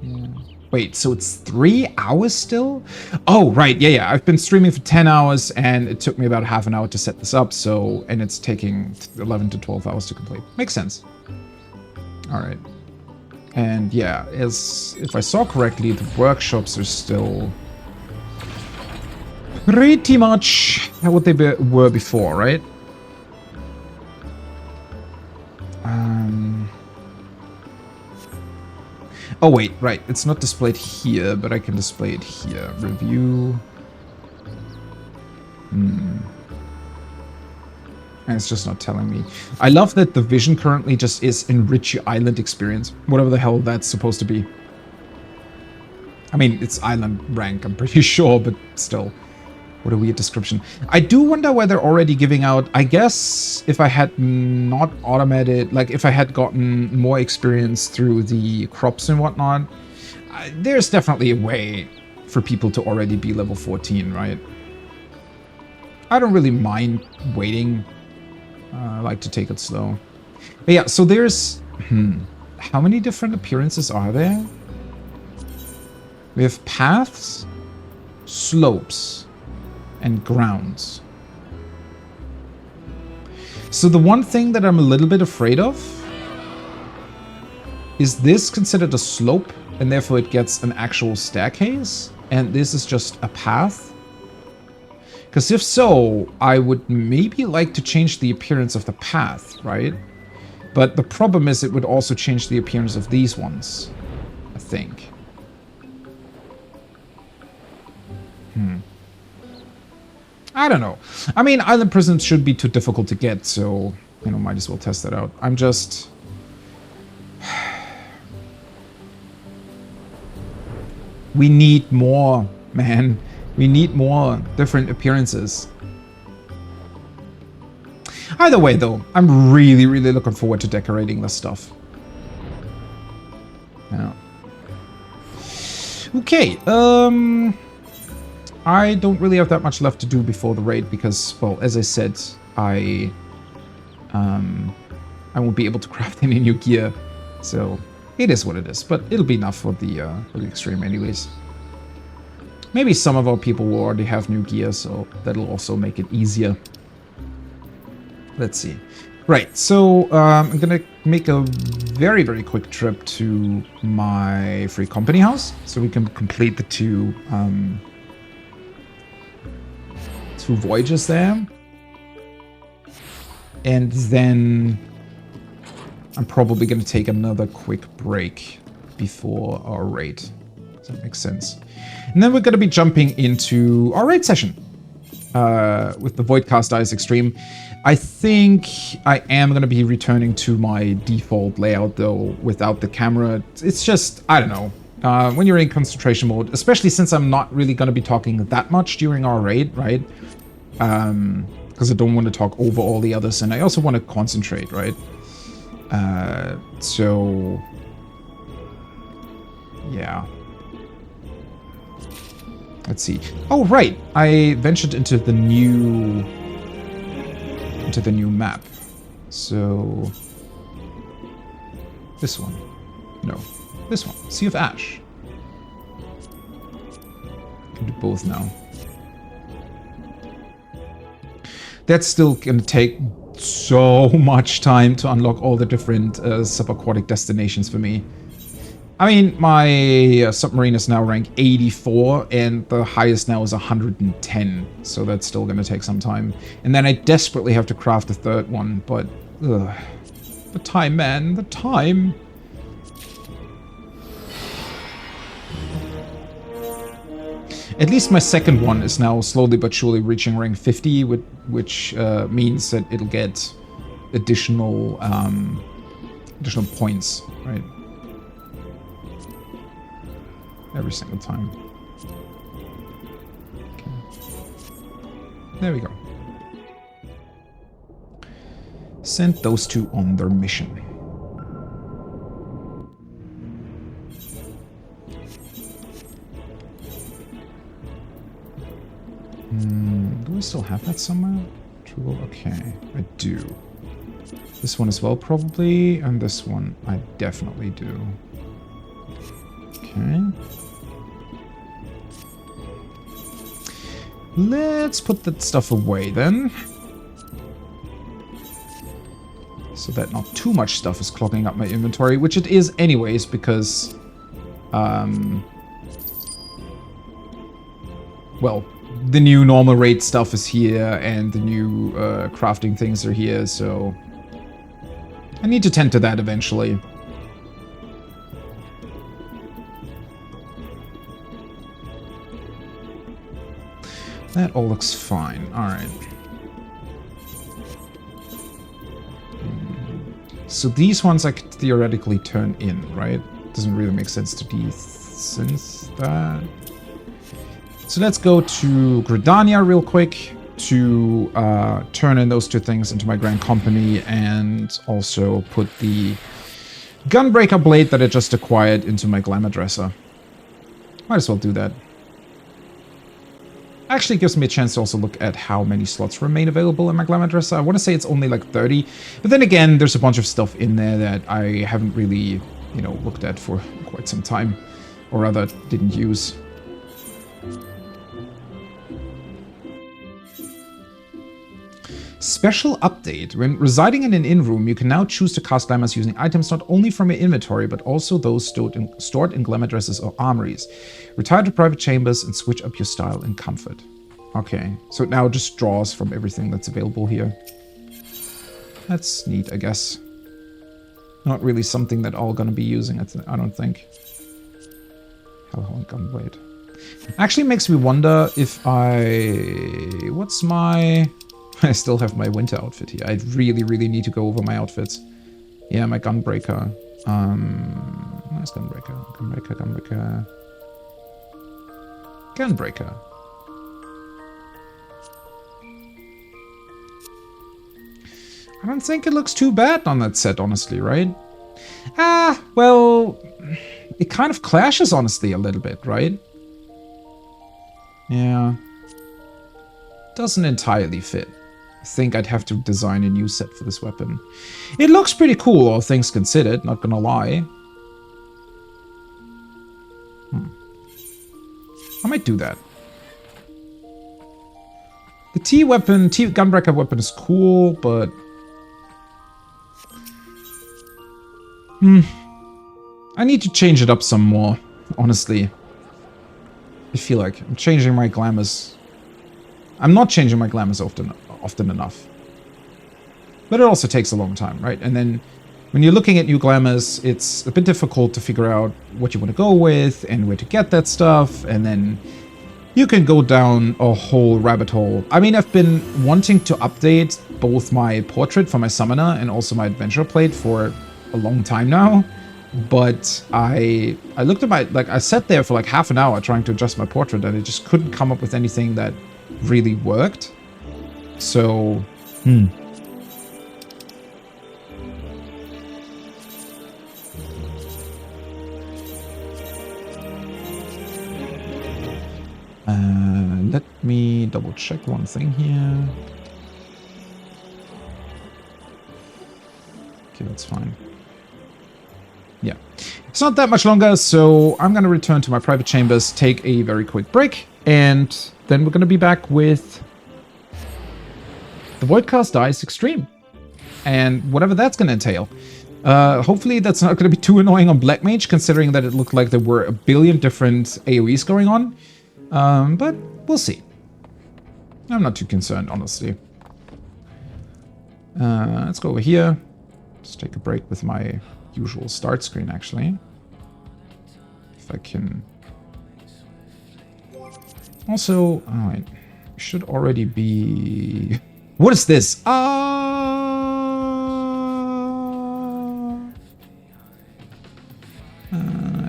Yeah. Wait, so it's 3 hours still? Oh, right. Yeah. I've been streaming for 10 hours and it took me about half an hour to set this up. So, and it's taking 11 to 12 hours to complete. Makes sense. All right. And yeah, as if I saw correctly, the workshops are still pretty much what they were before, right? Oh wait, right. It's not displayed here, but I can display it here. Review. And it's just not telling me. I love that the vision currently just is enrich your island experience. Whatever the hell that's supposed to be. I mean, it's island rank, I'm pretty sure, but still. What a weird description. I do wonder why they're already giving out... I guess if I had not automated... Like, if I had gotten more experience through the crops and whatnot, there's definitely a way for people to already be level 14, right? I don't really mind waiting. I like to take it slow. But yeah, so there's... How many different appearances are there? We have paths, slopes, and grounds. So the one thing that I'm a little bit afraid of is this considered a slope and therefore it gets an actual staircase and this is just a path? Because if so, I would maybe like to change the appearance of the path, right? But the problem is it would also change the appearance of these ones, I think. I don't know. I mean, island prisons should be too difficult to get, so, you know, might as well test that out. I'm just... We need more, man. We need more different appearances. Either way, though, I'm really, really looking forward to decorating this stuff. Yeah. Okay, I don't really have that much left to do before the raid because, well, as I said, I won't be able to craft any new gear, so it is what it is. But it'll be enough for the extreme, anyways. Maybe some of our people will already have new gear, so that'll also make it easier. Let's see. Right, so I'm gonna make a very, very quick trip to my free company house, so we can complete the two voyages there. And then I'm probably going to take another quick break before our raid. Does that make sense? And then we're going to be jumping into our raid session with the Voidcast Eyes Extreme. I think I am going to be returning to my default layout, though, without the camera. It's just, I don't know. When you're in concentration mode, especially since I'm not really going to be talking that much during our raid, right? Because I don't want to talk over all the others, and I also want to concentrate, right? So yeah. Let's see. Oh, right. I ventured into the new map. So this one. No. This one. Sea of Ash. Can do both now. That's still going to take so much time to unlock all the different subaquatic destinations for me. I mean, my submarine is now rank 84, and the highest now is 110, so that's still going to take some time. And then I desperately have to craft a third one, but... Ugh, the time, man, the time! At least my second one is now slowly but surely reaching rank 50, which means that it'll get additional points, right? Every single time. Okay. There we go. Send those two on their mission. Do I still have that somewhere? True, okay, I do. This one as well, probably, and this one I definitely do. Okay. Let's put that stuff away then. So that not too much stuff is clogging up my inventory, which it is anyways, because... well, the new normal rate stuff is here, and the new crafting things are here, so... I need to tend to that eventually. That all looks fine. Alright. So these ones I could theoretically turn in, right? Doesn't really make sense to de-sense that. So let's go to Gridania real quick to turn in those two things into my Grand Company, and also put the Gunbreaker Blade that I just acquired into my Glamour Dresser. Might as well do that. Actually gives me a chance to also look at how many slots remain available in my Glamour Dresser. I want to say it's only like 30, but then again, there's a bunch of stuff in there that I haven't really, you know, looked at for quite some time, or rather didn't use. Special update. When residing in an inn room, you can now choose to cast glamours using items not only from your inventory, but also those stored in glamour dresses or armories. Retire to private chambers and switch up your style and comfort. Okay, so it now just draws from everything that's available here. That's neat, I guess. Not really something that all gonna be using, I don't think. Hellhorn Gunblade. Actually makes me wonder if I... What's my... I still have my winter outfit here. I really, really need to go over my outfits. Yeah, my Gunbreaker. Where's Gunbreaker? Gunbreaker. Gunbreaker. I don't think it looks too bad on that set, honestly, right? Well, it kind of clashes, honestly, a little bit, right? Yeah. Doesn't entirely fit. I think I'd have to design a new set for this weapon. It looks pretty cool, all things considered, not gonna lie. I might do that. The T Gunbreaker weapon is cool, but... I need to change it up some more, honestly. I feel like I'm changing my glamours. I'm not changing my glamours often enough. But it also takes a long time, right? And then when you're looking at new glamours, it's a bit difficult to figure out what you want to go with and where to get that stuff. And then you can go down a whole rabbit hole. I mean, I've been wanting to update both my portrait for my summoner and also my adventure plate for a long time now. But I looked at my, like, I sat there for like half an hour trying to adjust my portrait, and I just couldn't come up with anything that really worked. So, let me double check one thing here. Okay, that's fine. Yeah, it's not that much longer, so I'm gonna return to my private chambers, take a very quick break, and then we're gonna be back with the Voidcast Dice Extreme, and whatever that's going to entail. Hopefully that's not going to be too annoying on Black Mage, considering that it looked like there were a billion different AoEs going on. But we'll see. I'm not too concerned, honestly. Let's go over here. Just take a break with my usual start screen, actually. If I can... Also, alright. Should already be... What is this?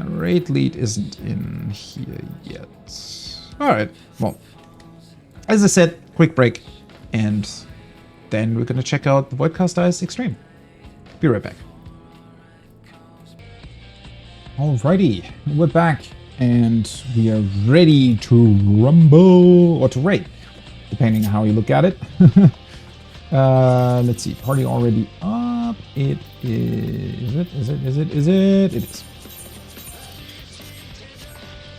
Raid lead isn't in here yet. Alright, well, as I said, quick break, and then we're gonna check out the Voidcast Dice Extreme. Be right back. Alrighty, we're back, and we are ready to rumble, or to raid, depending on how you look at it. Let's see, party already up. It is. Is it? It is.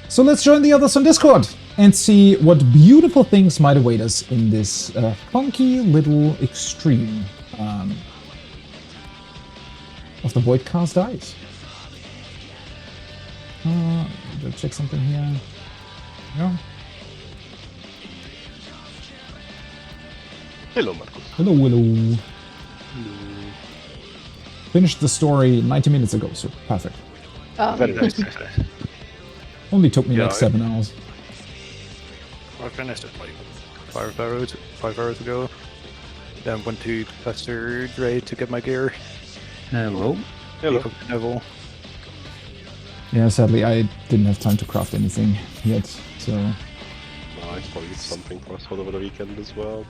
So let's join the others on Discord. and see what beautiful things might await us in this funky little extreme of the Void Cast Ice. Check something here. Yeah. Hello, Marcus. Hello, hello. Finished the story 90 minutes ago, so perfect. Very nice. Only took me like 7 hours. I finished it like 5 hours ago. Then went to Professor Dre to get my gear. Hello. Hello. Yeah, sadly, I didn't have time to craft anything yet, so... No, I probably get something for us over the weekend as well.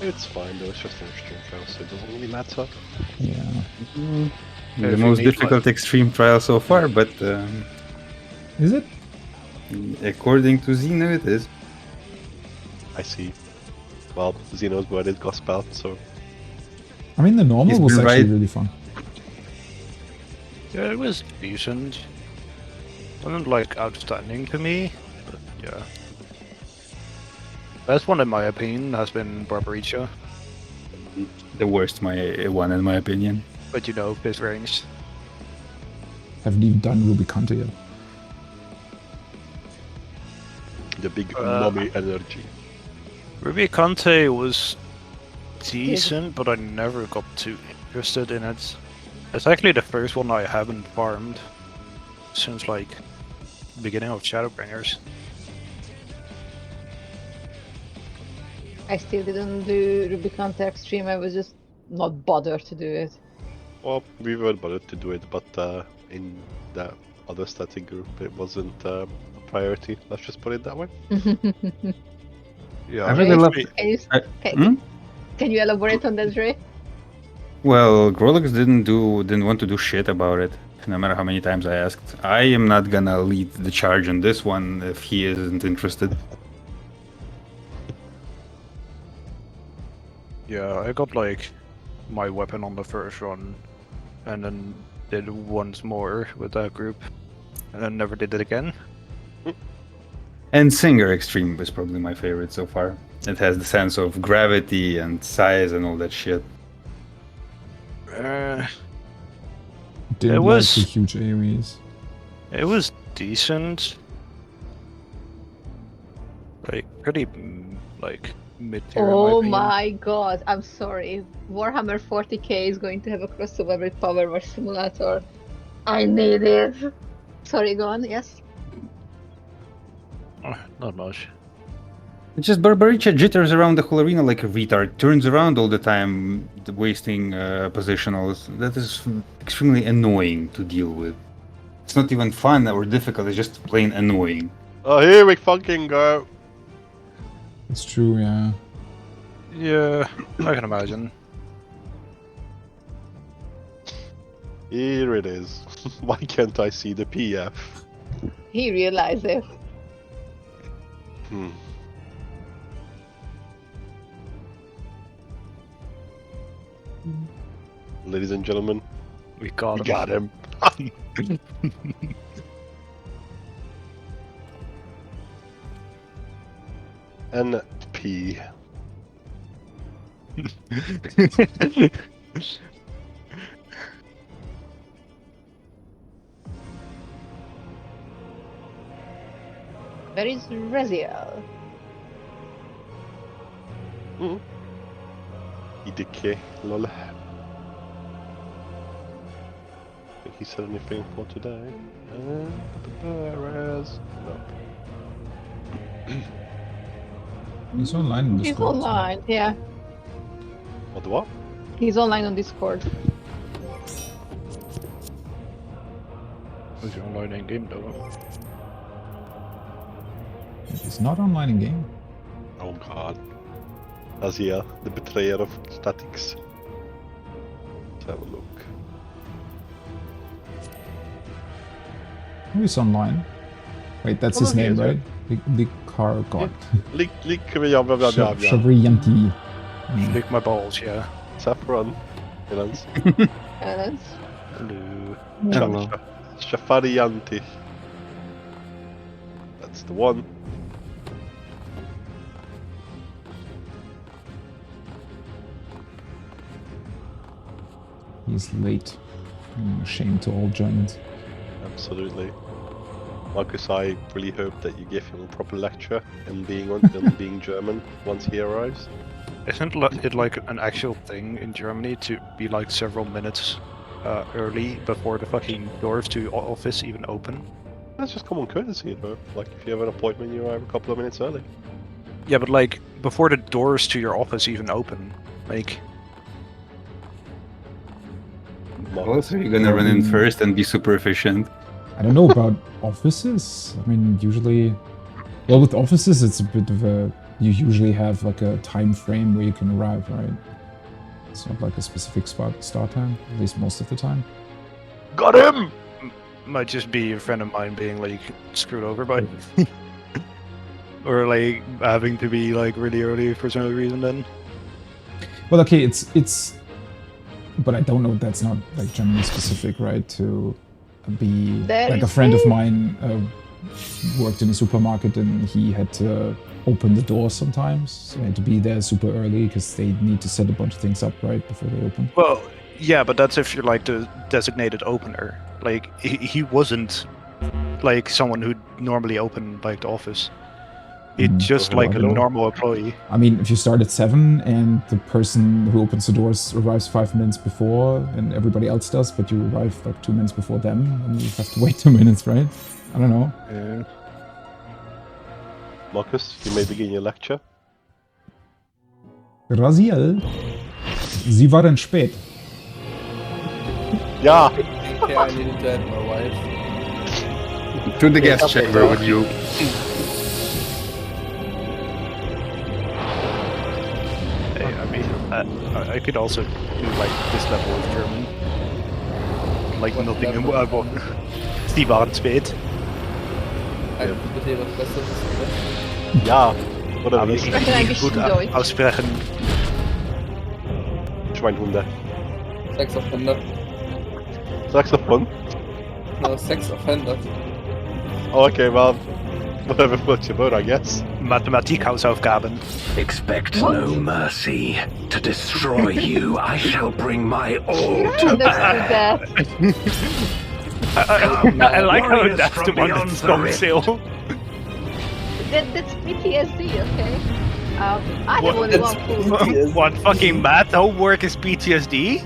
It's fine, though, it's just an extreme trial, so it doesn't really matter. Yeah. The most difficult extreme trial so far, but... Is it? According to Xeno, it is. I see. Well, Xeno's word is gospel, so... I mean, the normal was actually really fun. Yeah, it was decent. Wasn't like outstanding to me, but yeah. Best one in my opinion has been Barbaricha. The worst one in my opinion. But you know, this range. Haven't even done Ruby Conte yet. The big mommy energy. Ruby Conte was decent, but I never got too interested in it. It's actually the first one I haven't farmed since like the beginning of Shadowbringers. I still didn't do Rubicon Extreme, I was just not bothered to do it. Well, we were bothered to do it, but in the other static group it wasn't a priority, let's just put it that way. Yeah, I really love Can you elaborate on that, Ray? Well, Grolix didn't want to do shit about it, no matter how many times I asked. I am not gonna lead the charge on this one if he isn't interested. Yeah, I got like my weapon on the first run, and then did once more with that group, and then never did it again. And Singer Extreme was probably my favorite so far. It has the sense of gravity and size and all that shit. Didn't like the huge AoEs. It was decent. Like, pretty, like, mid-tier in Oh my my god, I'm sorry. Warhammer 40k is going to have a crossover with Power Wash Simulator. I need it. Sorry, go on, yes? Not much. It's just Barbaricha jitters around the whole arena like a retard, turns around all the time, wasting positionals. That is extremely annoying to deal with. It's not even fun or difficult, it's just plain annoying. Oh, here we fucking go! It's true, yeah. Yeah, I can imagine. Here it is. Why can't I see the PF? He realized it. Ladies and gentlemen, we got him. NP. Where is Reziel? IDK, lol. Think he said anything for today? Whereas... No. He's online in He's Discord. online, yeah. What? He's online on Discord. Was he online in game though? He's not online in game. Oh god. Azia, the betrayer of statics. Let's have a look. Who is online? Wait, that's his name, right? The car god. Lick Shavriyanti. Lick my balls, yeah. Saffron. Elans. Hello. Shafariyanti. That's the one. He's late. Shame to all Germans. Absolutely. Marcus, I really hope that you give him a proper lecture in being German once he arrives. Isn't it like an actual thing in Germany to be like several minutes early before the fucking doors to your office even open? That's just common courtesy, though. Like, if you have an appointment, you arrive a couple of minutes early. Yeah, but like, before the doors to your office even open, like... Also, you're gonna run in first and be super efficient. I don't know about offices. I mean, usually... Well, with offices, it's a bit of a... You usually have like a time frame where you can arrive, right? It's not like a specific start time, at least most of the time. Got him! Might just be a friend of mine being like screwed over by or like having to be like really early for some reason then. Well, okay, it's but I don't know, that's not like Germany specific, right? To be like a friend of mine worked in a supermarket and he had to open the door sometimes. So he had to be there super early because they need to set a bunch of things up right before they open. Well, yeah, but that's if you're like the designated opener. Like he wasn't like someone who'd normally open like the office. It's just like a normal employee. I mean, if you start at 7 and the person who opens the doors arrives 5 minutes before and everybody else does, but you arrive like 2 minutes before them and you have to wait 2 minutes, right? I don't know. Yeah. Marcus, you may begin your lecture. Raziel, Sie waren spät. Ja! Okay, I needed to add my wife. To the guest chamber with you. Hey, I mean, I could also do like this level of German. Like nothing in Sie waren spät. Bitte was Besseres. Ja, oder wie? Ich kann gut aussprechen. Schweinhunde. Sex Offender. Saxophon? No, Sex Offender. Oh, okay, well, whatever floats your boat, I guess. Mathematik-Hausaufgaben. Expect no mercy. To destroy you, I shall bring my all to bear. I like how that's the one that's gone still. That's PTSD, okay? I have only one food. What fucking math homework is PTSD?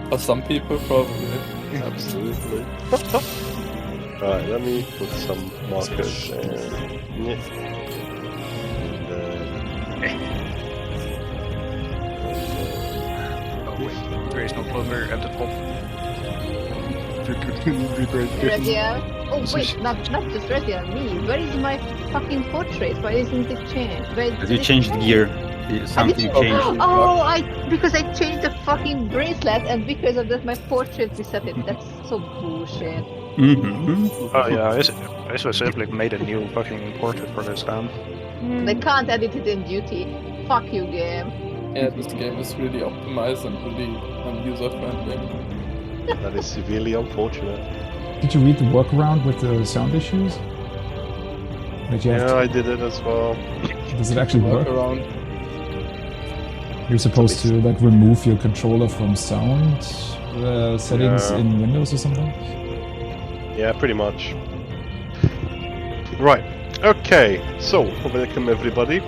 For some people, probably. Absolutely. Alright, let me put some markers there. Oh wait, there is no clover at the top. Radia? Oh wait, not just Radia, me. Where is my fucking portrait? Why isn't it changed? Because you changed gear. Something changed. Oh, because I changed the fucking bracelet, and because of that, my portrait reset it. That's so bullshit. Oh yeah, I specifically made a new fucking portrait for this time. They can't edit it in Duty. Fuck you, game. Yeah, this game is really optimized and really user-friendly. That is severely unfortunate. Did you read the workaround with the sound issues? Yeah, I did it as well. Does it actually work? Workaround. You're supposed to like remove your controller from sound settings in Windows or something? Yeah, pretty much. Right. Okay. So, welcome everybody.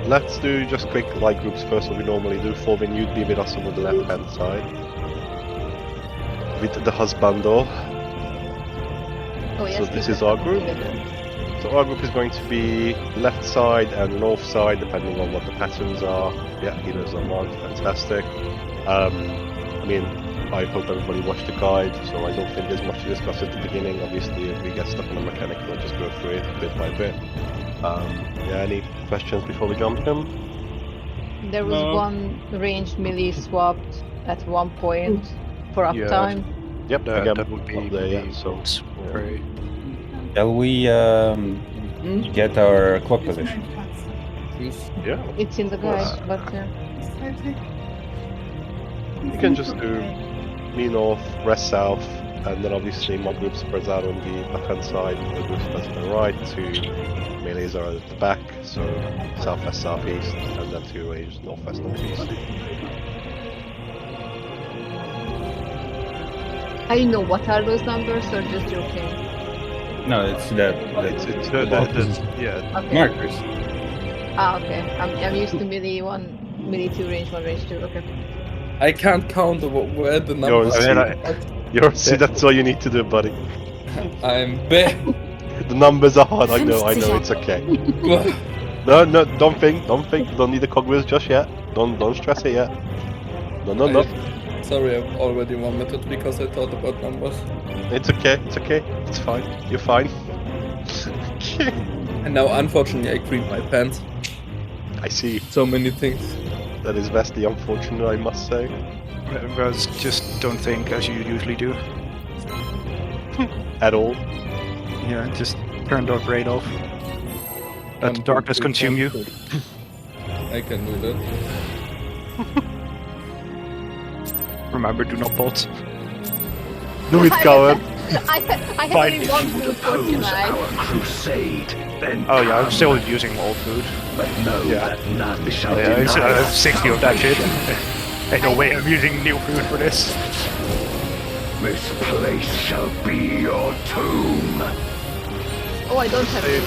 Let's do just quick like groups first, what we normally do. Forvin, you'd be with us on the left-hand side. With the husbando. Oh, yes, so this is our group. So our group is going to be left side and north side, depending on what the patterns are. Yeah, healers are marked. Fantastic. I mean, I hope everybody watched the guide, so I don't think there's much to discuss at the beginning. Obviously, if we get stuck on a mechanic, we'll just go through it bit by bit. Yeah, any questions before we jump in? There was one ranged melee swapped at one point for uptime. Yep, that would be so. Shall we get our clock position? Yeah. It's in the guide, but You can just do me north, rest south, and then obviously my group spreads out on the left-hand side, the group spreads on the right, 2 melees are at the back, so southwest, southeast, and then 2 ranges northwest, northeast. I know what are those numbers, or just joking? No, it's that. It's yeah. Okay. Markers. Ah, okay. I'm used to melee 1, melee 2, range 1, range 2. Okay. I can't count where the numbers You're see, that's all you need to do, buddy. I'm bad. The numbers are hard, I know, it's okay. No, don't think, don't need the cog wheels just yet. Don't stress it yet. No. Sorry, I've already vomited because I thought about numbers. It's okay, it's fine, you're fine. And now, unfortunately, I creamed my pants. I see. So many things. That is vastly unfortunate, I must say. Whereas just don't think as you usually do. At all. Yeah, just turn the brain off. Let the darkness consume you. I can do that. Remember, do not bolt. Do it, coward. I have only one food for tonight. Crusade, then oh yeah, I'm still using old food. But no, none shall I have 60 of that shit. Ain't no way I'm using new food for this. This place shall be your tomb. Oh, I don't have food.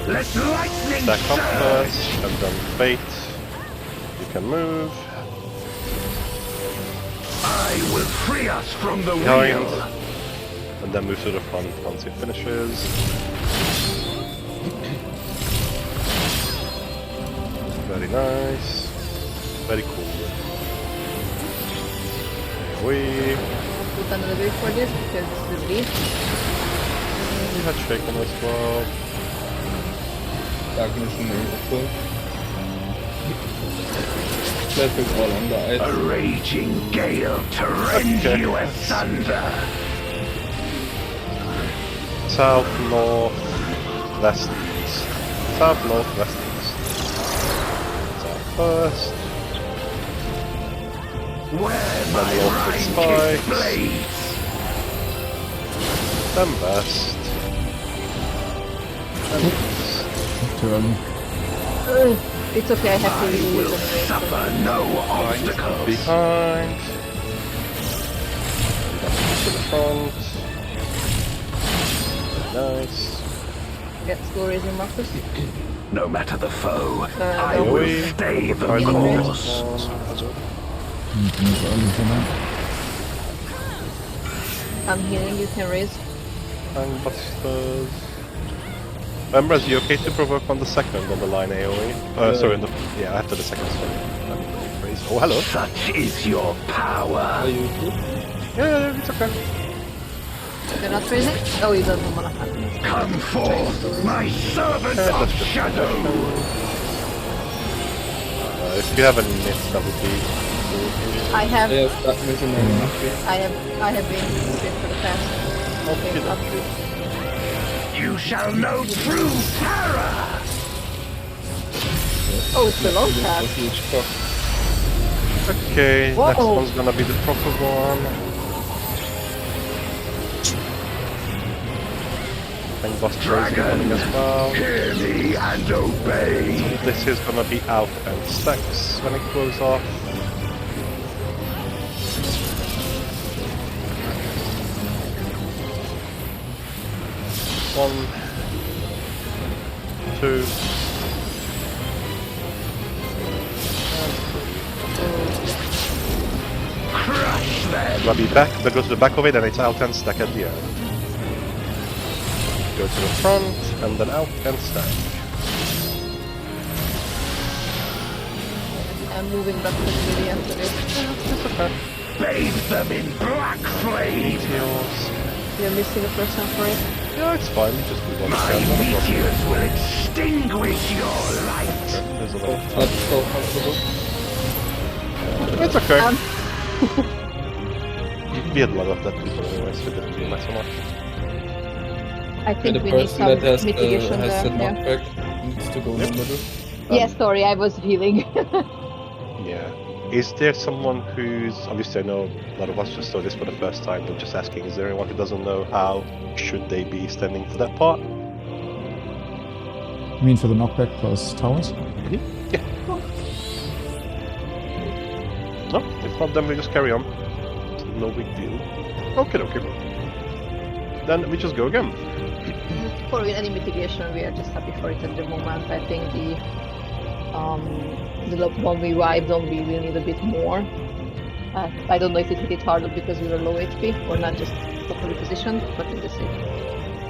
Let lightning Stack up first, and then bait. You can move. I will free us from the Behind. wheel. And then move to the front once it finishes. Very nice. Very cool. Here Put another bit for this because the leaf. we had shaken as well. Darkness and full. Let it all on the ice. A raging gale to rend you asunder. South, north, west, east. South, north, west, east. South first. Where Then the ultimate spikes. Then west. Then east. It's okay, I have to leave it suffer no obstacles. Behind. To the front. Nice. Get slow raising markers. No matter the foe, I no. will stay the course. I'm healing, you can raise. And busters. Remember, is you okay to provoke on the second on the line AoE? Sorry, after the second story. Oh, hello. Such is your power. Are you good? Yeah, it's okay. You're not raising? Oh, you don't want to. Come forth, my servant of shadow. If you have any myths, that would be cool. I have. Yes, that mission I have been moving for the past. Okay, not good. You shall know true terror. Oh, it's a long cast. Okay, Whoa. next one's gonna be the proper one. And Buster is running as well. Hear me and obey. This is gonna be out and stacks when it goes off. One, two, Crush them. I'll be back, that goes to the back of it and it's out and stack at the end. Go to the front and then out and stack. I'm moving back to the end of it. That's okay. Bathe them in black flame. You're missing a person for it. Yeah, it's fine, just do one My scan. meteors will extinguish your light. There's a little Not so comfortable. It's okay. We had a lot of that before anyway, so it didn't really matter much. I think The we need person some that has mitigation the there. knockback needs to go in the middle. Yeah, sorry, I was healing. Yeah. Is there someone who's, obviously I know a lot of us just saw this for the first time, but just asking, is there anyone who doesn't know how should they be standing for that part? You mean for the knockback plus towers? Yeah. No, if not, then we just carry on. No big deal. Okay. Then we just go again. For any mitigation, we are just happy for it at the moment. I think the one we wiped on, we will need a bit more. I don't know if it hit it harder because we were low HP or not just properly positioned, but we'll see.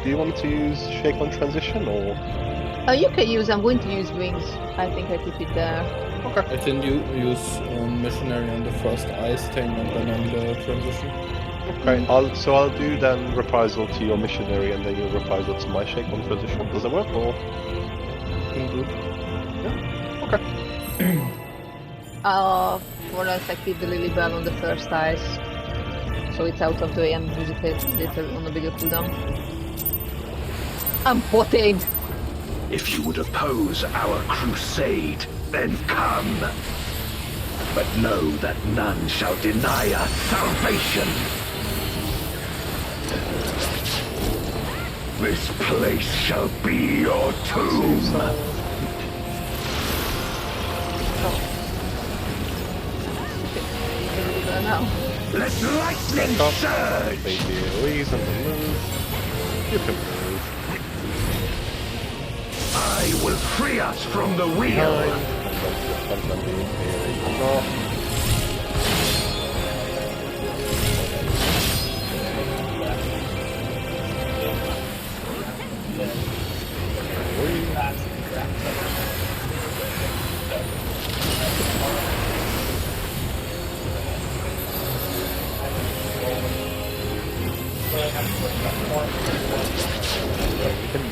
Do you want to use Shake on Transition or? You can use. I'm going to use Wings. I think I keep it there. Okay. I can use Missionary on the first ice thing and then on the transition. Okay, I'll do then Reprisal to your Missionary and then your Reprisal to my Shake on Transition. Does that work or? Yeah. Okay. More or less I keep the Lily Bell on the first ice, so it's out of the way and use it later on a bigger cooldown. I'm potting! If you would oppose our crusade, then come. But know that none shall deny us salvation. This place shall be your tomb. Let lightning surge! Baby Louise on the move. You can move. I will free us from the wheel.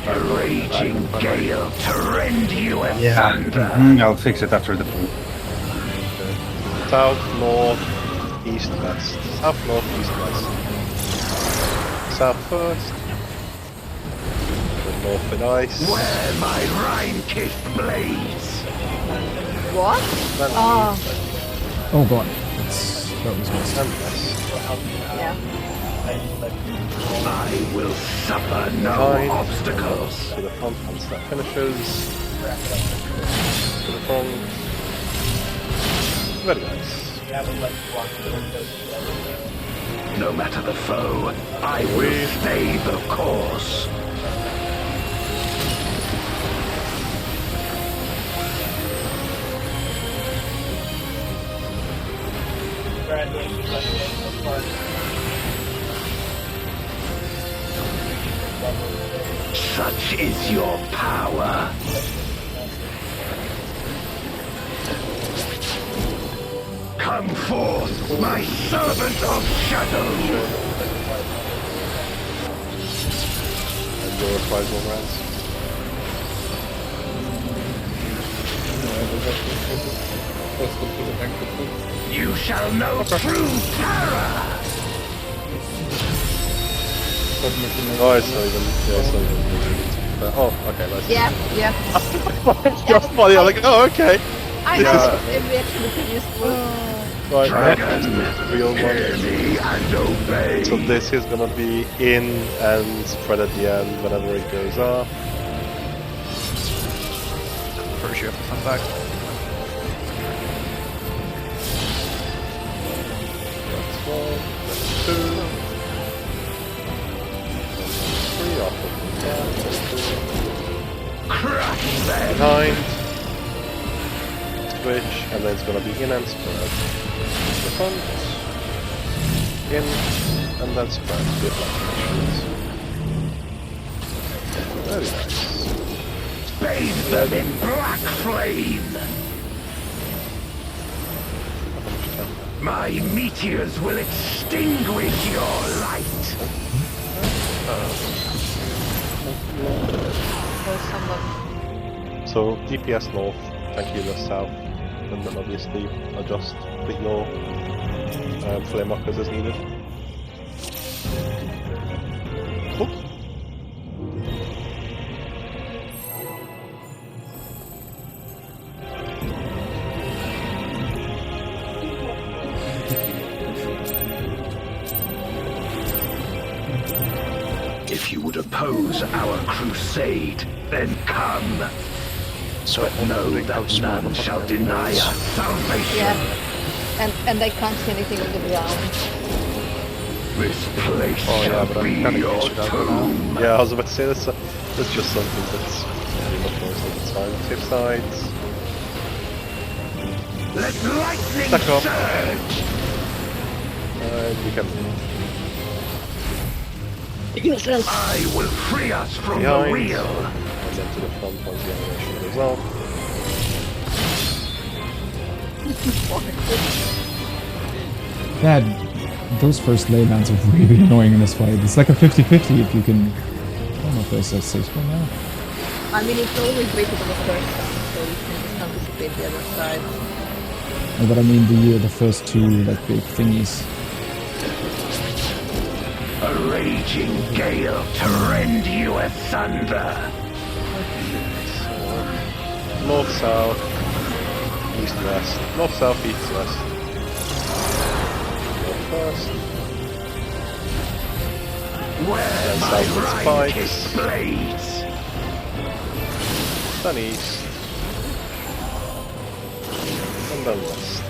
A raging gale to rend you asunder. I'll fix it after the pool. South, north, east, west. South, north, east, west. South first. The north and ice. Where my Rhine-kissed blades. What? Oh god. That was west. And west. Yeah. I will suffer no obstacles. To the front once that finishes. To the front. Very nice. No matter the foe, I will stay the course. Such is your power. Come forth, my servant of shadow. And your reprisal rounds. You shall know true terror. Oh, it's not even. Yeah, it's not even. Oh, okay, let's. Yeah. You're funny. I'm like, oh, okay. I know. Every action the previous one. Right, real one. So this is gonna be in and spread at the end whenever it goes off. First you have to come back. That's one, that's two. Three off of the behind. Switch, and then it's gonna be in and spread. The front, in, and then spread. Very nice. Bathe them in black flame. My meteors will extinguish your light. So DPS north, Tranquilus south, and then obviously adjust with your flame markers as needed. Cool. oppose our crusade, then come. But know that none shall deny us salvation. Yeah, and I can't see anything on the ground. This place shall be your tomb. Yeah, I was about to say that's just something that's pretty much most of the time. Tip sides. Let lightning Stack up. surge. You can. I will free us from Behind. the real. And then to the front once the animation goes off. Yeah, those first laylands are really annoying in this fight. It's like a 50-50 if you can... I don't know if there's a 6 one now. I mean, it's always waited on the first time, so you can just anticipate the other side. No, but I mean the first two like big thingies. A raging gale to rend you asunder. North, south, east, west. North, south, east, west. North first. Where Then my south right spikes. kiss blades. Then east. And then west.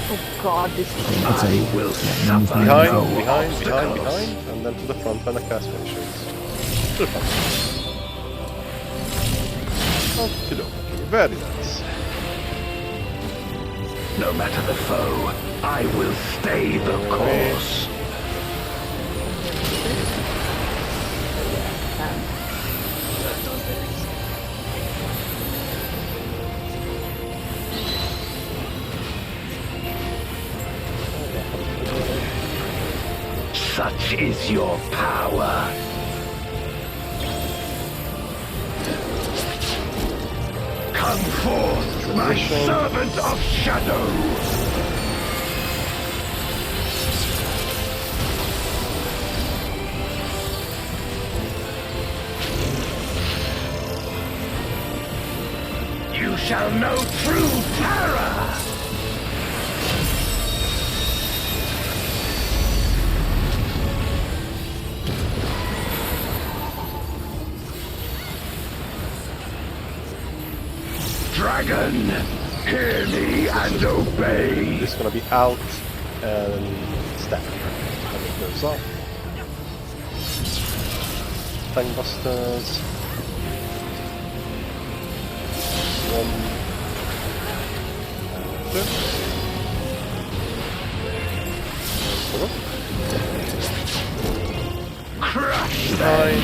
Oh god, this is I will suffer Behind, no behind, obstacles. and then to the front when the cast finishes. To the front. Okay, very nice. No matter the foe, I will stay the course. Such is your power. Come forth, my servant of shadow. You shall know true terror. Dragon, hear me and obey. It's gonna be out and stack. And it goes off. Tangbusters. 1, 2. Crush behind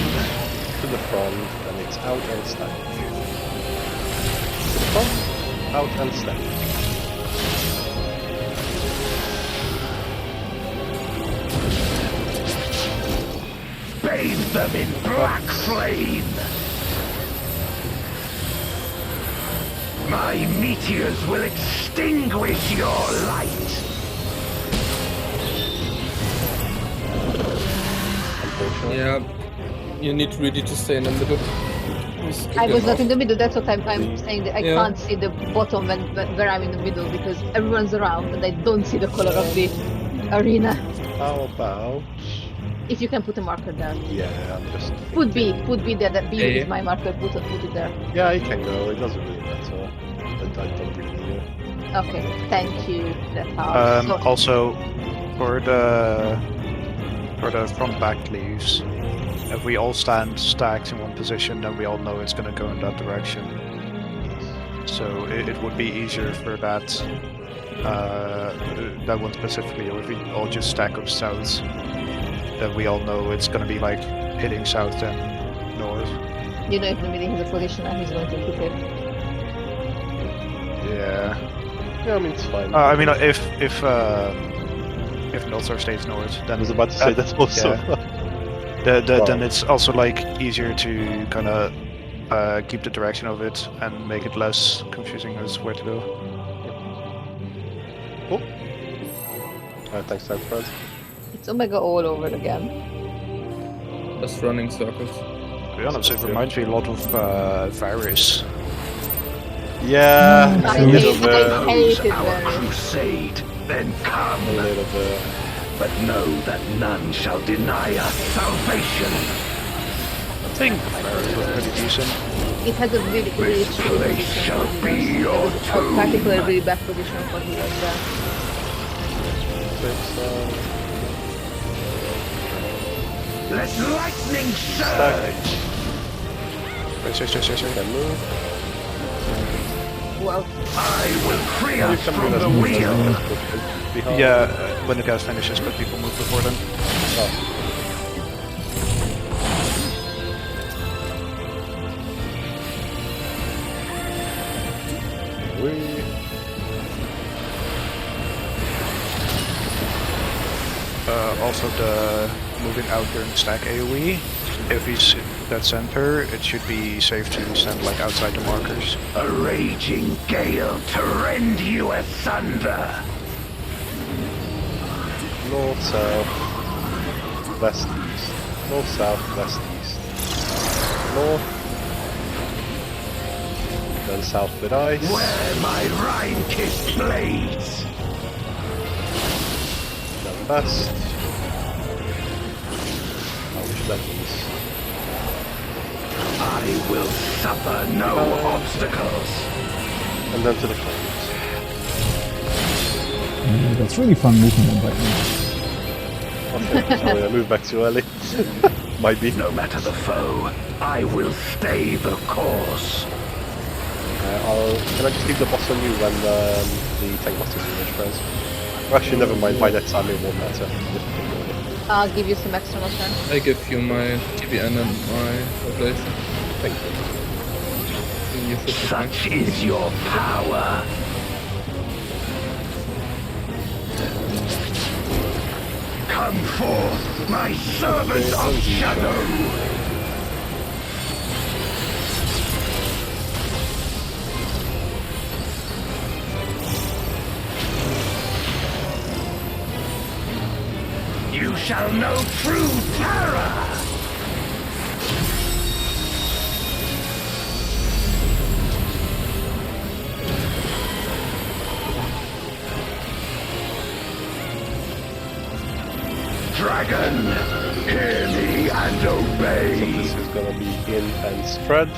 to the front, and it's out and stack. To the front, out and stack. Bathe them in black flame. My meteors will extinguish your light. Yeah, you need really to stay in the middle. I was not in the middle, that's what I'm saying, that I Yeah. can't see the bottom where I'm in the middle because everyone's around and I don't see the color of the arena. How about... If you can put a marker there. Yeah, I'm just... Put B there, that B Yeah, yeah. is my marker, put it there. Yeah, it can go, it doesn't really matter. I don't really need it. Okay, thank you. That helps. So- Also, for the front back leaves, if we all stand stacked in one position, then we all know it's going to go in that direction. So it would be easier for that one specifically, or if we all just stack up south, then we all know it's going to be like hitting south and north. You know, if the meeting has a position and he's going to hit it. Yeah. Yeah, I mean, it's fine. I mean, if Northstar stays north, then I was about to say that also. Then it's also like easier to kind of keep the direction of it and make it less confusing as where to go. Cool. Alright, thanks, Fred. It's Omega all over again. Just running circles. To be honest, it reminds me a lot of Varys. Yeah, I a little hate bit. it very. Crusade, then come. A little bit. But know that none shall deny us salvation. think the Ferret was pretty decent. It has a really position for healers. Particularly really bad position for healers there. Let lightning surge! Wait. Well, I will free us from the wheel! Yeah, when the gas finishes, but people move before then. Also the moving out during stack AoE, if he's in that center, it should be safe to stand like outside the markers. A raging gale to rend you asunder! North, south, west, east. North, south, west, east. North. Then south with ice. Where my Rhine-kissed blades! Then west. Levels. I will suffer no obstacles. And then to the front. That's really fun moving one by Okay, sorry, I moved back too early. Might be. No matter the foe, I will stay the course. Can I just leave the boss on you when the tank master's in this phase? Actually, never mind. By that time, it won't matter. I'll give you some extra motion. I give you my TBN and my population. Thank you. Such is your power. Come forth, my servant of shadow! You shall know true terror! Dragon, hear me and obey! So this is gonna be in and spread.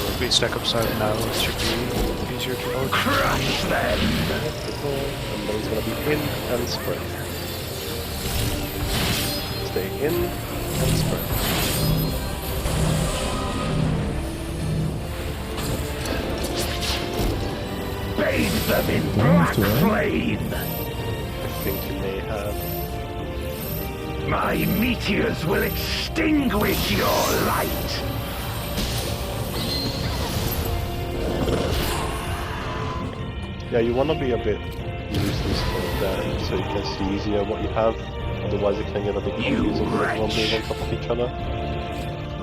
If we stack upside now, it should be easier to load. Crush them! And then it's gonna be in and spread. Stay in and spread. Bathe them in black flame! I think you may have. My meteors will extinguish your light! Yeah, you want to be a bit loosely spread there, so you can see easier what you have. Otherwise it can get a bit confusing with everyone being on top of each other.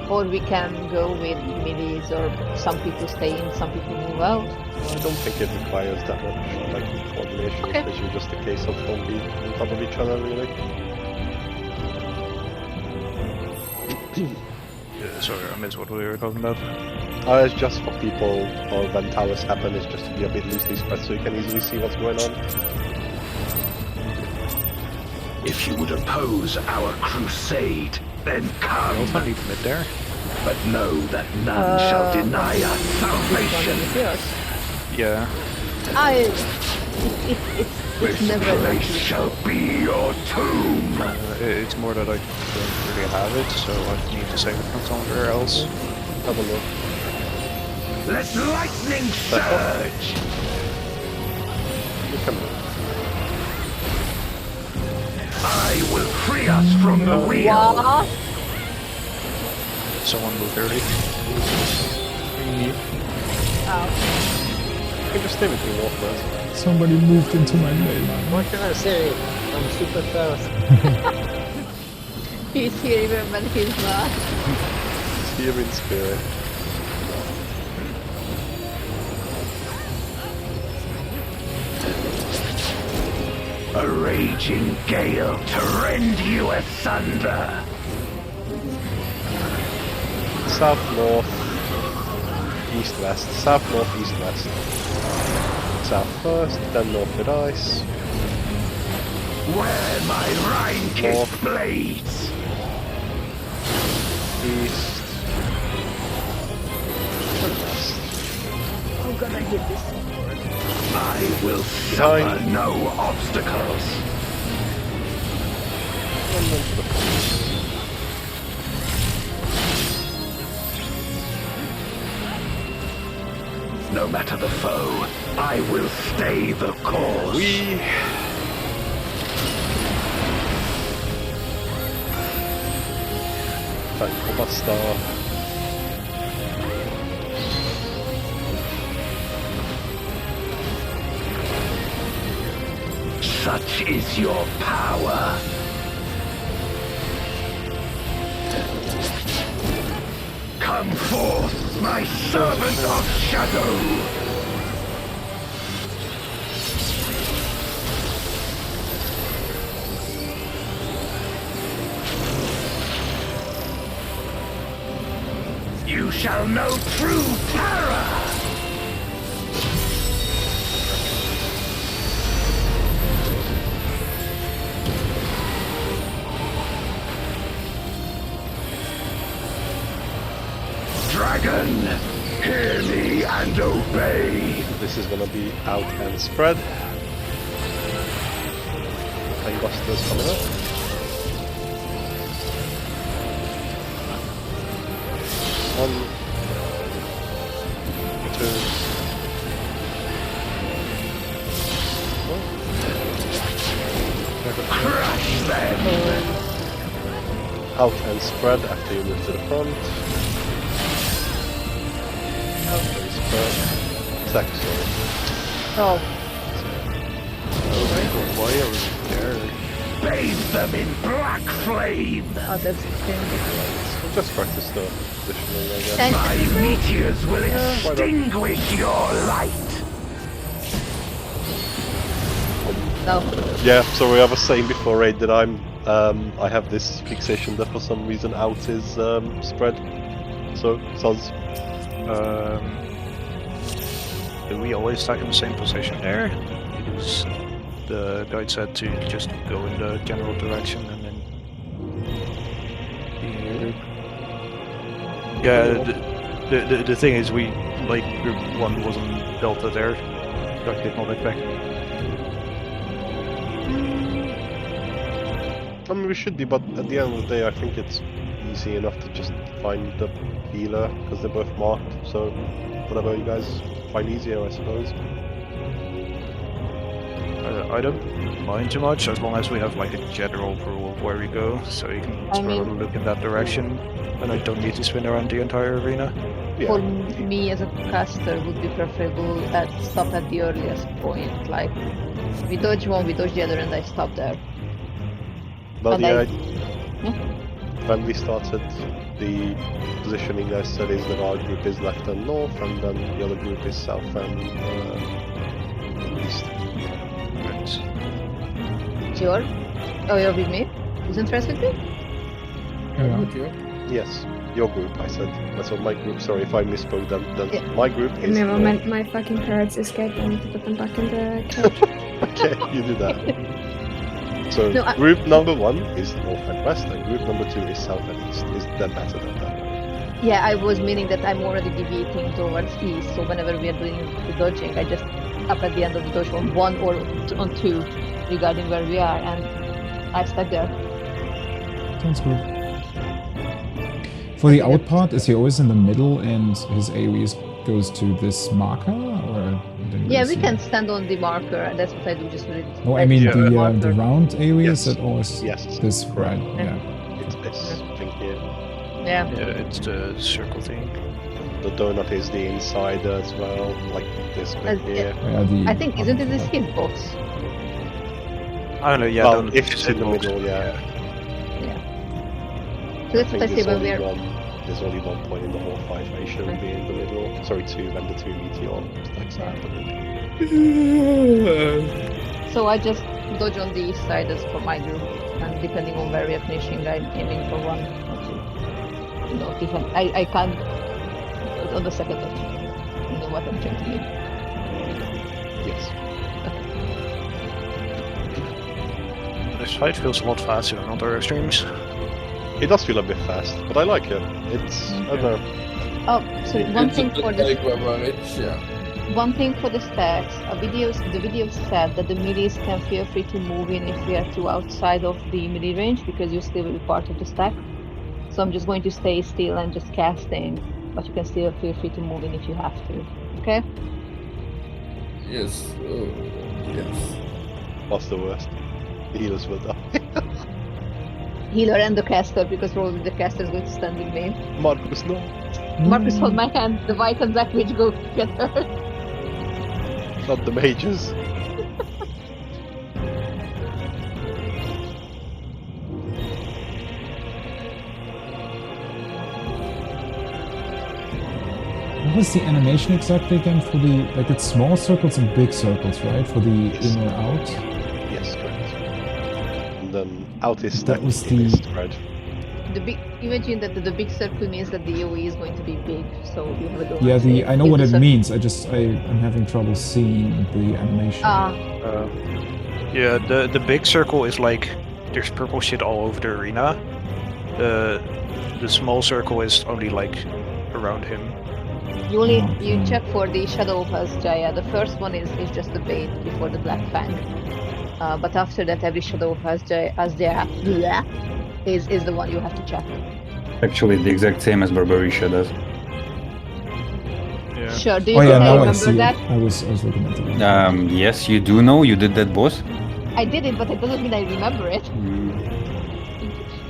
Or we can go with middies, or some people stay in, some people move out. I don't think it requires that much like coordination, okay. It's usually just a case of don't be on top of each other really. Yeah, sorry, I missed what we were talking about. It's just for people, or when towers happen, it's just to be a bit loosely spread so you can easily see what's going on. If you would oppose our crusade, then come. You also leave mid there. But know that none shall deny us salvation. Yeah. It's never this place shall be your tomb. It's more that I don't really have it, so I need to save it from somewhere else. Have a look. Let lightning surge! You can move. I will free us from the wheel! What? Someone move early. Oh. You can just stay with me, Northwest. Somebody moved into my lane. What can I say? I'm super fast. He's here even when he's not. He's here in spirit. A raging gale to rend you asunder. south, north, east, west. South, north, east, west. South first, then north with ice. Where my Rhine-kissed blades! East. And west. I'm gonna hit this. I will suffer no obstacles. And then to the front. No matter the foe, I will stay the course. Thank Basta. Such is your power. Come forth, my servant of shadow! You shall know true terror! Dragon, hear me and obey. This is gonna be out and spread. Gangbusters coming up. One, two, crush them. Out and spread after you move to the front. Out and spread. Attack, sorry. Oh. Why are we there? Bathe them in black flame. Oh, that's We'll just practice the positioning, I guess. My meteors will extinguish your light. No. Yeah, sorry, I was saying before raid that I have this fixation that for some reason out is spread. So sounds. Do we always stack in the same position there? Because the guide said to just go in the general direction and then here. Yeah, the thing is, we like group 1 wasn't delta there. I did not expect. I mean, we should be, but at the end of the day, I think it's easy enough to just find the healer because they're both marked. So whatever you guys find easier, I suppose. I don't mind too much as long as we have like a general rule of where we go, so you can look in that direction, and I don't need to spin around the entire arena. For me as a caster, would be preferable that stop at the earliest point. Like, we dodge one, we dodge the other, and I stop there. But yeah, when we started the positioning, I said is that our group is left and north, and then the other group is south and east. Sure. Oh, you're with me? Isn't Rest with me? Yes, your group, I said. That's what my group, sorry if I misspoke them. My group is Never north. my fucking cards escaped. I need to put them back in the couch. Okay, you do that. So No, group number 1 is north and west, and group number 2 is south and east. Is that better than that? Yeah, I was meaning that I'm already deviating towards east, so whenever we are doing the dodging, I just up at the end of the dodge on 1 or on 2 regarding where we are, and I stuck there. Sounds good. For the out part, is he always in the middle and his AoE goes to this marker? Or Yeah, we can stand on the marker, and that's what I do, just really. No, I mean the marker. round AoE is that always Yes. this right? Yeah. It's this thing here. Yeah. Yeah, it's the circle thing. The donut is the inside as well, like this bit here. I think, isn't it this hitbox? I don't know, yeah. Well, if it's in the middle, yeah. So that's what I say when we're... There's only one point in the whole fight where you shouldn't be in the middle. Sorry, 2 when the 2 meteor stacks are happening. So I just dodge on the east side as for my group, and depending on where we are finishing, I'm aiming for 1 or Even I can't on the second touch. You know what I'm trying to do? Yes. This fight feels a lot faster than other streams. It does feel a bit fast, but I like it. It's I don't know. Oh, sorry. One thing for the yeah. One thing for the stacks. The video said that the melees can feel free to move in if we are too outside of the melee range because you still will be part of the stack. So I'm just going to stay still and just casting, but you can still feel free to move in if you have to. Okay? Yes. Oh, yes. What's the worst? The healers will die. Healer and the caster, because probably the caster is going to stand with me. Marcus, no. Marcus, hold my hand. The white and black mage go together. Not the mages. What was the animation exactly again for the, like, it's small circles and big circles, right? For the in or out? Yes, correct. And then out is That stack, was in is the- spread. The big, imagine that the big circle means that the AoE is going to be big, so you have a door. Yeah, I know what it circle. means. I'm having trouble seeing the animation. Yeah, the big circle is like there's purple shit all over the arena. The small circle is only like around him. You check for the Shadow of Asjaya. The first one is just the bait before the Black Fang. But after that, every Shadow of Asjaya is the one you have to check. Actually, the exact same as Barbarisha does. Yeah. Sure, do you Oh yeah, think I now I remember see that? it. I was looking at it. Yes, you do know you did that, boss. I did it, but it doesn't mean I remember it.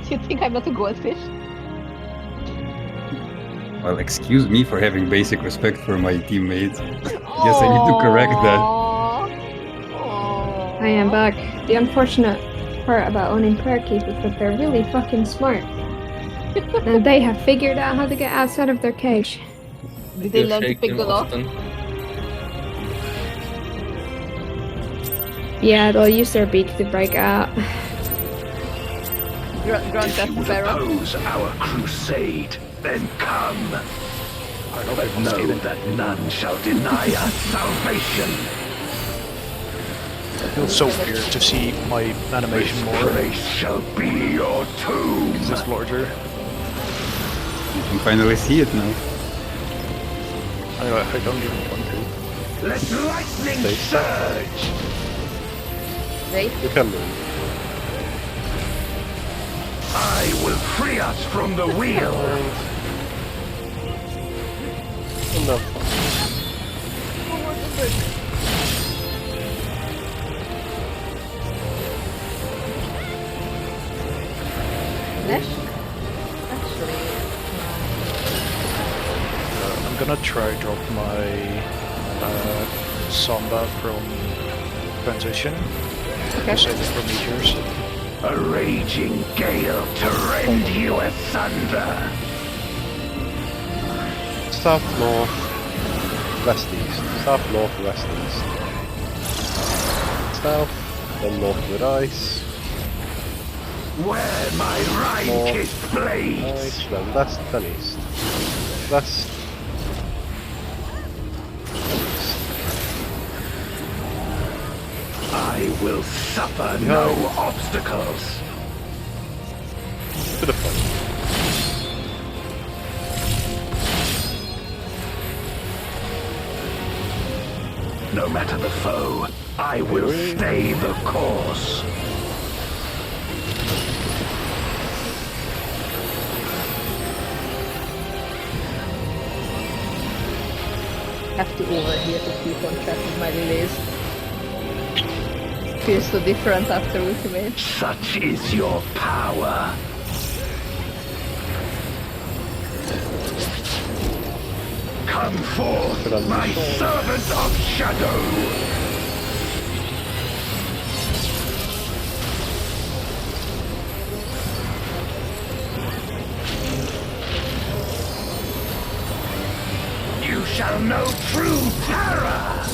Do you think I'm not a goldfish? Well, excuse me for having basic respect for my teammates. Guess I need to correct that. I am back. The unfortunate part about owning parakeets is that they're really fucking smart. And they have figured out how to get outside of their cage. Did they learn to pick the lock? Yeah, they'll use their beaks to break out. Grunt If you would oppose our crusade, then come. But know that none shall deny us salvation. It feels so weird to see my animation more. This place shall be your tomb. It's just larger. You can finally see it now. Anyway, I don't even want to. Let lightning surge. Wait. You can move. I will free us from the wheel. No. I'm gonna try drop my Samba from transition. Okay. Save it for meters. A raging gale to rend you asunder. South, north, west, east. South, north, west, east. South, then north with ice. Where my rank North, is blazed. ice, then west, then east. West. I will suffer no obstacles. Bit of fun. No matter the foe, I will stay the course. Have to overhear to keep on track of my release. Feels so different after Ultimate. Such is your power. Come forth, my servant of shadow! You shall know true terror!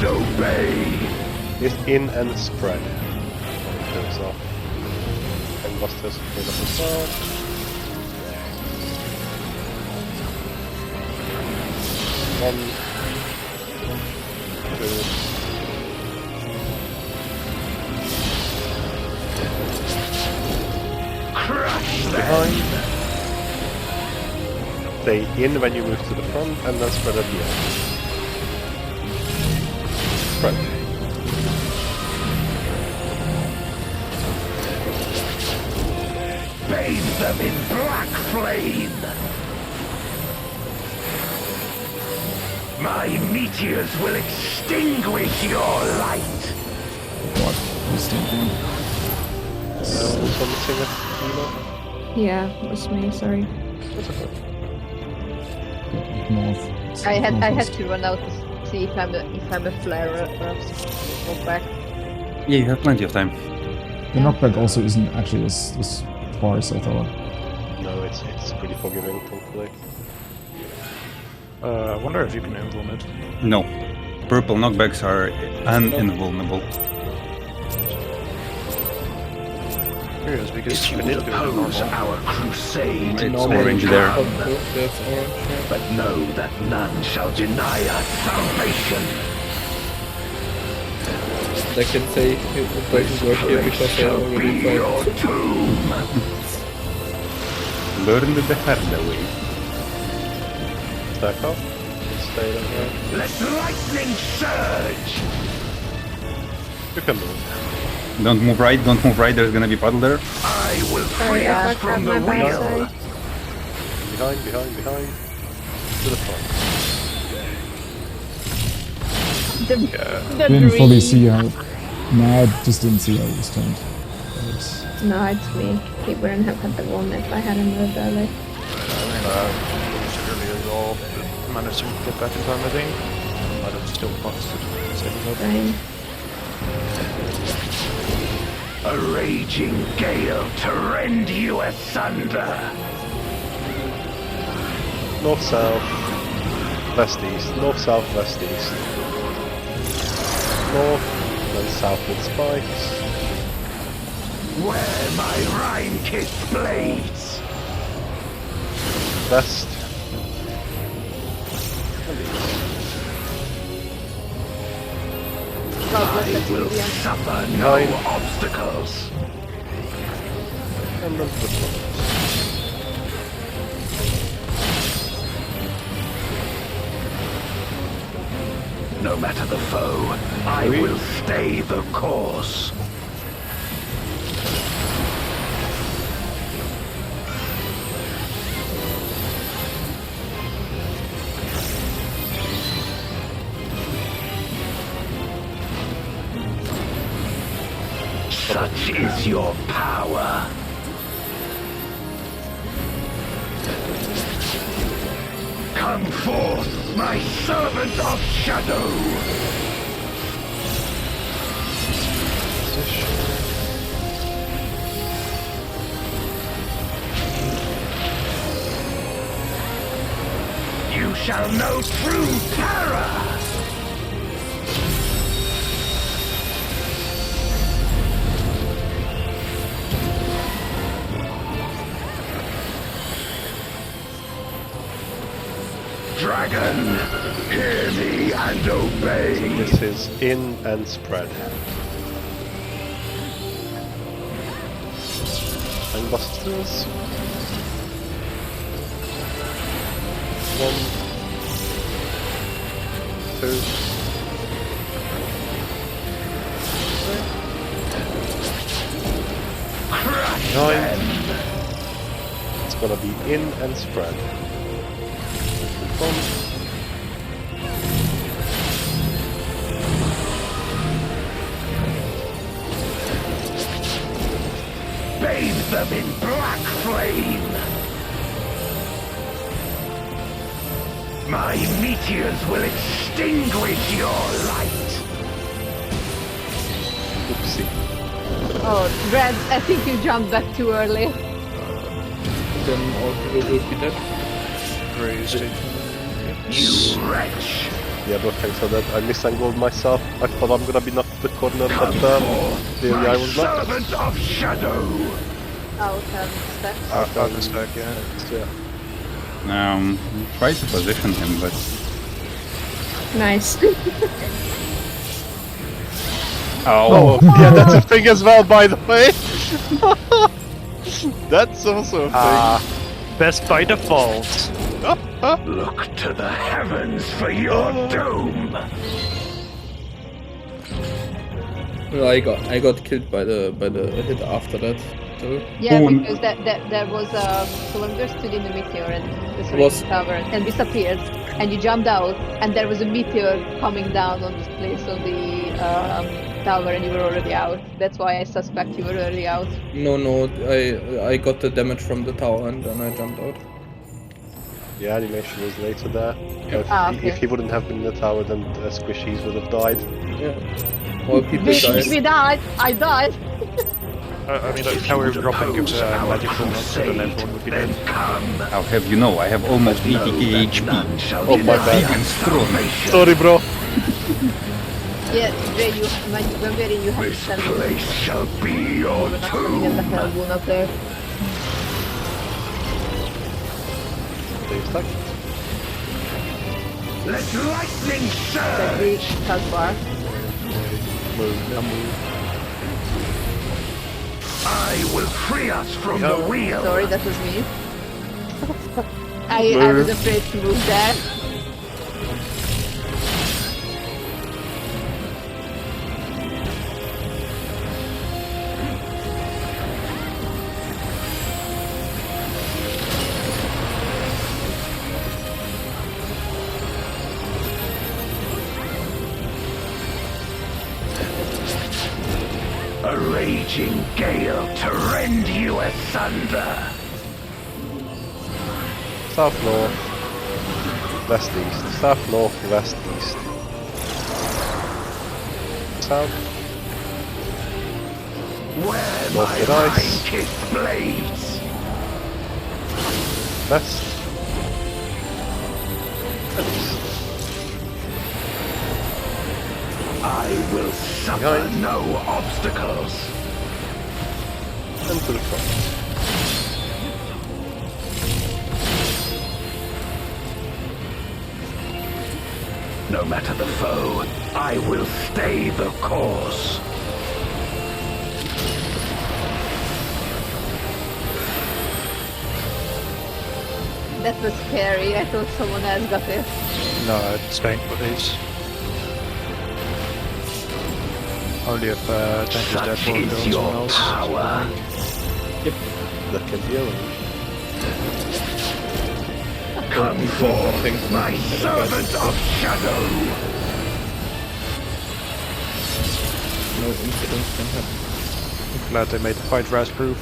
obey. It's in and spread. Goes off. And Busters goes up as well. One, two. Crush Behind. Stay in when you move to the front, and then spread at the end. Spread. Bathe them in black flame. My meteors will extinguish your light. What? Who's thinking? Also missing a Emo? Yeah, it was me, sorry. That's okay. North. I had to run out to see if I'm a flare or go back. Yeah, you have plenty of time. The knockback also isn't actually as far as I thought. No, it's pretty forgiving, thankfully. I wonder if you can implement. No. Purple knockbacks are invulnerable. Curious because If you I need to do it oppose normal. our crusade, It's orange there. That's orange. but know that none shall deny us salvation. They can say it doesn't work here because they already tried. Learn the hard way. Stack up. Stay down here. Let lightning surge. You can move. Don't move right, there's gonna be puddle there. I will Sorry, free I us fucked up from my the wheel. backside. Behind. To the front. The Didn't fully dream. see how. No, I just didn't see how it was turned. No, it's me. He wouldn't have had the one if I hadn't moved early. Early as well, but managed to get back in time, I think. Might have still busted. Fine. A raging gale to rend you asunder. North, south, west, east. North, south, west, east. North, then south with spikes. Where my Rhine-kissed blades. West. And east. God I bless that will Indian. suffer no Behind. obstacles. And then to the front. No matter the foe, I will stay the course. Such is your power. Come forth, my servant of shadow. You shall know true terror. Dragon, hear me and obey. So this is in and spread. And busters. 1, 2, 9. It's gonna be in and spread. Bathe them in black flame. My meteors will extinguish your light. Oopsie. Oh, Red, I think you jumped back too early. Then all will be dead. Raised it. You wretch! Yeah, but thanks for that. I misangled myself. I thought I'm gonna be knocked to the corner, but clearly I was not. Servant of Shadow! Out and steps. Out of stack, yeah. Try to position him, but Nice. Oh, yeah, that's a thing as well, by the way. That's also a thing. Best by default. Look to the heavens for your doom! No, I got killed by the hit after that. So. Yeah, because there was so when we stood in the meteor and the tower and disappeared, and you jumped out, and there was a meteor coming down on this place on the tower, and you were already out. That's why I suspect you were already out. No, I got the damage from the tower and then I jumped out. The animation is later there. Okay. If he wouldn't have been in the tower, then Squishies would have died. Yeah. All people died. We died! I died! I mean, the tower dropping gives a magic bonus, so then everyone would be dead. I'll have you know, I have almost 80k HP. Oh my bad. Sorry, bro. Yeah, Jay, when we were in, you had to send me. This place shall be your tomb! Get the hell one up there. Let lightning surge! Reach Kazbar. Move. I will free us from the wheel! Sorry, that was me. I was afraid to move there. A raging gale to rend you asunder! South, north, west, east. South, north, west, east. South. Where North my with ice. mightiest blades! West. And east. I will suffer no obstacles! And to the front. No matter the foe, I will stay the course. That was scary. I thought someone else got it. No, it's staying for these. Only if tank is dead for someone else. Power. Yep, that can be arranged. Come forth, my servant of shadow! No incidents can happen. I'm glad they made the fight RAS-proof.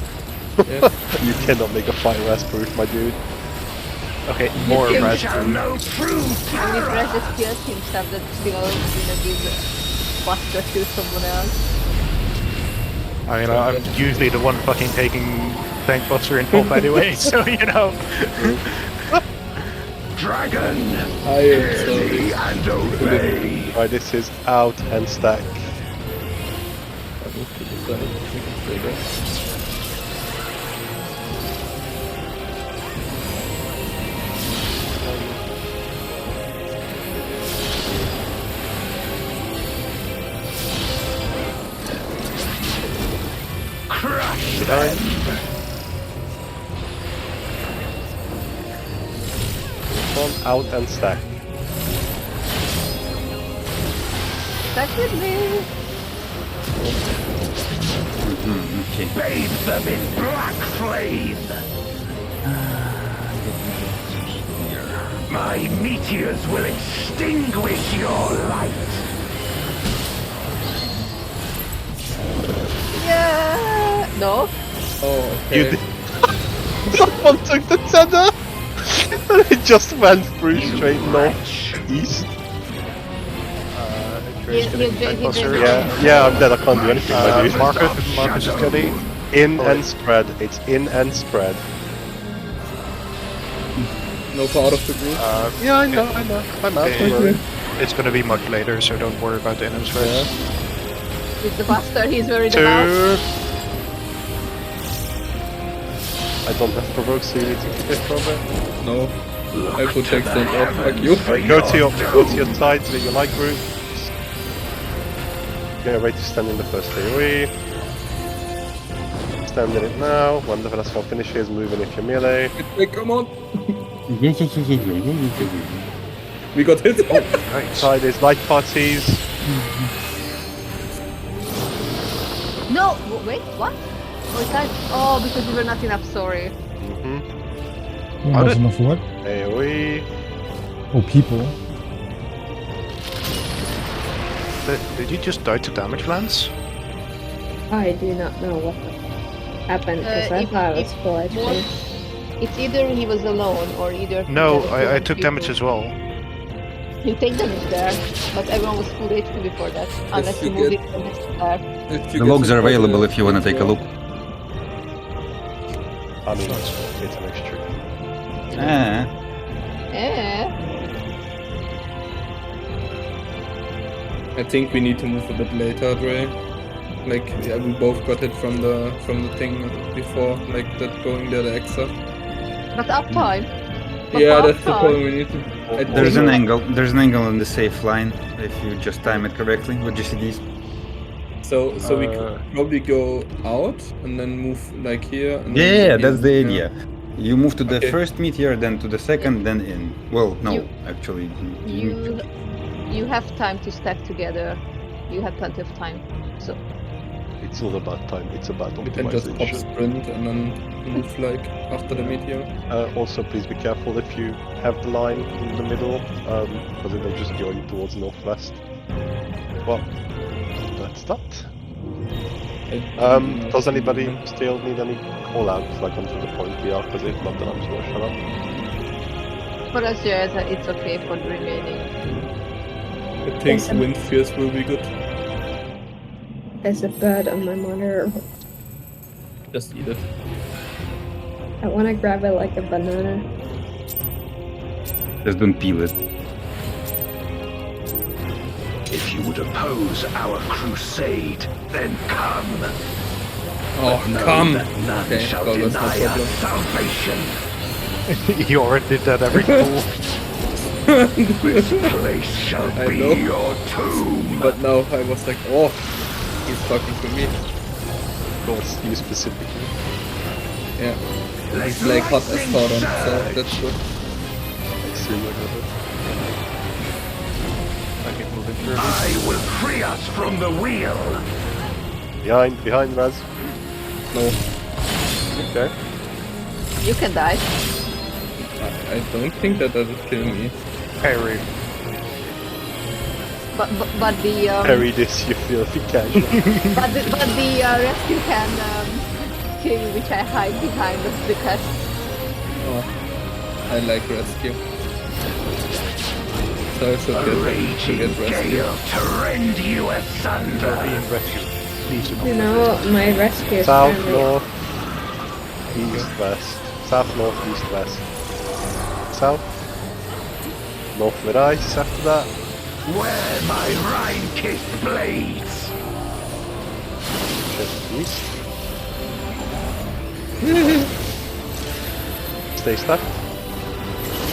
Yeah. You cannot make a fight RAS-proof, my dude. Okay, more RAS-proof. When he presses kills himself, that's still gonna give buster to someone else. I mean, I'm usually the one fucking taking tank buster in top anyway, so you know. Dragon, I hear me and obey. Right, this is out and stack. I move to the side. You can stay there. Crush them! One out and stack. Stuck with me. Okay. Bathe them in black flame! My meteors will extinguish your light! Yeah. No. Oh, okay. You did. Someone took the tether! And it just went through straight north, east. Yeah, I'm dead, I can't do anything, my dude. Marcus is getting... In and spread, it's in and spread. No part of the group? Yeah, I know, I'm out. Okay. It's gonna be much later, so don't worry about the innings first. He's the bastard, he's worried 2. about. I don't have provoke, so you need to keep it from it. No. I protect them off, fuck you. Go to your sides with your light group. Get ready to stand in the first AoE. Stand in it now. When the Velasco finishes, move in if you're melee. Come on! We got hit. Oh, right. Side is light parties. No! Wait, what? Oh, because we were not enough, sorry. Not enough what? AoE. Oh, people. Did you just die to damage lands? I do not know what happened because I thought it was full HP. It's either he was alone or either... No, I took damage as well. You take damage there, but everyone was full HP before that, unless you move it from next to there. The logs are available if you want to take a look. I mean, it's an extra. I think we need to move a bit later, Dre. Like, yeah, we both got it from the thing before, like that going there, the Exa. But uptime. Yeah, that's the problem. We need to. There's an angle on the safe line if you just time it correctly with GCDs. So we could probably go out and then move like here. And Yeah, that's the idea. You move to the first meteor, then to the second, then in. Well, no, actually. You have time to stack together. You have plenty of time. So. It's not about time, it's about optimization. We can just pop sprint and then move like after the meteor. Also, please be careful if you have the line in the middle, because it'll just go you towards northwest. Well, that's that. Does anybody still need any call-outs, like onto the point we are? Because if not, then I'm just gonna shut up. For us, yeah, it's okay for the remaining. I think Wind Fierce will be good. There's a bird on my monitor. Just eat it. I want to grab it like a banana. Just don't peel it. If you would oppose our crusade, then come. Oh, But know come! that none Okay, shall well, that's no deny our problem. salvation. You already did that every pool. This place shall be your tomb. But now I was like, oh, he's talking to me. Of course, you specifically. Yeah. He's like hot as Thoron, so that's good. I will free us from the wheel. Behind Raz. No. Okay. You can die. I don't think that will kill me. Parry. But the Parry this, you filthy casual. but the rescue can kill you, which I hide behind the crest. Oh, I like rescue. So it's okay to get rescue. To rend you asunder. You know, my rescue is South, friendly. north, east, west. South, north, east, west. South. North with ice after that. Where my Rhine-kissed blades. East. Stay stuck.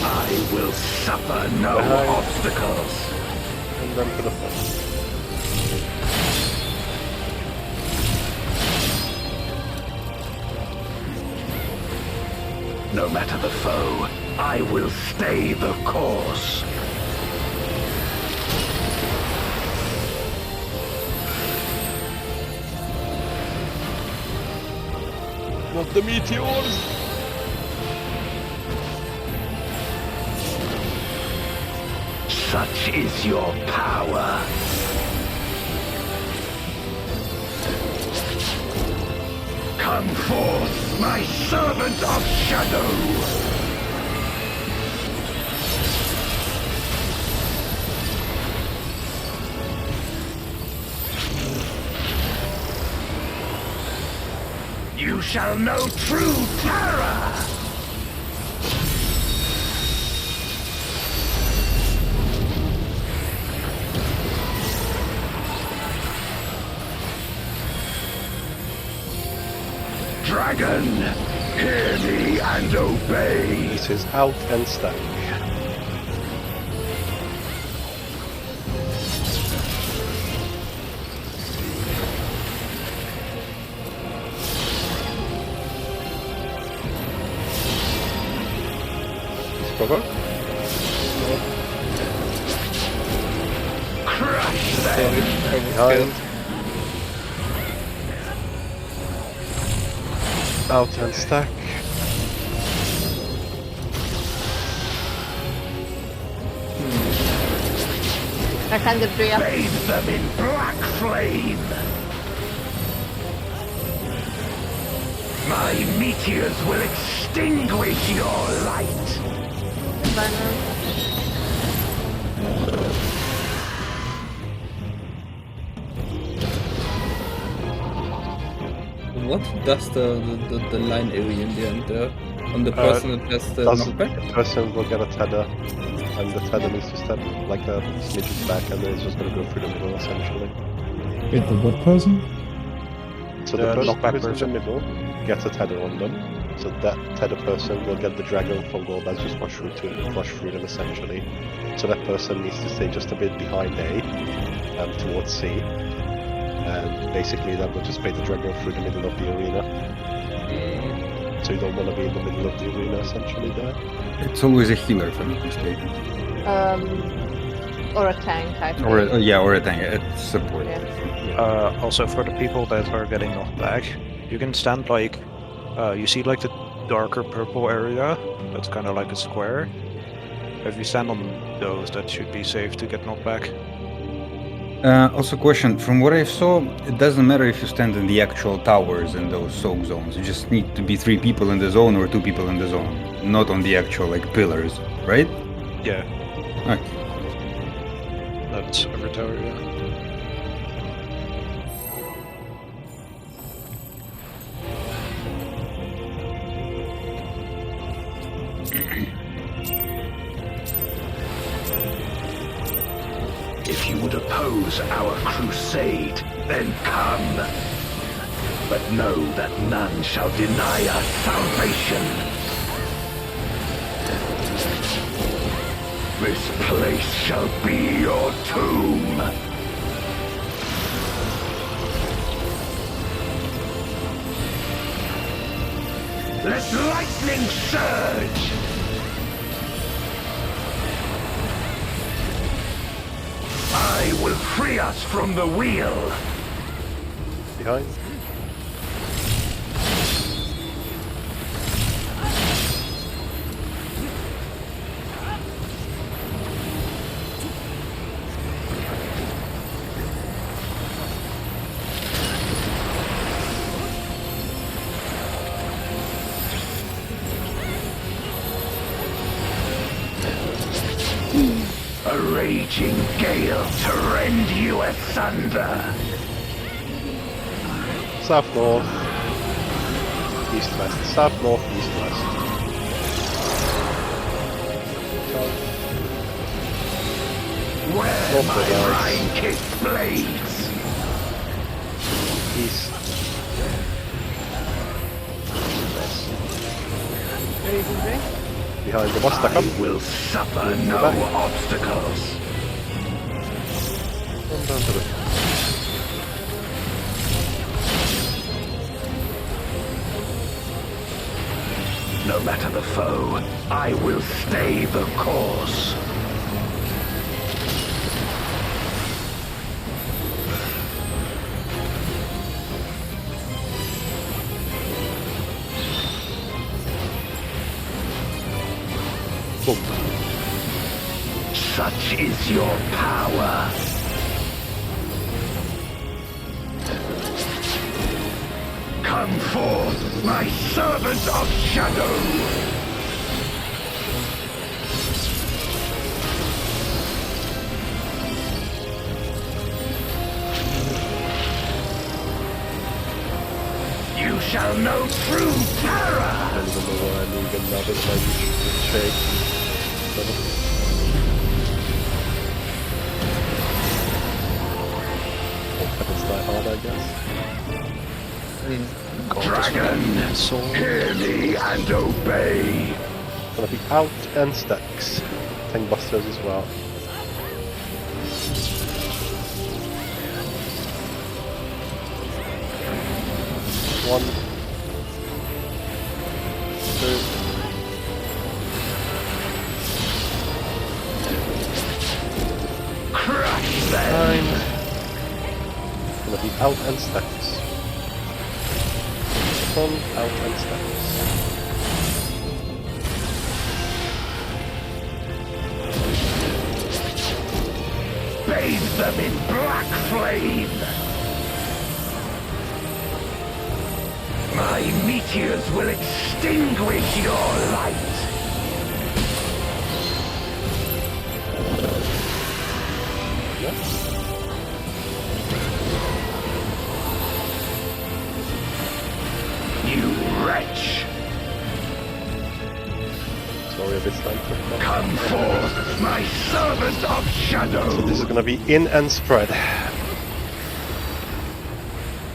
I will suffer no obstacles. And then to the front. No matter the foe, I will stay the course. Not the meteors! Such is your power. Come forth, my servant of shadow. You shall know true terror! Dragon, hear me and obey. This is out and stack. Provoke? Crush them! Behind. Out and stack. I can't get through ya. Bathe them in black flame! My meteors will extinguish your light! What does the line area in the end there? On the person that has the knockback? The person will get a tether, and the tether needs to step like a smidge back, and then it's just gonna go through the middle essentially. Wait, the what person? So the person who's in the middle gets a tether on them. So that tether person will get the dragon from gold that's just rush through them essentially. So that person needs to stay just a bit behind A, towards C. And basically that will just pay the dragon through the middle of the arena. So you don't want to be in the middle of the arena essentially there. It's always a healer if I'm not mistaken. Or a tank, I think. Or a tank. It's support. Yeah. Also for the people that are getting knocked back, you can stand like, you see like the darker purple area, that's kind of like a square. If you stand on those, that should be safe to get knocked back. Also question, from what I saw, it doesn't matter if you stand in the actual towers in those soak zones. You just need to be 3 people in the zone or 2 people in the zone, not on the actual like pillars, right? Yeah. Okay. That's every tower, yeah. If you would oppose our crusade, then come. But know that none shall deny us salvation. This place shall be your tomb. Let lightning surge! I will free us from the wheel! Behind. A raging gale to rend you asunder. South, north, east, west. South, north, east, west. Where North my to west. rain-kissed blades. East. West. Behind the boss, stack up. I will suffer no obstacles. Come down to the No matter the foe, I will stay the course. Such is your power. Come forth, my servant of shadow. You shall know true terror. Die hard, I guess. Dragon, hear me and obey. Gonna be out and stacks. Tank busters as well. One, two, crush them. 9. Gonna be out and stacks. One, out and stacks. Bathe them in black flame. My meteors will extinguish your light. You wretch! Sorry, a bit slanted. Come forth, my servant of shadow! So this is gonna be in and spread.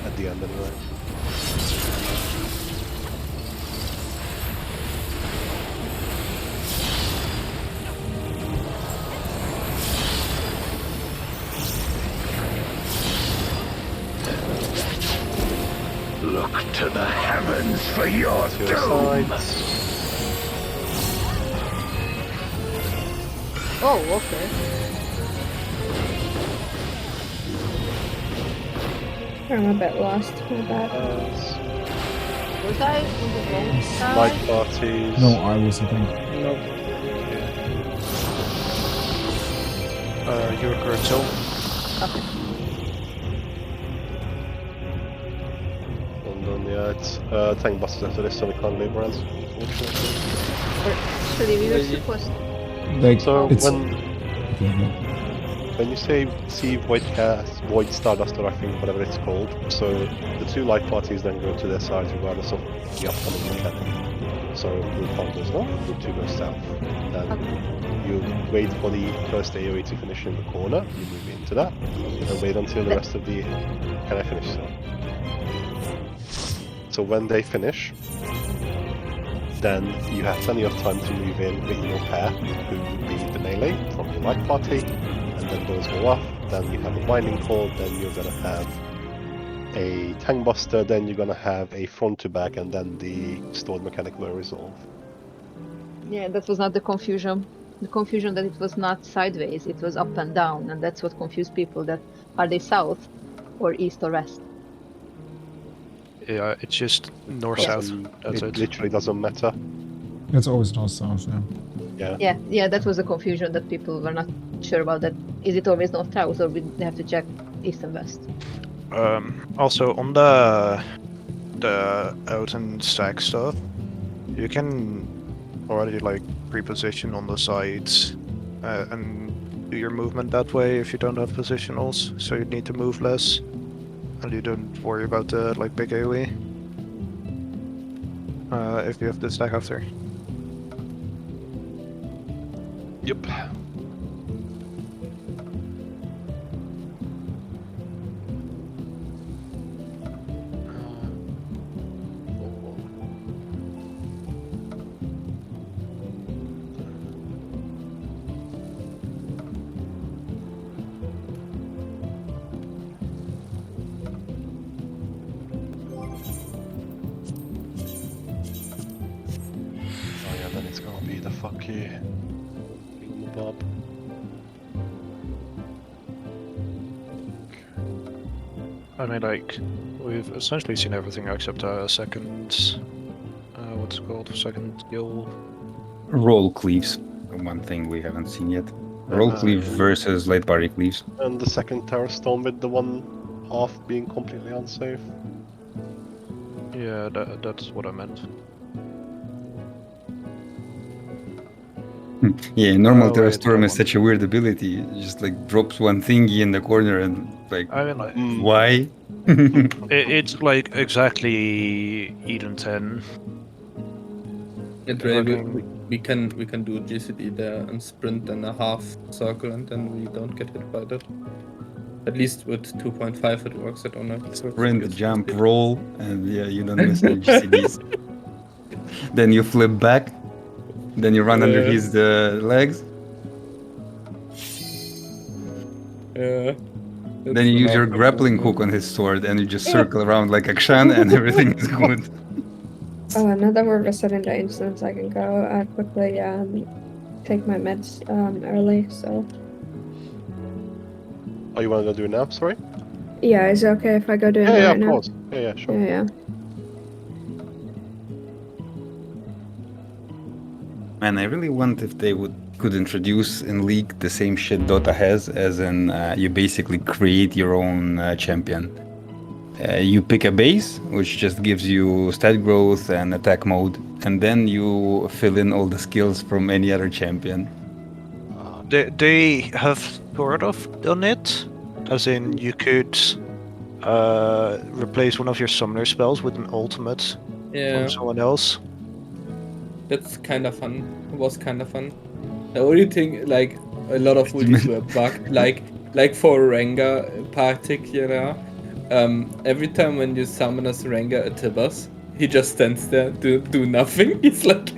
At the end anyway. Look to the heavens for your To your doom! sides. Oh, okay. I'm a bit lost. My bad. Was I on the wrong side? Light parties. No, I was, I think. Nope. You're correct, so. Okay. And then, yeah, it's tank busters after this, so we can't labor as. Actually, we were supposed to... Like, So it's... when you say see void gas, void stardust, or I think whatever it's called, so the two light parties then go to their sides regardless of the upcoming mechanic. So group 1 goes north, group 2 goes south. Then you wait for the first AoE to finish in the corner, you move into that, and wait until the rest of the... Can I finish so? So when they finish, then you have plenty of time to move in with your pair, who would be the melee from your light party, and then those go off, then you have a binding cord, then you're gonna have a tank buster, then you're gonna have a front to back, and then the stored mechanic will resolve. Yeah, that was not the confusion. The confusion that it was not sideways, it was up and down, and that's what confused people, that are they south or east or west? Yeah, it's just north-south. That's It it. literally doesn't matter. It's always north-south, yeah. Yeah, that was the confusion that people were not sure about, that is it always north-south or we have to check east and west? Also, on the out and stack stuff, you can already like pre-position on the sides and do your movement that way if you don't have positionals, so you need to move less, and you don't worry about the like big AoE if you have the stack after. Yep. Fuck you. Bob. I mean, like, we've essentially seen everything except a second, what's it called? Second skill. Roll cleaves. One thing we haven't seen yet. Roll cleave versus late party cleaves. And the second Terror Storm with the one half being completely unsafe. Yeah, that's what I meant. Yeah, normal Terror wait, Storm that is such a weird ability. It just like drops one thingy in the corner and like, I mean, like, why? It's like exactly Eden 10. Yeah, Dre, we can do GCD there and sprint in a half circle and then we don't get hit by that. At least with 2.5 it works. I don't know. Sprint, jump, roll, and yeah, you don't miss any GCDs. Then you flip back. Then you run under his legs. Then you use your grappling hook on his sword and you just circle around like Akshan and everything is good. Oh, now that we're resetting the instance, I can go quickly take my meds early, so... Oh, you want to go do it now? Sorry? Yeah, is it okay if I go do it Yeah, right of now? course. Yeah, sure. Yeah. Man, I really want if they could introduce in League the same shit Dota has, as in you basically create your own champion. You pick a base, which just gives you stat growth and attack mode, and then you fill in all the skills from any other champion. They have sort of done it, as in you could replace one of your summoner spells with an ultimate from someone else. That's kind of fun. It was kind of fun. The only thing, like, a lot of ultis were bugged, like for Rengar in particular. Every time when you summon as Rengar at Tibas, he just stands there, do nothing. He's like,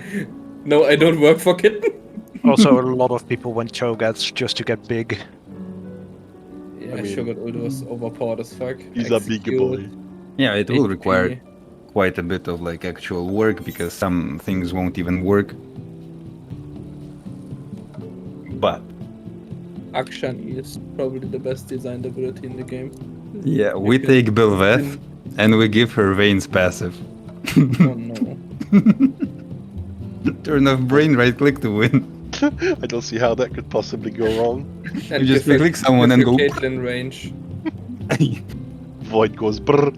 no, I don't work for kitten. Also, a lot of people went Cho'Gaths just to get big. Yeah, I mean, Shogun ult was overpowered as fuck. He's a big boy. Yeah, it will require quite a bit of like actual work because some things won't even work. But Akshan is probably the best designed ability in the game. yeah, we take Belveth and we give her Vayne's passive. Oh no. Turn off brain right click to win. I don't see how that could possibly go wrong. You just click someone and go. Caitlyn range. Void goes brrr.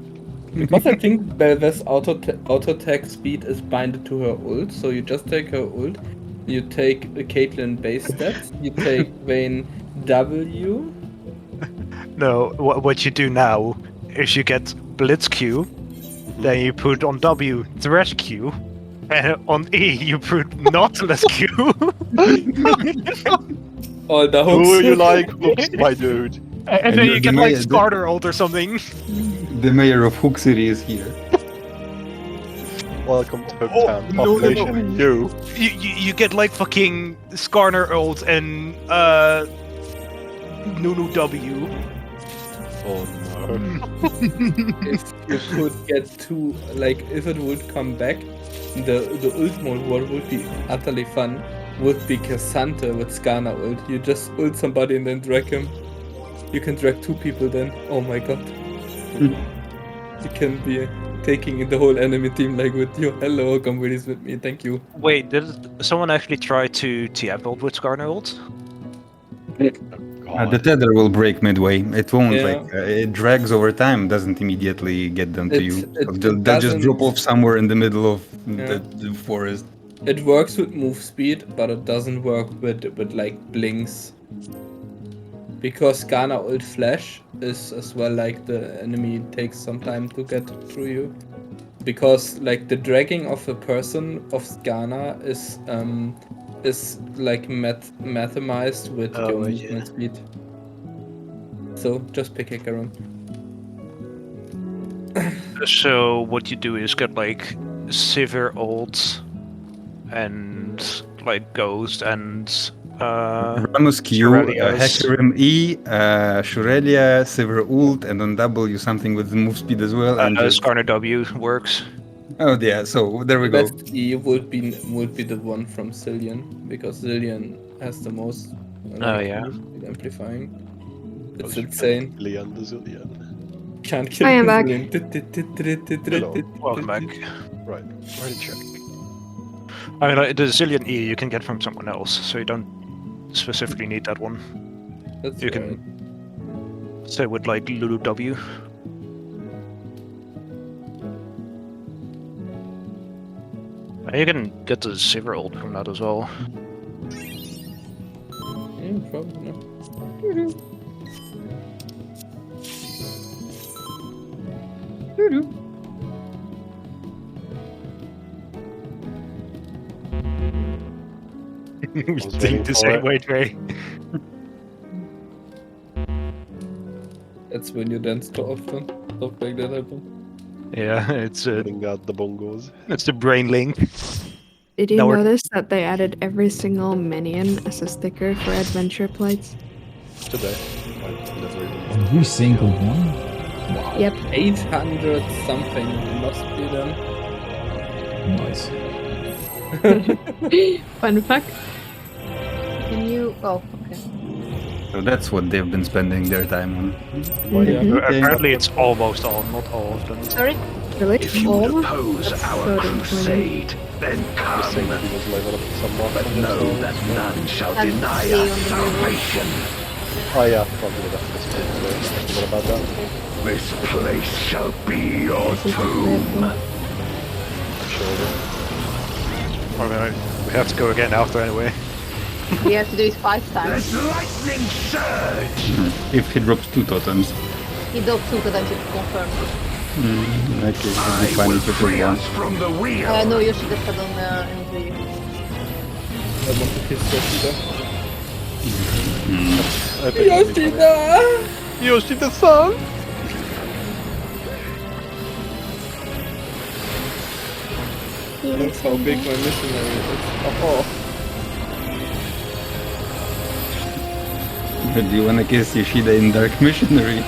Because I think Belveth's auto attack speed is binded to her ult, so you just take her ult, you take the Caitlyn base stats, you take Vayne W. No, what you do now is you get Blitz Q, then you put on W Thresh Q, and on E you put Nautilus Q. All the hooks. Who you like hooks, my dude? And then you get like Skarner ult or something. The mayor of Hook City is here. Welcome to Hooktown. Population no. You get like fucking Skarner ult and Nunu W. Oh no. If you could get two, like if it would come back, the ult mode, what would be utterly fun would be Cassandra with Skarner ult. You just ult somebody and then drag him. You can drag two people then. Oh my god. You can be taking the whole enemy team like with you. Hello, come with me, thank you. Wait, did someone actually try to TF ult with Skarner ult? The tether will break midway. It won't it drags over time, doesn't immediately get them to you. They'll just drop off somewhere in the middle of the forest. It works with move speed, but it doesn't work with like blinks. Because Skarner ult flash is as well like the enemy takes some time to get through you. Because like the dragging of a person of Skarner is like mathemized with your movement speed. So just pick Hecarim. So what you do is get like Sivir ult and like Ghost and Ramus Q, Hecarim E, Shurelia, Sivir ult, and on W something with move speed as well. And Skarner W works. Oh yeah, so there we go. Best E would be the one from Zillion, because Zillion has the most amplifying. It's insane. Zillion the Zillion. Can't kill I am back. Welcome back. Right, ready to check. I mean, like, the Zillion E you can get from someone else, so you don't specifically need that one. That's you can say with like Lulu W. You can get the Sivir ult from that as well. Yeah, probably not. We think the same way, Trey. That's when you dance too often. Stuff like that happen. Yeah, it's Putting out the bongos. It's the brain link. Did you Now we're- notice that they added every single minion as a sticker for adventure plates? Today. I never even. Every single one? Wow. Yep. 800 something must be done. Nice. Fun fact. Can you? Oh, okay. So that's what they've been spending their time on. Apparently it's almost all, not all of them. Sorry? Really? If you All? would oppose That's our so disappointing. crusade, then come. But know that none shall And deny stay us on the salvation. Oh yeah, probably that's this one. What about that? This place shall be your tomb. I mean, we have to go again after anyway. We have to do it 5 times. Lightning surge. If he drops 2 totems. He does 2 times, it's confirmed. Okay, it'll be fine if it is one. From the wheel. No, you should have said on MV. I want to kiss Yoshida! Yoshida-san! That's how big my missionary is. Oh. But do you wanna kiss Yoshida in Dark Missionary?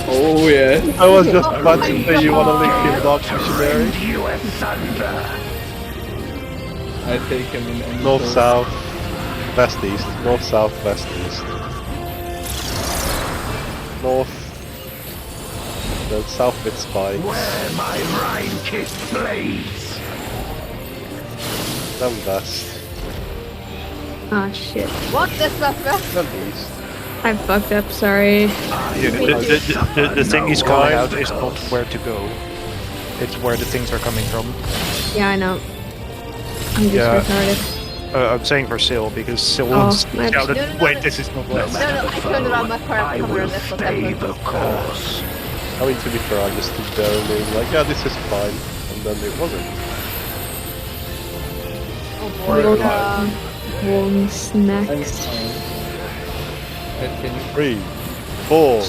Oh yeah. I was just about to say you wanna link him Dark Missionary? I take him in any North, pose. south, west, east. North, south, west, east. North. Then south with spikes. Where my Rhine-kissed blades. Then west. Ah, shit. What? That's not fair. Then east. I fucked up, sorry. The thing he's calling out is not where to go. It's where the things are coming from. Yeah, I know. I'm just retarded. I'm saying for Syl because Syl Oh, shouted, No, wait, this is not west. No, I turned around my car and camera and that's what happened. I mean, to be fair, I just stood there and being like, yeah, this is fine. And then it wasn't. Oh boy. Warm snacks. I think 3, 4,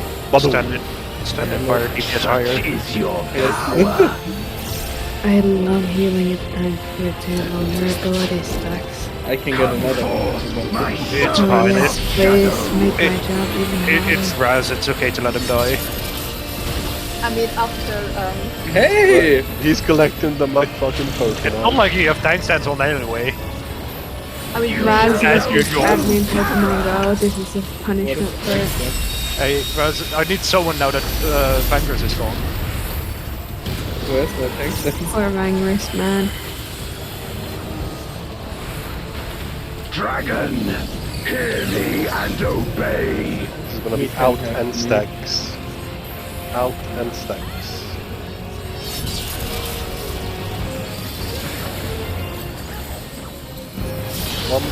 Stand in fire, keep it higher. Is your power. I love healing at times here too. My bloody stacks. I can get another one. It's Oh, fine. yes, please make my job even harder. It's Raz, it's okay to let him die. I mean, after Hey! He's collecting the my fucking It's Pokemon. not like you have time stats on anyway. I mean, Raz As is usual. admin Pokemon Go. This is a punishment for it. Hey, Raz, I need someone now that Vanguard is gone. Where's my tank? Poor Vanguard, man. Dragon, hear me and obey. This is gonna be out and stacks. Out and stacks. One.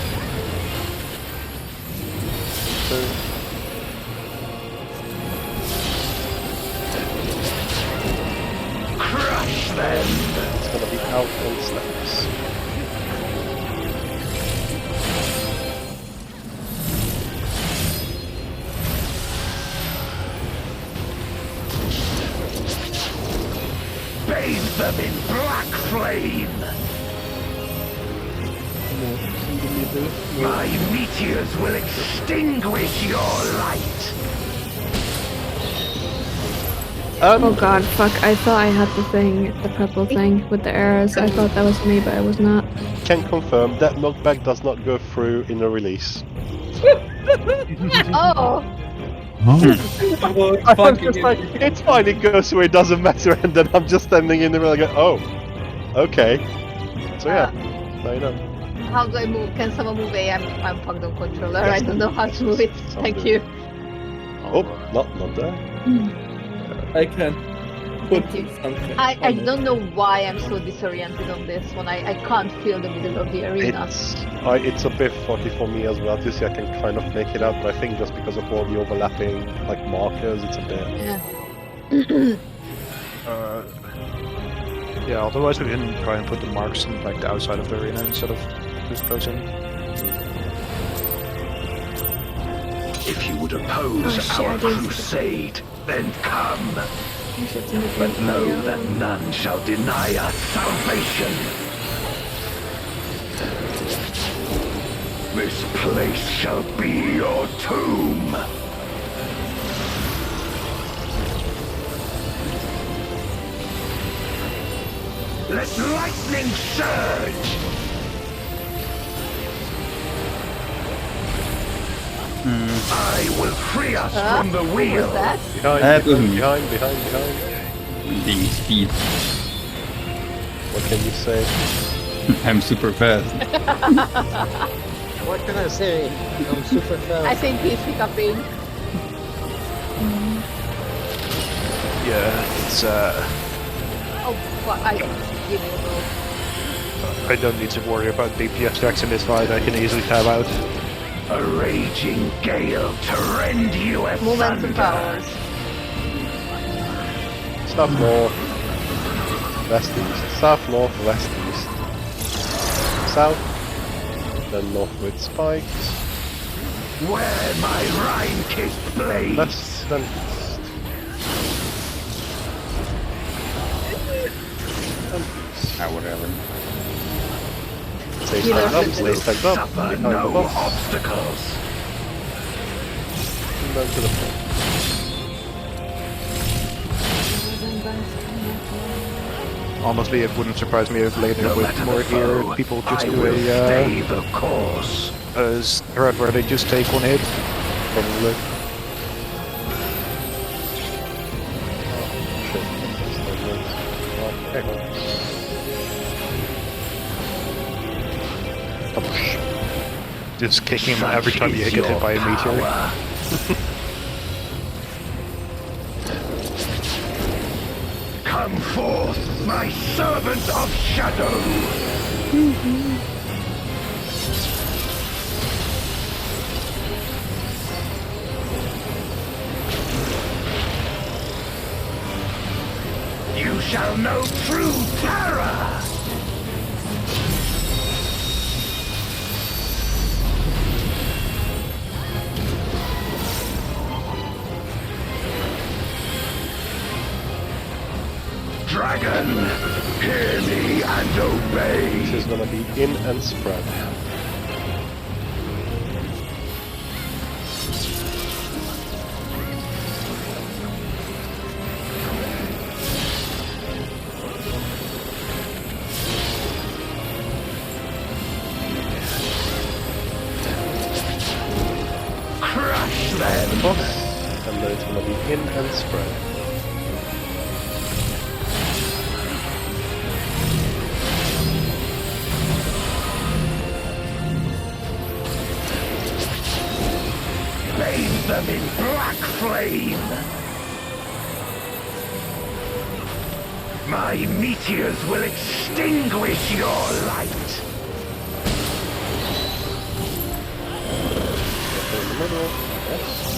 2. Crush them. It's gonna be out and stacks. Bathe them in black flame. My meteors will extinguish your light. Oh god, fuck. I thought I had the thing, the purple thing with the arrows. I thought that was me, but it was not. Can confirm that knockback does not go through in a release. Oh! I was just like, it's fine, it goes through, it doesn't matter, and then I'm just standing in the middle and go, oh, okay. So yeah, now you know. How do I move? Can someone move A? I'm fucked on controller. I don't know how to move it. Thank you. Oh, not there. I can put Thank you. something. I don't know why I'm so disoriented on this one. I can't feel the middle of the arena. It's a bit foggy for me as well. To see, I can kind of make it out, but I think just because of all the overlapping like markers, it's a bit. Yeah. Yeah, otherwise we can try and put the marks in like the outside of the arena instead of just close in. If you would oppose our crusade, then come. But know that none shall deny us salvation. This place shall be your tomb. Let lightning surge! I will free us from the wheel. Behind. Being speed. What can you say? I'm super fast. What can I say? I'm super fast. I think he's hiccuping. Yeah, it's Oh, fuck, I give me a move. I don't need to worry about DPS tracks in this fight. I can easily tab out. A raging gale to rend you asunder. Momentum powers. South north, west east. South north, west east. South, then north with spikes. Where my Rhine-kissed blades. West, then east. Whatever. Stay stacked up, stay stacked up. Suffer Behind the no boss. obstacles. And then to the front. Honestly, it wouldn't surprise me if later No with matter more the gear, foe, people just I do will stay a the course. thread where they just take one hit. Probably. Just kicking him every time you get hit by a meteor. Come forth, my servant of shadow! You shall know true terror! Dragon, hear me and obey. This is gonna be in and spread. Crush them. Boss, and then it's gonna be in and spread. Bathe them in black flame. My meteors will extinguish your light. In the middle, yes.